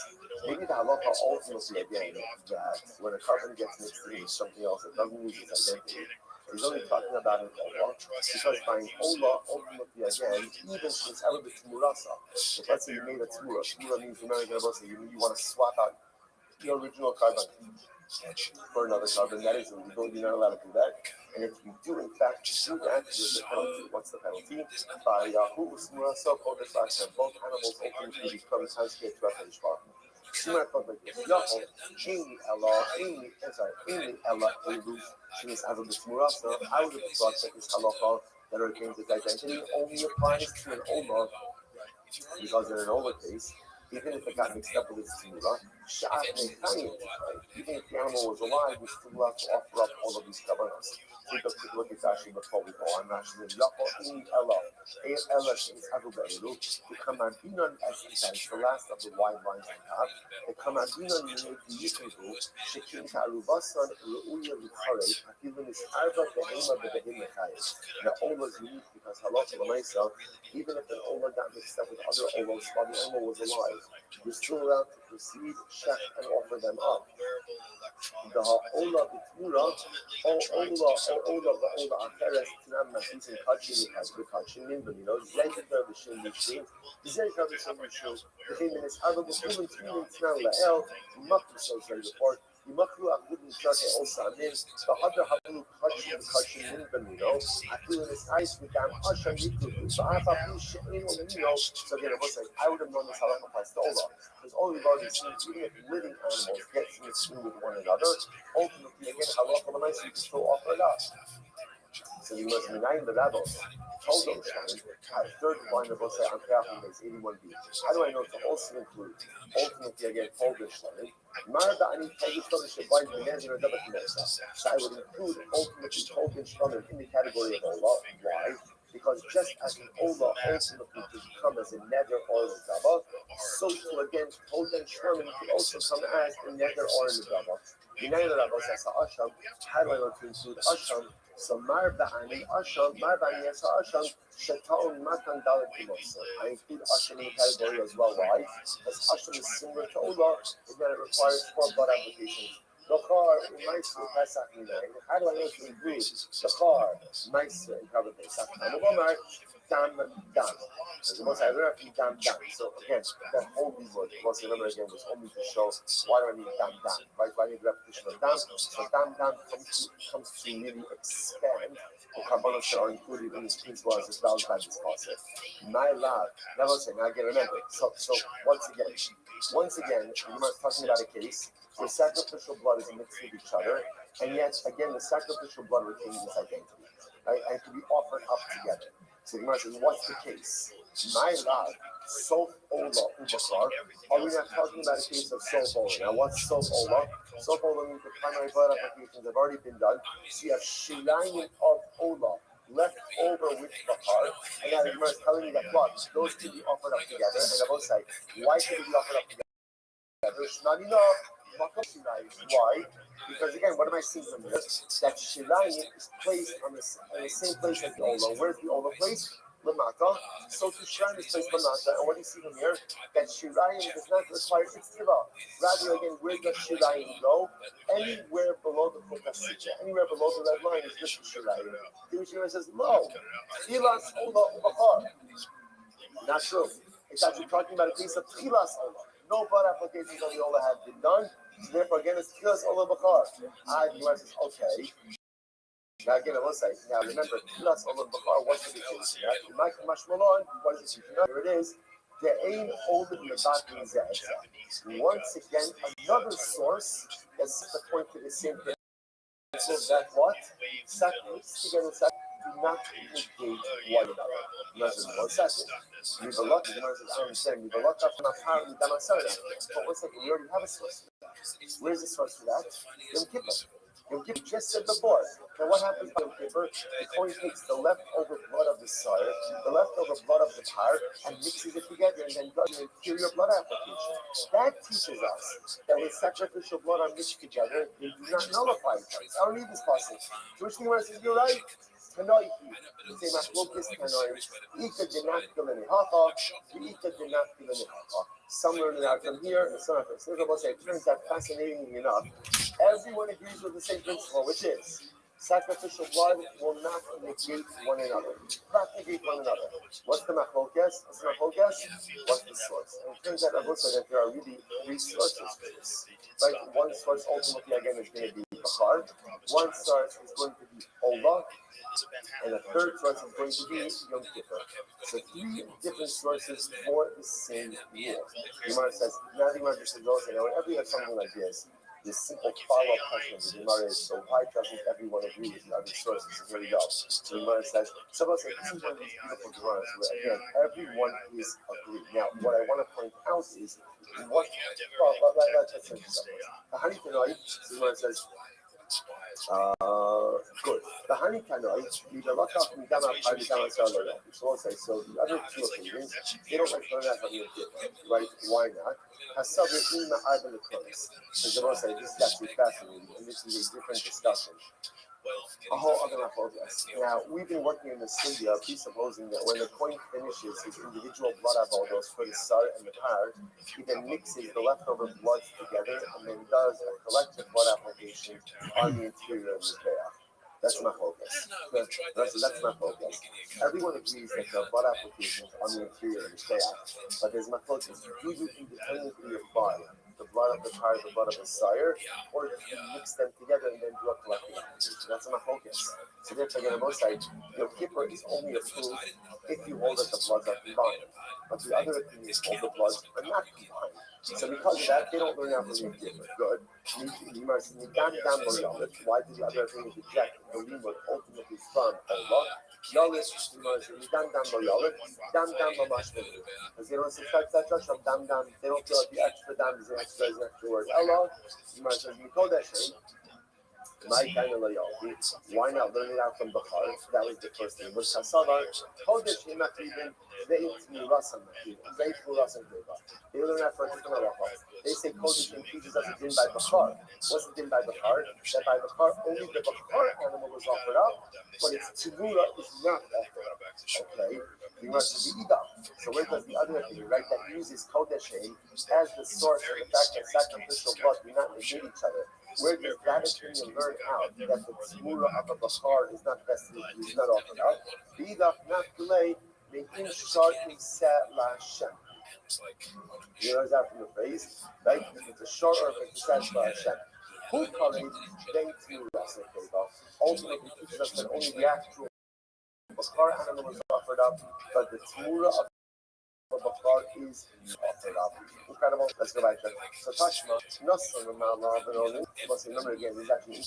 Maybe the halacha ultimately again that when a carbon gets mixed in with something else, it doesn't lose its identity. He's only talking about an ola, because by an ola, ultimately again, even since ever the tumurasa, if let's say you made a tumura means you want to swap out the original carbon for another carbon, that is illegal, you're not allowed to do that. And if you do in fact do that, there's a penalty. What's the penalty? By Yahoo, tumurasa, both animals ultimately become transferred to a Hishbach. Similar thought like this. Yahoo, Amy Ella, she was having this murasa. I would have thought that this halacha that retains its identity only applies to an ola, because in an ola case, even if it got mixed up with its timura, sha'at meitayim, Even if the animal was alive, we still have to offer up all of these kavanas. Take a quick look at Rashi before we go on. Rashi says, "Yako in Ella, Ella is Aguberu." The Kamabinon is the last of the wide lines we have. The Kamabinon the Yikudu, Shekin Karubasan, Ruya Vikare, Akivan is Arba Behema Behemachayas. The Ola is unique because Halacha Lamaisa, even if an Ola got mixed up with other Olas while the animal was alive, you're still allowed to proceed, check, and offer them up. The Ola Bitura, Ola Acheres, Tinam Matis, and Kachin, has Kachin, you know, legendary the Shin Mishim, the Zerka the Shin Mishim, the thing is, I will be moving to Tinam Lael, Makru Social Report. The Makru Akudin Church also means the Hadra Habu Kachin, you know, I feel in his eyes with them, Asham Yikudu. So I have a few shit, you know, so again, I would have known this halacha applies to Ola. Because all we've already seen, even if living animals get mixed in with one another, ultimately, again, halacha l'maisa, you can still offer it up. So you must menayin the rabbos. Told them, at third line of Osai on Kafim base 81b. How do I know to also include? Ultimately, again, Polish Shlomin. Marda ani Polish Shlomin should buy the Nazir and Dabak Mesa. So I would include ultimately Polish Shlomin in the category of Ola. Why? Because just as an Ola ultimately could come as a nether or a Daba, so too again, Polish Shlomin could also come as a nether or a Daba. Menayin the rabbos as Asham. How do I know to include Asham? So Marba'ani Asham, Marba'ani Yasa Asham, Shataun Matan Dalit Kimosa. I include Asham in the category as well. Why? Because Asham is similar to Ola, in that it requires 4 blood applications. Lochar, Maisa, Pesach Minay. How do I know to include Lochar, Maisa, and cover Pesach? And Omar, Dam. As the most I learned from Dam. So again, that whole word, once remember again, was only to show why do I need Dam. Right? Why I need repetition of Dam? So Dam comes to really expand the carbonates that are included in this principle as well by this concept. My love, now again, remember. So once again, you are talking about a case where sacrificial blood is mixed with each other, and yet again the sacrificial blood retains its identity, right? And to be offered up together. So the Gemara says, what's the case? My love, Sof Ola Ubakar. Are we not talking about a case of Sof Ola? Now, what's Sof Ola? Sof Ola means the primary blood applications have already been done. So you have Shilayim of Ola left over with Bakar, and now the Gemara is telling you that what? Those can be offered up together, and I will say, why can they be offered up together? It's not enough. Why? Because again, what am I seeing from this? That Shilayim is placed on the same place as the Ola. Where's the Ola placed? Lamata. So to Shilayim is placed Lamata. And what do you see from here? That Shilayim does not require Itztiva. Rather, again, where does Shilayim go? Anywhere below the Kotasita, anywhere below the red line is just Shilayim. The Mishnah says, no. Tchilas Ola Ubachar. Not true. It's actually talking about a case of Tchilas Ola. No blood applications on the Ola have been done. So therefore, again, it's Tchilas Ola Bachar. The Gemara says, okay. Now, again, I will say, now remember, Tchilas Ola Bachar, what's the case? What is it? Here it is. The aim older than the Batin Zeh. Once again, another source that's the point to the same thing. So that what? Mixed together, do not negate one another. Imagine 1 second. You've a lot, I understand, you've a lot of apparently Damasana. But 1 second, we already have a source for that. Where's the source for that? Yom Kippur. Yom Kippur just said before. Now what happens by Yom Kippur? The coin takes the leftover blood of the sire, the leftover blood of the par, and mixes it together and then does an interior blood application. That teaches us that when sacrificial blood are mixed together, they do not nullify each other. I don't need this passage. Jewish thing says, you're right. Tanoi, say Machlokes Tanoi, Ika Dinakilani Haha, Ika Dinakilani Haha. Some learn it out from here, and some of it. So it turns out fascinatingly enough, everyone agrees with the same principle, which is sacrificial blood will not negate one another. Not negate one another. What's the Machlokes? What's the source? And it turns out that there are really 3 sources for this. Right? One source ultimately again is going to be Bachar. One source is going to be Ola. And the third source is going to be Yom Kippur. So 3 different sources for the same rule. The Gemara says, now the Gemara just says, whenever you have something like this simple follow-up question of the Gemara is, so why doesn't everyone agree with the other sources? So here we go. So the Gemara says, so let's say this is one of these beautiful Gemaras where again, everyone is agreed. Now, what I want to point out is What? Well, let's say the honey tonight, Zimmer says, good. The honey tonight, you the lot of me down at the down cellar. So I'll say, so the other two opinions, they don't like learn that from your kid, right? Why not? Has subject in the eye of the Christ. So Zimmer say, this is actually fascinating, and this is a different discussion. A whole other focus. Now, we've been working in the studio, presupposing that when the coin finishes his individual blood avodos for the sar and the par, he then mixes the leftover bloods together and then does a collective blood application on the interior of the veil. That's my focus. That's my focus. Everyone agrees that the blood application is on the interior of the veil, but there's my focus. Do you independently apply the blood of the par, the blood of the sire, or do you mix them together and then do a collective application? That's my focus. So therefore, again, on both sides, your kipper is only approved if you hold that the bloods are combined. But the other opinions hold the bloods are not combined. So because of that, they don't learn out from the kipper. Good. Why did the other opinions reject the limud ultimately from Allah? Yalit, dam because they don't subtract that touch of dam, they don't feel like the extra dam is an extra word. Allah, says, my kind of loyalty. Why not learn it out from Bukhari? That was the first thing. But Kasava, Kodesh Imakibin, they learn that for a different halacha. They say Kodesh teaches us a din by Bukhar. What's the din by Bukhar? That by Bukhar, only the Bukhar animal was offered up, but its tzibura is not offered up. Okay? You must be Ida. So where does the other thing, right, that uses Kodesh as the source of the fact that sacrificial blood do not negate each other? Where does that opinion learn out that the tzmura of a bakar is not vested, is not offered out? B'idach not delay, making shart set la Hashem. You know that from the phrase, right? If it's a short or if it's a set la Hashem. Who calling then tzmura? Ultimately teaches us that only the actual bakar animal is offered up, but the tzmura of Bakar is offered up. Incredible. Let's go back there. So Tashma, Nasr must remember again, this is actually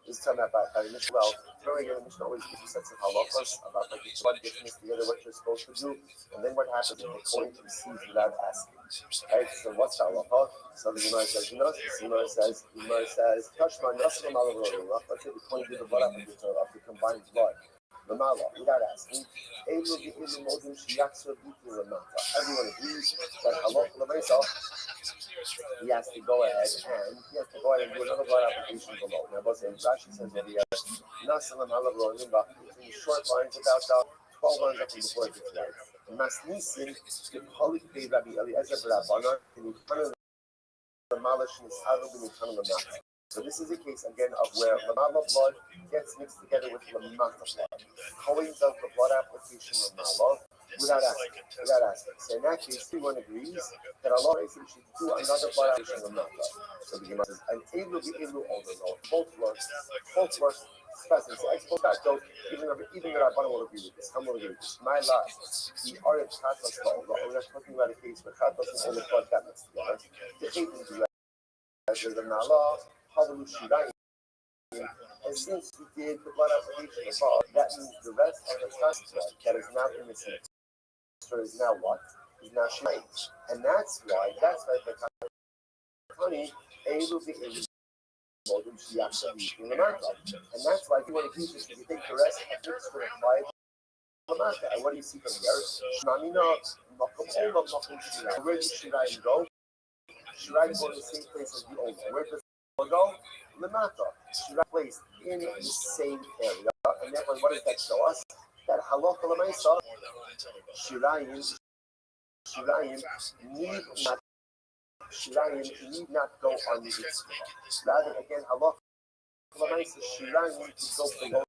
this time about Mishnah. Well, remember again, the Mishnah always gives you sets of halachas about like the blood getting mixed together, what you're supposed to do, and then what happens if the coin receives without asking. Right? So what's the halacha? So the Gemara says, Tashma, Nasr let's say the coin did the blood application of the combined blood. Without asking, everyone agrees that halacha he has to go ahead and do another blood application below. Now, both Rashi says over here, Nasalam Halav in short lines about 12 lines up from before it gets right. Masnisin, the Holy Rabbi Eliezer Rabbanan, and the Malash and the Sadhu in the So this is a case again of where Lamala blood gets mixed together with Lamata blood. Cohen does the blood application of Lamala without asking. So in that case, everyone agrees that Allah is should do another blood application of Lamata. So the Gemara says, and Elu be Elu also both works specific. So ex post facto, even the Rabbanan will agree with this. Some will agree with this. My last, the Arab Chatos law, we're not talking about a case where Chatos and all the blood got mixed together. The Chatos do that. There's the Nala. And since we did the blood application above, that means the rest of the trust blood that is now in the center is now what? Is now shine. And that's why the honey able to in the market. And that's why if you want to use this, you think the rest of the mixture applied to the market. And what do you see from here? Where does Shirayim go? Shirayim go to the same place as the old one. Where does go? Lamata, Shirayim placed in the same area, and therefore, what does that show us? That halacha l'maisa, Shirayim need not go on the Yitzchak. Rather, again, halacha l'maisa, Shirayim need to go below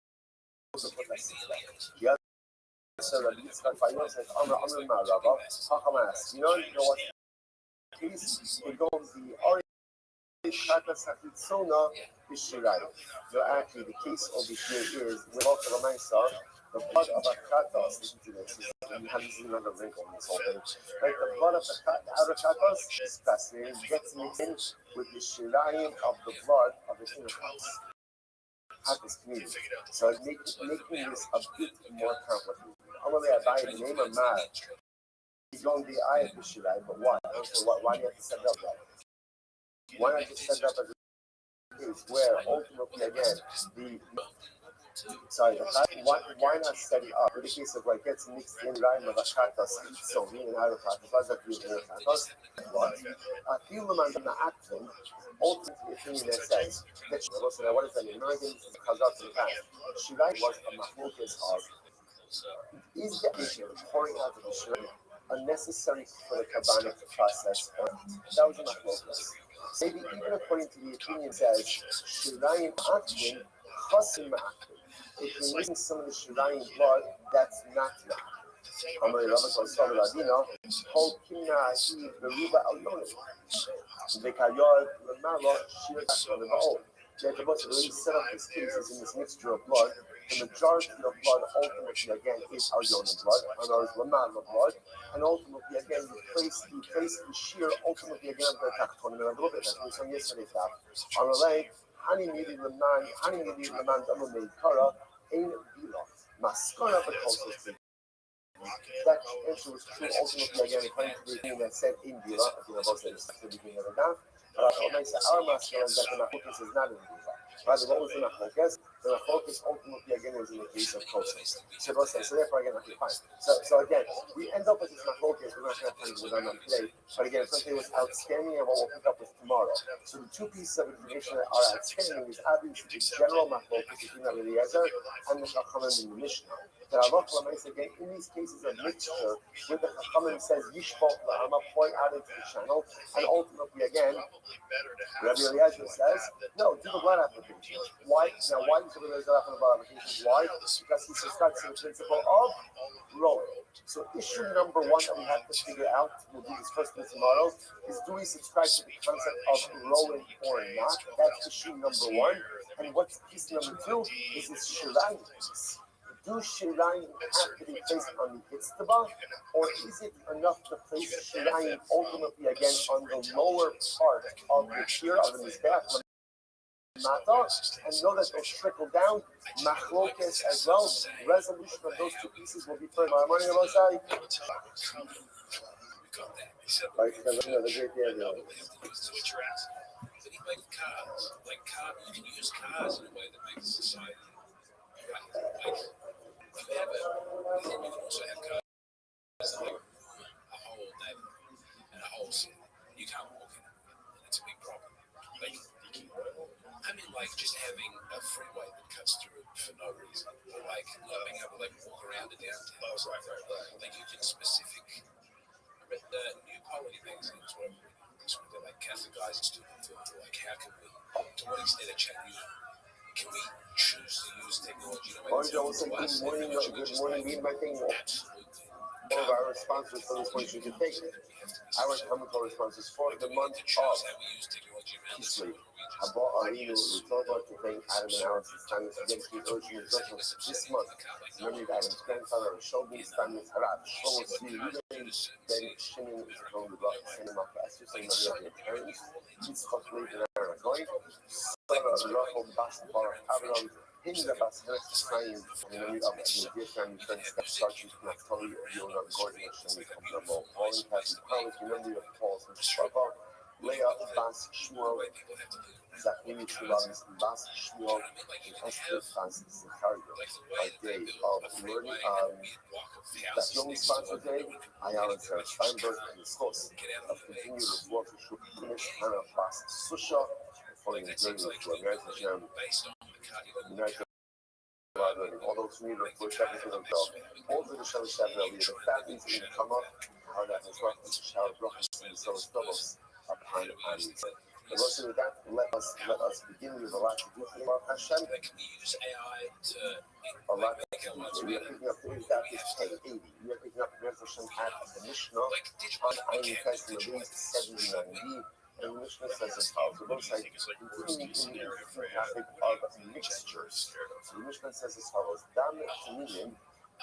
the protections. The other Rabbi Yitzchak Fayos says, Amr Ma'arava, Chacham asks, you know what? Case it goes the so actually, the case over here is with the blood of a katas. Listen to this. You have this another wrinkle in this whole thing. Right, the blood of the outer katas is fascinating. Gets mixed in with the shirayim of the blood of the inner katas community. So making this a bit more complicated. I'm going to buy the name of Mad. You don't the eye of the Shirai, but why? Why do you have to set it up that? Why not just set it up as a case where ultimately again why not set it up in the case of like gets mixed in right with a chatas so we and out of chatas that you in chatas what a few man na acting ultimately opinion that says that what is that American Khazar to the past Shirai was a mahlokas of is the issue of pouring out of the Shirai unnecessary for the Kabbanic process or that was a mahlokas. Maybe even according to the opinion says Shirayim acting Chasim acting. If you're missing some of the Shirayim blood, that's not ma'ak. Amar Rabba Kosov Radino, Hol Kimna Ahiv Beruba Alyonim. Vekayod Lamalo Shir Ashon Levaol. That the bunch of really set up these cases in this mixture of blood. The majority of blood ultimately again is Alyonim blood, and ours Lamalo blood. And ultimately again you place the shear ultimately again of the Tachtonim a little bit as we saw yesterday. Amalei Hani Midi Laman Dama Meikara. In Vila, Maskara Bakosa. That answer was true ultimately again according to the opinion that said in Vila, if you know about this at the beginning of the daf. But our Maskara is that the Machokas is not in Vila. Rather, what was the Machokas? The Machokas ultimately again was in the case of Kosos. So therefore again, okay, fine. So again, we end up with this Machokas, we're not going to have time to go down that today. But again, something was outstanding and what we'll pick up with tomorrow. So the two pieces of information that are outstanding is obviously the general Machokas between Rabbi Eliezer and the Chachamim in the Mishnah. That Allah again, in these cases of mixture, where the Chachamim says Yishbot La'ama, point out into the channel, and ultimately again, Rabbi Eliezer says, no, do the blood application. Why? Now, why does Rabbi Eliezer have the blood application? Why? Because he subscribes to the principle of rolling. So issue number one that we have to figure out, we'll do this first thing tomorrow, is do we subscribe to the concept of rolling or not? That's issue number one. And what's piece number two is this Shirayim piece. Do Shirayim have to be placed on the Itztaba, or is it enough to place Shirayim ultimately again on the lower part of the shear of the Mizbeach? And know that they'll trickle down, machlokes as well. Resolution of those two pieces will be further. My money on my side. Right, because I'm another great day. Like cars, you can use cars in a way that makes society right. Like you have you can also have cars like a whole neighborhood and a whole city. You can't walk in it, and it's a big problem. Like just having a freeway that cuts through it for no reason, or like not being able to walk around the downtown. Right. Like you can specific. I read the New Polity magazine as well. They're like Catholic guys and students. Like how can we, to what extent, can we choose to use technology? Good morning, my thing. One of our sponsors for this point should be taken. Our comical sponsors for the month of Kislev. I bought our email with total about to think Adam and Alice's standards against the urgent instruction this month. Remember that Adam's grandfather, Shogun standards, Harab, Shogun, then Shimon is from the block, cinema classes, and many of their parents. It's hopefully the Aaron going. Sarah, Rachel, basketball, Abraham, Hinda Basket, Stein, and many of the dear family friends that started to have told you you're not gorgeous and comfortable. All in Catholic College, remember your Paul's and Struggle. Leah Bas Shmuel, Zachary Shulams, Bas Shmuel, and Esther Bas Zachariah. Our day of learning. That's the only sponsor today. Ayala Sarah Steinberg and the source of continued work to finish Hannah Bas Susha, following the journey to American Germany. American all those who need to push everything themselves. All the Shalom Shabbat, the families in the come up, how that is what the Shalom Brachas and so doubles upon us. And also with that, let us begin with a lot to do for our Hashem. A lot to do. We are picking up today's daf is 1080. We are picking up the Hashem at the Mishnah on Ayin Tes Levin 79b. And the Mishnah says as follows. The website continuing in the topic of mixtures. So the Mishnah says as follows. Dam Taminim,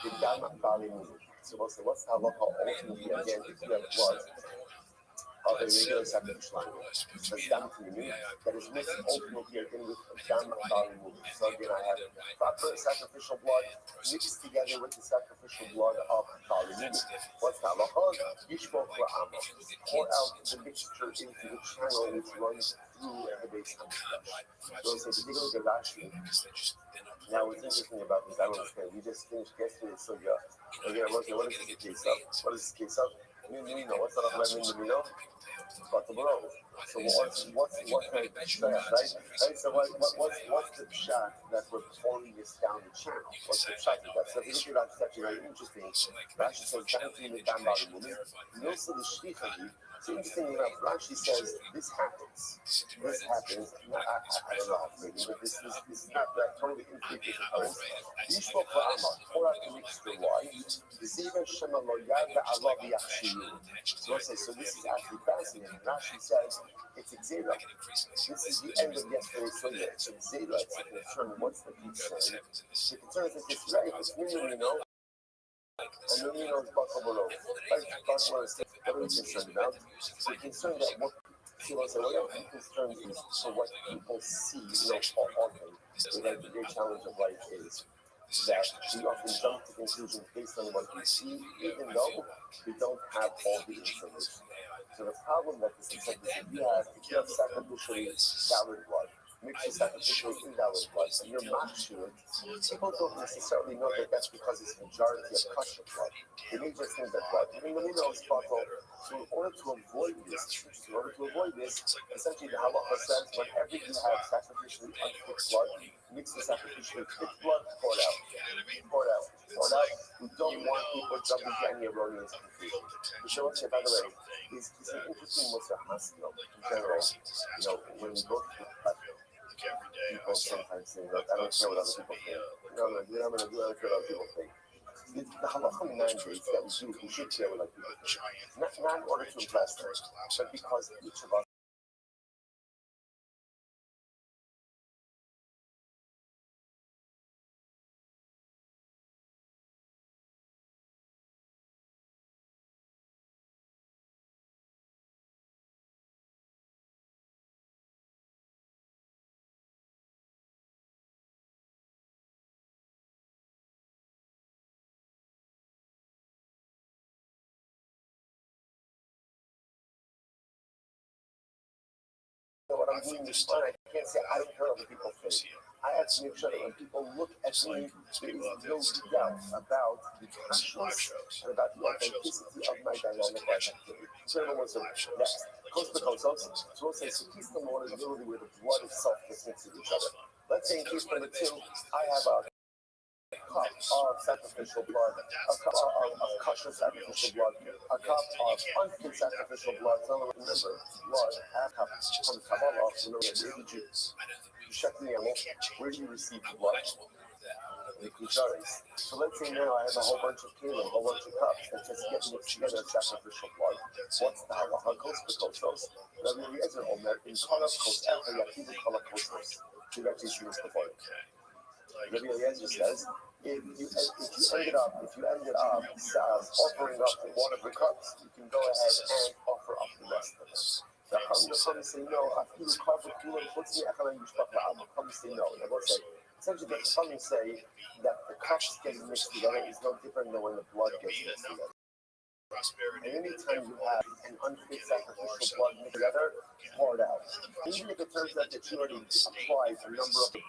the Dam Balinim. So what's the halacha ultimately again if you have blood? of a regular sacrificial animal. It says dam tamimim, that is mixed ultimately again with dam balimum. So again, I have proper sacrificial blood mixed together with the sacrificial blood of balimum. What's the halacha? Yishbok la'ama. Pour out the mixture into the channel which runs through the base of the flesh. So it's a particular Rashi. Now, what's interesting about this, I don't understand. We just finished yesterday, so yeah. Again, what is this case of? What is this case of? Mino. What's the halacha in Mino? But the below. So what's the pshat, right? So what's the pshat that we're pouring this down the channel? What's the pshat of that? So if you look at that's actually very interesting. Rashi says, so interesting enough, Rashi says this happens. This happens. I don't know how to say it, but this is not that totally infrequent occurrence. Yishbok la'ama, pour out the mixture. Why? So this is actually fascinating. Rashi says it's Xera. This is the end of yesterday's Sunday. It's Xera. It's a concern. What's the concern? The concern is that it's right. It's Mino. And then Mino is buckle below. That's what are we concerned about? We're concerned that what people say, well, I'm concerned is for what people see, often. The great challenge of life is that we often jump to conclusions based on what we see, even though we don't have all the information. So the problem that this is if you have sacrificially valid blood, mixed with sacrificially invalid blood, and you're matched to it, people don't necessarily know that that's because it's majority of kosher blood. They may just think that blood. I mean, when you know it's bottle, so in order to avoid this, essentially the halacha says whenever you have sacrificially unfit blood, mixed with sacrificially fit blood, pour it out. We don't want people jumping to any erroneous conclusion. The show, by the way, is an interesting Musar hospital in general. When we go to people sometimes say, look, I don't care what other people think. I'm going to do what other people think. The halacha mandates that we should care what other people think. Not in order to impress them, but because each of us what I'm doing is fine. I can't say I don't care what other people think. I have to make sure that when people look at me, there is no doubt about the consciousness and about the authenticity of my dynamic life activity. So everyone's next. Coast to coast. So we'll say, so keep the water is literally where the blood itself gets mixed with each other. Let's say in case number 2, I have a cup of sacrificial blood, a cup of kosher sacrificial blood, a cup of unfit sacrificial blood. So remember, blood, half cup from Kabbalah, remember, where did you check the animal? Where do you receive the blood? The kucharis. So let's say now I have a whole bunch of kelim, a whole bunch of cups that just get mixed together as sacrificial blood. What's the halacha? Kos b'kosos. Rabbi Eliezer Omer, in kol kos echa yakidu kol kosos. We've actually seen this before. Rabbi Eliezer says, if you ended up offering up one of the cups, you can go ahead and offer up the rest of it. The Chum say no. Chum say no. And I will say, essentially, the Chum say that the cups getting mixed together is no different than when the blood gets mixed together. And anytime you have an unfit sacrificial blood mixed together, pour it out. Even if it turns out that you already applied a number of the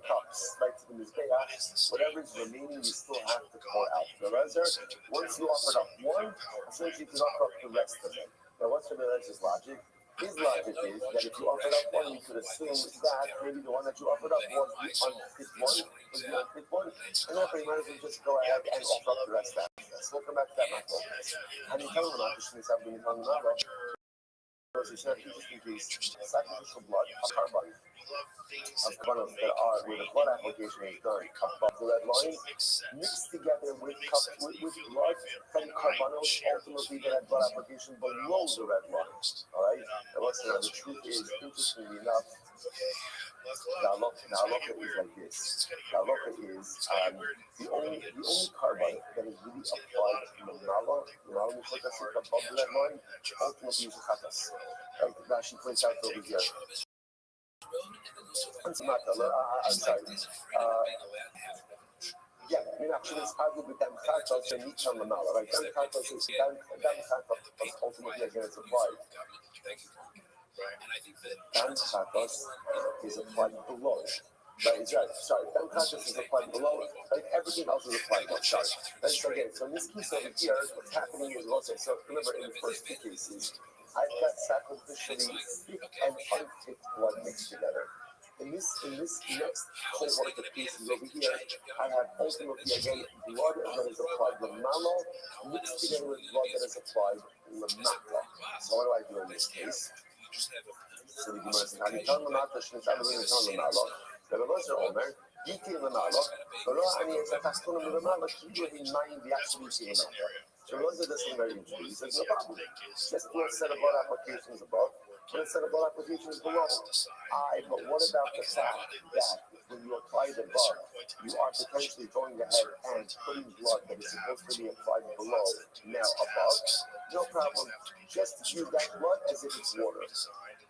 cups right to the mizbeach, whatever is remaining, you still have to pour out. The rezer, once you offered up one, essentially you can offer up the rest of it. Now, what's the rezer's logic? His logic is that if you offered up one, you could assume that maybe the one that you offered up was the unfit one, and therefore you might as well just go ahead and offer up the rest after this. We'll come back to that matter. And you tell them about this, because it's not interesting case, sacrificial blood of carbon, of carbonos that are where the blood application is done, above the red line, mixed together with blood from carbonos, ultimately that have blood application below the red line. All right? And listen, the truth is, interestingly enough, the halacha is like this. The halacha is the only carbon that is really applied in the mala, above that line, ultimately is a chatas. Right? Rashi points out over here. I'm sorry. Yeah, actually, it's argued with them chatos and each on the mala, right? Them chatos is ultimately again it's applied. Dan chatos is applied below. Right, is right. Sorry, Dan chatos is applied below. Right, everything else is applied above. Sorry. Right, so again, so in this case over here, what's happening is also, so remember in the first two cases, I've got sacrificially thick and unthick blood mixed together. In this next cohort of cases over here, I have ultimately again blood that is applied lamala mixed together with blood that is applied lamata. So what do I do in this case? So the Gemara says, "Hanitan lamata shnitan v'nitan lamala." The Rebbe Omer, "Yiti lamala, v'lo ani etzatachton lamala kiyu hinayim v'yachshu lamala." So Rosa does something very interesting. He says, "No problem. Just one set of blood applications above, one set of blood applications below. But what about the fact that when you apply the blood, you are potentially going ahead and putting blood that is supposed to be applied below now above? No problem. Just use that blood as if it's water."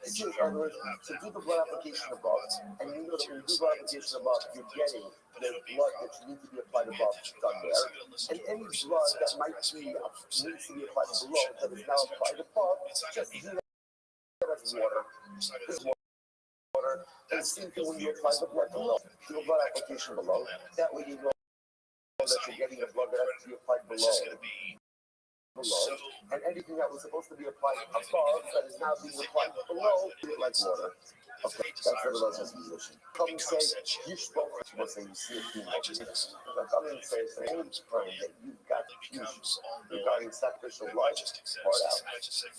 This is, in other words, to do the blood application above, and you know that when you do blood application above, you're getting the blood that you need to be applied above done there, and any blood that might be needs to be applied below that is now applied above, just do that as water. This is water. And the same thing when you apply the blood below. Do a blood application below. That way you know that you're getting the blood that has to be applied below, and anything that was supposed to be applied above that is now being applied below, do it like water. Okay, that's what it was as a musician. Come and say, you spoke, people say you see a female. Come and say, for any time that you've got issues regarding sacrificial blood, pour it out.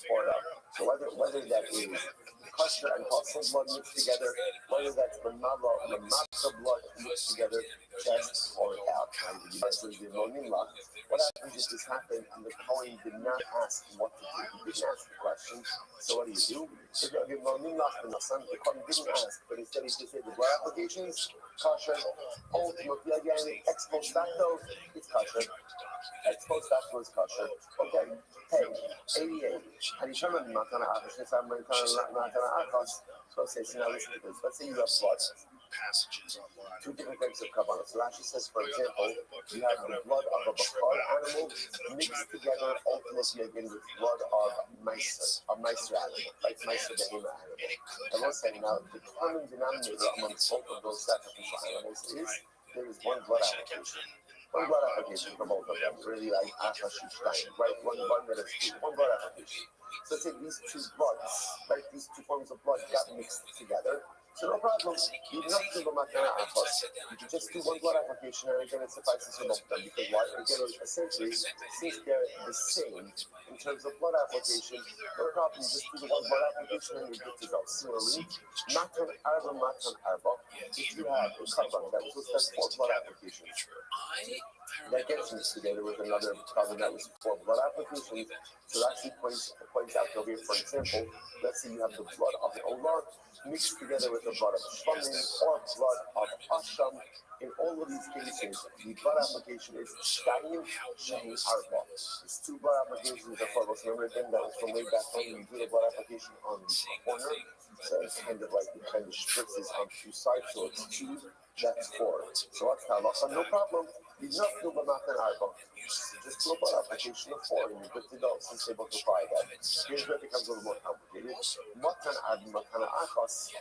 Pour it out. So whether that is kosher and hostile blood mixed together, whether that's the matzah blood mixed together, just pour it out. What happens if this happened and the Kohen did not ask what to do? He didn't ask the question. So what do? The Kohen didn't ask, but instead he just said the blood applications, kosher, ultimately again, ex post facto, it's kosher. Ex post facto is kosher. Okay. Hey, 88. And you turn on Matana Akash, and I'm Matana Akash. So let's say, so now listen to this. Let's say you have blood. Two different types of kabbalah. So Rashi says, for example, you have the blood of a bakar animal mixed together ultimately again with blood of meiser animal, like meiser behema animal. I will say now, the common denominator amongst both of those sacrificial animals is there is one blood application. One blood application for both of them, really like Akash Stein, right? One that is two, one blood application. So let's say these two bloods, right? These two forms of blood got mixed together. So no problem. You don't have to do you can just do one blood application and again it suffices for both of them. Because why? Again, essentially, since they're the same in terms of blood application, no problem. Just do the one blood application and you're good to go. Similarly, matan arba. If you have a carbon that was that's four blood applications, that gets mixed together with another carbon that was four blood applications. So that actually points out over here, for example, let's say you have the blood of an olar mixed together with the blood of shvanim or blood of asham. In all of these cases, the blood application is shtayim shein arba. It's two blood applications of four. Remember again, that was from way back when you do the blood application on the corner. So it's kind of like the kind of spritzes on two sides, so it's two, that's four. So what's halacha? No problem. You not do the matan arba. Just do a blood application of four, and you're good to go. Since they both require that. Here's where it becomes a little more complicated. Matan arba, matan achas,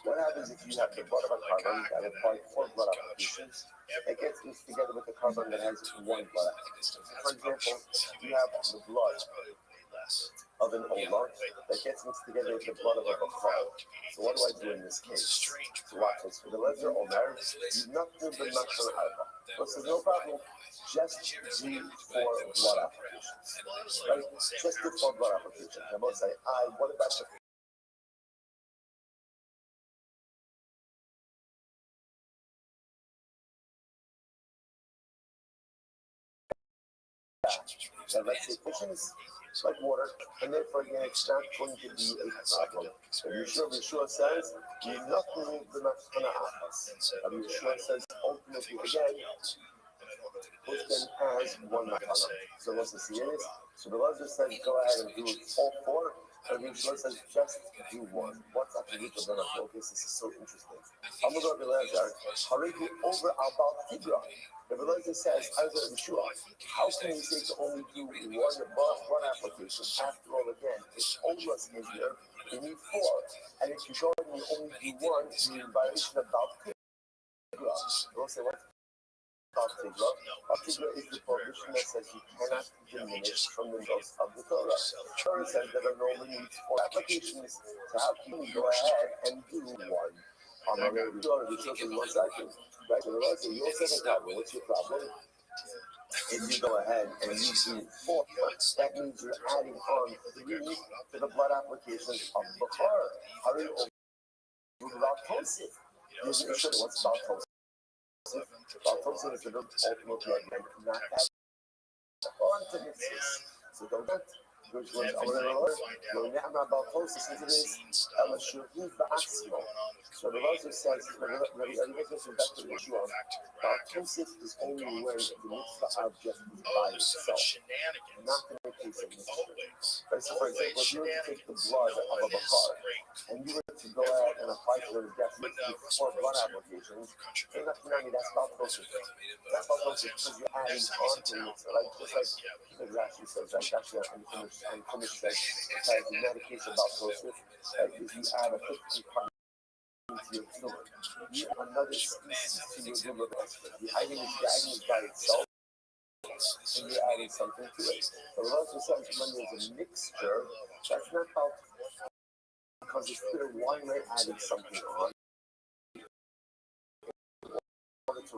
what happens if you have the blood of a carbon that applies four blood applications? It gets mixed together with the carbon that has one blood application. So for example, you have the blood of an olar that gets mixed together with the blood of a bakar. So what do I do in this case? So watch this. For the letter omer, you not do the matan arba. So says no problem. Just do four blood applications. Right? Just do four blood applications. I must say, what about the that let's say ocean is like water, and therefore again it's not going to be a problem. Yeshua says, nothing is not going to happen. Yeshua says, ultimately again, Muslim has one makana. So what's the series? So the Lord just says, go ahead and do all four. And Yeshua says, just do one. What's up to you to the focus? This is so interesting. I'm going to go to Lazar. Already over about Tigra. The Elijah says, as a Yeshua, how can you say to only do one application? After all, again, it's almost easier. You need four. And if you go and you only do one, you're in violation about Tigra. Don't say what? Tigra. Tigra is the prohibition that says you cannot diminish from the dose of the Torah. Torah says that a normally needs four applications. So how can you go ahead and do one? I'm already sure the children was acting. Right? So the Lord says, you also have a problem. What's your problem? If you go ahead and you do four, that means you're adding on three to the blood applications of Bachar. Hurry over about Tosif. You should what's about Tosif? Baltosin is the ultimate again, not that quantities. So don't get which was our Lord. Now Baltosis is LSU, who's the Aximo. So the Lord says, back to Yeshua, Baltosis is only when the mitzvah object is by itself, not in the case of mitzvah. So for example, if you were to take the blood of a bakar, and you were to go ahead and apply for the death with four blood applications, that's Baltosis. That's Baltosis because you're adding on to it. Like, just like the Rashi says, like, actually, unfinished says, the medication Baltosis, if you add a 50 part into your tumor, you add another species to your liver. The item is by itself, and you're adding something to it. But it also says when there's a mixture, that's not Baltosis. Because it's clear why am I adding something on? To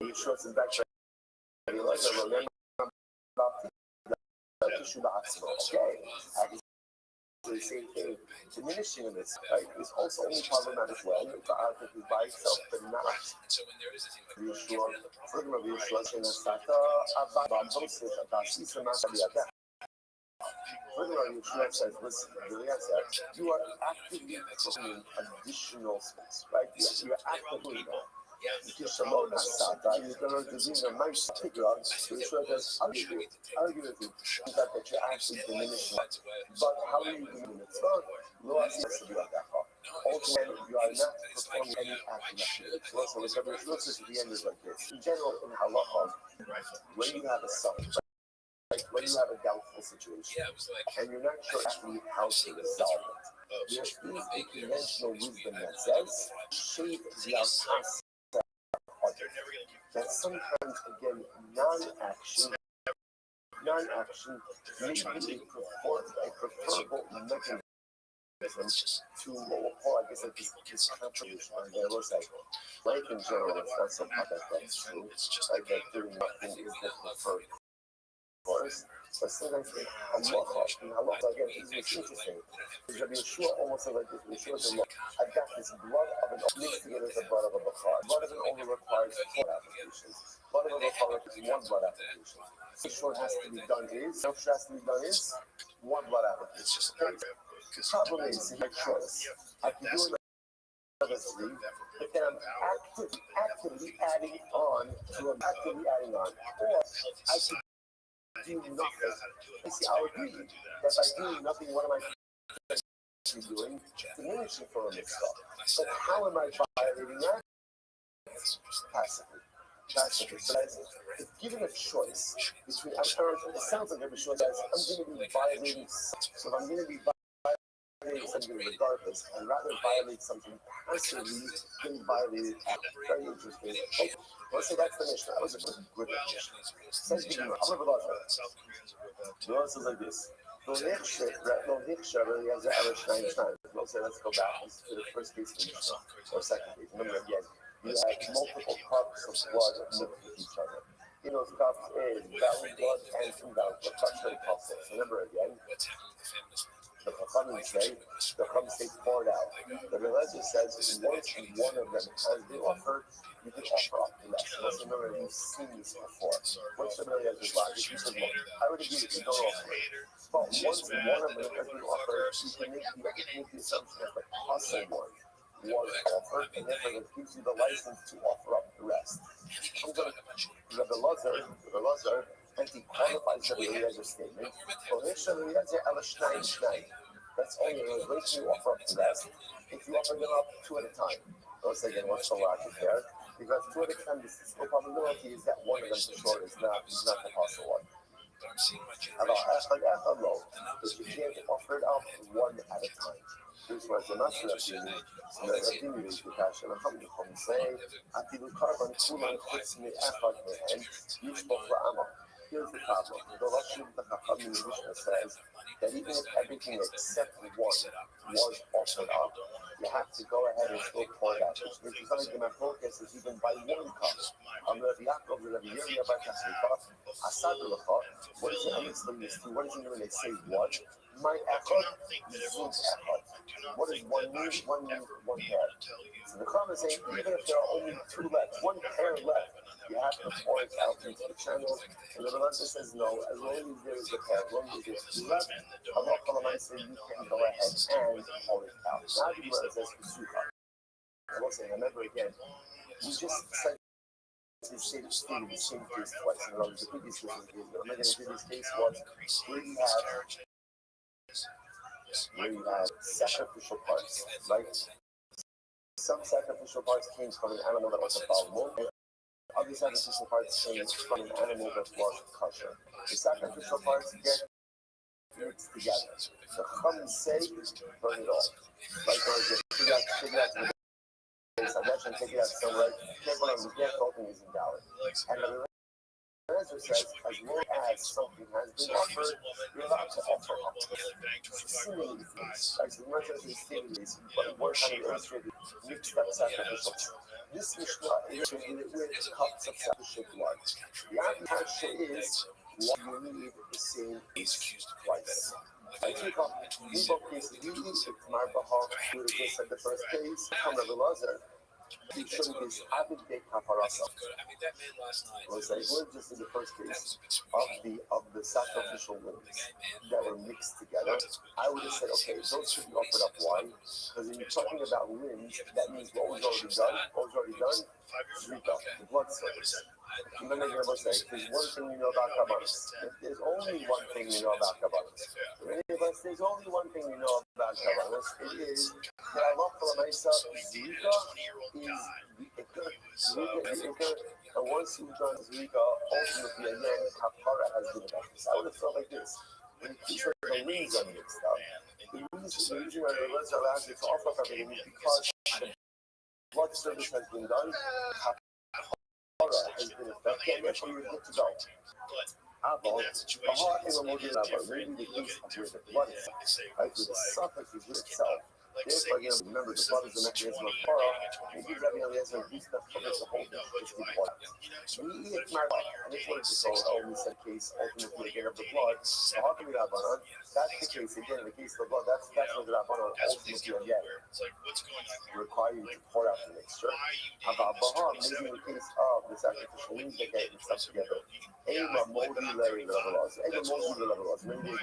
Yeshua says back to Elijah, remember about okay. The same thing, diminishing of this, right, is also only problematic when the object is by itself, but not Yeshua. Furthermore, Yeshua says, listen, you are actively creating additional space, right? You are actively because Shimon Sata, you're going to do the nice figure out, Yeshua says, argue with you, that you're actually diminishing. But how are you doing it? No, I see to be like that. Also, you are not performing any action. So, whatever Yeshua says at the end is like this. In general, in halacha, when you have a son, like when you have a doubtful situation, and you're not sure actually how to resolve it, there is a conventional wisdom that says, shape the outcast. That sometimes, again, non-action may be a preferable mechanism to what we'll call, I guess, like this contribution. And there was like, life in general, it's not so much that that's true. Like that doing nothing is the preferred course. But sometimes in halacha, again, this is interesting. Because Yeshua almost said like this, Yeshua said, look, I've got this blood of an mixed together with the blood of a bakar. Blood of an only requires 4 applications. Blood of a bakar requires 1 blood application. Yeshua has to be done is 1 blood application. Okay? The problem is, in my choice, I can do another 3, but then I'm actively adding on, or I can do nothing. You see, I agree that by doing nothing, what am I doing? Diminishing for a mitzvah. But how am I violating that? Passively. So if given a choice between, it sounds like every choice says, I'm going to be violating, so I'm going to be violating something regardless, I'd rather violate something passively than violate it. Very interesting. Okay. Let's say that's the mission. That was a good mission. Says the Gemara. I'm going to the Lord says like this. No Hiksha really has the Irish 9 times. Let's go back to the first case of the Mishnah, or second case. Remember again, you have multiple cups of blood mixed with each other. In those cups is valid blood and invalid blood. That's very possible. So remember again, The Chachamim say, the Chachamim say pour it out. The Rebbe says once one of them has been offered, you can offer up the rest. Let's remember you've seen this before. What's the Rebbe's logic? He said, look, I would agree with you, don't offer it. But once one of them has been offered, you can make the assumption that the possible one was offered, and therefore it gives you the license to offer up the rest. I'm going to Rabbi Lazar, and he qualifies the Eliezer statement. That's only a way to offer up the rest. If you offer them up two at a time, once again, what's the logic there? Because two at a time, the statistical probability is that one of them for sure is not the possible one. But you can't offer it up one at a time. Here's what the master of the Rabbi is the passion of Hamilton say, Atilu carbon kulan chutzmi echad mehen yishboch la'ama. Here's the problem. The Rosh the Chacham in the Mishnah says that even if everything except one was offered up, you have to go ahead and still pour it out. Which means something the focus is even by one cup. Rabbi Yaakov, Rabbi Yirmiyah, Rabbi Kasrifa, Asad L'cha. What is it? I'm explaining this to you. What does it mean when they say one? My echad, zug echad. What does one mean? One means one pair. So the Chacham is saying even if there are only two left, one pair left, you have to pour it out into the channel. And the Rebbe says no, as long as there is a pair, as long as there's two left, Allah says you can go ahead and pour it out. Now the Rebbe says Sukkah. I will say, remember again, we just said the same case twice in a row. The previous case, the previous case was where you have sacrificial parts, right? Some sacrificial parts came from an animal that was a foul, and other sacrificial parts came from an animal that was kosher. The sacrificial parts get mixed together. The Chum say, burn it all. Like, take it out and take it out somewhere. You can't open these in valid. And the Ezra says, as long as something has been offered, you're allowed to offer up. Similarly, like the Merchant is stated, but one kind of illustrated mixed up sacrificial. This Mishnah is with cups of sacrificial blood. The Akasha is what you need the same twice. I take up in both cases, usually it's Marbaha, who just said the first case, from Rabbi Lazar. He showed this Abid Bek Kaparasa. Was like we're just in the first case of the sacrificial limbs that were mixed together. I would have said, okay, those should be offered up. Why? Because when you're talking about limbs, that means what was already done. What was already done? Zrika, the blood service. And then they're going to say, there's one thing we know about Kabbalah. If there's only one thing we know about Kabbalah, there's only one thing we know about Kabbalah. It is that Allah Maisa Zrika is Zrika, and once you've done Zrika, ultimately again, Kapara has been established. I would have felt like this. When the rings are mixed up, the reason why the words are allowed to offer up everything is because the blood service has been done. Has been effective, and therefore you're good to go. Maybe the case of where the blood is, right? Where the suffix is with itself. Therefore, again, remember, the blood is the mechanism of Torah. Maybe Rabbi Eliezer and East covers the whole thing. We eat Marba, and it's what it's called. Oh, we said case ultimately again of the blood. That's the case again. The case of the blood. That's what the Rabbanon ultimately again require you to pour out the mixture. Maybe in the case of the sacrificial means they get mixed up together. Maybe they give the level laws. Maybe they give the level laws. Then look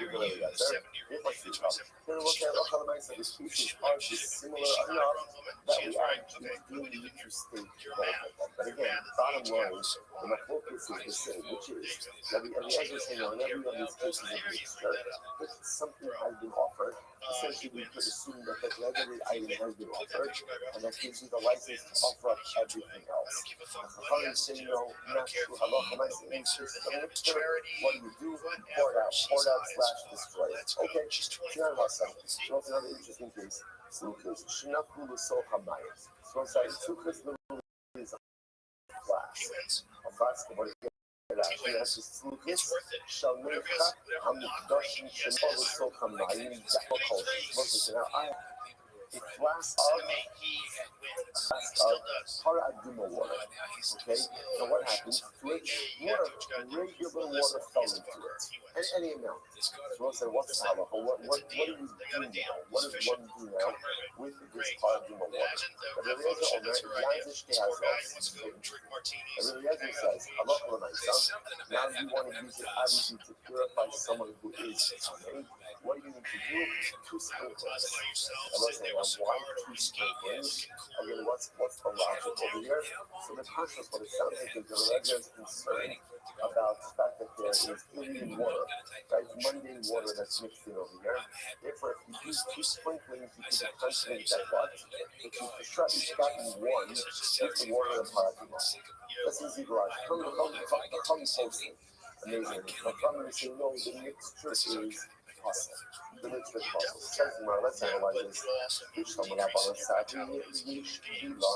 at the species are dissimilar enough that we actually do need to state both of them. But again, bottom line, the focus is the same, which is that we, and the other thing, in every one of these cases of mixture, if something has been offered, essentially we could assume that the legendary item has been offered, and that gives you the license to offer up everything else. The Chachamim say, no, not true. Halacha, my mixture, what do you do? Pour it out / destroy it. Okay, Shnar Hasa. So it's another interesting case. Sukkos, Shnakulu Sochamayas. So it's like Sukkos is a flask. A flask of what it is. Sukkos, Shalmecha, Hamukdashim, Shnalu Sochamayim, Dakokos. Now, a flask To of me, he had wins. He still does. paraduma water. Okay, so what happens to it? Water, regular water fell into it, and any amount. So we'll say, what's the halacha? What do you do now? What does one do now with this paraduma water? But Eliezer Omer, Yazish Tehazos. And Eliezer says, halacha l'maisa. Now you want to use it obviously to purify someone who is tamei. What do you need to do? Two sprinklers. And let's say, now why two sprinklers? Again, what's the logic over here? So the conscious, what it sounds like is the Eliezer is concerned about the fact that there is Indian water, right? Mundane water that's mixed in over here. Therefore, if you do two sprinklings, you can concentrate that what? If you've gotten one with the water of Paraduma. This is the garage. Come posting. Amazing. The comment is saying, no, the mixture is possible. The mixture is possible. Says Gemara, let's analyze this. Which someone up on a Saturday, Yish Bila.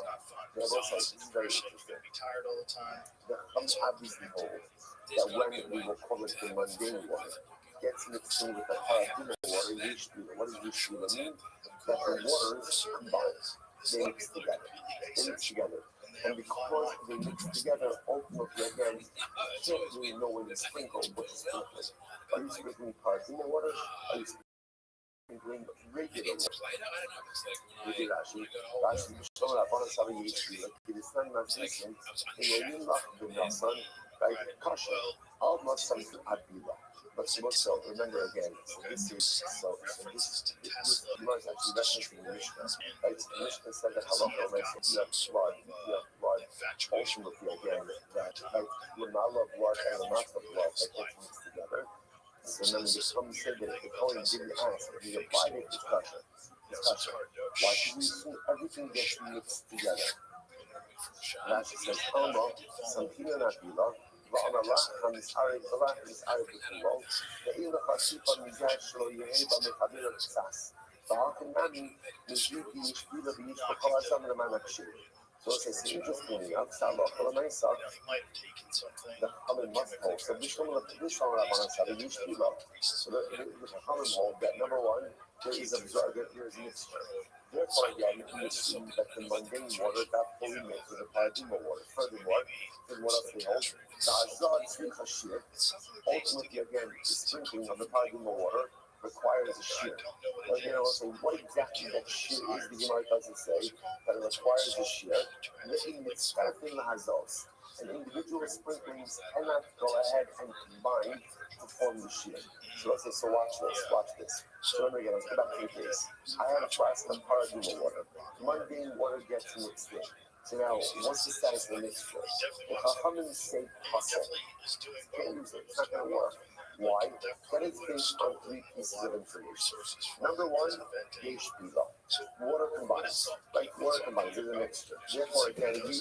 They will say, it's very interesting. The obviously hold that when we will call it the mundane water, gets mixed in with the Paraduma water, Yish Bila. What does Yish Bila mean? That the waters combine. They mix together. And because they mix together, ultimately, again, you can't really know when you sprinkle what you sprinkle. Are you sprinkling paraduma water? Are you sprinkling regular water? Rashi, showing up on a Sabbath Yishri, like it is not Nazism, in a Yimach bin Nassan, like Kasha, almost something Abila. But so remember again, so this is Gemara is actually referencing the Mishnah. Right? The Mishnah said that halacha makes you have blood, ultimately again, that like the mala of blood and the mass of blood that gets mixed together. So remember, the Talmud said that if the Kohen didn't ask, if he applied it, it's kasha. Why should we assume everything gets mixed together? Rashi says, Alma, Sampina Nabila. ועל המסערת בלה, מסערת בכולו, ואילו חשיפה מזה שלא יהיה במחבר הקצס. והכנמי מביא בישבילה ויש בכל הזמן למען הקשיר. So it says, interestingly enough, Halacha l'maisa, the Chachamim must hold. So this one Rabbanan said, Yishbilah. So the Chachamim hold that number one, there is mixture. Therefore, again, we assume that the mundane water got fully mixed with the paraduma water. Furthermore, then what else we hold? The Azad Tzricha Shir, ultimately, again, the sprinkling of the paraduma water requires a shear. Well, again, I'll say what exactly that shear is. The Gemara doesn't say that it requires a shear. And individual sprinklings cannot go ahead and combine to form the shear. So let's say, so watch this. So remember again, let's go back to the case. I have a flask of paraduma water. Mundane water gets mixed in. So now, what's the status of the mixture? The Chachamim say pasuk. Can't use it. It's not going to work. Why? That is based on three pieces of information. Number one, yesh bila. Water combines. Like water combines is a mixture. Therefore, again, we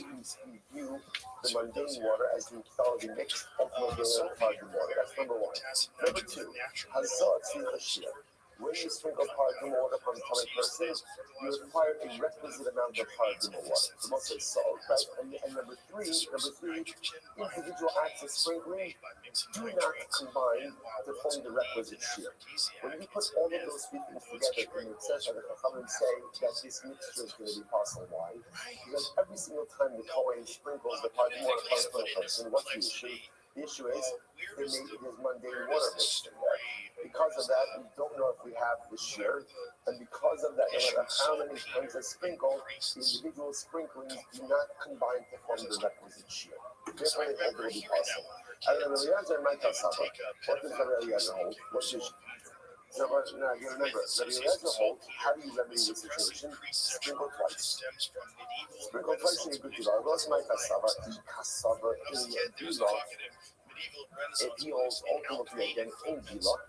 view the mundane water as being thoroughly mixed, ultimately the paraduma water. That's number one. Number two, hazot tzricha. When you sprinkle paraduma water upon a common person, you require a requisite amount of paraduma water. The most is salt, right? And number three, individual acts of sprinkling do not combine to form the requisite shear. When you put all of those three things together, and it says that the Chachamim say that this mixture is going to be possible. Why? Because every single time the Kohen sprinkles the paraduma water upon a person, what's the issue? The issue is there's mundane water mixed in there. Because of that, we don't know if we have the shear, and because of that, no matter how many times I sprinkle, the individual sprinklings do not combine to form the requisite shear. Therefore, they hold will be possible. And then Eliezer might tell someone, what does Eliezer hold? What is now, you remember, Eliezer hold, how do you remedy the situation? Sprinkle twice. Sprinkle twice in a good deal. Eliezer might tell someone, cassava in Bila. If he holds ultimately again in Bila,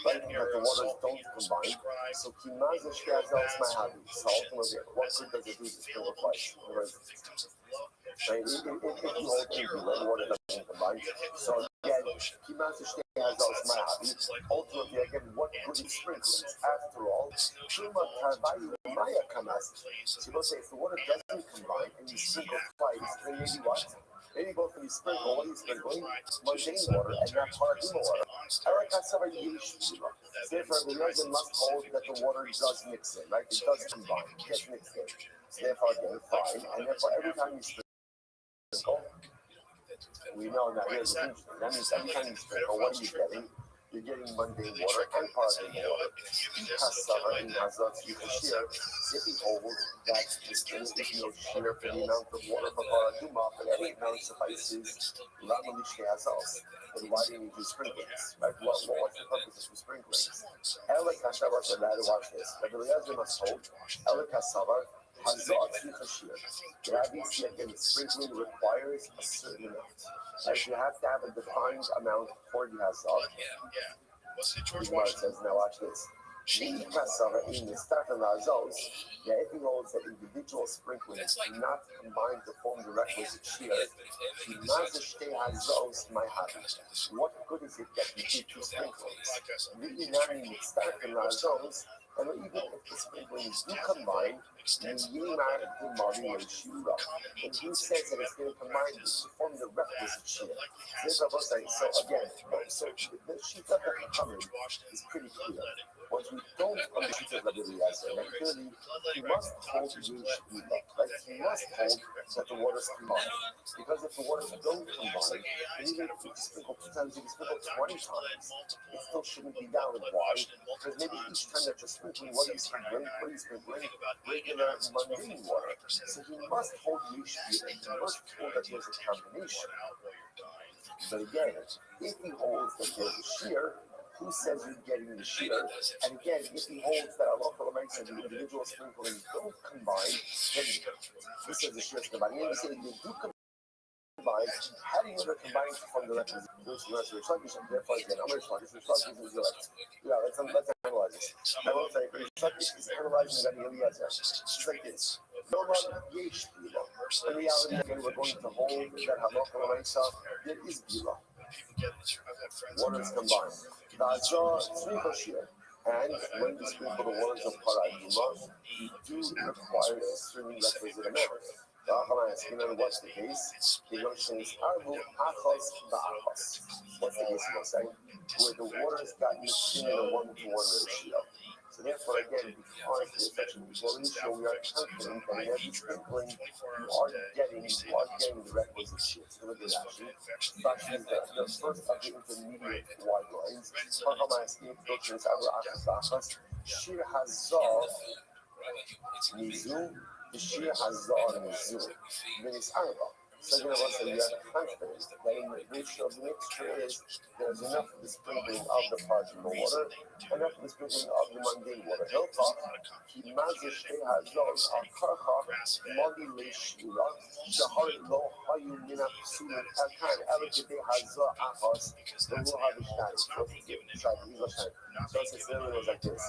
but the waters don't combine. So Kimaz is Shazal's Mahabi. So ultimately, what good does it do to sprinkle twice? If you hold in Bila, the water doesn't combine. So again, Kimaz is Shazal's Mahabi. Ultimately, again, what good is sprinkling? After all, Shuma Karvayu Maya Kamas. So you'll say if the water doesn't combine and you sprinkle twice, then maybe what? Maybe both of you sprinkle, what are you sprinkling? Mundane water and not paraduma water. Therefore, the resin must hold that the water does mix in, right? It does combine, it gets mixed in. So therefore, again, fine. And therefore, every time you sprinkle, we know that here's the interesting. That means every time you sprinkle, what are you getting? You're getting mundane water and parchment water. Kasava in Hazat Yukashir, if he holds that the spring is no shear for the amount of water for Paraduma, but every amount suffices Lamalishi Hazals. Then why do you need to sprinklings? Right? What's the purpose of sprinklings? Ela Kasava said that, watch this. But the Reazer must hold Ela Kasava Hazat Yukashir. Rabbi said that sprinkling requires a certain amount. Right? You have to have a defined amount for the Hazat. The Gemara says, now watch this. In the start of Hazos, the if he holds that individual sprinklings do not combine to form the requisite shear, what good is it that you do two sprinklings? Really not in the start of Hazos, and even if the sprinklings do combine, and who says that it's going to combine to form the requisite shear? So again, the sheet of the Muhammad is pretty clear. What we don't understand about the Eliezer, that clearly he must hold Yesh Bila, like he must hold that the waters combine. Because if the waters don't combine, even if you sprinkle 2 times, if you sprinkle 20 times, it still shouldn't be valid. Why? Because maybe each time that you're sprinkling, what are you sprinkling? Regular mundane water. So he must hold Yesh Bila, he must hold that there's a combination. But again, if he holds that there's a shear, who says you're getting the shear? And again, if he holds that a local amounts of the individual sprinkling don't combine, then he says the shear is combining. And he says they do combine. How do you ever combine from the requisite? Therefore, again, I'm going to try this. Yeah, let's analyze this. I will say, Rishon is analyzing that Eliezer. It's like this. No longer Yesh Bila. In reality, again, we're going to hold that halakha l'maisa. There is Bila. Waters combined. And when you sprinkle the waters of Paraduma, you do require a certain requisite amount. What's the case? The notion is Arbu Achos Ba'achos. What's the case of saying? Where the waters got mixed in a 1-to-1 ratio. So therefore, again, because there's such a ratio, we are confident that in every sprinkling, you are getting the requisite shear. So look at that. Such is the first of the intermediate wide lines. Shear Hazah Mizu, the shear Hazah Mizu. Then it's Arba. So again, also you are confident that in the ratio of the mixture is there's enough of the sprinkling of the parchment water, enough of the sprinkling of the mundane water. Hilchah, ki mazish te hazos akarcha magi leishula shahar lo hayu mina psulim akan elikite hazah achos the ruha v'shnai. So it's literally was like this.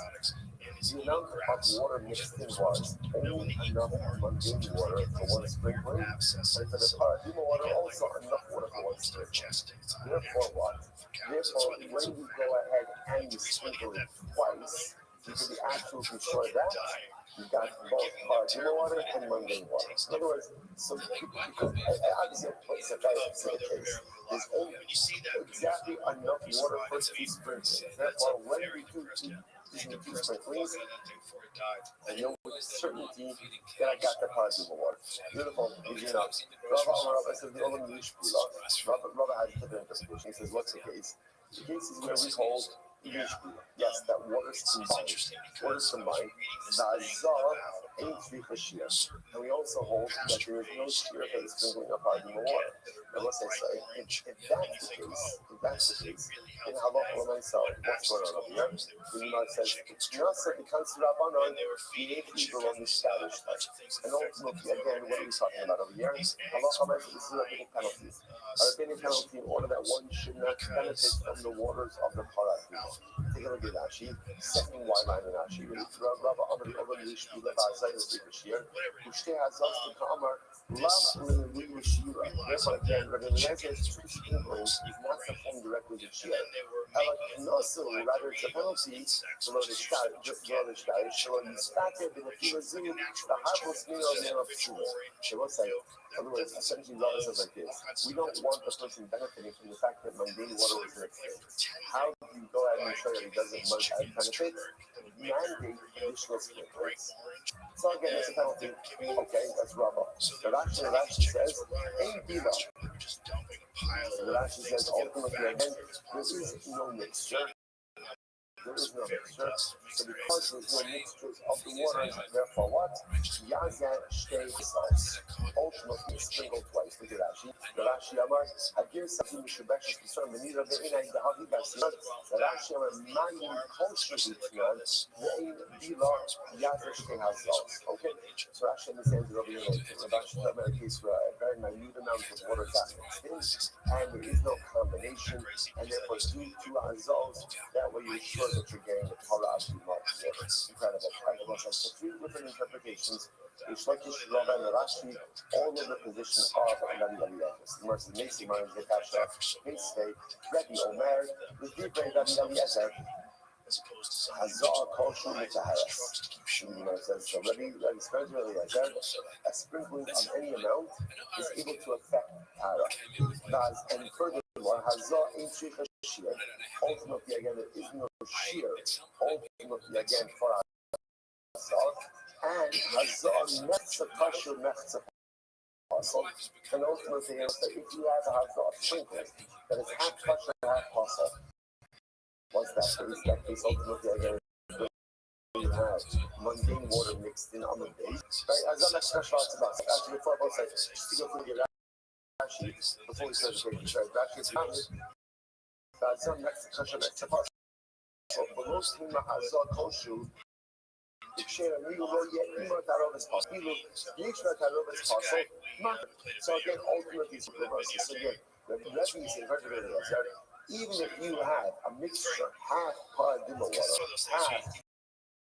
The amount of water mixed in was only enough mundane water for one sprinkling, and for the paraduma water also enough water for one sprinkling. Therefore what? Therefore, when you go ahead and you sprinkle it twice, you can be absolutely sure that you got both paraduma water and mundane water. In other words, so because obviously it's a very specific case. There's only exactly enough water for 2 sprinklings. Therefore, when we do two sprinklings, I know with certainty that I got the paraduma water. Beautiful, easy enough. Rabbi says the Olam Yish Bila. Rabbi has a different interpretation. He says, what's the case? The case is where we hold Yish Bila. Yes, that water's combined. Water's combined. Zazah ain't tzricha shear. And we also hold that there is no shear for the sprinkling of paraduma water. And let's say, if that's the case, then halacha l'maisa, what's going on over here? The Gemara says, Nasa becomes Rabbanon, created below the established life. And ultimately, again, what are we talking about over here? Halacha l'maisa, this is a rabbinic penalty. A rabbinic penalty in order that one should not benefit from the waters of the paraduma. Take a look at Rashi, second white line in Rashi. Rabba Amri Olam Yish Bila Ba'azayim Tzricha Shear, Ushte Hazos T'Ka'amar we were Shira. Therefore, again, Rabbi Eliezer's true sprinkling is not performed directly with Shira. Also, rather, it's a penalty to learn the shtar, just to learn the shtar. So, you start there, but if you assume the harmless meal of Shira, they will say, in other words, essentially, Rabbi says like this: we don't want the person benefiting from the fact that mundane water is mixed in. How do you go ahead and ensure that he doesn't benefit? Mandate additional sprinklings. So again, it's a penalty. Okay, that's Rava. But actually, Rashi says, ain't Bila. So Rashi says, ultimately, again, there is no mixture. There is no mixture. So because there's no mixtures of the water, therefore what? Yazet shtei sauce. Ultimately sprinkled twice. Look at Rashi. The Rashi Amar, Agir Safim Shubesh Kisar Menira Ve'inai Dahavi Basir. The Rashi Amar, Mayim Kosher Vitnan, Ve'in Bila Yazet shtei sauce. Okay? So Rashi understands it over here. The Rashi Amar case where a very minute amount of water got mixed in, and there is no combination, and therefore due to azos, that way you're sure that you're getting the Torah of the water. Incredible. Incredible. So three different interpretations. Ishlekish, Rava, and Rashi, all of the position of Rabbi Eliezer. The mercy Nesi Mar Zekasha, Nesve, Rabbi Omer, the Divrei Rabbi Eliezer, Hazar Kosher Mitaharas. Says so. Rabbi Eliezer, a sprinkling of any amount is able to affect Tara. And furthermore, Hazar ain't Shir. Ultimately, again, there is no shear. Ultimately, again, for Hazar. And Hazar Mechza Kasher Mechza Pasal. And ultimately, if you have a Hazar sprinkle that is half Kasher, half Pasal, what's that case? That case, ultimately, again, you have mundane water mixed in on the base. Right? Hazar Mechza Kasher Pasal. Actually, before I say, just to go through the Rashi, before we start the page, Rashi is founded. Hazar Mechza Kasher Mechza Pasal. Below Sima Hazar Kosher. So again, ultimately, it's reversed. So again, the Rebbe is inverted. Even if you have a mixture, half paraduma water, half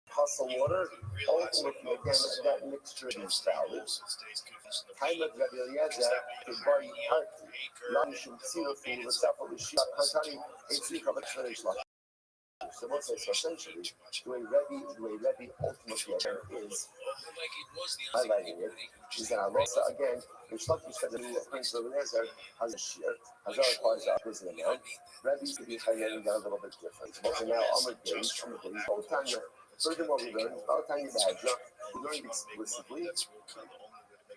hustle water, ultimately, again, that mixture is valid. Time of Rabbi Eliezer, the body part, Lamishum Tzilafim, the Safal Shia, Kantani, Etzika, Vexelation. So what's this essentially? The way Rebbe ultimately again is highlighting it is that Allah again, which like you said, the Prince of Eliezer has a shear, has other parts of opposite amount. Rebbe's to be highlighting that a little bit different. So now Amr Days, both Tanya. Furthermore, we learned about Tanya Bahadra, we learned explicitly.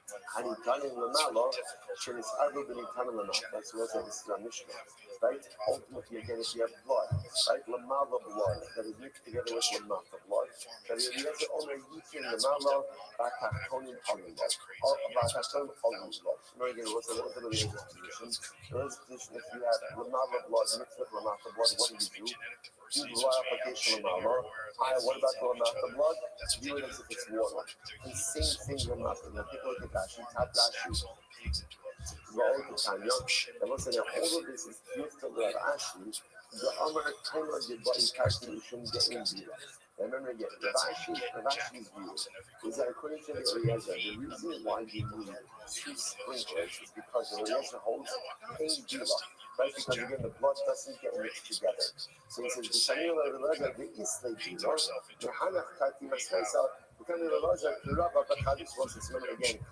Hanitanin Lamalo, Shenis Arbu Benitanin Lamalo. That's what this is our Mishnah. Right? Ultimately, again, if you have blood, right? Lamala blood that is mixed together with Lamata blood. That is the only Yitin Lamala, Bakatonin Olimo, or Bakatonin Olimo. Remember again, what's the position? There is a position if you have Lamala blood mixed with Lamata blood, what do? Do the raw application of Lamala. What about the Lamata blood? Do it as if it's water. The same thing with Lamata. Now, take a look at Rashi, Tab Rashi. All the time, and listen, all of this is used to the Rashi. The Amar time of the body calculation getting zero. Remember again, Rashi's view is that according to the Eliezer, the reason why you need two sprinklers is because the Eliezer holds pain zero. Right? Because again, the blood doesn't get mixed together. So he says, the Eliezer, the Islay zero, the Hanach Kati Masmesa. Again,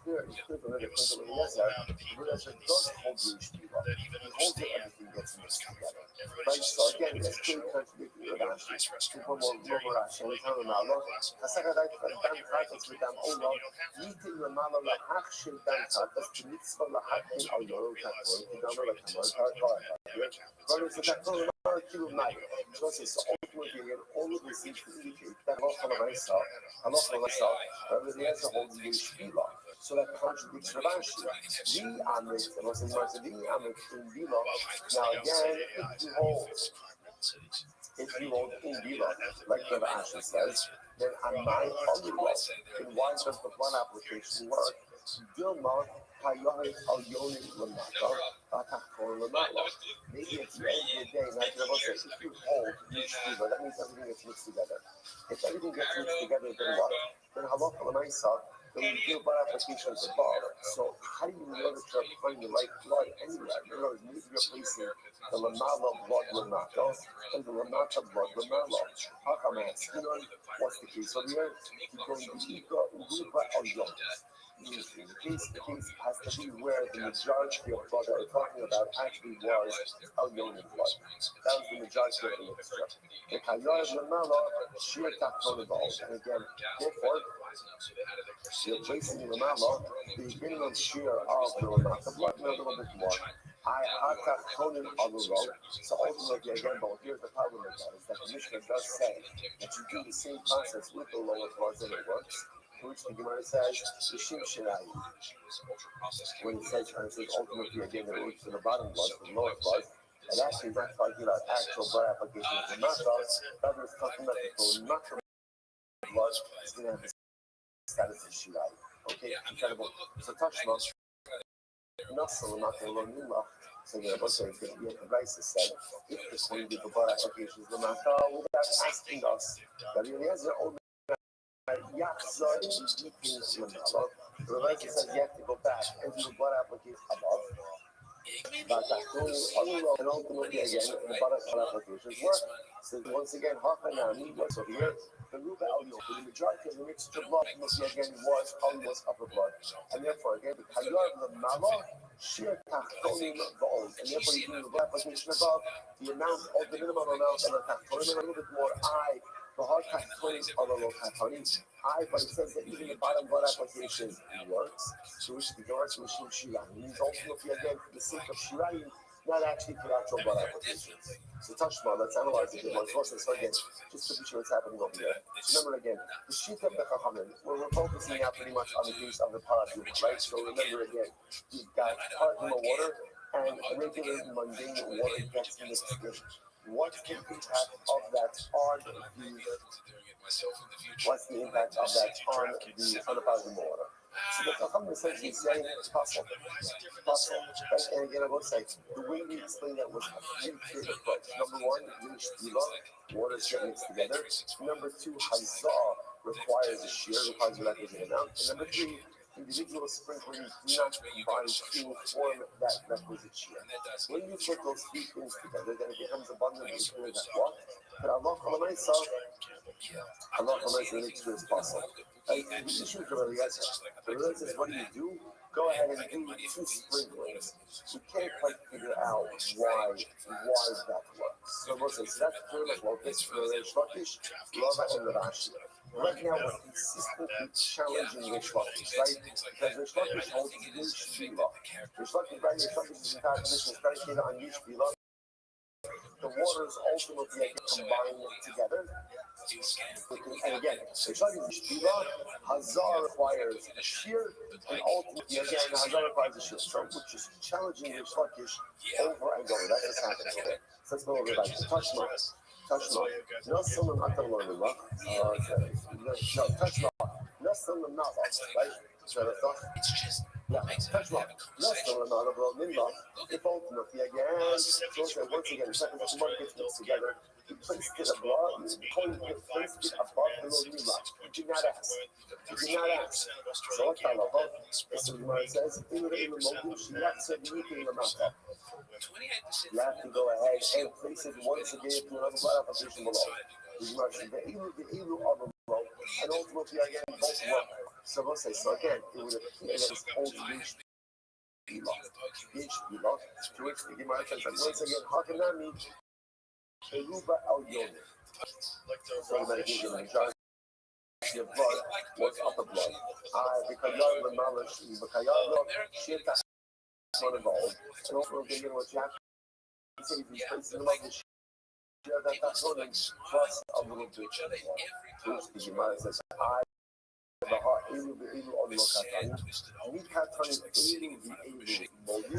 clear from the point of Eliezer, the Eliezer does hold the Yeshua. He holds it, everything gets mixed together. Right? So again, that's clearly contradicting the Rashi. People more Rashi, and we tell them, Allah, Kasagadat, Dan Katas, with them, Allah, Yitin Ramala, Lahachim, Dan Katas, the mitzvah, Lahachim, Al Yoro, Kator, Kidama, Kamal, Katar, brothers, the Kator, Kilu, Naya. So ultimately, all of this seems to indicate that Allah Rabbi Eliezer holds the Yeshua. So that contradicts Rashi. The Amit, the Muslim Martha, the Amit in Bila. Now again, if you hold in Bila, like the Rashi says, then Amai Aliyah, then why does the blood application work? Dilma Hayohi Al-Yoni Lamata, Atakor Lamala. Maybe at the end of the day, like the Muslim says, if you hold Yeshua, that means everything gets mixed together. If everything gets mixed together, then what? Then Halakha Lamaisa, the reveal blood applications above. So how do you know that you're applying the right blood anywhere? In other words, maybe you're placing the Lamala blood Lamata and the Lamata blood Lamala. How come I ask? You know what's the case over here? Keep going to Ika Ruba Al-Yom. The case has to be where the majority of blood that we're talking about actually was Al-Yoni blood. That was the majority of the mixture. The Kayar Lamala, sheer Takton involved. And again, therefore, you're placing the Lamala, the beginning of sheer of the Lamata blood, a little bit more. I Taktonin Aluro. So ultimately, again, but here's the problem with that, is that the Mishnah does say that you do the same process with the lower bloods and it works. To which the Gemara says, Yishim Shirai. When it says ultimately again that it works for the bottom blood, for the lower blood, and actually not talking about actual blood application of the Mata, rather it's talking about the Mata blood is going to have the status of Shirai. Okay, incredible. So Tashma, Nasal Mata Lonila. So the Rebbe says that the advice is said, if the Queen did the blood application of the Mata, without asking us, that he has their own Yakza is eating Lamala. The Rebbe says you have to go back and do the blood application above. And ultimately again, the blood applications work. So once again, Hakanami was over here. The Ruba Al-Yom, the majority of the mixture of blood must again was almost upper blood. And therefore again, the Kayar Lamala, sheer Tachtonim Va'ol. And therefore you do the blood application above, the amount of the minimum amount of the Tachtonim, a little bit more the hard Tachtonim are the low Tachtonim. But it says that even the bottom blood application works. So we should be going to Mishim Shirayim. It means ultimately again for the sake of Shirayim, not actually for actual blood applications. So Tashma, let's analyze it again. So again, just to be sure what's happening over here. Remember again, the sheet of the Chachamim, where we're focusing now pretty much on the case of the Paraduma, right? So remember again, you've got Paraduma water and regular mundane water gets mixed in. What's the impact of that on the Paraduma water? So the Chacham essentially saying it's possible. Right? And again, I will say, the way we explain that was a three-tiered approach. Number one, water is getting mixed together. Number two, Hazah requires a shear, requires a requisite amount. And number three, individual sprinkling do not combine to form that requisite shear. When you put those three things together, then it becomes abundantly clear that what? But Allah makes it as possible. Right? The issue with the Rebbe says, what do? Go ahead and do two sprinklings. You can't quite figure out why that works. So we'll say, so that's pretty much what this for Reish Lakish, Rava, and Rashi. Right now, we're consistently challenging Reish Lakish, right? Because Reish Lakish holds Yish Bila. Reish Lakish's entire position is predicated on Yish Bila. The waters ultimately combine together. And again, Reish Lakish Bila, Hazar requires a shear, and ultimately, again, Hazar requires a shear. So we're just challenging Reish Lakish over and over. That's what's happening here. So let's go over back to Tashma. No someone not going to learn no, Tashma. No someone not, right? So that's not. Yeah, Tashma. No someone not about Nimba. If ultimately, again, so once again, the second one gets mixed together. He placed it above, placed it above the little Nimba. He did not ask. So what kind of above? That's what the Gemara says. You have to go ahead and place it once again to another blood application below. And ultimately again both work. So we'll say, so again, it would appear that it's old Yish Bila. To which the Gemara says, and once again, how can that mean? Keruba Al-Yom. So the medication of the blood was upper blood. Because the knowledge, because not involved. And also, again, what you have to say is placed in the love share that's running plus a little bit. Which the Gemara says, the heart, Elu on Lokatan, Nikatan, Elu Moyu,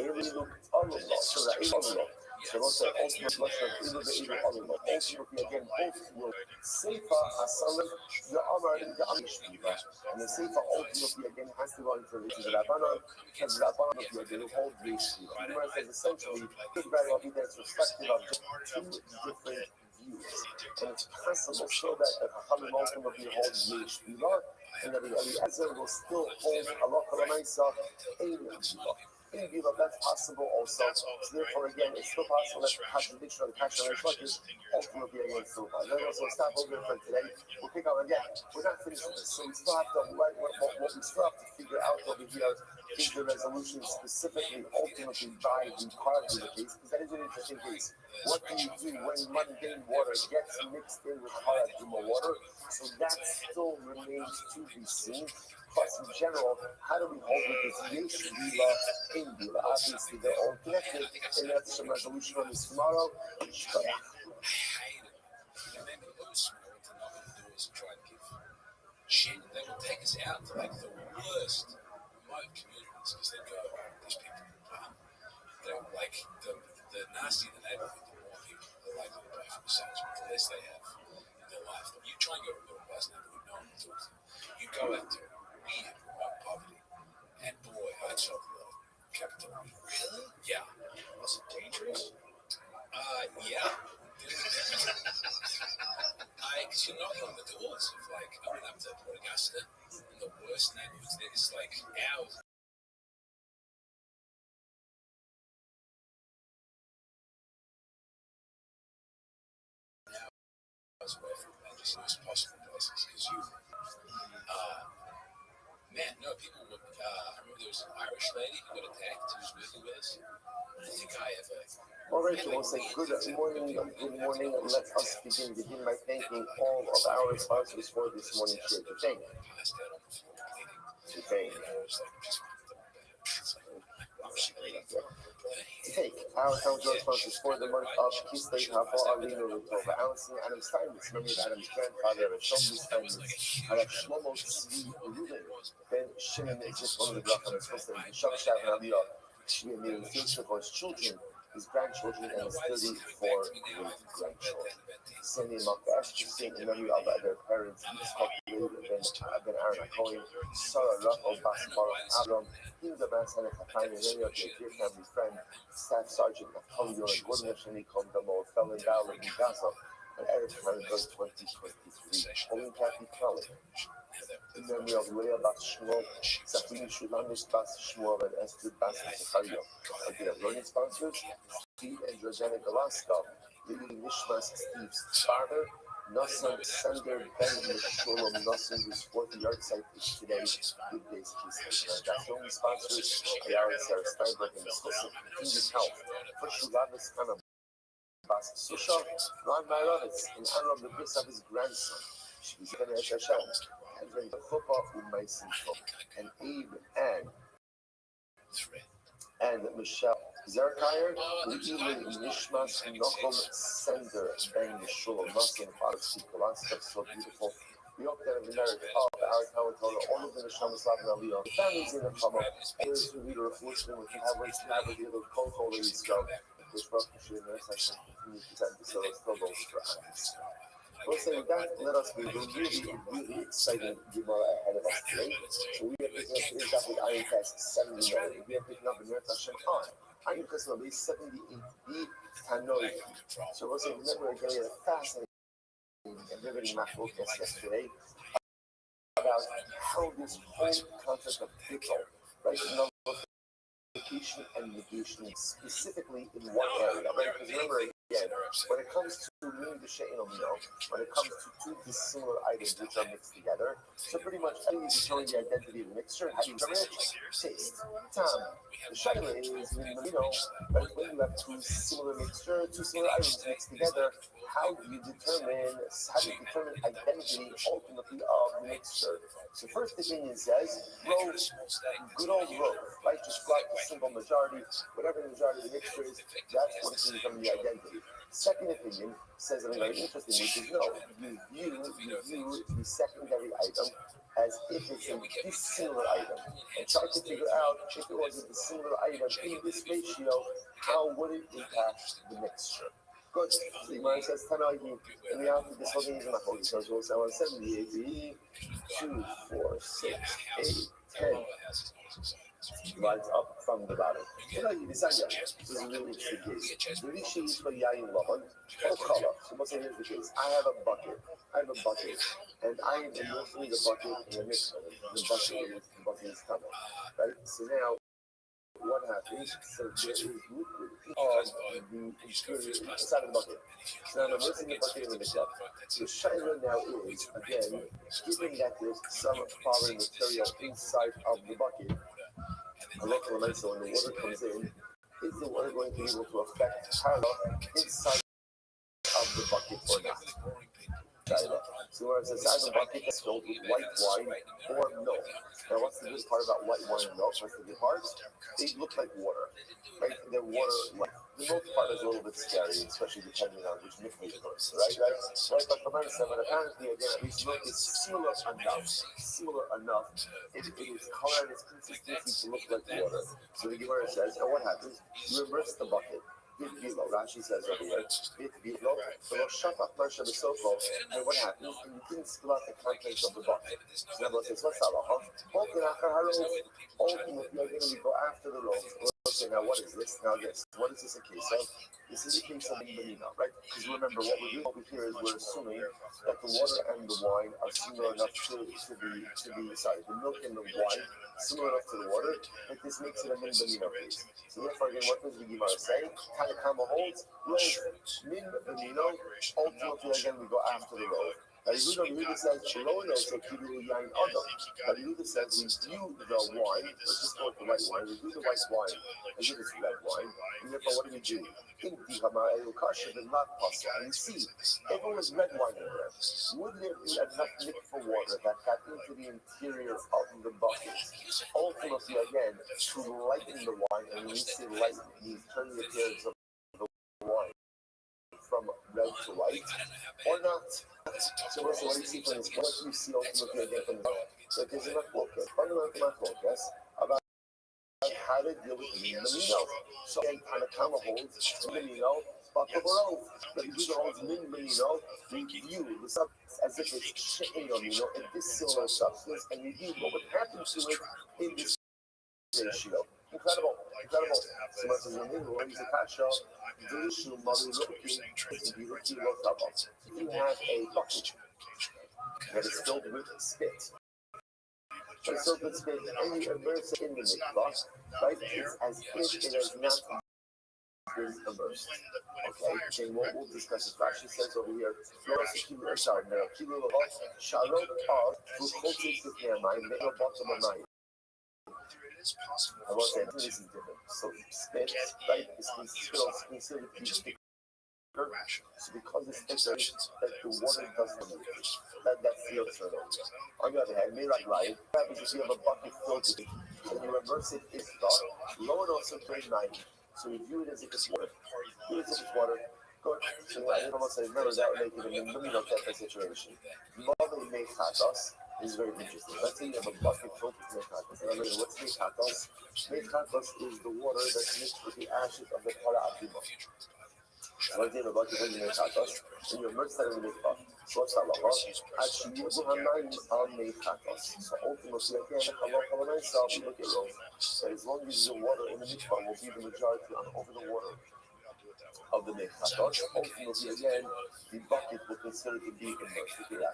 Elu Ololo, so that Elu Ololo. So also, ultimate much of Elu Ololo. Ultimately, again, both will Sefer Asalim, the Amar, the Amishpiva. And the Sefer ultimately, again, has to go into the Rabbanon, because the Rabbanon will again hold the Yeshiva. The Gemara says essentially, it very well be that it's reflective of just two different views. And it's possible so that the Chachamim ultimately hold the Yeshiva, and Rabbi Eliezer will still hold halacha l'maisa ein bila. In bila, that's possible also. So therefore, again, it's still possible that the contradiction of the Kasha and Rish is ultimately against the law. Then also stop over for today. We'll pick up again. We're not finished with this, so we still have to what we still have to figure out over here is the resolution specifically, ultimately by the cause of the case, because that is an interesting case. What do you do when mundane water gets mixed in with Haraduma water? So that still remains to be seen. Plus, in general, how do we hold with this Yesh Bila in Bila? Obviously, they're all connected, and that's some resolution on this tomorrow. Shit, they would take us out to like the worst remote communities because they'd go, these people, they're like the nastier the neighborhood, the more people are likely to pay for massage, the less they have in their life. You try and go to a middle class neighborhood, no one talks to you. You go out to weird remote poverty, and boy, I saw a lot of capital. Really? Yeah. Was it dangerous? Yeah. Because you're knocking on the doors of like, I went up to Port Augusta, and the worst neighborhoods there is like hours. Away from just the most possible places because man, no, people would. I remember there was an Irish lady who got attacked who was working with us. I don't think I ever. All right, we'll say good morning. Let us begin by thanking all of our sponsors for this morning's share. To thank. Take our account sponsors for the month of Kislev Hava Alina Lutova, Allison Adam Steinmetz, memory of Adam's grandfather, of Shlomo Steinmetz, Harav Shlomo Tzvi Ruben, Ben Shimon Zichron Lebracham, and Spostem, Shal Shav Aliyah, Shvi Amir Yosef for his children, his grandchildren, and his 34 great-grandchildren. Cindy and Mark Ashton, in memory of their parents, Yitzchak Ben Aaron Cohen, Sarah Rachel Bas Baruch Avram, Hilda Bas Hannah Chafayim, and many of their dear family friend, Staff Sergeant Naftali Yoren, Gordon Hashemi Komdamo, Felon Dowler in Gaza, and Eric Harenberg 2023, Pauline Kathy Kelly. In memory of Leah Bas Shmuel, Zafini Shulamis Bas Shmuel, and Esther Bas Zecharia. And their learning sponsors, Steve and Georgiana Galaska, Lily Nishmas Steve's father, Nosson Sander Ben Meshulam Nosson, whose 4th yard site is today. Good days, peace. And our film sponsors, Ayara and Sarah Steinberg, and discussing continued health. For Shulamis Kana Bas Susha, Ron Myrovitz, in honor of the birth of his grandson. She's going to Hashem. And then the football with my simple. And Eve and Michelle Zerkire, Leland Nishmas, Nochom Sender, Ben Meshulam Nosson, Father Steve Galaska, so beautiful. We hope that in the merit of our Talmud, all of the Neshamas Lav and Aliyah, the families in the Chama, those who read a reflection with the average the other co-holders go, which brought the Shir Nurse Hashem continue to send the Soros Tobos for us. We'll say with that, let us be really exciting Gemara ahead of us today. So we are picking up today's up with Iron Test 79. We are picking up in Nurse Hashem on Iron Test number 78B Tanoi. So we'll say, remember again, a fascinating and riveting macro test yesterday about how this whole concept of people, right, nullification and negation, specifically in one area, right? Because remember again, when it comes to meaning the she'en omino, when it comes to two dissimilar items which are mixed together, so pretty much how do you determine the identity of the mixture? How do you determine it? Taste. Time. The she'en is in the middle, but when you have two similar items mixed together, how do you determine identity ultimately of the mixture? So first opinion says, rho, good old rho, right? Just grab the simple majority, whatever the majority of the mixture is, that's what is becoming the identity. Second opinion says something very interesting, which is no, you view the secondary item as if it's a dissimilar item, and try to figure out if it was a dissimilar item in this ratio, how would it impact the mixture? Good. So the Gemara says Tanahi, and the answer this whole thing is in the Holy Ghost. We'll say 178, 2, 4, 6, 8, 10. Rise up from the bottom. This is a really interesting case. The Rishi is for Yayin Laban, or Kala. So what's here's the case. I have a bucket, and I am immersing the bucket in the mikvah. The bucket is covered, right? So now, what happens? So there is liquid of the inside of the bucket. So now I'm immersing the bucket in the mikvah. The shaila now is, again, given that there's some foreign material inside of the bucket, so when the water comes in, is the water going to be able to affect parallel inside of the bucket or not? So where it says inside the bucket that's filled with white wine or milk. Now what's the good part about white wine and milk? What's the good part? They look like water. Right? They're water like. The milk part is a little bit scary, especially depending on which mikvah you go to, right? But the man said, but apparently again, at least milk is similar enough. It is color and its consistency to look like water. So the Gemara says, and what happens? You immerse the bucket. Rashi says over here, and what happens? And you didn't spill out the contents of the bucket. So now says, what's halacha? Ultimately, we go after the rope. Okay, now what is this? Now this. What is this a case of? This is a case of Benina, right? Because remember, what we're doing over here is we're assuming that the water and the wine are similar enough to the milk and the wine similar enough to the water, that this makes it a min benina case. So therefore, again, what does the Gemara say? Tanakama holds, min benino, ultimately again we go after the road. Now, Yehuda says, so kibu yain adam. But Yehuda says, we view the wine, let's just go with the white wine, we view the white wine as if it's red wine, and therefore what do we do? In Dihama Elukasha, the not possible. And you see, if it was red wine in there, would there be enough mikvah water that got into the interior of the bucket? Ultimately, again, to lighten the wine, and when we say lighten, it means turn the appearance of the wine from red to white, or not? So what do you see from this? What do you see ultimately again from the bucket? That there's enough focus, fundamental focus about how to deal with the menino. So again, Tanakama holds menino, but the world, but Yehuda holds menino, we view the substance as if it's chicken amino, a dissimilar substance, and we view what would happen to it in this ratio. Incredible. So much as a new one, he's a kasha, the issue, mother looking, you have a bucket that is filled with spit. But so it's been any immerse in the mikvah, right? It's as if it has not been immersed. Okay, and we'll discuss this. Rashi says over here, I will say this is different. So spit, right, is considered to be thicker. So because it's thicker, that the water doesn't move. That's the alternative. On the other hand, Mirak Light, what happens if you have a bucket filled with it, and you immerse it in stock, low and also 90. So you view it as if it's water. Good. So I didn't almost say, remember that would make it a minimum type of situation. Mother mechatos is very interesting. Let's say you have a bucket filled with mechatos. And I mean, what's mechatos? Mechatos is the water that's mixed with the ashes of the para abima. So let's say you have a bucket filled with mechatos, and you immerse that in the mikvah. So what's halacha? Actually, you have nine on mechatos. So ultimately, again, halacha itself, we look at Rome, that as long as the water in the mikvah will be the majority over the water of the mechatos, ultimately again, the bucket will consider to be immersed. Okay,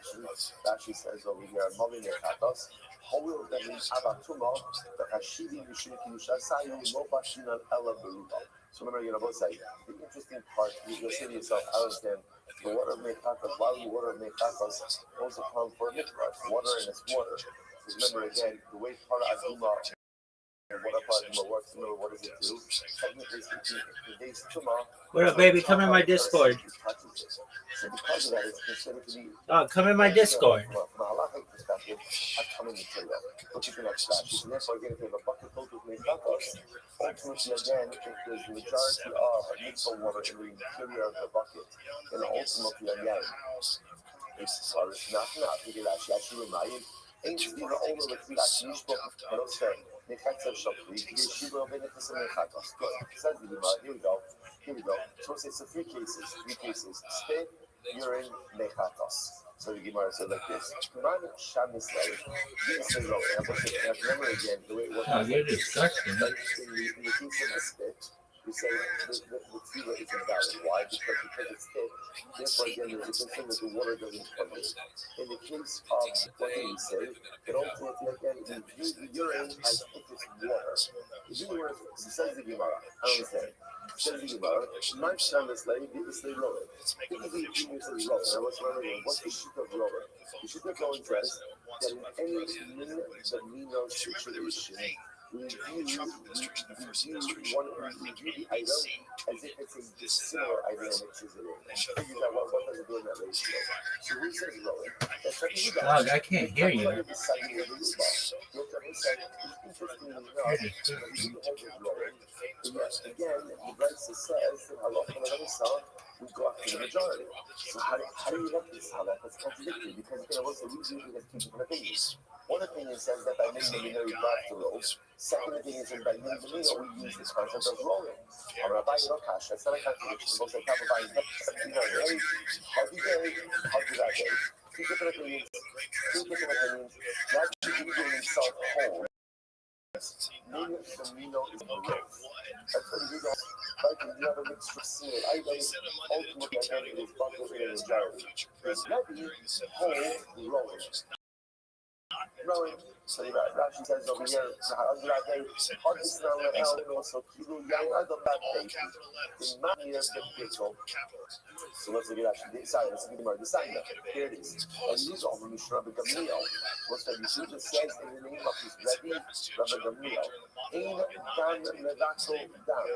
actually says over here, Mali mechatos, Howil that means abatuma, the Hashidi Mishim Kilusha Sayu, no Bashinan Ella Beruba. So remember, both say, the interesting part, you'll say to yourself, I understand, the water of mechatos, why the water of mechatos also come for a mikvah? Water and it's water. Because remember again, the way Para Aduma works, remember what does it do? Technically speaking, it conveys tuma. What up, baby? Come in my Discord. So because of that, it's considered to be. Oh, come in my Discord. From a halachic perspective, a common material. But you can have splashes, and therefore, again, if you have a bucket filled with mechatos, ultimately, again, if there's the majority of mikvah water in the interior of the bucket, then ultimately, again, it's not to get actually remind. Ain't to be the owner of the Nishbok, but also, Mechatzer Shopri, Yeshiva Benefits and Mechatos. Good. Says the Gemara. Here we go. So it's three cases. Spit, urine, Mechatos. So the Gemara said like this: Man Shabbos Leil, this is wrong. And remember again the way it works. Oh, you're disgusting. Like in the case of the spit, we say the tefillah is invalid. Why? Because it's thick. Therefore, again, there's a concern that the water doesn't cover it. In the case of what do we say? That ultimately, again, the urine has thickest water. The urine says the Gemara. I understand. Says the Gemara. Man Shabbos Leil, this is Rowan. Typically, people say Rowan. I was wondering, what's the sheet of Rowan? The sheet of Rowan says that in any min situation, we view the item as if it's a similar item and mixes it in. Figures out what does it do in that ratio. So we say Rowan. Dog, I can't hear you. Interestingly enough, again, the Brisa says that halacha l'maisa, we go after the majority. So how do you let this halacha? It's contradictory because again, what's the reason we have two different opinions? One opinion says that by minimum you have to roll. Second opinion says by minimum we use the concept of rolling. Rabbi Yokash, that's not a contradiction. Both say Kabbalah is how do that day? Two different opinions. That should be doing himself whole. Meaning the mino is the road. That's what you do. Like when you have a mixture of sealed items, ultimately again it is buckled in a majority. There's nothing whole rolling. Rowing. So Rashi says over here, so let's look at Rashi. Sorry, let's look at the Mishnah. Here it is. And these are the Mishnah Rabbi Gamliel. What's that? Yeshua says in the name of his Rebbe, Rabbi Gamliel. Ein dan levato dan.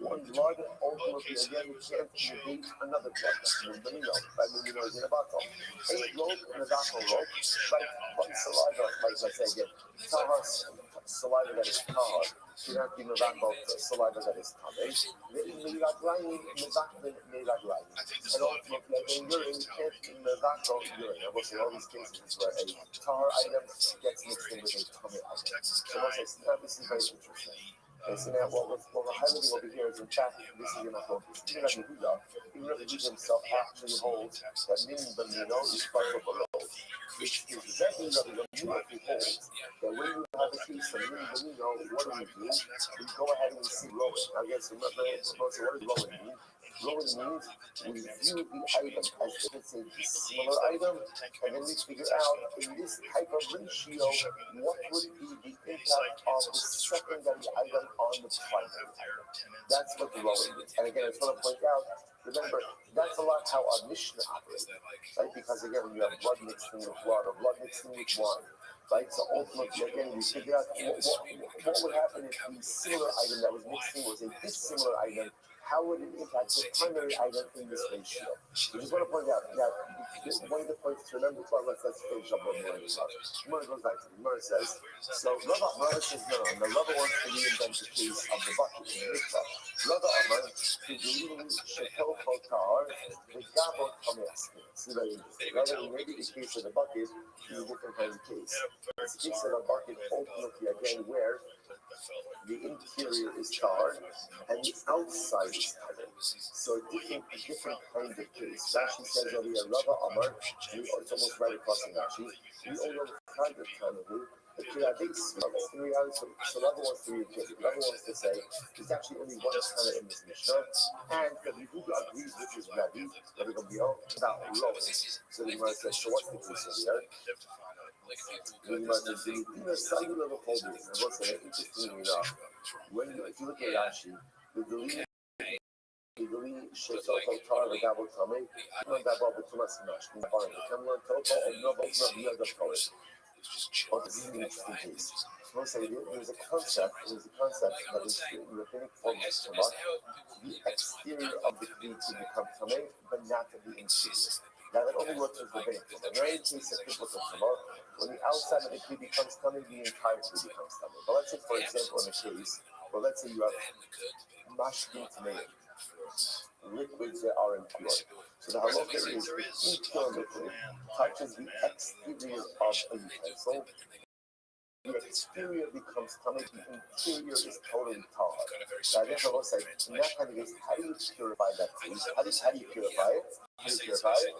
One blood ultimately again can't negate another blood. Rabbi Gamliel. Rabbi Gamliel is in a bottle. Ein rope and a bottle rope. One saliva, like I say again. Tahar saliva that is tahar. Cannot be mevakol saliva that is tahar. Meiraglayim mevaklim meiraglayim. And ultimately, again, urine can't be mevakol urine. I will say all these cases where a tahar item gets mixed in with a tahar item. So once I see that, this is very interesting. And so now what we're highlighting over here is in fact, this is in a focus. Even Rabbi Yehuda himself actually holds that min b'mino is part of a road. Which is exactly Rabbi Yehuda who holds that when you have a case of min b'mino, what do? We go ahead and we see rowing. Now again, so what does rowing mean? Rowing means we view the item as if it's a similar item, and then we figure out in this type of ratio what would be the impact of the secondary item on the primary item. That's what the rowing means. And again, I just want to point out, remember, that's a lot how our Mishnah operates, right? Because again, when you have blood mixed in with blood or blood mixed in with wine, right? So ultimately, again, we figure out what would happen if the similar item that was mixed in was a dissimilar item. How would it impact the primary item in this ratio? I just want to point out that one of the points to remember, let's finish up on one of the Gemara goes back to the Gemara says, so Rava says, no, and the Rava wants to reinvent the case of the bucket in the mikvah. Rava Amar, to believe Shekel Kotar, the Gabot Hameaskin. See that in this. Rather, maybe the case of the bucket is a different kind of case. It's the case of a bucket, ultimately, again, where the interior is tarred and the outside is tarred. So a different kind of case. Rashi says over here, Rava Amar, it's almost right across the Rashi. We all know the kind of Tanahu, the Kiradis. In reality, so Rava wants to read it. Rava wants to say there's actually only one Tana in this Mishnah, and the Yehuda agrees with his Rabbi Gamliel, about rowing. So the Gemara says, so what's the case over here? The Gemara says, the cellular holding. And what's that? Interestingly enough, if you look at Rashi, the delete Shekel Kotar the Gabot Tamei, not Gabot but Tumas Nash, the Barn, the Kamlan Total, and Nobel Yad of Torah. Oh, this is an interesting case. So let's say there's a concept that is in rabbinic form of Tumah, the exterior of the Kli to become Tamei, but not the interior. Now that only works with rabbinic Tumah. In any case of people of Tumah, when the outside of the Kli becomes Tamei, the entire Kli becomes Tamei. But let's say, for example, in a case, well, let's say you have mashkin Tamei, liquids that are impure. So the halacha is the impure liquid touches the exterior of a utensil, the exterior becomes tummy, the interior is totally tar. Now, therefore, we'll say, in that kind of case, how do you purify that food? How do you purify it? How do you purify it?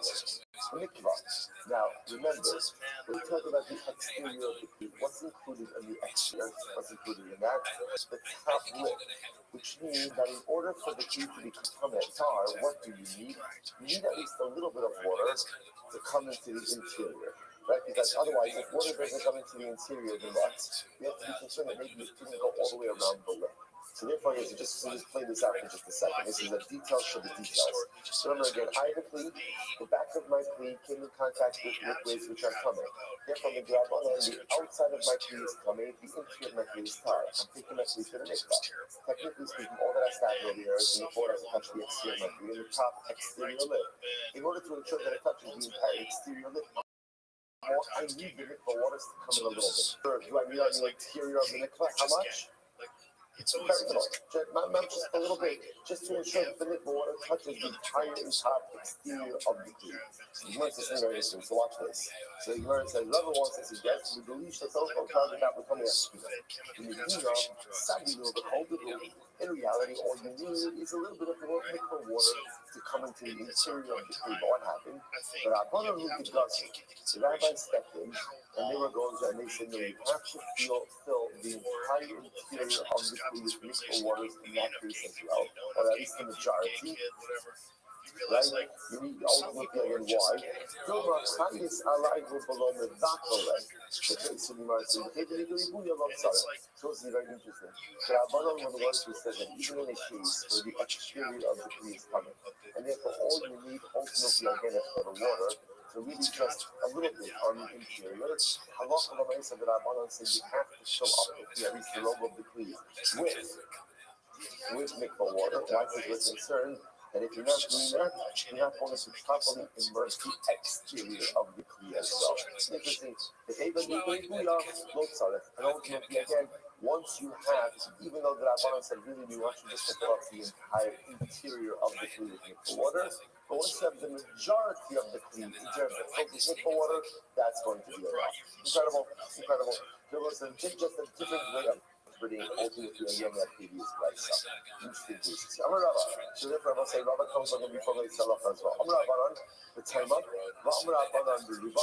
Mikvah. Now, remember, we're talking about the exterior of the food. What's included in the exterior? What's included in that? The top lip, which means that in order for the food to become a tar, what do you need? You need at least a little bit of water to come into the interior. Right? Because otherwise, if water doesn't come into the interior of the nuts, you have to be concerned that maybe it didn't go all the way around the lip. So therefore, just play this out for just a second. This is a detail for the details. So remember again, I have a cleat. The back of my cleat came in contact with liquids which are coming. Therefore, the grab on the outside of my cleat is coming, the interior of my cleat is tied. I'm taking my cleat to the mikvah. Technically speaking, all that I started over here is in the border to touch the exterior of my cleat and the top exterior lip. In order to ensure that it touches the entire exterior lip, I need the mikvah waters to come in a little bit. Do I need on the interior of the mikvah? How much? It's Very little. Not just a little bit, just to ensure that the mikvah water touches the entire top exterior of the cleat. The Gemara says something very interesting, so watch this. So the Gemara says, whoever wants to suggest, we believe that those who are without becoming a student. In reality, all you need is a little bit of the mikvah water to come into the interior of the cleat. But what happened? The Rabbanan who did the rabbi stepped in, and they were going to, and they said, no, you have to fill the entire interior of the cleat with mikvah waters in that case as well, or at least the majority. Right? You need ultimately again why? Dilma Chayis arrival below the Dakole. The case of the Martin, the so it's very interesting. The Rabbanon were the ones who said that even in a case where the exterior of the tree is coming, and therefore all you need ultimately again is for the water, so really just a little bit on the interior. A lot of the ways of the Rabbanon said you have to fill up at least the logo of the tree with mikvah water. Why? Because we're concerned that if you're not doing that, you're not going to properly immerse the exterior of the kli as well. It's interesting. The and ultimately, again, once you have, even though the Rabbanan said really we want you just to fill up the entire interior of the kli with mikvah water, but once you have the majority of the kli, mikvah water, that's going to be enough. Incredible, incredible. There was just a different way of putting ultimately again that previous place. Interesting cases. I'm a rabbi. So therefore I will say rabbi comes on before they sell off as well. I'm a rabbi the time up, but I'm a rabbi the riba,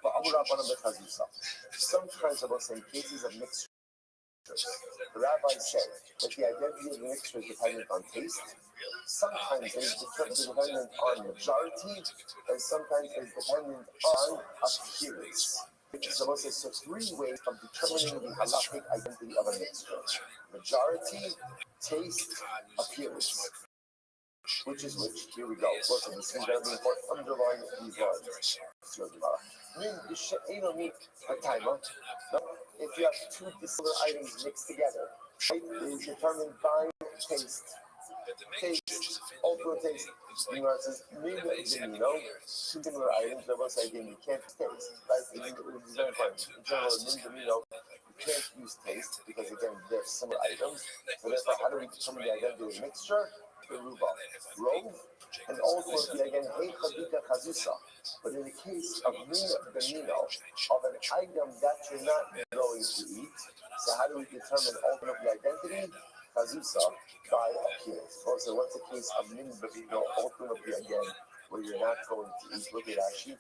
but I'm a rabbi the chazusa. Sometimes I will say cases of mixture. The rabbi said that the identity of the mixture is dependent on taste. Sometimes it is dependent on majority, and sometimes it is dependent on appearance. So it's so three ways of determining the halakhic identity of a mixture: majority, taste, appearance. Which is which? Here we go. Listen, this is very important. Underline these lines. If you have two dissimilar items mixed together, it is determined by taste. Taste, ultimate taste. You know, it says, two similar items, there was again, you can't taste, right? It is very important. In general, you can't use taste because, again, they're similar items. So therefore, how do we determine the identity of the mixture? Rove, and also again, but in the case of Benino, of an item that you're not going to eat, so how do we determine ultimately identity? Chazusa, by appearance. Also, what's the case of Benino, ultimately again, where you're not going to eat? Look at Rashi.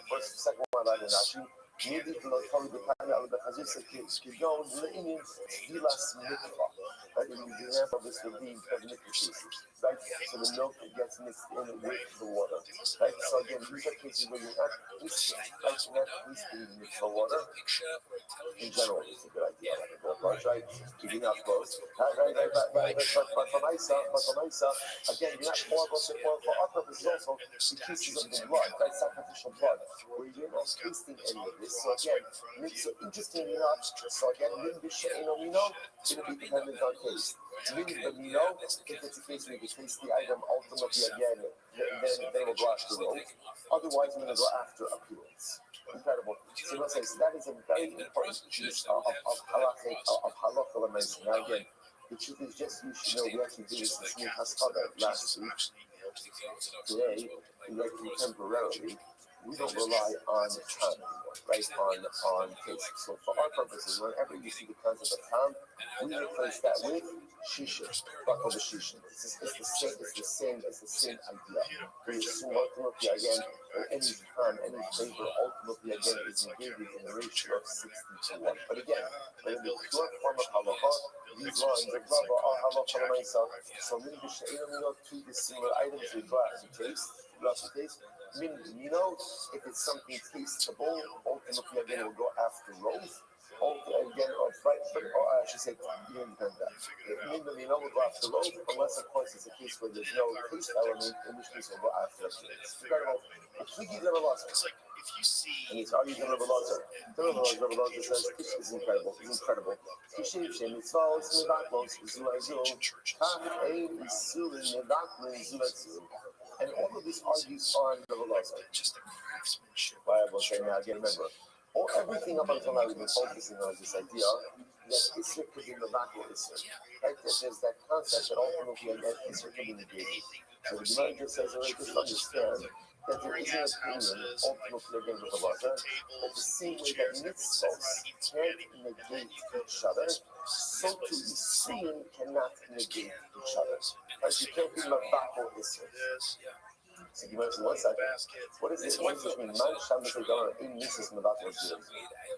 First, second one, Rashi. Maybe the Torah depending on the Chazusa Kidon, the Indian Vilas Mikvah. Right? And the example of this would be of mikvah cases. Right? So the milk gets mixed in with the water. Right? So again, these are cases where you're not tasting, right? You're not tasting the mikvah water. In general, it's a good idea. Right? You're not close. But for myself, again, you're not horrible for our purposes also, the cases of the blood, right? Sacrificial blood, where you're not tasting any of this. So again, so interestingly enough, so again, it'll be dependent on taste. If it's a case where you taste the item ultimately again, then we'll go after rope. Otherwise, we're going to go after appearance. Incredible. So let's say that is a very important piece of halakha mention. Now again, the truth is just you should know we actually did this in Haskada last week. Today, we contemporarily we don't rely on time anymore, right? On taste. So for our purposes, whenever you see the concept of time, we replace that with shisha, bakal b'shisha. It's the same idea. We assume ultimately again that any time, any flavor ultimately again is negated in a ratio of 60 to 1. But again, in the pure form of halacha, these lines of Rabba are halacha l'maisa. So min b'she'ein two dissimilar items we go after taste. You know, if it's something tasteable, ultimately again we'll go after roast. Again, right, or I should say, you depend that. You know, we'll go after roast, unless of course it's a case where there's no taste element, in which case we'll go after taste. If we give them a lot, and it's argued in Rabbi Lazar. Rabbi Lazar says, this is incredible, it's incredible. Kishiv Shem Mitzvahs Mevaklos Zulazu, Kach Ein Isul Mevaklos Zulazu. And all of this argues on Rabbi Lazar. Why I will say now, again, remember, everything up until now we've been focusing on is this idea that Isser could be Mevaklo Isser. Right? There's that concept that ultimately again Isser can be negated. So the Gemara just says, just understand that there is an opinion, ultimately again with the Lazar, that the same way that mitzvahs can't negate each other, so too Isurim cannot negate each other. Right? You can't be Mevaklo Isser. So you mentioned one second. What is this? What does this mean? Man Shabbos Adar in mitzvahs Mevaklo Isser.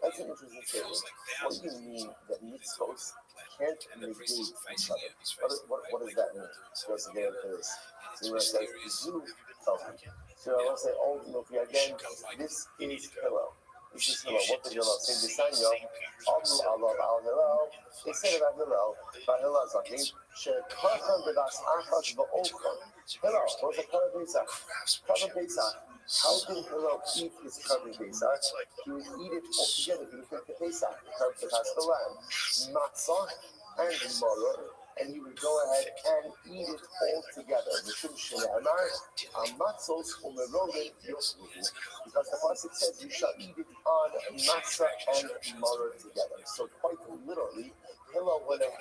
That's an interesting statement. What do you mean that mitzvahs can't negate each other? What does that mean? So let's get into this. So you say, Zu tells me. So I want to say, ultimately, again, this is Hillel. This is Hillel. What did Hillel say? Desanyo, Abu Allah al Hillel. They said about Hillel, something. Shekachan bedas achas va'ochon. Hillel, what was the Karban Pesach? Karban Pesach. How did Hillel eat his Karban Pesach? He would eat it all together. He would take the Pesach, the Karban Pesach, the lamb, matzah, and maror. And he would go ahead and eat it all together. Because the pasuk says you shall eat it on matzah and maror together. So quite literally, Hillel went ahead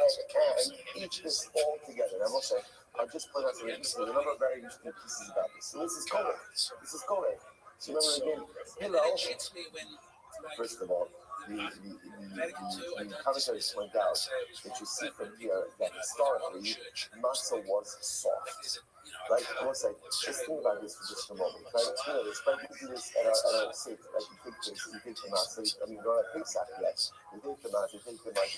and ate this all together. And I will say, I'll just point out some interesting, a number of very interesting pieces about this. So this is Koreh. So remember again, Hillel, first of all, the commentaries point out that you see from here that historically matzah was soft. Right? I want to say, just think about this for just a moment. Right? You know this, but you do this at our state, like you take the matzah, I mean, you don't have Pesach yet. You take the matzah, a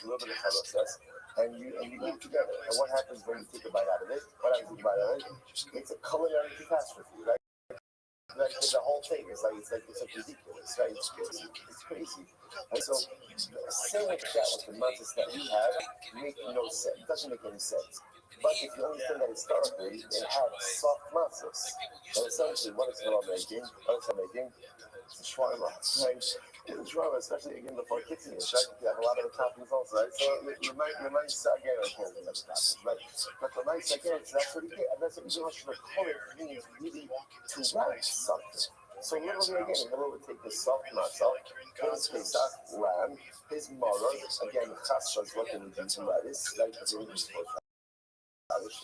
little bit of process, and you eat it together. And what happens when you take a bite out of it? It's a culinary catastrophe, right? Like the whole thing is like it's ridiculous, right? It's crazy. And so saying like that with the matzahs that we have make no sense. It doesn't make any sense. But if you understand that historically they had soft matzahs, and essentially what is Hillel making? It's a shawarma, right? It's shawarma, especially again before kicking it, right? You have a lot of the toppings also, right? So L'maisa again, I can't remember the toppings, right? But L'maisa again, so that's what you get, and that's what you do. The color means really to wrap something. So literally again, Hillel would take the soft matzah, his Pesach lamb, his maror, again, chasra is what they would do to lettuce, like the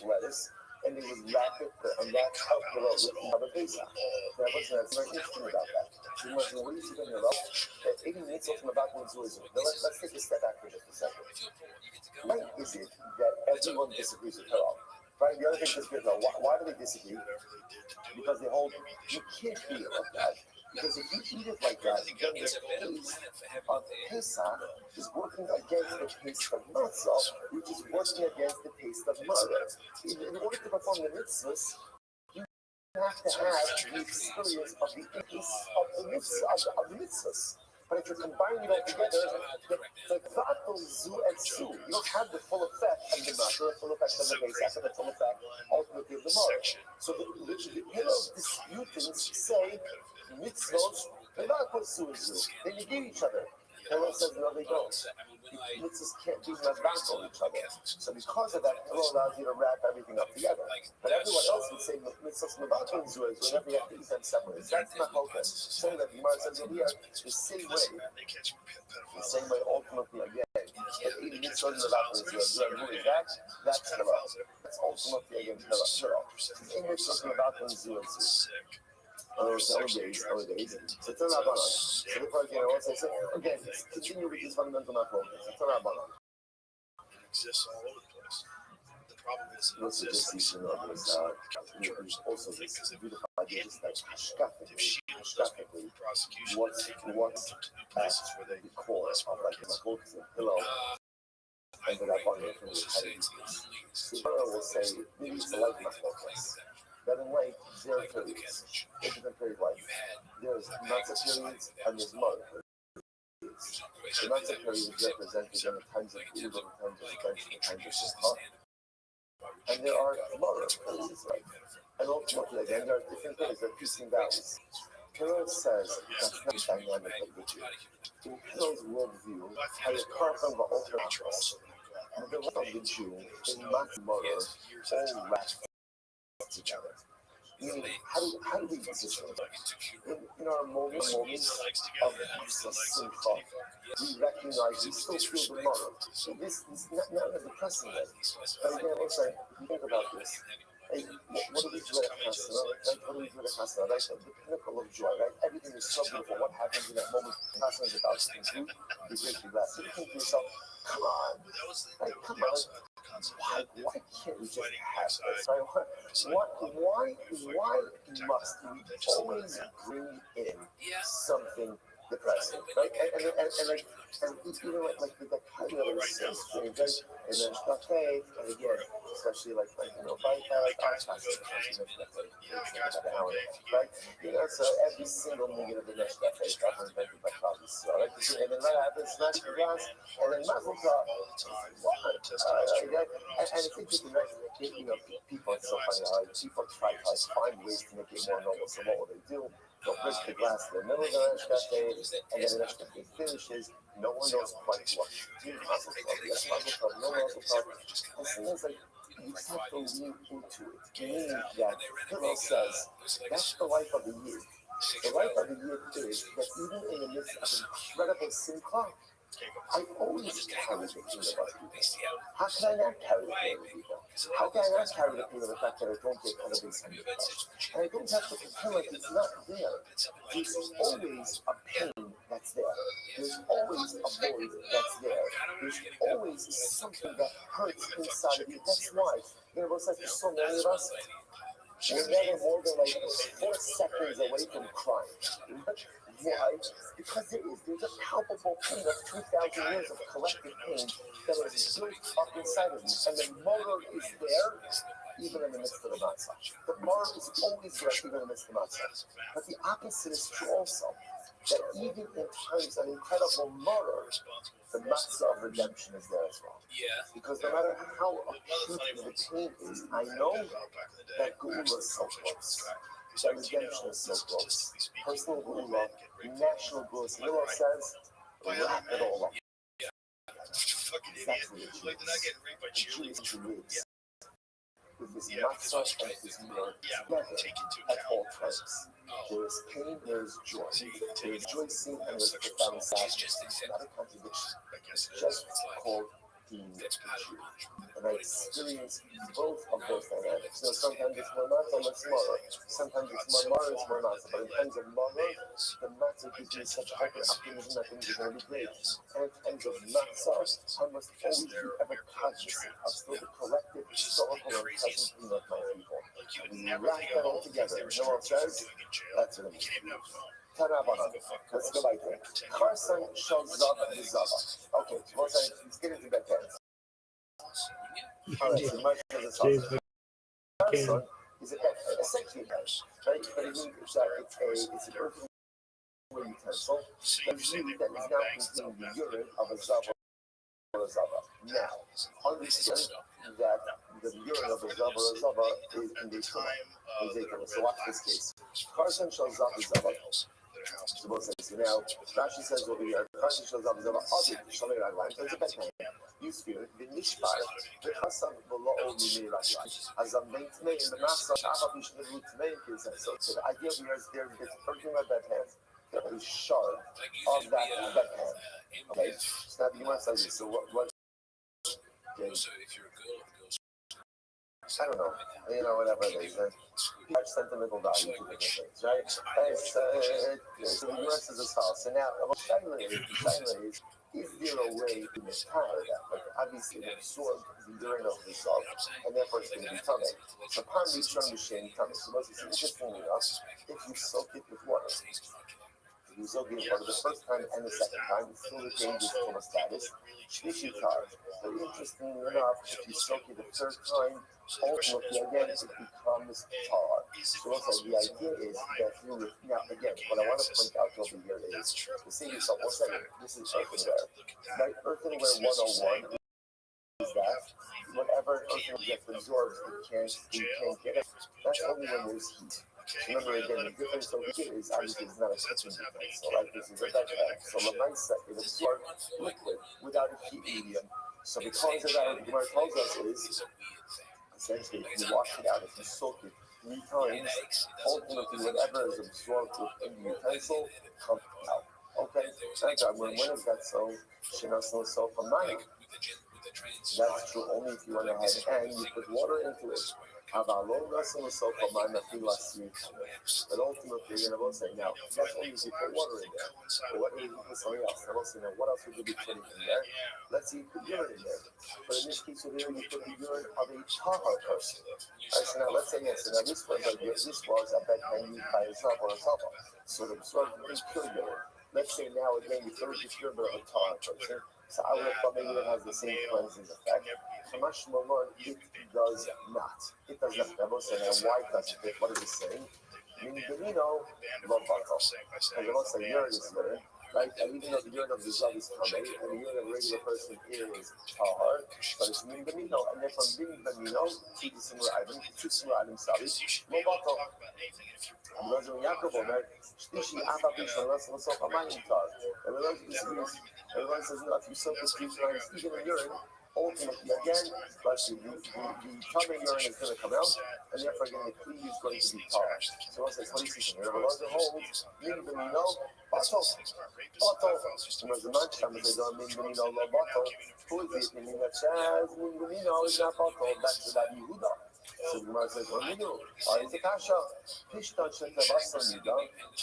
lettuce, and they would wrap it, and that's how Hillel would have a Pesach. Now, that's very interesting about that. You must know what is it in Hillel? That even mitzvot from the back one's always. Now let's take a step back for just a second. Why is it that everyone disagrees with Hillel? Right? The other thing is, why do they disagree? Because they hold, you can't eat it like that. Because if you eat it like that, then the taste of Pesach is working against the taste of matzah, which is working against the taste of maror. In order to perform the mitzvahs, you have to have the experience of the mitzvahs. But if you're combining it all together, the vatal zu and su, you don't have the full effect of the matzah, the full effect of the Pesach, and the full effect ultimately of the maror. So the Hillel disputants say mitzvot, they're not supposed to do. They negate each other. Hillel says no, they don't. Mitzvahs can't be mevakol each other. So because of that, Hillel allows you to wrap everything up together. But everyone else would say mitzvahs mevakol Zuz, whenever you have to eat them separately. That's not okay. So that the Gemara says over here, the same way ultimately again. But eating mitzvahs mevakol Zuz, who is that? That's Hillel. That's ultimately again Hillel. In mitzvahs mevakol Zuz. nowadays. So it's not Rabbanon. So the part again, I want to say, so again, continue with this fundamental machlokes. It's not Rabbanon. It exists all over the place. The problem is it What's the exists difference in others? There's also this beautiful idea, just like hashkafically, prosecution. what's Places where they the core of like the machlokes and pillow ended up on the So will say, maybe it's like machlokes. That in life, there are periods. There's different period life. There's matzah periods and there's mother periods. The matzah periods represented in the times of Uber, the times of French, the times of Shachar. And there are mother periods, right? And ultimately, again, there are different periods, there are peaks and valleys. Hillel says that's not dynamic of the two. In Hillel's worldview, Hayakar from the ultra and the rest of the Jew in matzah mother all wrapped each other. Meaning, how do we exist in our moments of simcha? We recognize we still feel the mother. So this is not a depressing way. But again, also, think about this. Hey, what do we do at Chasana? Right? What do we do at Chasana? Right? The pinnacle of joy, right? Everything is so beautiful. What happens in that moment? Chasana is about to conclude. You break the glass. You think to yourself, come on, right? Come on. Why can't we just have this? Right? Why must we always bring in something depressing, right? And even like the kind of so strange, right? And then cafe, and again, especially like bike, right? So every single minute of the next cafe is invented by coffee, right? And then right after smash the glass, and then mazel tov. And it's interesting, right? People are so funny how people try to find ways to make it more normal. So what will they do? They'll break the glass in the middle of the next cafe, and then the next cafe finishes. No one knows quite what. Mazel tov, yes, mazel tov, no mazel tov. And things like you just have to lean into it. Meaning that Hillel says that's the life of the year. The life of the year is that even in the midst of incredible simcha, I always carry the pain of other people. How can I not carry the pain of people? How can I not carry the pain of the fact that I don't get cannabis and I don't have to pretend like it's not there. There's always a pain that's there. There's always a void that's there. There's always something that hurts inside of you. That's why, it's like there's so many of us, we're never more than like 4 seconds away from crying. Why? Because there's a palpable pain of 2,000 years of collective pain that is built up inside of you. And the motor is there, even in the midst of the matzah. The motor is always there, even in the midst of the matzah. But the opposite is true also. That even in times of incredible motor, the matzah of redemption is there as well. Because no matter how acute the pain is, I know that Geula is so close. That redemption is so close. Personal Geula, national Geula. Hillel says, wrap it all up. That's what it is. The Jewish lives with this matzah and this meal together at all times. There is pain, there is joy. There is rejoicing and there is profound sadness. It's not a contradiction. It's just called being a Jew. And I experience both of those dynamics. So sometimes it's more matzah, much smaller. Sometimes it's more mara, it's more matzah. But in times of mara, the matzah gives me such hope and optimism that things are going to be great. And in times of matzah, I must always be ever cognizant of still the collective, historical, and present being of my people. When you wrap that all together, you know what it says? That's what it means. Let's go back there. Carson shows up at the Zava. Okay, let's get into that dance. All right, so Mike says it's awesome. Carson is essentially a house, right? But it's an earthen utensil that is now containing the urine of a Zava or a Zava. Now, understand that the urine of a Zava or a Zava is in the time. So watch this case. Carson shows up as Zava. Suppose now, Rashi says over here, Carson shows up as Zava. Obviously, Shalei Ragline. There's a bedtime. You feel it. The Nishbar, the Chasam below Mimi Ragline. As a maintain the master, Ahabish the root name is so the idea here is there is urging my bedhand. There is shard of that bedhand. Okay, so now the Gemara says this. So what? Okay. I don't know, whatever it is. Much sentimental value to different things, right? So the US is a style. So now, about China is there a way to retire that? Like, obviously, it absorbs the urine of the salt, and therefore it's going to be tummy. So, upon reaching the shame tummy, so what's interesting enough, if you soak it with water, you soak it for the first time and the second time, it still retains its former status. Shlishi tar. So, interesting enough, if you soak it the third time, ultimately, again, it becomes tar. So also the idea is that now again, what I want to point out over here is the same yourself, one second, this is earthenware. Right? Earthenware 101 is that whatever earthenware gets absorbed, you can't get it. That's only when there's heat. Remember again, the difference over here is obviously it's not a cooking device. So like this is a Dutch egg. So Lamaisa it absorbs liquid without a heat medium. So because of that, what the Gemara tells us is essentially, if you wash it out, if you soak it 3 times, ultimately whatever is absorbed within the utensil comes out. Okay? Thank God. When is that so? Shinas no so from mine. That's true only if you went ahead and you put water into it. But ultimately, I will say now, that's only if you put water in there. But what if you put something else? I will say now, what else would you be putting in there? Let's say you put urine in there. But in this case over here, you put the urine of a tahar person. Alright, so now let's say yes. So now this was a bedtime used by itself or a tahar. So the absorbed impure urine. Let's say now again you throw the urine of a tahar person. So I would have thought maybe it has the same cleansing effect. Kamash Mamon, it does not. It does not. I will say now, why doesn't it? What is it saying? Minganino, Lobato. And I will say urine is urine, right? And even though the urine of the Zav is coming, and the urine of a regular person is tahar, but it's Minganino, and therefore Minganino, two similar items, sorry, Lobato. And those are Yaakov Omer, Shlishi, Ababish, and Russell, and Sofa Mayimtar. And everyone says, no, if you soak it 3 times, even in urine, ultimately, again, but the tummy urine is going to come out, and therefore, again, the key is going to be tar. So one says, what do you see here? Well, the holds, Minganino, Bato. And as the Mancham says, Minganino, lo Bato. Who is the opinion that says Minganino is not Bato? That's the Rabbi Yehuda. So the Gemara says, what do you do? Why is the kasha? Pishtan shetabasa nida,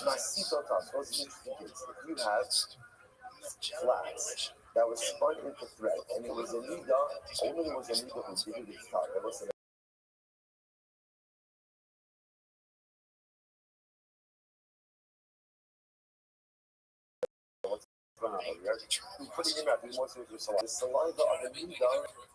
masitotas. What's the interesting case? If you have flax that was spun into thread, and it was a nida, only it was a nida who did it time. It was putting it out, he wants to do saliva. The saliva of the nida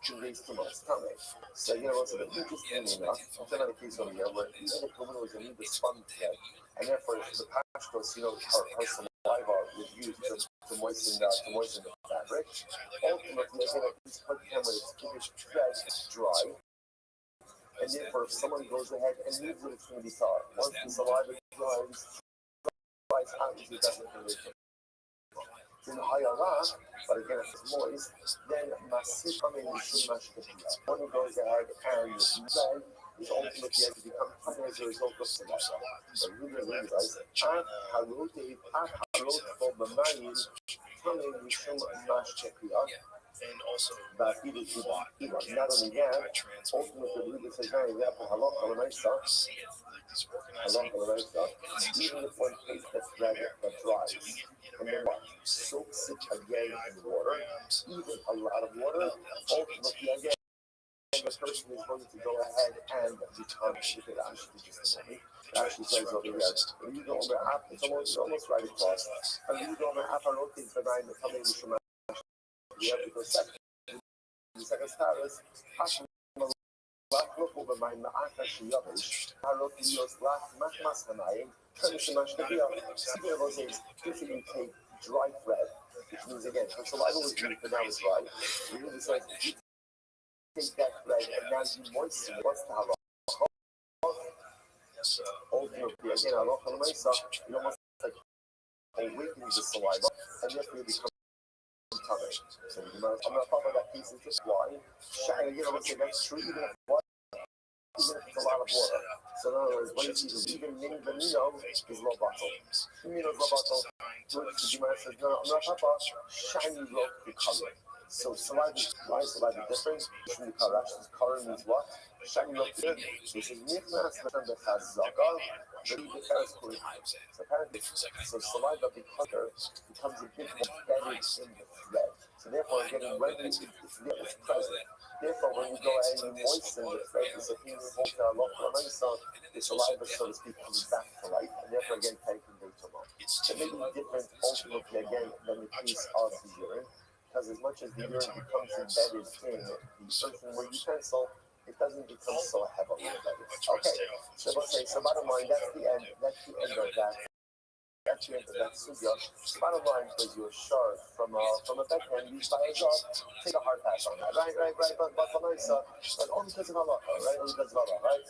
conveys too much stomach. So, what's the interesting enough, I've done a case over here where even if the woman was a nida spun thread, and therefore the pashtos, her saliva was used to moisten the fabric. Ultimately, again, at this point in time when it's thread dry, and therefore if someone goes ahead and moves it, it's going to be tar. Once the saliva dries out, it doesn't convey it. In Hayara, but again, if it's moist, then Masih coming Mishum Mashkatila. One who goes ahead and then is ultimately has to become tummy as a result of saliva. So you realize, Halot for Bamayin, coming Mishum Mashkatila. And also, but not only that, ultimately, the Buddha says, very example, even if one takes that thread that dries, and then what? Soaks it again in water, even a lot of water, ultimately, again, the person is going to go ahead and become shifted. Rashi says over here, when you go over half, it's almost right across. And you go over half a rotate for 9, the coming Mishum. We have to go second. The second star is Hashem. Over my Ma'aka Shiyavish, Harokios Lak Mahmas Hanaim, Kanishamash Nabia. Speaking of those things, if you take dry thread, which means again, her saliva was weak, but now it's dry. We really say, you take that thread and now you moisten it. What's the halach? Ultimately, again, halach al-Maisa, it almost like awakens the saliva, and therefore you become tummy. So I'm not talking about that piece, it's just why. Let's say that's true, even if it's a lot of water. So in other words, what you see, even Minganino is low bottle. Minganino is low bottle. The Gemara says, no, I'm not talking about shiny rock to color. So saliva is why saliva different. The color actually color means what? Shiny look here. This is nichnas the chazaka. The difference could. So apparently, so saliva becomes a bit more embedded in the thread. So therefore, again, when it's there, it's present. Therefore, when you go ahead and you moisten the thread, it's a thing you hold to a lot of so the saliva, so to speak, comes back to life, and therefore again taking data long. It may be different ultimately again than the case of the urine, because as much as the urine becomes embedded in the earthenware utensil, it doesn't become so heavily embedded. Okay, so let's say, so bottom line, that's the end of that. That's the end of that sugya. Bottom line was your shard from a backhand used by a dog. Take a hard pass on that, right? But only because of Allah, right? Only because of Allah, right?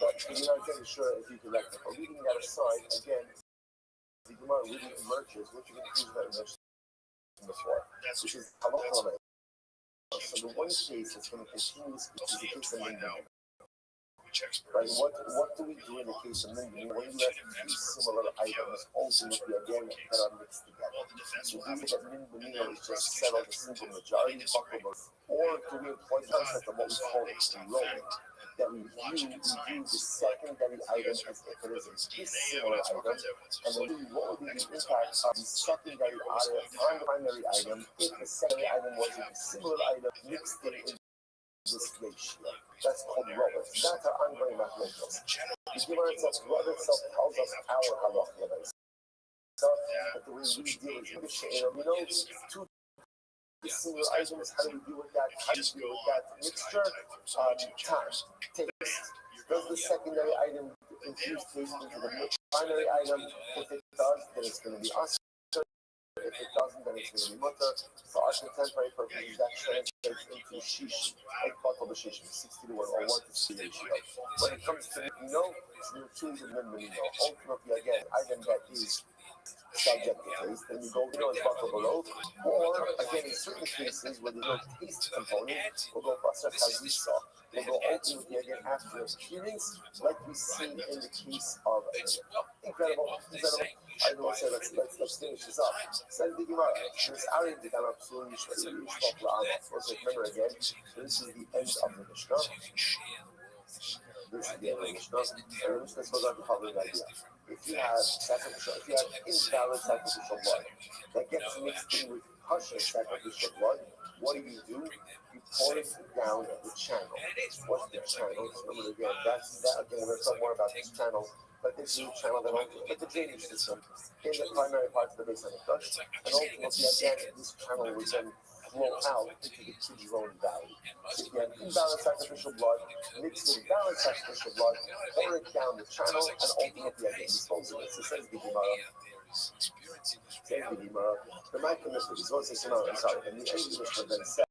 But you're not exactly sure if you can rectify. Leaving that aside, again, the Gemara really emerges, which you can use that emerges before, which is halacha. So the one case that's going to continue to speak is the case of Mindan. Right? What do we do in the case of Mindan when you have two similar items ultimately again that are mixed together? So do we that Mindan is just settled a simple majority buckle, or do we employ the concept of what we call rolling? That we view the secondary item as if it is a dissimilar item, and then what would be the impact of the secondary item on the primary item if the secondary item was a similar item mixed in this ratio? That's called rubber. That's our ongoing mathematics. The Gemara itself, rubber itself tells us our halacha. So that the way we deal is two similar items, how do we deal with that? How do you deal with that mixture? Time, taste. Does the secondary item infuse taste into the primary item? If it does, then it's going to be us. If it doesn't, then it's going to be mutter. For our contemporary purposes, that translates into shish, like bottle of shish, 60 to 1 or 1 to 3 ratio. When it comes to it's your choose and then ultimately, again, item that is subject to taste, then you go as butter below, or again in certain cases where there's no taste component, we'll go basar chazisa. We'll go ultimately again after appearance, like we see in the case of incredible. I don't say let's finish this up. Says the Gemara, this Ari became absolutely remember again, this is the end of the Mishnah. This is the end of the Mishnah. And the Mishnah goes on to cover the idea. If you have invalid sacrificial blood that gets mixed in with kosher sacrificial blood, what do? You pour it down the channel. What's the channel? Remember again, again, we're going to talk more about this channel, but this is the channel that like the drainage system in the primary parts of the base of the gush, and ultimately again, this channel will then flow out into the kidron valley. So if you have invalid sacrificial blood mixed with valid sacrificial blood, pour it down the channel, and ultimately again dispose of it. So says the Gemara. The Micah Mishnah is also I'm sorry, and the English Mishnah then says,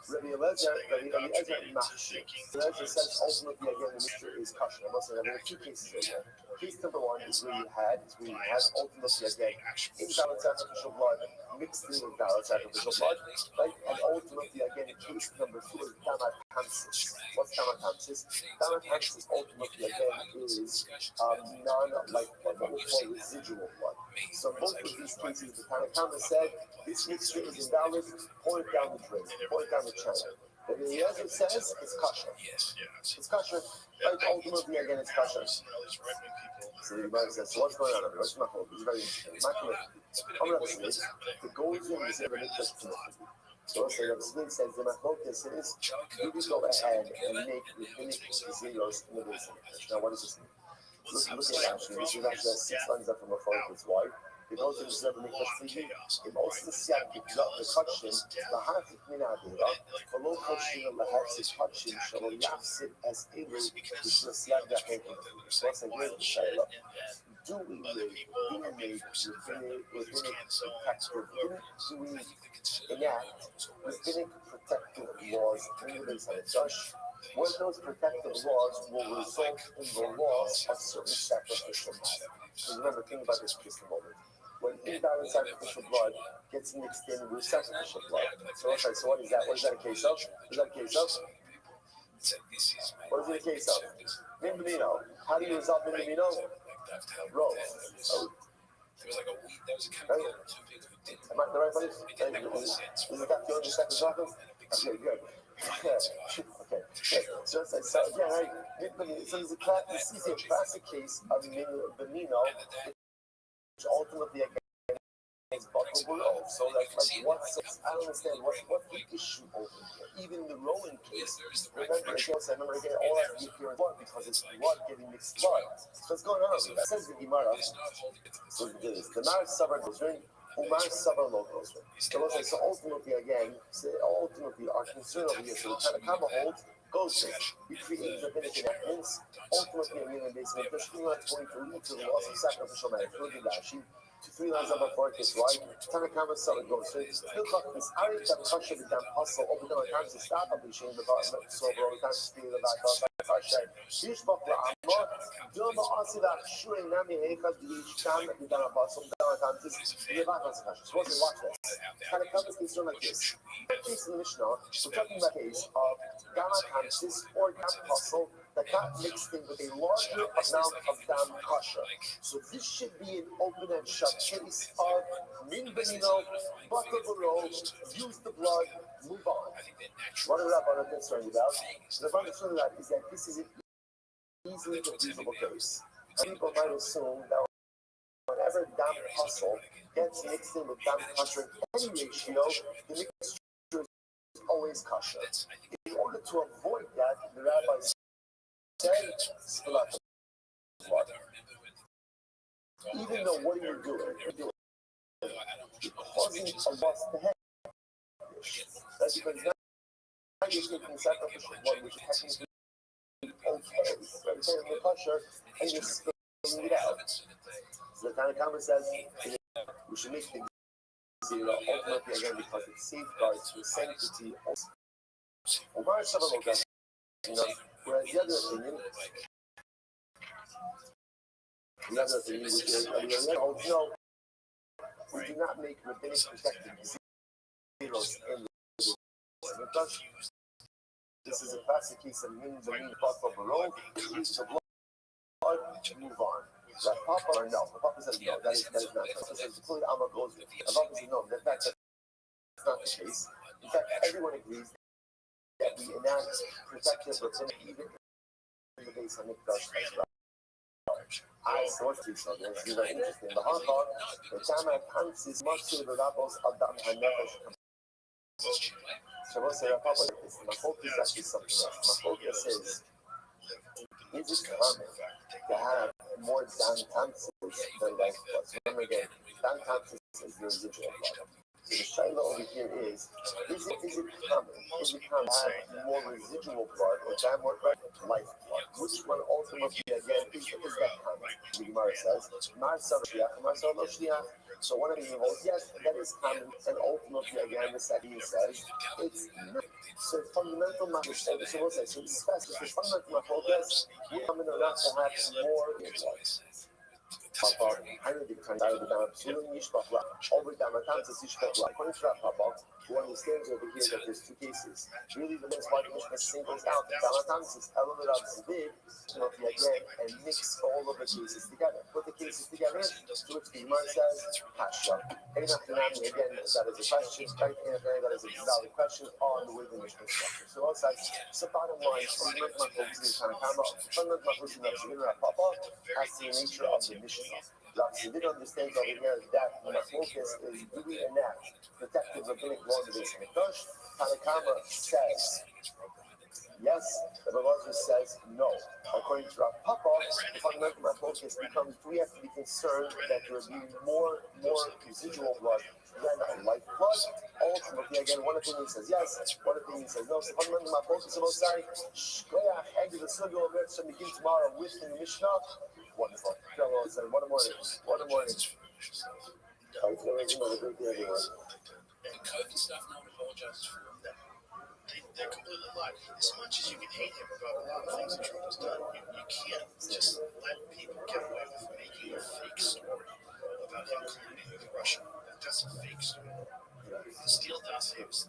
Rabbi Eliezer Machshir. Eliezer says ultimately again the mixture is kosher. I must say there are two cases over there. Case number one is where you had ultimately again invalid sacrificial blood mixed in with valid sacrificial blood, right? And ultimately again case number two is damatansis. What's damatansis? Damatansis ultimately again is non-like blood, what we call residual blood. So both of these cases, the Tanakama said this mixture is invalid, pour it down the drain, pour it down the channel. But the Eliezer says it's kosher. It's kosher. Right? Ultimately, again, it's kosher. So the Gemara says, so what's going on over here? What's machlokas? It's very interesting. Machlokas. The goes in is everything just to so also the Smith says the machlokas is you can go ahead and make rabbinic zeros in the base of the fish. Now, what does this mean? Look at actually. This is actually 6 lines up from machlokas. Why? It goes in the Mikhatzigi, it also says the Kachin, the Hafik Minadira, the low Kachin of the Hafik Kachin, shall Yafsit as able to Siag the Hakim. What's a great Shayla? Do we make rabbinic protective laws in the base of the Josh? When those protective laws will result in the loss of certain sacrificial matter. So remember, think about this just a moment. When invalid sacrificial blood gets mixed in with sacrificial blood. So what is that? What is that a case of? Is that a case of? What is it a case of? Mindomino. How do you resolve Mindomino? Rose. Am I in the right place? Is it got you on your second topic? Okay, good. Okay. So again, so there's this is a classic case of Benino, which ultimately against buckle below. So that's like I don't understand what the issue over here. Even the Rowan case, remember again, all that you hear blood because it's blood getting mixed blood. So what's going on here? That says the Gemara. So the Mar Sabar goes in. Umar Sabar locals. So ultimately, again, our concern over here, so the Tanakama holds, goes we create rabbinic enactments, ultimately, I mean, basically, the Shema is going to lead to the loss of sacrificial man, to 3 lines of before it gets right. Tanakama Sabar goes in. This Ari Kasha began puzzle, open the times to stop up and change the bottom, so over time to speed the back up. Yishbach la'amah, Dilma Asila, Shuei Nami Hechad, Yishkam, Bidana Basum, Dalatantis, Yevakasakash. So watch this. Kind of comes concerned like this. Case in the Mishnah, we're talking about a case of Dalatantis or Dam Puzzle that got mixed in with a larger amount of Dam Kasha. So this should be an open and shut case of Min Benino, butter below, use the blood, move on. What are the Rabbanan concerned about? The Rabbanan concerned about is that this is an easily confusable case. And people might assume that whenever Dam Puzzle gets mixed in with Dam Kasha in any ratio, the mixture is always Kasha. In order to avoid that, the rabbis said, Spilat blood. Even though what are you doing? You're causing a loss to head. That's because now you're taking sacrificial blood, which is technically okay. Right? So in the kosher, and you're spilling it out. So the Tanakama says we should make things ultimately again because it safeguards the sanctity of Omar Shabbat. Whereas the other opinion, which is no, we do not make rabbinic protected zeros in the this is a classic case of min papa below. Use the blood to move on. That papa or no? The papa says no. That is not. Papa says include Amma goes. The papa says no. That's not the case. In fact, everyone agrees that we enact protective rabbinic even in the base of Mikdash as well. I thought so. This is very interesting. The Hachar, the Tama Kansis, Masu, the Rabbos, Adam, Hanefesh. So what's the Papa? My focus is actually something else. My focus is it common to have more Dantansis than life plus? Remember again, Dantansis is the residual blood. So the Shaila over here is it common? Is it common to have more residual blood or to have more life blood? Which one ultimately, again, is that common? The Gemara says, Mar Savashliach, Mar Savashliach. So one of the evils, yes, that is common, and ultimately, again, the Sadi says, it's not. So fundamental matters, so we'll say, so it's special, because fundamental focus, we're coming enough to have more blood. Papa, according to Papa, who understands over here that there's two cases. Really, the most likely Mishnah singles out the Damatansis element of Zvid, again, and mix all of the cases together. Put the cases together, to which the Gemara says, Hashem. Again, that is a question, right? That is a valid question on the way the Mishnah is structured. So, also, so bottom line, fundamental focus in fundamental focus in Papa as to the nature of the Mishnah. He didn't understand over here that my focus is do we enact protective rabbinic law in the base of Mikdash? Tanakama says yes, the Rebbe says no. According to Rav Papa, the fundamental my focus becomes we have to be concerned that there will be more residual blood than life blood. Ultimately, again, one opinion says yes, one opinion says no. So fundamentally my focus is about saying, Shkoyach, exit the Sugi over there, so begin tomorrow with the Mishnah. Wonderful. What a morning. What a morning. The code and stuff, no one apologizes for them. They're completely lying. As much as you can hate him about a lot of things that Trump has done, you can't just let people get away with making a fake story about him colluding with Russia. That's a fake story. The Steele dossier was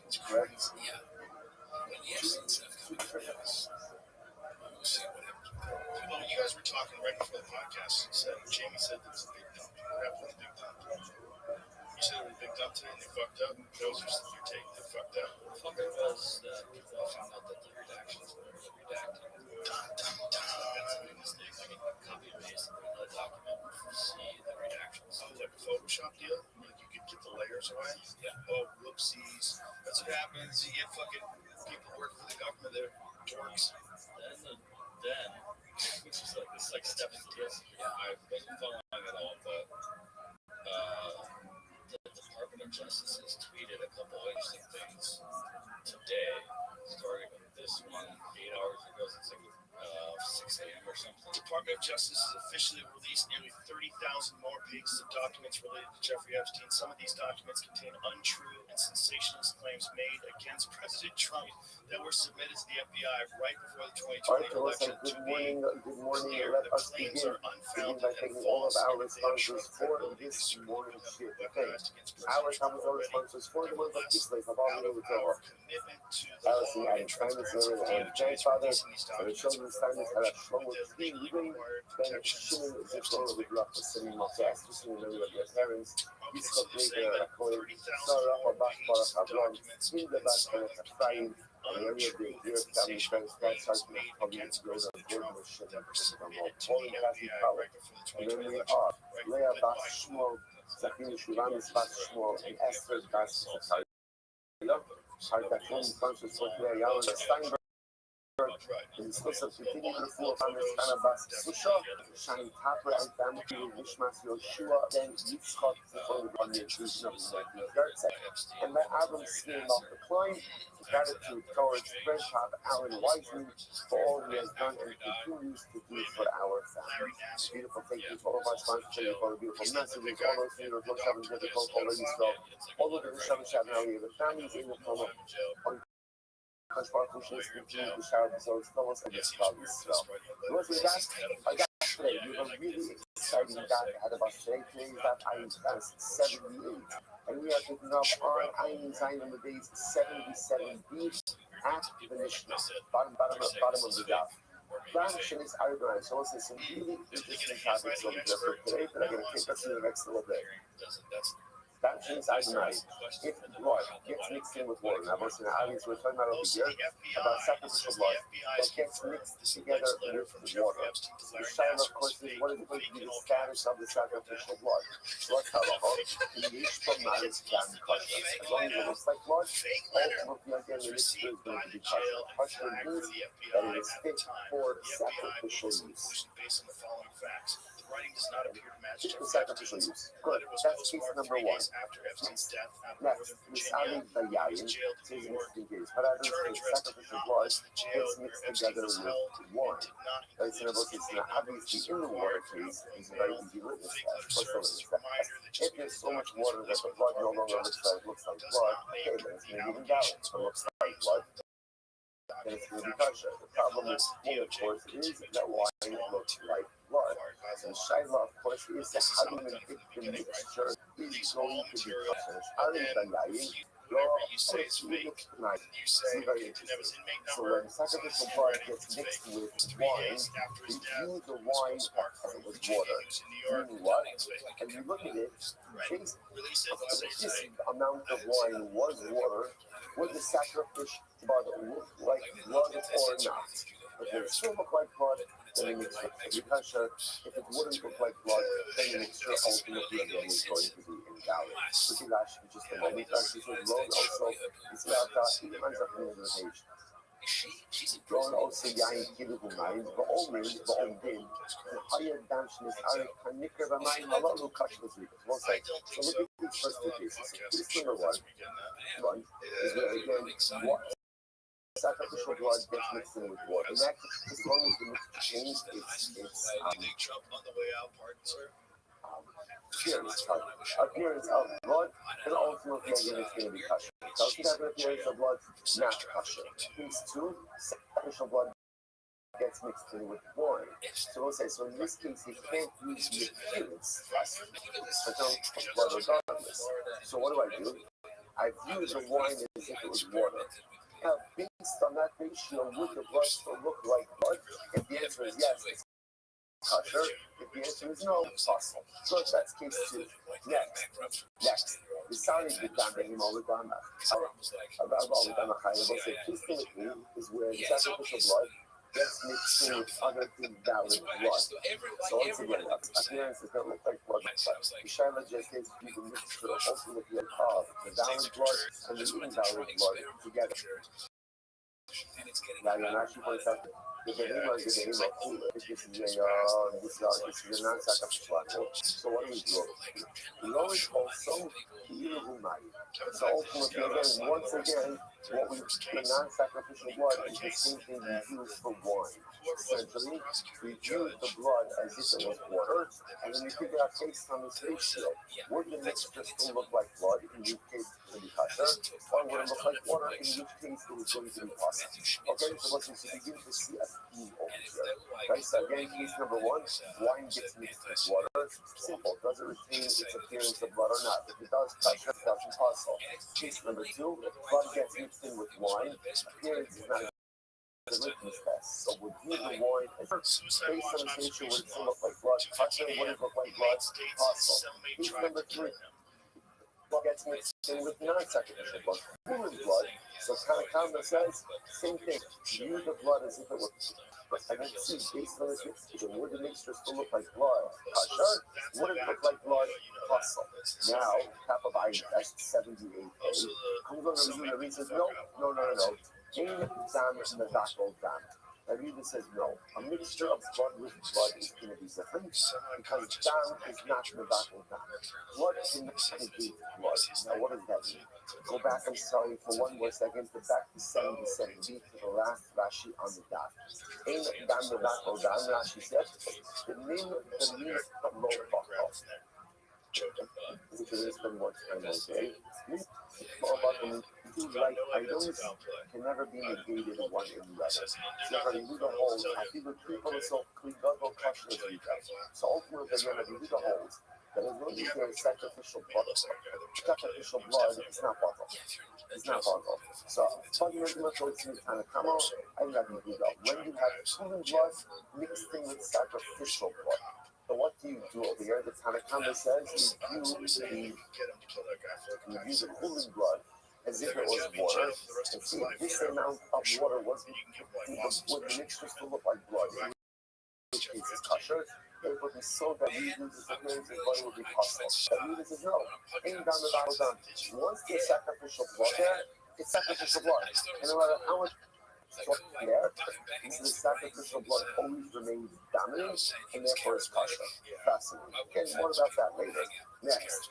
it's crazy. Yeah. But yes, and stuff coming from us. We'll see what happens. Well, you guys were talking right before the podcast. Jamie said there was a big dump. What happened those are some of your take. Fuck that. Fuck it was that I found out that the redactions were redacted. That's a big mistake. I mean, copy and paste the document, see the redactions. Oh, like a Photoshop deal? Like you could get the layers away? Yeah. Oh, whoopsies. That's what happens. You get fucking people working for the government, they're dorks. Then, which is like, this like step into this. Yeah, I wasn't following at all, but the Department of Justice has tweeted a couple interesting things today, starting with this one 8 hours ago. It's like 6 a.m. or something. The Department of Justice has officially released nearly 30,000 more pages of documents related to Jeffrey Epstein. Some of these documents contain untrue and sensationalist claims made against President Trump that were submitted to the FBI right before the 2020 election. Good morning. Let us begin by taking all of our responses for this morning's shit. Okay. Our top of our responses for the month of Kislev have already over. Allison Adams, Simon and grandfather, and the children's Simon had a strong with three living, then Shimon is a strong with rough, sitting off the ass, in the middle of their parents. He's got later a coin, Sarah or Bashbar Hablan, in the Bashbar of Frying, and the area of the Europe family friends, that sergeant of Providence, Rose of Gordon, was shut up from all polling Catholic power. And then we are Leah Bas Shmuel, Zachary Shulamis Bas Shmuel, and Esther Bas Zakariah. Hardatron sponsors for Claire Yallen Steinberg. In the course of continuing the full of Anabas Susha, Shani Tapra and family, Mishmas Yoshua, then Yitzchak, on the inclusion of the Gertz, and let Abram scheme off the climb. Gratitude towards Fred Pop Alan Wiseman for all he has done and continues to do for our family. Beautiful, thank you for all of our sponsors, for the beautiful messages, all those things that look up into the call already strong. All of the Shabbat Shabbat, the families in the promo. As far as we continue to shout episodes, no one's going to stop this stuff. What's with that? I got today. We have a really exciting guy ahead of us today. Today is that I is 78. And we are picking up on Ayin Zayin on the days 77B at the Mishnah. Bottom of the dot. Branch is Aragon. So we'll say some really interesting topics over there for today, but I'm going to take us to the next little bit. That means I deny if blood gets mixed in with water. Now, most of the audience we're talking about over here about sacrificial blood that gets mixed together with water. The shine, of course, is what is going to be the status of the sacrificial blood. Blood alcohol, each from is down kosher. As long as it looks like blood, ultimately again the mixture is going to be kosher. Kosher means that it is fit for sacrificial use. Writing does not appear to match the sacrificial use. Good. That's case number one. Next, Miss Ali Bayayin says mixed in what happens if sacrificial blood gets mixed together with wine? That's in obviously in the water case is a very easy witness test. If there's so much water that the blood no longer looks like blood, okay, then it's maybe even valid. It looks like blood. Then it's going to be kosher. The problem with wine, of course, is that wine looks like blood. So the shaila, of course, is that how do you pick the mixture is going to be kosher. You say it's fake. You say very interesting. So when sacrificial blood gets mixed with wine, we view the wine as it was water. Meaning what? And you look at it, based this amount of wine was water, would the sacrificial blood look like blood or not? If it still look like blood, then the mixture will be kosher. If it wouldn't look like blood, then the mixture ultimately again is going to be invalid. Which is actually just a moment. Actually, so Ron also is about he reminds us of the page. Ron also yain kilugu mayim va'omer va'omdim v'hayed damshnis arek hanikar v'mayim halalu kosher zrikas. One second. So look at these first two cases. So case number one is where again what sacrificial blood gets mixed in with water. And that, as long as the mixture changes its appearance of blood, and ultimately again it's going to be kosher. Doesn't have an appearance of blood, not kosher. Case two, sacrificial blood gets mixed in with wine. So we'll say, so in this case, you can't use the appearance but don't blood regardless. So what do? I view the wine as if it was water. Now, based on that ratio, would the blood still look like blood? If the answer is yes, it's kosher. If the answer is no, it's possible. So that's case two. Next, deciding to done him all the time. Historically, is where sacrificial blood gets mixed in with other invalid blood. So once again, appearances don't look like blood. The Shiloh just is the mixture ultimately of the valid blood and the invalid blood together. Now you're actually going to have to this is a non-sacrificial animal. So what do? We always also so ultimately, again, once again, what we the non-sacrificial blood is the same thing we use for wine. Essentially, we use the blood as if it was water, and then we figure out based on this ratio, would the mixture still look like blood, in which case it's going to be kosher, or would it look like water, in which case it was going to be kosher. Okay, so let's just begin to see a theme over here. Right, so again, case number one, wine gets mixed with water. Simple. Does it retain its appearance of blood or not? If it does, kosher, it doesn't kosher. Case number two, blood gets mixed in with wine. Appearance is not the litmus test. So would you the wine based on the nature would it still look like blood? Kosher, would it look like blood? Kosher. Case number three, blood gets mixed in with non-sacrificial blood. Human blood. So Tanakama says, same thing. Use the blood as if it were. I can see based on this mixture, would the mixture still look like blood? Kosher? Would it look like blood? Kosher. Now, Kappa Biden test 78A comes on the review and says, no. Ain dam nadakol dam. That even says no. A mixture of blood with blood is going to be different because dam is not nadakol dam. Blood cannot negate blood. Now, what does that mean? Go back, I'm sorry, for one more second, to back to 77B to the last Rashi on the dot. Ain dam nadakol dam, Rashi said, the name of low bakal. Which is the more time, okay? About the two like items can never be negated one in the other. So if you do the holes, I feel the people are so clean up or cautious. So ultimately, again, if you do the holes, that is going to be a sacrificial blood. Sacrificial blood is not bottle. It's not bottle. So fundamentally, it's in the kind of come out, I'm not going to do that. When you have human blood mixed in with sacrificial blood. So what do you do over here? The Tanakama says you use the human blood as if it was water. And see, this amount of water would the mixture still look like blood. Which means it's kosher. It would be so that you use this appearance as blood would be possible. But he says no. Ain't down the battle done. Once there's sacrificial blood there, it's sacrificial blood. And no matter how much there, the sacrificial blood always remains dominant, and therefore is kosher. Fascinating. Okay, more about that later. Next,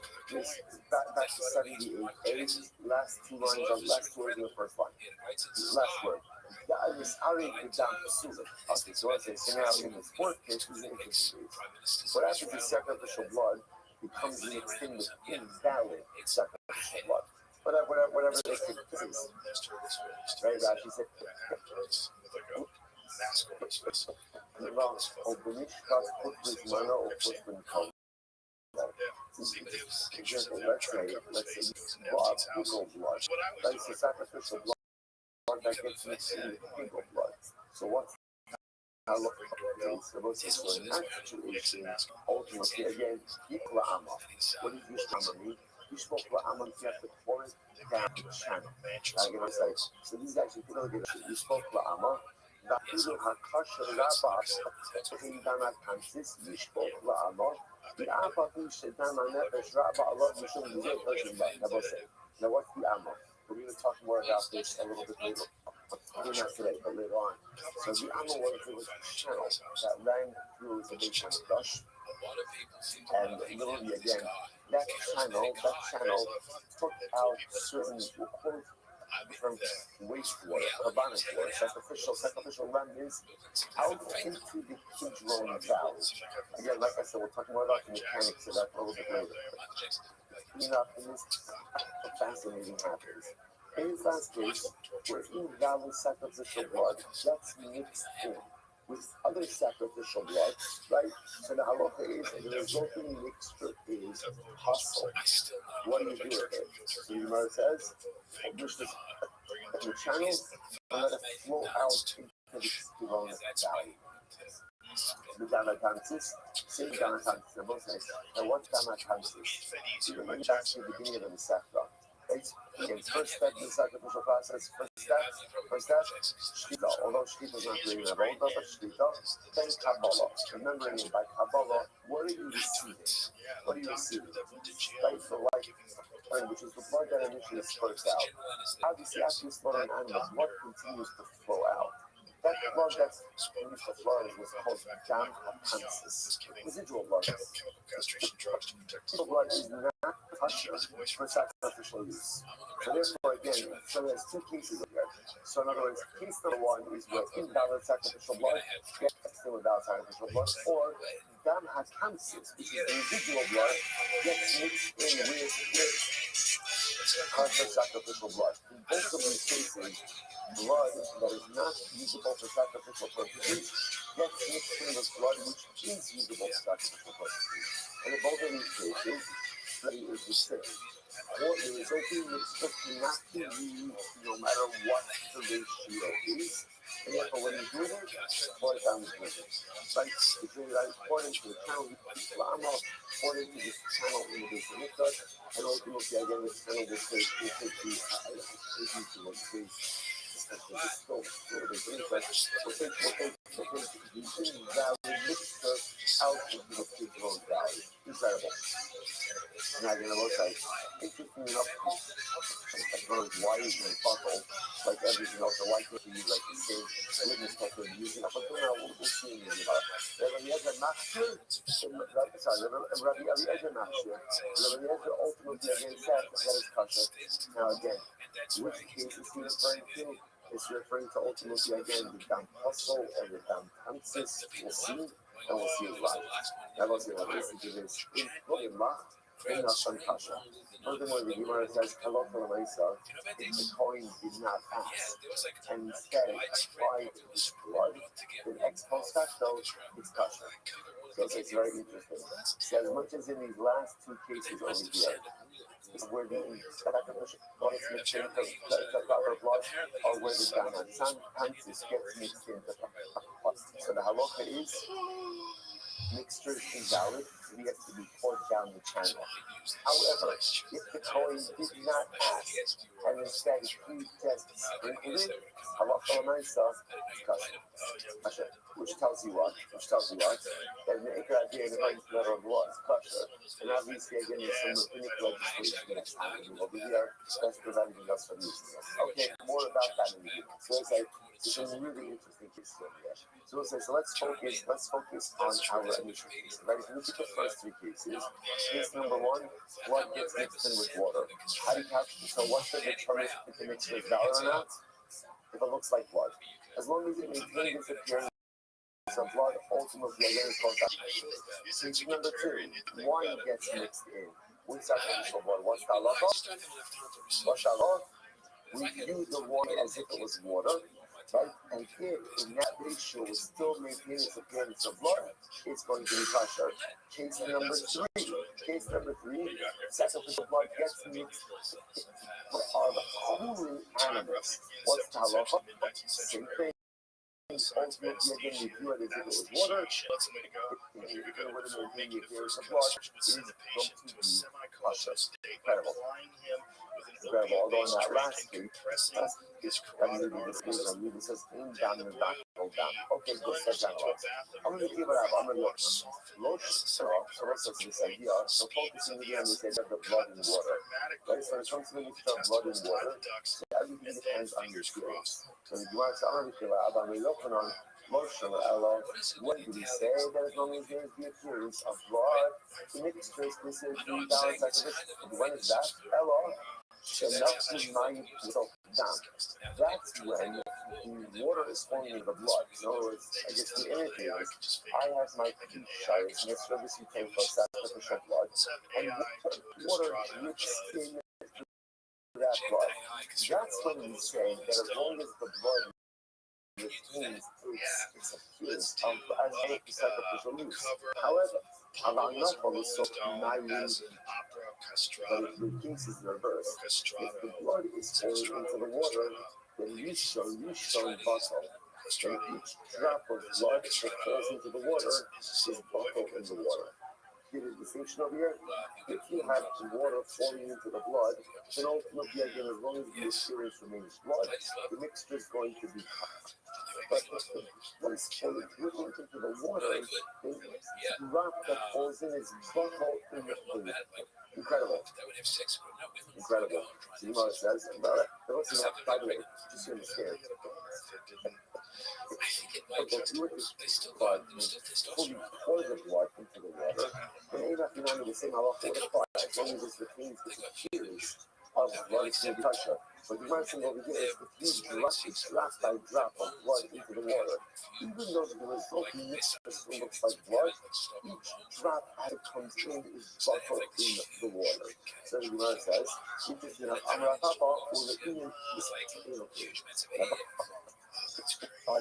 back to 78A, last two lines on last words in the first line. Last word. Okay, so I say, so now in this fourth case, this is interesting. What happens is sacrificial blood becomes mixed in with invalid sacrificial blood. Whatever they could please. Right, Rashi said, let's say blood. Right, so sacrificial blood that gets mixed in with legal blood. So what's I look at the situation, ultimately, again, Yikla Amma. What does Yishma mean? Yishma Amma, you have to pour it down the channel. I'm going to say, so these guys, you know, Yishma Amma, Vafilu Hakash Rabas, Hindana Kansis, Yishma Amma, the Abba who said, Dana Nefesh Rabba, Allah, you shouldn't be now, what's the Amma? We're going to talk more about this a little bit later. Not today, but later on. So the Amma was a channel that ran through the big kind of gush. And literally again, that channel took out certain from wastewater, carbonic water, sacrificial remnants out into the Kidron Valley. Again, like I said, we'll talk more about the mechanics of that a little bit later. Enough, and this fascinating happens. In this last case, where invalid sacrificial blood gets mixed in with other sacrificial blood, right? So the halacha is the resulting mixture is hustle. What do you do with it? So the Gemara says, push this in the channel and let it flow out into the Kidron Valley. The Damatansis, same Damatansis, they're both nice. And what's Damatansis? Remember that's the beginning of the Sefra. Right? Okay, first step in the sacrificial process, first step, Shkita. Although Shkita is not really an avoda, but Shkita, then Kabbalah. Remembering it by Kabbalah, what are you receiving? What are you receiving? Right? So like, which is the blood that initially spurts out. Obviously, after you slaughter an animal, blood continues to flow out. That blood that's used to flow is called dam-atansis, residual blood. Residual blood is not kosher for sacrificial use. So therefore, again, so there's two cases of here. So in other words, case number one is where invalid sacrificial blood gets still without sacrificial blood, or dam-atansis, which is the residual blood, gets mixed in with kosher sacrificial blood. In both of these cases, blood that is not usable for sacrificial purposes gets mixed in with blood which is usable for sacrificial purposes. And in both of these cases, study is the same. Or the resulting mixture cannot be used no matter what the ratio is. And therefore, when you do it, pour it down the drain. Right? If you're according to the channel, according to this channel in the base of Mikdash, and ultimately, again, this channel will take the especially the stove, we'll take the invalid mixture out into the pure value. Desirable. Now, again, I will say, interesting enough, like birds, wires and buckle, like everything else, so why can't you use like the same litmus test we're using? But then we'll see in about Rabbi Eliezer Machshir, Rabbi Eliezer Machshir, Rabbi Eliezer ultimately again said that is kosher. Now again, which case is he referring to? It's referring to ultimately again the dam puzzle or the dam tansis. We'll see, and we'll see it live. Now we'll see what this is. In Macht, in Nashon Kasha. Furthermore, the Gemara says, "Hello, Mesa." If the Kohen did not ask and instead applied his blood, then ex post facto, it's kosher. So it's very interesting. So as much as in these last two cases over here, where the sacrificial blood is mixed into the proper blood, or where the damatansis gets mixed into the blood. So the halacha is mixture is invalid, so he has to be poured down the channel. However, if the Kohen did not ask and instead he just sprinkled it, halacha l'maisa is kosher. Which tells you what? That the Ikra idea the right letter of the law is kosher. And obviously, again, there's some rabbinic legislation that's happening over here that's preventing us from using this. Okay, more about that in a minute. So it's a really interesting case here. So let's focus on our initial case. Right? If you look at the first three cases, case number one, blood gets mixed in with water. How do you calculate? So what's the determinant if the mixture is valid or not? If it looks like blood. As long as it maintains its appearance of blood, ultimately again is called that. Case number two, wine gets mixed in with sacrificial blood. What's the halacha? We view the wine as if it was water. Right? And if in that ratio will still maintain its appearance of blood, it's going to be kosher. Case number three, sacrificial blood gets mixed for holy animals. What's the halacha? Same thing. Ultimately, again, we view it as if it was water. If it would have maintained the appearance of blood, it is going to be kosher. Incredible. Although in that last case, I'm reading this page, it says, in down the back, go down. Okay, good, that's that right. I'm going to give it up. I'm going to look. So let's look at this idea. So focusing again on this idea of the blood and water. Right, so when it comes to the mixture of blood and water, so everything depends on your experience. So if you want to say, I'm going to give it up, I'm going to open on motion, when do we say that as long as there is the appearance of blood, the mixture is considered to be balanced sacrificial? When is that? Enough to mind yourself down. That's when the water is forming in the blood. In other words, I guess the image is, I have my shires, and it's service you came for sacrificial blood, and water drips in that blood. That's when we say that as long as the blood retains its appearance as a sacrificial use. However, allowing enough of it, so naive. But if the case is reversed, if the blood is poured into the water, then you show bottle. And each drop of blood that falls into the water is bottled in the water. See the distinction over here? If you have water falling into the blood, then ultimately, again, as long as the experience remains blood, the mixture is going to be tough. But if the blood is falling into the water, the drop that falls in is bottled in the fluid. Incredible. Incredible. See what it says about it? By the way, just to understand. But if you were to fully pour the blood into the water, then ain't nothing under the same halacha would apply, as long as it retains the appearance of blood in the pressure. But the one thing over here is if you drop by drop of blood into the water, even though the resulting mixture still looks like blood, each drop as it comes in is bottled in the water. So the Gemara says, if you have Amratapa or the Indian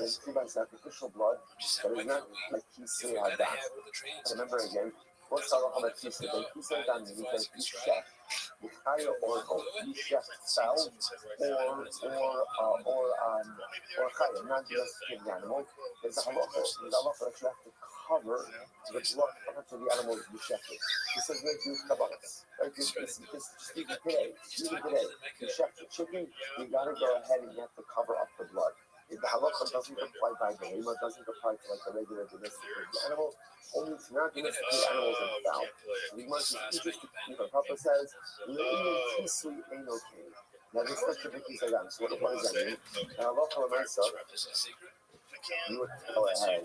it's true by sacrificial blood, but it's not like Kisei Hadam. Remember again, what's the halacha about Kisei? When Kisei Hadam means that you chef with higher oracle, you chef fowl or chaya, not just the animal. There's a halacha that you have to cover the blood of the animal you chef it. This is very Jewish kabbalas. Even today, you chef the chicken, you gotta go ahead and you have to cover up the blood. If the halacha doesn't apply by the lema, doesn't apply to like the regular domesticated animal, only to non-domesticated animals and fowl. So the Gemara says, Papa says, now this is such a big piece of that. So what does that mean? Now halacha l'maisa, you would go ahead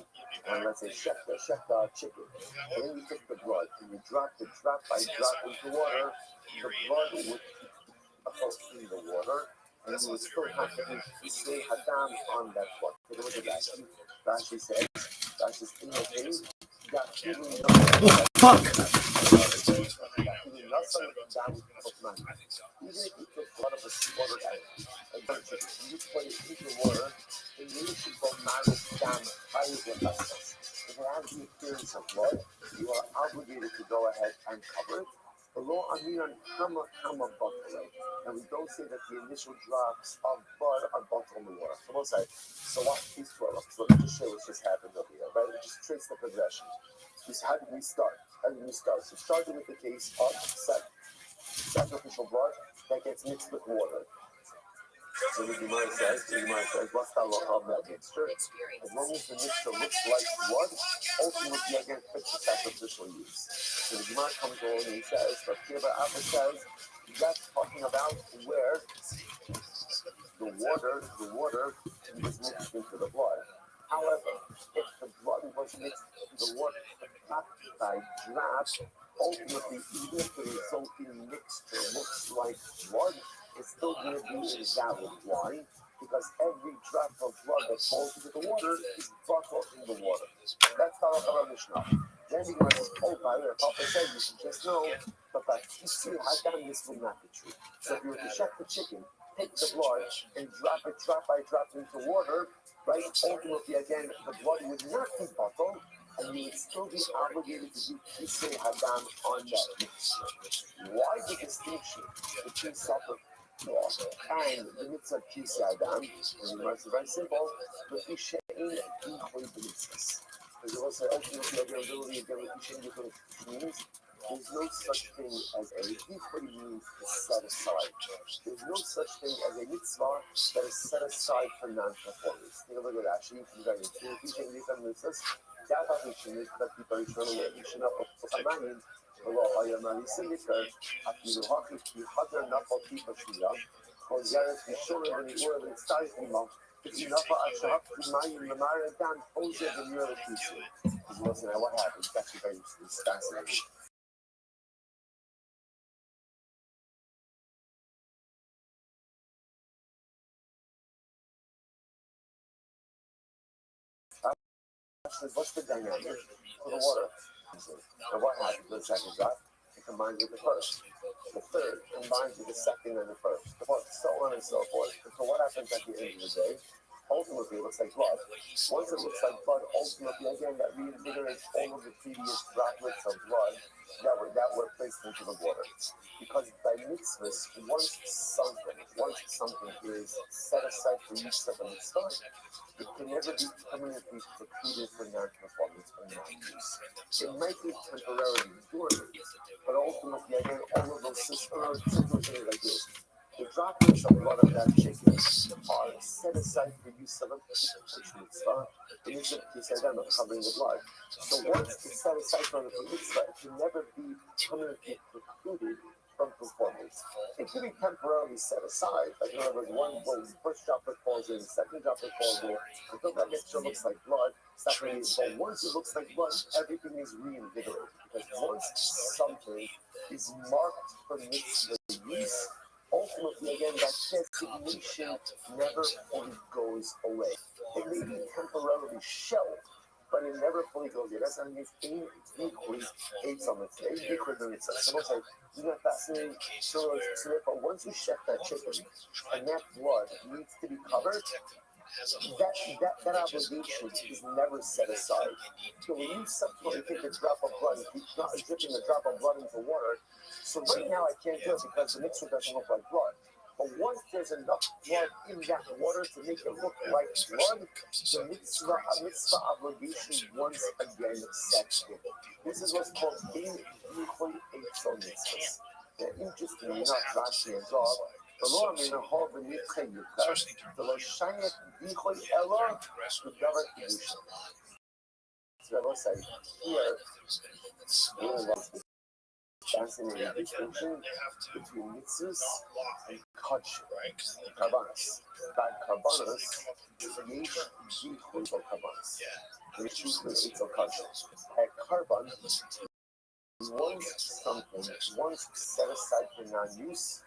and let's say chef the chicken, and then you take the blood and you drop it drop by drop into water. The blood would keep in the water. And you would still have to say Hadam on that blood. Take a look at that. Rashi says, Rashi's in the case, fuck! Even if you took blood of a slaughtered animal, you put it into water, and you should go minus down if it has the appearance of blood, you are obligated to go ahead and cover it. The law on Kama butter, and we don't say that the initial drops of blood are butter in the water. So we'll say, so watch these 12. So let me just show what just happened over here, right? We just trace the progression. How did we start? We started with the case of sacrificial blood that gets mixed with water. So the Gemara says, what's the halacha of that mixture? As long as the mixture looks like blood, ultimately again fits the sacrificial use. So the Gemara comes along and says, but Kiva Abba says, that's talking about where the water was mixed into the blood. However, if the blood was mixed into the water drop by drop, ultimately even if the resulting mixture looks like blood, it's still going to be invalid. Why? Because every drop of blood that falls into the water is bottled in the water. That's how our Mishnah. Then he goes, by the way, Papa said you should just know, but you see how damn this will not be true. So if you were to check the chicken, take the blood and drop it drop by drop into water, right? Ultimately, again, the blood would not be bottled, and you would still be obligated to do Kisei Hadam on that mixture. Why the distinction between supper and the mitzvah of Kisei Hadam? And the answer is very simple. But you should aim equally the mitzvahs. Because you will say, ultimately, availability again, what you should means there's no such thing as a equally means set aside. There's no such thing as a mitzvah that is set aside for non-performance. Take a look at that. She can go into the mitzvahs. That definition is that people eternally addition of Amanim, the law Ayamari Syndicate, Akilu Hakiki, Hadar Napa Tipa Shia, or Yaris Bishore when the world is starting off. If you Napa Ashab, Mayim Lamara Dan, Oza, the Mura Kisu. Because listen, what happens? That's very fascinating. What's the dynamic for the water? And what happens with the second drop? It combines with the first. The third combines with the second and the first. The fourth, so on and so forth. And so what happens at the end of the day? ultimately it looks like blood. Once it looks like blood, ultimately again that reinvigorates all of the previous droplets of blood that were placed into the water. Because by mitzvahs, once something is set aside for use of a mitzvah, it can never be permanently precluded for non-performance or non-use. It might be temporarily dormant, but ultimately, again, all of those systems like this. The droplets of blood of that chicken are set aside for use of a mitzvah. The mitzvah is again of covering the blood. So once it's set aside for the mitzvah, it can never be permanently precluded from performance. It can be temporarily set aside. Like in other words, first droplet falls in, second droplet falls in, until that mixture looks like blood. But once it looks like blood, everything is reinvigorated. Because once something is marked for mitzvah use, ultimately, again, that designation never fully goes away. It may be temporarily shelved, but it never fully goes away. That's what it means. Equally, ate something. Equally, it's almost like, isn't that fascinating? So therefore, once you chef that chicken, and that blood needs to be covered, that obligation is never set aside. So when you subsequently take a drop of blood, you're not dripping a drop of blood into water. So right now I can't do it because the mixture doesn't look like blood. But once there's enough blood in that water to make it look like blood, the mitzvah obligation once again sets in. This is what's called equal mitzvahs. Interestingly enough, Rashi and Zohar, ולא המנהל במתחי יוקר, ולא שייך ביכול אלא בדבר קידוש. So I will say, here, fascinating distinction between mitzvahs and kach, karbanos. By karbanos, yesh bichul for karbanos. Which is the kach. At karban, once set aside for non-use,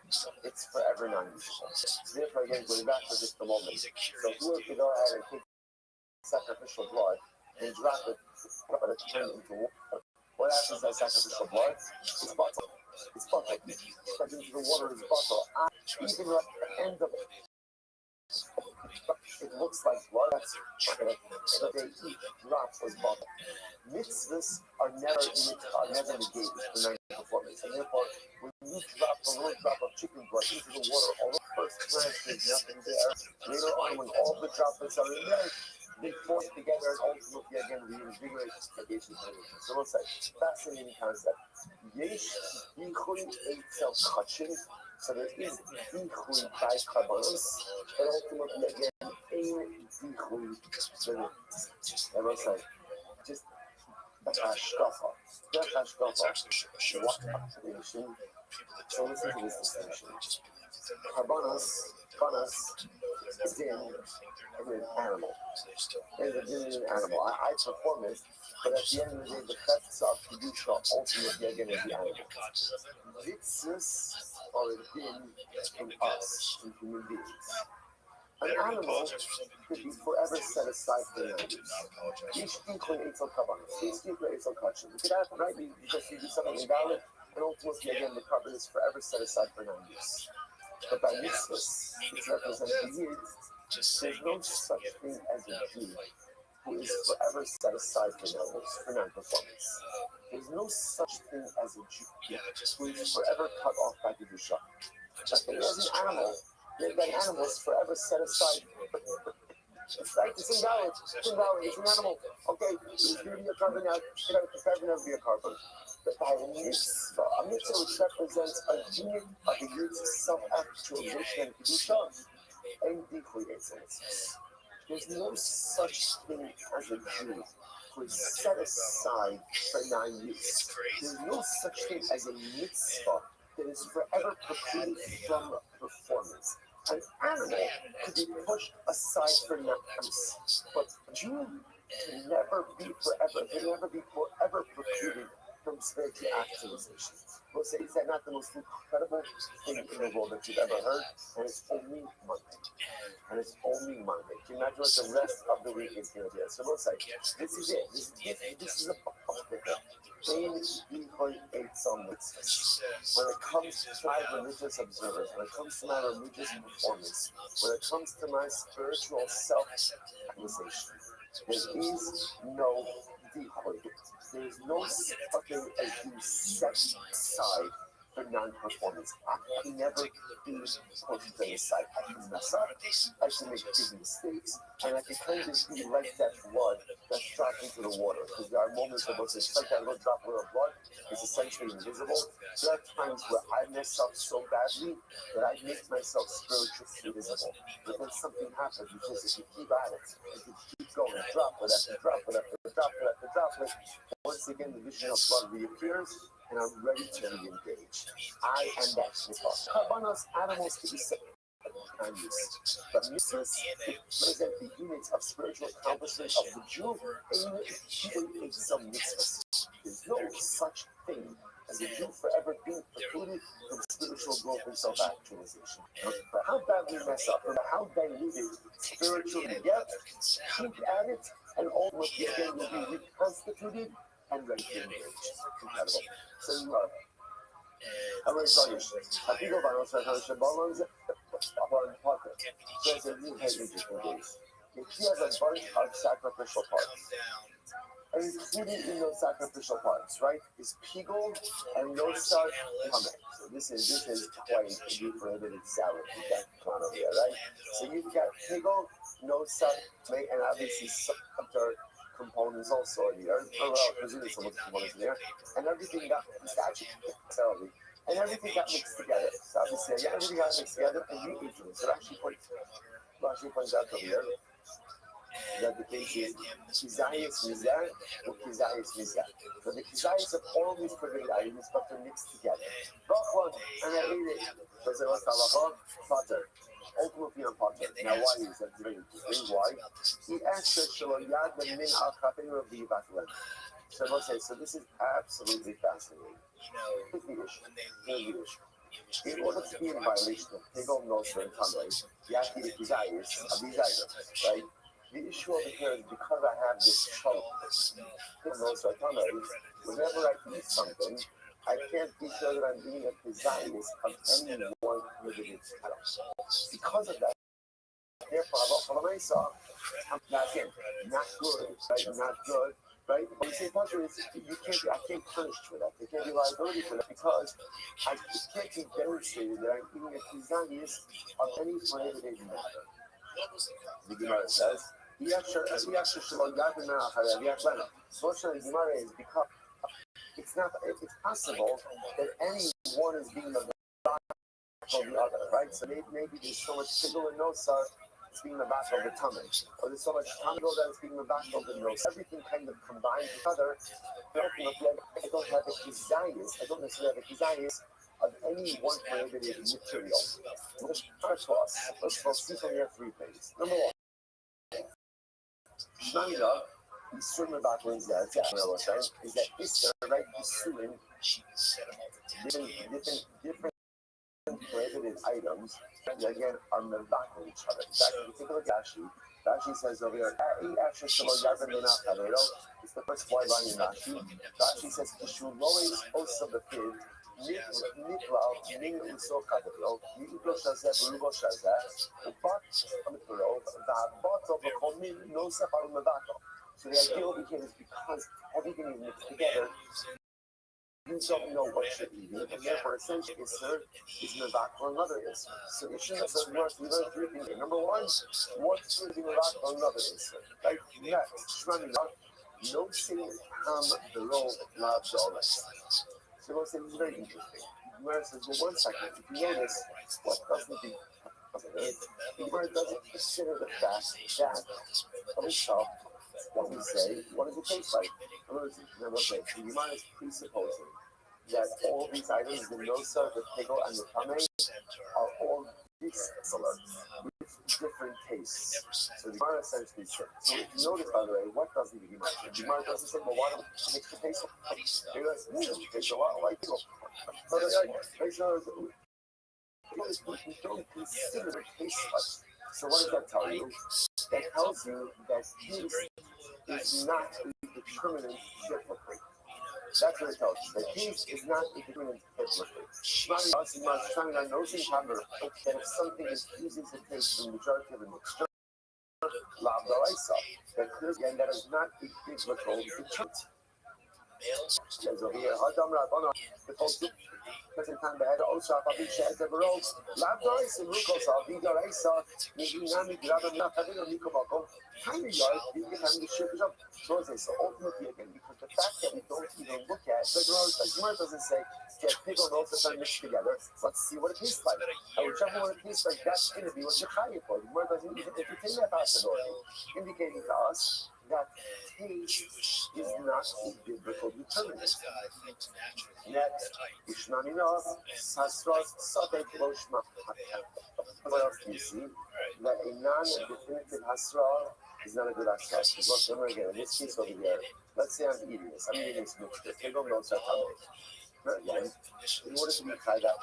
it's forever non-useful. So therefore, again, going back to just a moment. So who if you go ahead and take sacrificial blood and drop it, turn it into water? What happens to that sacrificial blood? It's bottled. It's bottled. Because into the water is bottled. Even at the end of it, it looks like blood. But each drop was bottled. Mitzvahs are never negated for non-performance. And therefore, when you drop a little drop of chicken blood into the water, although first glance there's nothing there, later on when all the droplets are in there, they form together and ultimately again reinvigorate the basic religion. So let's say, fascinating concept. Yesh bichui eitzel kachin. So there is bichui by karbanos, but ultimately again, ein bichui for and let's say, just the hashkafa. The hashkafa. What observation? So listen to this distinction. Karbanos is in an animal. There's a din in an animal. I perform it, but at the end of the day, the effects of kedusha ultimately again is the animal. Mitzvahs are a din in us, in human beings. An animal could be forever set aside for non-use. Each incline eitzel kabanos. Each incline eitzel kachin. You could have, right? Because you do something invalid, and ultimately again the carbon is forever set aside for non-use. But by mitzvahs, which represent the yid, there's no such thing as a Jew who is forever set aside for non-performance. There's no such thing as a Jew who is forever cut off by kedusha. Just as an animal, that animal is forever set aside. It's like it's invalid. It's an animal. Okay, it's going to be a carbon now. It's never going to be a carbon. But by a mitzvah which represents a unit of the yid's self-actualization and kedusha, and decreates it. There's no such thing as a Jew who is set aside for non-use. There's no such thing as a mitzvah that is forever precluded from performance. An animal could be pushed aside for non-use, but a Jew can never be forever precluded from spiritual actualization. We'll say, is that not the most incredible thing in the world that you've ever heard? And it's only Monday. And it's only Monday. Can you imagine what the rest of the week is going to be? So we'll say, this is it. This is a bucket. When it comes to my religious observers, when it comes to my religious performance, when it comes to my spiritual self-actualization, there is no decoy. There is no fucking as you set aside for non-performance. I can never be pushed to the side. I can mess up, I can make big mistakes, and I can kind of be like that blood that's dropped into the water. Because there are moments where it's like that little droplet of blood is essentially invisible. There are times where I mess up so badly that I make myself spiritually visible. But then something happens because if you keep at it, if you keep going, droplet after droplet after droplet after droplet, once again the vision of blood reappears, and I'm ready to re-engage. I am that shaitan. Karbanos, animals can be set on this, but mitzvahs represent the units of spiritual accomplishment of the Jew, and even in some mitzvahs. There's no such thing as a Jew forever being precluded from spiritual growth and self-actualization. But how bad we mess up, and how diluted spiritually we get, keep at it, and ultimately again will be reconstituted and ready to engage. Incredible. So you are. I will tell you, I think about also how balance upon pocket. So it's a new head interesting days. If he has a bunch of sacrificial parts, and included in those sacrificial parts, right, is pigol and no salt hamek. So this is quite a prohibited salad you got going on here, right? So you've got pigol, no salt, and obviously some other components also in there. Presumably some of the components in there, and everything got necessarily. And everything got mixed together. So obviously, yeah, everything got mixed together, and you eat it. So Rashi points out over here that the case is kizayis mizah or kizayis mizah. So the kizayis of all these prohibited items, but they're mixed together. Bachon, and I ate it. So it was halacha, potter. Ultimately on potter. Now why is that? Very interesting. Why? He asked the shalom yad the min al chafin of the batlan. So we'll say, so this is absolutely fascinating. Here's the issue. In order to be in violation of Pegel, Noser, and Tanai, you have to get desires of these items, right? The issue over here is because I have this trouble, Noser, Tanai, whenever I eat something, I can't be sure that I'm being a desires of any one prohibited item. Because of that, therefore, I'm not good, right? Not good. Right? When you say punishment, I can't punish for that. There can't be liability for that because it can't be demonstrated that I'm being a kizayis of any prohibited matter. The Gemara says, the Gemara is because it's possible that anyone is being the from the other, right? So maybe there's so much pigul and nosar, it's being the back of the tummy. Or there's so much tango that it's being the back of the nose. Everything kind of combined together. I don't have a kizayis. I don't necessarily have a kizayis of any one prohibited material. Let's see from here 3 things. Number 1. Shnamida, Yisurim backwards that is that Isser, right? Yisurim, different prohibited items, and again, are mevakal each other. In fact, if you take a look at Rashi says over here, it's the first 4 line in Rashi. Rashi says, Kishulois also the fifth, Niklal, Ning Uso Kadavil, Yiklo Shazet, Rubo Shazet, the box on the plural, the bottle of Homin, no Sapar Mevakal. So the idea over here is because everything is mixed together, you don't know what you're eating, and therefore essentially Isser is Mevakal, another Isser. So Isser is we learn 3 things. Number 1, what's really Mevakal, another Isser. Right? Next, Shranina, no sin ham below love dollars. So we'll say this is very interesting. Gemara says, well, 1 second, if you notice, what doesn't be considered, the Gemara doesn't consider the fact that of itself, what we say, what does it taste like? In other words, the Gemara is presupposing that all these items, the nosa, the pickle, and the tame, are all similar. different tastes. So the Gemara essentially says, so if you notice, by the way, what doesn't the Gemara say? The Gemara doesn't say, well, why don't you mix the taste? They guys, it tastes a lot like people. So they're like, we don't consider it tasteless. So what does that tell you? That tells you that taste is not a determinant biblically. That's what it tells you. The taste is not a determinant biblically. That if something is easy to taste in the majority of a mixture, that clearly, and that is not a biblical determinant. Says over here, Present time they had also a big share the road. Labdois and Lucas are bigger. I saw Nami grab a nut. I didn't look about kind of yard. You can have the ship up. So they say ultimately again because the fact that we don't even look at the Gemara doesn't say get pig on both the mixed together. Let's see what it tastes like. And whichever one it tastes like, that's going to be what you're trying for. The Gemara doesn't even entertain that possibility, indicating to us that taste is not a biblical determinant. Next, Ishmaminov, Sastros, Sadek Loshma. What else do you see? That a non-definitive Hasra is not a good Hasra. Because once again, in this case over here, let's say I'm eating this. I'm eating this mixture. Take over notes that again, in order to be tied up,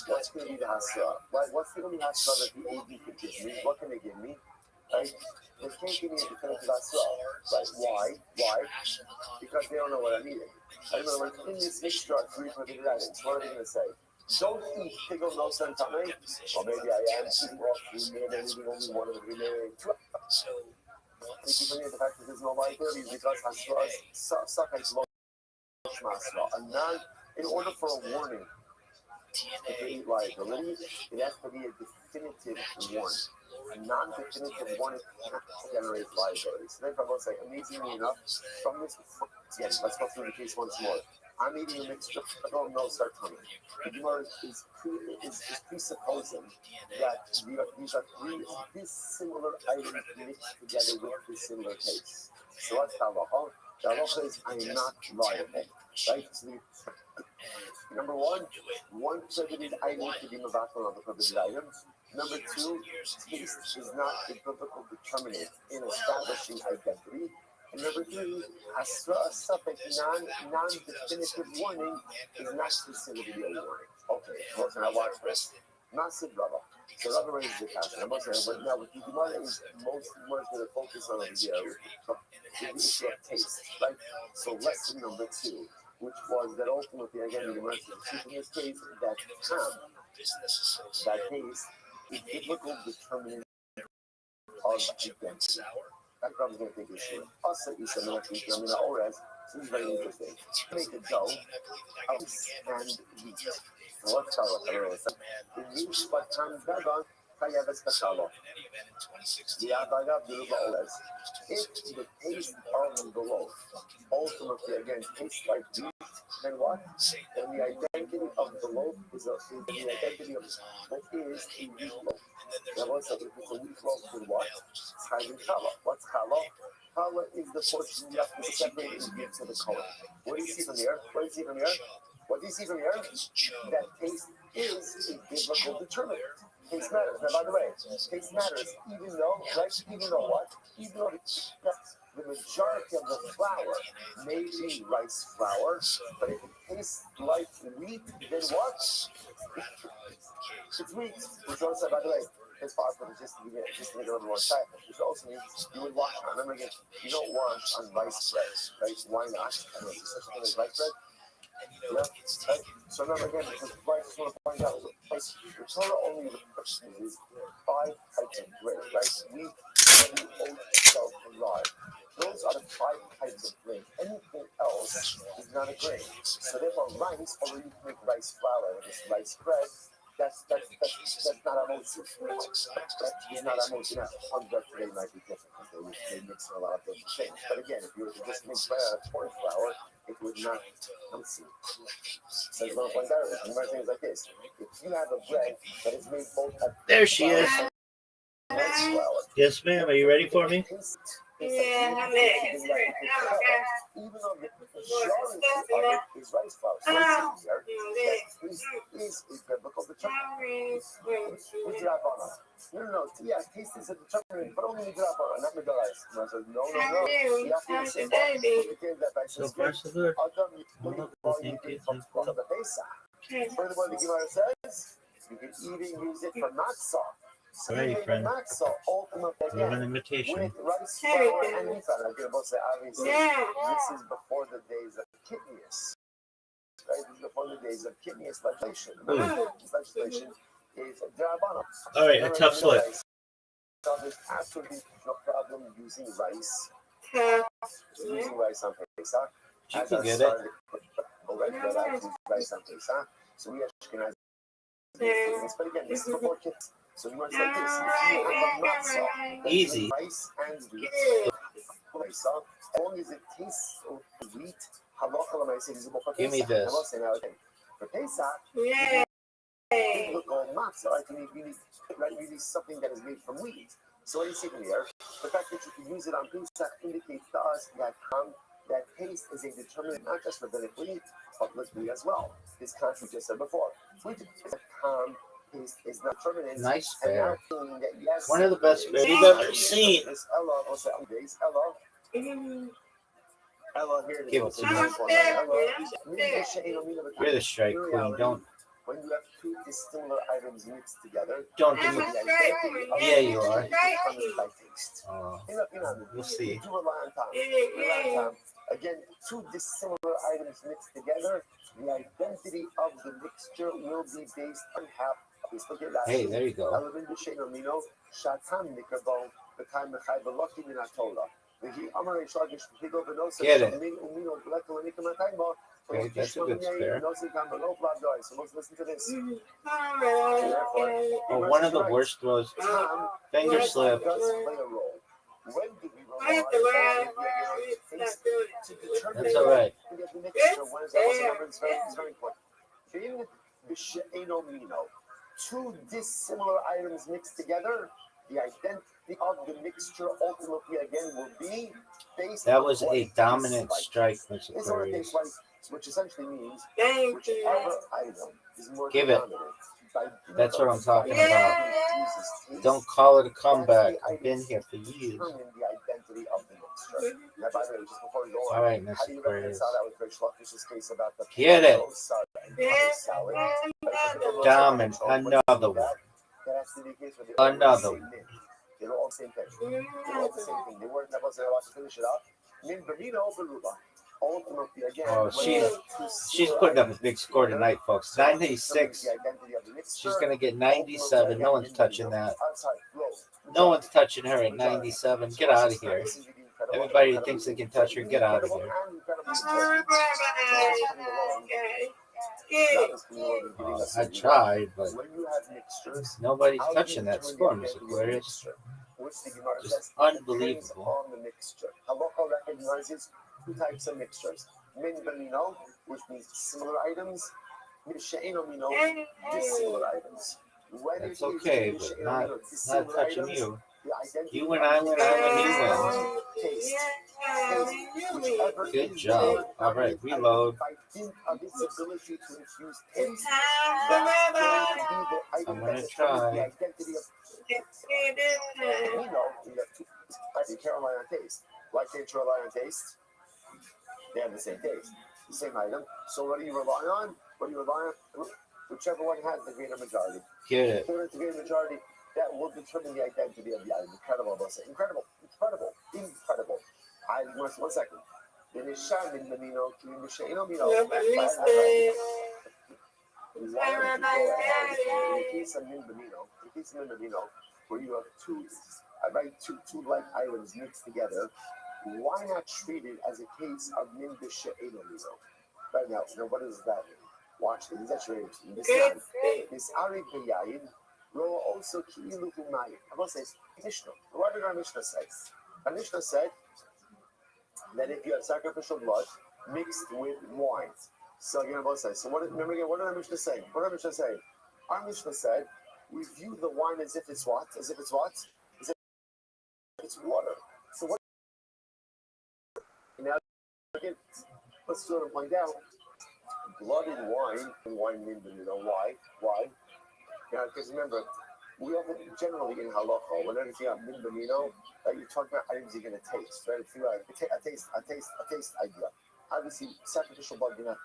what's going to be the Hasra? What's going to be Hasra that the AD could give me? What can they give me? Right? They can't give me a definitive Hasra. Right? Why? Because they don't know what I'm eating. I remember in this mixture are three prohibited items. What are they going to say? Don't eat pickle no santame. Or maybe I am eating raw food, maybe I'm eating only one of the remaining two. If you believe the fact that there's no liability because Hasra suck as low Hasra. And now, in order for a warning to create liability, it has to be a definitive warning. A non-definitive warning cannot generate liability. So therefore, I will say, amazingly enough, from this, again, let's go through the case once more. I'm eating a mixture of no sartani. The Gemara is presupposing that these are three dissimilar items mixed together with dissimilar tastes. So what's the halacha? The halacha is I am not liable. Right? So number one prohibited item to be mavatal on the prohibited items. Number two, taste is not a biblical determinant in establishing identity. And number three, a suffix non-definitive warning is not considered to be a warning. Okay, well, can I watch this? Massive Rava. So Rava raises the question. I must say, but now what the Gemara is most going to focus on over here is the issue of taste, right? So lesson number two, which was that ultimately, again, the Gemara says in this case, that taste is biblical determinant of identity. That comes going to take issue. Also, Isa Melachik, Yamina Ores, this is very interesting. Make a dough, ice, and wheat. So what's called a rose? The use but time dagon, Kayaves Kashalo. The Adaga Biruba Ores. If the taste of the loaf ultimately again tastes like wheat, then what? Then the identity of the loaf is the identity of what is a wheat loaf. Now, what's up? If it's a wheat loaf, then what? It's hiding challah. What's challah? Challah is the portion you have to separate and give to the color. What do you see from here? What do you see from here? What do you see from here? That taste is a biblical determinant. Taste matters. Now, by the way, taste matters even though what? Even though the majority of the flour may be rice flour, but if it tastes like wheat, then what? It's wheat. Which also, by the way, as far as just to make it a little more tight, which also means you would wash. Remember again, you don't wash on rice bread, right? Why not? I mean, such a thing as rice bread. Yeah, right? So remember again, because I just want to point out, the Torah only uses 5 types of grain, right? Wheat, barley, oat, salt, and rye. Those are the 5 types of grain. Anything else is not a grain. So therefore, rice, although you can make rice flour and this rice bread, that's not a mochi. That is not a mochi. Now, hundred today might be different because they mix a lot of different things. But again, if you were to just make bread out of corn flour, it would not. Let's see. So it's going to point out. Remember things like this. If you have a bread that is made both of There she is. rice flour, Yes, ma'am. Are you ready for me? Yeah, my leg is hurt. Oh, God. Even though the majority of it is rice flour. So it's here. That is biblical determinant. No. Yeah, taste is a determinant, but only midrabana, not midorais. No. You have to say that. So far, so good. Thank you. Furthermore, the Gemara says you can even use it for matzah. So Alrighty, friend. Matzah, ultimately, You have an invitation. with rice flour and wheat flour. Like you're say, obviously, this is before the days of kidneys. Right? This is before the days of kidneys legislation. This legislation is drabana. All right, a tough slip. So there's absolutely no problem using rice. Using rice on Pesach. You can get it. Rice on Pesach. So we Ashkenazi. But again, this is before kids. So you must like this. If you have a matzah, Easy. rice and wheat. As long as it tastes of wheat, Give me this. For Pesach, Yeah. you look on matzah, right? You need something that is made from wheat. So what do you see here? The fact that you can use it on Pesach indicates to us that taste is a determinant not just rabbinically, but literally as well. This concept we just said before. Wheat is a calm. Is not permanent. Nice bear. Yes, one of the best bears you've ever seen. Ella here. Give it to me. You're the strike queen. Don't. When you have two dissimilar items mixed together, Don't do it. Yeah, you are. We'll see. You rely on time. Again, two dissimilar items mixed together, the identity of the mixture will be based on half. Hey, there you go. Get it. Okay, that's a good spare. So let's listen to this. Oh, one of the worst throws. Finger slip. When do we rely That's all right. It's very important. Two dissimilar items mixed together, the identity of the mixture ultimately again will be based. That was a dominant strike, Mr. Aquarius. Which essentially means whichever item is more Give it. dominant. That's what I'm talking about. Don't call it a comeback. I've been here for years. The identity of the mixture. Now, by the way, just before we go on, All right, how do Mr. you Aquarius. reconcile that with Rich Luckish's case about the Get it. salad? Dominant. Another one. That has to be the case with the Another same mint. They're all the same thing. They're all the same thing. They weren't able to finish it up. Min Berino Beruba. Ultimately, again, Oh, she's putting up a big score tonight, folks. 96. She's going to get 97. No one's touching that. No one's touching her at 97. Get out of here. Everybody who thinks they can touch her, get out of here. I tried, but nobody's touching that score, Mr. Aquarius. Just unbelievable. Halakha recognizes two types of mixtures. Min benino, which means similar items. Min she'eno mino, dissimilar items. That's okay, but not touching you. You win, I win, I win, you win. Good job. All right, reload. I'm going to try. Carolina taste. Why can't you rely on taste? They have the same taste, the same item. So what do you rely on? Whichever one has the greater majority. Get it. The greater majority, that will determine the identity of the item. Incredible, I'll say. Incredible. One second. The Nisham in the Mino, the Shaino Mino. In the case of Minbamino, where you have two like items mixed together, why not treat it as a case of min b'she'eno mino? Right now, what does that mean? Watch this. That's very interesting. This ari b'yayin lo also ki'ilu b'mayim. I will say Mishnah. What did our Mishnah say? Our Mishnah said that if you have sacrificial blood mixed with wine, so again, both sides. So remember again, what did our Mishnah say? Our Mishnah said we view the wine as if it's what? As if it's water. So what Now, again, let's sort of point out blood and wine min benino. Why? Now, because remember, we often generally in halacha, whenever you have min benino, you talk about items you're going to taste, right? If you have a taste idea. Obviously, sacrificial blood, you're not.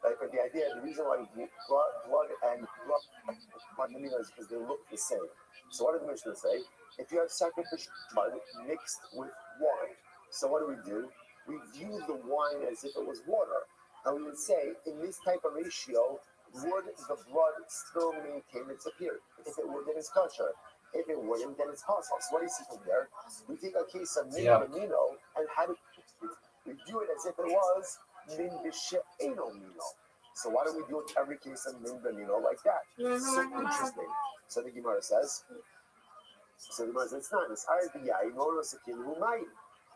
But the idea, the reason why blood and blood benino is because they look the same. So what did the Mishnah say? If you have sacrificial blood mixed with wine, so what do? We view the wine as if it was water. And we would say, in this type of ratio, would the blood still maintain its appearance? If it would, then it's kosher. If it wouldn't, then it's possible. So what do you see from there? We take a case of min benino and we view it as if it was min b'she'eno mino. So why don't we do it every case of min benino like that? So interesting. So the Gemara says, it's not this.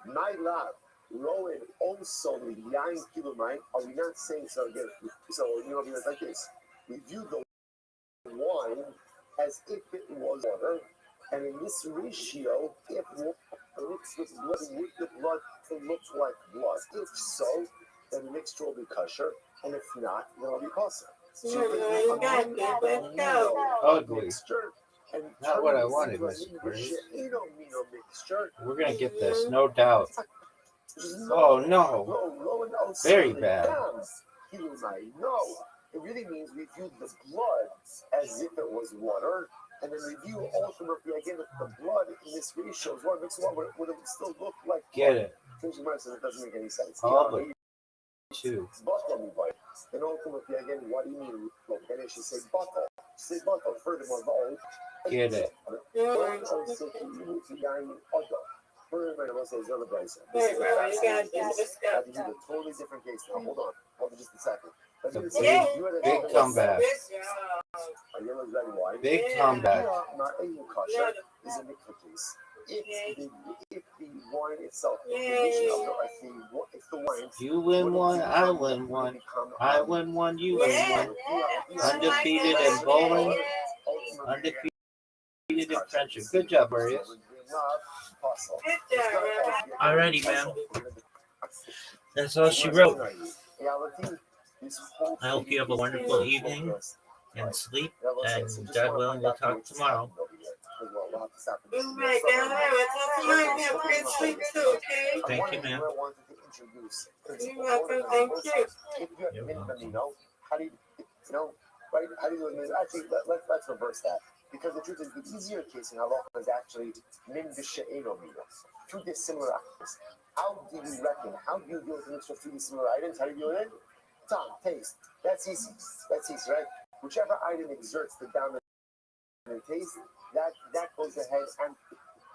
My love, Rowan also the yain kilomine. Are we not saying so again? So it's like this. We view the wine as if it was water, and in this ratio, if mixed with blood, would the blood look like blood? If so, then the mixture will be kosher, and if not, then it'll be kosher. So Ugly. Mixture, and Not what I wanted, Mr. Curry. We're gonna get this, no doubt. Oh no. Very bad. No. It really means we view the blood as if it was water, and then we view ultimately again the blood in this ratio is water mixed water would it still look like get it. It doesn't make any sense. All but two. Then ultimately again, what do you mean? Well, then it should say bottle. Say bottle. Furthermore, the get it. Furthermore, says the other place. You gotta do this stuff. This is a totally different case. Now, hold on just a second. Big comeback. Big comeback. Is a mixed case. If the wine itself, if the wine, you win one, I win one. I win one, you win one. Undefeated in bowling, undefeated in friendship. Good job, Arias. Alrighty, man. That's all she wrote. I hope you have a wonderful evening and sleep, and God willing, we'll talk tomorrow. Oh my God, have a good sleep too, okay? Thank you, ma'am. You're welcome, thank you. You're welcome. How do you do it? Actually, let's reverse that. Because the truth is, the easier case in halacha is actually min b'she'eno mino. Two dissimilar items. How do you reckon? How do you deal with a mixture of two dissimilar items? How do you deal with it? Time, taste. That's easy, right? Whichever item exerts the dominant taste, that goes ahead and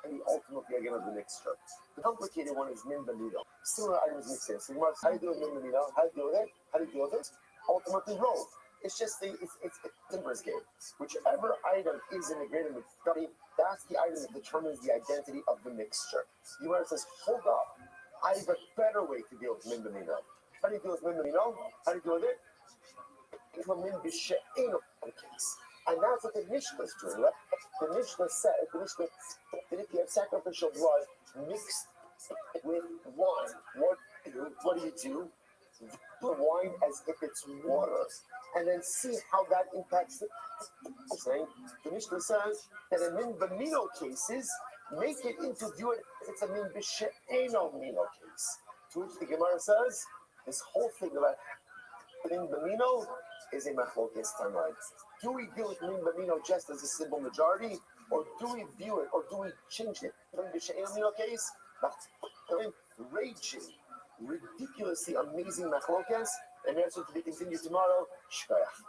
the ultimate again of the mixture. The complicated one is min benino. Similar items mixed in. So you must, how do you do min benino? How do you deal with it? How do you deal with it? Ultimately roll. It's just it's a numbers game. Whichever item is in the greater study, that's the item that determines the identity of the mixture. The Gemara says, hold up, I have a better way to deal with min benino. How do you deal with min benino? How do you deal with it? It's a min b'she'eno case. And that's what the Mishnah is doing, right? The Mishnah said, that if you have sacrificial blood mixed with wine, what do? The wine as if it's water, and then see how that impacts it. The Mishnah says that in min benino cases, make it into view it if it's a min b'she'eno mino case. To which the Gemara says, this whole thing about min benino is a machlokes tanai. Do we deal with min benino just as a simple majority, or do we view it, or do we change it? Min b'she'eno mino case, raging, ridiculously amazing machlokes, and that's to be continued tomorrow. Shkayach.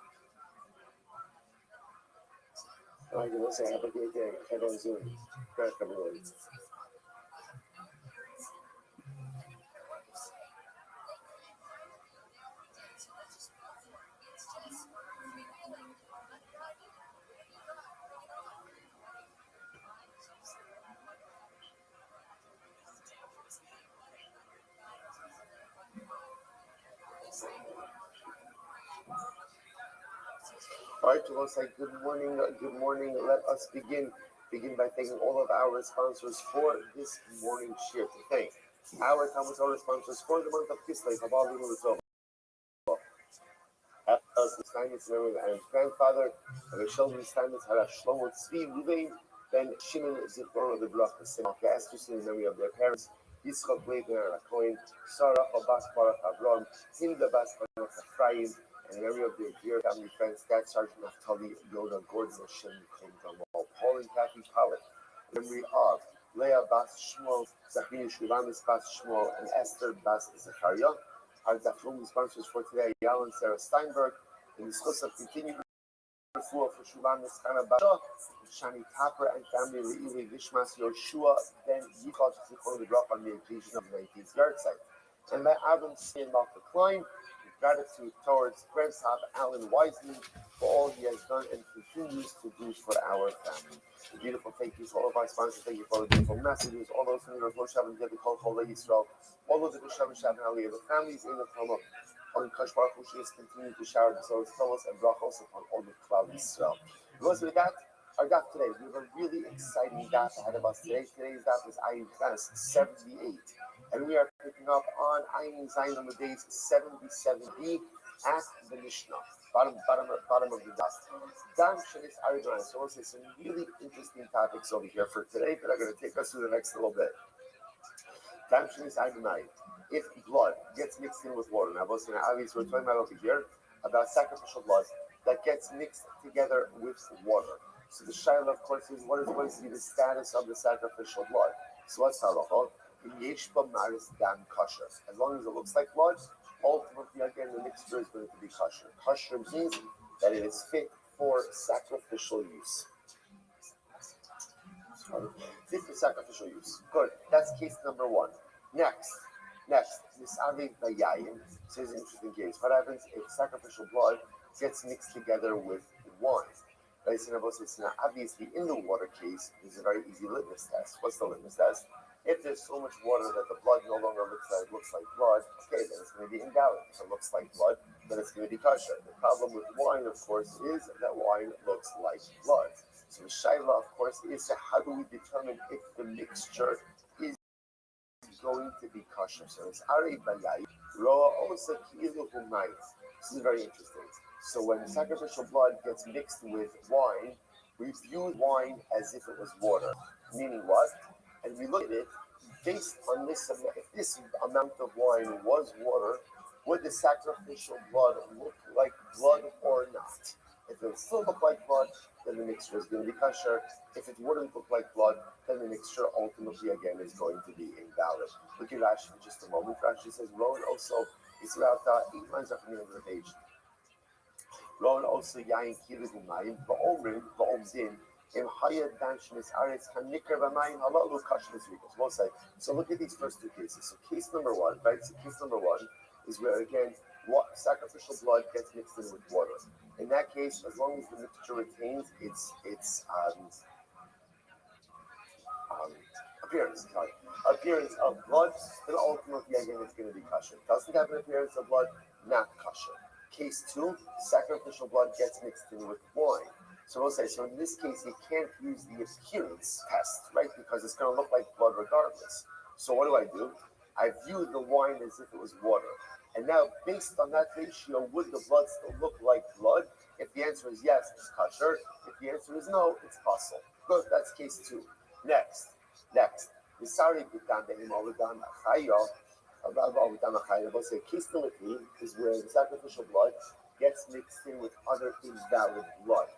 All right, let's say have a great day. Head on Zoom. Shkayach, everyone. All right, we'll say good morning. Good morning. Let us begin by thanking all of our sponsors for this morning's share. To thank Our Talmud Torah sponsors for the month of Kislev, Habal Limud Tov. Steinmetz and grandfather, Sheldon Steinmetz had a Shlomo Tzvi Ruvain, then Shimon Zichrono the Brach, the same casters in memory of their parents, Yitzchak Leibner, a Cohen, Sarah Abbas Barak Avram, Hilda Bas Barak Ephraim, and in memory of their dear family friends, Staff Sergeant Naftali, Yoda, Gordon, Shem, Paul and Kathy Pollock, in memory of Leah Bas Shmuel, Zachariah Shulamis Bas Shmuel, and Esther Bas Zachariah. Our Dafrum sponsors for today, Yael and Sarah Steinberg, in the schools of continued for Shulamis Chana Basha, Shani Tapper and family Re'ili Vishmas Yoshua, then Yichot Zichron the drop on the occasion of the 19th yard site. And let Adam say and Malka Klein, with gratitude towards Grandson Alan Wiseman for all he has done and continues to do for our family. A beautiful thank you to all of our sponsors. Thank you for the beautiful messages. All those who need Rosh Hashanah, Debbie Kol Chol Yisrael, all those who Shabbat Shabbat Aliyah, the families in the Talmud, on Kash Baruch Hu is continue to shower the souls, Thomas and brachos upon all the cloud Yisrael. Because with that, our daf today, we have a really exciting daf ahead of us today. Today's daf is Ayin Class 78, and we are picking up on Ayin Zayin on the days 77b at the Mishnah. Bottom of the daf. Dan Shanis Aridon. So we'll say some really interesting topics over here for today that are going to take us through the next little bit. Dan Shanis Aridon. If blood gets mixed in with water, now obviously we're talking about over here about sacrificial blood that gets mixed together with water. So the shaila, of course, is what is going to be the status of the sacrificial blood. So what's halacha? Yeshba maris dam kosher. As long as it looks like blood, ultimately again the mixture is going to be kosher. Kosher means that it is fit for sacrificial use. Fit for sacrificial use. Good. That's case number one. Next, Misave Bayayin. So here's an interesting case. What happens if sacrificial blood gets mixed together with wine? Right, so now obviously in the water case, there's a very easy litmus test. What's the litmus test? If there's so much water that the blood no longer looks like blood, okay, then it's going to be invalid. If it looks like blood, then it's going to be kosher. The problem with wine, of course, is that wine looks like blood. So the shaila, of course, is how do we determine if the mixture is going to be kosher? So it's Ari Bayai, Roa Osa Ki'ilu Humayim. This is very interesting. So when sacrificial blood gets mixed with wine, we view wine as if it was water. Meaning what? And we look at it based on this amount. If this amount of wine was water, would the sacrificial blood look like blood or not? If it would still look like blood, then the mixture is going to be kosher. If it wouldn't look like blood, then the mixture ultimately again is going to be invalid. Look at Rashi for just a moment. Rashi says, Rowan also, it's about 8 lines up from the end of the page. Rowan also yain kilu humayim va'omrim va'omdin im hayad danshinis aretz hanikar v'mayim halalu kashmis rikos. We'll say. So look at these first two cases. So case number one, right? So case number one is where again what sacrificial blood gets mixed in with water. In that case, as long as the mixture retains its appearance of blood, then ultimately again it's going to be kosher. Doesn't have an appearance of blood, not kosher. Case two, sacrificial blood gets mixed in with wine. So we'll say, so in this case, you can't use the appearance test, right? Because it's going to look like blood regardless. So what do? I view the wine as if it was water. And now, based on that ratio, would the blood still look like blood? If the answer is yes, it's kosher. If the answer is no, it's possible. Good, that's case two. Next. Misari Bitan Behim Oligan Achayo. Say case number three is where the sacrificial blood gets mixed in with other invalid blood.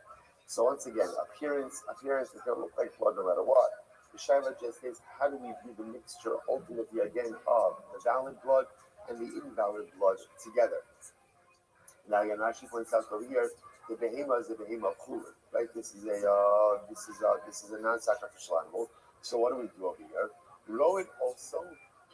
So once again, appearance is going to look like blood no matter what. The shaila just is how do we view the mixture ultimately again of the valid blood and the invalid blood together? Now again, Rashi points out over here the behema is the behema of chulin, right? This is a non-sacrificial animal. So what do we do over here? Row it also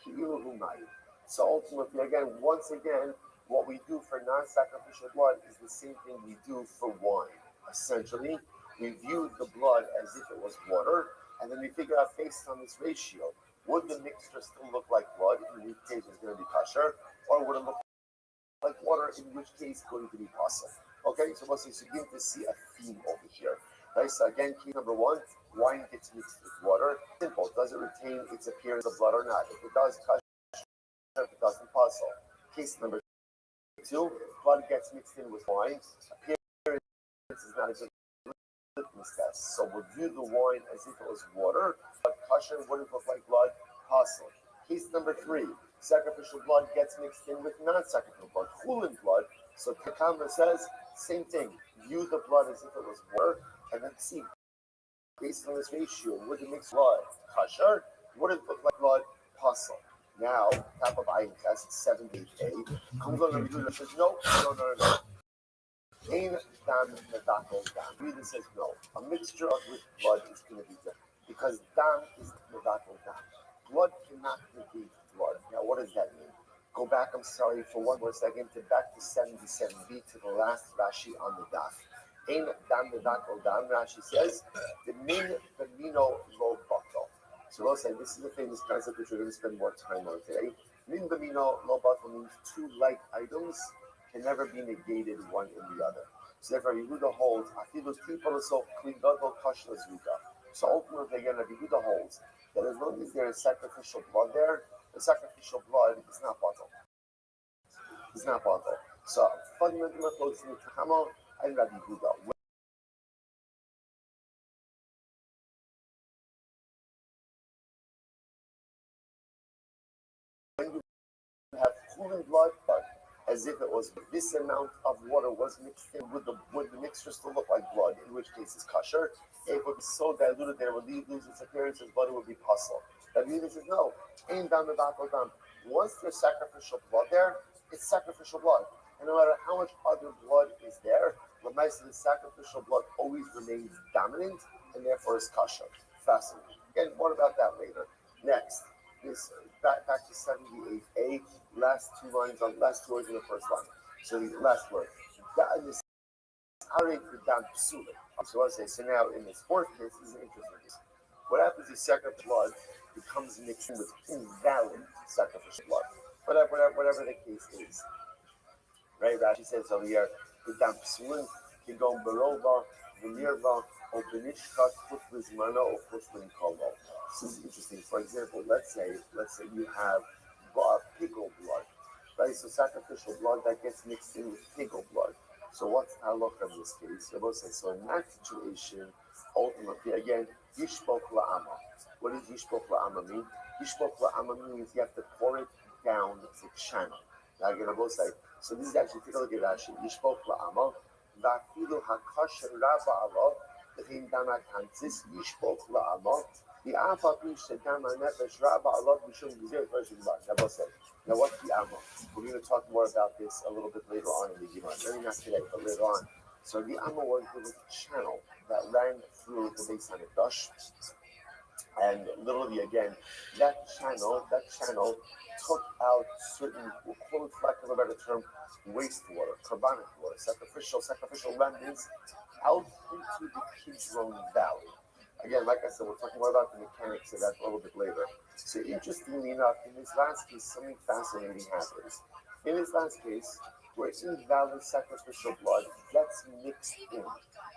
ki'ilu humayim. So ultimately, once again, what we do for non-sacrificial blood is the same thing we do for wine. Essentially, we view the blood as if it was water, and then we figure out based on this ratio, would the mixture still look like blood, in which case it's going to be kosher, or would it look like water, in which case it's going to be possible? Okay, so once you begin to see a theme over here. Right, so again, key number one, wine gets mixed with water. Simple. Does it retain its appearance of blood or not? If it does, It doesn't puzzle. Case number 2, blood gets mixed in with wine. Appearance is not a good litmus test. So we'll view the wine as if it was water, but kosher wouldn't look like blood. Puzzle. Case number 3, sacrificial blood gets mixed in with non-sacrificial blood, chulin blood. So Takama says, same thing. View the blood as if it was water, and then see, based on this ratio, would it mix blood kosher? Would it look like blood? Puzzle. Now, top of item test, 78A, comes on the review and says, no. Ain dam medakol dam. Reader says no. A mixture of with blood is going to be different because dam is medakol dam. Blood cannot negate blood. Now, what does that mean? Go back, I'm sorry, for one more second, back to 77B, to the last Rashi on the daf. Ain dam medakol dam, Rashi says, the min b'mino lo bato. So we'll say this is a famous concept which we're going to spend more time on today. Min b'mino lo bato means two like items can never be negated one in the other. So therefore, Yehuda holds, Afilu Tipol so Klingadol Kashla Zrika. So ultimately, again, Yehuda holds that as long as there is sacrificial blood there, the sacrificial blood is not bottle. It's not bottle. So fundamental approach to Takamo and Rabbi Yehuda. When you have cooling blood, as if it was this amount of water was mixed in, would the mixture still look like blood, in which case it's kosher. It would be so diluted that it would lose its appearance as blood, it would be puzzle. That means says no, ain't down the back or down. Once there's sacrificial blood there, it's sacrificial blood. And no matter how much other blood is there, the sacrificial blood always remains dominant and therefore is kosher. Fascinating. Again, more about that later. Next, this back to 78A, last two words in the first line. So the last word. So I say, so now in this fourth case, this is interesting. What happens is sacrificial blood becomes mixed in with invalid sacrificial blood. Whatever the case is. Right? Rashi says over here, the dam psulin, kigon barova, venirva, or benishkat, putrizmana, or putlin kovo. This is interesting. For example, let's say you have pigol blood, right? So sacrificial blood that gets mixed in with pigol blood. So what's halakha in this case? So in that situation, ultimately, again, yishpok la'ama. What does yishpok la'ama mean? Yishpok la'ama means you have to pour it down the channel. Now again, I will say, so this is actually, take a look at Rashi. Yishpok la'ama, va'afilu hakasher raba alav, v'chein dama kantzis, yishpok la'ama, v'afa pi shedama nefesh raba alav, v'shum gzir v'shum ba. Now we'll say, now what's the amma? We're going to talk more about this a little bit later on in the Gemara. Maybe not today, but later on. So the amma was the channel that ran through the Beis Hamikdash, and literally again, that channel took out certain, we'll call it, for lack of a better term, wastewater, carbonic water, sacrificial remnants out into the Kidron Valley. Again, like I said, we'll talk more about the mechanics of that a little bit later. So interestingly enough, in this last case, something fascinating happens. In this last case, where invalid sacrificial blood gets mixed in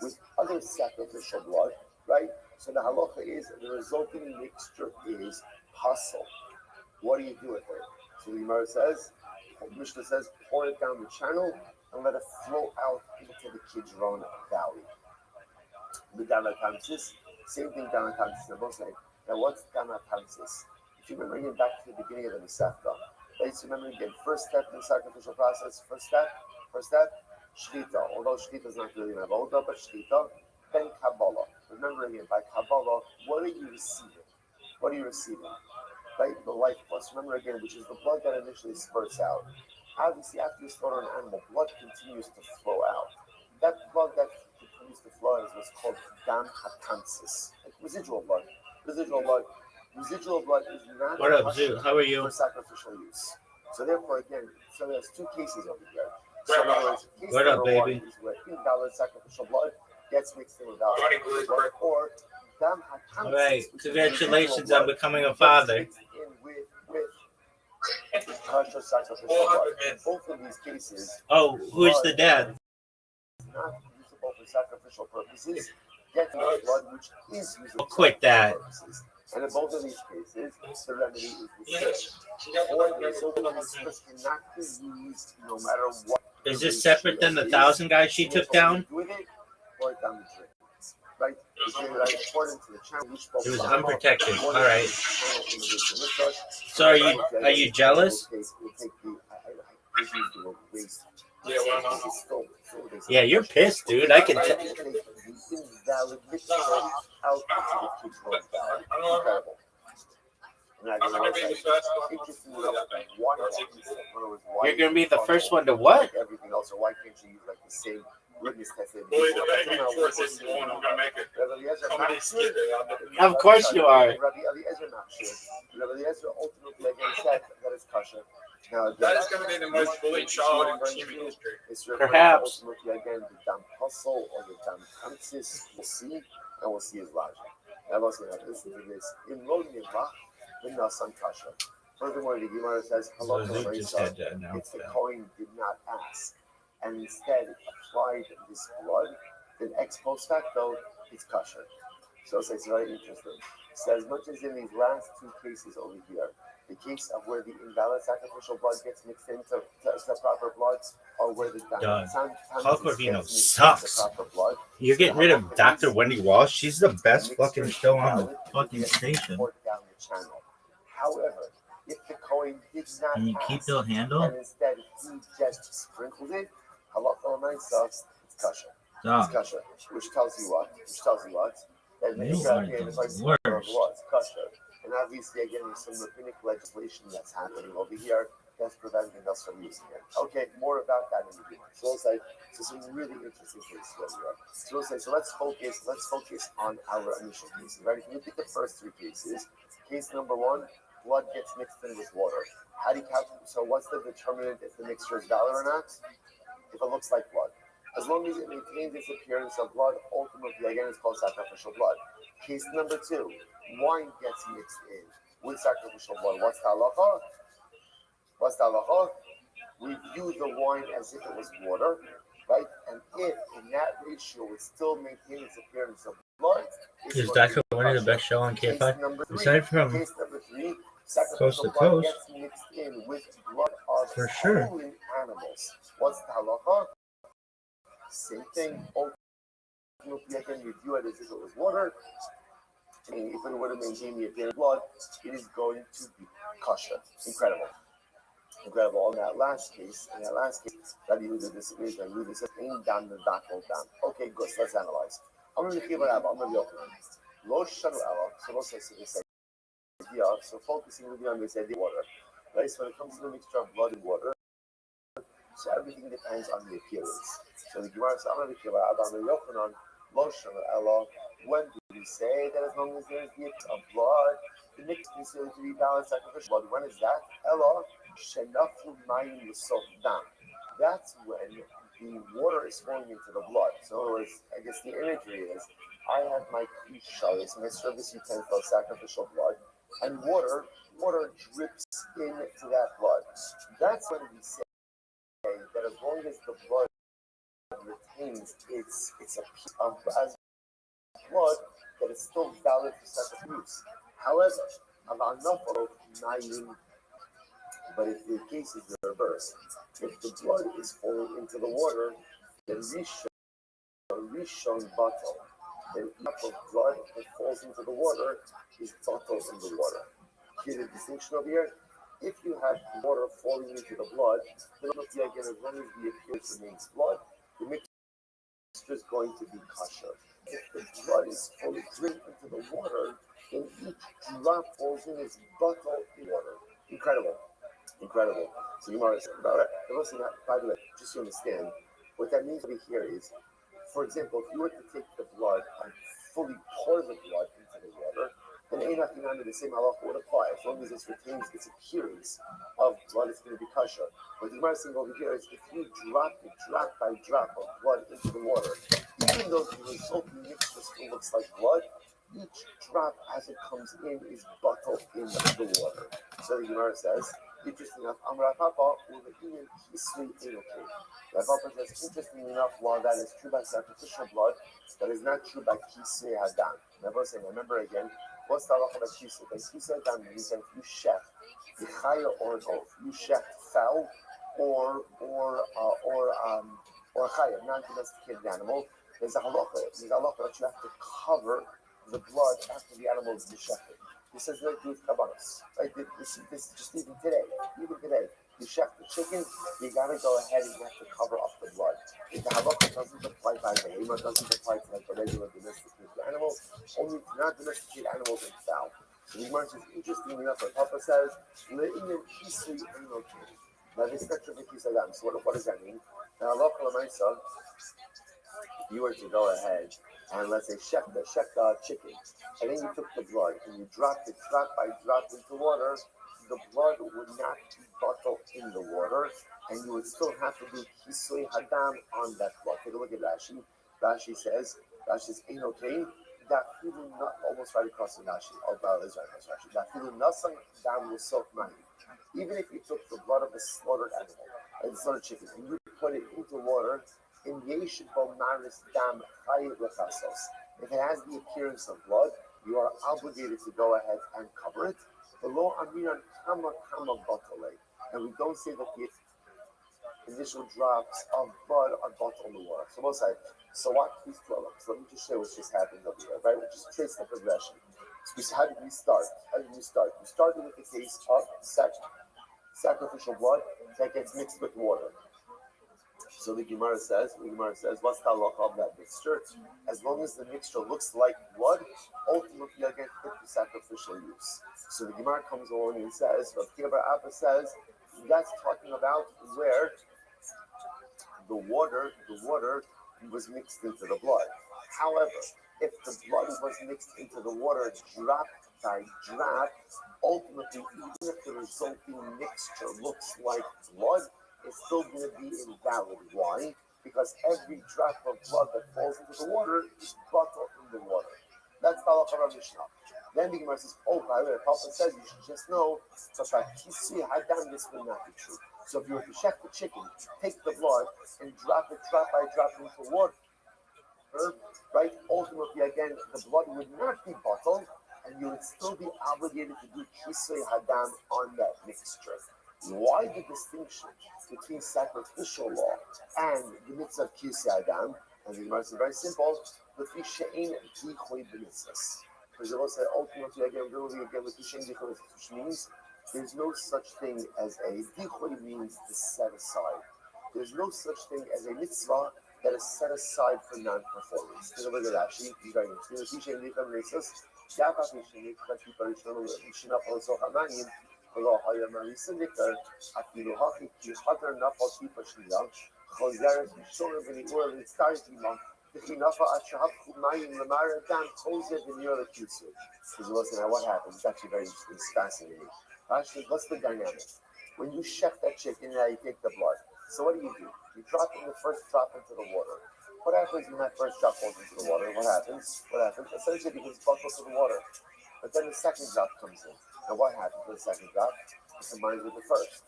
with other sacrificial blood, right? So the halacha is the resulting mixture is puzzle. What do you do with it? So the Gemara says, Mishnah says, pour it down the channel and let it flow out into the Kidron Valley. The Danatansis, same thing Danatansis. They're both saying, now what's Danatansis? If you remember again back to the beginning of the Masechta, let's remember again, first step in the sacrificial process, first step, Shchita. Although Shchita is not really an avoda, but Shchita, then Kabbalah. Remember again, by Kabbalah, what are you receiving? Right? The life plus. Remember again, which is the blood that initially spurts out. Obviously, after you slaughter an animal, blood continues to flow out. That blood that continues to flow out is what's called dam hatansis, like residual blood. Residual blood is not What up, Zoo? How are you? For sacrificial use. So therefore, again, so there's two cases over here. So in other words, case What up, number one baby? is where invalid sacrificial blood gets mixed in with valid blood, or dam hatansis. All right, congratulations on becoming a father. With kosher sacrificial blood. In both of these cases, Oh, who's the dad? not usable for sacrificial purposes, yet blood which is usable Quit that. for purposes. And in both of these cases, the remedy is the same. Or the soap cannot be used no matter what. Is this separate than the 1,000 guys she took down? With it or down the drain. Right? According to the channel, we spoke It was about unprotected. All right. So are you jealous? Yeah, why not? Yeah, you're pissed, dude. I can tell. You're gonna be the first one to what? Everything else, or why can't you use like the same witness test? Believe the baby, first is the one I'm gonna make it. Somebody skip it. Of course you are. Rabbi Eliezer not sure. Rabbi Eliezer ultimately again said that is kosher. Now That is gonna be the most bullied child in human history. Perhaps. Ultimately again the dam hustle or the dam kansis. We'll see, and we'll see his logic. Now listen to this. In Lo Nivach, the Nasan Kasha. Furthermore, the Gemara says, it's the Kohen did not ask, and instead applied this blood, then ex post facto, it's kosher. So it's very interesting. So as much as in these last two cases over here, the case of where the invalid sacrificial blood gets mixed into the proper blood, or where the Corvino sucks. You're getting rid of Dr. Wendy Walsh. She's the best fucking show on the fucking station. However, if the Kohen did not Can you keep the handle? and instead he just sprinkled it, halacha l'maisa, it's kosher. It's kosher. Which tells you what? That You are the worst. It's kosher. And obviously, again, there's some rabbinic legislation that's happening over here that's preventing us from using it. Okay, more about that in the beginning. So we'll say, some really interesting cases over here. So we'll say, let's focus on our initial cases, right? If you look at the first three cases, case number one, blood gets mixed in with water. How do you calculate? So what's the determinant if the mixture is valid or not? If it looks like blood. As long as it maintains its appearance of blood, ultimately, again, it's called sacrificial blood. Case number two, wine gets mixed in with sacrificial blood. What's the halacha? We view the wine as if it was water, right? And if in that ratio it still maintains its appearance of blood, Is Dr. Wendy the best show on KFI? Aside from case number three, Coast to blood Coast, gets mixed in with blood of for sure. animals. What's the halacha? Same thing. Ultimately, again, we view it as if it was water. And if it were to maintain the appearance of blood, it is going to be kosher. Incredible. On that last case, Rabbi Yehuda disagrees. Rabbi Yehuda says, "Ain't down the dockle down." Okay, good. So let's analyze. I'm going to give it up. I'm going to be open. Lo shanu ela. So let's say this idea. So focusing really on this idea of water. Right. So when it comes to the mixture of blood and water, so everything depends on the appearance. So the Gemara says, "I'm going to give it up. I'm going to be open on lo shanu ela." When do we say that as long as there's the appearance of blood, the mix is considered to be balanced sacrificial blood? When is that? Ela. That's when the water is flowing into the blood. So in other words, I guess the imagery is, I have my klisha, it's my service utensil, sacrificial blood, and water drips into that blood. That's when we say that as long as the blood retains its a piece of as blood, that is still valid for sacrificial use. However, but if the case is the reverse, if the blood is falling into the water, then rishon bottle, then each of blood that falls into the water is bottled in the water. Here's the distinction over here. If you have water falling into the blood, then again, as long as the appearance remains blood, the mixture is going to be kosher. If the blood is fully dripped into the water, then each drop falls in its bottle in water. Incredible. So you might say, listen, by the way, just to understand, what that means over here is, for example, if you were to take the blood and fully pour the blood into the water, then nothing under the same halacha would apply. As long as it retains its appearance of blood, it's going to be kosher. What the Gemara is saying over here is, if you drop it drop by drop of blood into the water, even though the resulting mixture still looks like blood, each drop as it comes in is bottled in the water. So the Gemara says, interesting enough, Amar Papa will even kisui enoke. Papa says, interesting enough, while that is true by sacrificial blood, that is not true by kisui hadam. Remember again, What's the halacha about kisa? By kisa dam means that if you shech the chaya or an oath, you shech fowl or chaya, non-domesticated animal. There's a halacha that you have to cover the blood after the animal is shechted. This says that with kabbanos. Right? This just even today. You shech the chicken, you gotta go ahead and you have to cover up the blood. If the halacha doesn't apply by the lema, doesn't apply to like the regular domesticated animals, only to non-domesticated animals and fowl. So the Gemara says, interestingly enough, what Papa says, le'inyan kisui enokim. Now this section of the kisadam. So what does that mean? Now halacha l'maisa, if you were to go ahead and let's say check the chicken, and then you took the blood and you dropped it drop by drop into water, the blood would not be bottled in the water, and you would still have to do kisui hadam on that blood. Take a look at Rashi. Rashi says enokim. Dafilu not almost right across the Rashi. Oh, that is right across Rashi. Dafilu nasam dam will soak money. Even if you took the blood of a slaughtered animal, like the slaughtered chicken, and you put it into water, in Yeshbo Maris Dam Chayit Lechasos, if it has the appearance of blood, you are obligated to go ahead and cover it. The law Amiran Kama Bottle, and we don't say that the initial drops of blood are bottled in the water. So we'll say, so what? Please dwell on. So let me just show what's just happened over here, right? We'll just trace the progression. So how did we start? We started with the case of sacrificial blood that gets mixed with water. So the Gemara says, what's the halacha of that mixture? As long as the mixture looks like blood, ultimately you'll get fit for sacrificial use. So the Gemara comes along and says, Rav Kibar Abba says, that's talking about where the water was mixed into the blood. However, if the blood was mixed into the water drop by drop, ultimately, even if the resulting mixture looks like blood, it's still going to be invalid. Why? Because every drop of blood that falls into the water is bottled in the water. That's the halacha of Mishnah. Then the Gemara says, oh, by the way, Papa says you should just know that by kisui hadam this will not be true. So if you were to check the chicken, take the blood and drop it drop by drop into water, right? Ultimately, again, the blood would not be bottled, and you would still be obligated to do kisui hadam on that mixture. Why the distinction between sacrificial law and the mitzvah of kisui hadam? And the Gemara is very simple. Because it will say ultimately again, which means there's no such thing as a dichoy means to set aside. There's no such thing as a mitzvah that is set aside for non-performance. Take a look at that. She's very interesting. Now what happens? It's actually very interesting. It's fascinating. Actually, what's the dynamic? When you chef that chicken, now you take the blood. So what do? You drop in the first drop into the water. What happens when that first drop falls into the water? What happens? Essentially, it becomes bottled to the water. But then the second drop comes in. And what happens with the second drop? It combines with the first.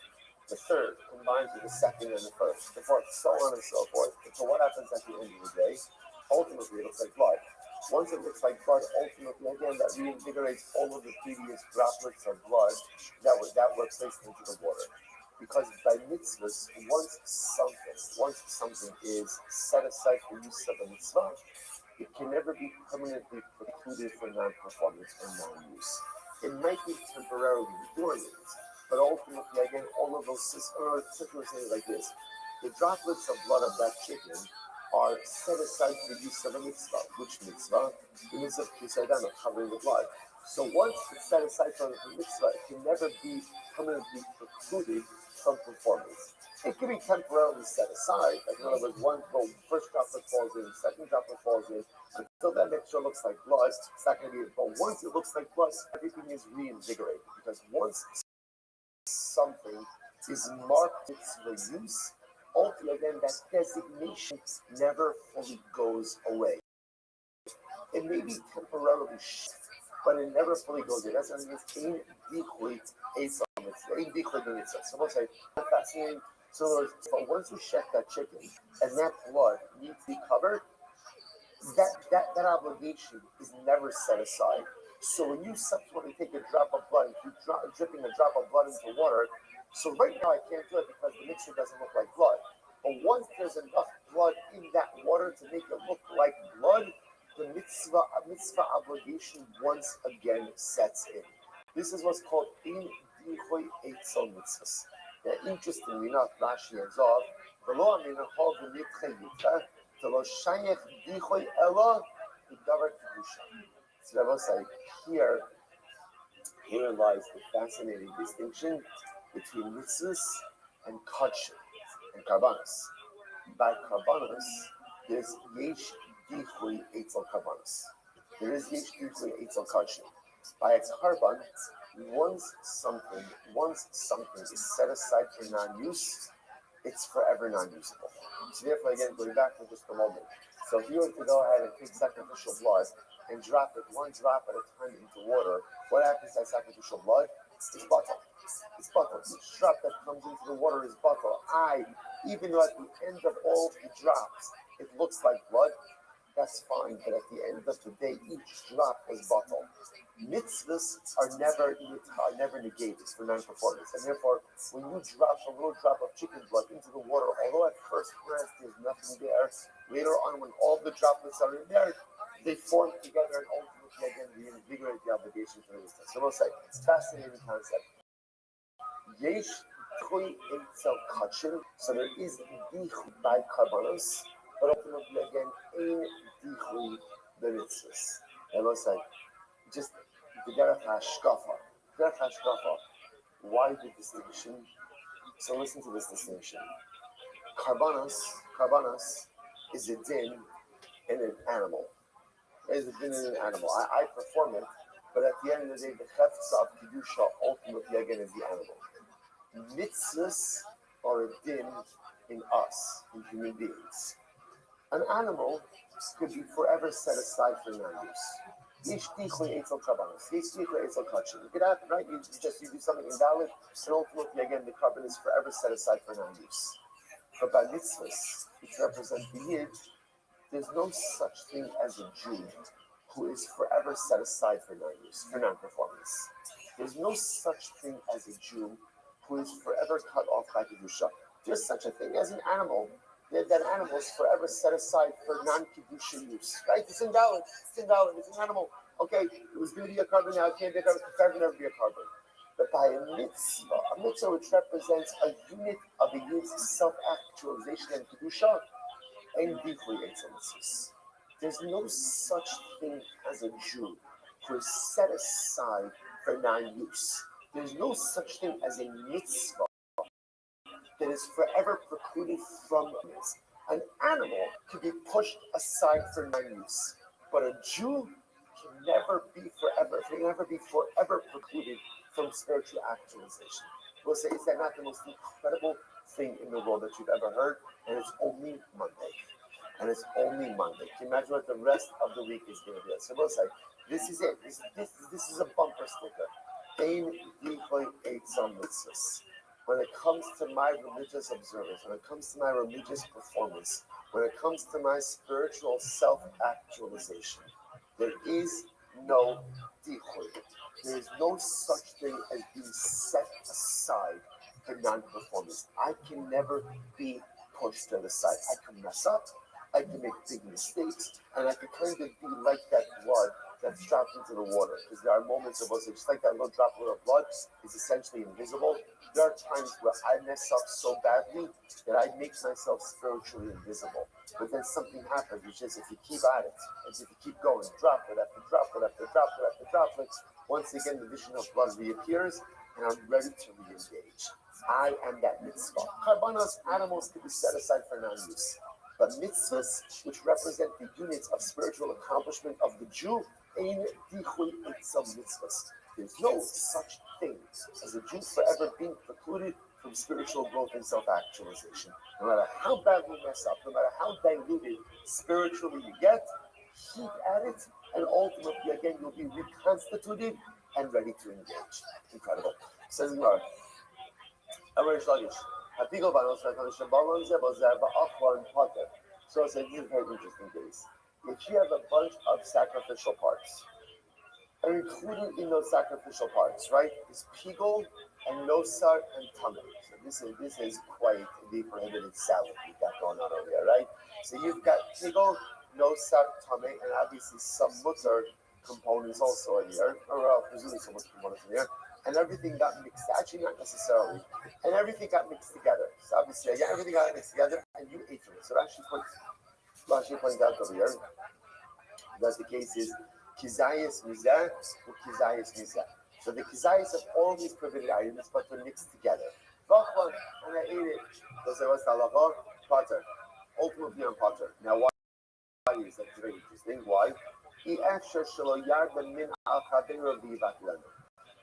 The third combines with the second and the first. The fourth, so on and so forth. And so what happens at the end of the day? Ultimately, it looks like blood. Once it looks like blood, ultimately, again, that reinvigorates all of the previous droplets of blood that were placed into the water. Because by mitzvahs, once something is set aside for use of a mitzvah, it can never be permanently precluded for non-performance or non-use. It might be temporarily dormant, but ultimately, again, all of those systems, simply saying like this, the droplets of blood of that chicken are set aside for the use of a mitzvah. Which mitzvah? The mitzvah of kisadam, of covering the blood. So once it's set aside for the mitzvah, it can never be permanently precluded from performance. It can be temporarily set aside. Like in other words, the first droplet falls in, second droplet falls in, until that mixture looks like blood, it's not going to be. But once it looks like blood, everything is reinvigorated. Because once something is marked its use, ultimately, again, that designation never fully goes away. It may be temporarily shift, but it never fully goes away. That's what it means. In decoy, so we'll say, fascinating. So, but once you check that chicken and that blood needs to be covered, that obligation is never set aside. So when you subsequently take a drop of blood and keep dripping a drop of blood into water, so right now I can't do it because the mixture doesn't look like blood. But once there's enough blood in that water to make it look like blood, the mitzvah obligation once again sets in. This is what's called in dichoy eitzel mitzvahs. Now, interestingly enough, Rashi ends off, "V'lo amina hol v'nitche yitcha, v'lo shayech dichoy ela v'davar kedusha." So I will say, here lies the fascinating distinction between mitzvahs and kachim and karbanos. By karbanos, there's yesh dichui eitzel karbanos. There is yesh dichui eitzel kachim. By a karban, once something is set aside for non-use, it's forever non-usable. So therefore, again, going back for just a moment. So if you were to go ahead and take sacrificial blood and drop it one drop at a time into water, what happens to that sacrificial blood? It's bottle. It's bottle. Each drop that comes into the water is bottle. Even though at the end of all the drops, it looks like blood, that's fine. But at the end of the day, each drop is bottle. Mitzvahs are never negated for non-performance. And therefore, when you drop a little drop of chicken blood into the water, although at first glance there's nothing there, later on when all the droplets are in there, they form together and ultimately again reinvigorate the obligation for the mitzvah. So we'll say, it's a fascinating concept. Yesh tchui eitzel kachim, so there is dichui by karbanos, but ultimately again, ein dichui the mitzvahs. And we'll say, just the derech hashkafa. Why the distinction? So listen to this distinction. Karbanos is a din in an animal. Is a din in an animal. I perform it, but at the end of the day, the chefza of kedusha ultimately again is the animal. Mitzvahs are a din in us, in human beings. An animal could be forever set aside for non-use. You could have, right? You do something invalid, and ultimately, again, the carbon is forever set aside for non-use. But by mitzvahs, which represent the yid, there's no such thing as a Jew who is forever set aside for non-use, for non-performance. There's no such thing as a Jew who is forever cut off by kedusha. There's such a thing as an animal. That animal is forever set aside for non-kedusha use, right? It's invalid. It's an animal. Okay, it was going to be a carbon, now it can't be a carbon. It can never be a carbon. But by a mitzvah which represents a unit of a yid's self-actualization and kedusha, and there's no such thing as a Jew who is set aside for non-use. There's no such thing as a mitzvah that is forever precluded from this. An animal can be pushed aside for non-use, but a Jew can never be forever precluded from spiritual actualization. We'll say, is that not the most incredible thing in the world that you've ever heard? And it's only Monday. Can you imagine what the rest of the week is going to be? So we'll say, this is it. This is a bumper sticker. Ein dichoy eitzel mitzvahs. When it comes to my religious observance, when it comes to my religious performance, when it comes to my spiritual self-actualization, there is no dichoy. There is no such thing as being set aside for non-performance. I can never be pushed to the side. I can mess up, I can make big mistakes, and I can kind of be like that blood that's dropped into the water. Because there are moments of us, just like that little droplet of blood is essentially invisible. There are times where I mess up so badly that I make myself spiritually invisible. But then something happens, which is if you keep at it, if you keep going, droplet after droplet after droplet after droplet, once again the vision of blood reappears, and I'm ready to re-engage. I am that mitzvah. Karbanos, animals can be set aside for non-use. But mitzvahs, which represent the units of spiritual accomplishment of the Jew, ein dichui eitzel mitzvahs. There's no such thing as a Jew forever being precluded from spiritual growth and self-actualization. No matter how bad we mess up, no matter how diluted spiritually you get, keep at it, and ultimately, again, you'll be reconstituted and ready to engage. Incredible. Says Gemara. So it's a very interesting case. If you have a bunch of sacrificial parts, And included in those sacrificial parts, right, is pigol and nosar and tamei. So this is quite the prohibited salad you've got going on over here, right? So you've got pigol, nosar, tamei, and obviously some mutter components also in here, or presumably some mutter components in here, and everything got mixed. Actually, not necessarily, and everything got mixed together. So obviously, yeah, everything got mixed together, and you ate from it. So Rashi points out over here that the case is kizayis mizah or kizayis mizah. So the kizayis of all these prohibited items, but they're mixed together. And I ate it. So say what's the halacha? Potter. Ultimately on potter. Now why is that very interesting? Why?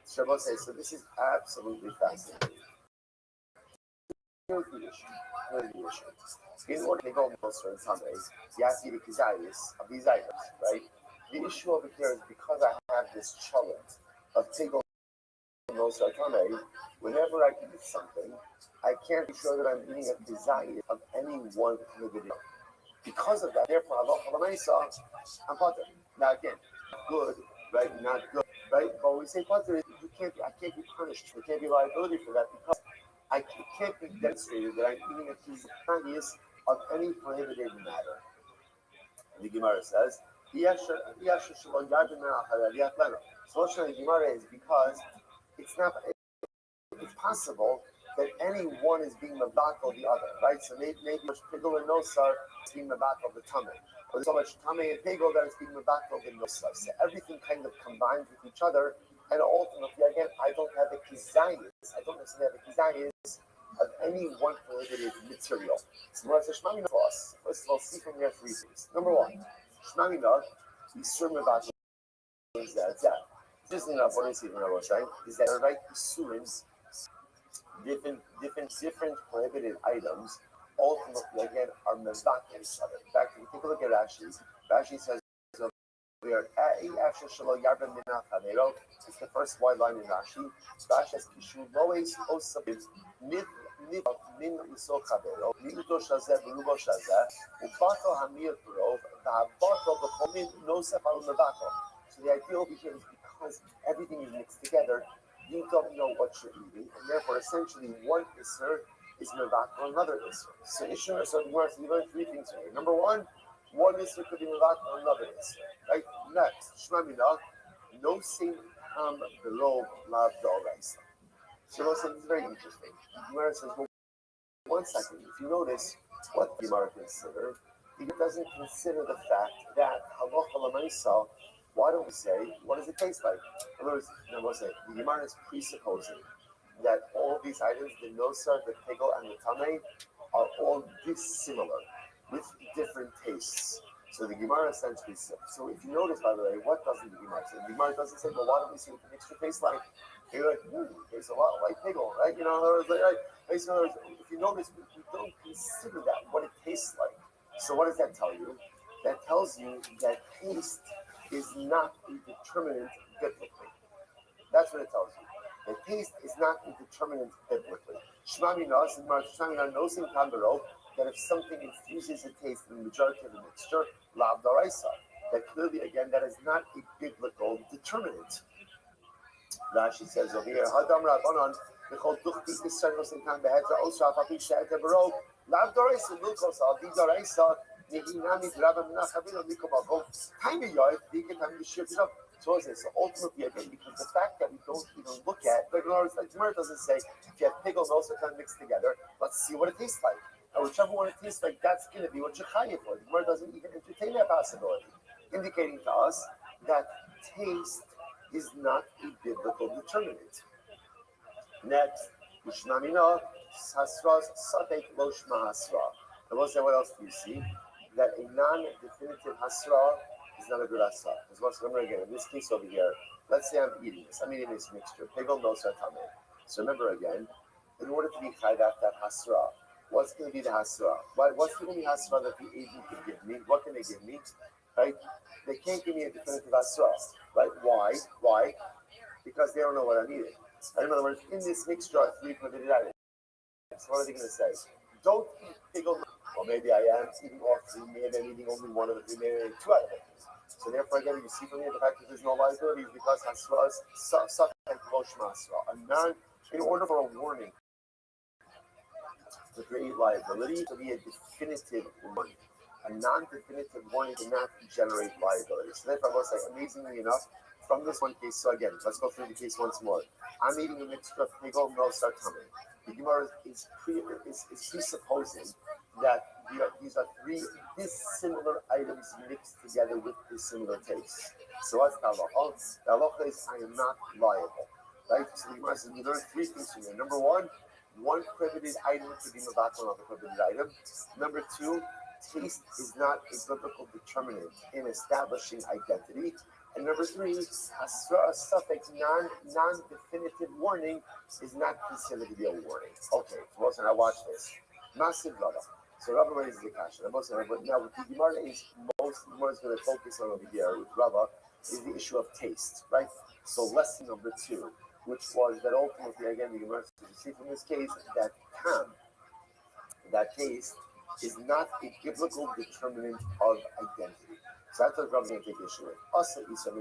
Shabbos says, so this is absolutely fascinating. Here's the issue. In order to go Moser and Sundays, you have to eat a kizayis of these items, right? The issue over here is because I have this challenge of Tegel Moser Tamei, whenever I eat something, I can't be sure that I'm eating a kizayis of any one prohibited. Because of that, therefore, I'm potter. Now again, good, right? Not good, right? But when we say potter, I can't be punished. There can't be liability for that because it can't be demonstrated that I'm eating a kizayis of any prohibited matter. The Gemara says, so what's the Gemara is because it's possible that any one is being mabakal the other, right? So maybe much pigol and nosar is being mabakal the tamei, or so much tamei and pigol that is being mabakal the nosar. So everything kind of combines with each other, and ultimately, again, I don't have a kizayis. I don't necessarily have a kizayis of any one prohibited material. So what's a shmamina for us? First of all, see from here three things. Number one, shmamina is mabakal is that. Just enough. What is it? Right? Is that right? Isurim. Different prohibited items ultimately again are mezvak each other. In fact, if you take a look at Rashi, Rashi says we are it's the first wide line in Rashi. Rashi says kishu lois osabim min uso chavero miuto shazeh berubo shazeh ubato hamir rov v'habato b'chomin nosef al mevato. So the idea over here is because everything is mixed together, you don't know what you're eating, and therefore, essentially, one isser is mevak or another isser. So you learn three things here. Number one isser could be mevak or another isser. Right? Next, shmamina, no sin below lav d'oraisa. So this is very interesting. Gemara says, well, 1 second. If you notice what the Gemara consider, he doesn't consider the fact that halacha l'maisa. Why don't we say, what does it taste like? In other words, the Gemara is presupposing that all these items, the nosar, the pigol, and the tamei, are all dissimilar with different tastes. So the Gemara essentially says, so if you notice, by the way, what doesn't the Gemara say? The Gemara doesn't say, well, why don't we see what the mixture tastes like? You're like, it tastes a lot like pigol, right? You know, in other words, if you notice, we don't consider that, what it tastes like. So what does that tell you? That tells you that taste is not a determinant biblically. That's what it tells you. The taste is not a determinant biblically. Shmamina nosim kambero, that if something infuses a taste in the majority of the mixture, lav d'oraisa, that clearly, again, that is not a biblical determinant. Rashi says over here, Hadam Rabbanon, Bechol Duchti Israel nosim kan behedra osra apapi she'ete bero, lav d'oraisa milkos al di d'oraisa. So ultimately, again, because the fact that we don't even look at, like Gemara doesn't say if you have pigol and also kind of mixed together, let's see what it tastes like. And whichever one it tastes like, that's going to be what you're chayav for. The Gemara doesn't even entertain that possibility, indicating to us that taste is not a biblical determinant. Next, Mishnamina Hasras Satek Lo Shma Hasra. And we'll say, what else do you see? That a non-definitive hasra is not a good hasra. Because once remember again, in this case over here, let's say I'm eating this mixture, pigol nosar tamei. So remember again, in order to be chayv that hasra, what's going to be the hasra? What's the only hasra that the agent can give me? What can they give me? Right? They can't give me a definitive hasra. Right? Why? Because they don't know what I'm eating. In other words, in this mixture are three prohibited items. What are they going to say? Don't eat pigol. Or maybe I am eating off three, maybe I'm eating only one of the three, maybe two out of it. So therefore, again, you see from here the fact that there's no liability is because Hasra is suffering Rosh Masra. In order for a warning to create liability, to be a definitive warning. A non-definitive warning cannot generate liability. So therefore, I will say, amazingly enough, from this one case, so again, let's go through the case once more. I'm eating a mixture of pigol, no sartami. The Gemara is presupposing that these are three dissimilar items mixed together with dissimilar tastes. So what's the halacha? The halacha is I am not liable. Right? So the Gemara says we learn three things from here. Number one prohibited item could be mavatal of a prohibited item. Number two, taste is not a biblical determinant in establishing identity. And number three, a suffix non-definitive warning is not considered to be a warning. Okay, Wilson, I watched this. Massive Rava. So Rava raises the question. But now what the Gemara is going to focus on over here with Rava is the issue of taste, right? So lesson number two, which was that ultimately, again, the Gemara see from this case that that taste is not a biblical determinant of identity. So that's what Rabbi is going to take issue with. Also, this is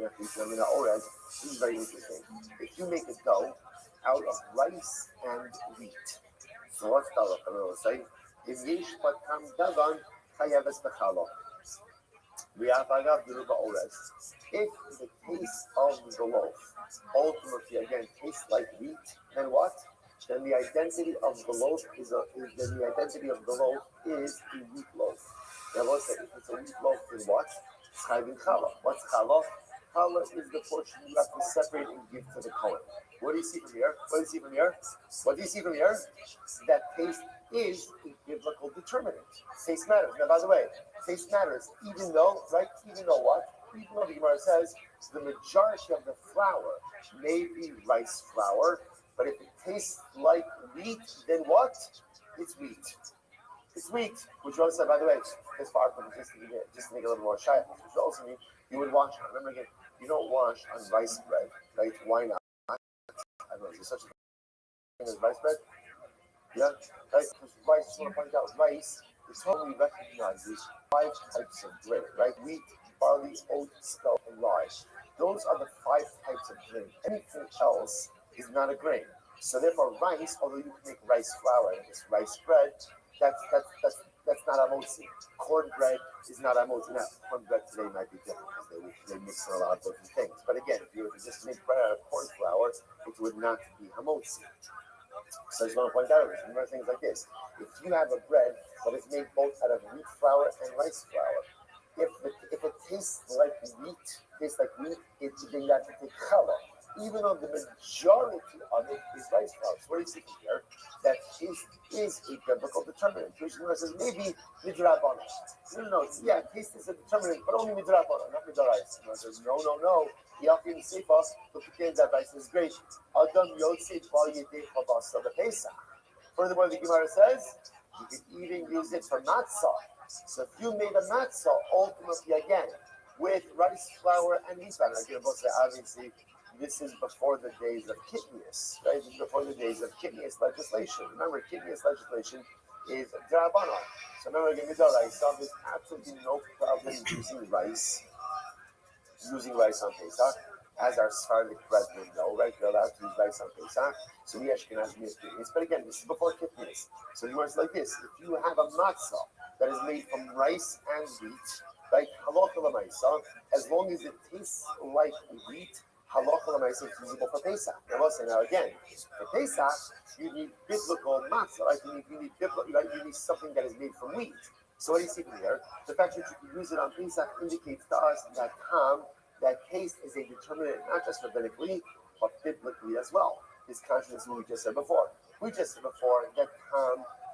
very interesting. If you make a dough out of rice and wheat, so what's the halacha say? If yesh patam dagan chayaves b'chalo. We have agav d'ruba ores. If the taste of the loaf ultimately again tastes like wheat, then what? Then the identity of the loaf is a wheat loaf. Now let's say if it's a wheat loaf, then what? It's chayvin challah. What's challah? Challah is the portion you have to separate and give to the Kohen. What do you see from here? What do you see from here? That taste is a biblical determinant. Taste matters. Now, by the way, taste matters even though the Gemara says the majority of the flour may be rice flour, but if it tastes like wheat, then what? It's wheat. It's wheat, which also said, by the way, as far from just to make a little more shy, which also means you would wash. Remember again, you don't wash on rice bread, right? Why not? I don't know, is there such a thing as rice bread? Yeah, right? Because rice, I just want to point out, rice is totally recognizes 5 types of grain, right? Wheat, barley, oat, spelt, and rye. Those are the 5 types of grain. Anything else is not a grain. So therefore, rice, although you can make rice flour and it's rice bread, that's not a motzi. Cornbread is not a motzi. Now, cornbread today might be different because they mix in a lot of different things. But again, if you were to just make bread out of corn flour, it would not be hamotzi. So I just want to point out remember things like this. If you have a bread that is made both out of wheat flour and rice flour, if it tastes like wheat, then you have to take challah. Even though the majority of it is rice flour. So what do you see here? That taste is a biblical determinant. Krishna says maybe midrabanan. No. Yeah, taste is a determinant, but only midrabanan, not midarais. He says no. Yafi and Sefa, look at that rice is great. Adam yotzei bal yedei chabasa b'pesach. Furthermore, the Gemara says you can even use it for matzah. So if you made a matzah, ultimately again with rice flour and wheat flour, like you're both say obviously. This is before the days of Kitnius, right? This is before the days of Kitnius legislation. Remember, Kitnius legislation is Drabanan. So remember, again, there's absolutely no problem using rice on Pesach, as our Sephardic brethren know, right? They're allowed to use rice on Pesach. So we Ashkenazim use Kitnius. But again, this is before Kitnius. So the words like this: if you have a matzah that is made from rice and wheat, right? Halakha l'maisa, as long as it tastes like wheat. Halacha l'maisa is usable for Pesach. Now again, for Pesach, you need biblical matzah, right? You need something that is made from wheat. So what do you see here? The fact that you can use it on Pesach indicates to us that taste is a determinant not just rabbinically, but biblically as well. This contradicts what we just said before. We just said before that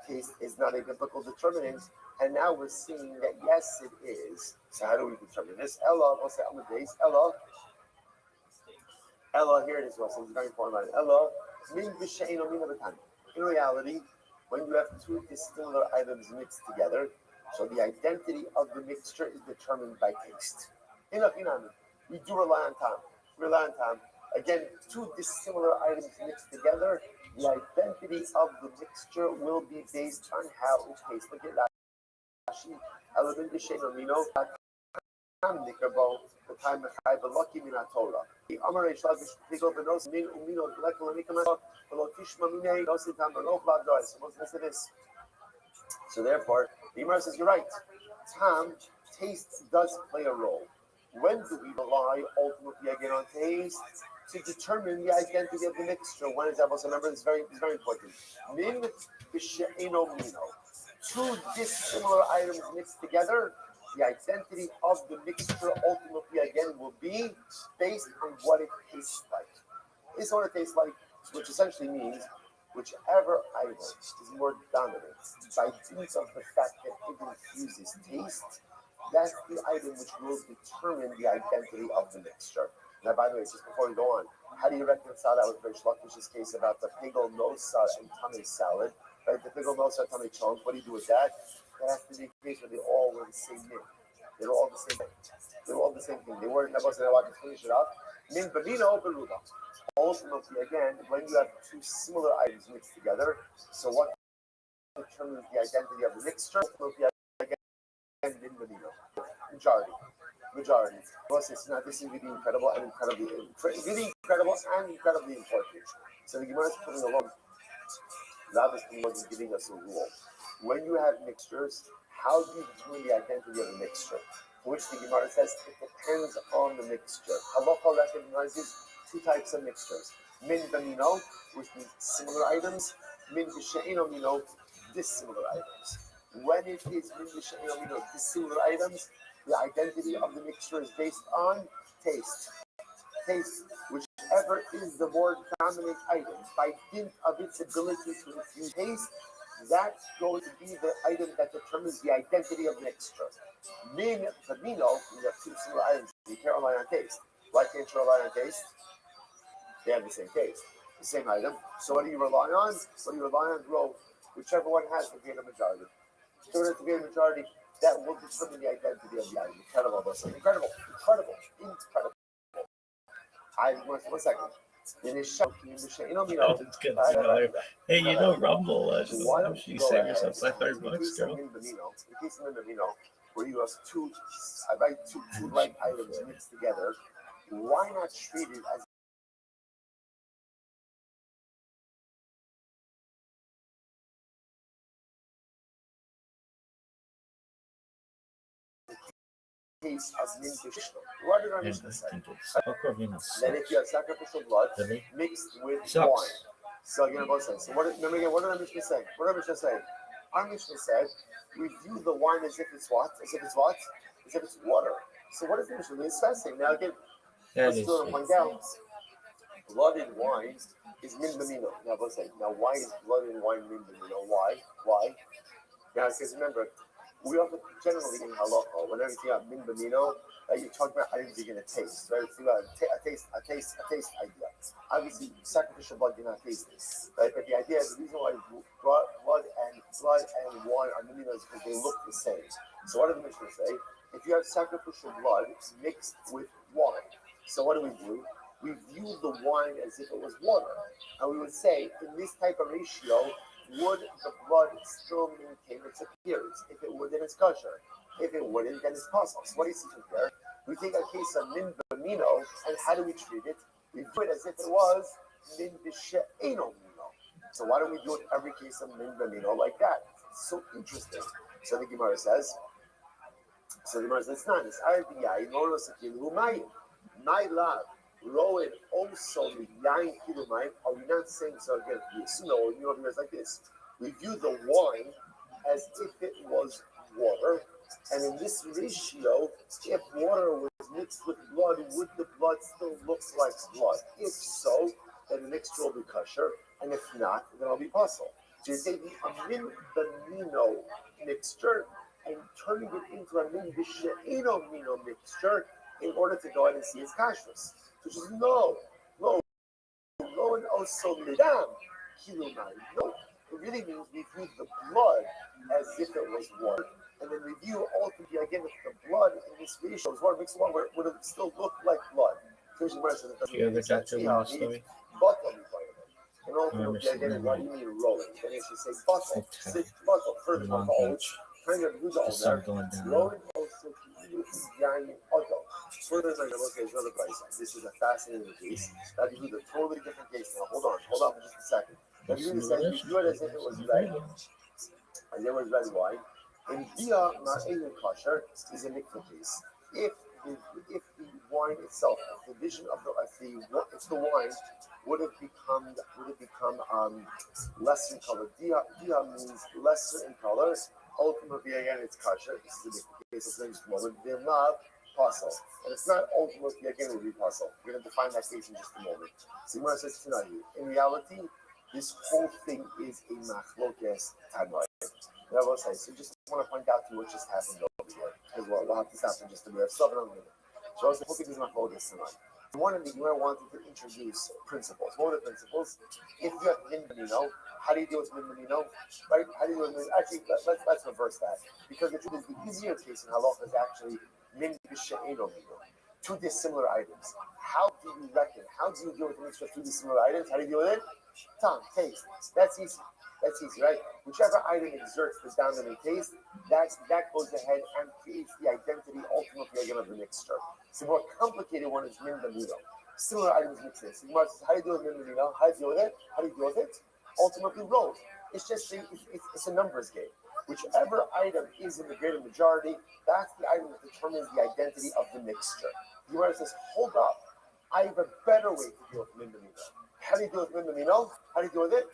taste is not a biblical determinant, and now we're seeing that yes, it is. So how do we determine this? Ella, what's the days? Ella, here it is. So it's very important. Ella, min b'she'ein o min b'tan. In reality, when you have 2 dissimilar items mixed together, so the identity of the mixture is determined by taste. We do rely on time. Again, 2 dissimilar items mixed together, the identity of the mixture will be based on how it tastes. Look at that. Nikrabo, the time of Chai Velaki Min HaTorah. The Amar Reish Lakish Pigol Benos Min Umino Lekol Nikama Velo Tishma Mine Nosin Tam Velo Vlad. So listen to this. So therefore, the Gemara says you're right. Tam, taste does play a role. When do we rely ultimately again on taste to determine the identity of the mixture? When is that? So remember, it's very important. Min b'she'eno mino. Two dissimilar items mixed together. The identity of the mixture ultimately again will be based on what it tastes like. This is what it tastes like, which essentially means whichever item is more dominant by dint of the fact that it infuses taste, that's the item which will determine the identity of the mixture. Now, by the way, just before we go on, how do you reconcile that with Reish Lakish's case about the pigol nosa and tamei salad? Right, the pigol nosa and tamei chunk. What do you do with that? That has to be a case where they all were the same min. They were all the same thing. They were all the same thing. They weren't about to finish it up. Min b'mino beruda. Ultimately, again, when you have two similar items mixed together, so what determines the identity of the mixture? Ultimately, again, min b'mino. Majority. Plus, it's not. This is really incredible and really incredible and incredibly important. So the Gemara is putting along. Rabbis was giving us a rule. When you have mixtures, how do you determine the identity of the mixture? For which the Gemara says it depends on the mixture. Halacha recognizes two types of mixtures: min b'mino, which means similar items; min b'she'eno mino, dissimilar items. When it is min b'she'eno mino, dissimilar items, the identity of the mixture is based on taste. Taste, whichever is the more dominant item, by dint of its ability to infuse taste, that's going to be the item that determines the identity of the mixture. Min b'mino, we have two similar items. You can't rely on taste. Why can't you rely on taste? They have the same taste, the same item. So what do you rely on? What do you rely on? Well, whichever one has the greater majority. Whichever has the greater majority, that will determine the identity of the item. Incredible. One second. It's good. Hey, Rumble. You save yourself by $30, girl. In case of Minamino, where you have two like items mixed together, why not treat it as case of min b'shishno? What did our Mishnah say? Then if you have sacrificial blood mixed with wine. So again, both sides. So remember again, what did our Mishnah say? What did our Mishnah say? Our Mishnah said, we view the wine as if it's what? As if it's what? As if it's water. So what is the Mishnah? It's fascinating. Now again, let's go and point out, blood in wine is min b'mino. Now both sides. Now why is blood in wine min b'mino? Why? Now because remember, we often generally in halacha, whenever you have min b'mino, you're talking about items you're going to taste, right? Think about a taste idea. Obviously, sacrificial blood you're not tasting, right? But the idea is the reason why blood and wine are min b'mino is because they look the same. So what did the Mishnah say? If you have sacrificial blood mixed with wine, so what do? We view the wine as if it was water, and we would say in this type of ratio, would the blood still maintain its appearance? If it would, then it's kosher. If it wouldn't, then it's possible. So what do you see here? We take a case of min b'mino, and how do we treat it? We do it as if it was min b'she'eno mino. So why don't we do it every case of min b'mino like that? It's so interesting. So the Gemara says, it's not. It's RBI, no rosakilu mayim. My love. Rowan also the yain kilumayim. Are we not saying so again? No, you know it's like this. We view the wine as if it was water, and in this ratio, if water was mixed with blood, would the blood still look like blood? If so, then the mixture will be kosher, and if not, then it'll be possible. So you're taking a min b'mino mixture and turning it into a min b'she'eno mino mixture in order to go ahead and see its kashrus. Which is no, and also midam, kilumai. No, it really means we view the blood as if it was water, and then we view ultimately again if the blood in this ratio is water mixed with water, would it still look like blood? So you ever got to one story? And ultimately again, what do you mean rolling? Then it should say bottle, further kind of who's all there. Rolling also Yani Odo. Further than the is another place. This is a fascinating case. Rabbi Huda, a totally different case. Now hold on for just a second. Rabbi Huda says you do it as if it was red. And there was red wine. And Dia Ma'ayin Kosher is a mikvah case. If the wine itself, if the vision of if the wine would have become lesser in color. Dia means lesser in color. Ultimately, again, it's kosher. This is the case of things moment. They're not possible, and it's not ultimately again will be possible. We're going to define that case in just a moment. Simon says tonight. In reality, this whole thing is a machlokes tanoi. So just want to point out to you what just happened over here, because we'll have to stop in just a minute. Stop it on a minute. So I was looking at these machlokes tonight. One of the Gemara wanted to introduce principles. What are the principles? If you have min benino, how do you deal with min benino? Right? How do you deal with min? Actually, let's reverse that, because the truth is the easier case in halacha is actually min b'she'eno mino. Two dissimilar items. How do you reckon? How do you deal with the mixture of two dissimilar items? How do you deal with it? Tongue, taste. That's easy. That's easy, right? Whichever item exerts the dominant taste, that goes ahead and creates the identity ultimately again of the mixture. The more complicated one is min benino. Similar items mixed in. So how do you deal with min benino? How do you deal with it? How do you deal with it? Ultimately, roll. It's just it's a numbers game. Whichever item is in the greater majority, that's the item that determines the identity of the mixture. The Gemara says, hold up, I have a better way to deal with min benino. How do you deal with min benino? How do you deal with it?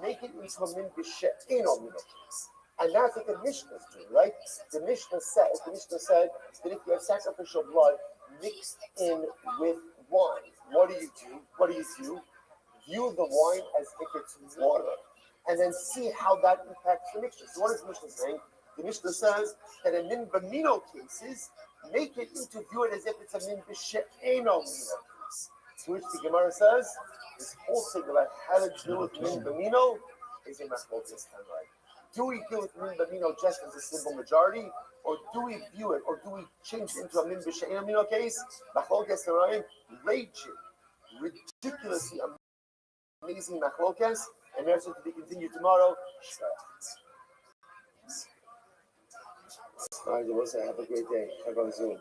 Make it into a min b'she'eno mino case. And that's what the Mishnah is doing, right? The Mishnah said that if you have sacrificial blood mixed in with wine, what do? View the wine as if it's water, and then see how that impacts the mixture. So what is the Mishnah saying? The Mishnah says that in min benino cases, make it into view it as if it's a min b'she'eno mino case. To which the Gemara says, this whole thing about how to deal with min benino is a machlokes tanoi. Do we deal with min benino just as a simple majority, or do we view it, or do we change it into a min b'she'eno mino case? Machlokes tanoi, raging, ridiculously amazing machlokes, and there's to be continued tomorrow. All right, Melissa, have a great day. Have on Zoom.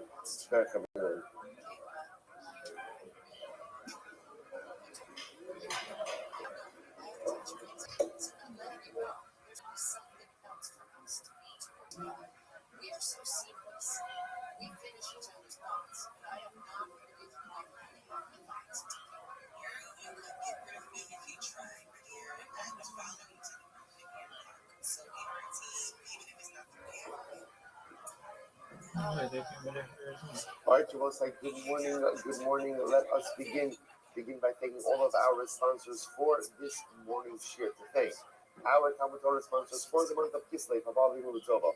All right, Javosai, good morning. Good morning. Let us begin by thanking all of our sponsors for this morning's shir to thank our Talmud Torah sponsors for the month of Kislev, Havali Mulutova,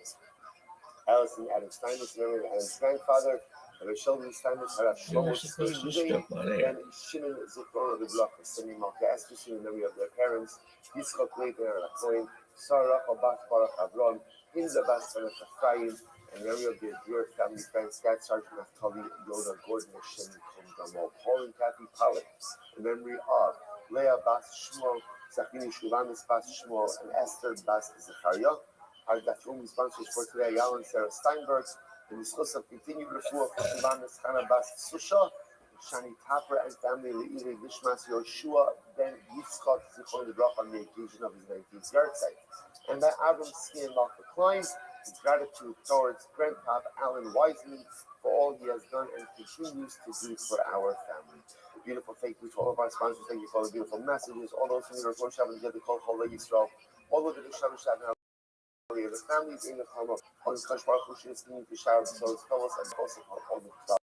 Allison Adam Steinmetz, memory of Adam's grandfather, Rabbi Sheldon Steinmetz, Rabbi Shlomo Steinmetz, and Shimon Zikron of the block of Semi Malka Estes in memory of their parents, Yitzchak Leiter, Rachoin, Sarah Obat Barak Avron, Hinda Bas Samet Ephraim, and memory of the dear family friends, Scout Sergeant Naftali, Yoda Gordon, Shem Kondamo, Paul and Kathy Pollock, in memory of Leah Bas Shmuel, Zachini Shulamis Bas Shmuel, and Esther Bas Zechariah. Our Dathroom sponsors for today, Alan Sarah Steinberg, and discuss of continued refuah for Shulamis Chana Bas Susha, Shani Tapper and family, Le'ili Vishmas Yoshua Ben Yitzchak Zichron Lebrach on the occasion of his 19th yahrzeit. And by Avram Skin Loch Klein, gratitude towards Grandpa Alan Wiseman for all he has done and continues to do for our family. A beautiful thank you to all of our sponsors. Thank you for all the beautiful messages. All those who need our Rosh Hashanah together called Chol Yisrael. All of the Shabbat the families in the form of all the Kosh Baruch Hu Shis King Bishar B'Sos Fellows and also all the Klal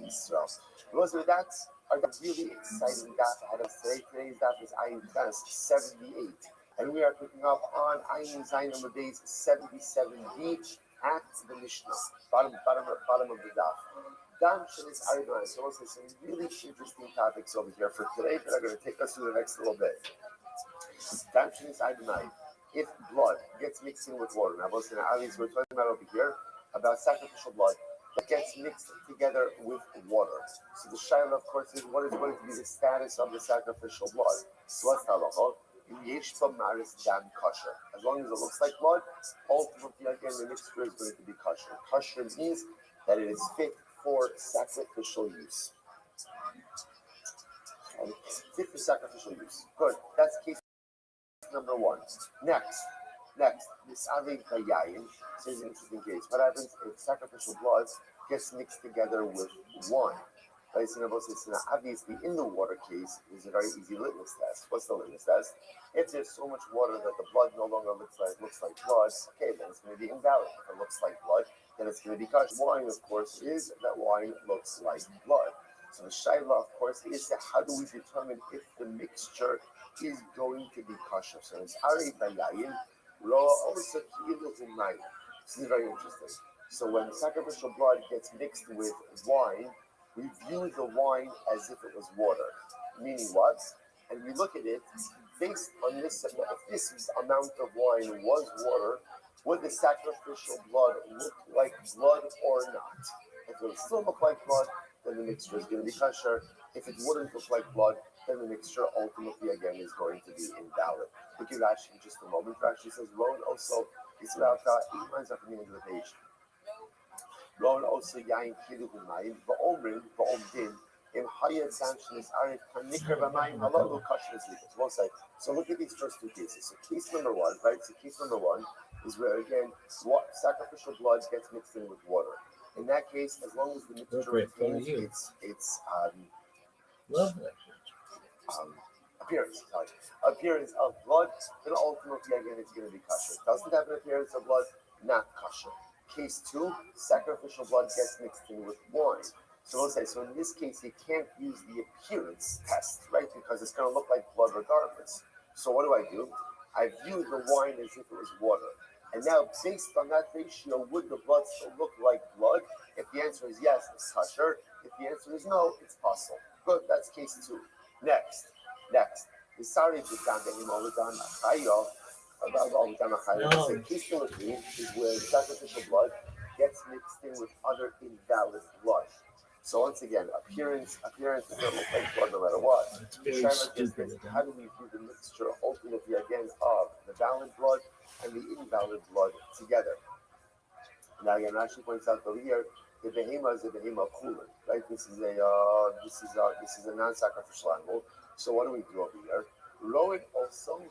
Yisrael. Because with that, are the really exciting daf ahead of us today. Today's daf is Ayin Fest 78. And we are picking up on Ayin Zayin number days 77b at the Mishnah, bottom of the daf. Dan Shanis Aridon. So also some really interesting topics over here for today that are going to take us through the next little bit. Dan Shanis Aridon. If blood gets mixed in with water, now listen, obviously we're talking about over here about sacrificial blood that gets mixed together with water. So the shaila, of course, is what is going to be the status of the sacrificial blood. So what's halacha? As long as it looks like blood, ultimately again the mixture is going to be kosher. Kosher means that it is fit for sacrificial use. Okay? Fit for sacrificial use. Good. That's case number one. Next, this Avi Kayayin is an interesting case. What happens if sacrificial blood gets mixed together with wine? Right, so obviously, in the water case, is a very easy litmus test. What's the litmus test? If there's so much water that the blood no longer looks like blood, okay, then it's going to be invalid. If it looks like blood, then it's going to be kosher. Wine, of course, is that wine looks like blood. So the shaila, of course, is how do we determine if the mixture is going to be kosher? So it's Ari Bayayin, Lo also Kiyiluhumayim. This is very interesting. So when sacrificial blood gets mixed with wine, we view the wine as if it was water. Meaning what? And we look at it based on this. If this amount of wine was water, would the sacrificial blood look like blood or not? If it would still look like blood, then the mixture is going to be kosher. If it wouldn't look like blood, then the mixture ultimately again is going to be invalid. Look at Rashi in just a moment. Rashi says, Ron also, it's about 8 lines after the end of the page. Ron also yain kiluhumayim va'omrin va'omdin im hayat sanctions are panikar v'mayim halalu kosher zlikas. One side. So look at these first two cases. So case number one, right? So case number one is where again, what sacrificial blood gets mixed in with water. In that case, as long as the mixture retains its appearance of blood, then ultimately again it's going to be kosher. Doesn't have an appearance of blood, not kosher. Case two, sacrificial blood gets mixed in with wine. So we'll say, so in this case, you can't use the appearance test, right? Because it's going to look like blood regardless. So what do? I view the wine as if it was water. And now, based on that ratio, would the blood still look like blood? If the answer is yes, it's kosher. If the answer is no, it's possible. Good, that's case two. Next. The sorry to case number three is where sacrificial blood gets mixed in with other invalid blood. So once again, appearance doesn't look like blood no matter what. How do we view the mixture ultimately again of the valid blood and the invalid blood together? Now again, Rashi points out over here, the behema is a behema chulin, right? This is a non-sacrificial animal. So what do we do over here? Rowan also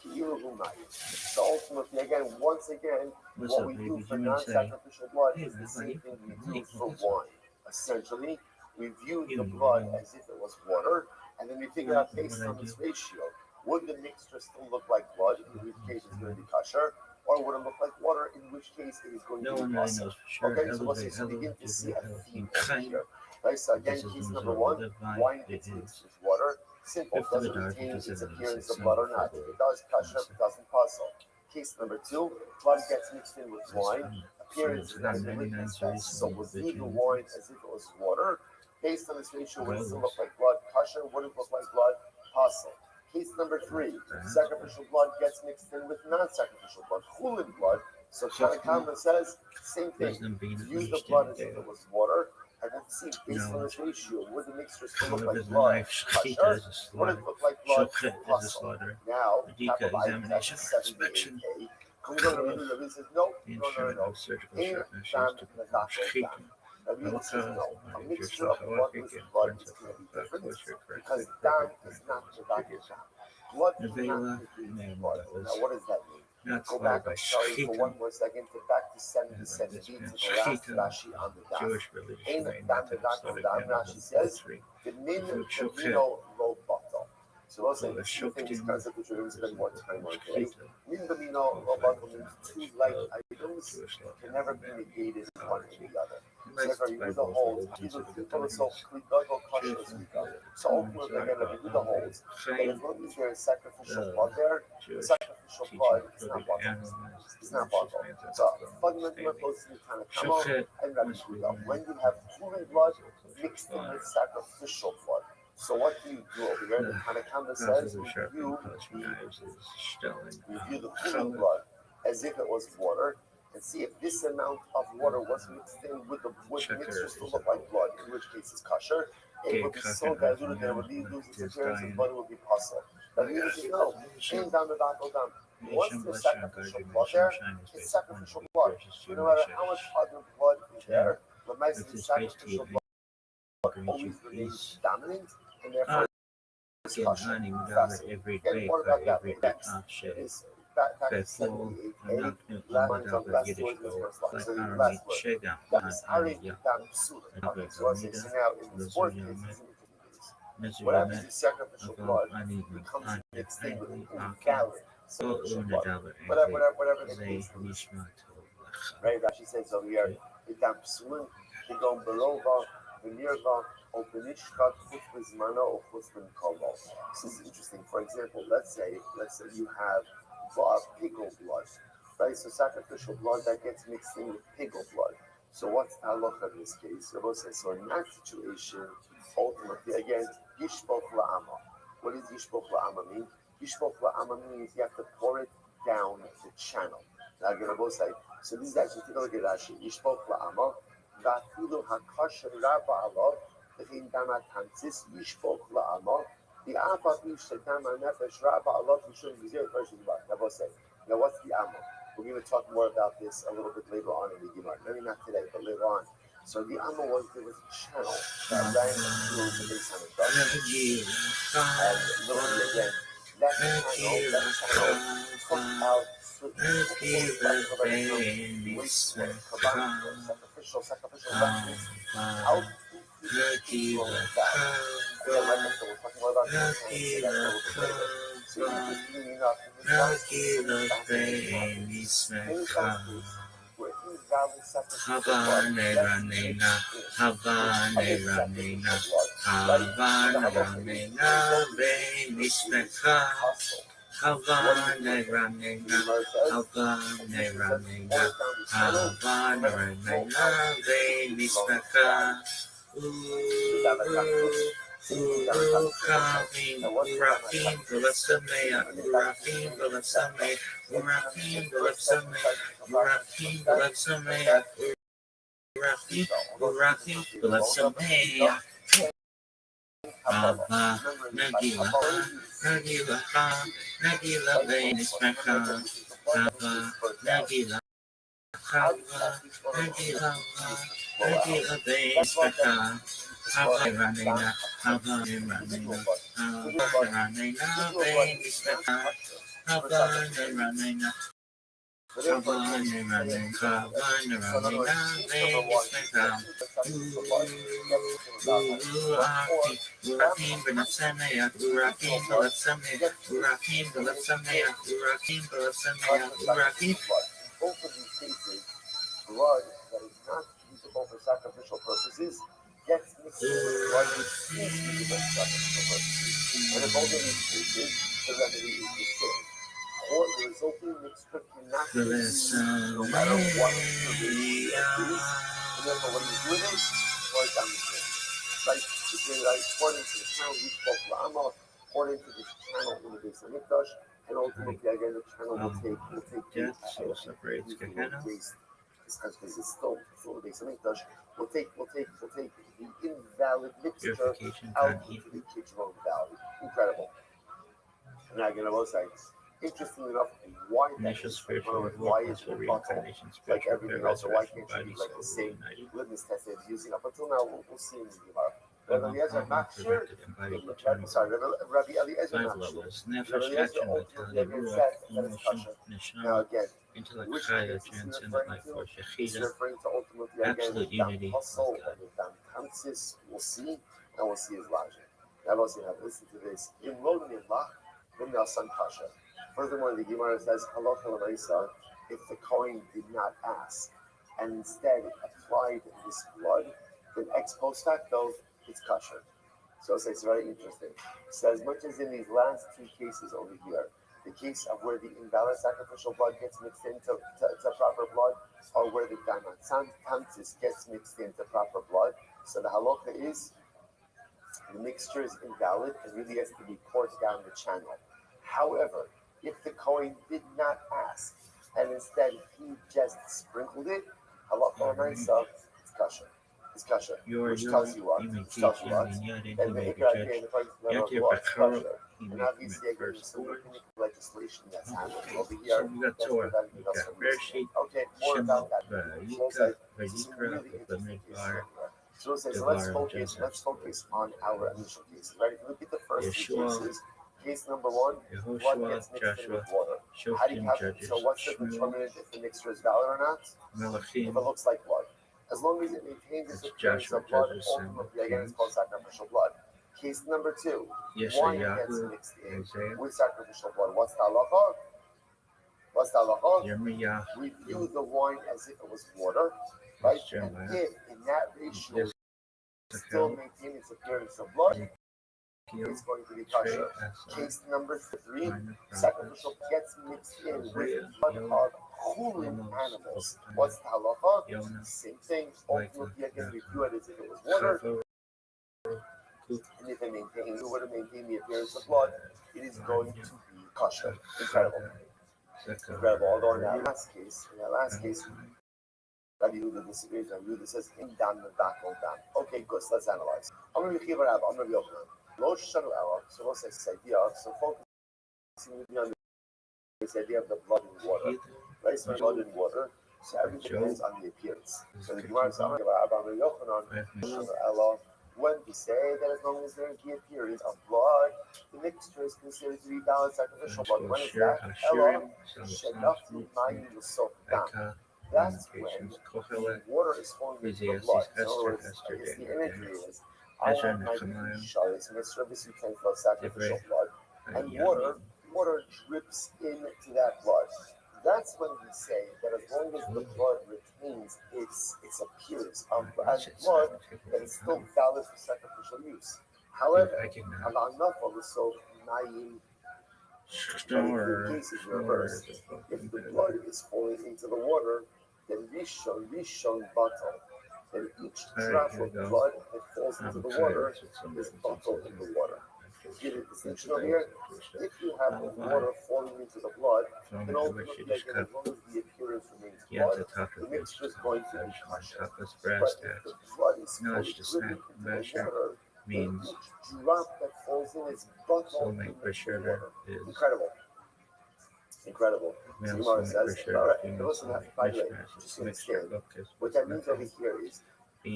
kiruhumayim. So ultimately, again, once again, what we do for non-sacrificial blood is the same thing we do for wine. Essentially, we view the blood as if it was water, and then we figure out based on this ratio, would the mixture still look like blood, in which case it's going to be kosher, or would it look like water, in which case it is going to be kosher? Okay, so let's begin to see a theme here. Right, so again, case number one, wine gets mixed with water. Simple, does it retain its appearance of blood or not? If it does, kosher. If it doesn't, puzzle. Case number two, blood gets mixed in with wine. Appearance is not a litmus test, so we'll view the wine as if it was water. Based on this ratio, would it still look like blood? Kosher. Would it look like blood? Puzzle. Case number three, sacrificial blood gets mixed in with non-sacrificial blood, chulin blood. So Tanakama says, same thing. View the blood as if it was water. And then see, based on this ratio, would the mixture still look like blood? Kosher? Would it look like blood? Puzzle. Now, capital I, that's 78A. Comes over to the Rebbe says, no. In dam nadafel dam. Rebbe says, no. A mixture of blood with blood is going to be different because dam is not nadafel dam. Blood is not completely blood. Now, what does that mean? Go back, I'm sorry, for one more second, get back to 77b to the last Rashi on the dam. In dam nadafel dam, Rashi says, the mino lo batal. So we'll say the two things concept which we're going to spend more time on today. Min b'mino lo batal means two like items can never be negated one to the other. So therefore, Yehuda holds, so ultimately, again, Yehuda holds, that as long as there is sacrificial blood there, the sacrificial blood is not bottled. It's not bottled. So fundamentally, close to Tanakama and Rabbi Yehuda, when you have human blood mixed in with sacrificial blood. So what do you do over here? The Tanakama says we view the human blood as if it was water, and see if this amount of water was mixed in with the mixture still look like blood, in which case it's kosher. It would be so diluted that it would lose its appearance of blood, it would be possible. But you say, no, ain't down the back, down. Once there's sacrificial blood there, it's sacrificial blood. No matter how much other blood is there, the mice with in his face to sacrificial you. blood Greet always you, remains peace. dominant, and therefore it's Again, kosher. honey, whatever Fascinating. every Again, day, what about that? every Next option. is back to Before 78A. anak ng Last lines on imadaba last Yiddish words in this go, first line. like So the Arami last word. Chega, That an is Ari Aniya, Dam Psula. Rabbi So I say, Amida, so now in this fourth case, Lazuyame, it's an intermediate case. What Mezuyame, happens is sacrificial Avam blood Ani, becomes Ani, mixed in with Ani, an Akin, invalid O sacrificial blood. Unadaba, Whatever the Zay case is. Nishmat, Right? Rashi says over here, Idam Psulin, Idom Berova, Venirva, Openishkat, Chutbizmana, or Chutbin Kobo. This is interesting. For example, let's say you have piggle blood, right? So sacrificial blood that gets mixed in with piggle blood. So what's the halacha in this case? Rabbi says, so in that situation, ultimately, again, Yishpoch La'ama. What does Yishpoch La'ama mean? Yishpoch La'ama means you have to pour it down the channel. Now, Rabbi say, so this is actually, take a look at Rashi. Yishpoch La'ama, Va'afilu HaKasher Rabba Alav, V'chein Dama Tantzis, Yishpoch La'ama, the Apa Shetama Nefesh Rabba Alav, Yishon Vizir, version of Rabbi say. Now, what's the Amma? We're going to talk more about this a little bit later on in the Gemara. Maybe not today, but later on. So the Amma was there was a channel that ran through the base on the and literally again, that channel took out sacrificial weapons out into the again, like I said, we're talking more about this a little bit later. So interestingly enough, in this where invalid sacrificial blood Havana Ramena, Havana Ramena, Havana Ramena, Venismaka, Urafim, Belasamea, Urafim, Belasamea, Urafim, Belasamea, Urafim, Belasamea, Urafim, Belasamea. Hava, Nagila, Nagila, Nagila, Venismaka, Hava, Nagila, Hava, Nagila, Nagila, Venismaka, Hava, Ranina, Hava, Ranina, Hava, Ranina, Venismaka, Hava, Ranina. Havana, both of these cases, blood that is not usable for sacrificial purposes gets mixed in with blood which is usable for sacrificial purposes. And in both of these cases, the remedy is the same. Or the resulting mixture cannot be used no matter what the ratio is. And therefore, what do you do with it? Pour it down the drain. Right? The drain, right? Pour it into the channel, which spoke La'ama, pour it into this channel in the base of Mikdash, and ultimately, again, the channel will take death so separates Gehenna. Because it's still the base of Mikdash. We'll take the invalid mixture out into the Kidron Valley. Incredible. Now, again, I will say, interestingly enough, why Initial spiritual why is reincarnation, like spiritual everything else? So why can't you body, use like the soul, same united. litmus test that it's using up until now? We'll see in the Gemara. Rabbi Eliezer Rabbi Eliezer five not sure. levels. Rabbi Nefesh, Eliezer action, ultimately vitality, again ruach, said that it's emotion, kosher. Now neshama, again, intellect, which chaya, case is he transcendent referring life to? force, He's yechida, referring to ultimately again absolute Dam unity Hustle with God. and Dam Tansis. We'll see, and we'll see his logic. Now also have listen to this. In Logan Lach, Vimna San Kasha. Furthermore, the Gemara says, Halacha L'Maisa, if the Kohen did not ask and instead applied this blood, then ex post facto, it's kosher. So it's very interesting. So as much as in these last two cases over here, the case of where the invalid sacrificial blood gets mixed into proper blood, or where the tantis gets mixed into proper blood, so the halacha is the mixture is invalid and really has to be poured down the channel. However, if the Kohen did not ask and instead he just sprinkled it, halacha l'maisa, it's kosher. It's kosher. Which tells you what? And the Ikra here in the part of the law is kosher. And obviously, again, there's some rabbinic legislation that's happening over here. So we got Torah, we got Bereshit, Okay, more about that. We'll say Some really interesting cases over there. So it says, let's focus on our initial cases. Right? If you look at the first three cases, case number one, blood gets mixed in with water. How do you calculate? So what's the determinant if the mixture is valid or not? If it looks like blood. As long as it maintains its appearance of blood, ultimately again it's called sacrificial blood. Case number two, wine gets mixed in with sacrificial blood. What's the halacha? What's the halacha? Review the wine as if it was water, right? And if in that ratio still maintain its appearance of blood, it's going to be kosher. Case number three, sacrificial gets mixed in with blood of human animals. What's the halacha? Same thing. Ultimately, again, review it as if it was water. And if it would have maintained the appearance of blood, it is going to be kosher. Incredible. Incredible. Although in that last case, Rabbi Yehuda disagrees. Rabbi Yehuda says, "In dam the battle dam." Okay, good. So let's analyze. I'm going to be Rabbi. I'm going to be Yochanan. Lo shanu ela. So we'll say this idea. So focusing on this idea of the blood and water, right? So blood and water. So everything depends on the appearance. So the Gemara says, "I'm going to Yochanan." Shanu ela. When we say that as long as there is the appearance of blood, the mixture is considered to be valid sacrificial blood. When is that? Ela shedafu mayim l'sof dam. That's when the water is flowing into the blood. In other words, I guess the imagery is, I want my sharis, my service utensil of sacrificial blood, and water drips into that blood. That's when we say that as long as the blood retains its appearance of as blood, that it's still valid for sacrificial use. However, in cases reversed, if the blood is falling into the water, then rishon batal. Then each drop of blood that falls into the water is batal in the water. See the distinction over here? If you have the water falling into the blood, then ultimately, as long as the appearance remains blood, the mixture is going to be kosher. But if the blood is fully dripping into the water, then each drop that falls in is batal in the water. Incredible. Incredible. So Gemara says, all right, listen, by the way, just to understand, what that means over here is,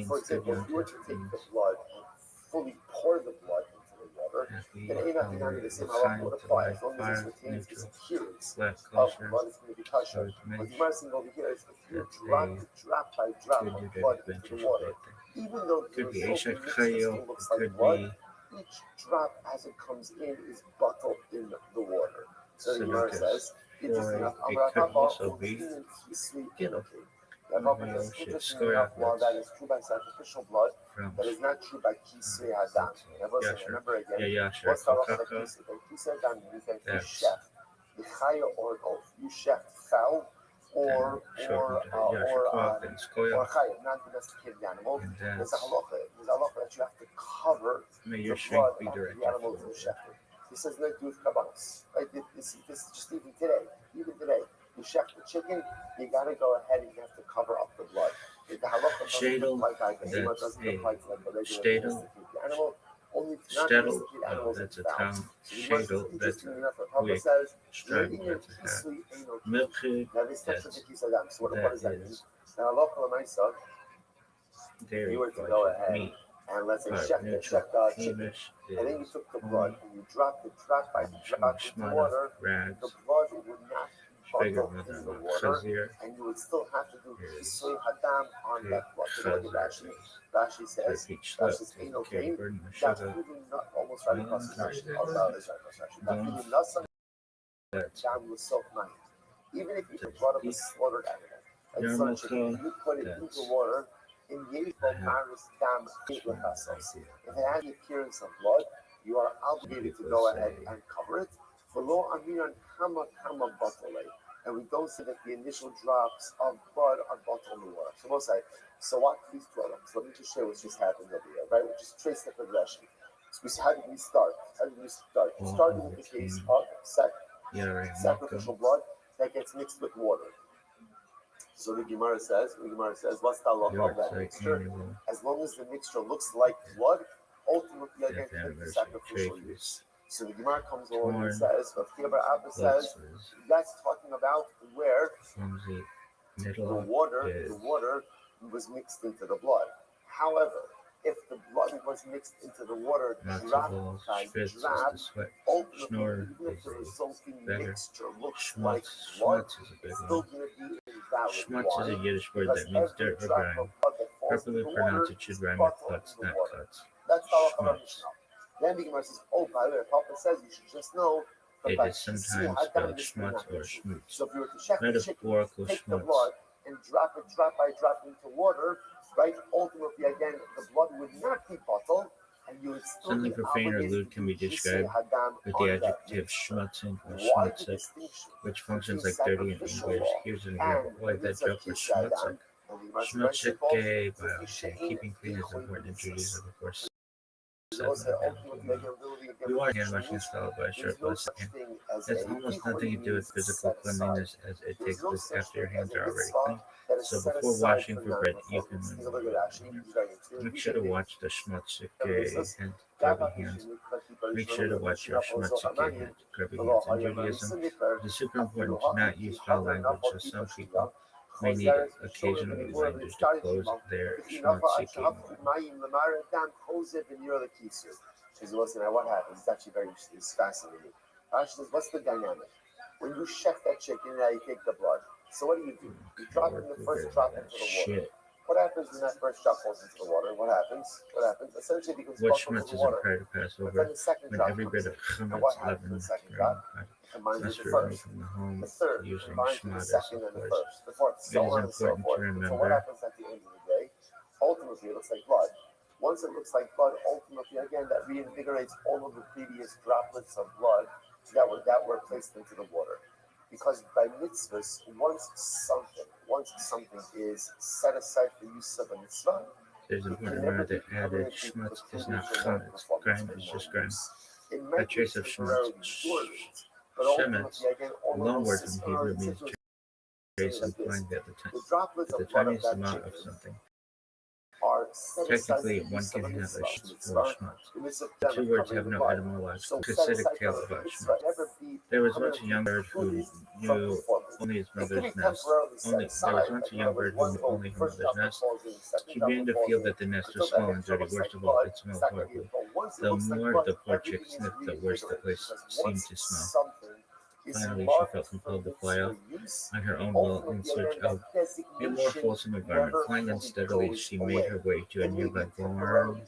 for example, if you were to take the blood and fully pour the blood into the water, then Einach Inami, the same halacha would apply. As long as it retains its appearance of blood, it's going to be kosher. What Gemara is saying over here is, if you drop by drop of blood into the water, even though the resulting mixture still looks like blood, each drop as it comes in is bottled in the water. So the Gemara says, interesting enough, while that is true by sacrificial blood, that is not true by kisvei hadam. Remember again, what's the halacha by kisvei? By kisvei hadam means that you chef, the chaya or golf, you chef fowl or chaya, not domesticated animal. There's a halacha that you have to cover the blood of the animals you chefed. This has nothing to do with kabbalas. Right? This is just even today. You chef the chicken, you gotta go ahead and you have to cover up the blood. If the halacha doesn't apply to behemoth, doesn't apply to like the regular domesticated animal, only to non-domesticated animals and fowls. So interesting enough, what Papa says, living in kisui ain't now this text of the kisadam. So what does that mean? Now halacha l'maisa, you were to go ahead and let's say chef the chicken, and then you took the blood and you dropped it drop by drop into water, the blood would not bottle in the water, and you would still have to do kisui hadam on that blood. So look at Rashi says, ain't okay. That's proving not almost right across Rashi. That's proving not something dam was self-mind. Even if you brought up a slaughtered animal, and such you put it into water, in Yevbo Maris Dam if it has the appearance of blood, you are obligated to go ahead and cover it. For lo amiran kama bottle, and we don't say that the initial drops of blood are bottled in the water. So we'll say, so what these products? Let me just show you what just happened over here, right? We just trace the progression. So how did we start? We started with the case of sacrificial blood that gets mixed with water. So the Gemara says, what's the halacha of that mixture? As long as the mixture looks like blood, ultimately again it's sacrificial use. So the Gemara comes along and says, Abba says, that's talking about where the water was mixed into the blood. However, if the blood was mixed into the water drop Matzo by schwitz is drop, the sweat. ultimately, Schnur even if is the a resulting better. mixture looks like Schmutz. blood, Schmutz is a big it's still one. going to be invalid. Schmutz is a Why? Yiddish word Because that means every dirt or drop grime. of blood that falls into Properly the pronounced, water it should is rhyme with bottled cuts, in the not water. cuts. That's the halacha of Schmutz. Mishnah. Then the Gemara says, oh, by the way, Papa says you should just know that It by is kisi sometimes hadam spelled this schmutz or means. schmutz. So if you were to check the chicken, Metaphorical take the schmutz. blood and drop it drop by drop into water, right? Ultimately, again, the blood would not be bottled, and you would still Something be profane or obligated lewd can be to kisi described hadam with on the that adjective mixture. schmutzing or Why the schmutzig, distinction which functions between like dirty in sacrificial English? law Here's an and example. Why the that mitzvah joke was kisi hadam? schmutzig. And the Gemara says very Schmutzig simple. gay Lefi biology. she'ein Keeping clean is dichoi important in b'mitzvahs. Judaism before You also ultimately again, literally again, we want hand washing followed by a there's short no lesson. such thing as It has a almost dichoi nothing to do with means physical set aside. cleanliness as it There's takes no place such after your thing as hands a are already mitzvah clean. that is So set before aside washing for for bread, you can non-performance. He's a look at Rashi. He's very clear. make sure to watch the schmutzig hand Gaba grubby hands. Make sure to watch your schmutzig hand grubby hands. In Judaism, it is super important to not use foul language, so some people may need occasional reminders to close their schmutzig She's listening. What happens? It's actually very interesting. It's fascinating. Rashi says, what's the dynamic? When you chef that chicken, now you take the blood. So what do? You drop in the first drop into the water. What happens when that first drop falls into the water? What happens? Essentially, it becomes What bottled schmutz in is the water. required to pass But over then the second when drop every comes bit of in. And chametz, what happens in leaven, the second grain, drop? It combines must with be the removed first. from the home The third using combines with the schmadas, second of and the course. first. The fourth, so It is on and so important to forth. So what remember happens at the end of the day? Ultimately, it looks like blood. Once it looks like blood, ultimately, again, that reinvigorates all of the previous droplets of blood that were placed into the water. Because by mitzvahs, once something is set aside for use of a mitzvah, it is important to remember that added schmutz is not chametz. Grime is just grime. A trace of schmutz. Shemetz, a loan word from Hebrew, means trace, implying that the tiniest amount of something. Technically, one can have a schmutz. The two words have no etymological Hasidic tale about schmutz. There was once a young bird who knew only his mother's nest. There was once a young bird who knew only her mother's nest. She began to feel that the nest was small and dirty. Worst of all, it smelled horribly. The more the poor chick sniffed, the worse the place seemed to smell. Finally, she felt compelled to fly out on her own will in search of a more wholesome environment. Flying unsteadily, she made her way to a nearby barn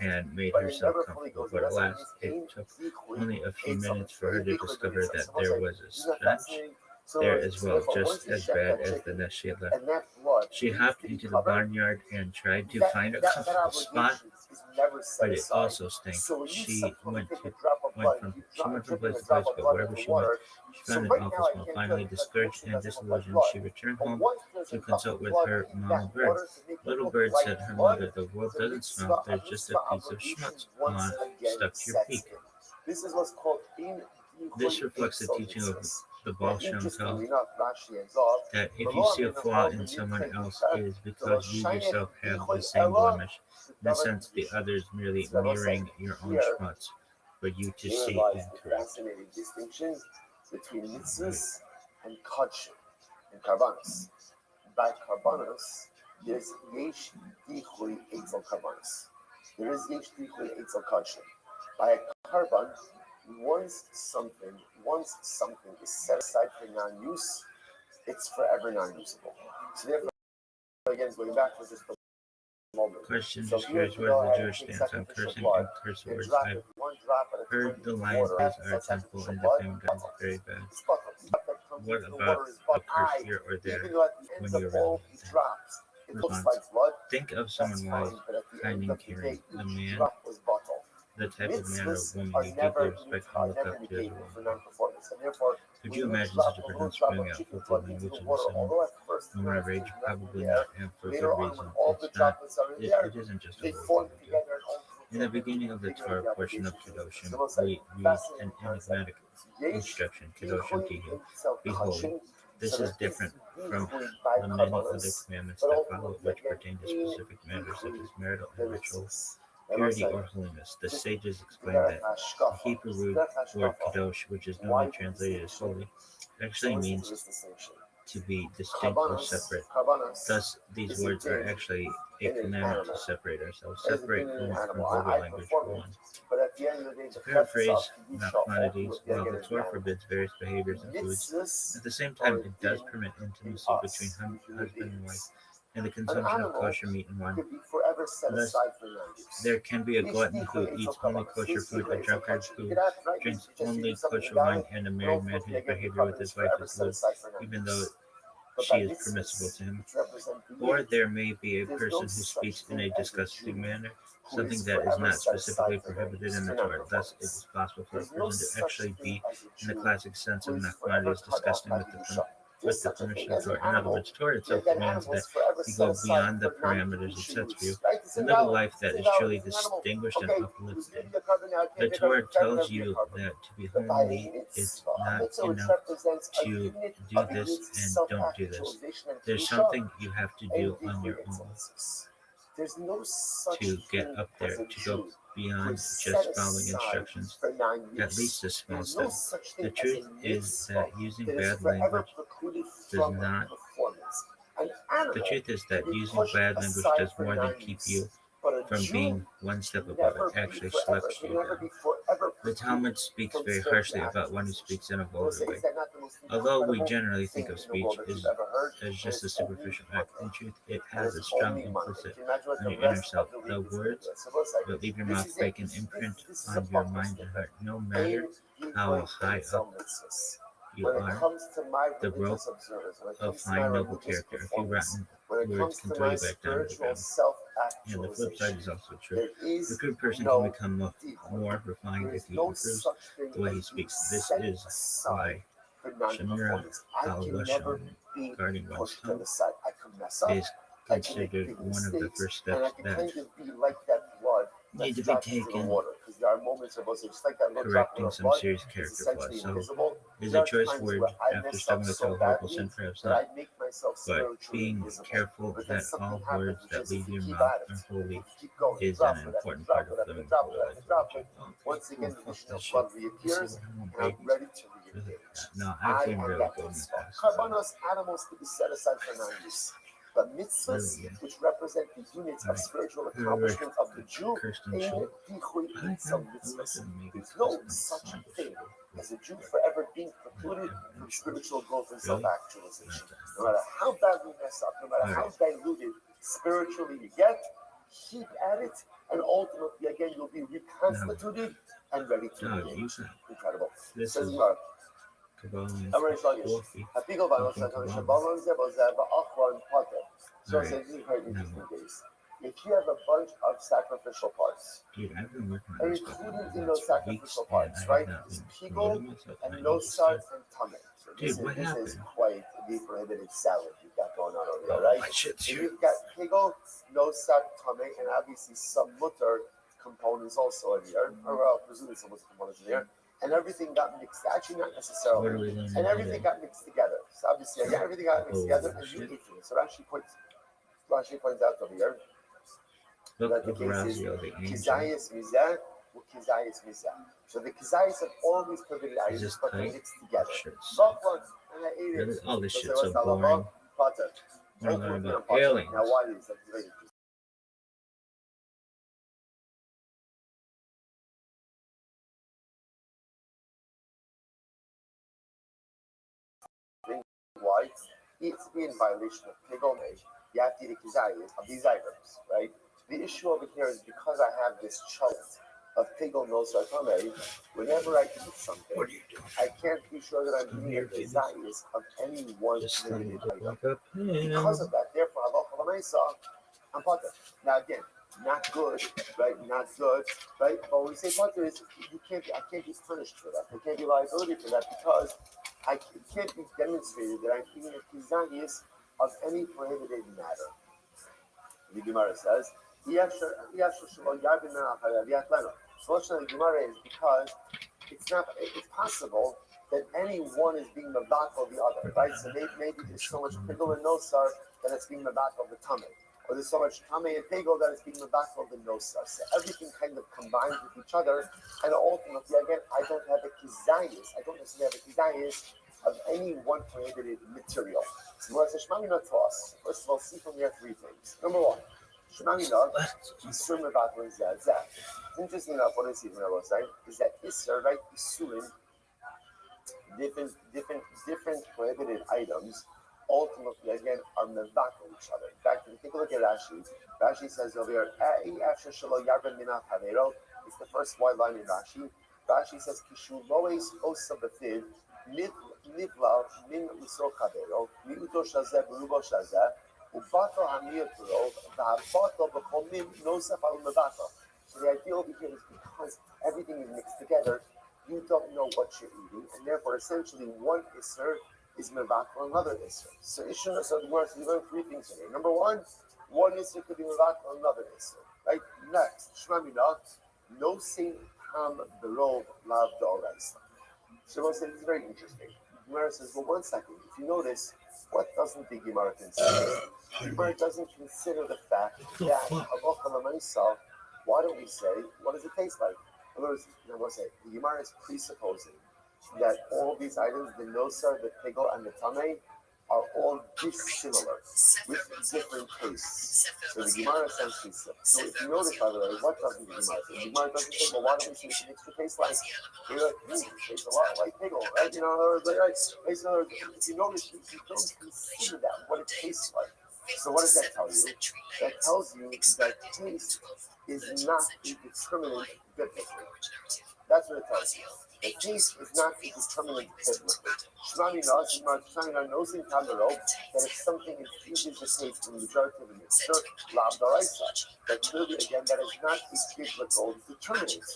and made herself comfortable. But alas, it took only a few minutes for her to discover that there was a stench there as well, just as bad as the nest she had left. She hopped into the barnyard and tried to find a comfortable spot, but it also stank. She went from place to place, but wherever she went, she found an awful smell. Finally, discouraged and disillusioned, she returned home to consult with her mama bird. Little bird, said her mother, the world doesn't smell, there's just a piece of schmutz stuck to your beak. This reflects the teaching of the Baal Shem Tov, that if you see a flaw in someone else, it is because you yourself have the same blemish. In a sense, the other is merely mirroring your own schmutz for you to see and correct. Fascinating distinction between mitzvahs and kodshim and karbanos. By karbanos, there's yesh dichui etzel karbanos. There is yesh dichui etzel kodshim. By a karban, once something is set aside for non-use, it's forever non-usable. So therefore, again, going back to just the moment. Question: just curious, what is the Jewish stance on cursing and curse words? I've heard the lion plays our temple and defaming God is very bad. What about a curse here or there when you're really response? Think of someone wise, kind and caring. The type of man or woman you deeply respect and look up to as a woman. Could you imagine such a person spewing out filthy language in a sudden moment of rage? Probably not, and for good reason. It isn't just a word thing to do. In the beginning of the Torah portion of Kedoshim, we read an enigmatic instruction, Kedoshim Tihu. Behold, this is different from the many other commandments that follow, which pertain to specific matters such as marital and ritual purity or holiness. The sages explain that the Hebrew word kadosh, which is normally translated as holy, actually means to be distinct or separate. Thus, these words are actually a commandment to separate ourselves, separate from vulgar language for one. But at the end of the day, To paraphrase Nachmanides, while the Torah forbids various behaviors and foods, at the same time it does permit intimacy between husband and wife and the consumption of kosher meat and wine. Thus, there can be a glutton who eats only kosher food, a drunkard who drinks only kosher wine, and a married man whose behavior with his wife is lewd, even though she is permissible to him. Or there may be a person who speaks in a disgusting manner, something that is not specifically prohibited in the Torah. Thus, it is possible for a person to actually be, in the classic sense of Nachmanides, disgusting with the permission of Torah. In other words, Torah itself demands that you go beyond the parameters it sets for you and live a life that is truly distinguished and uplifted. The Torah tells you that to be holy is not enough to do this and don't do this. There's something you have to do on your own to get up there, to go beyond just following instructions, at least a small step. The truth is that using bad language does not. The truth is that using bad language does more than keep you from being one step above it, actually slaps you down. The Talmud speaks very harshly about one who speaks in a vulgar way. Although we generally think of speech as just a superficial act, in truth it has a strong implicit on your inner self. The words that leave your mouth make an imprint on your mind and heart, no matter how high up you are. The rope of fine noble character, a few rotten words can throw you back down to the ground. And the flip side is also true. The good person can become more refined if he improves the way he speaks. This is why Shemira al-Lashon, guarding one's tongue, is considered one of the first steps that need to be taken, correcting some serious character flaws. So, is a choice word after stumbling to a horrible sin, perhaps not, but being careful that all words that leave your mouth are holy is an important part of living a holy life. Once again, the vision of blood reappears, and I'm ready to reappear. No, I've been really good in the past. Karbanos, animals to be set aside for 9 use. But mitzvahs, which represent the units of spiritual accomplishment of the Jew, there's no such thing as a Jew forever being precluded from spiritual growth and self-actualization. No matter how bad we mess up, no matter how diluted spiritually you get, keep at it, and ultimately, again, you'll be reconstituted and ready to be incredible. This is Kabbalah. So it says, you've heard interesting days. If you have a bunch of sacrificial parts, Dude, I've been working on and this included in those sacrificial parts, right, is kigel and nosar and tameh. So this is quite the prohibited salad you've got going on over there, right? So you've got kigel, nosar, tameh, and obviously some mutter components also in here, or presumably some mutter components in here. And everything got mixed. Actually, not necessarily. And everything got mixed together. So obviously, again, everything got mixed together, and you ate it. So Rashi points out over here that the case is kizayis mizah or kizayis mizah. So the kizayis of all these prohibited items, but they're mixed together. And I ate it. All this shit's so boring. I want to learn about aliens. Now, why is that? Why? It's in violation of Pigomei. You have to eat a kizayis of these items, right? The issue over here is because I have this chunk of Pigom Nosar Tameh, whenever I eat something, I can't be sure that I'm eating a kizayis of any one limited item. Because of that, therefore, I'm potter. Now again, not good, right? Not good, right? But when we say potter, is I can't be punished for that. There can't be liability for that because it can't be demonstrated that I'm eating a kizayis of any prohibited matter. The Gemara says, the Gemara is because it's possible that any one is being mabak of the other, right? So maybe there's so much pigel and nosar that it's being mabak of the tameh, or there's so much tameh and pigel that it's being mabak of the nosar. So everything kind of combines with each other, and ultimately, again, I don't have a kizayis. I don't necessarily have a kizayis of any one prohibited material. So what does Shemamina to us? First of all, see from here three things. Number one, Shemamina, Isur Mevatel Zeh. Interesting enough, what I see from our side is that Isur, right, Isurim, different prohibited items ultimately again are mevatel each other. In fact, if you take a look at Rashi, Rashi says over here, it's the first white line in Rashi. Rashi says, Kishulois osabafid nivla min lisro chavero miuto shazeh berubo shazeh ubato hamiyaturo v'habato b'chomim nosef al mevatel. So the idea over here is because everything is mixed together, you don't know what you're eating, and therefore essentially one iser is mevatel another iser. So Ishuna, so the words, you learn three things in here. Number one iser could be mevatel another iser. Right? Next, Shmamina, no sin ham berov lav d'oraisa. So said it's very interesting. Gemara says, well, one second, if you notice, what doesn't the Gemara consider? The Gemara doesn't consider the fact that why don't we say, what does it taste like? In other words, I will say, the Gemara is presupposing that all these items, the nosar, the pigel, and the tameh, are all dissimilar with different tastes. So the Gemara essentially says. So if you notice, by the way, what doesn't the Gemara say? The Gemara doesn't say, well, why don't we see an extra taste like? You're like, it tastes a lot like pigel, right? You know, right? If you notice, you don't consider that, what it tastes like. So what does that tell you? That tells you that taste is not a determinant biblically. That's what it tells you. The taste is not a determinant biblically. Shmamina knows in Kamero that if something infuses the taste in the majority of the mixture, lav d'oraisa, that clearly again that is not a biblical determinant.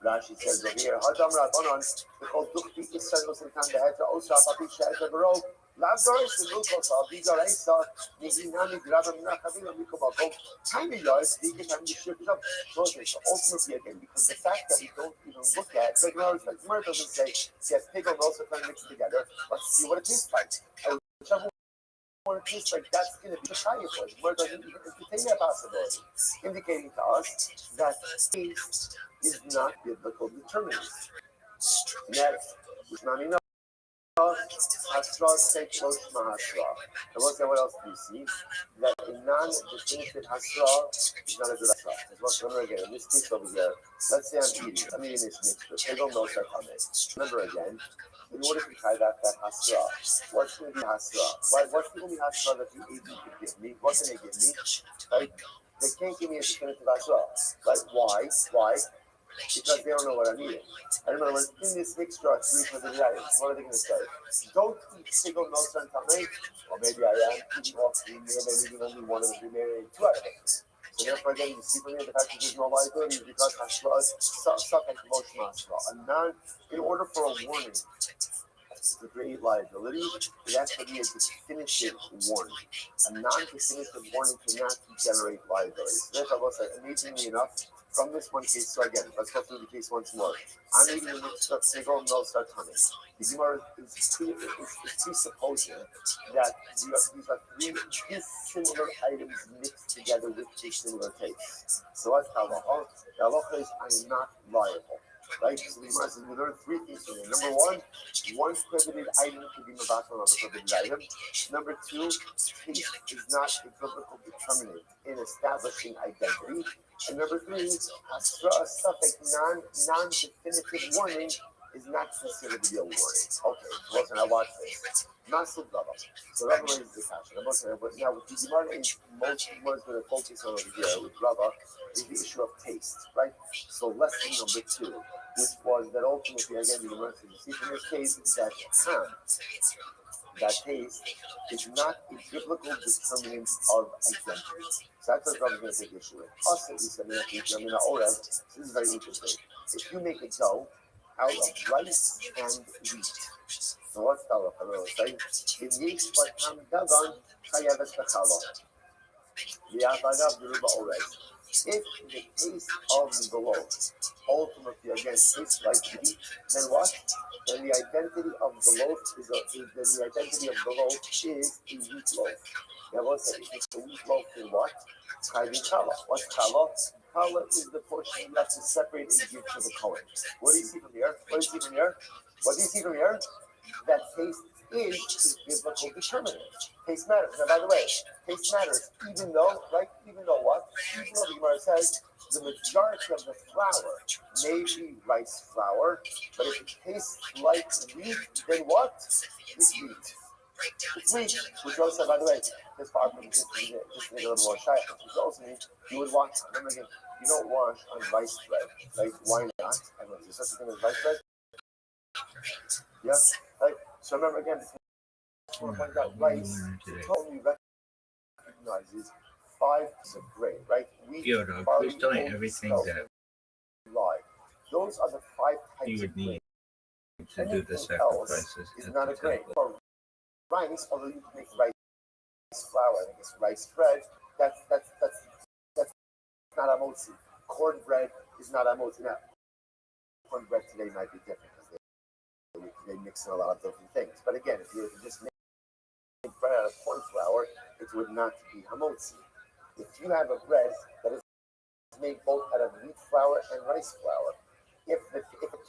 Rashi says over here, Hadam Rabbanon, the called Duchti Israelos in Kandaheta Osaf Abisha Etabero. Lazarus and Lucas are these are Asa, Nizinami, Grabam, Nakavila, Mikobako, tiny yards, they can have the ship up. So ultimately, again, because the fact that we don't even look at, like, Gemara doesn't say, yes, pigel and also kind of mixed together, let's see what it tastes like. And whichever one it tastes like, that's going to be the higher point. Gemara doesn't even entertain that possibility, indicating to us that taste is not biblical determinant. Next, which not enough. Hasra take close to Hasra. And what else do you see? That a non-definitive Hasra is not a good Hasra. As well, remember again, in this case over here, let's say I'm eating this mixture. Pigel no sartame. Remember again, in order to try that Hasra, what's going to be Hasra? What's going to be Hasra that the AD could give me? What can they give me? Right? They can't give me a definitive Hasra. Right? Why? Because they don't know what I'm eating. I remember in this mixture are three prohibited items. What are they going to say? Don't eat pigel, no sun, tameh. Or maybe I am eating all three, maybe I'm eating only one of the three, maybe two out of it. So therefore, again, you see from here the fact that there's no liability is because Hasra is suck and Mosh Masra. In order for a warning to create liability, it has to be a definitive warning. A non-definitive warning cannot generate liability. So therefore, I will say, amazingly enough, from this one case, so again, let's go through the case once more. I'm eating a mixture of pigel, no sartane. The Gemara is presupposing that these are three dissimilar items mixed together with dissimilar tastes. So what's halacha? The halacha is I am not liable. Right? So the Gemara says we learn three things from here. Number one prohibited item can be mevatel on the prohibited item. Number two, taste is not a biblical determinant in establishing identity. And number three, Hasra, suffix non-definitive warning is not considered to be a warning. Okay, listen, I watch this. Massive level. So Rava raises the question. But now with the Gemara, most Gemara is going to focus on over here with Rava is the issue of taste, right? So lesson number two, which was that ultimately, again, the Gemara says, you see from this case that that taste is not a biblical determinant of identity. So that's what I'm going to take issue with. Also, this is very interesting. If you make a dough out of rice and wheat, so what's the halacha? Say, it needs but hamdagan chayavet b'challah. If the taste of the loaf ultimately again tastes like wheat, then what? Then the identity of the loaf is a wheat loaf. Now what's that? It's a wheat loaf in what? Challah. What's challah? Challah is the portion you have to separate and give to the Kohen. What do you see from here? What do you see from here? that taste is a biblical determinant. Taste matters. Now, by the way, taste matters even though what? Even though the Gemara says the majority of the flour may be rice flour, but if it tastes like wheat, then what? It's wheat. It's wheat. Which also, by the way, this part of just make it a little more shy. Which also means you would wash. Remember again, you don't wash on rice bread. Like, why not? I don't know, is there such a thing as rice bread? Yeah. Like, so remember again, I want to point out rice totally recognizes 5 types of grain, right? Wheat, Please tell me everything that live. Those are the 5 types you would of grain. need to do the Anything sacrifices. else is not a grain. For rice, although you can make rice flour, I think it's rice bread, that's not a motzi. Cornbread is not a motzi. Now, cornbread today might be different because they mix in a lot of different things. But again, if you just make bread out of corn flour, it would not be hamotzi. If you have a bread that is made both out of wheat flour and rice flour, if it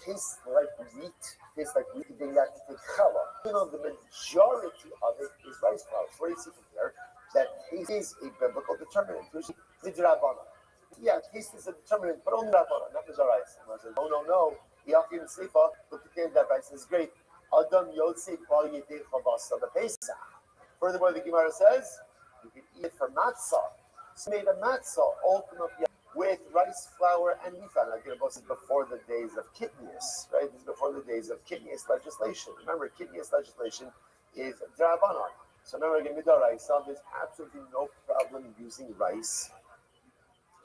tastes like wheat, then you have to take challah. You know, the majority of it is rice flour. So what do you see from here? That taste is a biblical determinant. Usually, midrabana. Yeah, taste is a determinant, but only rabana, not midrash. And I said, no. Yakim Seifa, look at the end of that rice. It's great. Adam Yotzei Bal Yedei Chavasa the Pesach. Furthermore, the Gemara says you can eat it for matzah. So made a matzah ultimately with rice flour and wheat flour. Like this is before the days of kidneys, right? This is before the days of kidneys legislation. Remember, kidneys legislation is drabanan. So remember again, midaraisa, there's absolutely no problem using rice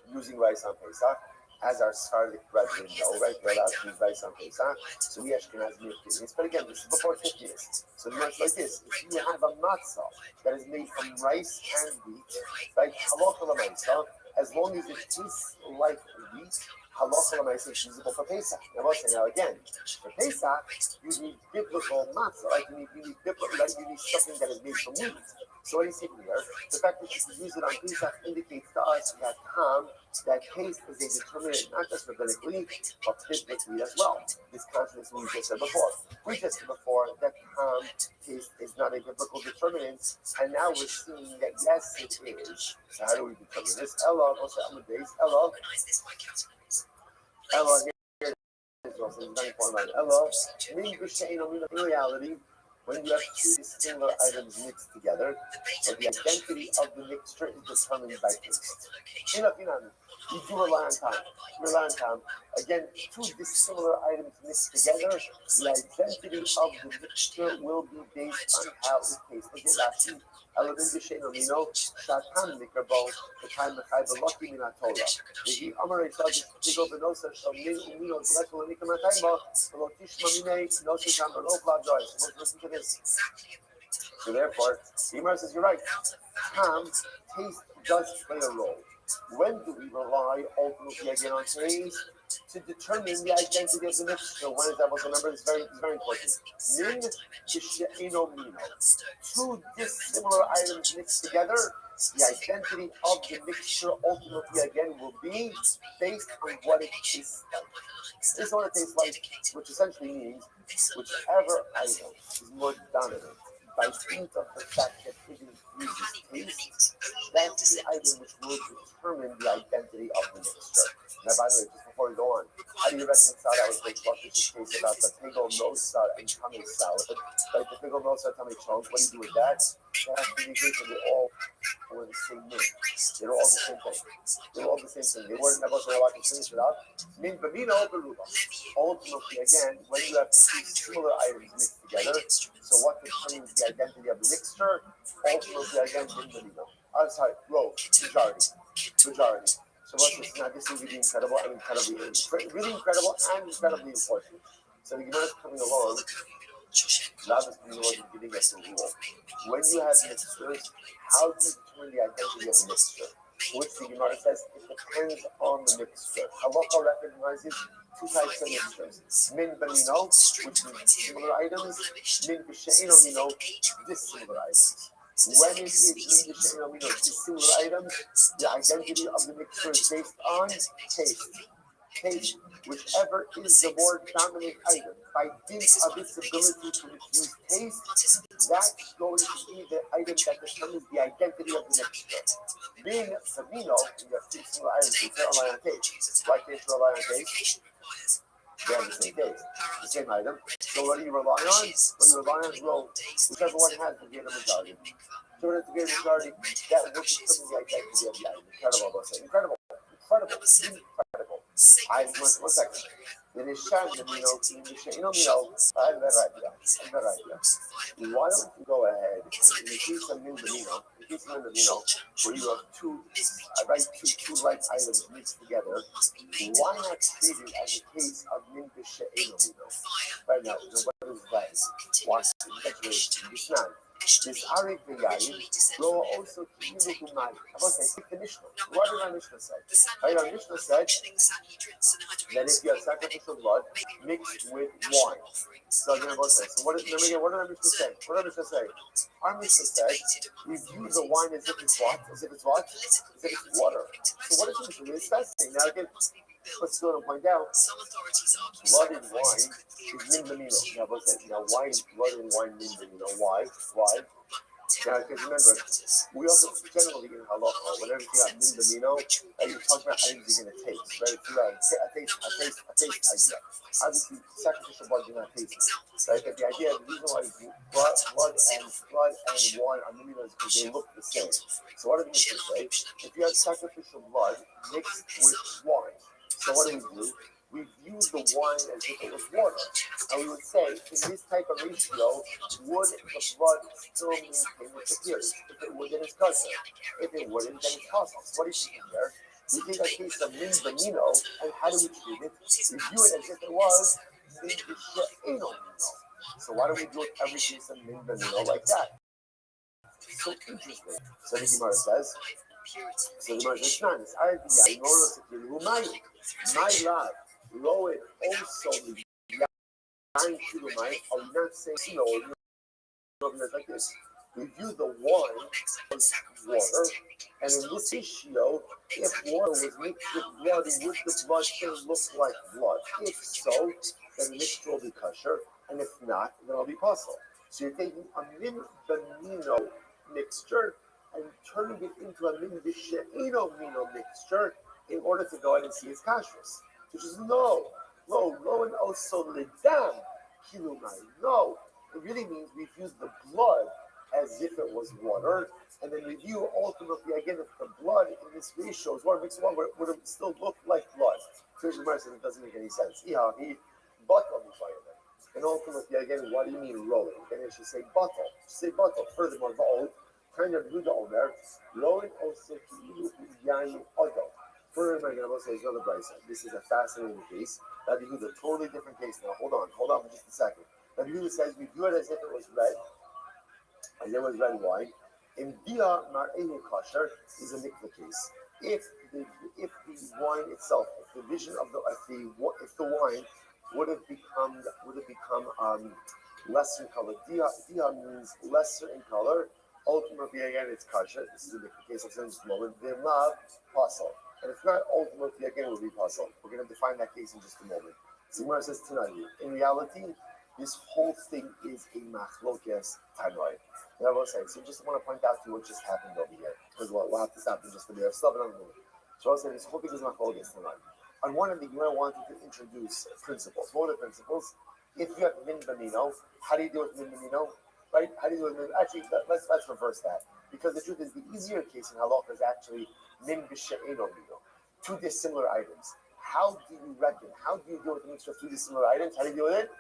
on Pesach. As our Sephardic brethren know, right? They're allowed to use rice on Pesach. So we Ashkenazim have kidneys. But again, this is before kidneys. So the it's like this. If you have a matzah that is made from rice and wheat, right? Halacha l'maisa, as long as it tastes like wheat, halacha l'maisa is usable for Pesach. Now again, for Pesach, you need biblical matzah, right? You need biblical, right? You need something that is made from wheat. So what do you see here? The fact that you can use it on Pesach indicates to us that that taste is a determinant, not just rabbinically, but biblically as well. This contradicts what we just said before. We just said before that taste is not a biblical determinant, and now we're seeing that yes, it is. So how do we determine this? Ella, also on the base, Ella here is also very important. Ella, in reality, when you have 2 similar items mixed together, so the identity of the mixture is determined by taste. You do rely on time. Again, 2 dissimilar items mixed together, the identity of the mixture will be based on how it tastes. Look at Rashi. Elavin b'she'nomino, shatan mikrabo, v'chaim mechai v'loki min ha'torah. V'hi amar eishad v'tigo v'nosa shomnin umino d'lekol l'nikam ha'tayma, v'lo tishma minei nosa sham v'lo v'ladrois. Listen to this. So therefore, the Gemara says, you're right. Taste does play a role. When do we rely ultimately again on taste to determine the identity of the mixture? When is that? Well, remember, it's very important. Min b'she'nomino. 2 dissimilar items mixed together, the identity of the mixture ultimately again will be based on what it tastes like. This is what it tastes like, which essentially means whichever item is more dominant by dint of the fact that it infuses taste, that's the item which will determine the identity of the mixture. Now, by the way, just before we go on, how do you reconcile that with this case about the pigel nosa and tummy salad? Like the pigel nosa tummy chunk, what do you do with that? That has to be good when they all were the same min. They're all the same thing. They weren't never allowed to finish it up. Min b'mina beruba. Ultimately, again, when you have 2 similar items mixed together, so what determines the identity of the mixture? Ultimately, again, min b'mina. I'm sorry, majority. So what's this? Now this is really incredible and really incredible and incredibly important. So the Gemara is coming along. Rav is coming along and giving us a rule. When you have mixtures, how do you determine the identity of the mixture? Which the Gemara says it depends on the mixture. Halacha recognizes 2 types of mixtures. Min b'mino, which means similar items. Min b'she'nomino, dissimilar items. When it is min b'she'nomino, dissimilar items, the identity of the mixture is based on taste. Whichever is the more dominant item by dint of its ability to infuse taste, that's going to be the item that determines the identity of the mixture. Being the vino, you have two similar items, you can't rely on taste. Why can't you rely on taste? They have the same taste, the same item. So what do you rely on? What you rely on is, well, whichever one has the greater majority. So when it's the greater majority, that will determine the identity of the item. Incredible, I'll say. Incredible. Incredible. One second. Nishan Mino, why don't you go ahead and in the case of Mindanino, where you have two like items mixed together, why not treat it as a case of Mindishaino? Right now, what is that? Watch the this Arik Yayin will also keep the Kumai. I was saying, the Mishnah. What did our Mishnah say? Our Mishnah said that if you have sacrificial blood mixed with wine. So again, so what did our Mishnah say? What did our Mishnah say? Our Mishnah said we view the wine as if it's what? As if it's what? As if it's water. So what is it? It's fascinating. Now again, let's go and point out blood and wine is mindanino. Now, what's that? Wine, blood and wine mindanino. Why? Why? Now, because remember, we also generally in halacha, whenever you got mindanino, you're talking about items you're going to taste, right? If you got a taste idea. Obviously, sacrificial blood you're not tasting, right? But the idea, the reason why blood and wine are mindanino is because they look the same. So what are we going to say? If you have sacrificial blood mixed with wine, so what do? We view the wine as if it was water. And we would say, in this type of ratio, would the blood still maintain its appearance? If it would, then it's kosher. If it wouldn't, then it's possible. So what is she in there? We take a case of min banino, and how do we treat it? We view it as if it was min b'she'eno. So why do we do it every case of min banino like that? So interesting. So the Gemara says, it's not. It's idea. My love, low it also the nine kilomite. Are we not saying like this? We view the wine as water, and in this ratio, if water was mixed with blood, would the blood still look like blood? If so, then the mixture will be kosher, and if not, then it'll be possible. So you're taking a min banino mixture and turning it into a min b'she'eno mino mixture in order to go ahead and see its kashrus, which is low, and also lidam kilumai. No, it really means we've used the blood as if it was water, and then we view ultimately again if the blood in this ratio is water mixed with water, would it still look like blood? So it doesn't make any sense. And ultimately again, what do you mean rolling? Then it should say bottle. Furthermore, ba'ol. Kind of Buddha over Lowen also Yain Odo. Further, I'm going to say another brisa. This is a fascinating case. Rabbi Yehuda, totally different case. Now, hold on for just a second. Rabbi Yehuda says we view it as if it was red, as if it was red wine. In Bia Mar'ehu Kasher is a mikvah case. If the wine itself, if the vision of if the wine would have become lesser in color. Dia means lesser in color. Ultimately, again, it's kosher. This is the case of this moment. They're not possible. And if not, ultimately, again, it will be possible. We're going to define that case in just a moment. Zimar says tonight. In reality, this whole thing is a machlokes tanoi. I will say, so just want to point out to you what just happened over here. Because we'll have to stop in just a minute. Stop it on the moment. So I'll say this whole thing is machlokes tanoi. On one hand, I wanted to introduce principles. What are the principles? If you have min banino, how do you deal with min banino? Right? How do you do it? Actually, let's reverse that. Because the truth is, the easier case in halakha is actually min b'she'eno mino. Two dissimilar items. How do you reckon? How do you deal with the mixture of two dissimilar items? How do you deal with it?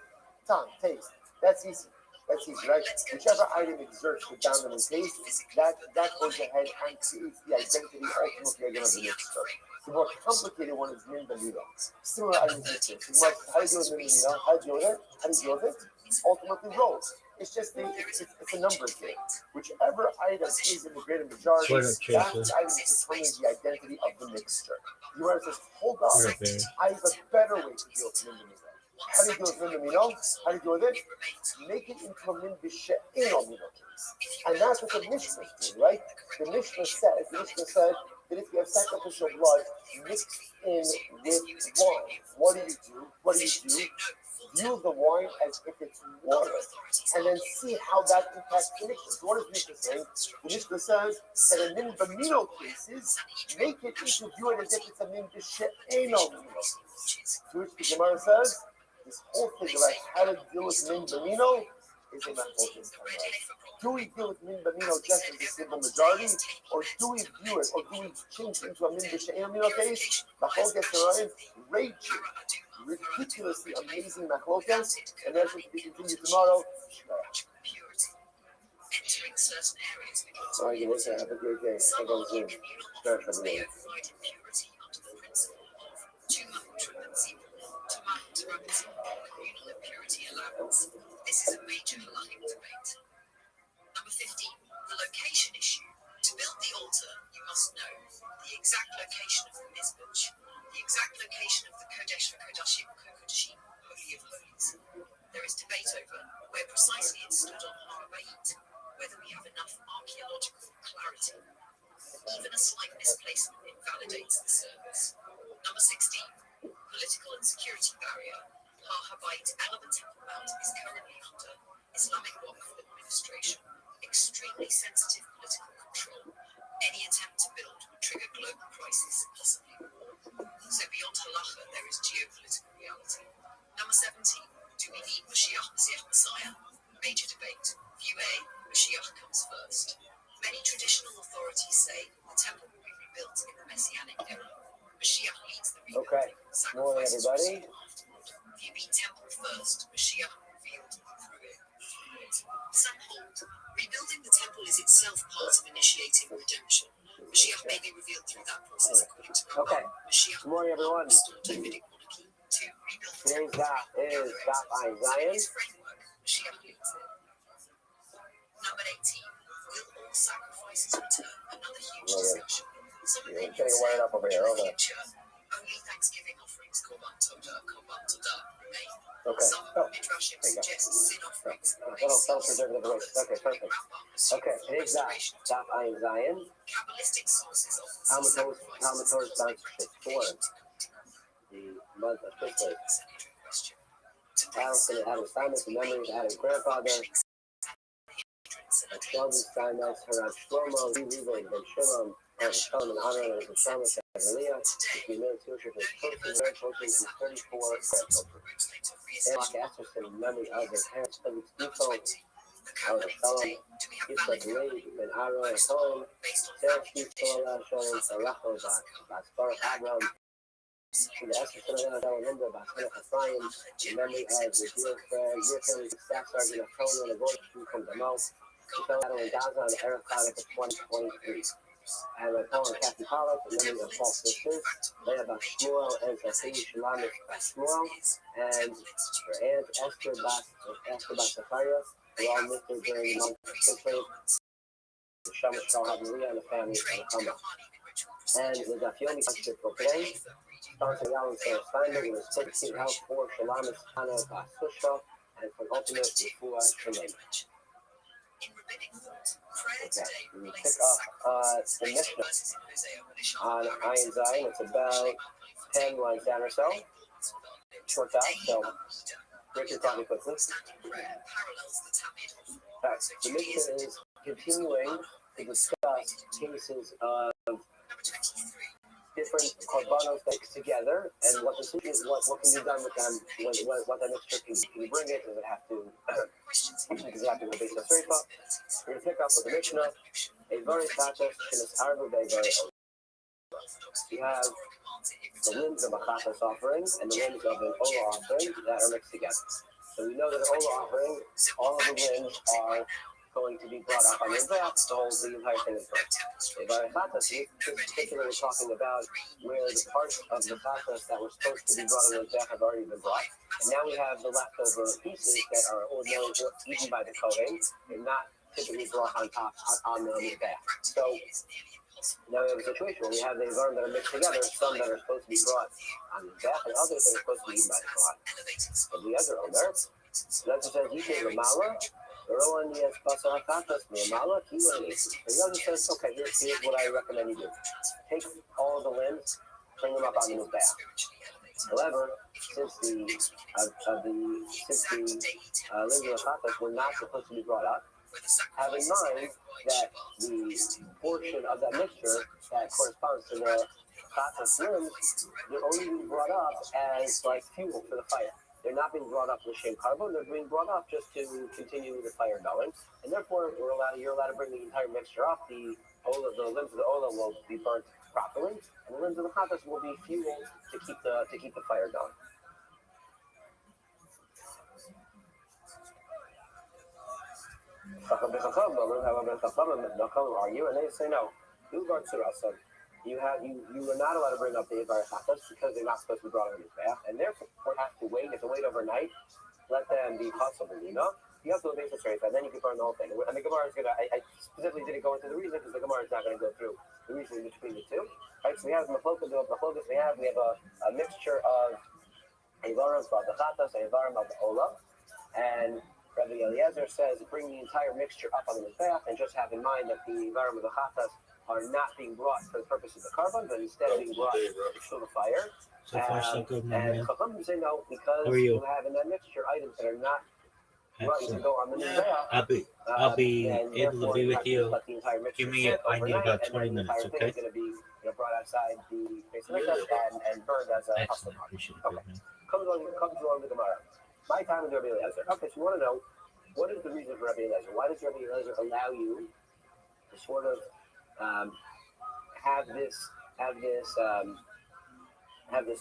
Tongue, taste. That's easy. Right? Whichever item exerts the dominant taste, that goes ahead and creates the identity ultimately again of the mixture. The more complicated one is min banino. Similar items mixture. How do you deal with min banino? How do you deal with it? Ultimately rolls. It's just it's a numbers game. Whichever item is in the greater majority, that item determines the identity of the mixture. You want to just hold on. I have a better way to deal with min banino. How do you deal with min banino? How do you deal with it? Make it into a min b'she'eno mino case. And that's what the Mishnah is doing, right? The Mishnah said that if you have sacrificial blood mixed in with wine, what do you do? view the wine as if it's water, and then see how that impacts the Mishnah. What is Mishnah saying? The Mishnah says that in min b'mino cases, make it into view it as if it's a min b'she'eno mino case. To which the Gemara says, this whole thing about how to deal with min b'mino is a machlokes. Do we deal with min b'mino just as a simple majority, or do we view it, or do we change it into a min b'she'eno mino case? Machlokes are raging, ridiculously amazing machlokes, and that's what we continue tomorrow. All right, you listen, have a great day. Have a Zoom. Start from there. This is a major halachic debate. Number 15, the location issue. To build the altar, you must know the exact location of the mizbeach, the exact location of the Kodesh Kodashim, Holy of Holies. There is debate over where precisely it stood on Har Bayit, whether we have enough archaeological clarity. Even a slight misplacement invalidates the service. Number 16, political and security barrier. Har Habayit Element Temple Mount is currently under Islamic Waqf administration, extremely sensitive political control. Any attempt to build would trigger global crisis, possibly war. So beyond halacha, there is geopolitical reality. Number 17, do we need Mashiach, Messiah? Major debate. View A, Mashiach comes first. Many traditional authorities say the temple will be rebuilt in the Messianic era. Mashiach leads the rebuilding. Okay, morning everybody. View B, temple first, Mashiach revealed through it. Some hold, rebuilding the temple is itself part of initiating redemption. Mashiach may be revealed through that process according to Okay, Mashiach. good morning everyone. Restored Davidic monarchy to rebuild the Today's temple. daf is Daf Ayin Zion. Framework, Mashiach leads it. Number 18, will all sacrifices return? Another huge discussion. Some Getting opinions wired say up over in here. the Hold on. future, only Thanksgiving offerings, Korban Todah, remain. Okay. Some midrashim There you go. suggest sin offerings may That'll cease. preserve the voice. Okay, perfect. Okay, today's Daf Ayin Zion. Kabbalistic sources often see Talmud sacrifices sponsorship for the month of Kislev. Allison had a Simon for memories of his grandfather. Sheldon Steinmetz, her Shlomo, Lee Reuben, Ben Shimon, and Shalom in honor of his Thomas and Leah, the humility worship his coaching, their coaching, and 34 grandchildren. Enoch Esterson in memory of his parents, Philip Stufo, Elder Shalom, Yitzchak Leib, Ben Aaron, Cohen, Sarah Stufo, Shalom, Sarachel, Baspar Abram, to the Esterson of Linda, Baspar Ephraim, in memory of the dear friend, Staff Sergeant of Cohen, and a voice from Damo, the fellow in Gaza on Erev Chag of 2023. And my poem, Captain Pollock, in memory of Paul Sisters, Leah Bashmuel, and Zachary Shalamis Bashmuel, and her aunt Esther Basafaya, who all lived during the month of Kislev, the Shamash Shal Havariah, and the family of Hama. And the Dafyomi Sponsorship for today, sponsored Alan Sarah Steinberg, with certificate health for Shalamis Hana Basushka, and for ultimate Refuah Shalem. Okay, we pick up the Mishnah on Ayin Zion. It's about 10 lines down or so. Short out, so break it down quickly. Right, the Mishnah is continuing to discuss cases of different korbanos mixed together, and what the suit is, what can be done with them, what that mixture can you bring it, does it have to go based on straight up? We're going to pick up with the Mishnah, a very status, Shinas Arbu Be'Veri. You have the limbs of a chatas offering and the limbs of an ola offering that are mixed together. So we know that an ola offering, all of the limbs are going to be brought up on the Mizbeach to hold the entire thing in place. Be'Veri chatas, in particular, we're talking about where the parts of the chatas that were supposed to be brought on the Mizbeach have already been brought. And now we have the leftover pieces that are ordinarily eaten by the Kohen and not typically brought on top on the Mizbeach. So now we have a situation where we have the Ivarim that are mixed together, some that are supposed to be brought on the Mizbeach and others that are supposed to be eaten by the Kohen. And the other Omer, that's what says, Yishe Ramala, Rowan yes Basar Chatas, Ramala, Kilo, and the other says, okay, here's what I recommend you do. Take all the limbs, bring them up on the Mizbeach. However, since the limbs of the chatas were not supposed to be brought up, have in mind that the portion of that mixture that corresponds to the chatas limbs, they're only being brought up as like fuel for the fire. They're not being brought up with shem carbon. They're being brought up just to continue the fire going, and therefore you're allowed to bring the entire mixture up. The limbs of the ola will be burnt properly, and the limbs of the chatas will be fuel to keep the fire going. However, argue, and they say no. You are not allowed to bring up the Ibar chatas because they're not supposed to be brought on the bath, and therefore have to wait overnight. Let them be possible, you know. You have to base the straight, and then you can burn the whole thing. And the Gemara is gonna. I specifically didn't go into the reason because the Gemara is not going to go through the reasoning between the two. Right, so we have machlokas. We have a mixture of Ivarim of the chatas and Ivarim of the ola, and Rabbi Eliezer says bring the entire mixture up on the mizbeach and just have in mind that the Ivarim of the chatas are not being brought for the purpose of the carbon, but instead being brought to the fire. So far, so good, my man. And Chacham say no because How are you? have in that mixture items that are not right to go on the mizbeach. I'll be able to be with you. Give me. I need about 20 minutes, okay? It's going to be brought outside the base and burned as a Excellent. Appreciate it, man. Comes along the Gemara. My time is Rabbi Eliezer. Okay, so you want to know what is the reason for Rabbi Eliezer? Why does Rabbi Eliezer allow you to sort of have this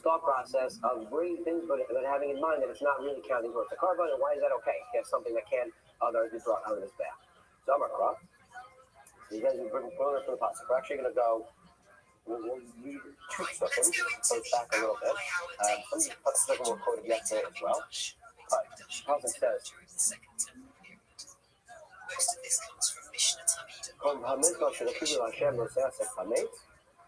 thought process of bringing things, but having in mind that it's not really counting towards the carbon? And why is that okay? If you have something that can otherwise be brought out of this bath. So I'm going to you guys are bring it from the pasuk. We're actually going to go. We'll read 2 seconds, so it's back a little bit. Some of the second were quoted yesterday as well. But Pasuk says, Most of this comes from Mishnah Tamid.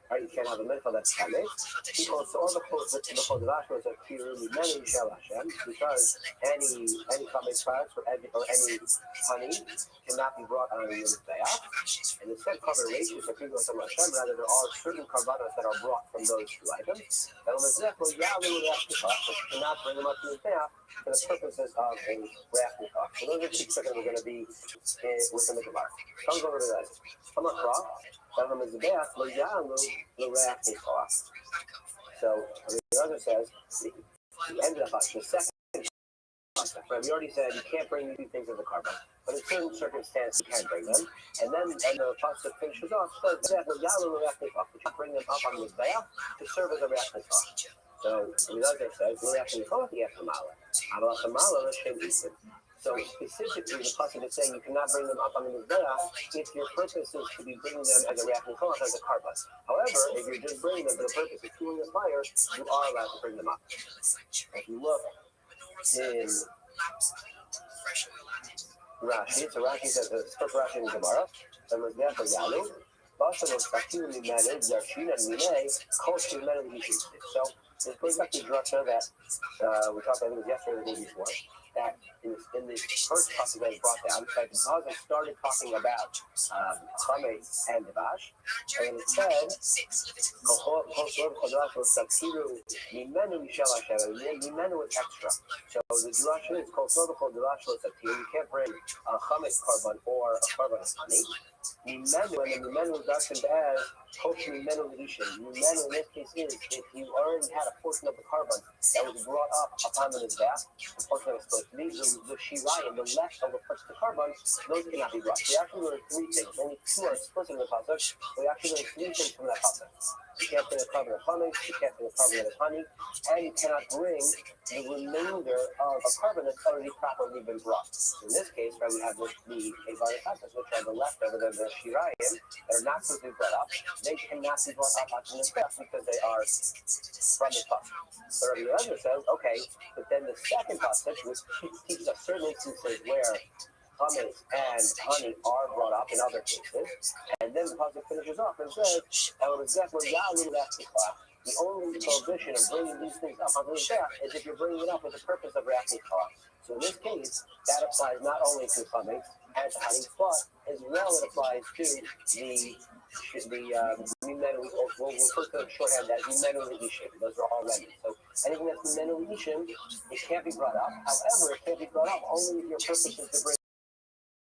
Right, you can't have a mincha that's tamei. Because all the clothes in the code of Hashem is a kiru mimenu shel Hashem, because any tamei products or any honey cannot be brought on the mizbeach. And instead, cover races are kiru from Hashem. Rather, there are certain karbanos that are brought from those 2 items. And the mizbeach will yalu reachnikach, but you cannot bring them up to the mizbeach for the purposes of a reachnikach. So those are 2 seconds we're going to be within the Gemara. Comes over to that. Come across. So the other says the end of the second. Right, we already said you can't bring these things as a carbon, but in certain circumstances you can bring them. And then the pasuk finishes off says that you bring them up on the mizbeach to serve as a reactive. So the other says So specifically, the pasuk is saying you cannot bring them up on the mizbeach if your purpose is to be bringing them as a reactive as a carbon. However, if you're just bringing them for the purpose of fueling the fire, you are allowed to bring them up. If you look in Rashi, so Rashi says the first Rashi in Gemara, the mizbeach of Yalu. So this goes back to drasha that we talked about, I think it was yesterday or the day before, that in the first pasuk that was brought down, that because it started talking about Chame and Devash, and it said, Mimenu is extra. So the drasha is called you can't bring a Chametz carbon or a carbon of honey. Mimenu, and the Mimenu is mentioned as Kosh Mimenu Lishin. Mimenu in this case is if you already had a portion of the carbon that was brought up upon the mizbeach, the portion that was supposed to be, the shirayim, the leftover parts of the carbon, those cannot be brought. We actually learned 3 things. Only 2 are explicit in the pasuk. We actually learned 3 things from that pasuk. You can't bring a carbon of honey, you can't bring a carbon of honey, and you cannot bring the remainder of a carbon that's already properly been brought. In this case, right, we have the Evari Chatas, which are the leftover, the shirayim, that are not supposed to be brought up. They cannot be brought up after the mizbeach because they are from the pasuk. So Rabbi Eliezer says, okay, but then the second passage, which teaches us certain instances where chametz and honey are brought up in other cases, and then the pasuk finishes off and says, the only prohibition of bringing these things up on the mizbeach is if you're bringing it up with the purpose of reacting cloth. So in this case, that applies not only to chametz and to honey, but as well it applies to the mimenu, we'll refer to it shorthand as mimenu l'ishim. Those are all remedies. So Anything that's minimally Ishim, it can't be brought up. However, it can't be brought up only if your purpose is to bring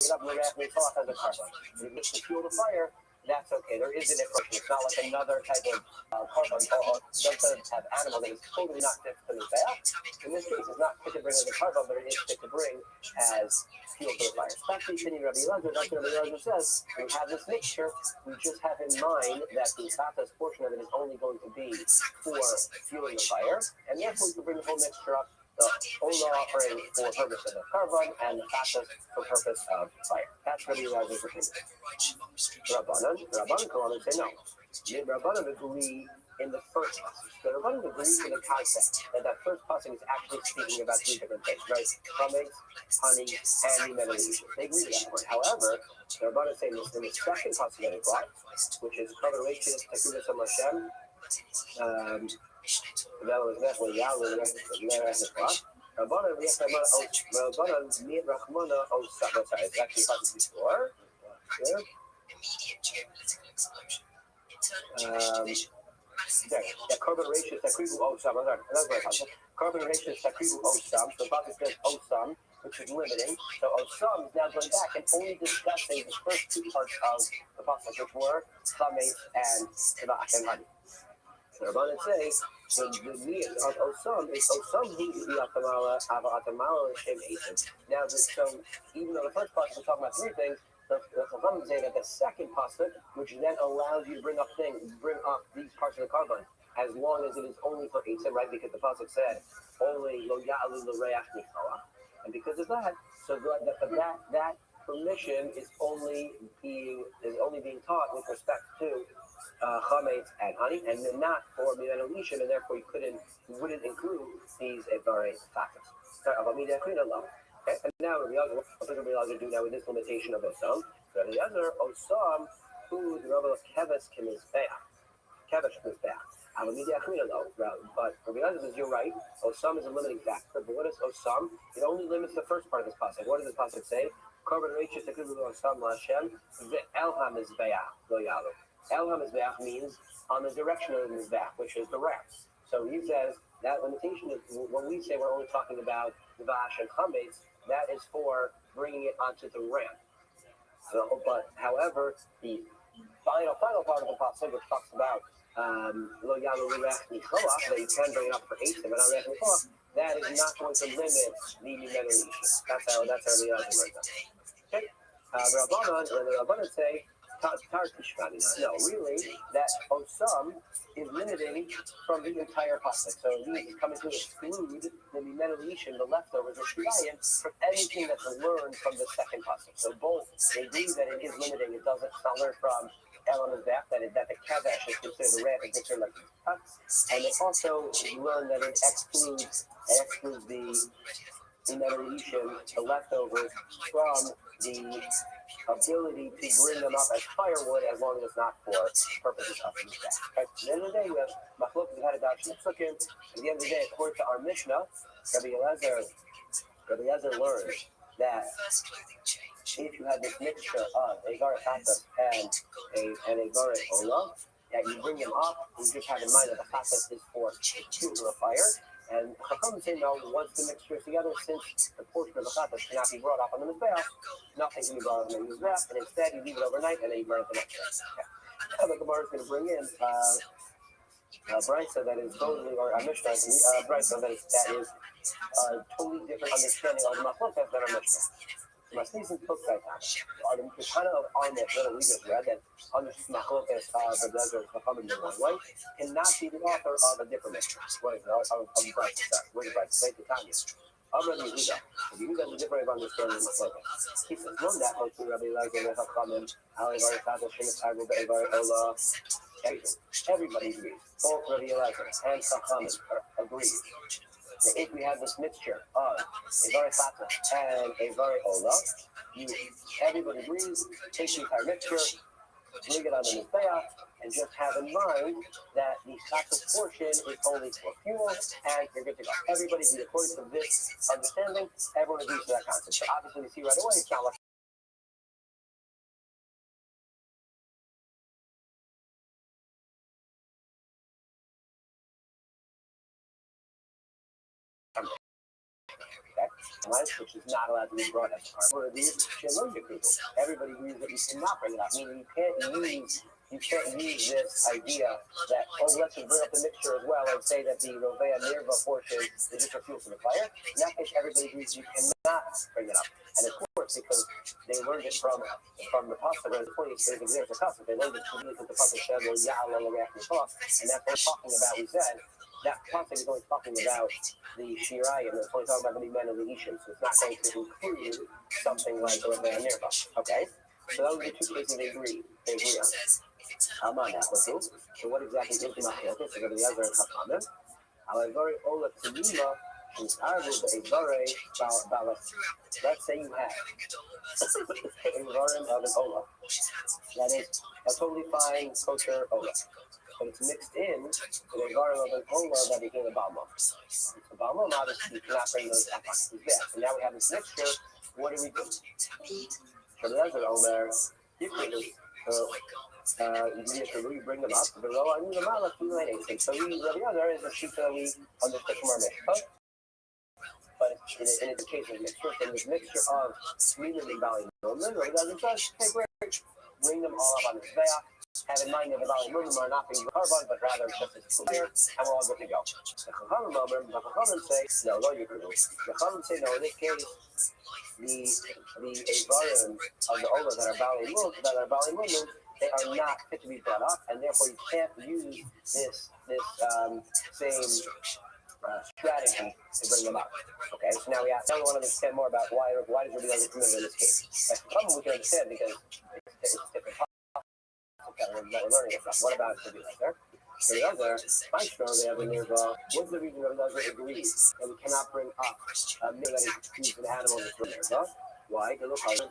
it up and thought as a carbon. If it's to fuel the fire, that's okay. There is an exception. It's not like another type of carbon or doesn't have animal that is totally not fit for the bath. In this case, it's not fit to bring as a carbon, but it is fit to bring as fuel for the fire. Especially Tini Rabbi Elazar, that's what Rabbi Elazar says. We have this mixture. We just have in mind that the Sata's portion of it is only going to be for fueling the fire, and therefore we can bring the whole mixture up. The Ola offering for purpose of carbon and the Fatas for purpose of fire. That's Rabbi Elazar's opinion. Rabbanan go on and say no. The Rabbanan agree in the first passage. The Rabbanan agree in the concept that first passage is actually speaking about three different things, right? Chametz, honey, and humanization. They agree with that point. However, the Rabbanan say this in the second passage that they brought, which is Chavaratius, Tekudas Hashem, that was definitely Yahweh, the rest of the Rabbanan, Meet Rachmana, sorry, it's actually passage before. Here. Carbon ratios takribu osam. Carbon ratios takribu osam. So Bobby says osam, which is limiting. So osam is now going back and only discussing the first two parts of the passage, which were chametz and tabak and honey. So Rabbanan says the meat of osam is osam who's the atamala avatamala shem eaten. Now, so even though the first part is talking about three things. The Chachamim say that the second pasuk, which then allows you to bring up these parts of the carbon, as long as it is only for Eitzim, right? Because the pasuk said only lo ya'alu l'reach nichola, and because of that, so that permission is only being taught with respect to chametz and honey, and then not for minan elishim, and therefore you wouldn't include these evarei factors. Okay. And now what does Rabbi Elazar do now with this limitation of Osam? Rabbi Elazar, Osam, who the Rabbi Keves Kemizbeach. Kevesh Kemizbeach. But Rabbi Elazar says, you're right, Osam is a limiting factor. But what is Osam? It only limits the first part of this passage. What does this passage say? Carbon ratios Tekudu Osam Lashem, Elha Mizbeach, Lo Yalu. Elha Mizbeach means on the direction of the Mizbeach, which is the ramp. So he says that limitation is when we say we're only talking about the Vash and Chametz, that is for bringing it onto the ramp. But however, the final part of the passage, which talks about lo yalu l'reach nichola, that you can bring it up for Eitzim, but not reach nichola, that is not going to limit the humanization. That's how the other right now. Okay, the Rabbanan say. No, really, that Osam is limiting from the entire pasuk. So he's coming to exclude the Mimenelishim, the leftovers of Shiyayim, from anything that's learned from the second pasuk. So both, they agree that it is limiting. It's not learned from Elam and Zach, that the Kadesh is considered the ramp, is considered like the cut. And they also learn that it excludes the Mimenelishim, the leftovers, from the ability to bring them up as firewood as long as it's not for purposes of the staff. At the end of the day, we have Machlok and Hadadash and Psukim. At the end of the day, according to our Mishnah, Rabbi Elazar learned that if you have this mixture of a Varet Chatas and a Varet Ola, that you bring them up, you just have in mind that the Chatas is for fuel to the fire. And Chachamim say no, once the mixture is together, since the portion of the chatas cannot be brought up on the mizbeach, nothing can be brought up on the mizbeach, and instead you leave it overnight and then you burn it the next day. Okay. Now the Gemara is going to bring in Brisa that is totally, or Mishnah, Brisa that is totally different understanding of the Machlokas than our Mishnah. Masnisim took that time. The kind of argument that we just read that understands Machlokas the desert Chachamim in one way cannot be the author of a different Mishnah. What is it? Of Brisa. Where did Brisa say the Tanya? Amr Yehuda. Yehuda is a different understanding of Machlokas. He says, "One that holds to Rabbi Elazar Chachamim, Ali Bar Chazal Shemitz Arbu Be'evar Ola." Everybody agrees. Both Rabbi Elazar and Chachamim agree. If we have this mixture of a Varet Chatas and a Varet Ola, everybody agrees, take the entire mixture, bring it on the Mizbeach, and just have in mind that the Chatas portion is only for fuel, and you're good to go. Everybody agrees according to this understanding, everyone agrees to that concept. So obviously we see right away it's not like which is not allowed to be brought as part of these everybody agrees that you cannot bring it up. Meaning you can't use this idea that, oh, let's bring up the mixture as well and say that the Rovea Nirva portion is just a fuel for the fire. In that case, everybody agrees you cannot bring it up. And of course, because they learned it from the pasta, where the point is there's a pasta. They learned it from the pasta said, well, and that's what we're talking about. We said that pasta is only talking about the Shirayim, it's only talking about the men of the Ishim, so it's not going to include something like the Rovea Nirva. Okay? So those are the two cases they agree on. So what exactly is the Machilokes? So the other Chachamim. However, Ola Tumima is argued a Vare Balas. Let's say you have a Varim of an Ola. That is a totally fine kosher Ola. But it's mixed in with a Varim of an Ola that became a Balmum. So Balmum, obviously, you cannot bring those up. So now we have this mixture. What do we do? So the other Omer, you bring them up. The row on the malach, so the other is the sheet that we understood from our Mishnah. But in the case of mixture, in this mixture of Sweden and Valley Movement, or doesn't just take great, bring them all up on the Zveach. Have in mind that the Valley Movement are not being carbon, but rather just as clear, and we're all good to go. The Chachamim say, no, you can do it. The Chachamim say, no, in this case, the Avarim of the Ola that are Valley Movement, they are not fit to be brought up, and therefore you can't use this same strategy to bring them up. Okay, so now we want to understand more about why does Rabbi Elazar permit in this case. That's the problem we can understand because it's different. Okay, we're learning stuff. What about Rabbi Elazar? So the other, Maestro, they have a Nirva. What's the reason Rabbi Elazar agrees that we cannot bring up a meal that is used in animals from Nirva? Why? Because an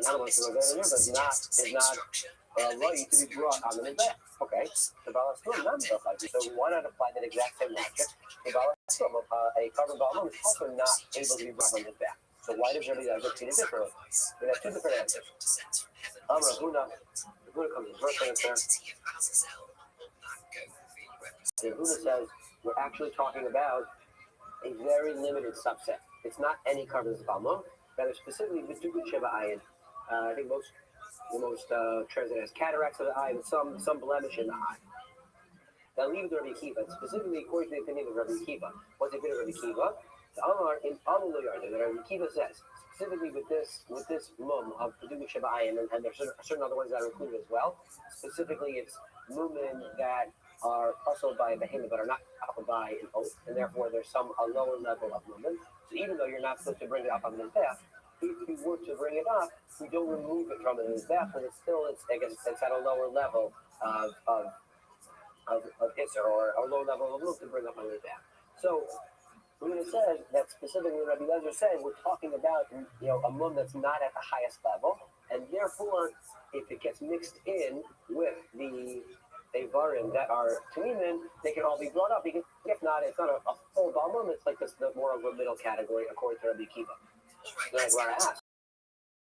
animal is not right to be brought on the Mizbech. Okay, the Balastum, so why not apply that exact same logic? The Balastum, a carbon Balam is also not able to be brought on the Mizbech. So why does Rabbi Elazar treat it differently? We have two different answers. Huna comes in the first answer. And Huna says we're actually talking about a very limited subset. It's not any carbon Balam. Rather specifically with Sheva Ayin. I think the most translated as cataracts of the eye with some blemish in the eye. Now leave the Rabbi Akiva, specifically according to the opinion of Rabbi Akiva. What's the opinion of Rabbi Akiva? The Amar in Alu Yarden, that Rabbi Akiva says, specifically with this mum of Kedusha Sheva Ayin, and there's certain other ones that are included as well. Specifically, it's mumin that are also by behemoth but are not by an oath, and therefore there's a lower level of mumin. So even though you're not supposed to bring it up on the Mizbech, if you were to bring it up, we don't remove it from the Mizbech, but it's at a lower level of Isser, or a low level of Luke to bring up on the Mizbech. So when it says that specifically Rabbi Elazar said, we're talking about a mum that's not at the highest level, and therefore if it gets mixed in with the Avarim that are Tamimin, they can all be brought up. Because if not, it's not a full Balmum, it's like the more of a middle category according to Rabbi Akiva. That's why I asked.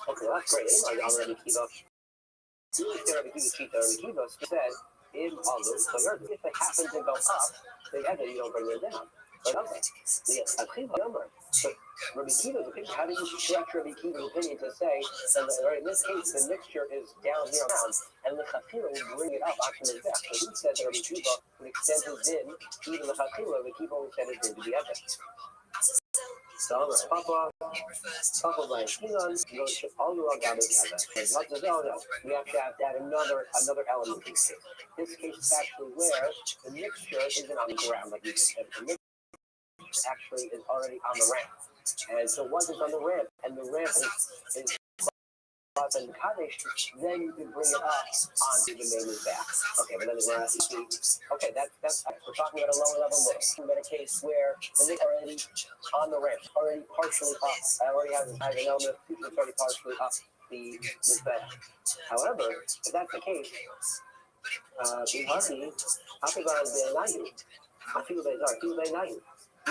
Okay, well, that's great. Rabbi Akiva. Rabbi Akiva said, in Alu, so if they happen to go up, they you don't bring them down. But okay. So Rabbi Akiva's opinion, how do you stretch Rabbi Akiva's opinion to say that in this case the mixture is down here around, and the Chafira will bring it up onto the Mizbech? So he said that Rabbi Akiva would extend his din, even the Chafira, Rabbi Akiva would extend his din to the other. So Papa by Shinon goes to all the Gabi Kaza. No, we have to add another element in this case. This case is actually where the mixture isn't on the ground, like you said. The mixture actually is already on the ramp. And so once it's on the ramp, and the ramp is and Kaddish, then you can bring it up onto the main Mizbech. Okay, but then we're okay, that's we're talking about a lower level look. We're talking about a case where the mix already on the ramp, already partially up. I already have an element of it's already partially up the Mizbech. However, if that's the case,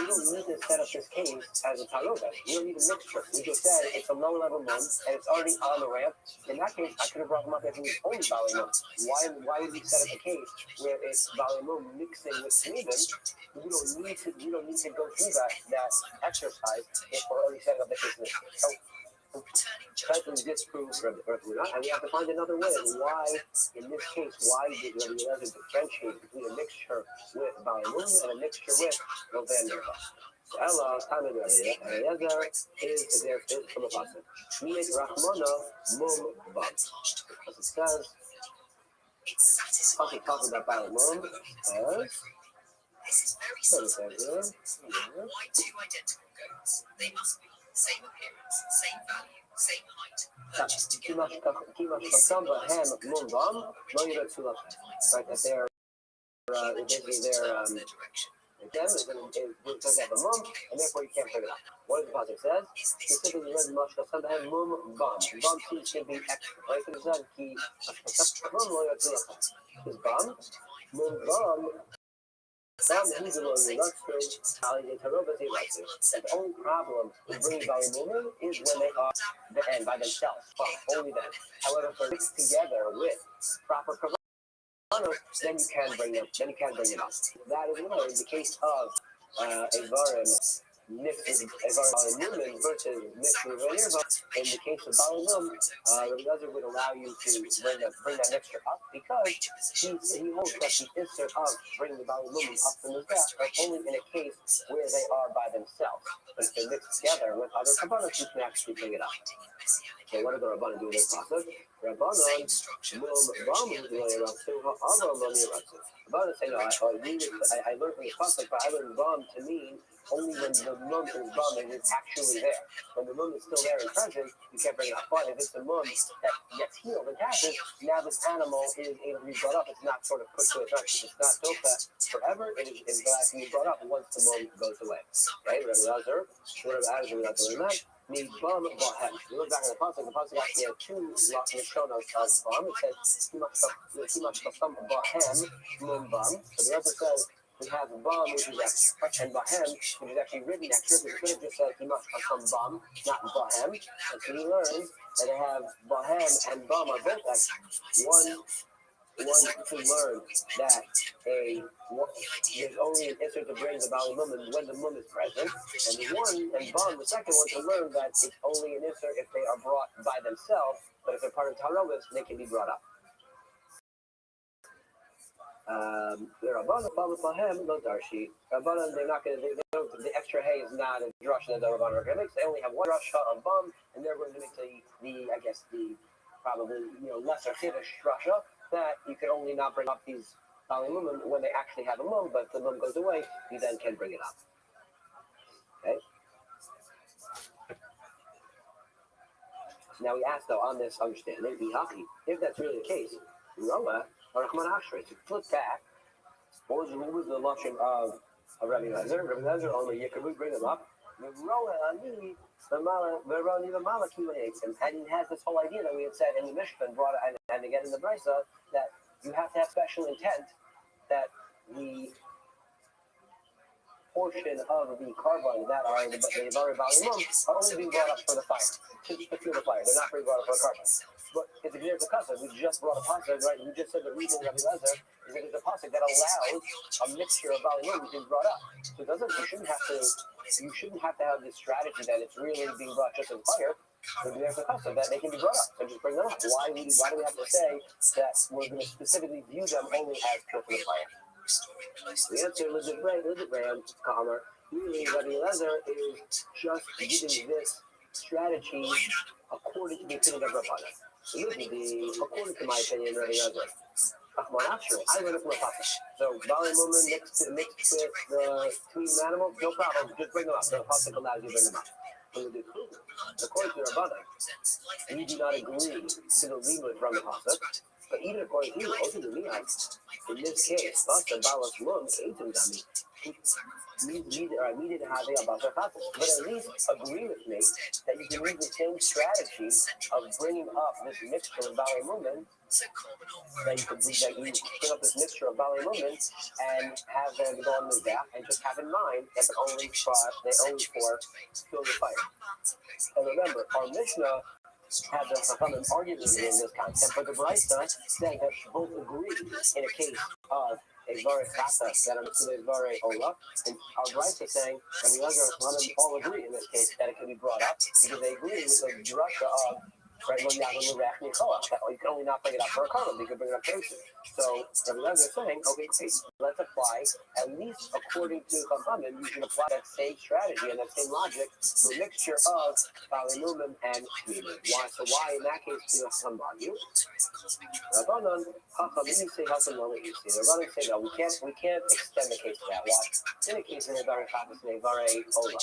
we don't need to set up this case as a taroga. We don't need a mixture. We just said it's a lower level mum and it's already on the ramp. In that case, I could have brought him up if he was only Bali mum. Why would we set up a case where it's Bali mum mixing with Sweden? We don't need to go through that exercise if we're already setting up the case. So trying to disprove and we have to find another way. Why, in this case, why did Rabbi Eliezer differentiate between a mixture with Bali mum and a mixture with November? Ella, Tamid Eliezer is there from the pasuk. Miyet Rachmana mum bam. Because it says, talking about Bali mum as. This is very sensible. Why two identical goats? They must be same appearance, same value, same height. Purchased together. Right, that they're basically them is going to have a mum, and therefore you can't figure it out. What does the pasuk says? Specifically, when mashka sambahem mum bam. Bam seems to be extra. Right? So it says ki mum lo yatzilach. Is bam mum bam. The only problem with bringing volume movement is when they are the end by themselves. Only then. However, if they're mixed together with proper kavanos, then you can bring them. Then you can bring them up. That is why in the case of Evarim mixed movement versus mixed with Nirva, in the case of Balamum, Rabbi Eliezer would allow you to bring that mixture up because he holds that the insert of bringing the Balamum up from the back are only in a case where they are by themselves. But if they're mixed together with other components, you can actually bring it up. So what do the Rabbanan do in this process? Rabbanan say, no, I learned from the process, but I learned Bam to mean only when the mum is Bam and it's actually there. When the mum is still there and present, you can't bring it up. But if it's the mum that gets healed and passes, now this animal is able to be brought up. It's not sort of put to a trust. It's not dopa forever. It is glad to be brought up once the mum goes away. Right? Rabbi Eliezer, that? Me bum bahem. You look back at the pasuk actually had two mishonos of bum. It says kimash bahem mum bum. So the other says we have bum, which is extra, and bahem, which is actually written extra. We could have just said kimash bum, not bahem. And so we learned that they have bahem and bum are both extra. One to learn that there's only an insert to bring the Bali mum when the mum is present, and Bam, the second one, to learn that it's only an insert if they are brought by themselves, but if they're part of Tarovis, they can be brought up. The Rabbanan, they're not going to, the extra hay is not a drush that the Rabbanan are going to make. They only have one drush of Bam, and they're going to make the probably, lesser Chiddush drasha, that you can only not bring up these Bali mum when they actually have a mum, but if the mum goes away, you then can bring it up. Okay? Now we ask, though, on this understanding, if that's really the case, Roa, or Rahman Ashray, to flip back, what was the lotion of Rabbi Eliezer? Rabbi Eliezer only, you can bring them up. And he has this whole idea that we had said in the Mishnah and brought it, and again in the Brisa, that you have to have special intent that the portion of the carbon that are the Bali mum are only being brought up for the fire, to fuel the fire. They're not being brought up for the carbon. But it's a generic pasuk. We just brought a pasuk, right? We just said the reason Rabbi Eliezer is that it's a pasuk that allows a mixture of Bali mum being brought up. So you shouldn't have to have this strategy that it's really being brought just in fire. So there's a custom that they can be brought up. So just bring them up. Why do we have to say that we're going to specifically view them only as pure for the fire? The answer is calmer. Really, Rabbi Eliezer is just giving this strategy according to the opinion of Rabbanan. So according to my opinion, Rabbi Eliezer. I learned it from a pasuk. So Bali mum mixed with the tween animal, no problem. Just bring them up. The pasuk allows you to bring them up. According to Rabbanan, we do not agree to the limud from the pasuk, but even according to you, in this case, Basta Balas Mum Eitim Dami. needed to have but at least agree with me that you can use the same strategy of bringing up this mixture of ballet movement. That you bring up this mixture of ballet movement and have them go on the back and just have in mind that they only for fuel the fire. And remember, our Mishnah had the Chachamim arguing in this concept, but the Brisa said that both agree in a case of a very chata that understood a very ola, and our Brisa saying that the other Chachamim all agree in this case that it can be brought up because they agree with the drasha of that you can only not bring it up for a column, you can bring it up for instance. So the others are saying, okay, let's apply, at least according to Chachamim, you can apply that same strategy and that same logic to a mixture of ballet movement and movement. Why in that case do Chacham argue? Rabbanan, Chachamim say Chacham Rabbanan say that we can't extend the case to that. Why? In the case of Nevar Chatas and Nevar Ola.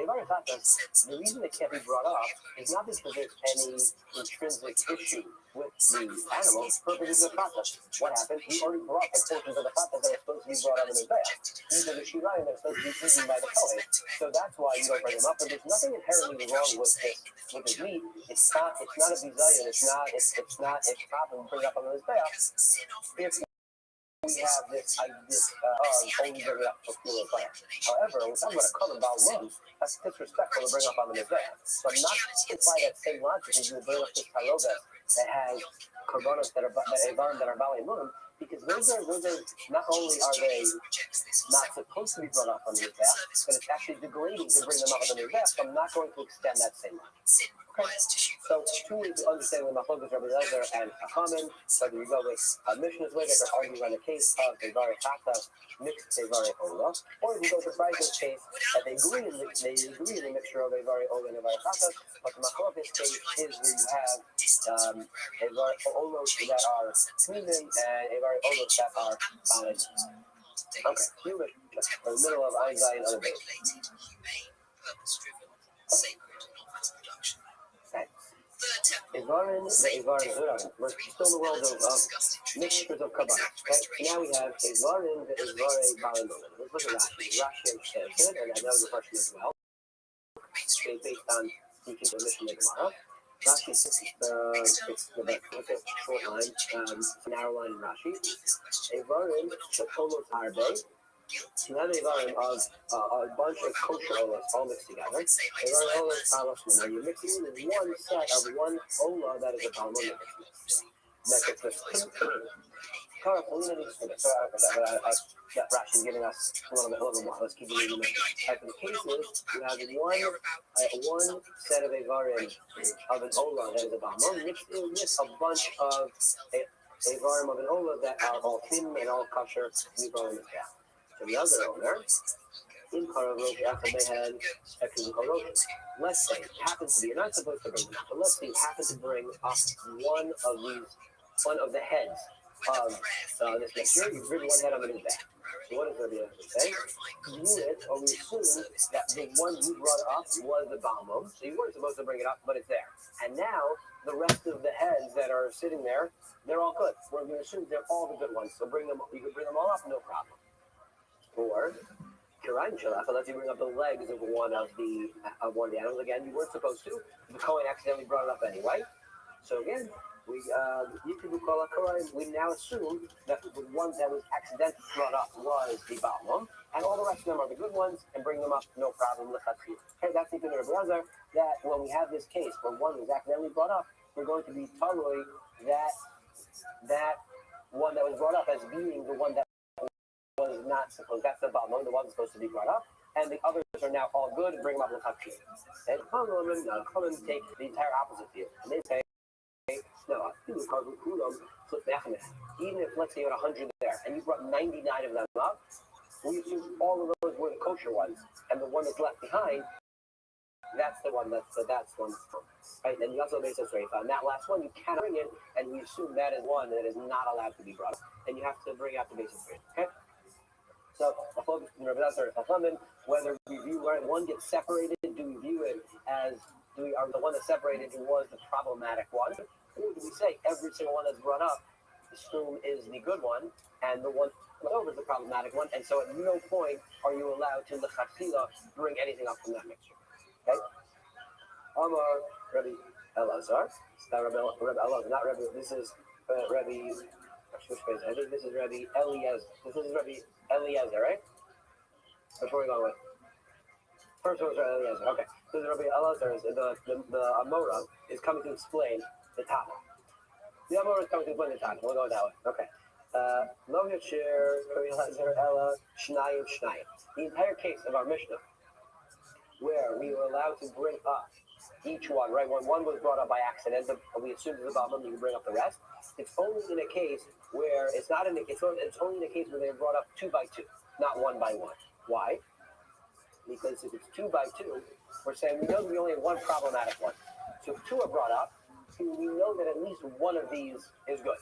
Nevar Chatas, the reason it can't be brought up is not because there's any intrinsic issue with the animal, purposes of kata. What happened? He already brought the portions of the kata that are supposed to be brought up in his bath. These are the shirayim that are supposed to be eaten by the kohen. So that's why you don't bring them up. But there's nothing inherently wrong with his meat. It's not a bizayon. It's not a problem to bring up on his bath. If we have this only bring it up for fuel of fire. However, we're talking about a common bowel lung. That's disrespectful to bring up on the mizbeach. So I'm not going to apply that same logic as you bring up this taroga that has korbanos that are balei munam, because those are not only are they not supposed to be brought up on the mizbeach, but it's actually degrading to bring them up on the mizbeach. So I'm not going to extend that same logic. Okay. So two ways to understand the machlokas Rabbi Eliezer and Chachamim. Whether you go with Mishnah's way that they're arguing on the case of Devar Chata mixed Devar Ola, or if you go to Braisa's case that they agree in the mixture of Devar Ola and Devar Chata, but the machlokas case is where you have Devar Olos that are human and Devar Olos that are valid. Okay, here we're in the middle of Einstein and other days. We're still in the world of mixtures of kabbalah. Okay? Now we have Evarim, the Evarei Balei Munam. Let's look at Rashi. Rashi understands it, and I know the question as well. Okay, based on teaching the mission of Gemara. Rashi it's the short line, narrow line in Rashi. Evarim, the Kolos Harbe. You have Evarim of a bunch of kosher olas all mixed together. Evarim olas palos. Now you're mixing in one set of one ola that is a balmon that gets this. Rashi giving us a little bit more. Let's keep reading. Type of cases, you have one set of Evarim of an ola that is a balmon mixed in with a bunch of Evarim of an ola that are all thin and all kosher. You go in the gap. So the other owner, in Karavot, after they had extra Karavot, let's say, happens to be, you're not supposed to bring them up, but let's say, happen to bring up one of the heads of this mixture. You bring one head on the back. So what does the other say? We assume that the one you brought up was the Balmum, so you weren't supposed to bring it up, but it's there. And now, the rest of the heads that are sitting there, they're all good. We're going to assume they're all the good ones, so you can bring them all up, no problem. Or Kirayin Shalach, unless you bring up the legs of one of the animals. Again, you weren't supposed to. The Kohen accidentally brought it up anyway. So again, we now assume that the one that was accidentally brought up was the Balmum, and all the rest of them are the good ones, and bring them up, no problem. Okay, that's the opinion of Rabbi Eliezer, that when we have this case where one was accidentally brought up, we're going to be totally that one that was brought up as being the one that was not supposed, that's the Balmum, the one that's supposed to be brought up, and the others are now all good, and bring them up with Hakir. And Chachamim take the entire opposite view, and they say, no, even if, let's say, you had 100 there, and you brought 99 of them up, we assume all of those were the kosher ones, and the one that's left behind, that's the one that's one. Right? And you also base this right on that last one, you cannot bring it, and we assume that is one that is not allowed to be brought up, and you have to bring out the basis rate. Okay? So, whether we view one gets separated, do we view it as the one that separated was the problematic one? Or do we say every single one that's brought up assume is the good one, and the one over is the problematic one, and so at no point are you allowed to lechatchila bring anything up from that mixture. Okay? Amar Rabbi Elazar. Rabbi Elazar, not Rabbi. This is Rabbi. I think this is Rabbi Eliezer. This is Rabbi Eliezer, right? Which one are we going with? First one was Rabbi Eliezer. Okay. So the Rabbi Elazar, the Amora is coming to explain the Tana. The Amora is coming to explain the Tana. We'll go that way. Okay. Lo Yashir, Rabbi Elazar, Ella, Shnayim, Shnayim. The entire case of our Mishnah, where we were allowed to bring up each one, right? When one was brought up by accident, we assumed it was about them, you can bring up the rest. It's only in a case where it's not in a, it's only in a case where they're brought up 2 by 2, not 1 by 1. Why? Because if it's 2 by 2, we're saying we know we only have one problematic one. So if 2 are brought up, we know that at least one of these is good.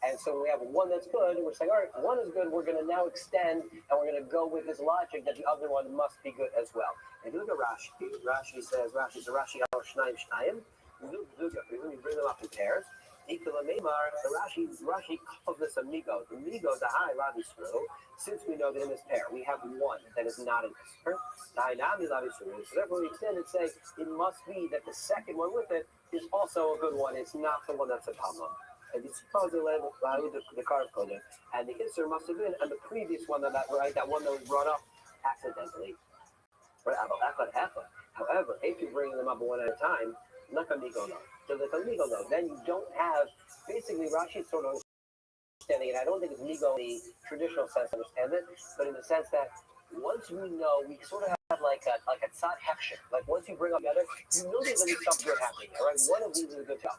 And so when we have one that's good, we're saying, all right, one is good, we're going to now extend, and we're going to go with this logic that the other one must be good as well. And look at Rashi. Rashi says, Rashi El Shnayim Shnayim. We bring them up in pairs. Rashi calls this a migo. The migo, the high Lavi Sru, since we know that in this pair we have one that is not in this pair, the high Nami Lavi Sru. So therefore we extend and say it must be that the second one with it is also a good one. It's not the one that's a problem. And it's caused the card code, and the answer must have been on the previous one that one that was brought up accidentally. However, if you're bringing them up one at a time, then you don't have, basically Rashi sort of understanding it. I don't think it's migo in the traditional sense of understand it, but in the sense that once we know, we sort of have like a tzad hechsher. Like once you bring up the other, you know there's going to be something good happening. All right, one of these is a good job.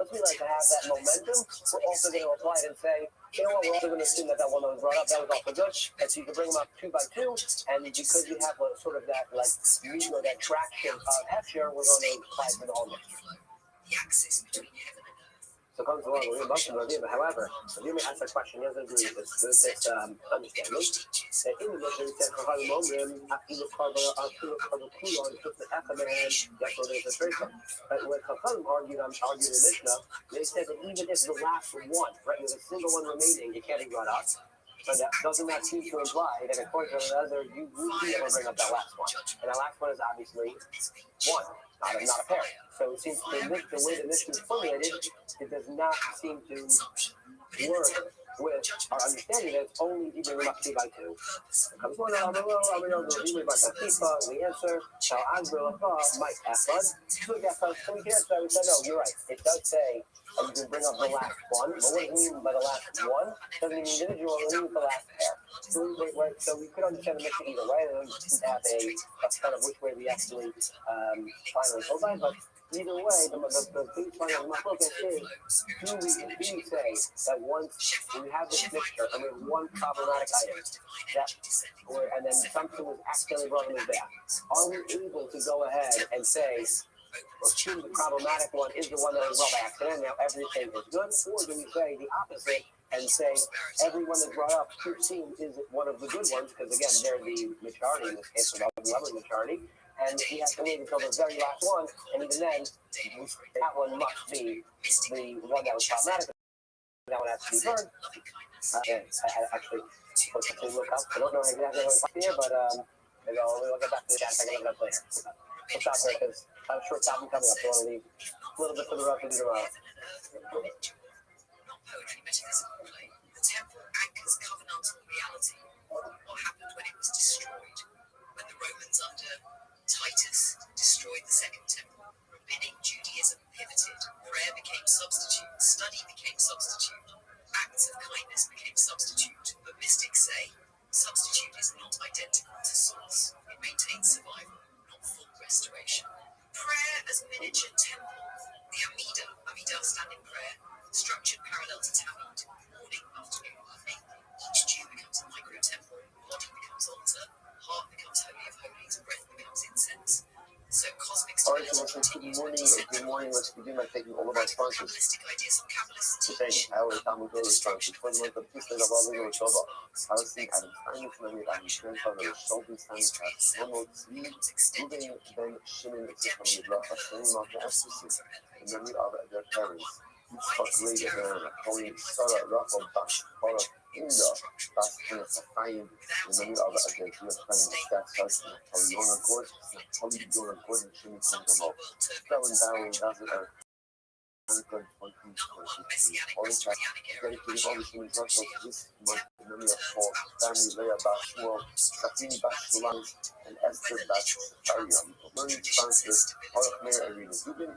Once we like to have that momentum, we're also going to apply it and say, you know what, we're also going to assume that one that was brought up, that was also good. And so you can bring them up 2 by 2, and because you have sort of that like migo, that traction of hechsher, we're going to apply it to the whole mixture. The axis between heaven and earth. So comes along with however, you may ask that question, he doesn't agree with this understanding. That in the Mishnah, he said, but when Chachamim argued in Mishnah, they said that even if the last one, right, with a single one remaining, it can't be brought up. But doesn't that seem to imply that according to another, you will be able to bring up that last one? And that last one is obviously 1, not a pair. So it seems the way the Mishnah is formulated, it does not seem to work with our understanding that it's only if you bring them up 2 by 2. Comes one, the answer, might effort. So we can answer, we said, no, you're right. It does say you can bring up the last one, but what does it mean by the last one? Doesn't mean individual, it means the last pair. So we could understand the Mishnah either way, and we just have a kind of which way we actually finally go by, but either way, the big point of my focus is, do we say that once we have this mixture, and we have one problematic item, and then something was accidentally brought in there, are we able to go ahead and say, assume the problematic one is the one that was brought by accident, now everything is good, or do we say the opposite and say every one that's brought up is one of the good ones, because again, they're the majority in this case, or the lovely majority, and we have to wait until the very last one, and even then, that one must be the one that was problematic. That one has to be burned. I actually supposed to look up. I don't know exactly what it's here, but we'll get back to the chat. I can look it up later. We'll stop there because I have a short topic coming up. So I want to leave a little bit for the rest of the tomorrow. Not poetry, metaphysical play. The temple anchors covenantal reality. What happened when it was destroyed? When the Romans under Titus destroyed the Second Temple, rabbinic Judaism pivoted, prayer became substitute, study became substitute, acts of kindness became substitute, but mystics say substitute is not identical to source. It maintains survival, not full restoration. Prayer as miniature temple. The Amidah standing prayer, structured parallel to Tamid, morning, afternoon, evening. Each Jew becomes a micro-temple, body becomes altar, heart becomes holy of holies, breath becomes incense. So cosmic stability continues when Good morning. Let's begin by taking all of our sponsors. Kabbalistic ideas of Kabbalists Today, our Talmud Torah sponsors. For the month of Kislev, Rabbi Levi Shova, Palestine, Adam Stein, Tsunami, Adam Grandfather, Sheldon Stein, Shlomo Tzvi, Ruben Ben Shimon, Yitzchak Midrash, Hashem, Malka Asusi, in memory of their parents. Yitzchak Leger, Kohen Sarah Rachel Bas Korah Inda Bas Hanafayim, the many of the Jewish playing stats Napoleona Gordon, Napoleona Gordon, Jimmy Condom, Felon Barrel doesn't are dedicated all the human circles this month, many of four family Leah Bashmuel, Safini Bashulanis, and Esther Bashariam. Learning sponsors, Arach Meir Arena Dubin.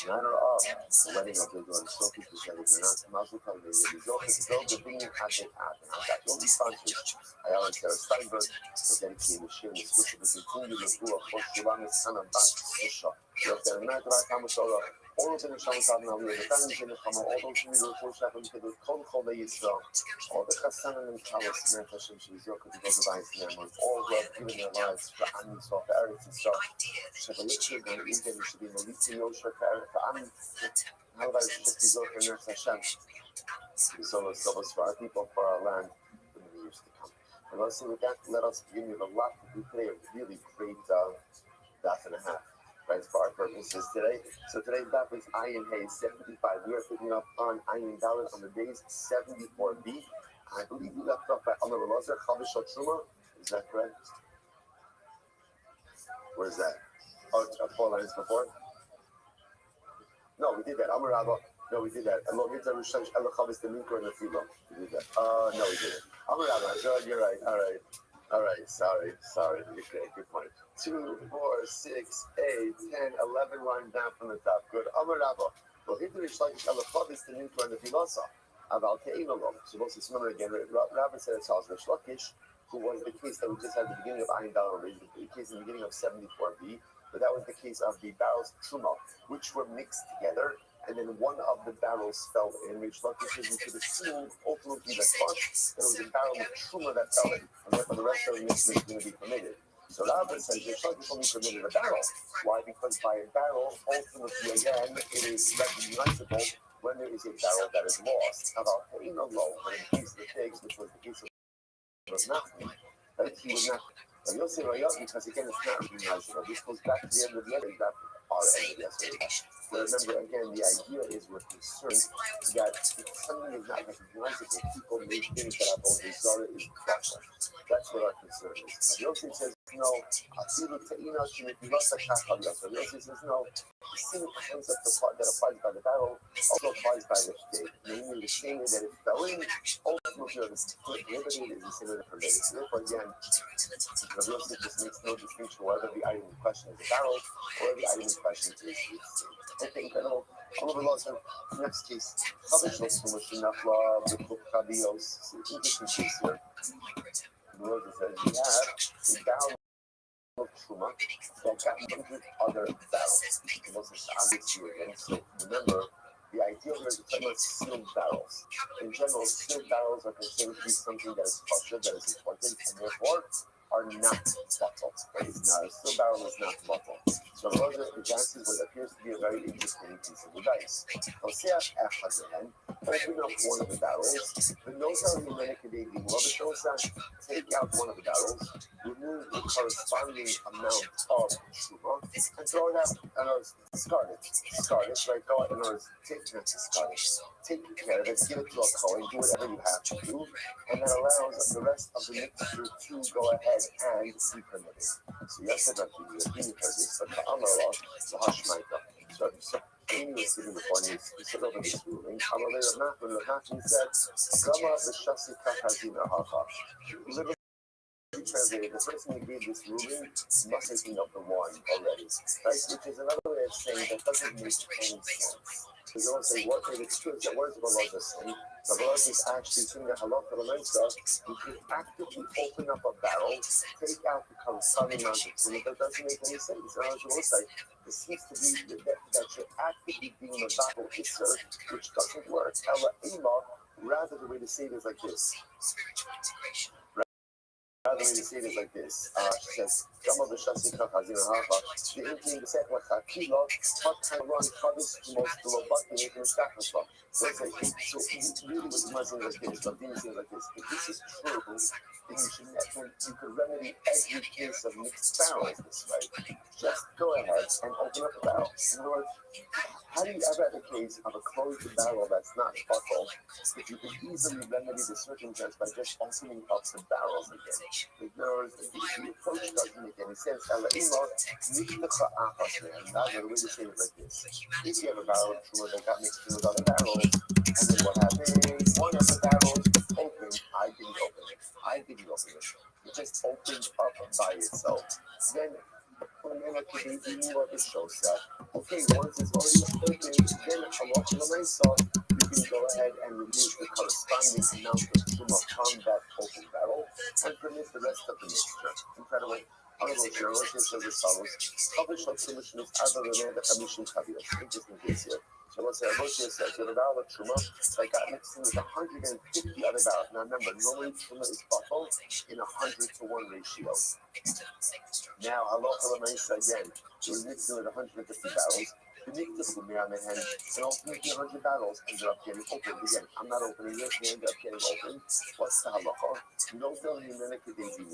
In honor of the wedding of the daughter Sophie presented Renat Mazel Tov the Zohar the Bingin Hadek Ad and I've got all the sponsors Ayala and Sarah Steinberg for dedicating the share and the switch of the continued review of Shulamis Hannah Bas Sisha. You're there in Madra Kamasora, all of the Nisham Sabna, the families in the Kama, all those who need to push up into the Kol Chol Yisrael, all the Chassanan and Kalas, Mount Hashem Shizok, the Gozabais, and all who have given their lives for Amin Sof, Eretz Yisrael. Shabalichir, and Eden, should be Maliti Yosha, for Amin, how about Shizok and Eretz Hashem? So for our people, for our land, in the years to come. And let's see, with that, let us begin with a lot to do today, a really great daf and a half. Right, for our purposes today. So today's daf is Ayin Hay 75. We are picking up on Ayin Dalet on the days 74b. I believe we left off by Amar Elazar Chavish Truma. Is that correct? Where's that? Oh, 4 lines before. No, we did that. Amar Rabba. No, we did that. We did that. No, we didn't. Amar Rabba. You're right. All right. Sorry. Okay, good point. 2, 4, 6, 8, 10, 11 line down from the top. Good. Amar Rabba. Well, here the Rishlakish Elachavis the Ninkor and the Filasa. About Te'inolom. So let's remember again. Rabbi said it's Haz Rishlakish, who was the case that we just had at the beginning of Ayin Dal, the case in the beginning of 74b. But that was the case of the barrels Truma, which were mixed together. And then one of the barrels fell in, which Lakish we could assume ultimately that it was a barrel of Truma that fell in. And therefore the rest of the mix is going to be permitted. So Rabbi says Rish Lakish only permitted a barrel. Why? Because by a barrel, ultimately again, it is recognizable when there is a barrel that is lost. About Pe'ina low, but in the case of the pigs, which was the case of Nachman, right? He was not. But you'll say because again, it's not recognizable. This goes back to the end of the other that our end of yesterday. But remember, again, the idea is we're concerned that if something is not recognizable, people may think that our Zara is proper. That's what our concern is. Yosef says, no, Yosef says, no, the same concept that applies by the barrel also applies by the state. Namely, the same way that it fell in, ultimately, the prohibited is the same way that permitted. So therefore, again, Yosef just makes no distinction whether the item in question is a barrel or the item in question is okay, incredible. All of the laws are next case. Chavish Truma Shinafla B'Chuk Chavios. Interesting case here. The Lord says we have a barrel of Truma that got 100 other barrels. The most obvious here again. So remember, the idea here is to talk about sealed barrels. In general, sealed barrels are considered to be something that is kosher, that is important, and therefore are not bottled. Right? It's not a sealed barrel is not bottled. So the Lord advances what appears to be a very interesting piece of advice. Hoseach Echad open up one of the barrels, but note how he manipulated the Lobashosach, take out one of the barrels, remove the corresponding amount of Truma, and throw it out, and discard it, right? Go out and take care of it, give it to a Kohen, do whatever you have to do, and that allows the rest of the mixture to go ahead and be permitted. So yes, that the this, but the Amara, the Hashmaita. So Amy was sitting before me, he said over this ruling. Amalei Rav said, Gama v'shasi kachazina hacha. Literally translated, the person who gave this ruling must have seen of the wine already, right? Which is another way of saying that doesn't make any sense. Because they don't say what it's true, it's that words of Allah are saying. The Lord is actually saying that halakha l'maisa, you can actively open up a barrel, take out the corresponding amount of food. That doesn't make any sense. And as will say, it seems to be that you're actively being a battle isser, which doesn't work. Rather, the way to say it is like this. Rather, the way to say it is like this. She says, Gama v'shasi kachazina hacha, the inking the second kilo, hot time run, chavis most the lobaki, making a sacrifice. let's say, so really what you must say like this, but then you say like this, if this is true, then you should then you could remedy every case of mixed barrels this way. Just go ahead and open up a barrel. In other words, how do you ever have a case of a closed barrel that's not buckled if you could easily remedy the circumstance by just opening up the barrels again? In other words, the approach doesn't make any sense. Not the way to say it like this. If you have a barrel of truma that got mixed in with other barrels, and then what happens? One of the barrels opened. I didn't open it. It just opened up by itself. Then it shows that, okay, once it's already open, then you can go ahead and remove the corresponding amount of truma from that open barrel and permit the rest of the mixture. Incredible. Honorable Chair, Rosh says as follows: published on solution is interesting case here. So let's say Rosh says you have a barrel of truma that got mixed in with 150 other barrels. Now remember, normally truma is bottled in 100 to 1 ratio. Now, halacha l'maisa again, we're mixing with 150 barrels. You make the fumir on the hand, and ultimately 100 barrels ended up getting opened. Again, I'm not opening it, they end up getting opened. What's the halacha? No filling in the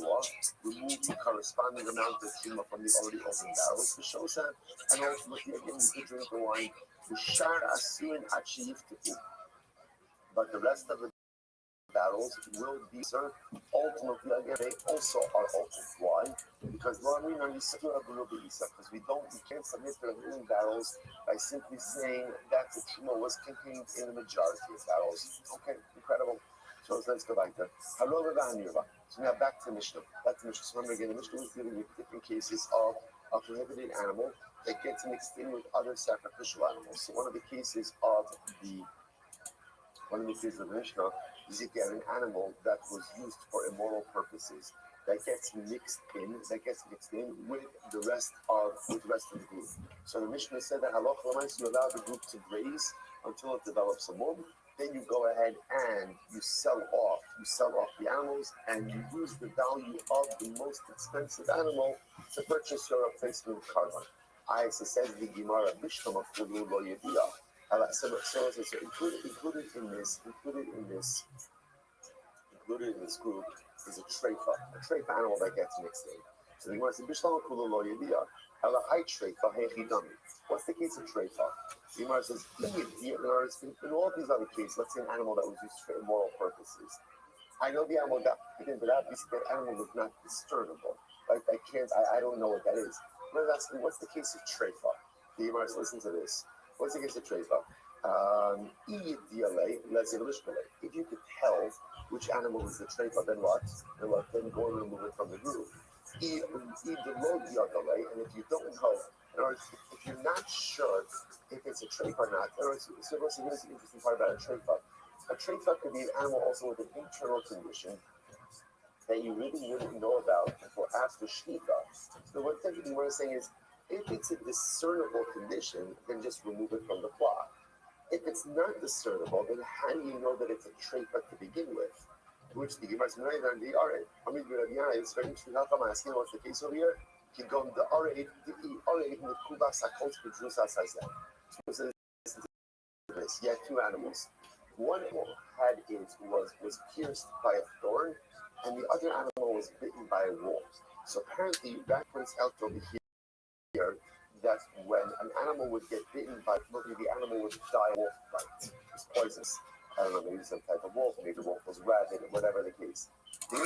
law. Remove the corresponding amount of truma from the already open barrels to show that, and ultimately again you can drink the wine. The shar asuin achieved, but the rest of the barrels will be served. Ultimately, again, they also are open. Why? Because we can't submit the remaining barrels by simply saying that the truma was contained in the majority of barrels. Okay, incredible. So let's go back there. So now back to Mishnah. So remember again, the Mishnah was dealing with different cases of a prohibited animal that gets mixed in with other sacrificial animals. So one of the cases of the Mishnah is if you have an animal that was used for immoral purposes that gets mixed in with the rest of the group. So the Mishnah said that halacha l'maisa you allow the group to graze until it develops a mum. Then you go ahead and you sell off the animals, and you use the value of the most expensive animal to purchase your replacement carbon. I said the Gemara Bishlam of Kulu Lo Yedia. So included in this group is a treifa animal that gets mixed in. So the Gemara says Bishlam of Kulu Lo Yedia. What's the case of treifa? The Gemara says in all of these other cases, let's say an animal that was used for immoral purposes. I know the animal that animal was not discernible. Like I don't know what that is. But asking, what's the case of treifa? The Gemara says, listen to this. What's the case of treifa? If you could tell which animal is the treifa, then what? Then go and remove it from the group. And if you don't know, if you're not sure if it's a treifa or not, here's the interesting part about a treifa. A treifa could be an animal also with an internal condition that you really wouldn't know about until after shechita. So one thing you want to say is, if it's a discernible condition, then just remove it from the flock. If it's not discernible, then how do you know that it's a treifa to begin with? Which the Gemara says, it's very interesting. How come I'm asking what's the case over here? So you had two animals. One animal was pierced by a thorn, and the other animal was bitten by a wolf. So apparently that points out over here that when an animal would get bitten by, the animal would die of wolf bite. It was poisonous. I don't know, maybe some type of wolf, maybe the wolf was rabid, whatever the case. The